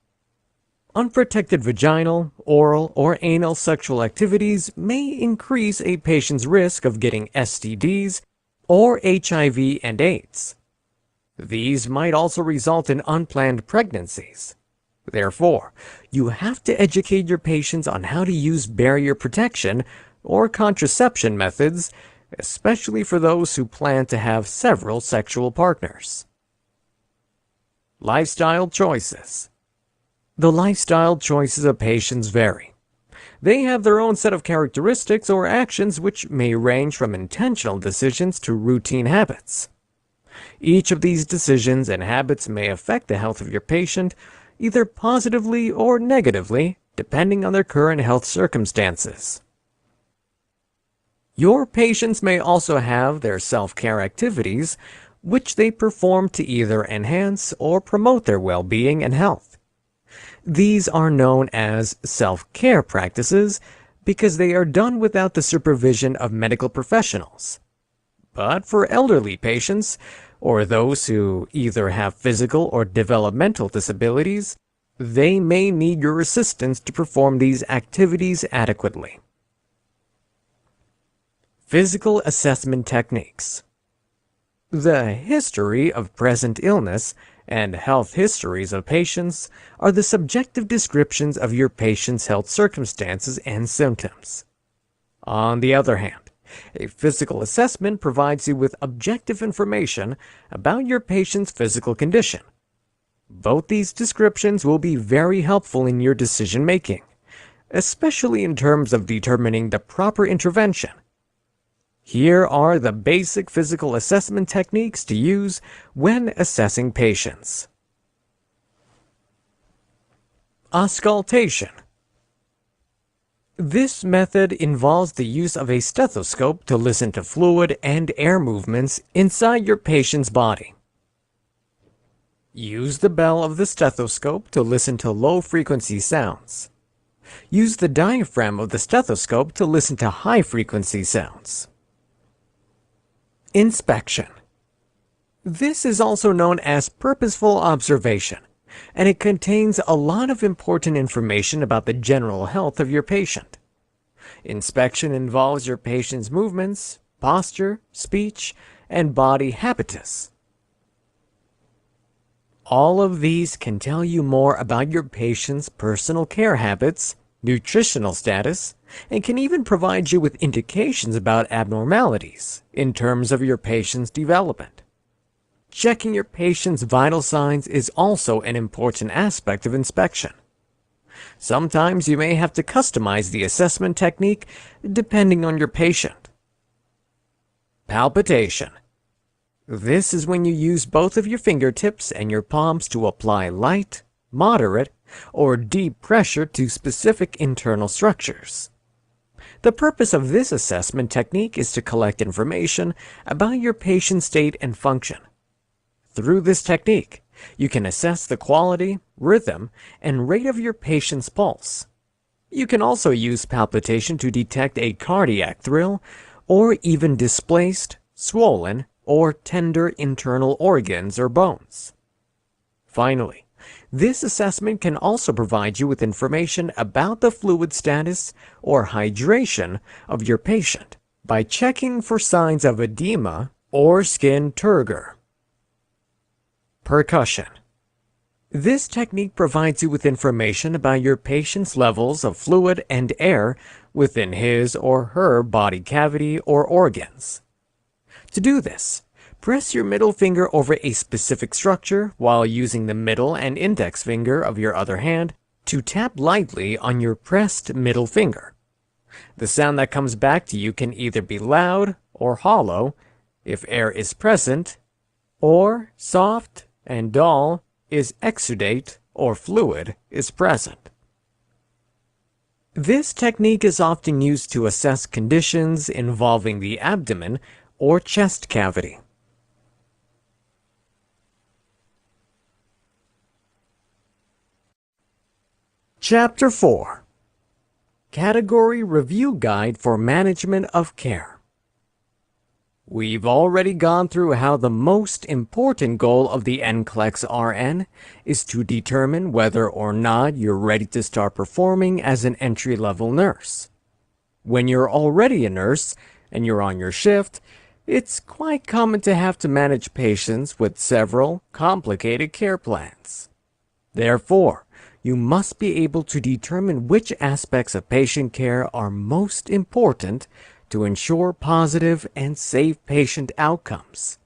Unprotected vaginal, oral, or anal sexual activities may increase a patient's risk of getting STDs or HIV and AIDS. These might also result in unplanned pregnancies. Therefore, you have to educate your patients on how to use barrier protection or contraception methods, especially for those who plan to have several sexual partners. Lifestyle choices. The lifestyle choices of patients vary. They have their own set of characteristics or actions which may range from intentional decisions to routine habits. Each of these decisions and habits may affect the health of your patient, either positively or negatively, depending on their current health circumstances. Your patients may also have their self-care activities, which they perform to either enhance or promote their well-being and health. These are known as self-care practices because they are done without the supervision of medical professionals. But for elderly patients, or those who either have physical or developmental disabilities, they may need your assistance to perform these activities adequately. Physical assessment techniques. The history of present illness and health histories of patients are the subjective descriptions of your patient's health circumstances and symptoms. On the other hand, a physical assessment provides you with objective information about your patient's physical condition. Both these descriptions will be very helpful in your decision-making, especially in terms of determining the proper intervention. Here are the basic physical assessment techniques to use when assessing patients. Auscultation. This method involves the use of a stethoscope to listen to fluid and air movements inside your patient's body. Use the bell of the stethoscope to listen to low-frequency sounds. Use the diaphragm of the stethoscope to listen to high-frequency sounds. Inspection. This is also known as purposeful observation, and it contains a lot of important information about the general health of your patient. Inspection involves your patient's movements, posture, speech, and body habitus. All of these can tell you more about your patient's personal care habits, nutritional status, and can even provide you with indications about abnormalities in terms of your patient's development. Checking your patient's vital signs is also an important aspect of inspection. Sometimes you may have to customize the assessment technique depending on your patient. Palpitation. This is when you use both of your fingertips and your palms to apply light, moderate, or deep pressure to specific internal structures. The purpose of this assessment technique is to collect information about your patient's state and function. Through this technique, you can assess the quality, rhythm, and rate of your patient's pulse. You can also use palpitation to detect a cardiac thrill, or even displaced, swollen, or tender internal organs or bones. Finally, this assessment can also provide you with information about the fluid status or hydration of your patient by checking for signs of edema or skin turgor. Percussion. This technique provides you with information about your patient's levels of fluid and air within his or her body cavity or organs. To do this, press your middle finger over a specific structure while using the middle and index finger of your other hand to tap lightly on your pressed middle finger. The sound that comes back to you can either be loud or hollow if air is present, or soft and dull is exudate or fluid is present. This technique is often used to assess conditions involving the abdomen or chest cavity. Chapter 4. Category Review Guide for Management of Care. We've already gone through how the most important goal of the Nclex RN is to determine whether or not you're ready to start performing as an entry-level nurse. When you're already a nurse and you're on your shift, it's quite common to have to manage patients with several complicated care plans. Therefore, you must be able to determine which aspects of patient care are most important to ensure positive and safe patient outcomes.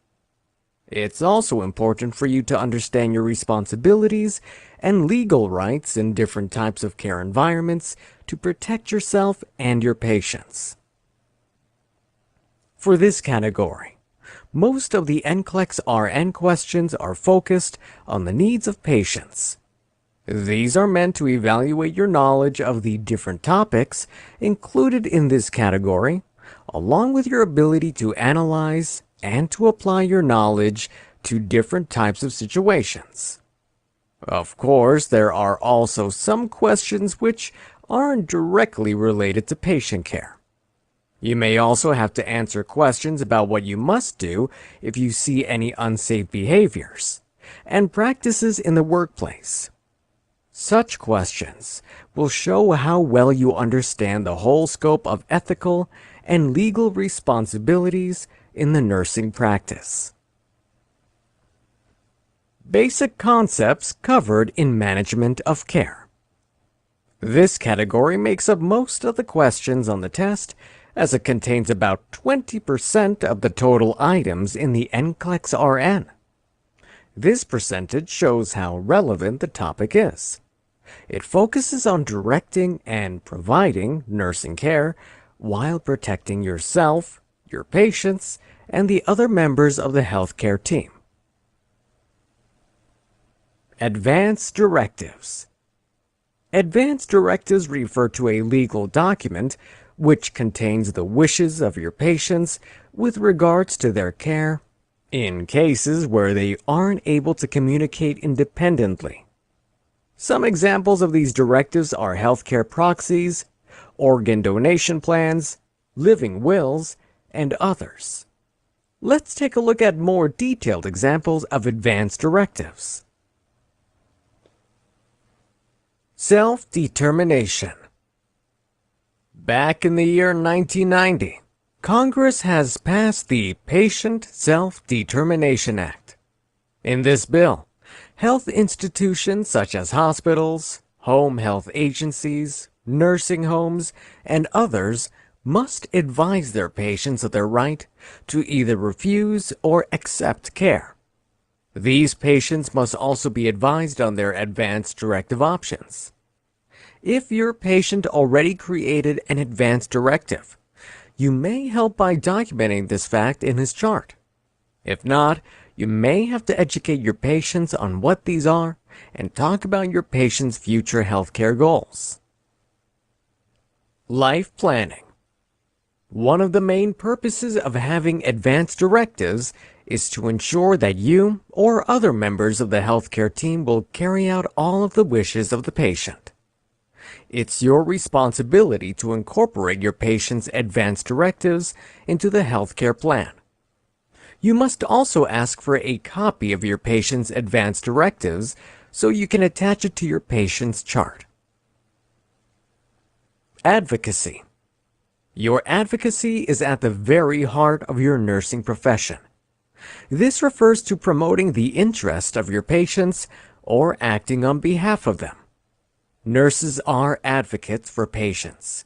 It's also important for you to understand your responsibilities and legal rights in different types of care environments to protect yourself and your patients. For this category, most of the Nclex RN questions are focused on the needs of patients. These are meant to evaluate your knowledge of the different topics included in this category, along with your ability to analyze and to apply your knowledge to different types of situations. Of course, there are also some questions which aren't directly related to patient care. You may also have to answer questions about what you must do if you see any unsafe behaviors and practices in the workplace. Such questions will show how well you understand the whole scope of ethical and legal responsibilities in the nursing practice. Basic concepts covered in management of care. This category makes up most of the questions on the test, as it contains about 20% of the total items in the Nclex RN. This percentage shows how relevant the topic is. It focuses on directing and providing nursing care while protecting yourself, your patients, and the other members of the healthcare team. Advance Directives. Advance directives refer to a legal document which contains the wishes of your patients with regards to their care in cases where they aren't able to communicate independently. Some examples of these directives are healthcare proxies, organ donation plans, living wills, and others. Let's take a look at more detailed examples of advance directives. Self-determination. Back in the year 1990, Congress has passed the Patient Self-Determination Act. In this bill, health institutions such as hospitals, home health agencies, nursing homes, and others must advise their patients of their right to either refuse or accept care. These patients must also be advised on their advance directive options. If your patient already created an advance directive, you may help by documenting this fact in his chart. If not, you may have to educate your patients on what these are and talk about your patient's future healthcare goals. Life planning. One of the main purposes of having advance directives is to ensure that you or other members of the healthcare team will carry out all of the wishes of the patient. It's your responsibility to incorporate your patient's advance directives into the healthcare plan. You must also ask for a copy of your patient's advance directives so you can attach it to your patient's chart. Advocacy. Your advocacy is at the very heart of your nursing profession. This refers to promoting the interest of your patients or acting on behalf of them. Nurses are advocates for patients.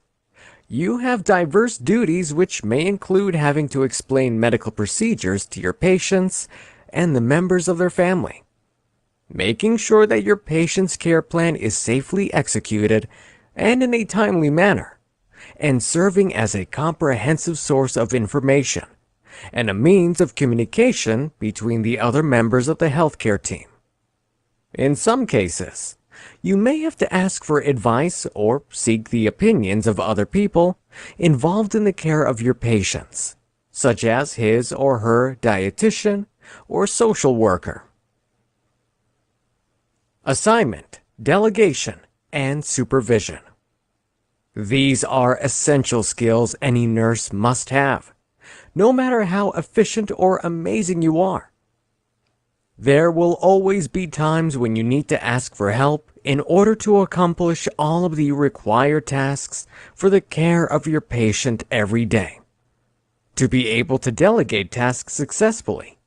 You have diverse duties which may include having to explain medical procedures to your patients and the members of their family, making sure that your patient's care plan is safely executed and in a timely manner, and serving as a comprehensive source of information and a means of communication between the other members of the healthcare team. In some cases, you may have to ask for advice or seek the opinions of other people involved in the care of your patients, such as his or her dietitian or social worker. Assignment, delegation, and supervision. These are essential skills any nurse must have, no matter how efficient or amazing you are. There will always be times when you need to ask for help in order to accomplish all of the required tasks for the care of your patient every day. To be able to delegate tasks successfully,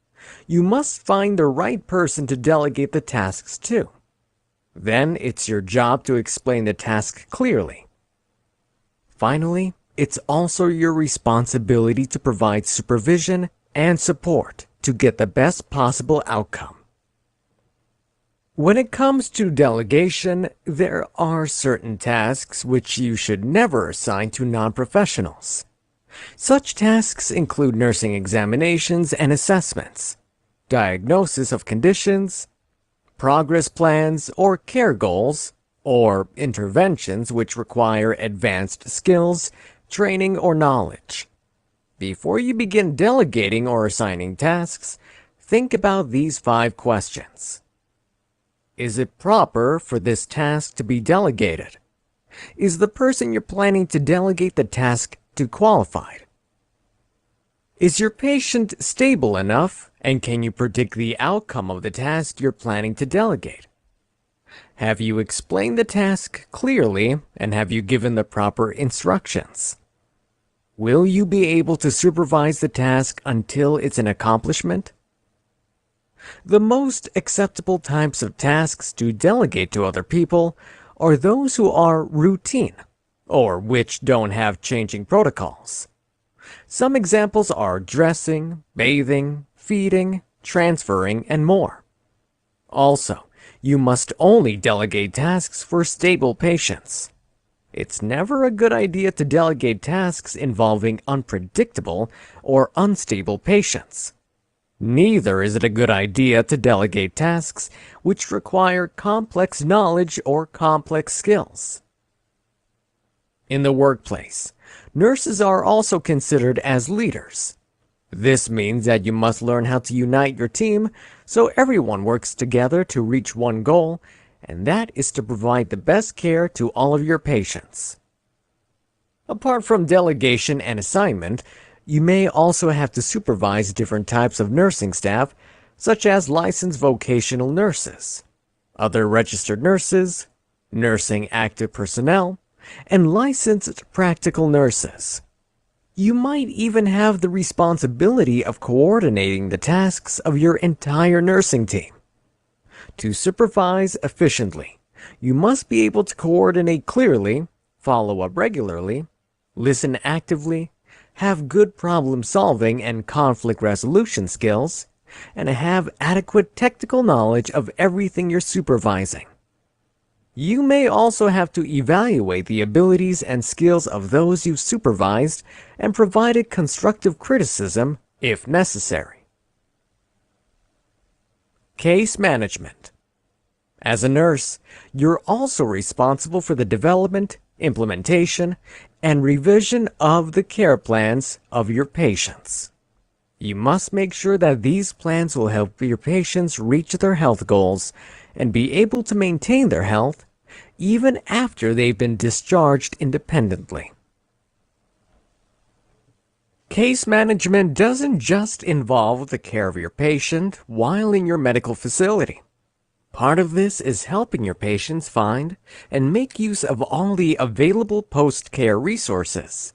you must find the right person to delegate the tasks to. Then it's your job to explain the task clearly. Finally, it's also your responsibility to provide supervision and support to get the best possible outcome. When it comes to delegation, there are certain tasks which you should never assign to non-professionals. Such tasks include nursing examinations and assessments, diagnosis of conditions, progress plans or care goals, or interventions which require advanced skills, training, or knowledge. Before you begin delegating or assigning tasks, think about these 5 questions. Is it proper for this task to be delegated? Is the person you're planning to delegate the task to qualified? Is your patient stable enough, and can you predict the outcome of the task you're planning to delegate? Have you explained the task clearly, and have you given the proper instructions? Will you be able to supervise the task until it's an accomplishment? The most acceptable types of tasks to delegate to other people are those who are routine, or which don't have changing protocols. Some examples are dressing, bathing, feeding, transferring, and more. Also, you must only delegate tasks for stable patients. It's never a good idea to delegate tasks involving unpredictable or unstable patients. Neither is it a good idea to delegate tasks which require complex knowledge or complex skills. In the workplace, nurses are also considered as leaders. This means that you must learn how to unite your team so everyone works together to reach one goal, and that is to provide the best care to all of your patients. Apart from delegation and assignment, you may also have to supervise different types of nursing staff, such as licensed vocational nurses, other registered nurses, nursing active personnel, and licensed practical nurses. You might even have the responsibility of coordinating the tasks of your entire nursing team. To supervise efficiently, you must be able to coordinate clearly, follow up regularly, listen actively, have good problem-solving and conflict resolution skills, and have adequate technical knowledge of everything you're supervising. You may also have to evaluate the abilities and skills of those you've supervised and provided constructive criticism if necessary. Case management. As a nurse, you're also responsible for the development, implementation, and revision of the care plans of your patients. You must make sure that these plans will help your patients reach their health goals and be able to maintain their health even after they've been discharged independently. Case management doesn't just involve the care of your patient while in your medical facility. Part of this is helping your patients find and make use of all the available post-care resources.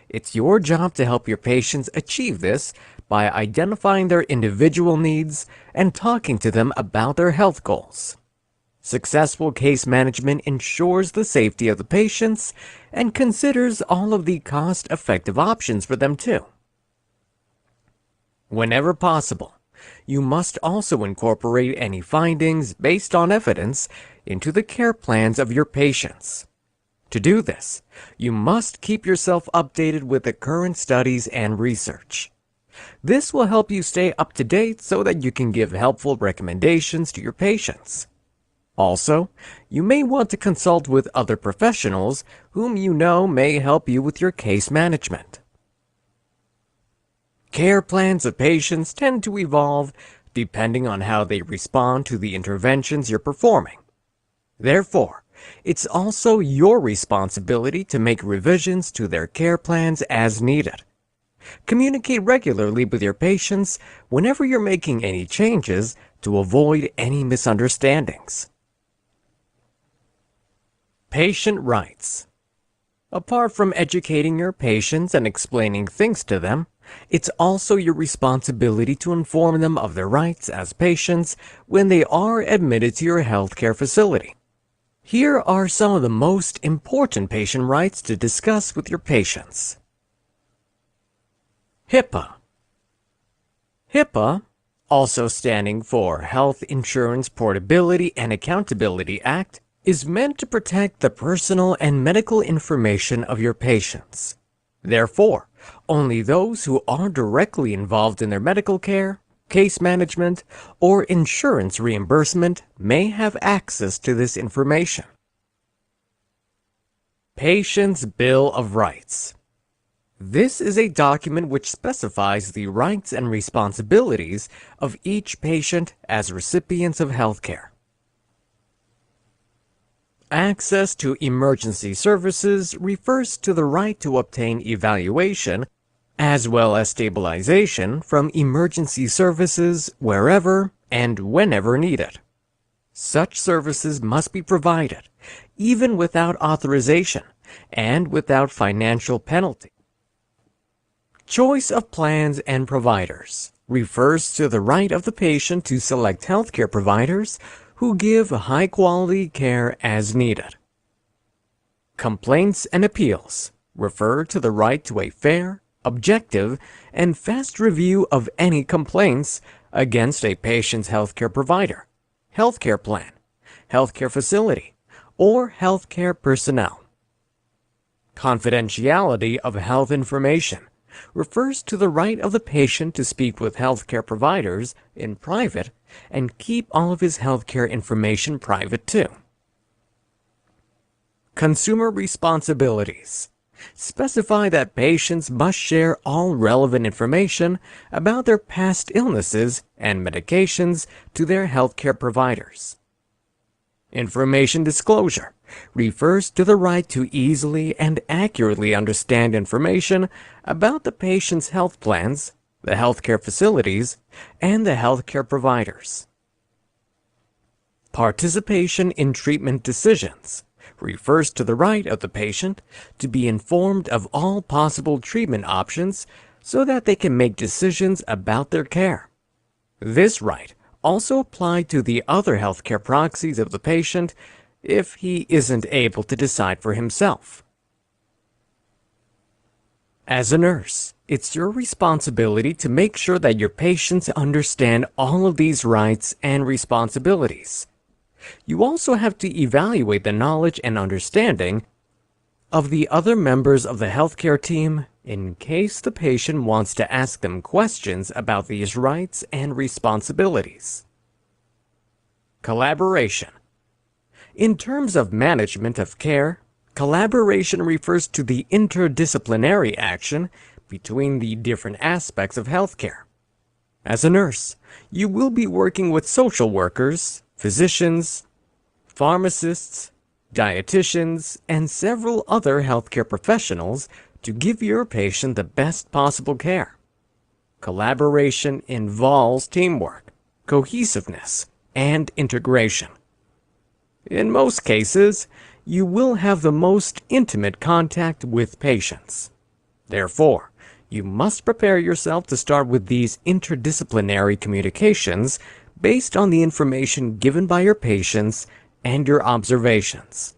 It's your job to help your patients achieve this by identifying their individual needs and talking to them about their health goals. Successful case management ensures the safety of the patients and considers all of the cost-effective options for them too. Whenever possible, you must also incorporate any findings based on evidence into the care plans of your patients. To do this, you must keep yourself updated with the current studies and research. This will help you stay up to date so that you can give helpful recommendations to your patients. Also, you may want to consult with other professionals whom you know may help you with your case management. Care plans of patients tend to evolve depending on how they respond to the interventions you're performing. Therefore, it's also your responsibility to make revisions to their care plans as needed. Communicate regularly with your patients whenever you're making any changes to avoid any misunderstandings. Patient rights. Apart from educating your patients and explaining things to them, it's also your responsibility to inform them of their rights as patients when they are admitted to your healthcare facility. Here are some of the most important patient rights to discuss with your patients. HIPAA. HIPAA, also standing for Health Insurance Portability and Accountability Act, is meant to protect the personal and medical information of your patients. Therefore, only those who are directly involved in their medical care, case management, or insurance reimbursement may have access to this information. Patient's Bill of Rights. This is a document which specifies the rights and responsibilities of each patient as recipients of healthcare. Access to emergency services refers to the right to obtain evaluation as well as stabilization from emergency services wherever and whenever needed. Such services must be provided, even without authorization and without financial penalty. Choice of plans and providers refers to the right of the patient to select healthcare providers who give high-quality care as needed. Complaints and appeals refer to the right to a fair, objective, and fast review of any complaints against a patient's healthcare provider, healthcare plan, healthcare facility, or healthcare personnel. Confidentiality of health information refers to the right of the patient to speak with healthcare providers in private and keep all of his healthcare information private too. Consumer responsibilities specify that patients must share all relevant information about their past illnesses and medications to their healthcare providers. Information disclosure refers to the right to easily and accurately understand information about the patient's health plans, the healthcare facilities, and the healthcare providers. Participation in treatment decisions refers to the right of the patient to be informed of all possible treatment options so that they can make decisions about their care. This right also applies to the other healthcare proxies of the patient if he isn't able to decide for himself. As a nurse, it's your responsibility to make sure that your patients understand all of these rights and responsibilities. You also have to evaluate the knowledge and understanding of the other members of the healthcare team in case the patient wants to ask them questions about these rights and responsibilities. Collaboration. In terms of management of care, collaboration refers to the interdisciplinary action between the different aspects of healthcare. As a nurse, you will be working with social workers, physicians, pharmacists, dietitians, and several other healthcare professionals to give your patient the best possible care. Collaboration involves teamwork, cohesiveness, and integration. In most cases, you will have the most intimate contact with patients. Therefore, You must prepare yourself to start with these interdisciplinary communications based on the information given by your patients and your observations.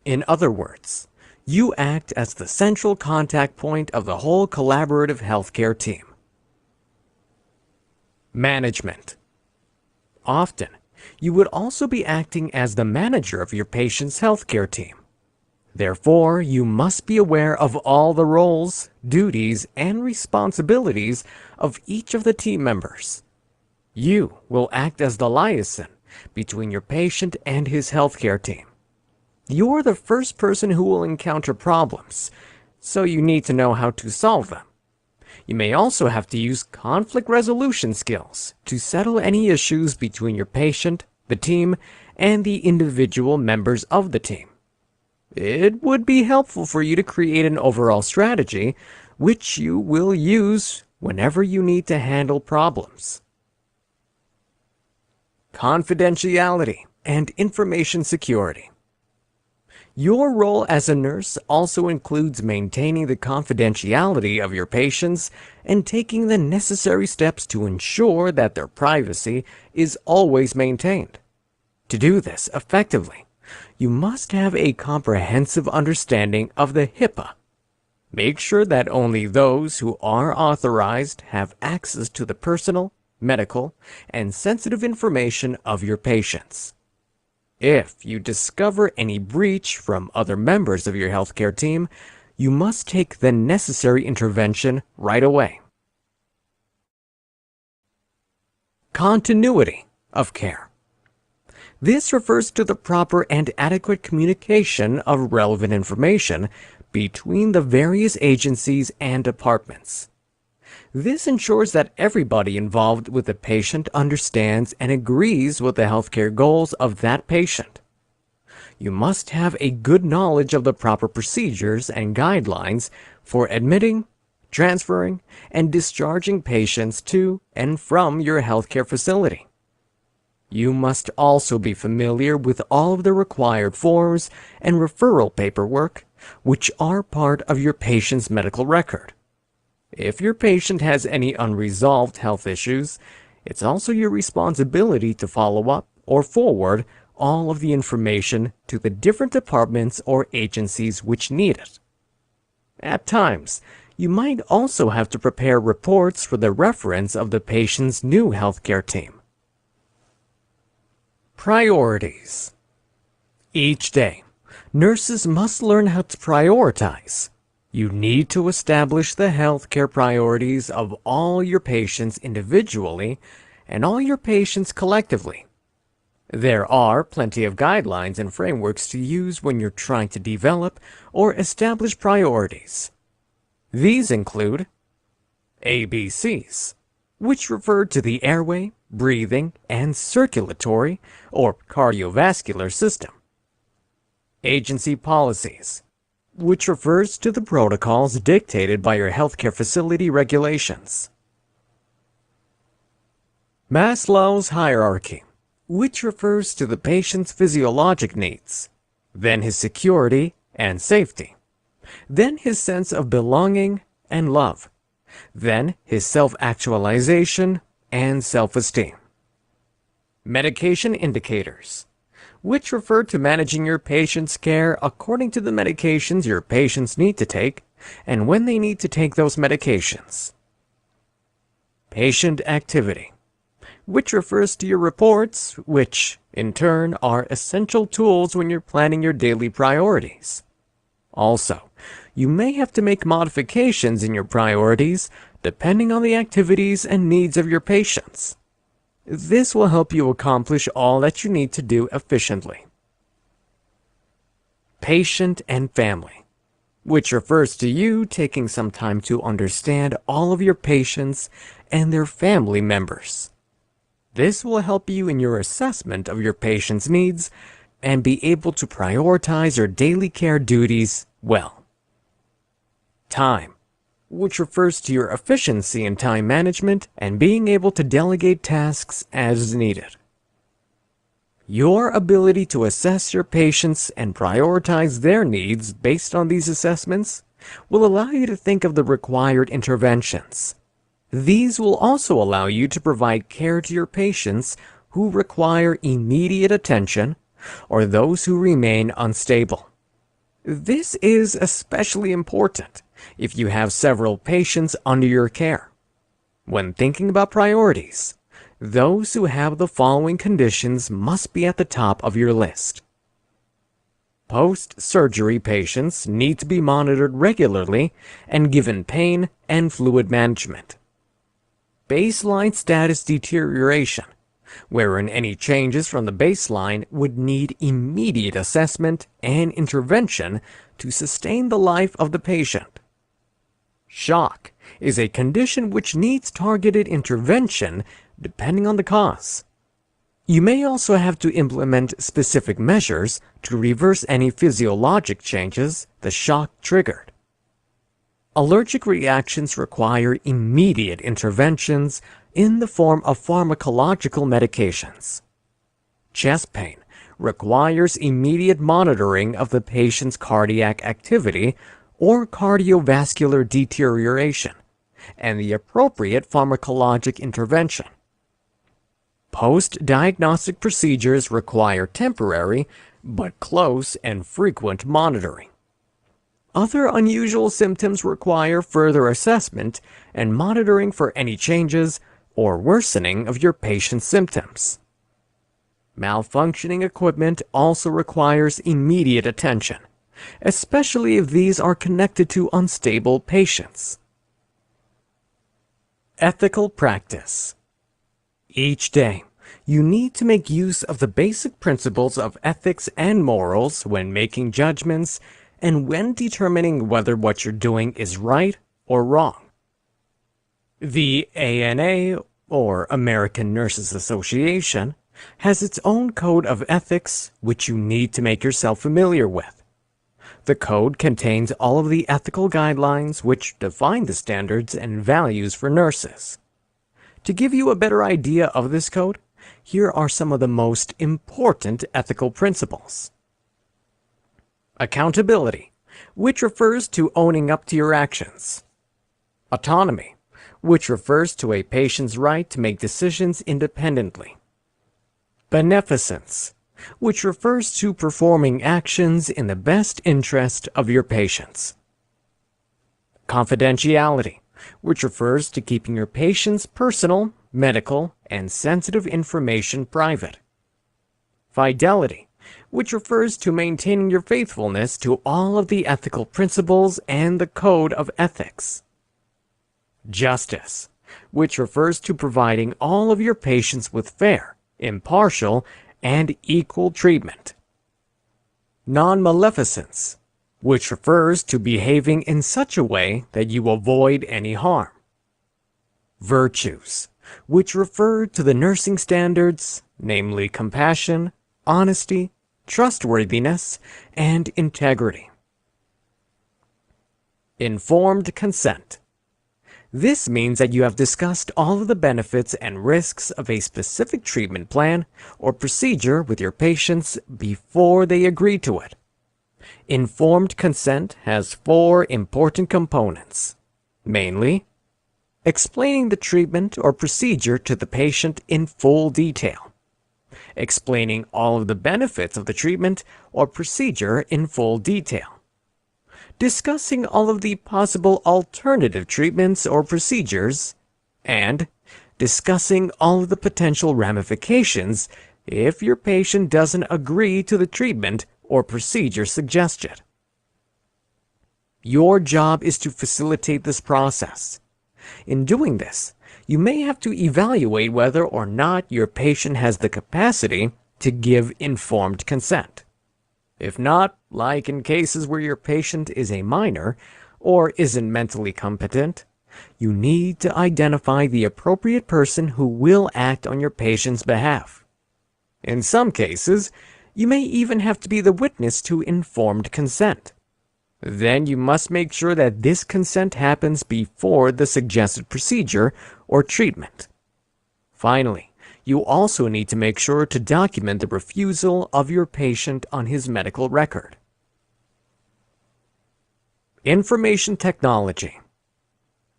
In other words, you act as the central contact point of the whole collaborative healthcare team. Management. Often, you would also be acting as the manager of your patient's healthcare team. Therefore, you must be aware of all the roles, duties, and responsibilities of each of the team members. You will act as the liaison between your patient and his healthcare team. You're the first person who will encounter problems, so you need to know how to solve them. You may also have to use conflict resolution skills to settle any issues between your patient, the team, and the individual members of the team. It would be helpful for you to create an overall strategy, which you will use whenever you need to handle problems. Confidentiality and information security. Your role as a nurse also includes maintaining the confidentiality of your patients and taking the necessary steps to ensure that their privacy is always maintained. To do this effectively, you must have a comprehensive understanding of the HIPAA. Make sure that only those who are authorized have access to the personal, medical, and sensitive information of your patients. If you discover any breach from other members of your healthcare team, you must take the necessary intervention right away. Continuity of care. This refers to the proper and adequate communication of relevant information between the various agencies and departments. This ensures that everybody involved with the patient understands and agrees with the healthcare goals of that patient. You must have a good knowledge of the proper procedures and guidelines for admitting, transferring, and discharging patients to and from your healthcare facility. You must also be familiar with all of the required forms and referral paperwork, which are part of your patient's medical record. If your patient has any unresolved health issues, it's also your responsibility to follow up or forward all of the information to the different departments or agencies which need it. At times, you might also have to prepare reports for the reference of the patient's new healthcare team. Priorities. Each day, nurses must learn how to prioritize. You need to establish the healthcare priorities of all your patients individually and all your patients collectively. There are plenty of guidelines and frameworks to use when you're trying to develop or establish priorities. These include ABCs, which refer to the airway, breathing, and circulatory or cardiovascular system. Agency policies, which refers to the protocols dictated by your healthcare facility regulations. Maslow's hierarchy, which refers to the patient's physiologic needs, then his security and safety, then his sense of belonging and love, then his self-actualization and self-esteem. Medication indicators, which refer to managing your patient's care according to the medications your patients need to take and when they need to take those medications. Patient activity, which refers to your reports, which, in turn, are essential tools when you're planning your daily priorities. Also, you may have to make modifications in your priorities depending on the activities and needs of your patients. This will help you accomplish all that you need to do efficiently. Patient and family, which refers to you taking some time to understand all of your patients and their family members. This will help you in your assessment of your patient's needs and be able to prioritize your daily care duties well. Time, which refers to your efficiency in time management and being able to delegate tasks as needed. Your ability to assess your patients and prioritize their needs based on these assessments will allow you to think of the required interventions. These will also allow you to provide care to your patients who require immediate attention or those who remain unstable. This is especially important if you have several patients under your care. When thinking about priorities, those who have the following conditions must be at the top of your list. Post-surgery patients need to be monitored regularly and given pain and fluid management. Baseline status deterioration, wherein any changes from the baseline would need immediate assessment and intervention to sustain the life of the patient. Shock is a condition which needs targeted intervention depending on the cause. You may also have to implement specific measures to reverse any physiologic changes the shock triggered. Allergic reactions require immediate interventions in the form of pharmacological medications. Chest pain requires immediate monitoring of the patient's cardiac activity or cardiovascular deterioration, and the appropriate pharmacologic intervention. Post-diagnostic procedures require temporary but close and frequent monitoring. Other unusual symptoms require further assessment and monitoring for any changes or worsening of your patient's symptoms. Malfunctioning equipment also requires immediate attention, especially if these are connected to unstable patients. Ethical practice. Each day, you need to make use of the basic principles of ethics and morals when making judgments and when determining whether what you're doing is right or wrong. The ANA, or American Nurses Association, has its own code of ethics which you need to make yourself familiar with. The code contains all of the ethical guidelines which define the standards and values for nurses. To give you a better idea of this code, here are some of the most important ethical principles. Accountability, which refers to owning up to your actions. Autonomy, which refers to a patient's right to make decisions independently. Beneficence, which refers to performing actions in the best interest of your patients. Confidentiality, which refers to keeping your patient's personal, medical, and sensitive information private. Fidelity, which refers to maintaining your faithfulness to all of the ethical principles and the code of ethics. Justice, which refers to providing all of your patients with fair, impartial, and equal treatment. Non-maleficence, which refers to behaving in such a way that you avoid any harm. Virtues, which refer to the nursing standards, namely compassion, honesty, trustworthiness, and integrity. Informed consent. This means that you have discussed all of the benefits and risks of a specific treatment plan or procedure with your patients before they agree to it. Informed consent has 4 important components, mainly explaining the treatment or procedure to the patient in full detail, explaining all of the benefits of the treatment or procedure in full detail, discussing all of the possible alternative treatments or procedures, and discussing all of the potential ramifications if your patient doesn't agree to the treatment or procedure suggested. Your job is to facilitate this process. In doing this, you may have to evaluate whether or not your patient has the capacity to give informed consent. If not, like in cases where your patient is a minor or isn't mentally competent, you need to identify the appropriate person who will act on your patient's behalf. In some cases, you may even have to be the witness to informed consent. Then you must make sure that this consent happens before the suggested procedure or treatment. Finally, you also need to make sure to document the refusal of your patient on his medical record. Information technology.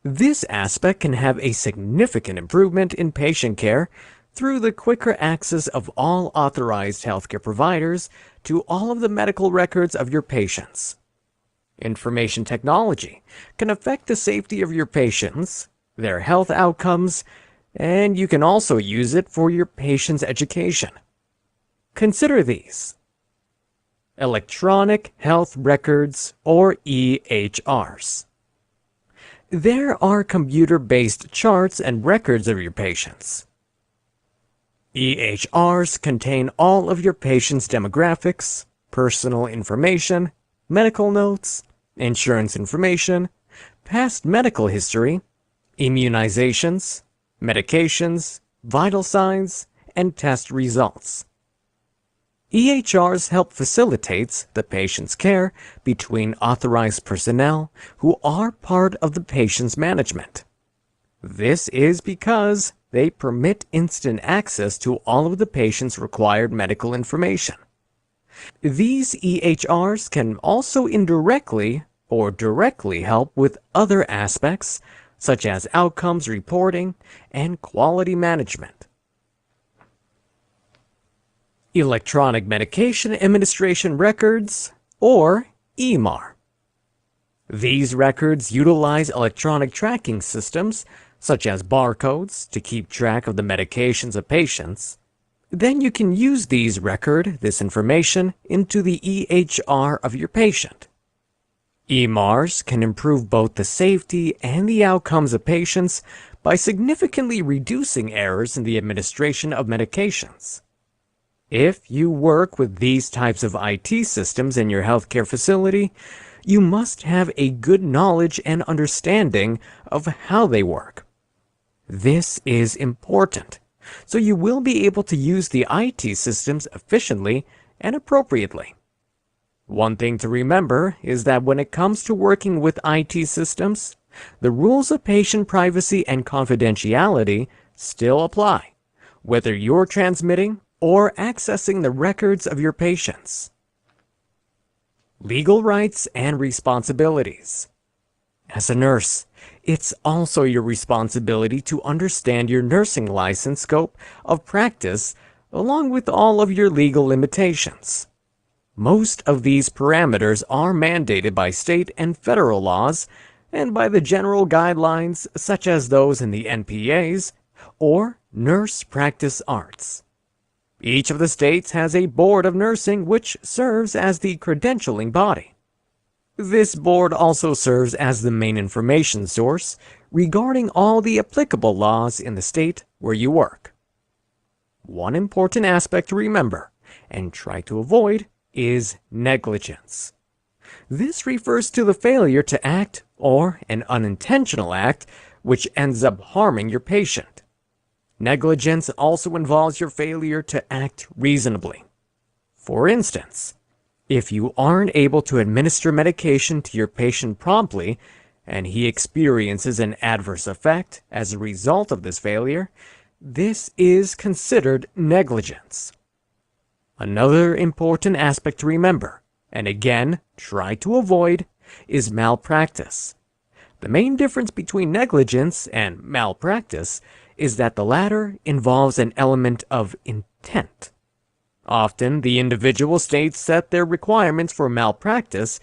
This aspect can have a significant improvement in patient care through the quicker access of all authorized healthcare providers to all of the medical records of your patients. Information technology can affect the safety of your patients, their health outcomes, and you can also use it for your patient's education. Consider these: electronic health records, or EHRs. There are computer-based charts and records of your patients. EHRs contain all of your patient's demographics, personal information, medical notes, insurance information, past medical history, immunizations, medications, vital signs, and test results. EHRs help facilitate the patient's care between authorized personnel who are part of the patient's management. This is because they permit instant access to all of the patient's required medical information. These EHRs can also indirectly or directly help with other aspects such as outcomes reporting and quality management. Electronic Medication Administration Records, or EMAR. These records utilize electronic tracking systems such as barcodes to keep track of the medications of patients. Then you can use this information into the EHR of your patient. EMARs can improve both the safety and the outcomes of patients by significantly reducing errors in the administration of medications. If you work with these types of IT systems in your healthcare facility, you must have a good knowledge and understanding of how they work. This is important, so you will be able to use the IT systems efficiently and appropriately. One thing to remember is that when it comes to working with IT systems, the rules of patient privacy and confidentiality still apply, whether you're transmitting or accessing the records of your patients. Legal rights and responsibilities. As a nurse, it's also your responsibility to understand your nursing license scope of practice along with all of your legal limitations. Most of these parameters are mandated by state and federal laws and by the general guidelines such as those in the NPAs or Nurse Practice Arts. Each of the states has a board of nursing which serves as the credentialing body. This board also serves as the main information source regarding all the applicable laws in the state where you work. One important aspect to remember and try to avoid is negligence. This refers to the failure to act or an unintentional act which ends up harming your patient. Negligence also involves your failure to act reasonably. For instance, if you aren't able to administer medication to your patient promptly and he experiences an adverse effect as a result of this failure, this is considered negligence. Another important aspect to remember, and again try to avoid, is malpractice. The main difference between negligence and malpractice is that the latter involves an element of intent. Often, the individual states set their requirements for malpractice,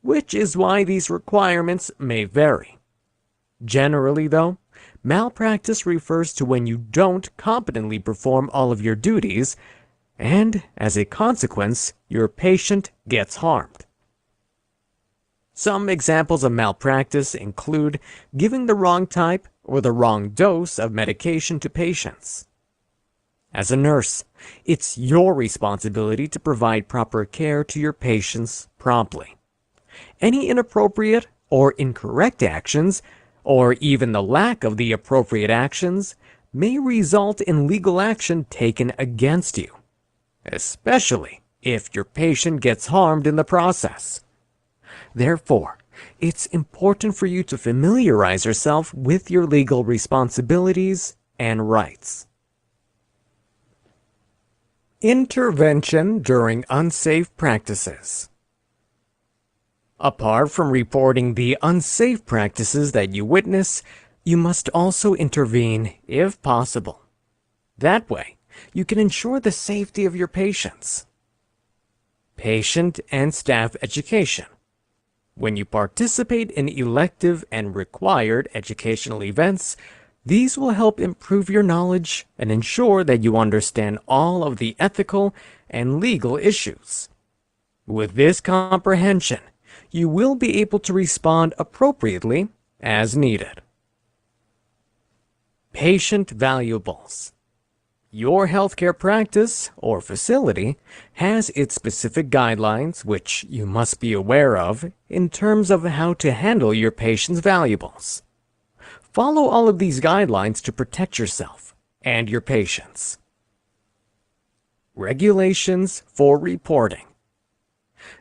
which is why these requirements may vary. Generally, though, malpractice refers to when you don't competently perform all of your duties, and as a consequence, your patient gets harmed. Some examples of malpractice include giving the wrong type or the wrong dose of medication to patients. As a nurse, it's your responsibility to provide proper care to your patients promptly. Any inappropriate or incorrect actions, or even the lack of the appropriate actions, may result in legal action taken against you, especially if your patient gets harmed in the process. Therefore, it's important for you to familiarize yourself with your legal responsibilities and rights. Intervention during unsafe practices. Apart from reporting the unsafe practices that you witness, you must also intervene if possible. That way, you can ensure the safety of your patients. Patient and staff education. When you participate in elective and required educational events, these will help improve your knowledge and ensure that you understand all of the ethical and legal issues. With this comprehension, you will be able to respond appropriately as needed. Patient valuables. Your healthcare practice or facility has its specific guidelines which you must be aware of in terms of how to handle your patient's valuables. Follow all of these guidelines to protect yourself and your patients. Regulations for reporting.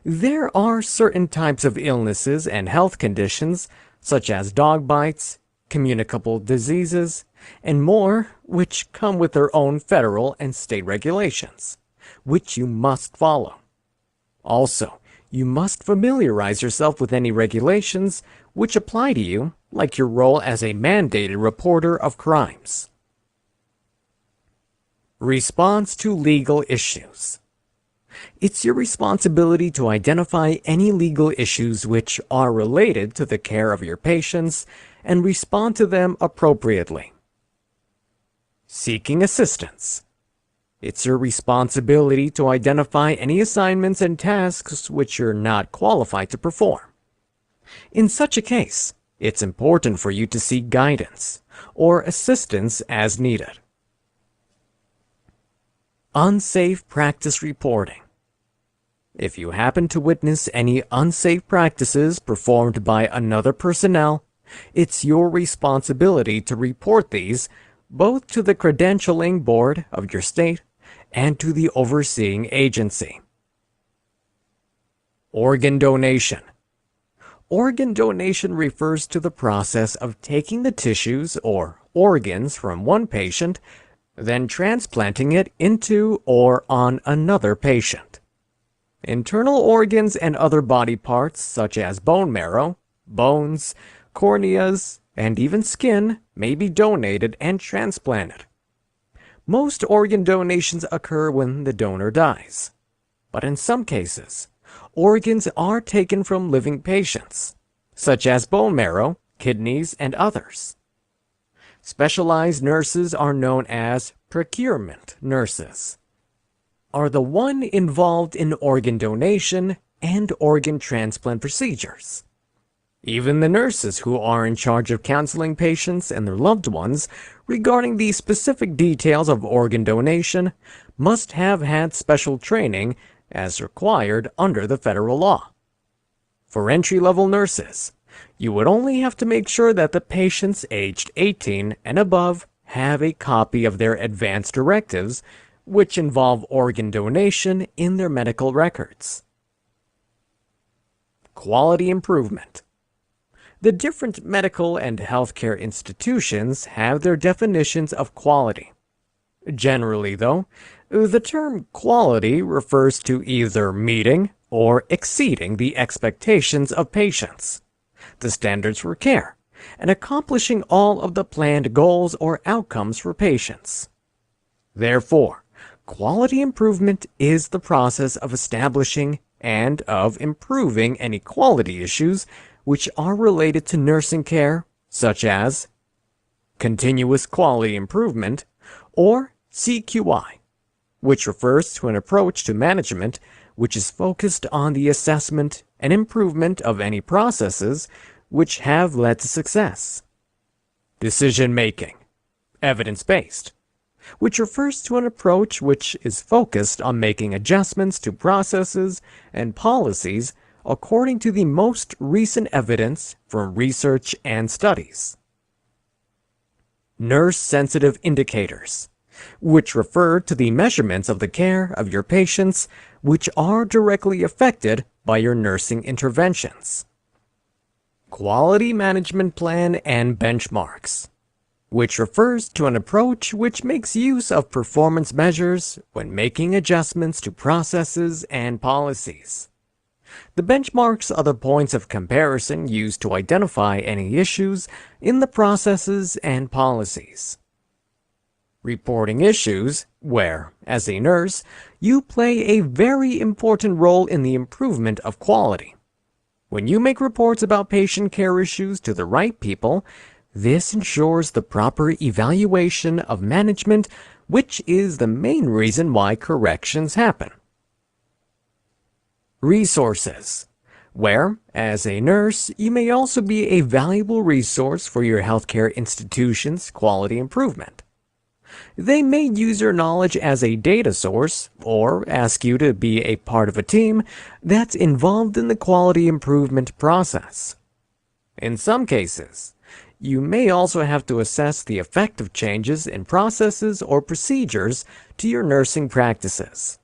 There are certain types of illnesses and health conditions, such as dog bites, communicable diseases, and more, which come with their own federal and state regulations, which you must follow. Also, you must familiarize yourself with any regulations which apply to you, like your role as a mandated reporter of crimes. Response to legal issues. It's your responsibility to identify any legal issues which are related to the care of your patients and respond to them appropriately. Seeking assistance. It's your responsibility to identify any assignments and tasks which you're not qualified to perform. In such a case, it's important for you to seek guidance or assistance as needed. Unsafe practice reporting. If you happen to witness any unsafe practices performed by another personnel, it's your responsibility to report these both to the credentialing board of your state and to the overseeing agency. Organ donation. Organ donation refers to the process of taking the tissues or organs from one patient, then transplanting it into or on another patient. Internal organs and other body parts such as bone marrow, bones, corneas, and even skin may be donated and transplanted. Most organ donations occur when the donor dies, but in some cases, organs are taken from living patients, such as bone marrow, kidneys, and others. Specialized nurses are known as procurement nurses, are the one involved in organ donation and organ transplant procedures. Even the nurses who are in charge of counseling patients and their loved ones regarding the specific details of organ donation must have had special training as required under the federal law. For entry-level nurses, you would only have to make sure that the patients aged 18 and above have a copy of their advance directives, which involve organ donation, in their medical records. Quality improvement. The different medical and healthcare institutions have their definitions of quality. Generally, though, the term quality refers to either meeting or exceeding the expectations of patients, the standards for care, and accomplishing all of the planned goals or outcomes for patients. Therefore, quality improvement is the process of establishing and of improving any quality issues which are related to nursing care, such as continuous quality improvement, or CQI, which refers to an approach to management which is focused on the assessment and improvement of any processes which have led to success. Decision-making, evidence-based, which refers to an approach which is focused on making adjustments to processes and policies according to the most recent evidence from research and studies. Nurse-sensitive indicators, which refer to the measurements of the care of your patients which are directly affected by your nursing interventions. Quality management plan and benchmarks, which refers to an approach which makes use of performance measures when making adjustments to processes and policies. The benchmarks are the points of comparison used to identify any issues in the processes and policies. Reporting issues, where, as a nurse, you play a very important role in the improvement of quality. When you make reports about patient care issues to the right people, this ensures the proper evaluation of management, which is the main reason why corrections happen. Resources, where, as a nurse, you may also be a valuable resource for your healthcare institution's quality improvement. They may use your knowledge as a data source or ask you to be a part of a team that's involved in the quality improvement process. In some cases, you may also have to assess the effect of changes in processes or procedures to your nursing practices.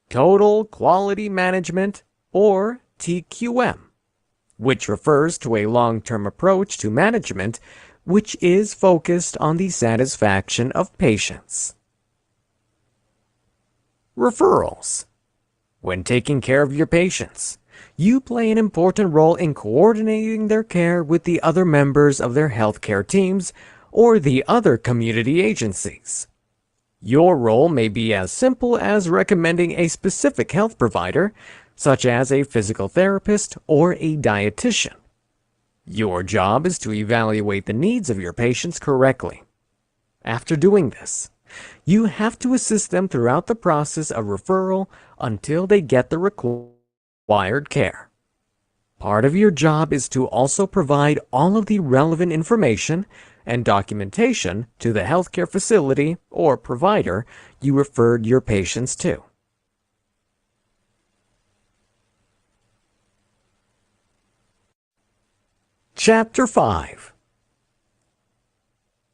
Total Quality Management, or TQM, which refers to a long-term approach to management which is focused on the satisfaction of patients. Referrals. When taking care of your patients, you play an important role in coordinating their care with the other members of their healthcare teams or the other community agencies. Your role may be as simple as recommending a specific health provider, such as a physical therapist or a dietitian. Your job is to evaluate the needs of your patients correctly. After doing this, you have to assist them throughout the process of referral until they get the required care. Part of your job is to also provide all of the relevant information and documentation to the healthcare facility or provider you referred your patients to. Chapter 5.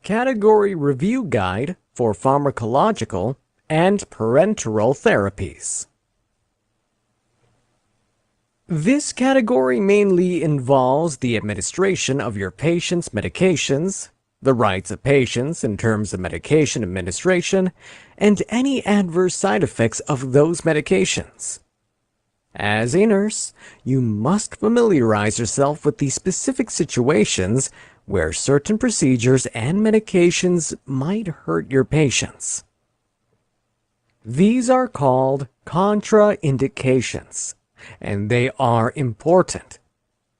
Category Review Guide for Pharmacological and Parenteral Therapies. This category mainly involves the administration of your patient's medications, the rights of patients in terms of medication administration, and any adverse side effects of those medications. As a nurse, you must familiarize yourself with the specific situations where certain procedures and medications might hurt your patients. These are called contraindications, and they are important.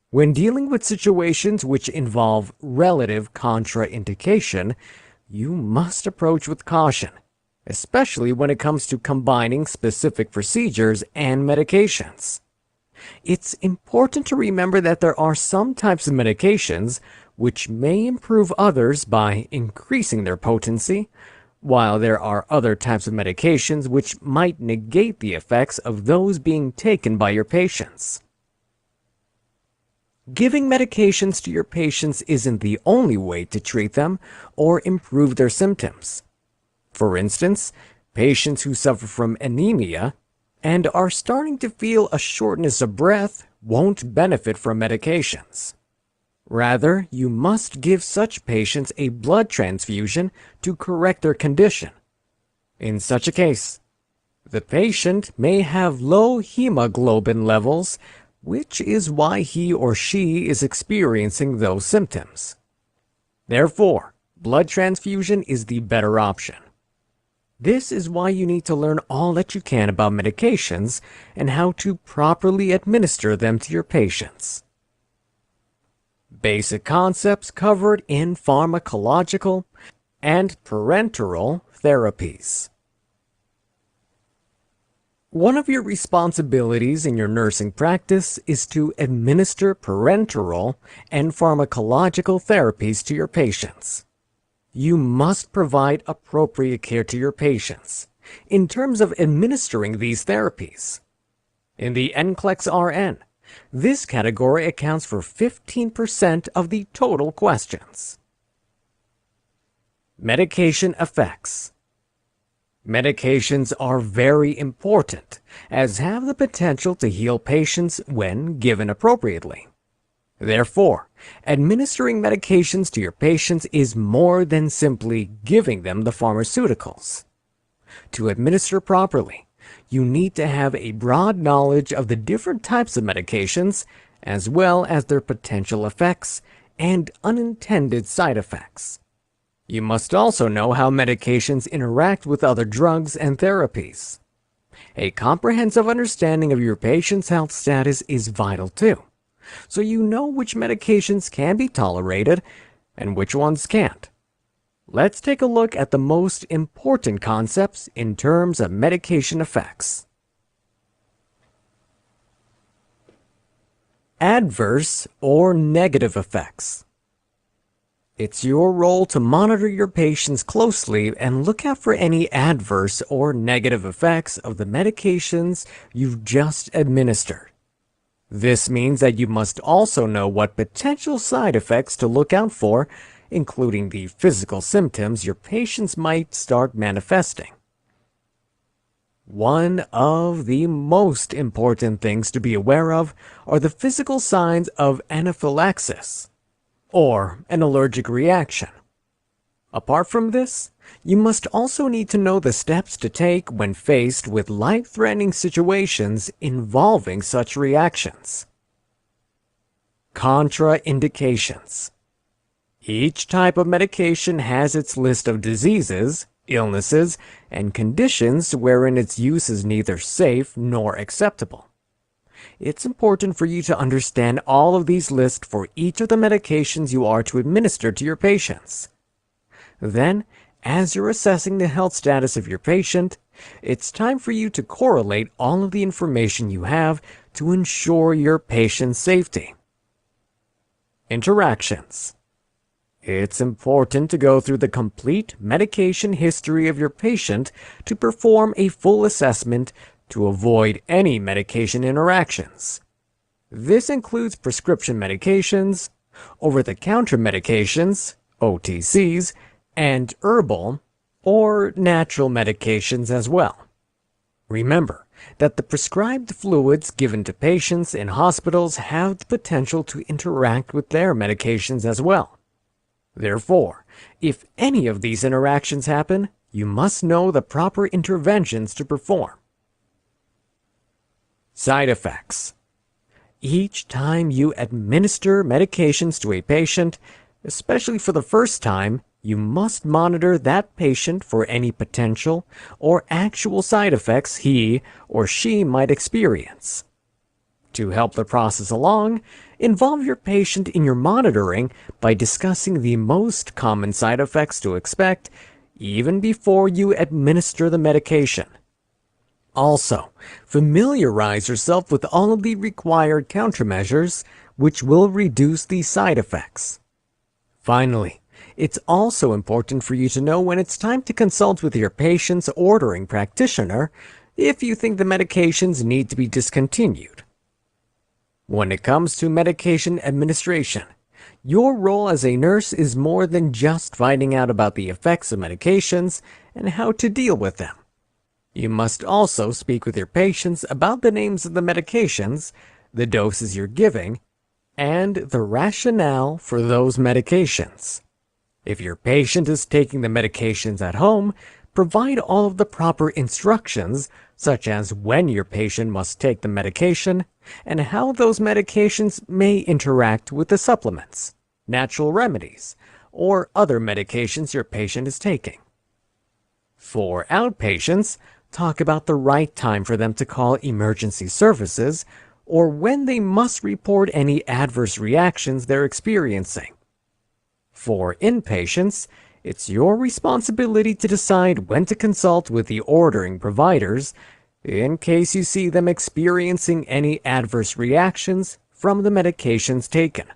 When dealing with situations which involve relative contraindication, you must approach with caution, especially when it comes to combining specific procedures and medications. It's important to remember that there are some types of medications which may improve others by increasing their potency, while there are other types of medications which might negate the effects of those being taken by your patients. Giving medications to your patients isn't the only way to treat them or improve their symptoms. For instance, patients who suffer from anemia and are starting to feel a shortness of breath won't benefit from medications. Rather, you must give such patients a blood transfusion to correct their condition. In such a case, the patient may have low hemoglobin levels, which is why he or she is experiencing those symptoms. Therefore, blood transfusion is the better option. This is why you need to learn all that you can about medications and how to properly administer them to your patients. Basic concepts covered in pharmacological and parenteral therapies. One of your responsibilities in your nursing practice is to administer parenteral and pharmacological therapies to your patients. You must provide appropriate care to your patients in terms of administering these therapies. In the Nclex RN, this category accounts for 15% of the total questions. Medication effects. Medications are very important, as have the potential to heal patients when given appropriately. Therefore, administering medications to your patients is more than simply giving them the pharmaceuticals. To administer properly, you need to have a broad knowledge of the different types of medications, as well as their potential effects and unintended side effects. You must also know how medications interact with other drugs and therapies. A comprehensive understanding of your patient's health status is vital too, so you know which medications can be tolerated and which ones can't. Let's take a look at the most important concepts in terms of medication effects. Adverse or negative effects. It's your role to monitor your patients closely and look out for any adverse or negative effects of the medications you've just administered. This means that you must also know what potential side effects to look out for, including the physical symptoms your patients might start manifesting. One of the most important things to be aware of are the physical signs of anaphylaxis, or an allergic reaction. Apart from this, you must also need to know the steps to take when faced with life-threatening situations involving such reactions. Contraindications. Each type of medication has its list of diseases, illnesses, and conditions wherein its use is neither safe nor acceptable. It's important for you to understand all of these lists for each of the medications you are to administer to your patients. Then, as you're assessing the health status of your patient, it's time for you to correlate all of the information you have to ensure your patient's safety. Interactions. It's important to go through the complete medication history of your patient to perform a full assessment to avoid any medication interactions. This includes prescription medications, over-the-counter medications, OTCs, and herbal or natural medications as well. Remember that the prescribed fluids given to patients in hospitals have the potential to interact with their medications as well. Therefore, if any of these interactions happen, you must know the proper interventions to perform. Side effects. Each time you administer medications to a patient, especially for the first time, you must monitor that patient for any potential or actual side effects he or she might experience. To help the process along, involve your patient in your monitoring by discussing the most common side effects to expect even before you administer the medication. Also, familiarize yourself with all of the required countermeasures, which will reduce these side effects. Finally, it's also important for you to know when it's time to consult with your patient's ordering practitioner if you think the medications need to be discontinued. When it comes to medication administration, your role as a nurse is more than just finding out about the effects of medications and how to deal with them. You must also speak with your patients about the names of the medications, the doses you're giving, and the rationale for those medications. If your patient is taking the medications at home, provide all of the proper instructions, such as when your patient must take the medication and how those medications may interact with the supplements, natural remedies, or other medications your patient is taking. For outpatients, talk about the right time for them to call emergency services or when they must report any adverse reactions they're experiencing. For inpatients, it's your responsibility to decide when to consult with the ordering providers in case you see them experiencing any adverse reactions from the medications taken.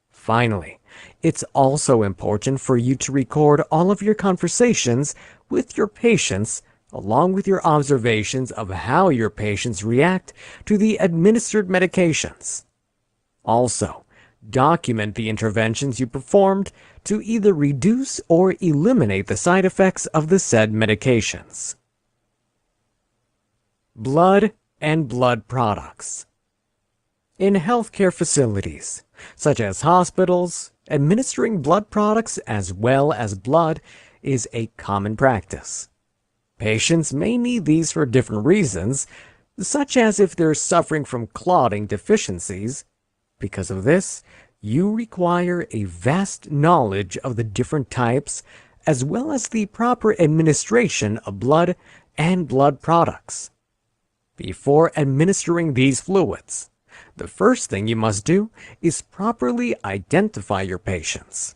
Finally, it's also important for you to record all of your conversations with your patients along with your observations of how your patients react to the administered medications. Also, document the interventions you performed to either reduce or eliminate the side effects of the said medications. Blood and blood products. In healthcare facilities, such as hospitals, administering blood products as well as blood is a common practice. Patients may need these for different reasons, such as if they're suffering from clotting deficiencies. Because of this, you require a vast knowledge of the different types as well as the proper administration of blood and blood products. Before administering these fluids, the first thing you must do is properly identify your patients.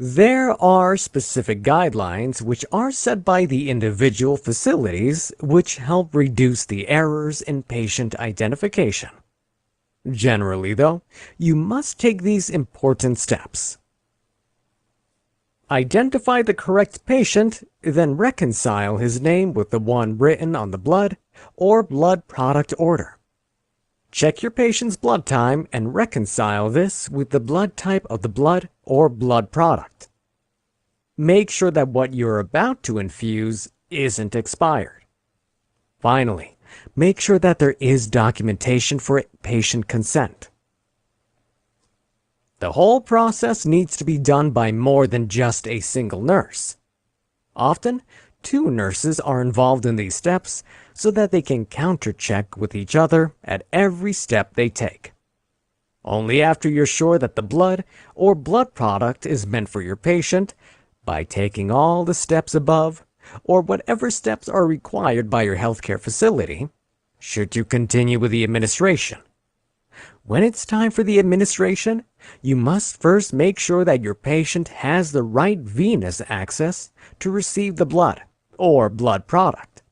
There are specific guidelines which are set by the individual facilities which help reduce the errors in patient identification. Generally, though, you must take these important steps. Identify the correct patient, then reconcile his name with the one written on the blood or blood product order. Check your patient's blood time and reconcile this with the blood type of the blood or blood product. Make sure that what you're about to infuse isn't expired. Finally, make sure that there is documentation for patient consent. The whole process needs to be done by more than just a single nurse. Often, 2 nurses are involved in these steps so that they can counter-check with each other at every step they take. Only after you're sure that the blood or blood product is meant for your patient, by taking all the steps above, or whatever steps are required by your healthcare facility, should you continue with the administration. When it's time for the administration, you must first make sure that your patient has the right venous access to receive the blood or blood product.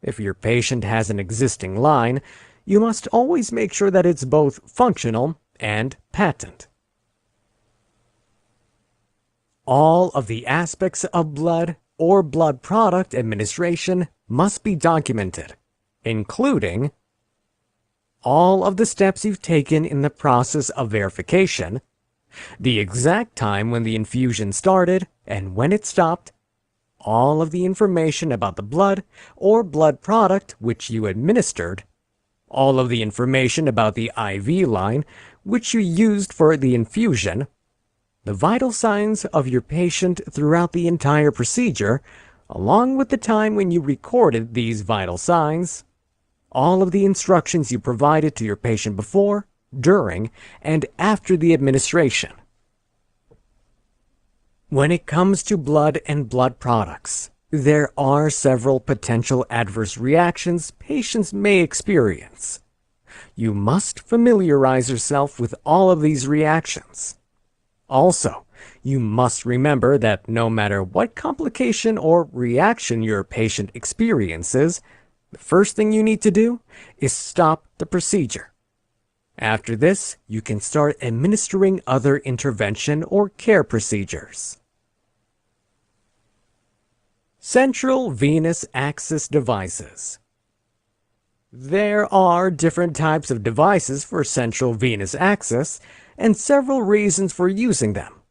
If your patient has an existing line, you must always make sure that it's both functional and patent. All of the aspects of blood or blood product administration must be documented, including all of the steps you've taken in the process of verification, the exact time when the infusion started and when it stopped, all of the information about the blood or blood product which you administered, all of the information about the IV line which you used for the infusion, the vital signs of your patient throughout the entire procedure, along with the time when you recorded these vital signs, all of the instructions you provided to your patient before, during, and after the administration. When it comes to blood and blood products, there are several potential adverse reactions patients may experience. You must familiarize yourself with all of these reactions. Also, you must remember that no matter what complication or reaction your patient experiences, the first thing you need to do is stop the procedure. After this, you can start administering other intervention or care procedures. Central venous access devices. There are different types of devices for central venous access and several reasons for using them.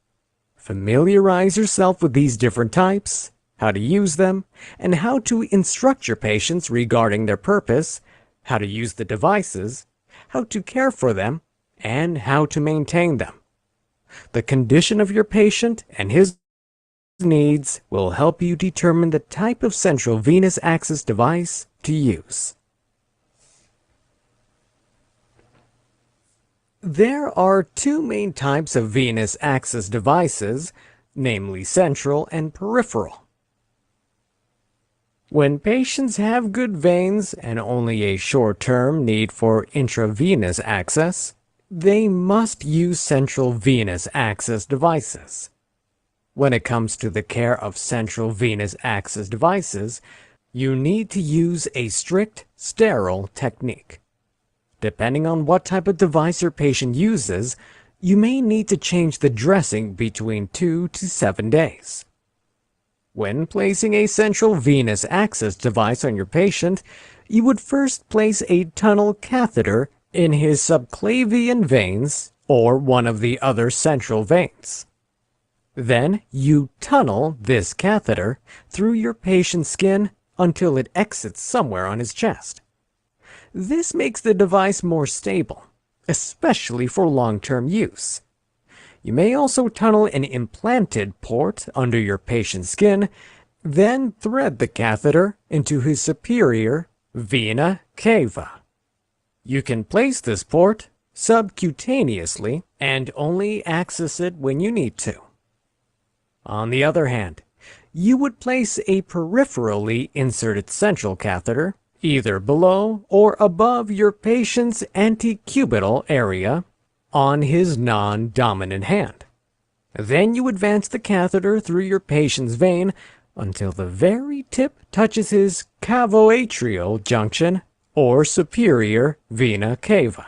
Familiarize yourself with these different types, how to use them, and how to instruct your patients regarding their purpose, how to use the devices, how to care for them, and how to maintain them. The condition of your patient and his needs will help you determine the type of central venous access device to use. There are 2 main types of venous access devices, namely central and peripheral. When patients have good veins and only a short-term need for intravenous access, they must use central venous access devices. When it comes to the care of central venous access devices, you need to use a strict, sterile technique. Depending on what type of device your patient uses, you may need to change the dressing between 2 to 7 days. When placing a central venous access device on your patient, you would first place a tunnel catheter in his subclavian veins or one of the other central veins. Then you tunnel this catheter through your patient's skin until it exits somewhere on his chest. This makes the device more stable, especially for long-term use. You may also tunnel an implanted port under your patient's skin, Then thread the catheter into his superior vena cava. You can place this port subcutaneously and only access it when you need to. On the other hand, you would place a peripherally inserted central catheter either below or above your patient's antecubital area on his non-dominant hand. Then you advance the catheter through your patient's vein until the very tip touches his cavoatrial junction or superior vena cava.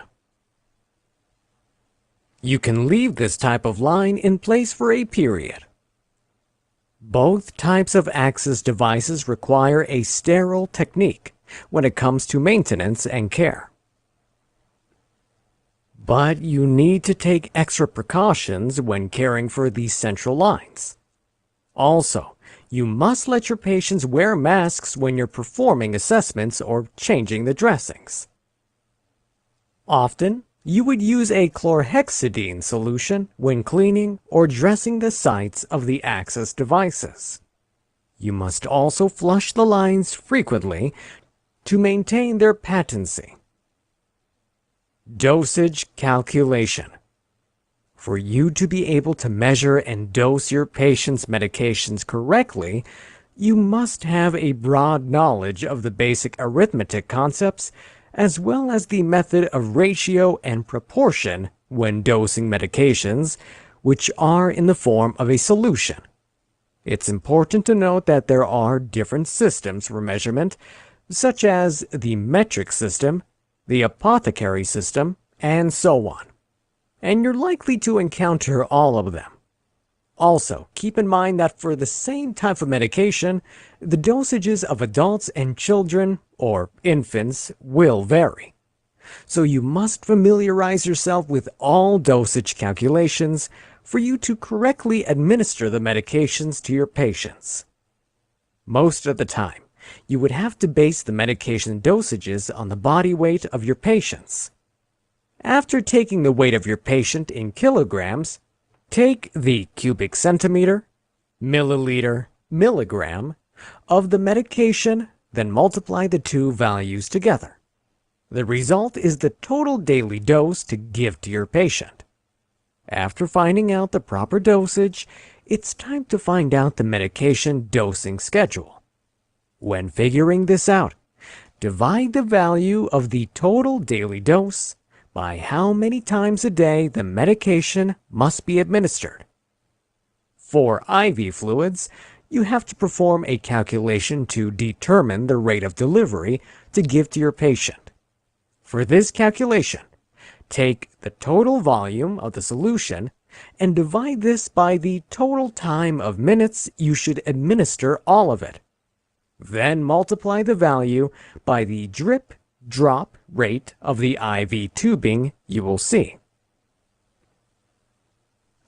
You can leave this type of line in place for a period. Both types of access devices require a sterile technique when it comes to maintenance and care. But you need to take extra precautions when caring for these central lines. Also, you must let your patients wear masks when you're performing assessments or changing the dressings. Often, you would use a chlorhexidine solution when cleaning or dressing the sites of the access devices. You must also flush the lines frequently to maintain their patency. Dosage calculation. For you to be able to measure and dose your patient's medications correctly, you must have a broad knowledge of the basic arithmetic concepts as well as the method of ratio and proportion when dosing medications, which are in the form of a solution. It's important to note that there are different systems for measurement, such as the metric system, the apothecary system, and so on. And you're likely to encounter all of them. Also, keep in mind that for the same type of medication, the dosages of adults and children, or infants, will vary. So you must familiarize yourself with all dosage calculations for you to correctly administer the medications to your patients. Most of the time, you would have to base the medication dosages on the body weight of your patients. After taking the weight of your patient in kilograms, take the cubic centimeter, milliliter, milligram of the medication, then multiply the two values together. The result is the total daily dose to give to your patient. After finding out the proper dosage, it's time to find out the medication dosing schedule. When figuring this out, divide the value of the total daily dose by how many times a day the medication must be administered. For IV fluids, you have to perform a calculation to determine the rate of delivery to give to your patient. For this calculation, take the total volume of the solution and divide this by the total time of minutes you should administer all of it. Then multiply the value by the drip-drop rate of the IV tubing you will see.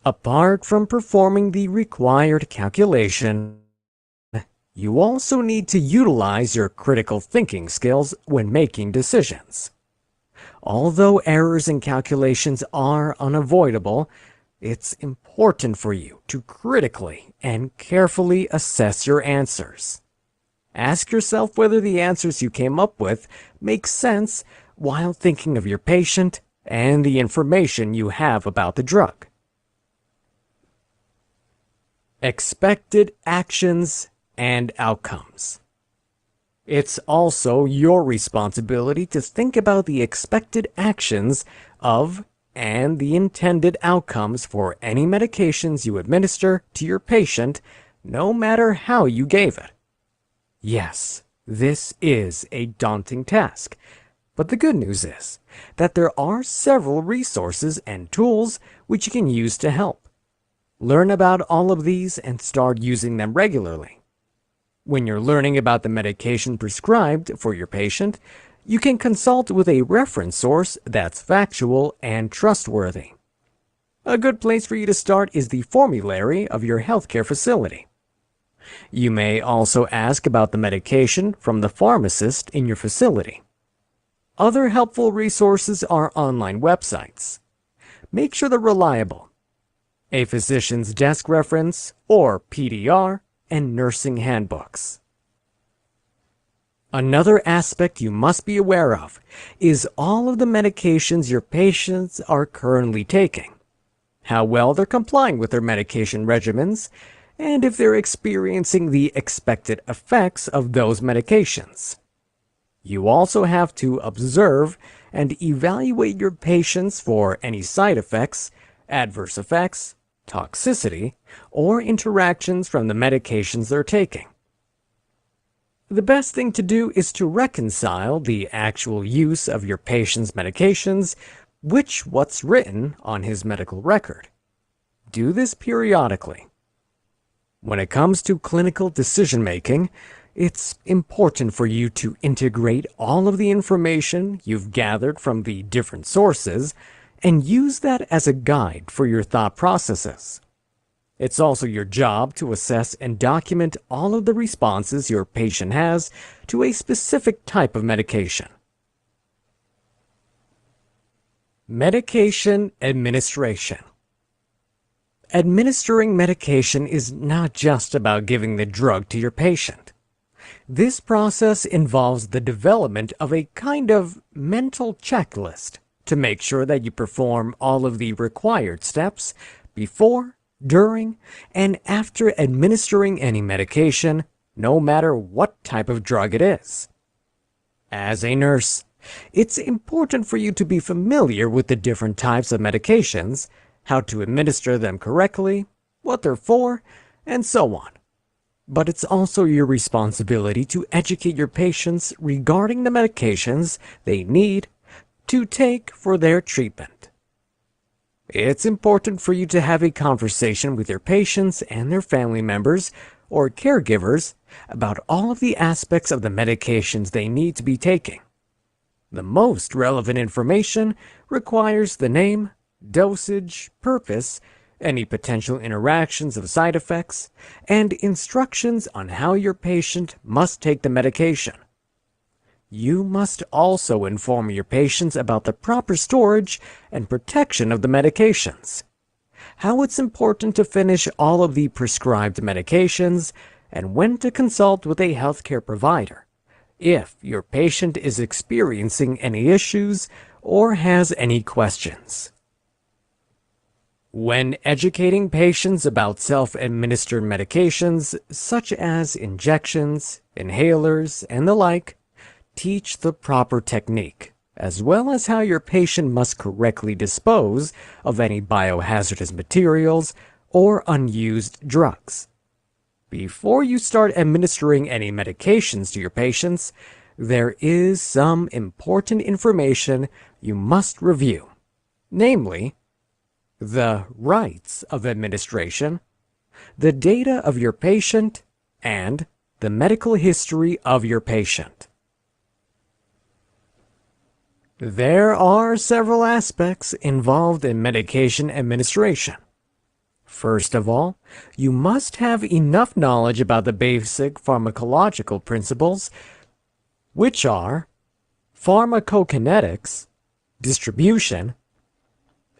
Apart from performing the required calculation, you also need to utilize your critical thinking skills when making decisions. Although errors in calculations are unavoidable, it's important for you to critically and carefully assess your answers. Ask yourself whether the answers you came up with make sense while thinking of your patient and the information you have about the drug. Expected actions and outcomes. It's also your responsibility to think about the expected actions of and the intended outcomes for any medications you administer to your patient, no matter how you gave it. Yes, this is a daunting task, but the good news is that there are several resources and tools which you can use to help. Learn about all of these and start using them regularly. When you're learning about the medication prescribed for your patient, you can consult with a reference source that's factual and trustworthy. A good place for you to start is the formulary of your healthcare facility. You may also ask about the medication from the pharmacist in your facility. Other helpful resources are online websites. Make sure they're reliable. A physician's desk reference, or PDR, and nursing handbooks. Another aspect you must be aware of is all of the medications your patients are currently taking, how well they're complying with their medication regimens, and if they're experiencing the expected effects of those medications. You also have to observe and evaluate your patients for any side effects, adverse effects, toxicity, or interactions from the medications they're taking. The best thing to do is to reconcile the actual use of your patient's medications with what's written on his medical record. Do this periodically. When it comes to clinical decision-making, it's important for you to integrate all of the information you've gathered from the different sources and use that as a guide for your thought processes. It's also your job to assess and document all of the responses your patient has to a specific type of medication. Medication administration. Administering medication is not just about giving the drug to your patient. This process involves the development of a kind of mental checklist to make sure that you perform all of the required steps before, during, and after administering any medication, no matter what type of drug it is. As a nurse, it's important for you to be familiar with the different types of medications, how to administer them correctly, what they're for, and so on. But it's also your responsibility to educate your patients regarding the medications they need to take for their treatment. It's important for you to have a conversation with your patients and their family members or caregivers about all of the aspects of the medications they need to be taking. The most relevant information requires the name, dosage, purpose, any potential interactions of side effects, and instructions on how your patient must take the medication. You must also inform your patients about the proper storage and protection of the medications, how it's important to finish all of the prescribed medications, and when to consult with a healthcare provider if your patient is experiencing any issues or has any questions. When educating patients about self-administered medications, such as injections, inhalers, and the like, teach the proper technique, as well as how your patient must correctly dispose of any biohazardous materials or unused drugs. Before you start administering any medications to your patients, there is some important information you must review, namely, the rights of administration, the data of your patient, and the medical history of your patient. There are several aspects involved in medication administration. First of all, you must have enough knowledge about the basic pharmacological principles, which are pharmacokinetics, distribution,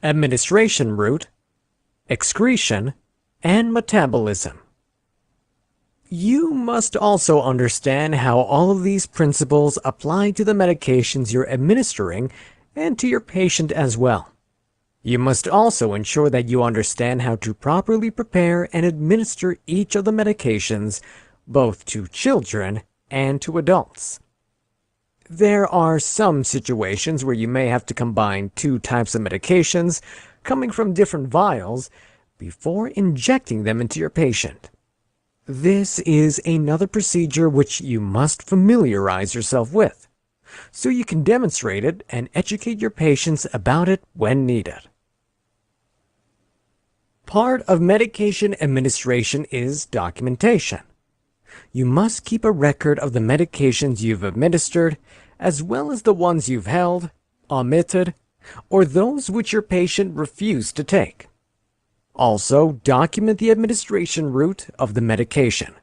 administration route, excretion, and metabolism. You must also understand how all of these principles apply to the medications you're administering and to your patient as well. You must also ensure that you understand how to properly prepare and administer each of the medications, both to children and to adults. There are some situations where you may have to combine two types of medications coming from different vials before injecting them into your patient. This is another procedure which you must familiarize yourself with, so you can demonstrate it and educate your patients about it when needed. Part of medication administration is documentation. You must keep a record of the medications you've administered, as well as the ones you've held, omitted, or those which your patient refused to take. Also, document the administration route of the medication.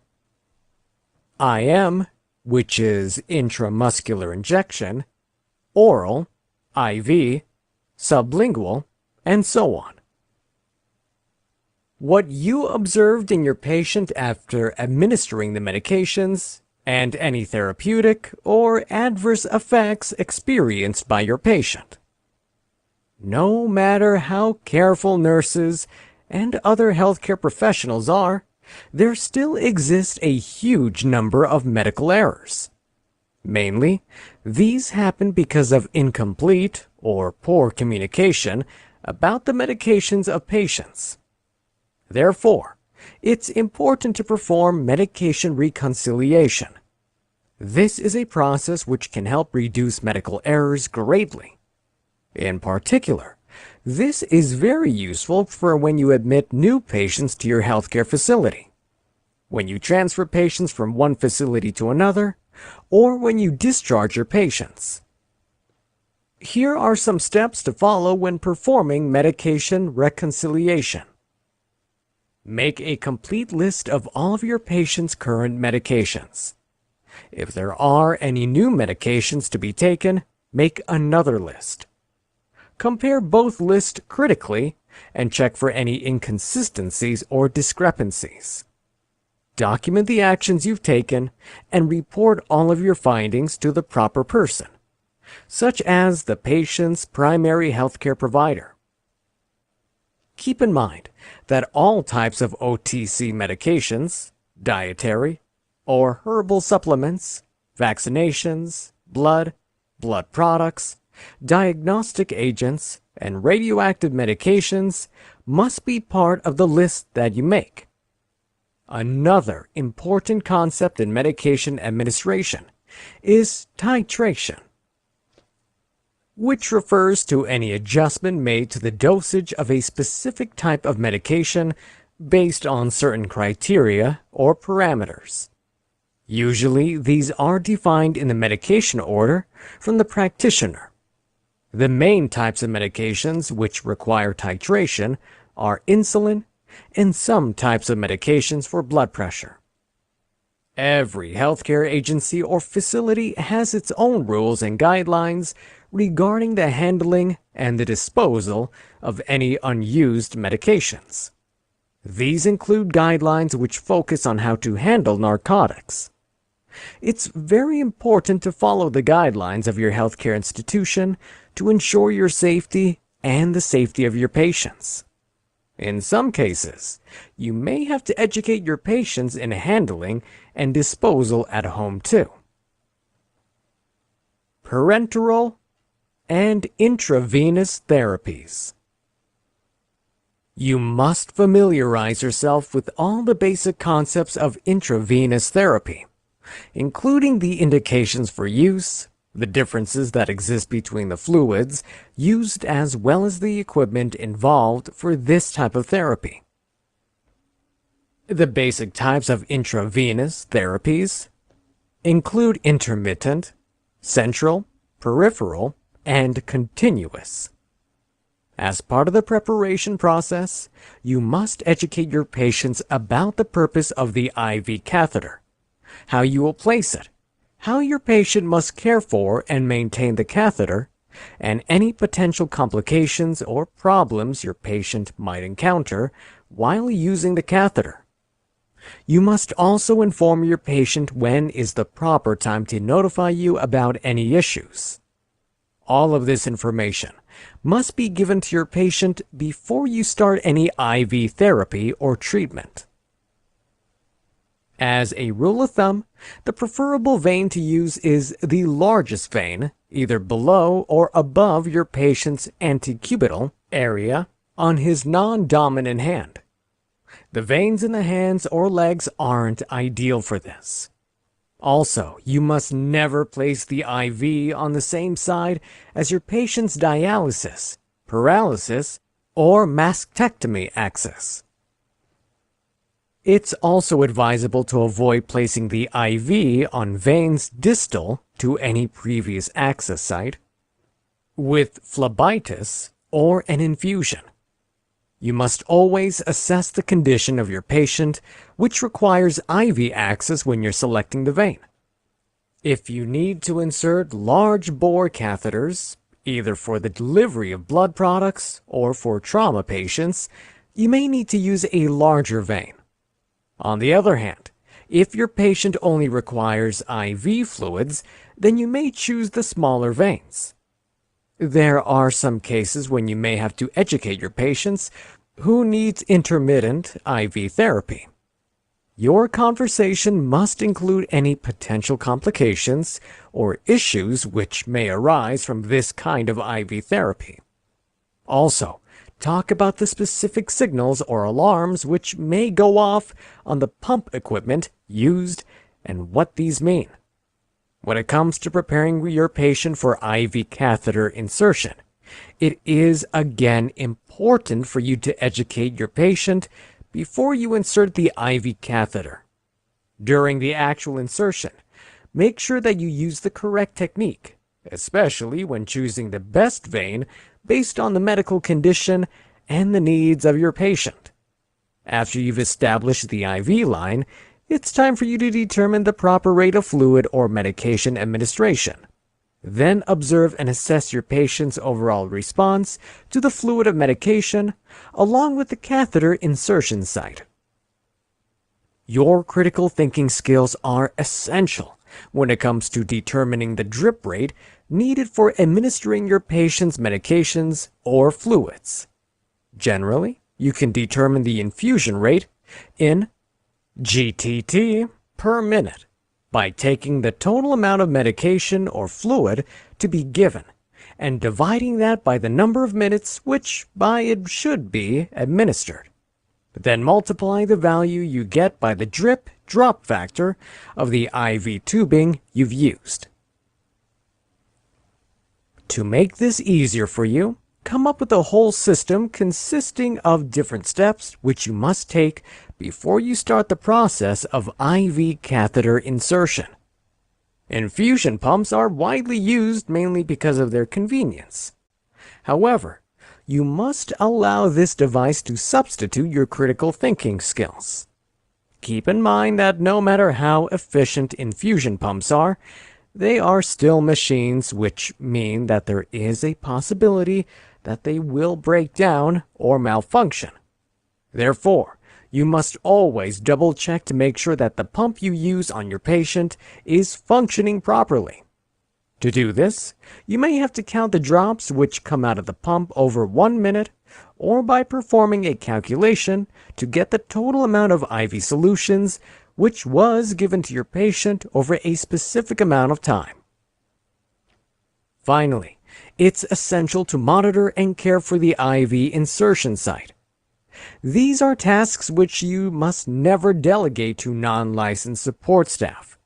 IM, which is intramuscular injection, oral, IV, sublingual, and so on. What you observed in your patient after administering the medications, and any therapeutic or adverse effects experienced by your patient. No matter how careful nurses and other healthcare professionals are, there still exists a huge number of medical errors. Mainly, these happen because of incomplete or poor communication about the medications of patients. Therefore, it's important to perform medication reconciliation. This is a process which can help reduce medical errors greatly. In particular, this is very useful for when you admit new patients to your healthcare facility, when you transfer patients from one facility to another, or when you discharge your patients. Here are some steps to follow when performing medication reconciliation. Make a complete list of all of your patient's current medications. If there are any new medications to be taken, make another list. Compare both lists critically and check for any inconsistencies or discrepancies. Document the actions you've taken and report all of your findings to the proper person, such as the patient's primary healthcare provider. Keep in mind that all types of OTC medications, dietary or herbal supplements, vaccinations, blood products, diagnostic agents, and radioactive medications must be part of the list that you make. Another important concept in medication administration is titration, which refers to any adjustment made to the dosage of a specific type of medication based on certain criteria or parameters. Usually, these are defined in the medication order from the practitioner. The main types of medications which require titration are insulin and some types of medications for blood pressure. Every healthcare agency or facility has its own rules and guidelines regarding the handling and the disposal of any unused medications. These include guidelines which focus on how to handle narcotics. It's very important to follow the guidelines of your healthcare institution to ensure your safety and the safety of your patients. In some cases, you may have to educate your patients in handling and disposal at home too. Parenteral and intravenous therapies. You must familiarize yourself with all the basic concepts of intravenous therapy, including the indications for use, the differences that exist between the fluids used as well as the equipment involved for this type of therapy. The basic types of intravenous therapies include intermittent, central, peripheral, and continuous. As part of the preparation process, you must educate your patients about the purpose of the IV catheter, how you will place it, how your patient must care for and maintain the catheter, and any potential complications or problems your patient might encounter while using the catheter. You must also inform your patient when is the proper time to notify you about any issues. All of this information must be given to your patient before you start any IV therapy or treatment. As a rule of thumb, the preferable vein to use is the largest vein, either below or above your patient's antecubital area on his non-dominant hand. The veins in the hands or legs aren't ideal for this. Also, you must never place the IV on the same side as your patient's dialysis, paralysis, or mastectomy axis. It's also advisable to avoid placing the IV on veins distal to any previous access site with phlebitis or an infusion. You must always assess the condition of your patient, which requires IV access when you're selecting the vein. If you need to insert large bore catheters, either for the delivery of blood products or for trauma patients, you may need to use a larger vein. On the other hand, if your patient only requires IV fluids, then you may choose the smaller veins. There are some cases when you may have to educate your patients who needs intermittent IV therapy. Your conversation must include any potential complications or issues which may arise from this kind of IV therapy. Also, talk about the specific signals or alarms which may go off on the pump equipment used and what these mean. When it comes to preparing your patient for IV catheter insertion, it is again important for you to educate your patient before you insert the IV catheter. During the actual insertion, make sure that you use the correct technique, especially when choosing the best vein based on the medical condition and the needs of your patient. After you've established the IV line, it's time for you to determine the proper rate of fluid or medication administration. Then observe and assess your patient's overall response to the fluid of medication, along with the catheter insertion site. Your critical thinking skills are essential when it comes to determining the drip rate needed for administering your patient's medications or fluids. Generally, you can determine the infusion rate in GTT per minute by taking the total amount of medication or fluid to be given and dividing that by the number of minutes which by it should be administered. Then multiply the value you get by the drip-drop factor of the IV tubing you've used. To make this easier for you, come up with a whole system consisting of different steps which you must take before you start the process of IV catheter insertion. Infusion pumps are widely used mainly because of their convenience. However, you must allow this device to substitute your critical thinking skills. Keep in mind that no matter how efficient infusion pumps are, they are still machines, which mean that there is a possibility that they will break down or malfunction. Therefore, you must always double-check to make sure that the pump you use on your patient is functioning properly. To do this, you may have to count the drops which come out of the pump over 1 minute, or by performing a calculation to get the total amount of IV solutions which was given to your patient over a specific amount of time. Finally, it's essential to monitor and care for the IV insertion site. These are tasks which you must never delegate to non-licensed support staff.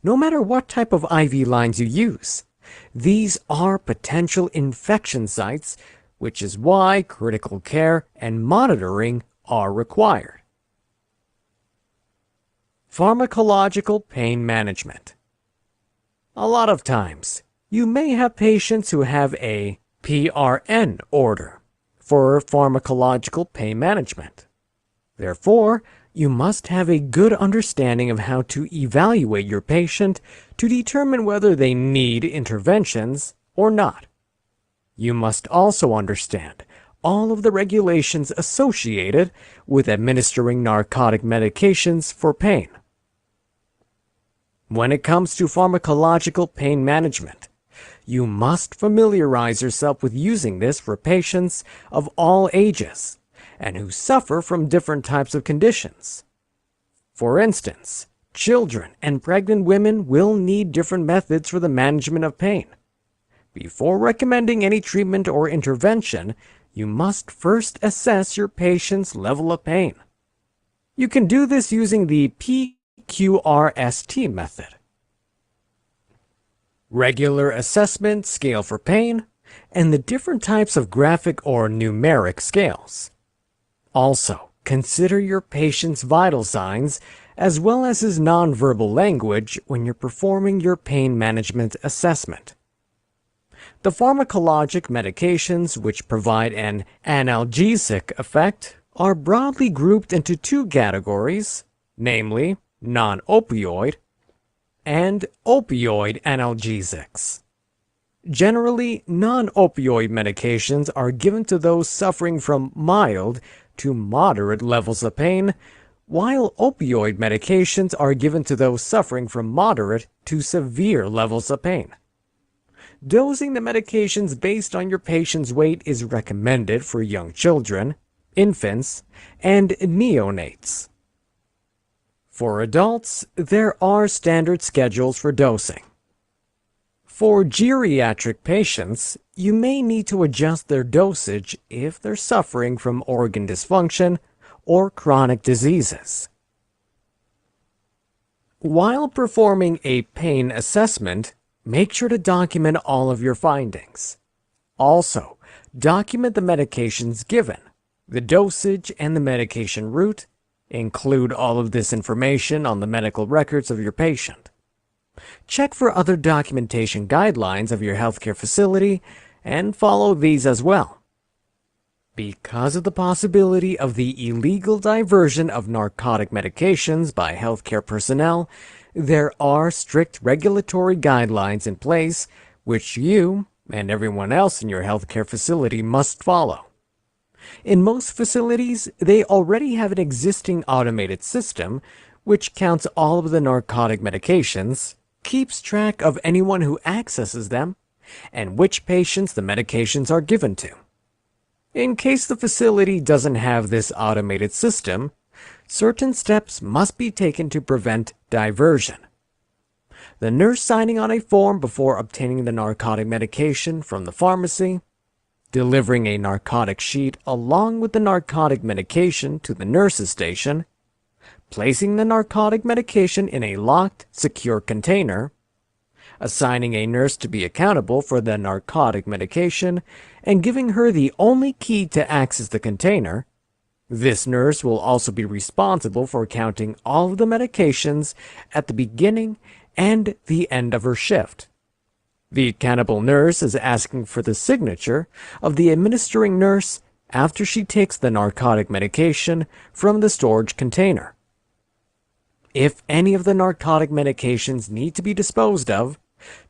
No matter what type of IV lines you use, these are potential infection sites, which is why critical care and monitoring are required. Pharmacological pain management. A lot of times, you may have patients who have a PRN order for pharmacological pain management. Therefore, you must have a good understanding of how to evaluate your patient to determine whether they need interventions or not. You must also understand all of the regulations associated with administering narcotic medications for pain. When it comes to pharmacological pain management, you must familiarize yourself with using this for patients of all ages and who suffer from different types of conditions. For instance, children and pregnant women will need different methods for the management of pain. Before recommending any treatment or intervention, you must first assess your patient's level of pain. You can do this using the PQRST method. Regular assessment scale for pain, and the different types of graphic or numeric scales. Also, consider your patient's vital signs as well as his nonverbal language when you're performing your pain management assessment. The pharmacologic medications which provide an analgesic effect are broadly grouped into two categories, namely non-opioid and opioid analgesics. Generally, non-opioid medications are given to those suffering from mild to moderate levels of pain, while opioid medications are given to those suffering from moderate to severe levels of pain. Dosing the medications based on your patient's weight is recommended for young children, infants, and neonates. For adults, there are standard schedules for dosing. For geriatric patients, you may need to adjust their dosage if they're suffering from organ dysfunction or chronic diseases. While performing a pain assessment, make sure to document all of your findings. Also, document the medications given, the dosage and the medication route. Include all of this information on the medical records of your patient. Check for other documentation guidelines of your healthcare facility and follow these as well. Because of the possibility of the illegal diversion of narcotic medications by healthcare personnel, there are strict regulatory guidelines in place which you and everyone else in your healthcare facility must follow. In most facilities, they already have an existing automated system which counts all of the narcotic medications, keeps track of anyone who accesses them, and which patients the medications are given to. In case the facility doesn't have this automated system, certain steps must be taken to prevent diversion. The nurse signing on a form before obtaining the narcotic medication from the pharmacy, delivering a narcotic sheet along with the narcotic medication to the nurse's station, placing the narcotic medication in a locked, secure container, assigning a nurse to be accountable for the narcotic medication, and giving her the only key to access the container. This nurse will also be responsible for counting all of the medications at the beginning and the end of her shift. The accountable nurse is asking for the signature of the administering nurse after she takes the narcotic medication from the storage container. If any of the narcotic medications need to be disposed of,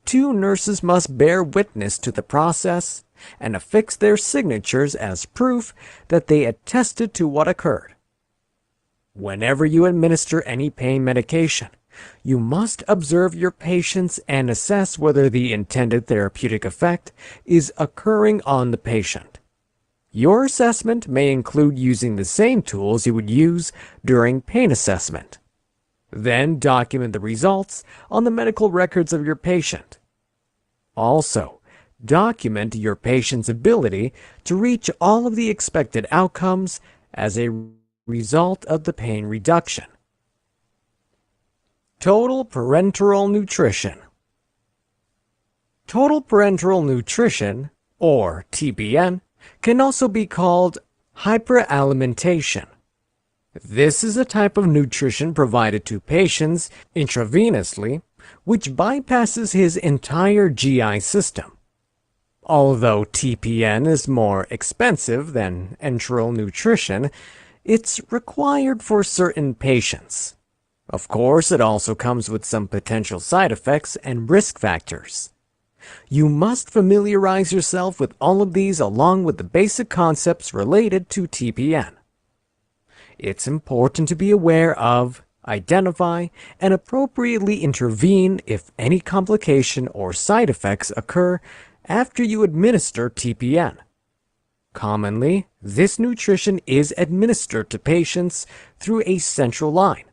2 nurses must bear witness to the process and affix their signatures as proof that they attested to what occurred. Whenever you administer any pain medication, you must observe your patients and assess whether the intended therapeutic effect is occurring on the patient. Your assessment may include using the same tools you would use during pain assessment. Then document the results on the medical records of your patient. Also, document your patient's ability to reach all of the expected outcomes as a result of the pain reduction. Total parenteral nutrition. Total parenteral nutrition, or TPN, can also be called hyperalimentation. This is a type of nutrition provided to patients intravenously, which bypasses his entire GI system. Although TPN is more expensive than enteral nutrition, it's required for certain patients. Of course, it also comes with some potential side effects and risk factors. You must familiarize yourself with all of these along with the basic concepts related to TPN. It's important to be aware of, identify, and appropriately intervene if any complication or side effects occur after you administer TPN. Commonly, this nutrition is administered to patients through a central line.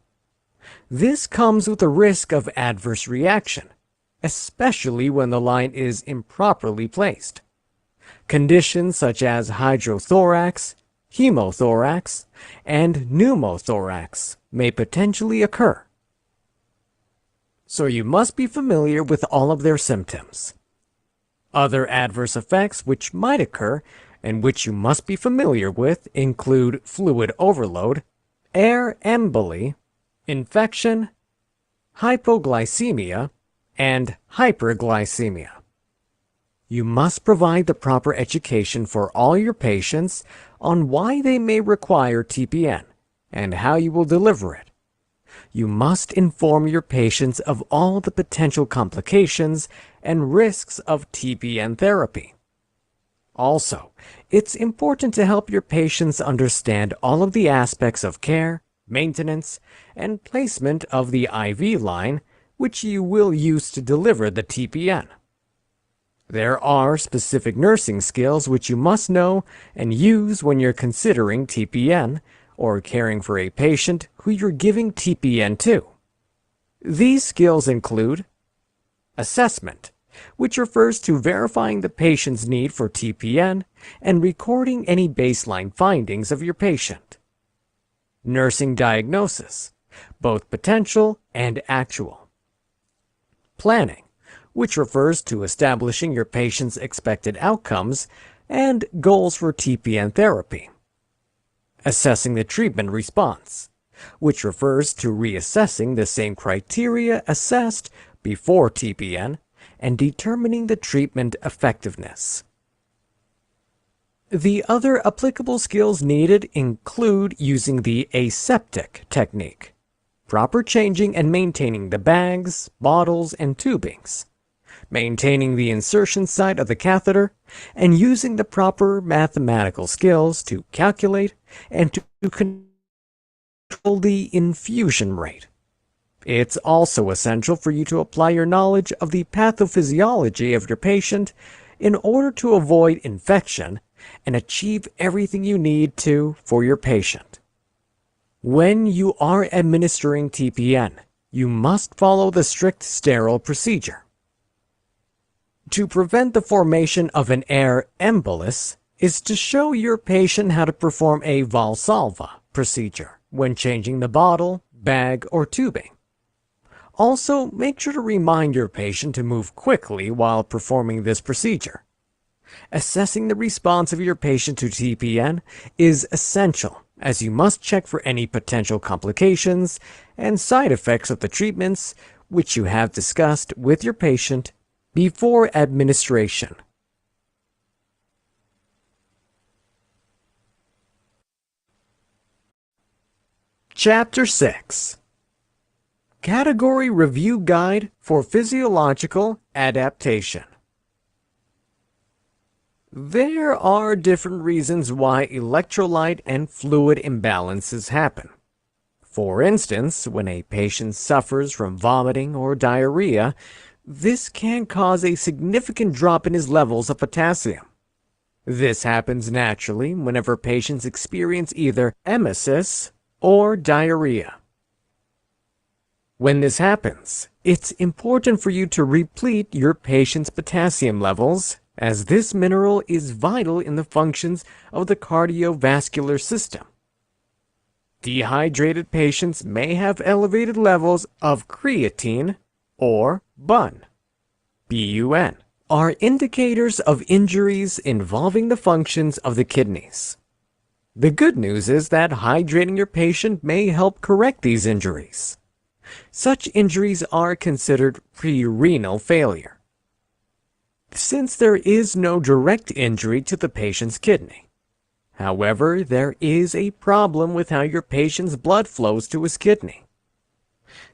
This comes with a risk of adverse reaction, especially when the line is improperly placed. Conditions such as hydrothorax, hemothorax, and pneumothorax may potentially occur. So you must be familiar with all of their symptoms. Other adverse effects which might occur and which you must be familiar with include fluid overload, air emboli, infection, hypoglycemia, and hyperglycemia. You must provide the proper education for all your patients on why they may require TPN and how you will deliver it. You must inform your patients of all the potential complications and risks of TPN therapy. Also, It's important to help your patients understand all of the aspects of care, maintenance, and placement of the IV line, which you will use to deliver the TPN. There are specific nursing skills which you must know and use when you're considering TPN or caring for a patient who you're giving TPN to. These skills include assessment, which refers to verifying the patient's need for TPN and recording any baseline findings of your patient. Nursing diagnosis, both potential and actual. Planning, which refers to establishing your patient's expected outcomes and goals for TPN therapy. Assessing the treatment response, which refers to reassessing the same criteria assessed before TPN and determining the treatment effectiveness. The other applicable skills needed include using the aseptic technique, proper changing and maintaining the bags, bottles, and tubings, maintaining the insertion site of the catheter, and using the proper mathematical skills to calculate and to control the infusion rate. It's also essential for you to apply your knowledge of the pathophysiology of your patient in order to avoid infection and achieve everything you need to for your patient. When you are administering TPN, you must follow the strict sterile procedure. To prevent the formation of an air embolus is to show your patient how to perform a Valsalva procedure when changing the bottle, bag, or tubing. Also, make sure to remind your patient to move quickly while performing this procedure. Assessing the response of your patient to TPN is essential, as you must check for any potential complications and side effects of the treatments which you have discussed with your patient before administration. Chapter 6. Category Review Guide for Physiological Adaptation. There are different reasons why electrolyte and fluid imbalances happen. For instance, when a patient suffers from vomiting or diarrhea, this can cause a significant drop in his levels of potassium. This happens naturally whenever patients experience either emesis or diarrhea. When this happens, it's important for you to replete your patient's potassium levels, as this mineral is vital in the functions of the cardiovascular system. Dehydrated patients may have elevated levels of creatine or BUN, BUN, are indicators of injuries involving the functions of the kidneys. The good news is that hydrating your patient may help correct these injuries. Such injuries are considered pre-renal failure, since there is no direct injury to the patient's kidney. However, there is a problem with how your patient's blood flows to his kidney.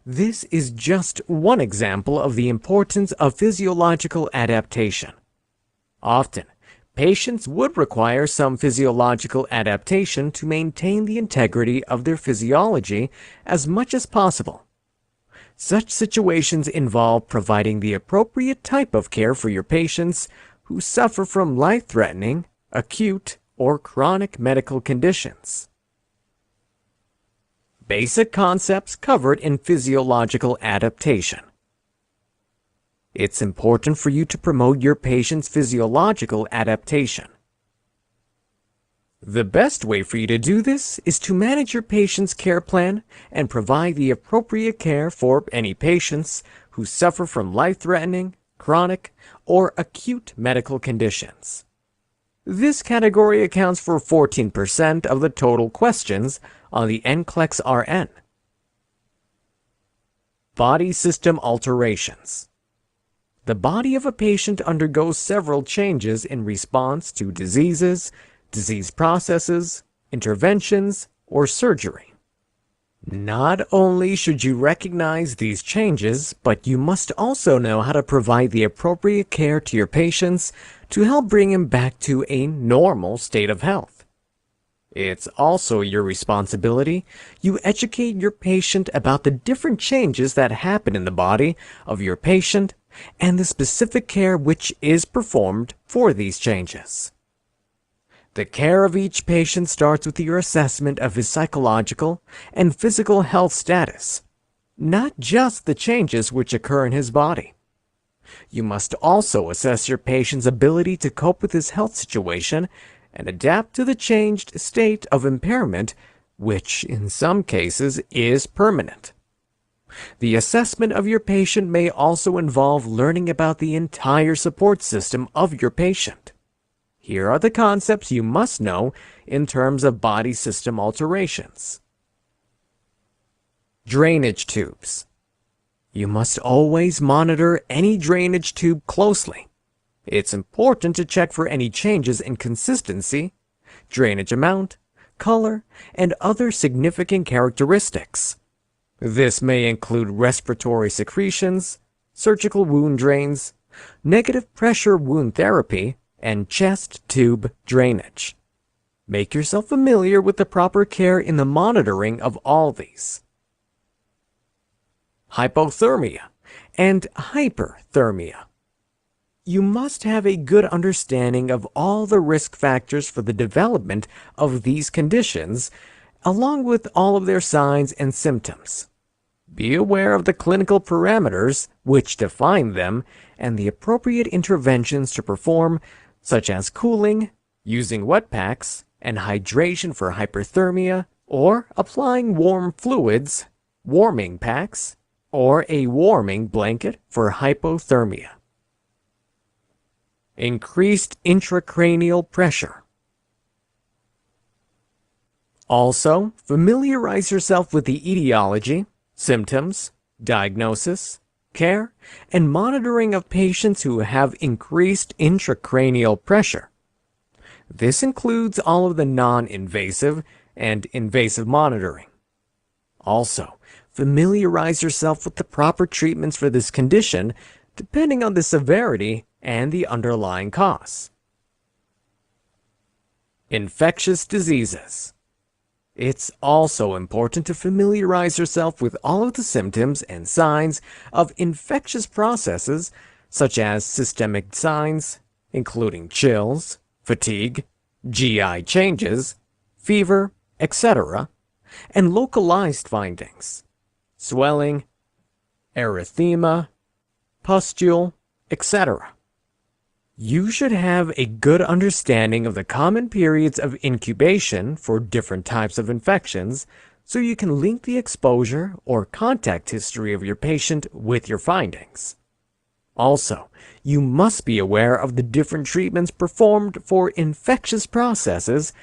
This is just one example of the importance of physiological adaptation. Often, patients would require some physiological adaptation to maintain the integrity of their physiology as much as possible. Such situations involve providing the appropriate type of care for your patients who suffer from life-threatening, acute, or chronic medical conditions. Basic concepts covered in physiological adaptation. It's important for you to promote your patient's physiological adaptation. The best way for you to do this is to manage your patient's care plan and provide the appropriate care for any patients who suffer from life-threatening, chronic, or acute medical conditions. This category accounts for 14% of the total questions on the Nclex RN. Body system alterations. The body of a patient undergoes several changes in response to diseases, disease processes, interventions, or surgery. Not only should you recognize these changes, but you must also know how to provide the appropriate care to your patients to help bring him back to a normal state of health. It's also your responsibility. You educate your patient about the different changes that happen in the body of your patient and the specific care which is performed for these changes. The care of each patient starts with your assessment of his psychological and physical health status, not just the changes which occur in his body. You must also assess your patient's ability to cope with his health situation and adapt to the changed state of impairment, which in some cases is permanent. The assessment of your patient may also involve learning about the entire support system of your patient. Here are the concepts you must know in terms of body system alterations. Drainage tubes. You must always monitor any drainage tube closely. It's important to check for any changes in consistency, drainage amount, color, and other significant characteristics. This may include respiratory secretions, surgical wound drains, negative pressure wound therapy, and chest tube drainage. Make yourself familiar with the proper care in the monitoring of all these. Hypothermia and hyperthermia. You must have a good understanding of all the risk factors for the development of these conditions, along with all of their signs and symptoms. Be aware of the clinical parameters which define them and the appropriate interventions to perform, such as cooling, using wet packs, and hydration for hyperthermia, or applying warm fluids, warming packs, or a warming blanket for hypothermia. Increased intracranial pressure. Also, familiarize yourself with the etiology, symptoms, diagnosis, care, and monitoring of patients who have increased intracranial pressure. This includes all of the non-invasive and invasive monitoring. Also, familiarize yourself with the proper treatments for this condition depending on the severity and the underlying cause. Infectious diseases. It's also important to familiarize yourself with all of the symptoms and signs of infectious processes, such as systemic signs, including chills, fatigue, GI changes, fever, etc., and localized findings, swelling, erythema, pustule, etc. You should have a good understanding of the common periods of incubation for different types of infections, so you can link the exposure or contact history of your patient with your findings. Also, you must be aware of the different treatments performed for infectious processes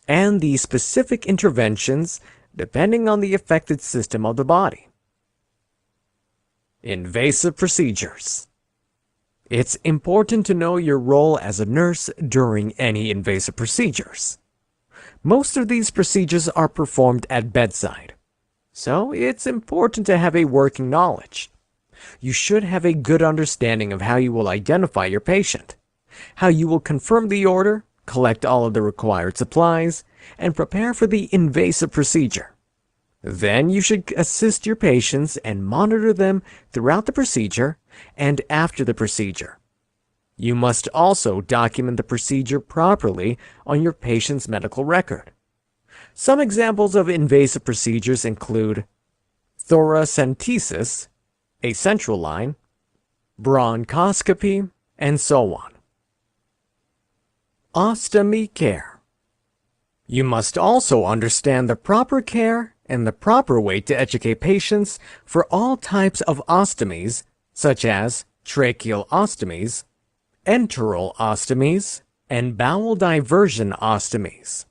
and the specific interventions depending on the affected system of the body. Invasive procedures. It's important to know your role as a nurse during any invasive procedures. Most of these procedures are performed at bedside, so it's important to have a working knowledge. You should have a good understanding of how you will identify your patient, how you will confirm the order, collect all of the required supplies, and prepare for the invasive procedure. Then you should assist your patients and monitor them throughout the procedure and after the procedure. You must also document the procedure properly on your patient's medical record. Some examples of invasive procedures include thoracentesis, a central line, bronchoscopy, and so on. Ostomy care. You must also understand the proper care and the proper way to educate patients for all types of ostomies, such as tracheal ostomies, enteral ostomies, and bowel diversion ostomies.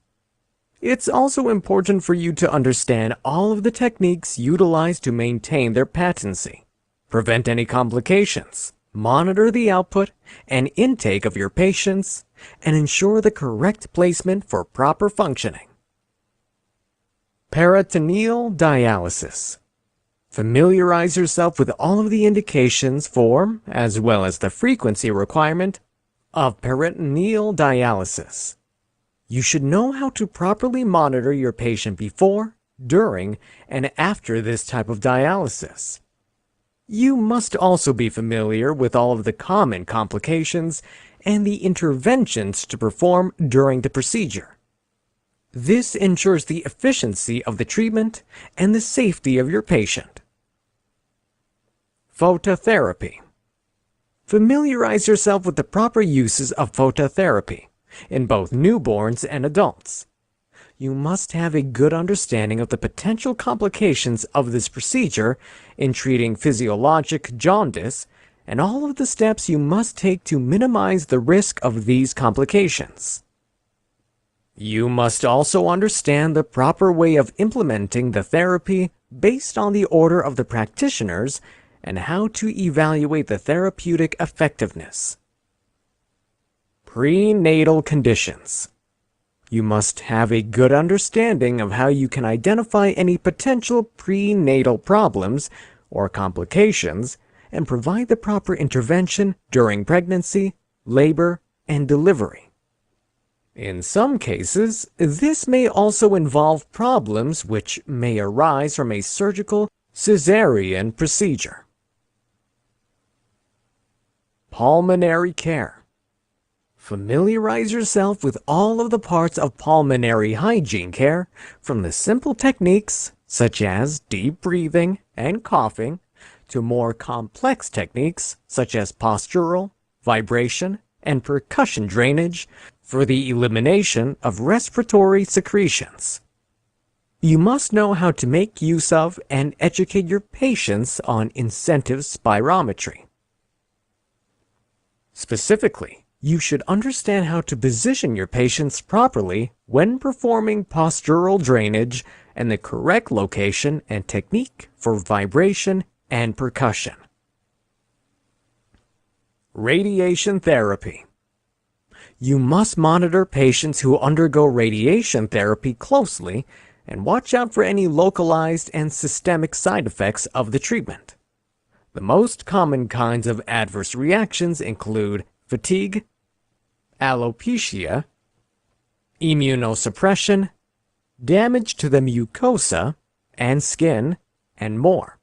It's also important for you to understand all of the techniques utilized to maintain their patency, prevent any complications, monitor the output and intake of your patients, and ensure the correct placement for proper functioning. Peritoneal dialysis. Familiarize yourself with all of the indications for, as well as the frequency requirement, of peritoneal dialysis. You should know how to properly monitor your patient before, during, and after this type of dialysis. You must also be familiar with all of the common complications and the interventions to perform during the procedure. This ensures the efficiency of the treatment and the safety of your patient. Phototherapy. Familiarize yourself with the proper uses of phototherapy in both newborns and adults. You must have a good understanding of the potential complications of this procedure in treating physiologic jaundice and all of the steps you must take to minimize the risk of these complications. You must also understand the proper way of implementing the therapy based on the order of the practitioners and how to evaluate the therapeutic effectiveness. Prenatal conditions. You must have a good understanding of how you can identify any potential prenatal problems or complications and provide the proper intervention during pregnancy, labor, and delivery. In some cases, this may also involve problems which may arise from a surgical cesarean procedure. Pulmonary care. Familiarize yourself with all of the parts of pulmonary hygiene care, from the simple techniques such as deep breathing and coughing to more complex techniques such as postural, vibration, and percussion drainage for the elimination of respiratory secretions. You must know how to make use of and educate your patients on incentive spirometry. Specifically, you should understand how to position your patients properly when performing postural drainage and the correct location and technique for vibration and percussion. Radiation therapy. You must monitor patients who undergo radiation therapy closely and watch out for any localized and systemic side effects of the treatment. The most common kinds of adverse reactions include fatigue, alopecia, immunosuppression, damage to the mucosa and skin, and more.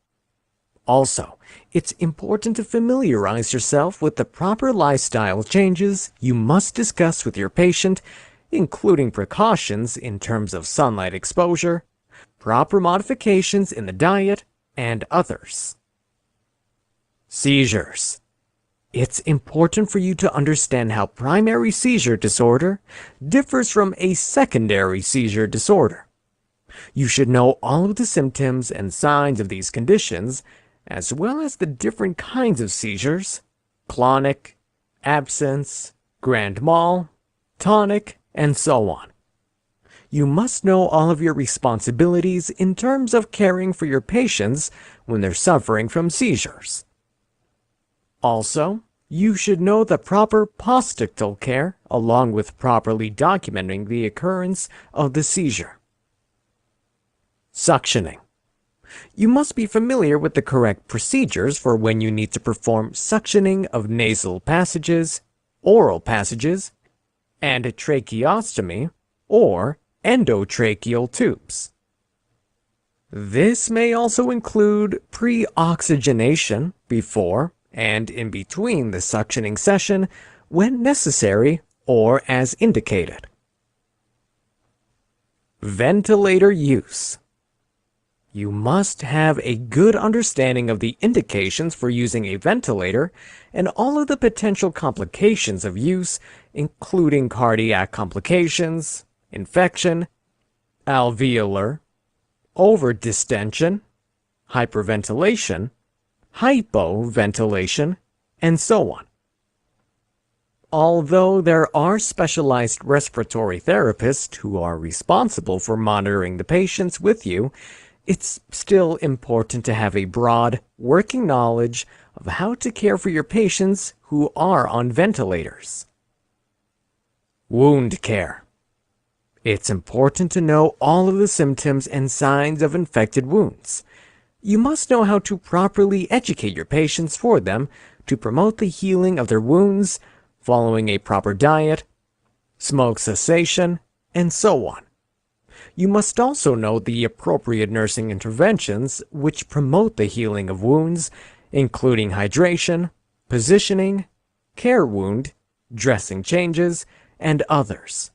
Also, it's important to familiarize yourself with the proper lifestyle changes you must discuss with your patient, including precautions in terms of sunlight exposure, proper modifications in the diet, and others. Seizures. It's important for you to understand how primary seizure disorder differs from a secondary seizure disorder. You should know all of the symptoms and signs of these conditions, as well as the different kinds of seizures: clonic, absence, grand mal, tonic, and so on. You must know all of your responsibilities in terms of caring for your patients when they're suffering from seizures. Also, you should know the proper postictal care along with properly documenting the occurrence of the seizure. Suctioning. You must be familiar with the correct procedures for when you need to perform suctioning of nasal passages, oral passages, and tracheostomy or endotracheal tubes. This may also include pre-oxygenation before and in between the suctioning session when necessary or as indicated. Ventilator use. You must have a good understanding of the indications for using a ventilator and all of the potential complications of use, including cardiac complications, infection, alveolar, overdistension, hyperventilation, hypoventilation, and so on. Although there are specialized respiratory therapists who are responsible for monitoring the patients with you, it's still important to have a broad, working knowledge of how to care for your patients who are on ventilators. Wound care. It's important to know all of the symptoms and signs of infected wounds. You must know how to properly educate your patients for them to promote the healing of their wounds, following a proper diet, smoke cessation, and so on. You must also know the appropriate nursing interventions which promote the healing of wounds, including hydration, positioning, care wound, dressing changes, and others.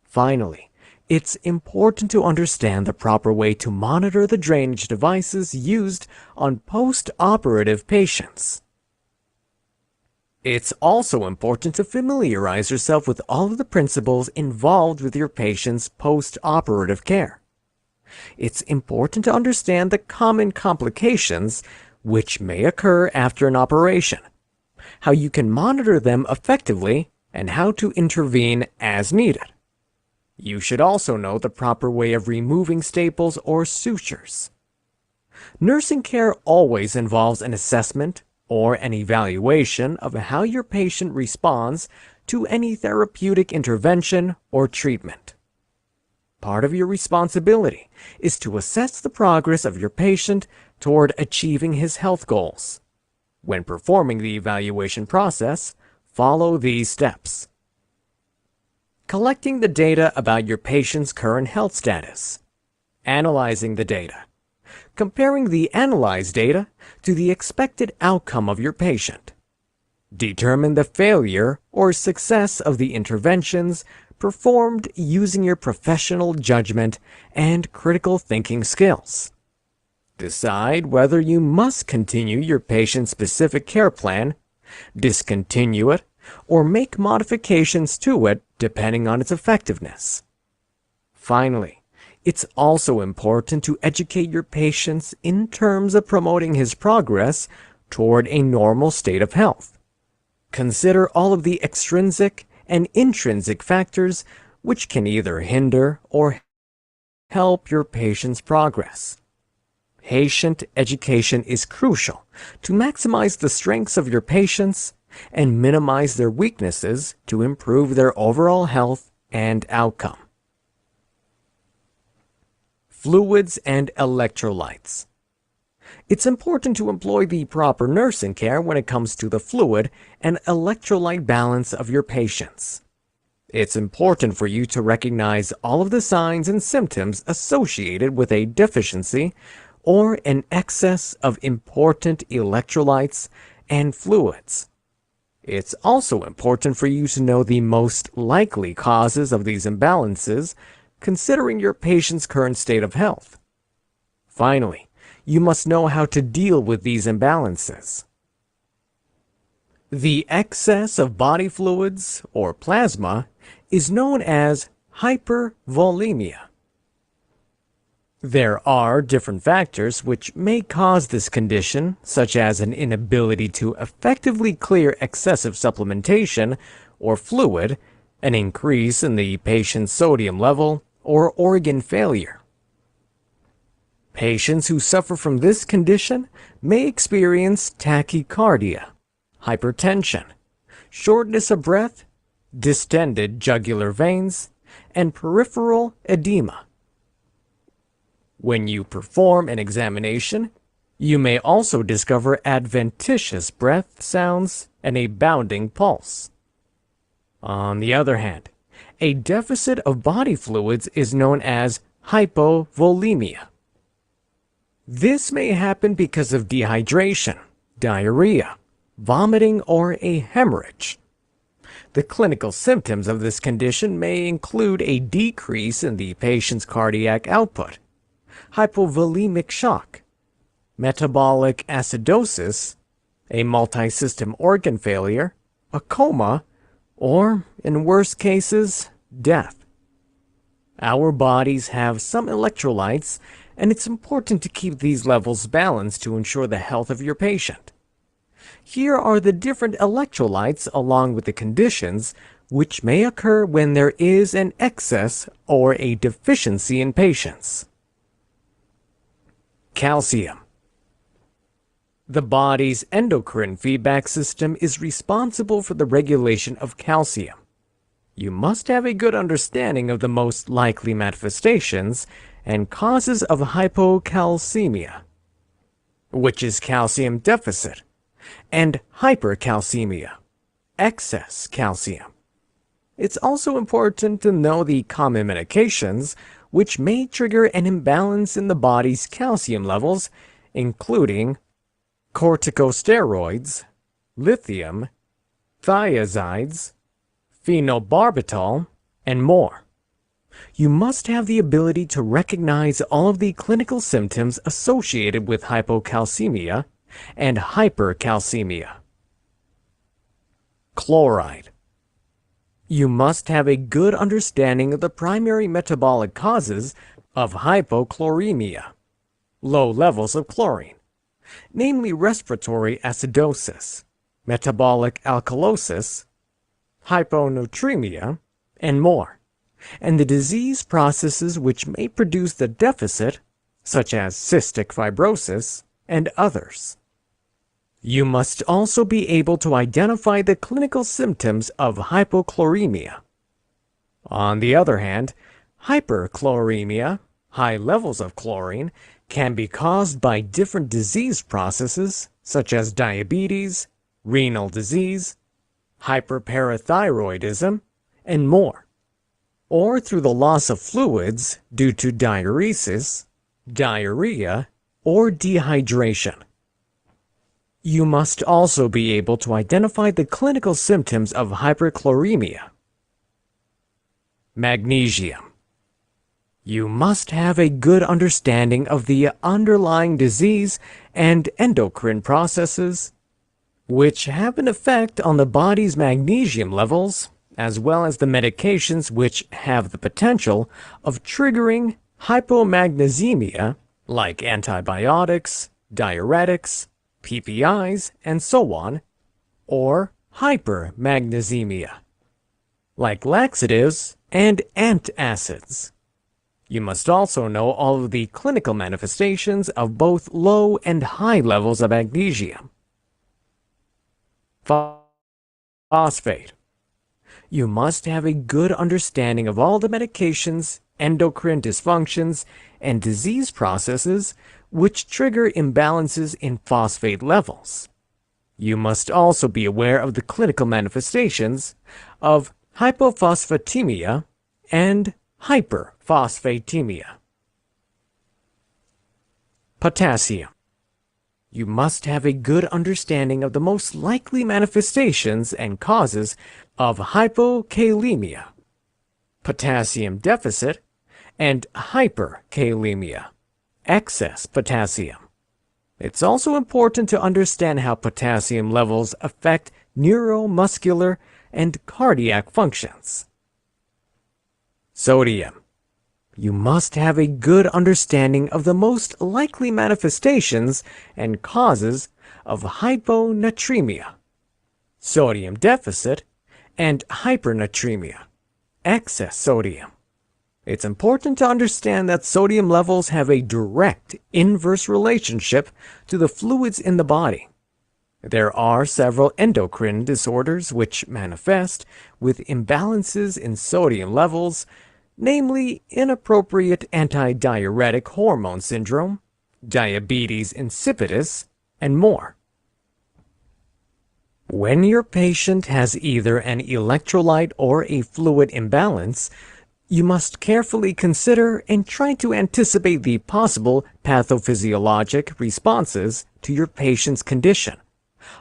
Finally, it's important to understand the proper way to monitor the drainage devices used on post-operative patients. It's also important to familiarize yourself with all of the principles involved with your patient's post-operative care. It's important to understand the common complications which may occur after an operation, how you can monitor them effectively, and how to intervene as needed. You should also know the proper way of removing staples or sutures. Nursing care always involves an assessment or an evaluation of how your patient responds to any therapeutic intervention or treatment. Part of your responsibility is to assess the progress of your patient toward achieving his health goals. When performing the evaluation process, follow these steps. Collecting the data about your patient's current health status. Analyzing the data. Comparing the analyzed data to the expected outcome of your patient. Determine the failure or success of the interventions performed using your professional judgment and critical thinking skills. Decide whether you must continue your patient-specific care plan, discontinue it, or make modifications to it depending on its effectiveness. Finally, it's also important to educate your patients in terms of promoting his progress toward a normal state of health. Consider all of the extrinsic and intrinsic factors which can either hinder or help your patient's progress. Patient education is crucial to maximize the strengths of your patients and minimize their weaknesses to improve their overall health and outcome. Fluids and electrolytes. It's important to employ the proper nursing care when it comes to the fluid and electrolyte balance of your patients. It's important for you to recognize all of the signs and symptoms associated with a deficiency or an excess of important electrolytes and fluids. It's also important for you to know the most likely causes of these imbalances, considering your patient's current state of health. Finally, you must know how to deal with these imbalances. The excess of body fluids, or plasma, is known as hypervolemia. There are different factors which may cause this condition, such as an inability to effectively clear excessive supplementation or fluid, an increase in the patient's sodium level, or organ failure. Patients who suffer from this condition may experience tachycardia, hypertension, shortness of breath, distended jugular veins, and peripheral edema. When you perform an examination, you may also discover adventitious breath sounds and a bounding pulse. On the other hand, a deficit of body fluids is known as hypovolemia. This may happen because of dehydration, diarrhea, vomiting, or a hemorrhage. The clinical symptoms of this condition may include a decrease in the patient's cardiac output, hypovolemic shock, metabolic acidosis, a multisystem organ failure, a coma, or, in worst cases, death. Our bodies have some electrolytes, and it's important to keep these levels balanced to ensure the health of your patient. Here are the different electrolytes along with the conditions which may occur when there is an excess or a deficiency in patients. Calcium. The body's endocrine feedback system is responsible for the regulation of calcium. You must have a good understanding of the most likely manifestations and causes of hypocalcemia, which is calcium deficit, and hypercalcemia, excess calcium. It's also important to know the common medications which may trigger an imbalance in the body's calcium levels, including corticosteroids, lithium, thiazides, phenobarbital, and more. You must have the ability to recognize all of the clinical symptoms associated with hypocalcemia and hypercalcemia. Chloride. You must have a good understanding of the primary metabolic causes of hypochloremia, low levels of chlorine, namely respiratory acidosis, metabolic alkalosis, hyponatremia, and more, and the disease processes which may produce the deficit, such as cystic fibrosis and others. You must also be able to identify the clinical symptoms of hypochloremia. On the other hand, hyperchloremia, high levels of chlorine, can be caused by different disease processes such as diabetes, renal disease, hyperparathyroidism, and more, or through the loss of fluids due to diuresis, diarrhea, or dehydration. You must also be able to identify the clinical symptoms of hyperchloremia. Magnesium. You must have a good understanding of the underlying disease and endocrine processes, which have an effect on the body's magnesium levels, as well as the medications which have the potential of triggering hypomagnesemia, like antibiotics, diuretics, PPIs, and so on, or hypermagnesemia, like laxatives and antacids. You must also know all of the clinical manifestations of both low and high levels of magnesium. Phosphate. You must have a good understanding of all the medications, endocrine dysfunctions, and disease processes which trigger imbalances in phosphate levels. You must also be aware of the clinical manifestations of hypophosphatemia and hyperphosphatemia. Potassium. You must have a good understanding of the most likely manifestations and causes of hypokalemia, potassium deficit, and hyperkalemia, excess potassium. It's also important to understand how potassium levels affect neuromuscular and cardiac functions. Sodium. You must have a good understanding of the most likely manifestations and causes of hyponatremia, sodium deficit, and hypernatremia, excess sodium. It's important to understand that sodium levels have a direct inverse relationship to the fluids in the body. There are several endocrine disorders which manifest with imbalances in sodium levels, namely inappropriate antidiuretic hormone syndrome, diabetes insipidus, and more. When your patient has either an electrolyte or a fluid imbalance, you must carefully consider and try to anticipate the possible pathophysiologic responses to your patient's condition,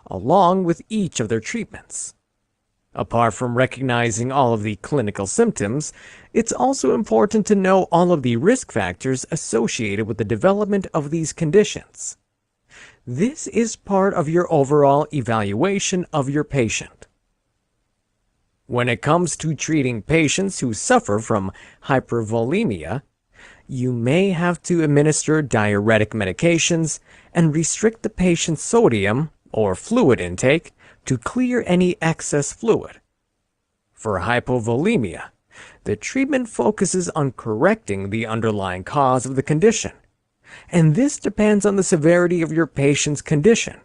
along with each of their treatments. Apart from recognizing all of the clinical symptoms, it's also important to know all of the risk factors associated with the development of these conditions. This is part of your overall evaluation of your patient. When it comes to treating patients who suffer from hypervolemia, you may have to administer diuretic medications and restrict the patient's sodium or fluid intake to clear any excess fluid. For hypovolemia, the treatment focuses on correcting the underlying cause of the condition, and this depends on the severity of your patient's condition.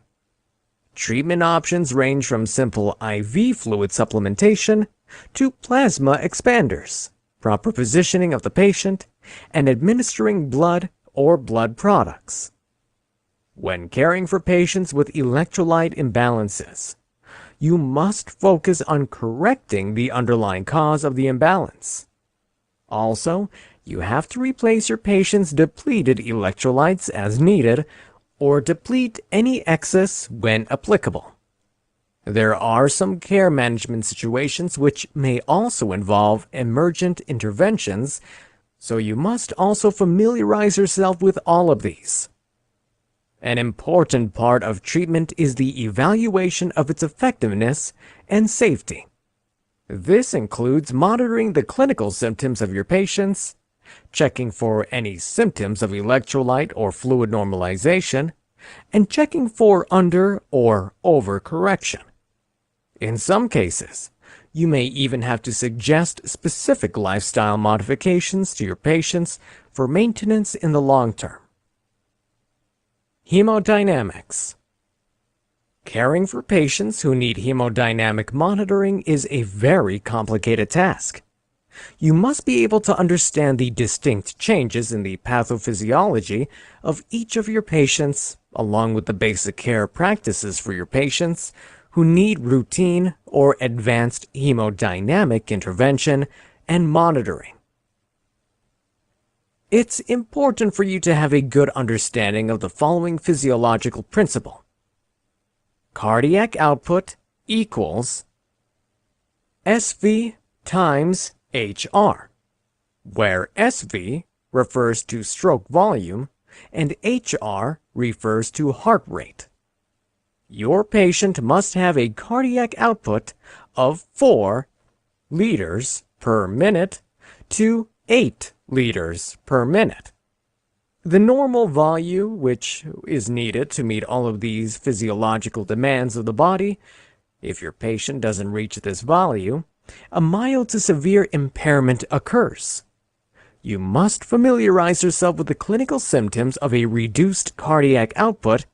Treatment options range from simple IV fluid supplementation to plasma expanders, proper positioning of the patient, and administering blood or blood products. When caring for patients with electrolyte imbalances, you must focus on correcting the underlying cause of the imbalance. Also, you have to replace your patient's depleted electrolytes as needed, or deplete any excess when applicable. There are some care management situations which may also involve emergent interventions, so you must also familiarize yourself with all of these. An important part of treatment is the evaluation of its effectiveness and safety. This includes monitoring the clinical symptoms of your patients, checking for any symptoms of electrolyte or fluid normalization, and checking for under or overcorrection. In some cases, you may even have to suggest specific lifestyle modifications to your patients for maintenance in the long term. Hemodynamics. Caring for patients who need hemodynamic monitoring is a very complicated task. You must be able to understand the distinct changes in the pathophysiology of each of your patients, along with the basic care practices for your patients who need routine or advanced hemodynamic intervention and monitoring. It's important for you to have a good understanding of the following physiological principle. Cardiac output equals SV times HR, where SV refers to stroke volume and HR refers to heart rate. Your patient must have a cardiac output of 4 liters per minute to 8 liters per minute. The normal value, which is needed to meet all of these physiological demands of the body, if your patient doesn't reach this value, a mild to severe impairment occurs. You must familiarize yourself with the clinical symptoms of a reduced cardiac output,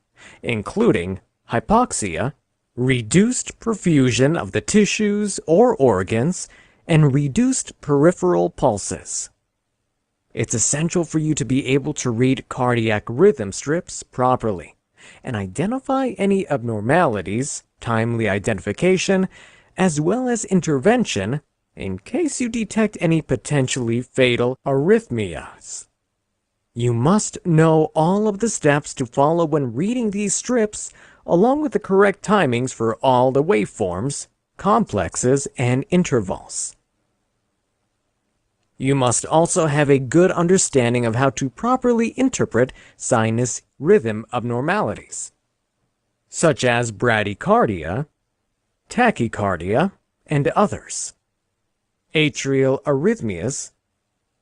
including hypoxia, reduced perfusion of the tissues or organs, and reduced peripheral pulses. It's essential for you to be able to read cardiac rhythm strips properly and identify any abnormalities, timely identification, as well as intervention in case you detect any potentially fatal arrhythmias. You must know all of the steps to follow when reading these strips, along with the correct timings for all the waveforms, complexes, and intervals. You must also have a good understanding of how to properly interpret sinus rhythm abnormalities, such as bradycardia, tachycardia, and others, atrial arrhythmias,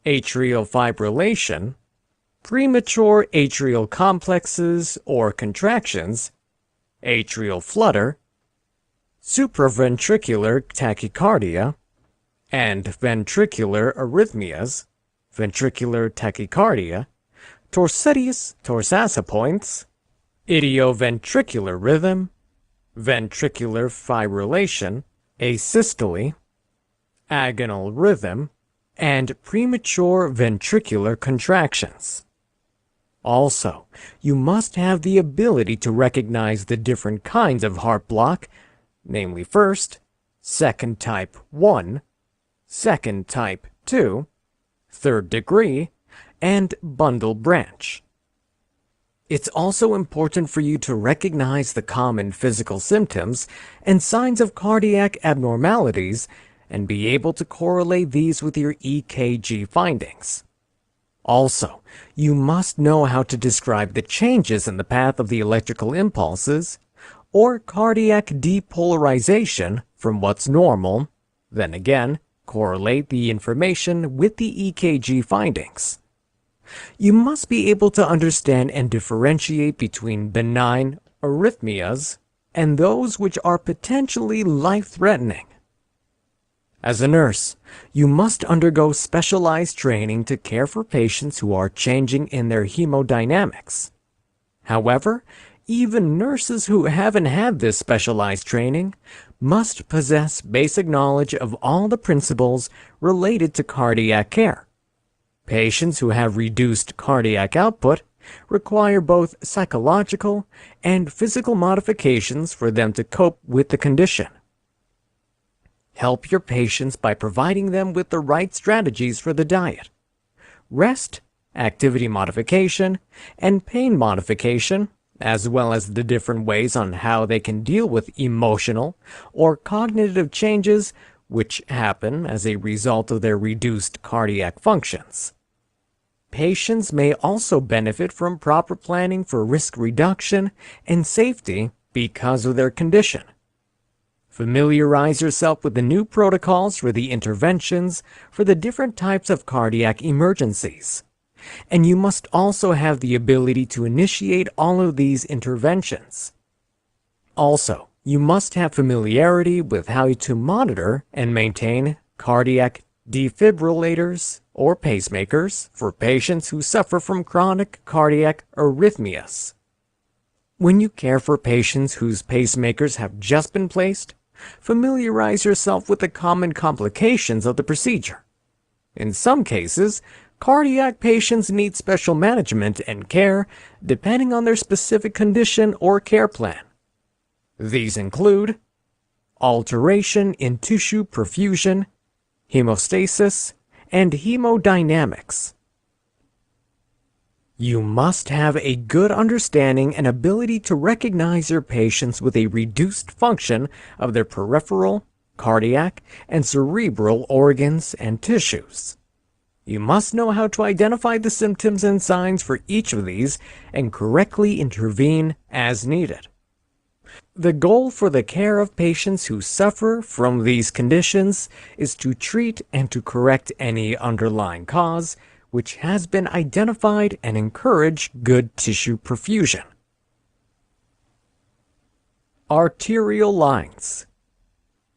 atrial fibrillation, premature atrial complexes or contractions, atrial flutter, supraventricular tachycardia, and ventricular arrhythmias, ventricular tachycardia, torsidius torsasa points, idioventricular rhythm, ventricular fibrillation, asystole, agonal rhythm, and premature ventricular contractions. Also, you must have the ability to recognize the different kinds of heart block, namely first, second type 1, second type 2, third degree, and bundle branch. It's also important for you to recognize the common physical symptoms and signs of cardiac abnormalities and be able to correlate these with your EKG findings. Also, you must know how to describe the changes in the path of the electrical impulses or cardiac depolarization from what's normal, then again, correlate the information with the EKG findings. You must be able to understand and differentiate between benign arrhythmias and those which are potentially life-threatening. As a nurse, you must undergo specialized training to care for patients who are changing in their hemodynamics. However, even nurses who haven't had this specialized training must possess basic knowledge of all the principles related to cardiac care. Patients who have reduced cardiac output require both psychological and physical modifications for them to cope with the condition. Help your patients by providing them with the right strategies for the diet, rest, activity modification, and pain modification, as well as the different ways on how they can deal with emotional or cognitive changes which happen as a result of their reduced cardiac functions. Patients may also benefit from proper planning for risk reduction and safety because of their condition. Familiarize yourself with the new protocols for the interventions for the different types of cardiac emergencies. And you must also have the ability to initiate all of these interventions. Also, you must have familiarity with how to monitor and maintain cardiac defibrillators or pacemakers for patients who suffer from chronic cardiac arrhythmias. When you care for patients whose pacemakers have just been placed, familiarize yourself with the common complications of the procedure. In some cases, cardiac patients need special management and care depending on their specific condition or care plan. These include alteration in tissue perfusion, hemostasis, and hemodynamics. You must have a good understanding and ability to recognize your patients with a reduced function of their peripheral, cardiac, and cerebral organs and tissues. You must know how to identify the symptoms and signs for each of these and correctly intervene as needed. The goal for the care of patients who suffer from these conditions is to treat and to correct any underlying cause which has been identified and encourage good tissue perfusion. Arterial lines.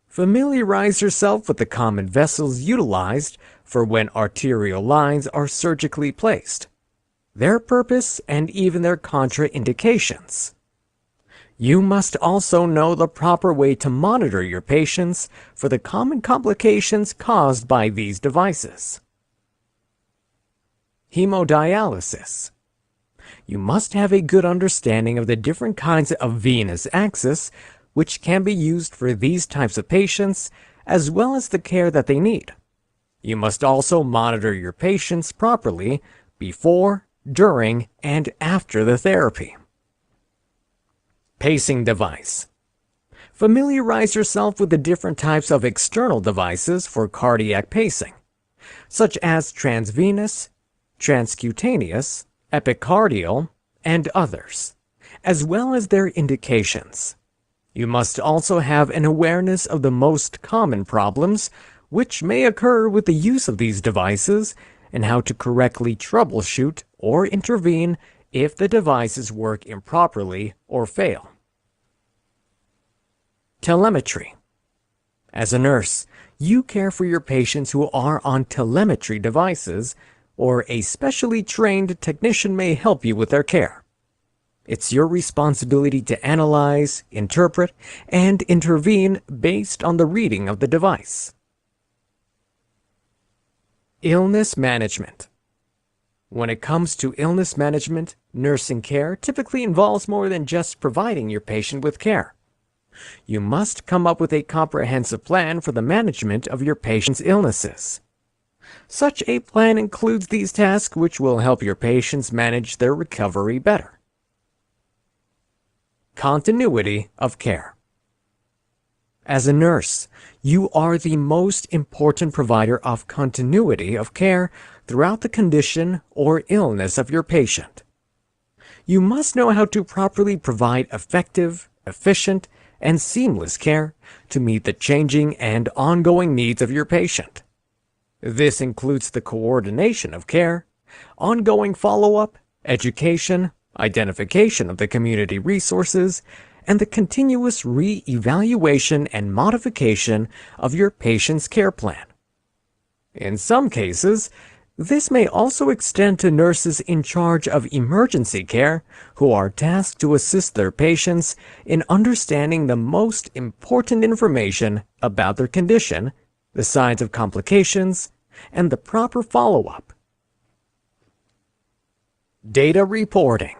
Familiarize yourself with the common vessels utilized for when arterial lines are surgically placed, their purpose, and even their contraindications. You must also know the proper way to monitor your patients for the common complications caused by these devices. Hemodialysis. You must have a good understanding of the different kinds of venous access which can be used for these types of patients, as well as the care that they need. You must also monitor your patients properly before, during, and after the therapy. Pacing device. Familiarize yourself with the different types of external devices for cardiac pacing, such as transvenous, transcutaneous, epicardial, and others, as well as their indications. You must also have an awareness of the most common problems which may occur with the use of these devices and how to correctly troubleshoot or intervene if the devices work improperly or fail. Telemetry. As a nurse, you care for your patients who are on telemetry devices, or a specially trained technician may help you with their care. It's your responsibility to analyze, interpret, and intervene based on the reading of the device. Illness management. When it comes to illness management, nursing care typically involves more than just providing your patient with care. You must come up with a comprehensive plan for the management of your patient's illnesses. Such a plan includes these tasks which will help your patients manage their recovery better. Continuity of care. As a nurse, you are the most important provider of continuity of care throughout the condition or illness of your patient. You must know how to properly provide effective, efficient, and seamless care to meet the changing and ongoing needs of your patient. This includes the coordination of care, ongoing follow-up, education, identification of the community resources, and the continuous re-evaluation and modification of your patient's care plan. In some cases, This may also extend to nurses in charge of emergency care who are tasked to assist their patients in understanding the most important information about their condition, the signs of complications, and the proper follow-up. Data reporting.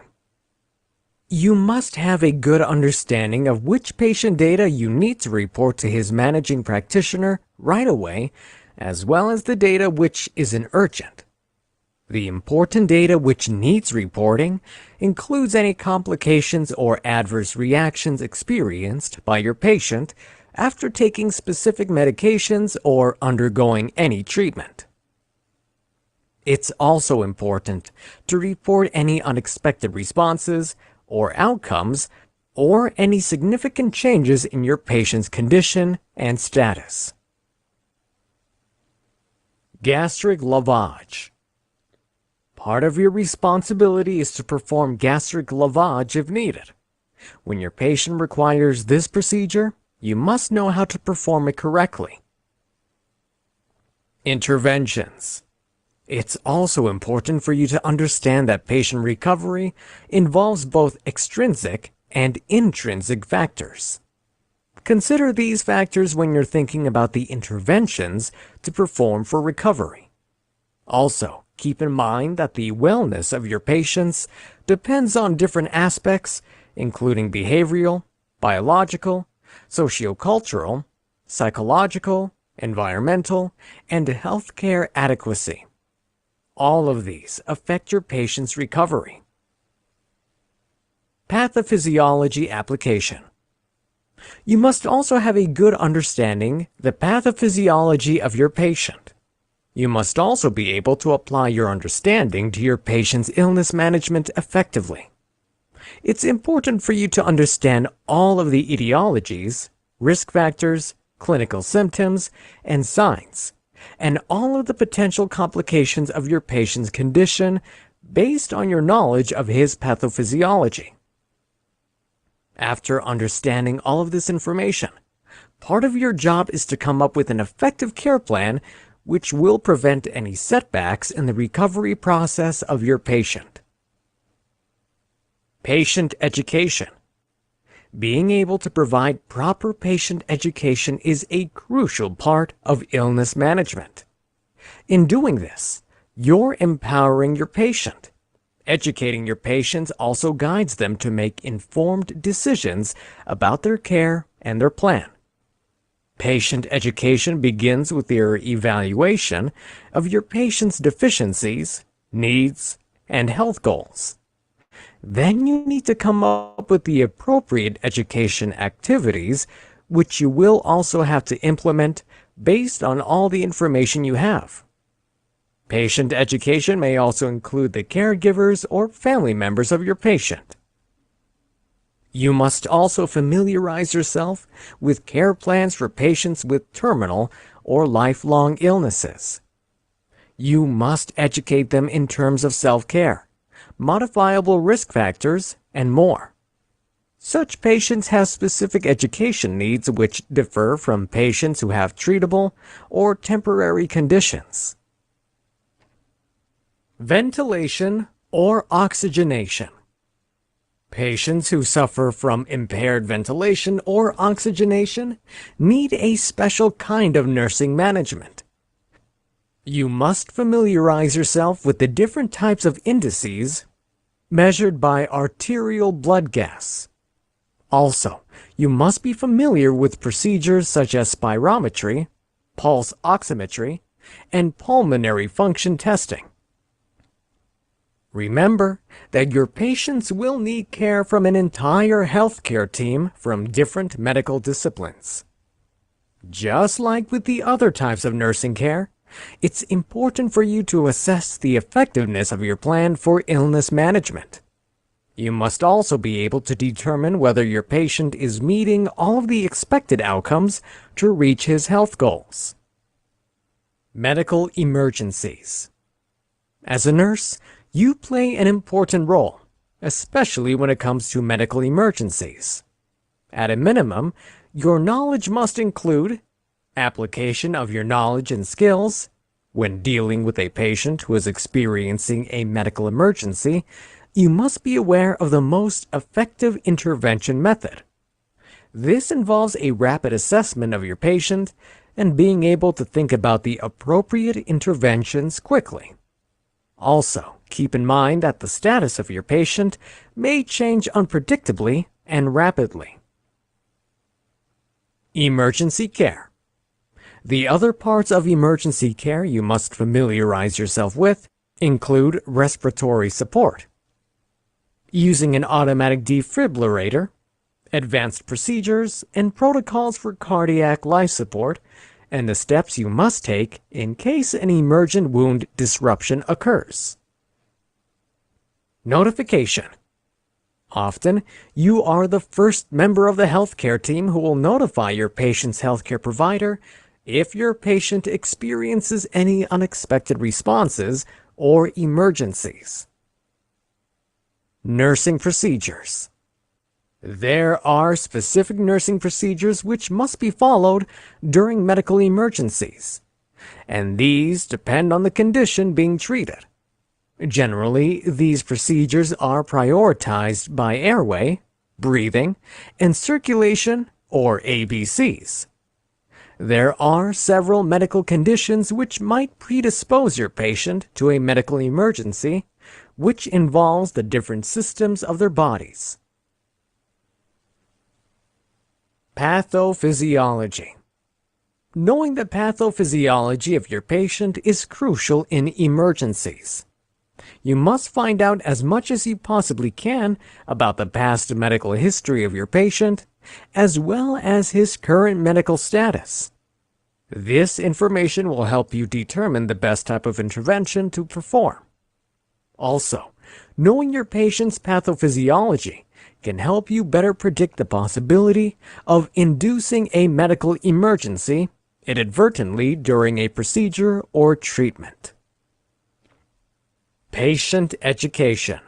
You must have a good understanding of which patient data you need to report to his managing practitioner right away, as well as the data which isn't urgent. The important data which needs reporting includes any complications or adverse reactions experienced by your patient after taking specific medications or undergoing any treatment. It's also important to report any unexpected responses or outcomes or any significant changes in your patient's condition and status. Gastric lavage. Part of your responsibility is to perform gastric lavage if needed. When your patient requires this procedure, you must know how to perform it correctly. Interventions. It's also important for you to understand that patient recovery involves both extrinsic and intrinsic factors. Consider these factors when you're thinking about the interventions to perform for recovery. Also, keep in mind that the wellness of your patients depends on different aspects, including behavioral, biological, sociocultural, psychological, environmental, and healthcare adequacy. All of these affect your patient's recovery. Pathophysiology application. You must also have a good understanding the pathophysiology of your patient. You must also be able to apply your understanding to your patient's illness management effectively. It's important for you to understand all of the etiologies, risk factors, clinical symptoms, and signs, and all of the potential complications of your patient's condition based on your knowledge of his pathophysiology. After understanding all of this information, part of your job is to come up with an effective care plan which will prevent any setbacks in the recovery process of your patient. Patient education. Being able to provide proper patient education is a crucial part of illness management. In doing this, you're empowering your patient. Educating your patients also guides them to make informed decisions about their care and their plan. Patient education begins with your evaluation of your patient's deficiencies, needs, and health goals. Then you need to come up with the appropriate education activities, which you will also have to implement based on all the information you have. Patient education may also include the caregivers or family members of your patient. You must also familiarize yourself with care plans for patients with terminal or lifelong illnesses. You must educate them in terms of self-care, modifiable risk factors, and more. Such patients have specific education needs which differ from patients who have treatable or temporary conditions. Ventilation or oxygenation. Patients who suffer from impaired ventilation or oxygenation need a special kind of nursing management. You must familiarize yourself with the different types of indices measured by arterial blood gas. Also, you must be familiar with procedures such as spirometry, pulse oximetry, and pulmonary function testing. Remember that your patients will need care from an entire healthcare team from different medical disciplines. Just like with the other types of nursing care, it's important for you to assess the effectiveness of your plan for illness management. You must also be able to determine whether your patient is meeting all of the expected outcomes to reach his health goals. Medical emergencies. As a nurse, you play an important role, especially when it comes to medical emergencies. At a minimum, your knowledge must include application of your knowledge and skills, When dealing with a patient who is experiencing a medical emergency, you must be aware of the most effective intervention method. This involves a rapid assessment of your patient and being able to think about the appropriate interventions quickly. Also, keep in mind that the status of your patient may change unpredictably and rapidly. Emergency care. The other parts of emergency care you must familiarize yourself with include respiratory support, using an automatic defibrillator, advanced procedures, and protocols for cardiac life support, and the steps you must take in case an emergent wound disruption occurs. Notification. Often, you are the first member of the healthcare team who will notify your patient's healthcare provider if your patient experiences any unexpected responses or emergencies. Nursing procedures. There are specific nursing procedures which must be followed during medical emergencies, and these depend on the condition being treated. Generally, these procedures are prioritized by airway, breathing, and circulation, or ABCs. There are several medical conditions which might predispose your patient to a medical emergency, which involves the different systems of their bodies. Pathophysiology. Knowing the pathophysiology of your patient is crucial in emergencies. You must find out as much as you possibly can about the past medical history of your patient, as well as his current medical status. This information will help you determine the best type of intervention to perform. Also, knowing your patient's pathophysiology can help you better predict the possibility of inducing a medical emergency inadvertently during a procedure or treatment. Patient education.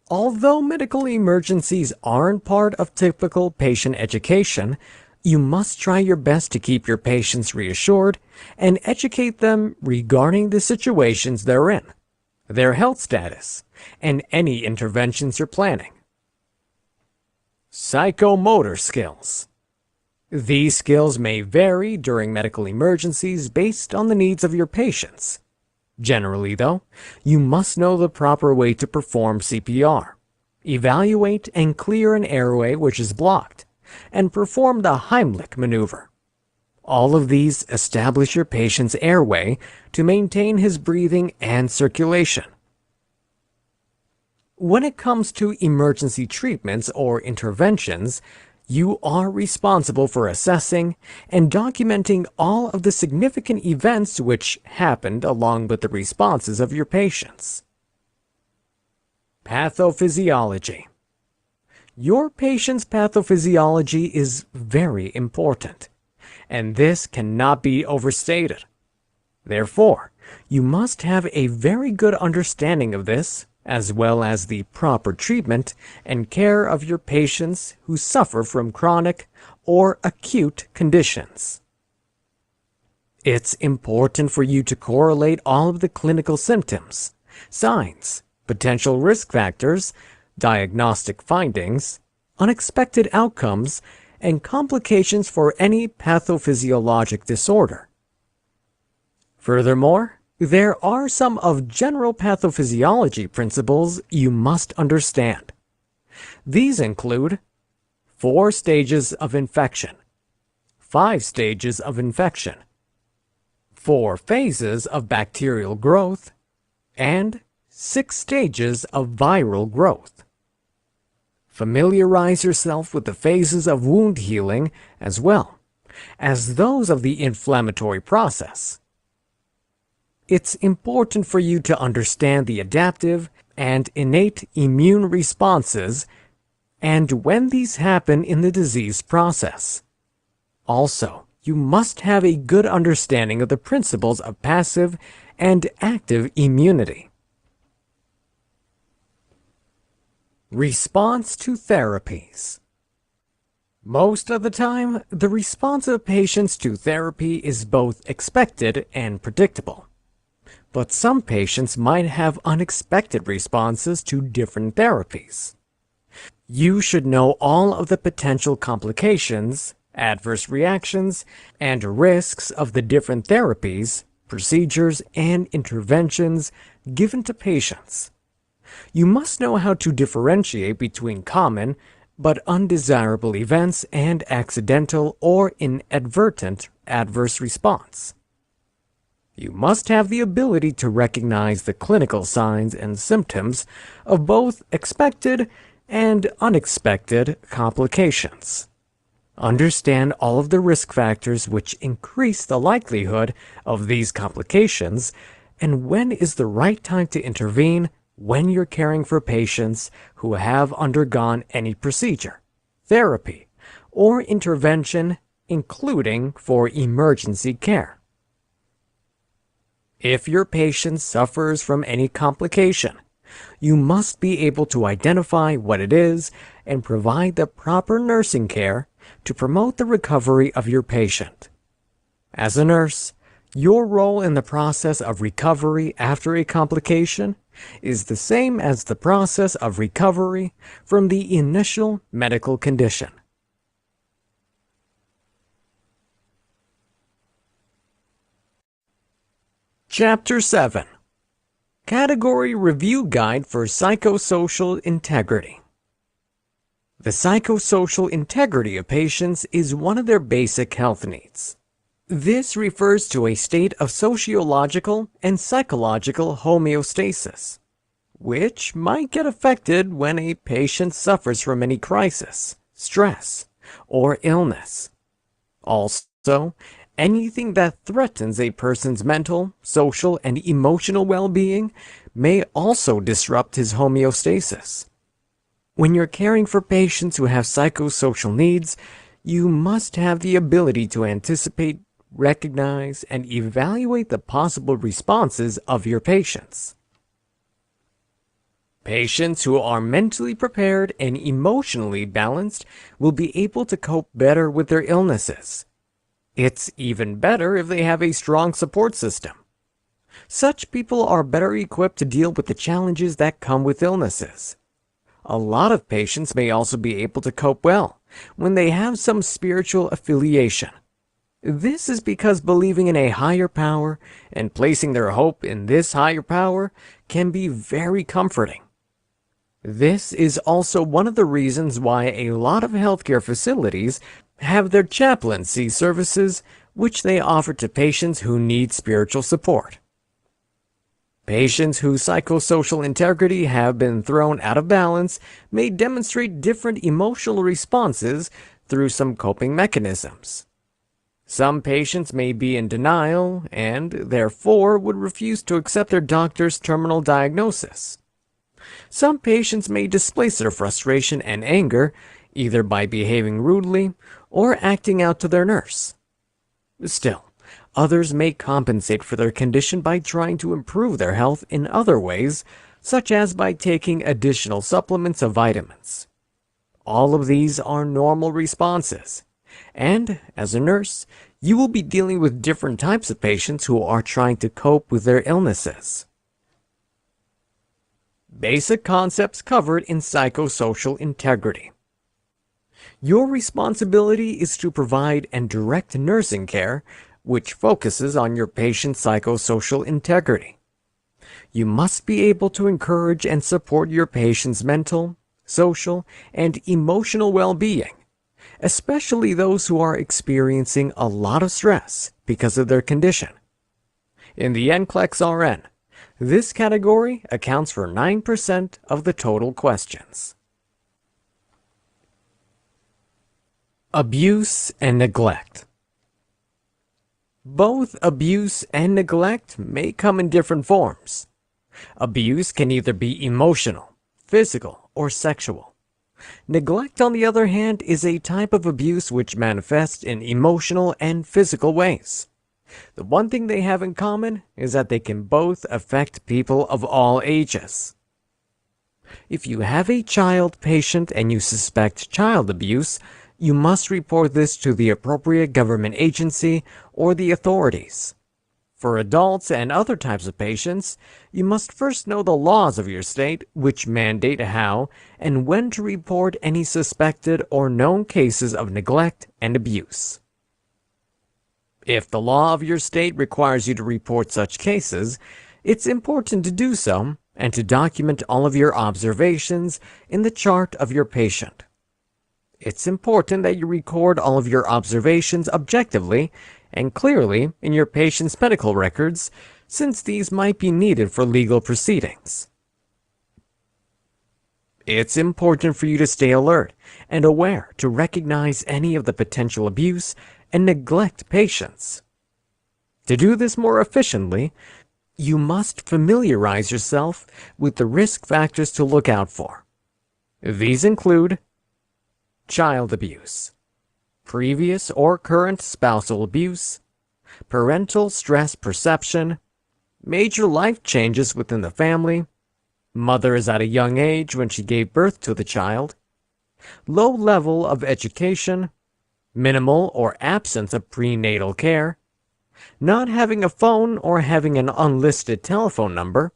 Although medical emergencies aren't part of typical patient education, you must try your best to keep your patients reassured and educate them regarding the situations they're in, their health status, and any interventions you're planning. Psychomotor skills. These skills may vary during medical emergencies based on the needs of your patients. Generally, though, you must know the proper way to perform CPR, evaluate and clear an airway which is blocked, and perform the Heimlich maneuver. All of these establish your patient's airway to maintain his breathing and circulation. When it comes to emergency treatments or interventions, you are responsible for assessing and documenting all of the significant events which happened along with the responses of your patients. Pathophysiology. Your patient's pathophysiology is very important, and this cannot be overstated. Therefore, you must have a very good understanding of this, as well as the proper treatment and care of your patients who suffer from chronic or acute conditions. It's important for you to correlate all of the clinical symptoms, signs, potential risk factors, diagnostic findings, unexpected outcomes, and complications for any pathophysiologic disorder. Furthermore, there are some of general pathophysiology principles you must understand. These include 4 stages of infection, 5 stages of infection, 4 phases of bacterial growth, and 6 stages of viral growth. Familiarize yourself with the phases of wound healing as well as those of the inflammatory process. It's important for you to understand the adaptive and innate immune responses and when these happen in the disease process. Also, you must have a good understanding of the principles of passive and active immunity. Response to therapies. Most of the time, the response of patients to therapy is both expected and predictable. But some patients might have unexpected responses to different therapies. You should know all of the potential complications, adverse reactions, and risks of the different therapies, procedures, and interventions given to patients. You must know how to differentiate between common but undesirable events and accidental or inadvertent adverse response. You must have the ability to recognize the clinical signs and symptoms of both expected and unexpected complications. Understand all of the risk factors which increase the likelihood of these complications, and when is the right time to intervene when you're caring for patients who have undergone any procedure, therapy, or intervention, including for emergency care. If your patient suffers from any complication, you must be able to identify what it is and provide the proper nursing care to promote the recovery of your patient. As a nurse, your role in the process of recovery after a complication is the same as the process of recovery from the initial medical condition. Chapter 7. Category Review Guide for Psychosocial Integrity. The psychosocial integrity of patients is one of their basic health needs. This refers to a state of sociological and psychological homeostasis, which might get affected when a patient suffers from any crisis, stress, or illness. Also, anything that threatens a person's mental, social, and emotional well-being may also disrupt his homeostasis. When you're caring for patients who have psychosocial needs, you must have the ability to anticipate, recognize, and evaluate the possible responses of your patients. Patients who are mentally prepared and emotionally balanced will be able to cope better with their illnesses. It's even better if they have a strong support system. Such people are better equipped to deal with the challenges that come with illnesses. A lot of patients may also be able to cope well when they have some spiritual affiliation. This is because believing in a higher power and placing their hope in this higher power can be very comforting. This is also one of the reasons why a lot of healthcare facilities have their chaplaincy services, which they offer to patients who need spiritual support. Patients whose psychosocial integrity have been thrown out of balance may demonstrate different emotional responses through some coping mechanisms. Some patients may be in denial and, therefore, would refuse to accept their doctor's terminal diagnosis. Some patients may displace their frustration and anger either by behaving rudely or acting out to their nurse. Still, others may compensate for their condition by trying to improve their health in other ways, such as by taking additional supplements of vitamins. All of these are normal responses, and as a nurse, you will be dealing with different types of patients who are trying to cope with their illnesses. Basic concepts covered in psychosocial integrity. Your responsibility is to provide and direct nursing care which focuses on your patient's psychosocial integrity. You must be able to encourage and support your patient's mental, social, and emotional well-being, especially those who are experiencing a lot of stress because of their condition. In the Nclex RN, this category accounts for 9% of the total questions. Abuse and neglect. Both abuse and neglect may come in different forms. Abuse can either be emotional, physical, or sexual. Neglect, on the other hand, is a type of abuse which manifests in emotional and physical ways. The one thing they have in common is that they can both affect people of all ages. If you have a child patient and you suspect child abuse, you must report this to the appropriate government agency or the authorities. For adults and other types of patients, you must first know the laws of your state, which mandate how and when to report any suspected or known cases of neglect and abuse. If the law of your state requires you to report such cases, it's important to do so and to document all of your observations in the chart of your patient. It's important that you record all of your observations objectively and clearly in your patient's medical records, since these might be needed for legal proceedings. It's important for you to stay alert and aware to recognize any of the potential abuse and neglect patients. To do this more efficiently, you must familiarize yourself with the risk factors to look out for. These include child abuse, previous or current spousal abuse, parental stress perception, major life changes within the family, mother is at a young age when she gave birth to the child, low level of education, minimal or absence of prenatal care, not having a phone or having an unlisted telephone number,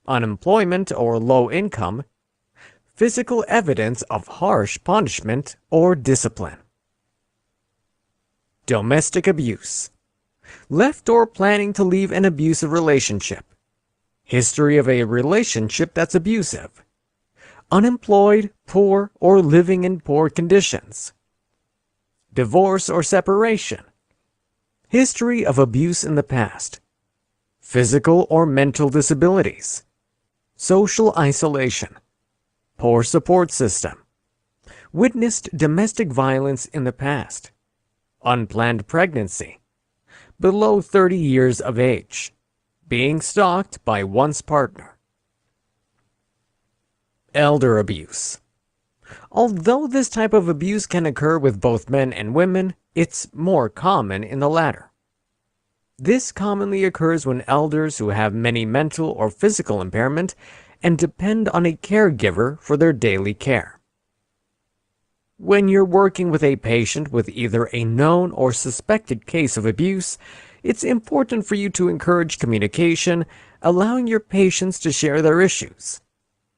unemployment or low income, physical evidence of harsh punishment or discipline. Domestic abuse. Left or planning to leave an abusive relationship. History of a relationship that's abusive. Unemployed, poor, or living in poor conditions. Divorce or separation. History of abuse in the past. Physical or mental disabilities. Social isolation. Poor support system. Witnessed domestic violence in the past. Unplanned pregnancy, below 30 years of age, being stalked by one's partner. Elder abuse. Although this type of abuse can occur with both men and women, it's more common in the latter. This commonly occurs when elders who have many mental or physical impairment and depend on a caregiver for their daily care. When you're working with a patient with either a known or suspected case of abuse, it's important for you to encourage communication, allowing your patients to share their issues.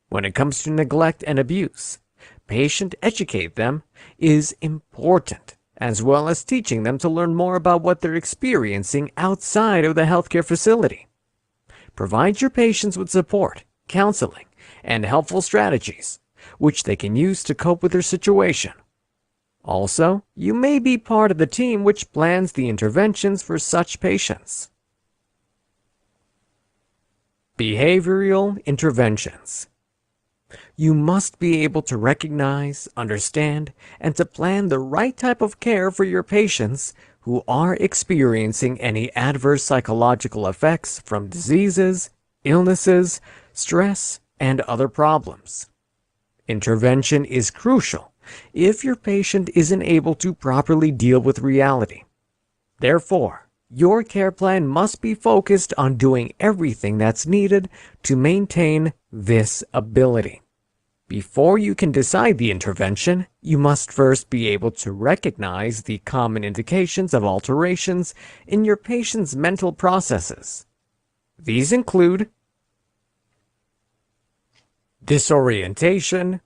When it comes to neglect and abuse, patient educate them is important, as well as teaching them to learn more about what they're experiencing outside of the healthcare facility. Provide your patients with support, counseling, and helpful strategies, which they can use to cope with their situation. Also, you may be part of the team which plans the interventions for such patients. Behavioral interventions. You must be able to recognize, understand, and to plan the right type of care for your patients who are experiencing any adverse psychological effects from diseases, illnesses, stress, and other problems. Intervention is crucial if your patient isn't able to properly deal with reality. Therefore, your care plan must be focused on doing everything that's needed to maintain this ability. Before you can decide the intervention, you must first be able to recognize the common indications of alterations in your patient's mental processes. These include disorientation,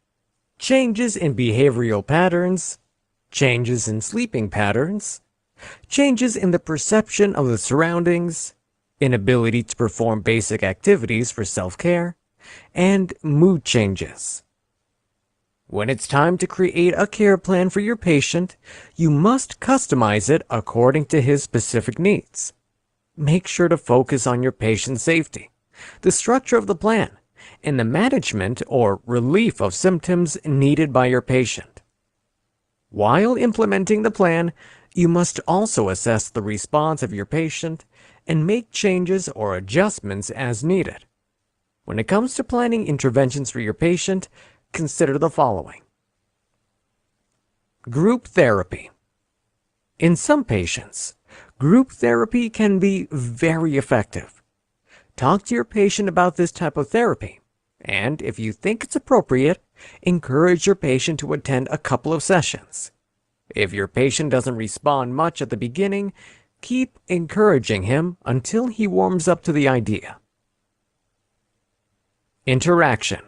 changes in behavioral patterns, changes in sleeping patterns, changes in the perception of the surroundings, inability to perform basic activities for self-care, and mood changes. When it's time to create a care plan for your patient, you must customize it according to his specific needs. Make sure to focus on your patient's safety, the structure of the plan, and the management or relief of symptoms needed by your patient. While implementing the plan, you must also assess the response of your patient and make changes or adjustments as needed. When it comes to planning interventions for your patient, consider the following. Group therapy. In some patients, group therapy can be very effective. Talk to your patient about this type of therapy, and if you think it's appropriate, encourage your patient to attend a couple of sessions. If your patient doesn't respond much at the beginning, keep encouraging him until he warms up to the idea. Interaction.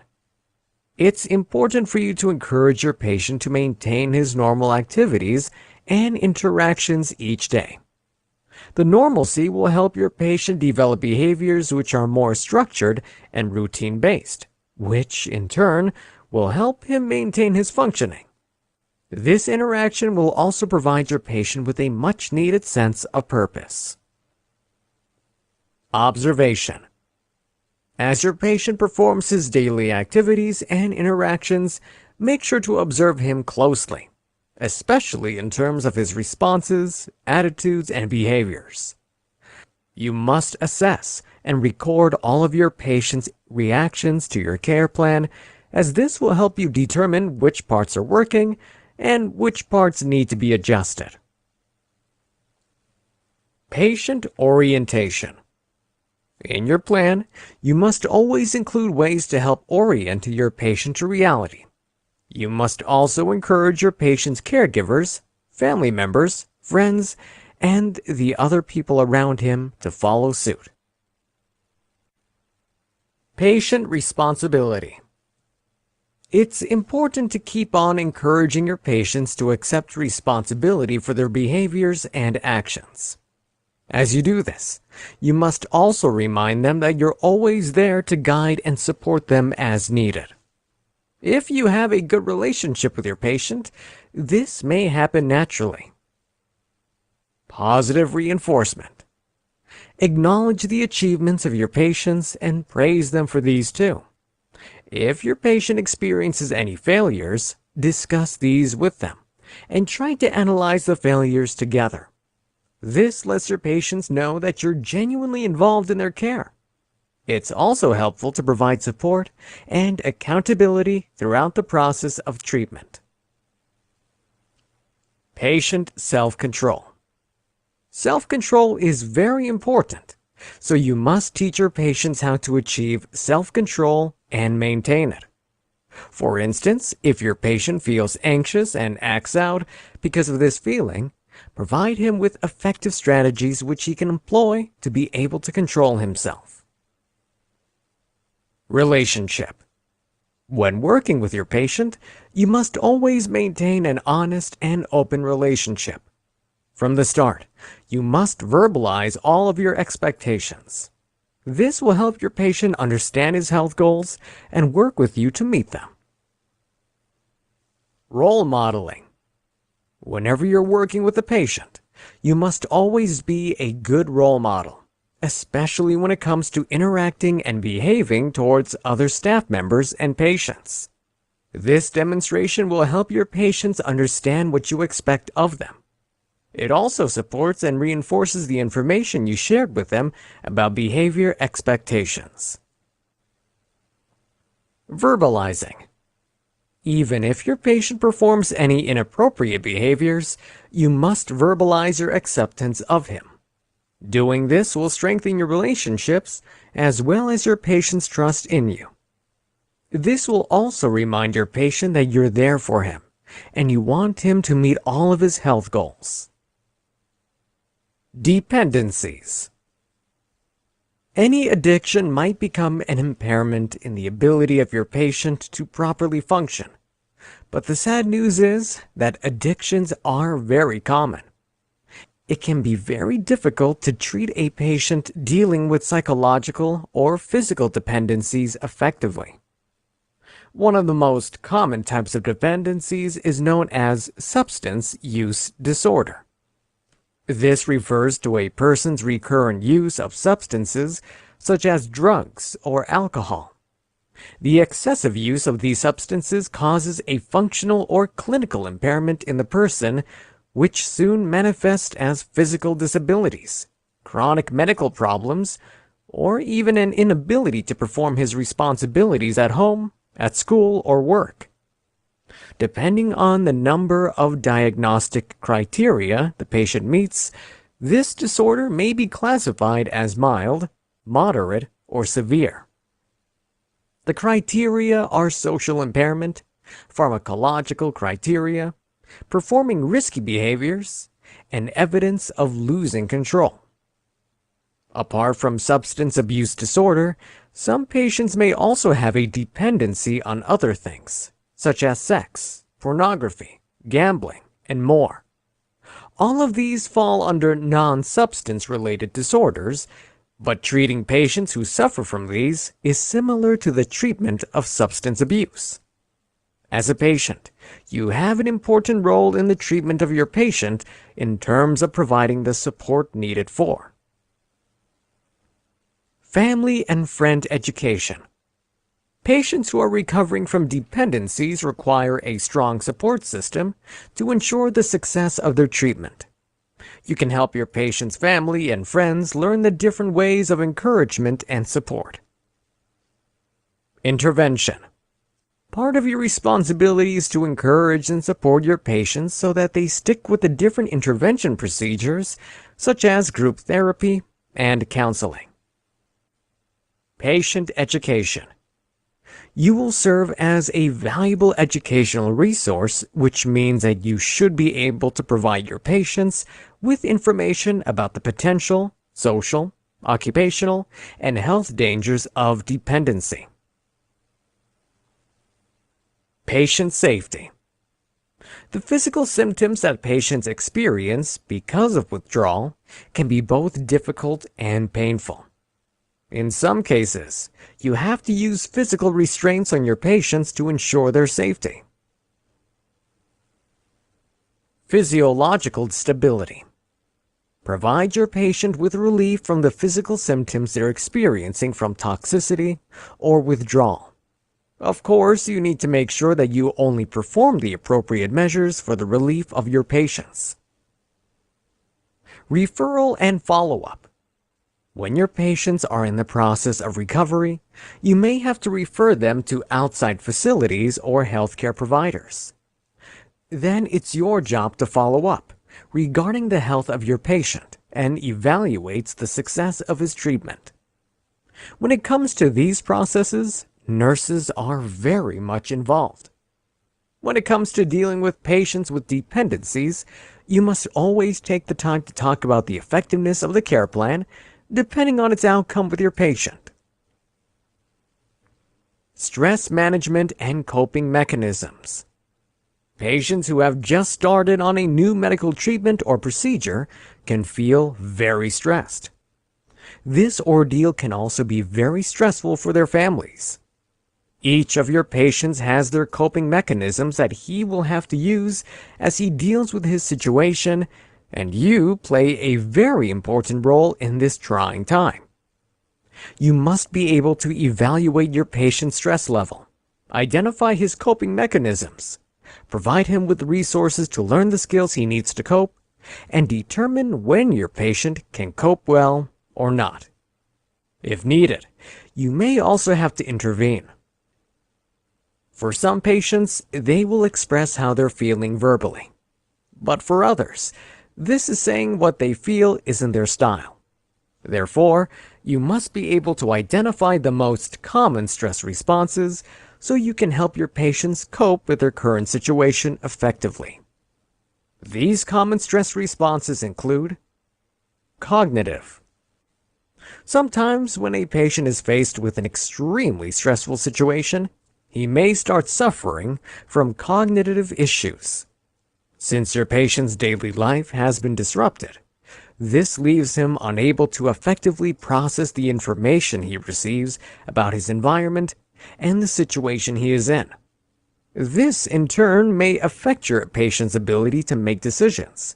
It's important for you to encourage your patient to maintain his normal activities and interactions each day. The normalcy will help your patient develop behaviors which are more structured and routine-based, which, in turn, will help him maintain his functioning. This interaction will also provide your patient with a much-needed sense of purpose. Observation. As your patient performs his daily activities and interactions, make sure to observe him closely, especially in terms of his responses, attitudes, and behaviors. You must assess and record all of your patient's reactions to your care plan, as this will help you determine which parts are working and which parts need to be adjusted. Patient orientation. In your plan, you must always include ways to help orient your patient to reality. You must also encourage your patient's caregivers, family members, friends, and the other people around him to follow suit. Patient responsibility. It's important to keep on encouraging your patients to accept responsibility for their behaviors and actions. As you do this, you must also remind them that you're always there to guide and support them as needed. If you have a good relationship with your patient, this may happen naturally. Positive reinforcement. Acknowledge the achievements of your patients and praise them for these too. If your patient experiences any failures, discuss these with them and try to analyze the failures together. This lets your patients know that you're genuinely involved in their care. It's also helpful to provide support and accountability throughout the process of treatment. Patient self-control. Self-control is very important, so you must teach your patients how to achieve self-control and maintain it. For instance, if your patient feels anxious and acts out because of this feeling, provide him with effective strategies which he can employ to be able to control himself. Relationship. When working with your patient, you must always maintain an honest and open relationship. From the start, you must verbalize all of your expectations. This will help your patient understand his health goals and work with you to meet them. Role modeling. Whenever you're working with a patient, you must always be a good role model, especially when it comes to interacting and behaving towards other staff members and patients. This demonstration will help your patients understand what you expect of them. It also supports and reinforces the information you shared with them about behavior expectations. Verbalizing. Even if your patient performs any inappropriate behaviors, you must verbalize your acceptance of him. Doing this will strengthen your relationships as well as your patient's trust in you. This will also remind your patient that you're there for him and you want him to meet all of his health goals. Dependencies. Any addiction might become an impairment in the ability of your patient to properly function. But the sad news is that addictions are very common. It can be very difficult to treat a patient dealing with psychological or physical dependencies effectively. One of the most common types of dependencies is known as substance use disorder. This refers to a person's recurrent use of substances such as drugs or alcohol. The excessive use of these substances causes a functional or clinical impairment in the person, which soon manifests as physical disabilities, chronic medical problems, or even an inability to perform his responsibilities at home, at school, or work. Depending on the number of diagnostic criteria the patient meets, this disorder may be classified as mild, moderate, or severe. The criteria are social impairment, pharmacological criteria, performing risky behaviors, and evidence of losing control. Apart from substance abuse disorder, some patients may also have a dependency on other things, such as sex, pornography, gambling, and more. All of these fall under non-substance related disorders, but treating patients who suffer from these is similar to the treatment of substance abuse. As a patient, you have an important role in the treatment of your patient in terms of providing the support needed for. Family and friend education. Patients who are recovering from dependencies require a strong support system to ensure the success of their treatment. You can help your patient's family and friends learn the different ways of encouragement and support. Intervention. Part of your responsibility is to encourage and support your patients so that they stick with the different intervention procedures, such as group therapy and counseling. Patient education. You will serve as a valuable educational resource, which means that you should be able to provide your patients with information about the potential, social, occupational, and health dangers of dependency. Patient safety. The physical symptoms that patients experience because of withdrawal can be both difficult and painful. In some cases, you have to use physical restraints on your patients to ensure their safety. Physiological stability. Provide your patient with relief from the physical symptoms they're experiencing from toxicity or withdrawal. Of course, you need to make sure that you only perform the appropriate measures for the relief of your patients. Referral and follow-up. When your patients are in the process of recovery, you may have to refer them to outside facilities or healthcare providers. Then it's your job to follow up regarding the health of your patient and evaluate the success of his treatment. When it comes to these processes, nurses are very much involved. When it comes to dealing with patients with dependencies, you must always take the time to talk about the effectiveness of the care plan depending on its outcome with your patient. Stress management and coping mechanisms. Patients who have just started on a new medical treatment or procedure can feel very stressed. This ordeal can also be very stressful for their families. Each of your patients has their coping mechanisms that he will have to use as he deals with his situation, and you play a very important role in this trying time. You must be able to evaluate your patient's stress level, identify his coping mechanisms, provide him with resources to learn the skills he needs to cope, and determine when your patient can cope well or not. If needed, you may also have to intervene. For some patients, they will express how they're feeling verbally. But for others, this is saying what they feel isn't their style. Therefore, you must be able to identify the most common stress responses so you can help your patients cope with their current situation effectively. These common stress responses include cognitive. Sometimes when a patient is faced with an extremely stressful situation, he may start suffering from cognitive issues. Since your patient's daily life has been disrupted, this leaves him unable to effectively process the information he receives about his environment and the situation he is in. This, in turn, may affect your patient's ability to make decisions.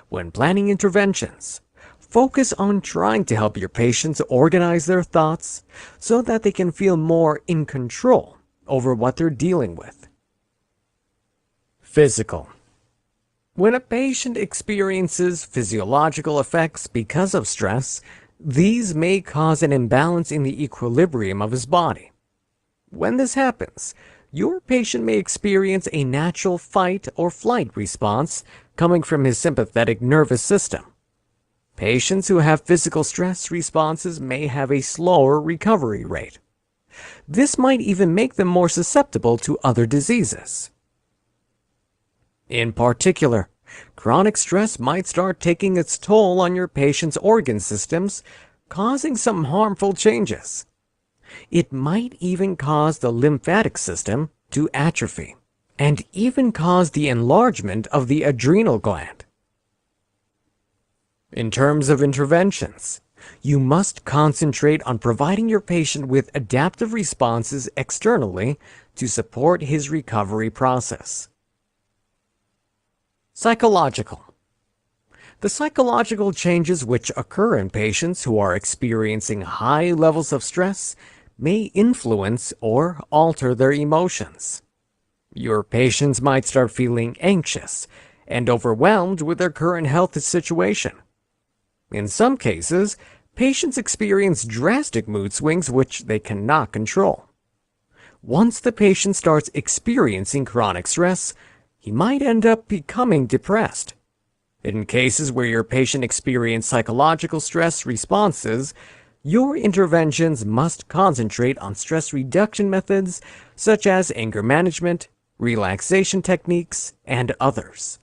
When planning interventions, focus on trying to help your patients organize their thoughts so that they can feel more in control over what they're dealing with. Physical. When a patient experiences physiological effects because of stress, these may cause an imbalance in the equilibrium of his body. When this happens, your patient may experience a natural fight or flight response coming from his sympathetic nervous system. Patients who have physical stress responses may have a slower recovery rate. This might even make them more susceptible to other diseases. In particular, chronic stress might start taking its toll on your patient's organ systems, causing some harmful changes. It might even cause the lymphatic system to atrophy, and even cause the enlargement of the adrenal gland. In terms of interventions, you must concentrate on providing your patient with adaptive responses externally to support his recovery process. Psychological. The psychological changes which occur in patients who are experiencing high levels of stress may influence or alter their emotions. Your patients might start feeling anxious and overwhelmed with their current health situation. In some cases, patients experience drastic mood swings which they cannot control. Once the patient starts experiencing chronic stress, he might end up becoming depressed. In cases where your patient experiences psychological stress responses, your interventions must concentrate on stress reduction methods such as anger management, relaxation techniques, and others.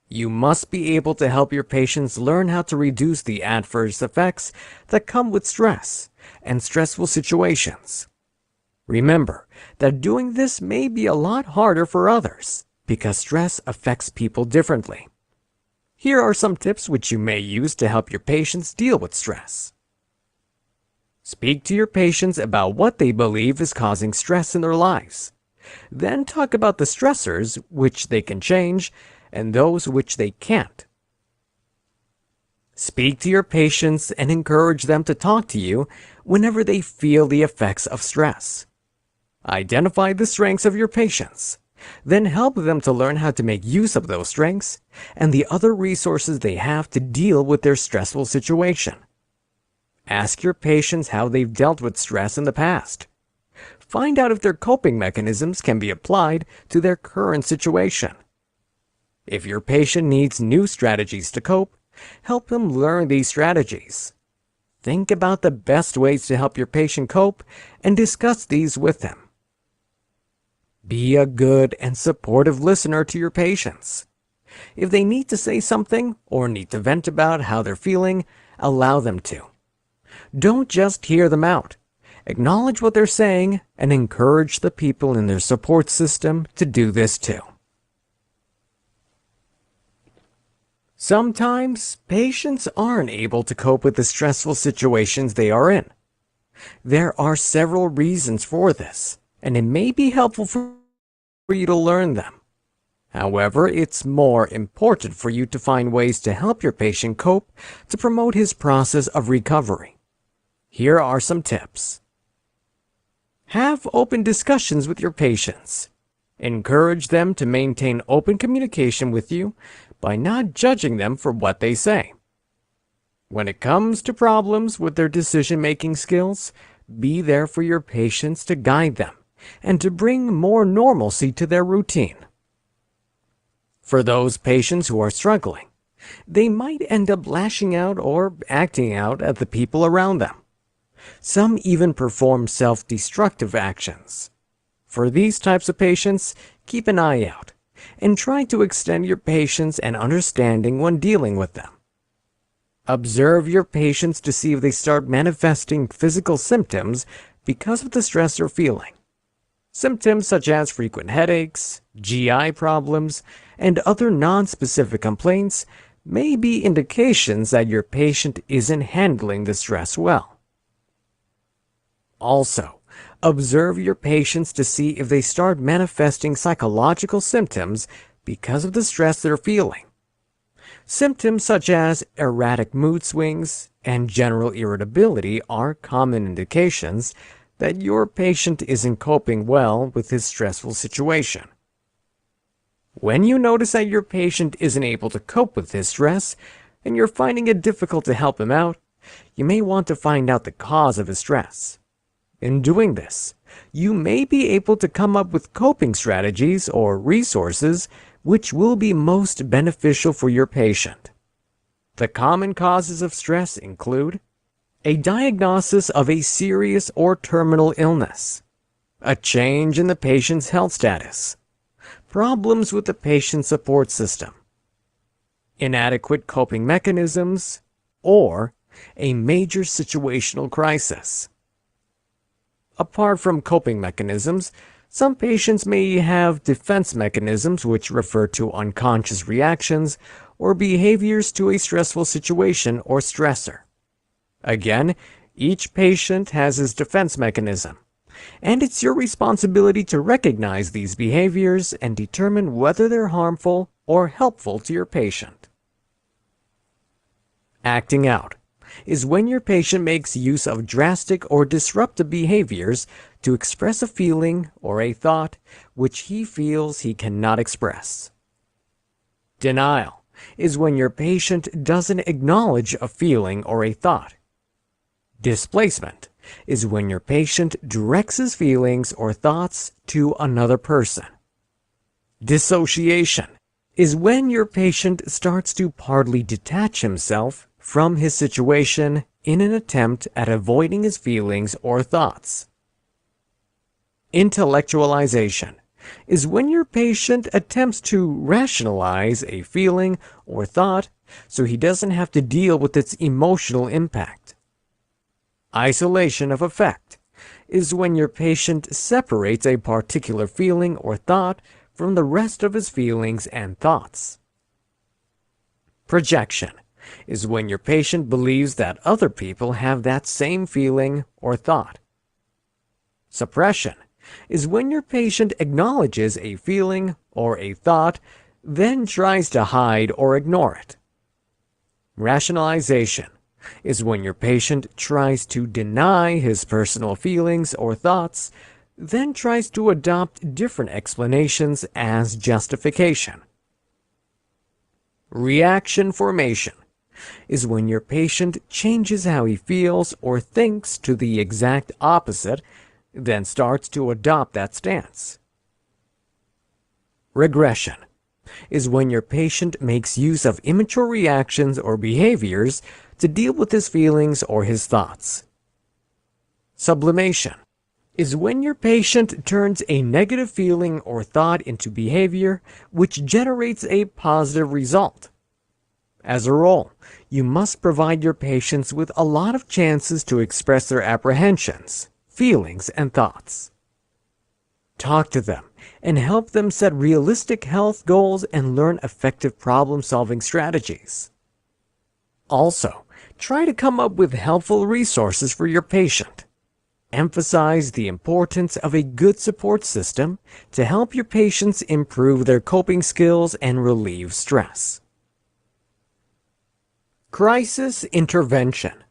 You must be able to help your patients learn how to reduce the adverse effects that come with stress and stressful situations. Remember that doing this may be a lot harder for others because stress affects people differently. Here are some tips which you may use to help your patients deal with stress. Speak to your patients about what they believe is causing stress in their lives. Then talk about the stressors which they can change and those which they can't. Speak to your patients and encourage them to talk to you whenever they feel the effects of stress. Identify the strengths of your patients. Then help them to learn how to make use of those strengths and the other resources they have to deal with their stressful situation. Ask your patients how they've dealt with stress in the past. Find out if their coping mechanisms can be applied to their current situation. If your patient needs new strategies to cope, help them learn these strategies. Think about the best ways to help your patient cope and discuss these with them. Be a good and supportive listener to your patients. If they need to say something or need to vent about how they're feeling, allow them to. Don't just hear them out. Acknowledge what they're saying and encourage the people in their support system to do this too. Sometimes, patients aren't able to cope with the stressful situations they are in. There are several reasons for this, and it may be helpful for you to learn them. However, it's more important for you to find ways to help your patient cope to promote his process of recovery. Here are some tips. Have open discussions with your patients. Encourage them to maintain open communication with you by not judging them for what they say. When it comes to problems with their decision-making skills, be there for your patients to guide them and to bring more normalcy to their routine. For those patients who are struggling, they might end up lashing out or acting out at the people around them. Some even perform self-destructive actions. For these types of patients, keep an eye out and try to extend your patience and understanding when dealing with them. Observe your patients to see if they start manifesting physical symptoms because of the stress they're feeling. Symptoms such as frequent headaches, GI problems, and other non-specific complaints may be indications that your patient isn't handling the stress well. Also, observe your patients to see if they start manifesting psychological symptoms because of the stress they're feeling. Symptoms such as erratic mood swings and general irritability are common indications that your patient isn't coping well with his stressful situation. When you notice that your patient isn't able to cope with his stress and you're finding it difficult to help him out, you may want to find out the cause of his stress. In doing this, you may be able to come up with coping strategies or resources which will be most beneficial for your patient. The common causes of stress include a diagnosis of a serious or terminal illness, a change in the patient's health status, problems with the patient support system, inadequate coping mechanisms, or a major situational crisis. Apart from coping mechanisms, some patients may have defense mechanisms which refer to unconscious reactions or behaviors to a stressful situation or stressor. Again, each patient has his defense mechanism, and it's your responsibility to recognize these behaviors and determine whether they're harmful or helpful to your patient. Acting out is when your patient makes use of drastic or disruptive behaviors to express a feeling or a thought which he feels he cannot express. Denial is when your patient doesn't acknowledge a feeling or a thought. Displacement is when your patient directs his feelings or thoughts to another person. Dissociation is when your patient starts to partly detach himself from his situation in an attempt at avoiding his feelings or thoughts. Intellectualization is when your patient attempts to rationalize a feeling or thought so he doesn't have to deal with its emotional impact. Isolation of affect is when your patient separates a particular feeling or thought from the rest of his feelings and thoughts. Projection is when your patient believes that other people have that same feeling or thought. Suppression is when your patient acknowledges a feeling or a thought, then tries to hide or ignore it. Rationalization is when your patient tries to deny his personal feelings or thoughts, then tries to adopt different explanations as justification. Reaction formation is when your patient changes how he feels or thinks to the exact opposite, then starts to adopt that stance. Regression is when your patient makes use of immature reactions or behaviors to deal with his feelings or his thoughts. Sublimation is when your patient turns a negative feeling or thought into behavior which generates a positive result. As a rule, you must provide your patients with a lot of chances to express their apprehensions, feelings, and thoughts. Talk to them and help them set realistic health goals and learn effective problem-solving strategies. Also, try to come up with helpful resources for your patient. Emphasize the importance of a good support system to help your patients improve their coping skills and relieve stress. Crisis intervention.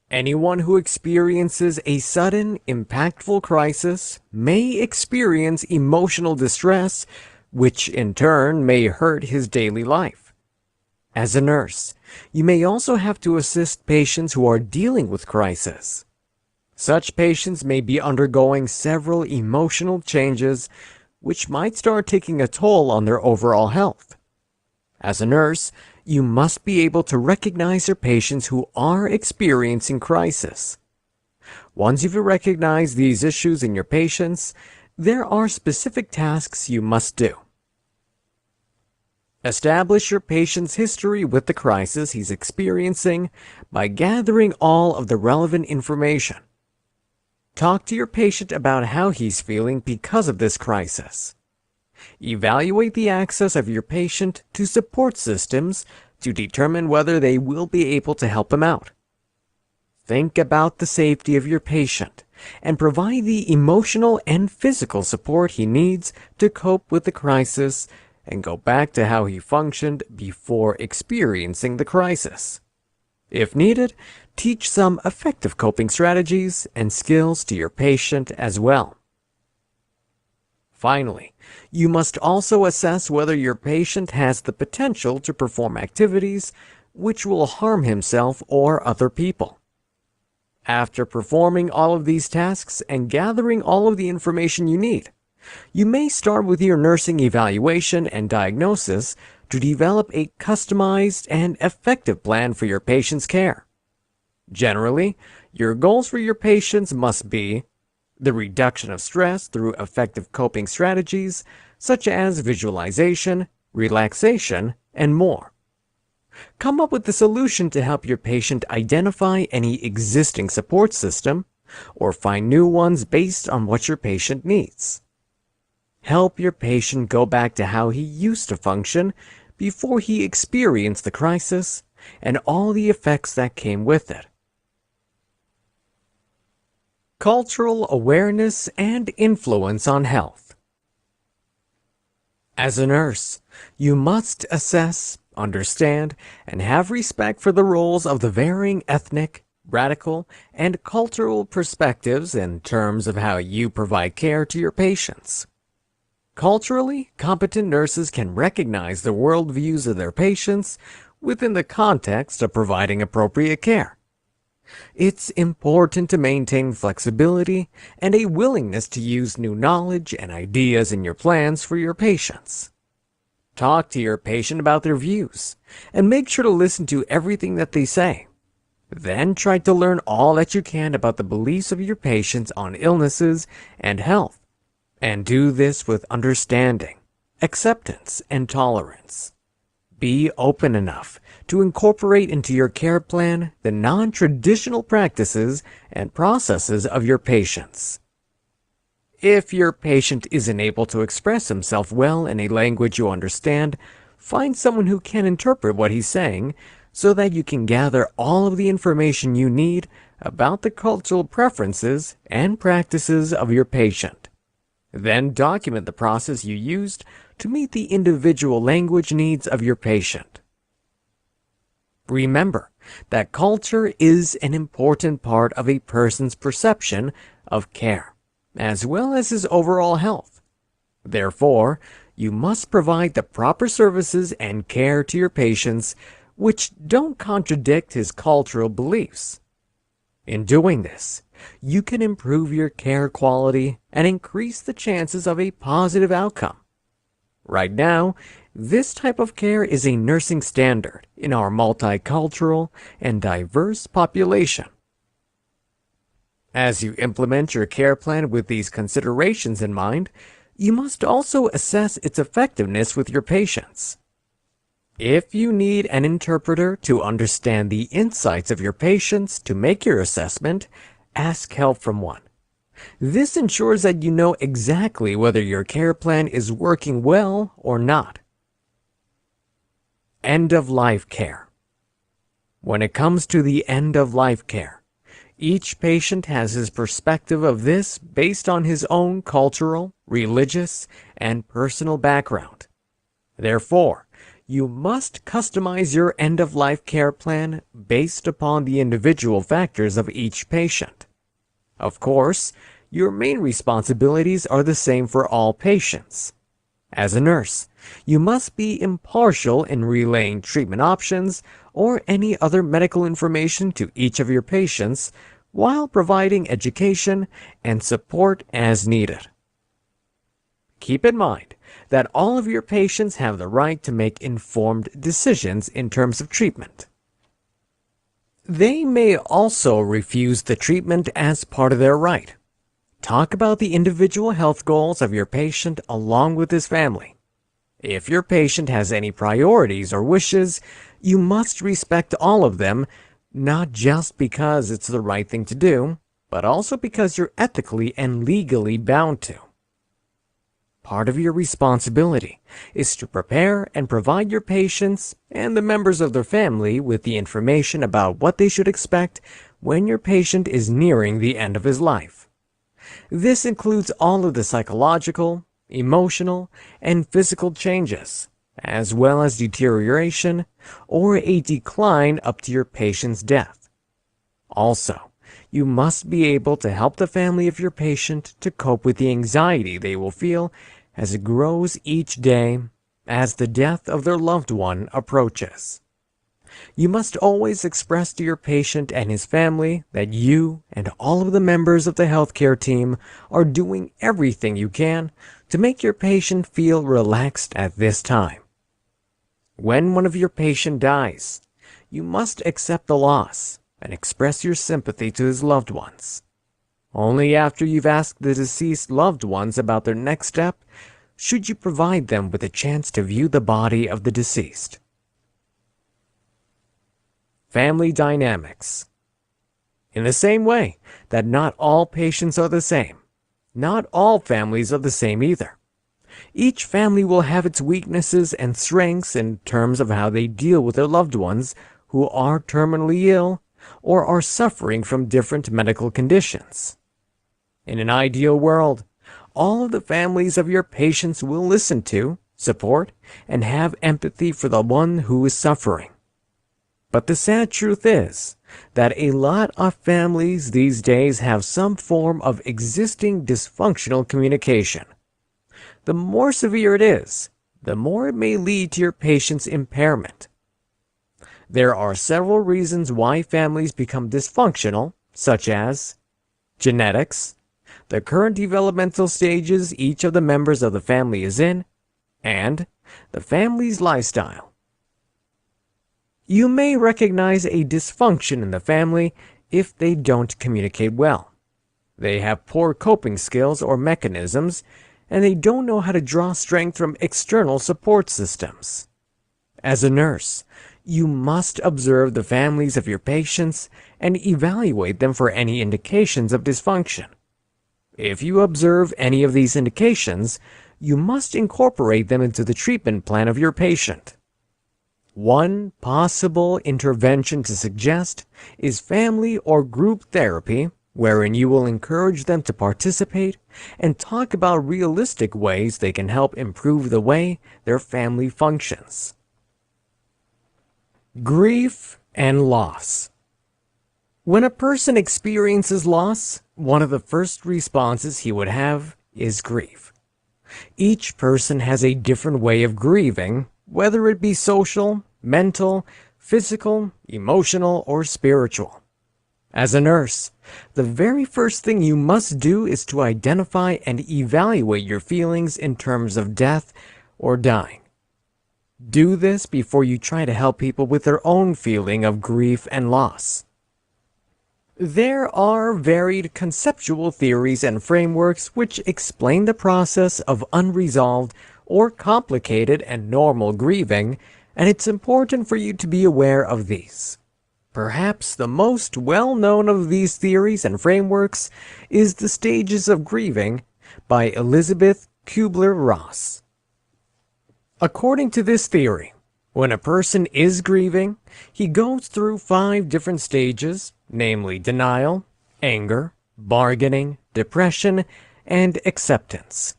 Anyone who experiences a sudden, impactful crisis may experience emotional distress, which in turn may hurt his daily life. As a nurse, you may also have to assist patients who are dealing with crisis. Such patients may be undergoing several emotional changes, which might start taking a toll on their overall health. As a nurse, you must be able to recognize your patients who are experiencing crisis. Once you've recognized these issues in your patients, there are specific tasks you must do. Establish your patient's history with the crisis he's experiencing by gathering all of the relevant information. Talk to your patient about how he's feeling because of this crisis. Evaluate the access of your patient to support systems to determine whether they will be able to help him out. Think about the safety of your patient and provide the emotional and physical support he needs to cope with the crisis and go back to how he functioned before experiencing the crisis. If needed, teach some effective coping strategies and skills to your patient as well. Finally, you must also assess whether your patient has the potential to perform activities which will harm himself or other people. After performing all of these tasks and gathering all of the information you need, you may start with your nursing evaluation and diagnosis to develop a customized and effective plan for your patient's care. Generally, your goals for your patients must be the reduction of stress through effective coping strategies, such as visualization, relaxation, and more. Come up with a solution to help your patient identify any existing support system or find new ones based on what your patient needs. Help your patient go back to how he used to function before he experienced the crisis and all the effects that came with it. Cultural awareness and influence on health. As a nurse, you must assess, understand, and have respect for the roles of the varying ethnic, radical, and cultural perspectives in terms of how you provide care to your patients. Culturally competent nurses can recognize the worldviews of their patients within the context of providing appropriate care. It's important to maintain flexibility and a willingness to use new knowledge and ideas in your plans for your patients. Talk to your patient about their views, and make sure to listen to everything that they say. Then try to learn all that you can about the beliefs of your patients on illnesses and health, and do this with understanding, acceptance, and tolerance. Be open enough to incorporate into your care plan the non-traditional practices and processes of your patients. If your patient isn't able to express himself well in a language you understand, find someone who can interpret what he's saying so that you can gather all of the information you need about the cultural preferences and practices of your patient. Then document the process you used to meet the individual language needs of your patient. Remember that culture is an important part of a person's perception of care, as well as his overall health. Therefore, you must provide the proper services and care to your patients which don't contradict his cultural beliefs. In doing this, you can improve your care quality and increase the chances of a positive outcome. Right now, this type of care is a nursing standard in our multicultural and diverse population. As you implement your care plan with these considerations in mind, you must also assess its effectiveness with your patients. If you need an interpreter to understand the insights of your patients to make your assessment, ask help from one. This ensures that you know exactly whether your care plan is working well or not. End-of-life care. When it comes to the end-of-life care, each patient has his perspective of this based on his own cultural, religious, and personal background. Therefore, you must customize your end-of-life care plan based upon the individual factors of each patient. Of course, your main responsibilities are the same for all patients. As a nurse, you must be impartial in relaying treatment options or any other medical information to each of your patients while providing education and support as needed. Keep in mind that all of your patients have the right to make informed decisions in terms of treatment. They may also refuse the treatment as part of their right. Talk about the individual health goals of your patient along with his family. If your patient has any priorities or wishes, you must respect all of them, not just because it's the right thing to do, but also because you're ethically and legally bound to. Part of your responsibility is to prepare and provide your patients and the members of their family with the information about what they should expect when your patient is nearing the end of his life. This includes all of the psychological, emotional, and physical changes, as well as deterioration or a decline up to your patient's death. Also, you must be able to help the family of your patient to cope with the anxiety they will feel as it grows each day as the death of their loved one approaches. You must always express to your patient and his family that you and all of the members of the healthcare team are doing everything you can to make your patient feel relaxed at this time. When one of your patient dies, you must accept the loss and express your sympathy to his loved ones. Only after you've asked the deceased loved ones about their next step should you provide them with a chance to view the body of the deceased? Family dynamics. In the same way that not all patients are the same, not all families are the same either. Each family will have its weaknesses and strengths in terms of how they deal with their loved ones who are terminally ill or are suffering from different medical conditions. In an ideal world, all of the families of your patients will listen to, support, and have empathy for the one who is suffering. But the sad truth is that a lot of families these days have some form of existing dysfunctional communication. The more severe it is, the more it may lead to your patient's impairment. There are several reasons why families become dysfunctional, such as genetics, the current developmental stages each of the members of the family is in, and the family's lifestyle. You may recognize a dysfunction in the family if they don't communicate well. They have poor coping skills or mechanisms, and they don't know how to draw strength from external support systems. As a nurse, you must observe the families of your patients and evaluate them for any indications of dysfunction. If you observe any of these indications, you must incorporate them into the treatment plan of your patient. One possible intervention to suggest is family or group therapy, wherein you will encourage them to participate and talk about realistic ways they can help improve the way their family functions. Grief and loss. When a person experiences loss, one of the first responses he would have is grief. Each person has a different way of grieving, whether it be social, mental, physical, emotional, or spiritual. As a nurse, the very first thing you must do is to identify and evaluate your feelings in terms of death or dying. Do this before you try to help people with their own feeling of grief and loss. There are varied conceptual theories and frameworks which explain the process of unresolved or complicated and normal grieving, and it's important for you to be aware of these. Perhaps the most well-known of these theories and frameworks is The Stages of Grieving by Elizabeth Kubler-Ross. According to this theory, when a person is grieving, he goes through 5 different stages, namely denial, anger, bargaining, depression, and acceptance.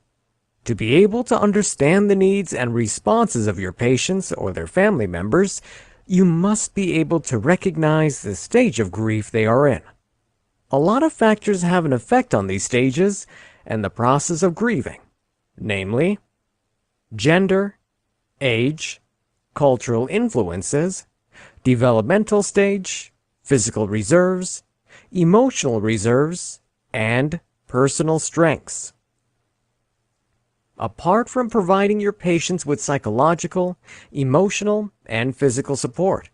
To be able to understand the needs and responses of your patients or their family members, you must be able to recognize the stage of grief they are in. A lot of factors have an effect on these stages and the process of grieving, namely gender, age, cultural influences, developmental stage, physical reserves, emotional reserves, and personal strengths. Apart from providing your patients with psychological, emotional, and physical support,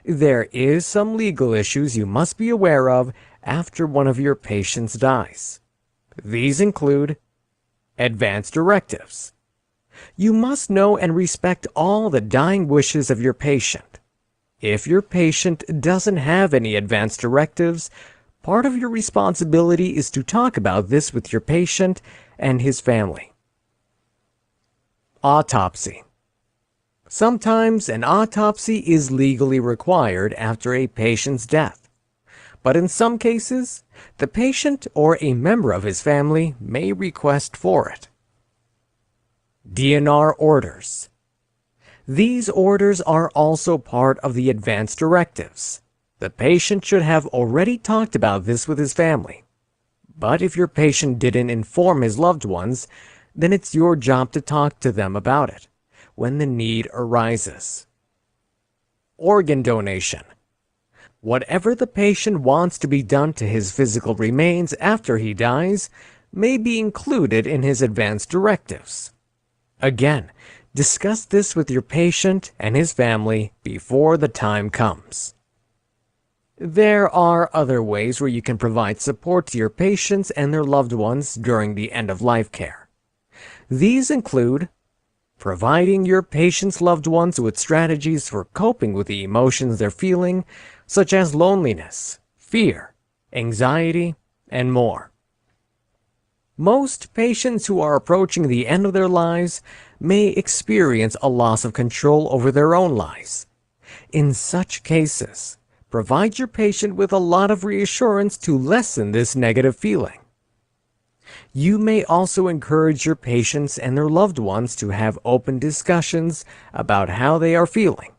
there is some legal issues you must be aware of after one of your patients dies. These include advance directives. You must know and respect all the dying wishes of your patient. If your patient doesn't have any advance directives, part of your responsibility is to talk about this with your patient and his family. Autopsy. Sometimes an autopsy is legally required after a patient's death, but in some cases, the patient or a member of his family may request for it. DNR orders. These orders are also part of the advance directives. The patient should have already talked about this with his family. But if your patient didn't inform his loved ones, then it's your job to talk to them about it when the need arises. Organ donation. Whatever the patient wants to be done to his physical remains after he dies may be included in his advance directives. Again, discuss this with your patient and his family before the time comes. There are other ways where you can provide support to your patients and their loved ones during the end-of-life care. These include providing your patient's loved ones with strategies for coping with the emotions they're feeling, such as loneliness, fear, anxiety, and more. Most patients who are approaching the end of their lives may experience a loss of control over their own lives. In such cases, provide your patient with a lot of reassurance to lessen this negative feeling. You may also encourage your patients and their loved ones to have open discussions about how they are feeling.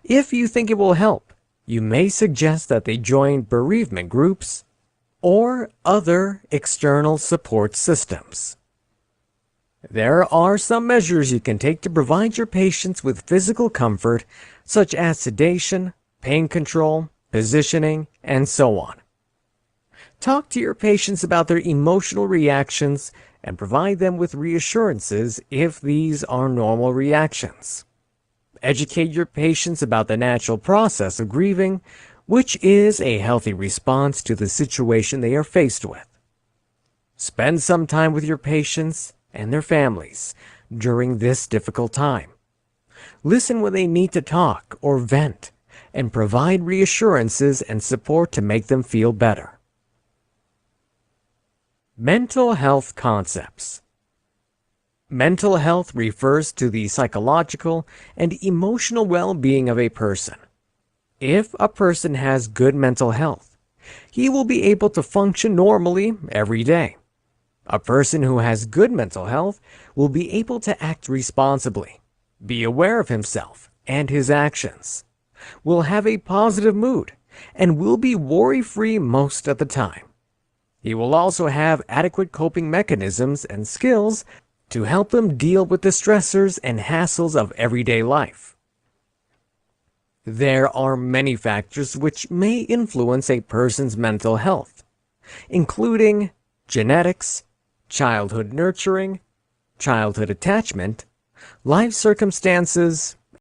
If you think it will help, you may suggest that they join bereavement groups or other external support systems. There are some measures you can take to provide your patients with physical comfort, such as sedation, pain control, positioning, and so on. Talk to your patients about their emotional reactions and provide them with reassurances if these are normal reactions. Educate your patients about the natural process of grieving, which is a healthy response to the situation they are faced with. Spend some time with your patients and their families during this difficult time. Listen when they need to talk or vent, and provide reassurances and support to make them feel better. Mental health concepts. Mental health refers to the psychological and emotional well-being of a person. If a person has good mental health, he will be able to function normally every day. A person who has good mental health will be able to act responsibly, be aware of himself and his actions, will have a positive mood, and will be worry-free most of the time. He will also have adequate coping mechanisms and skills to help them deal with the stressors and hassles of everyday life. There are many factors which may influence a person's mental health, including genetics, childhood nurturing, childhood attachment, life circumstances,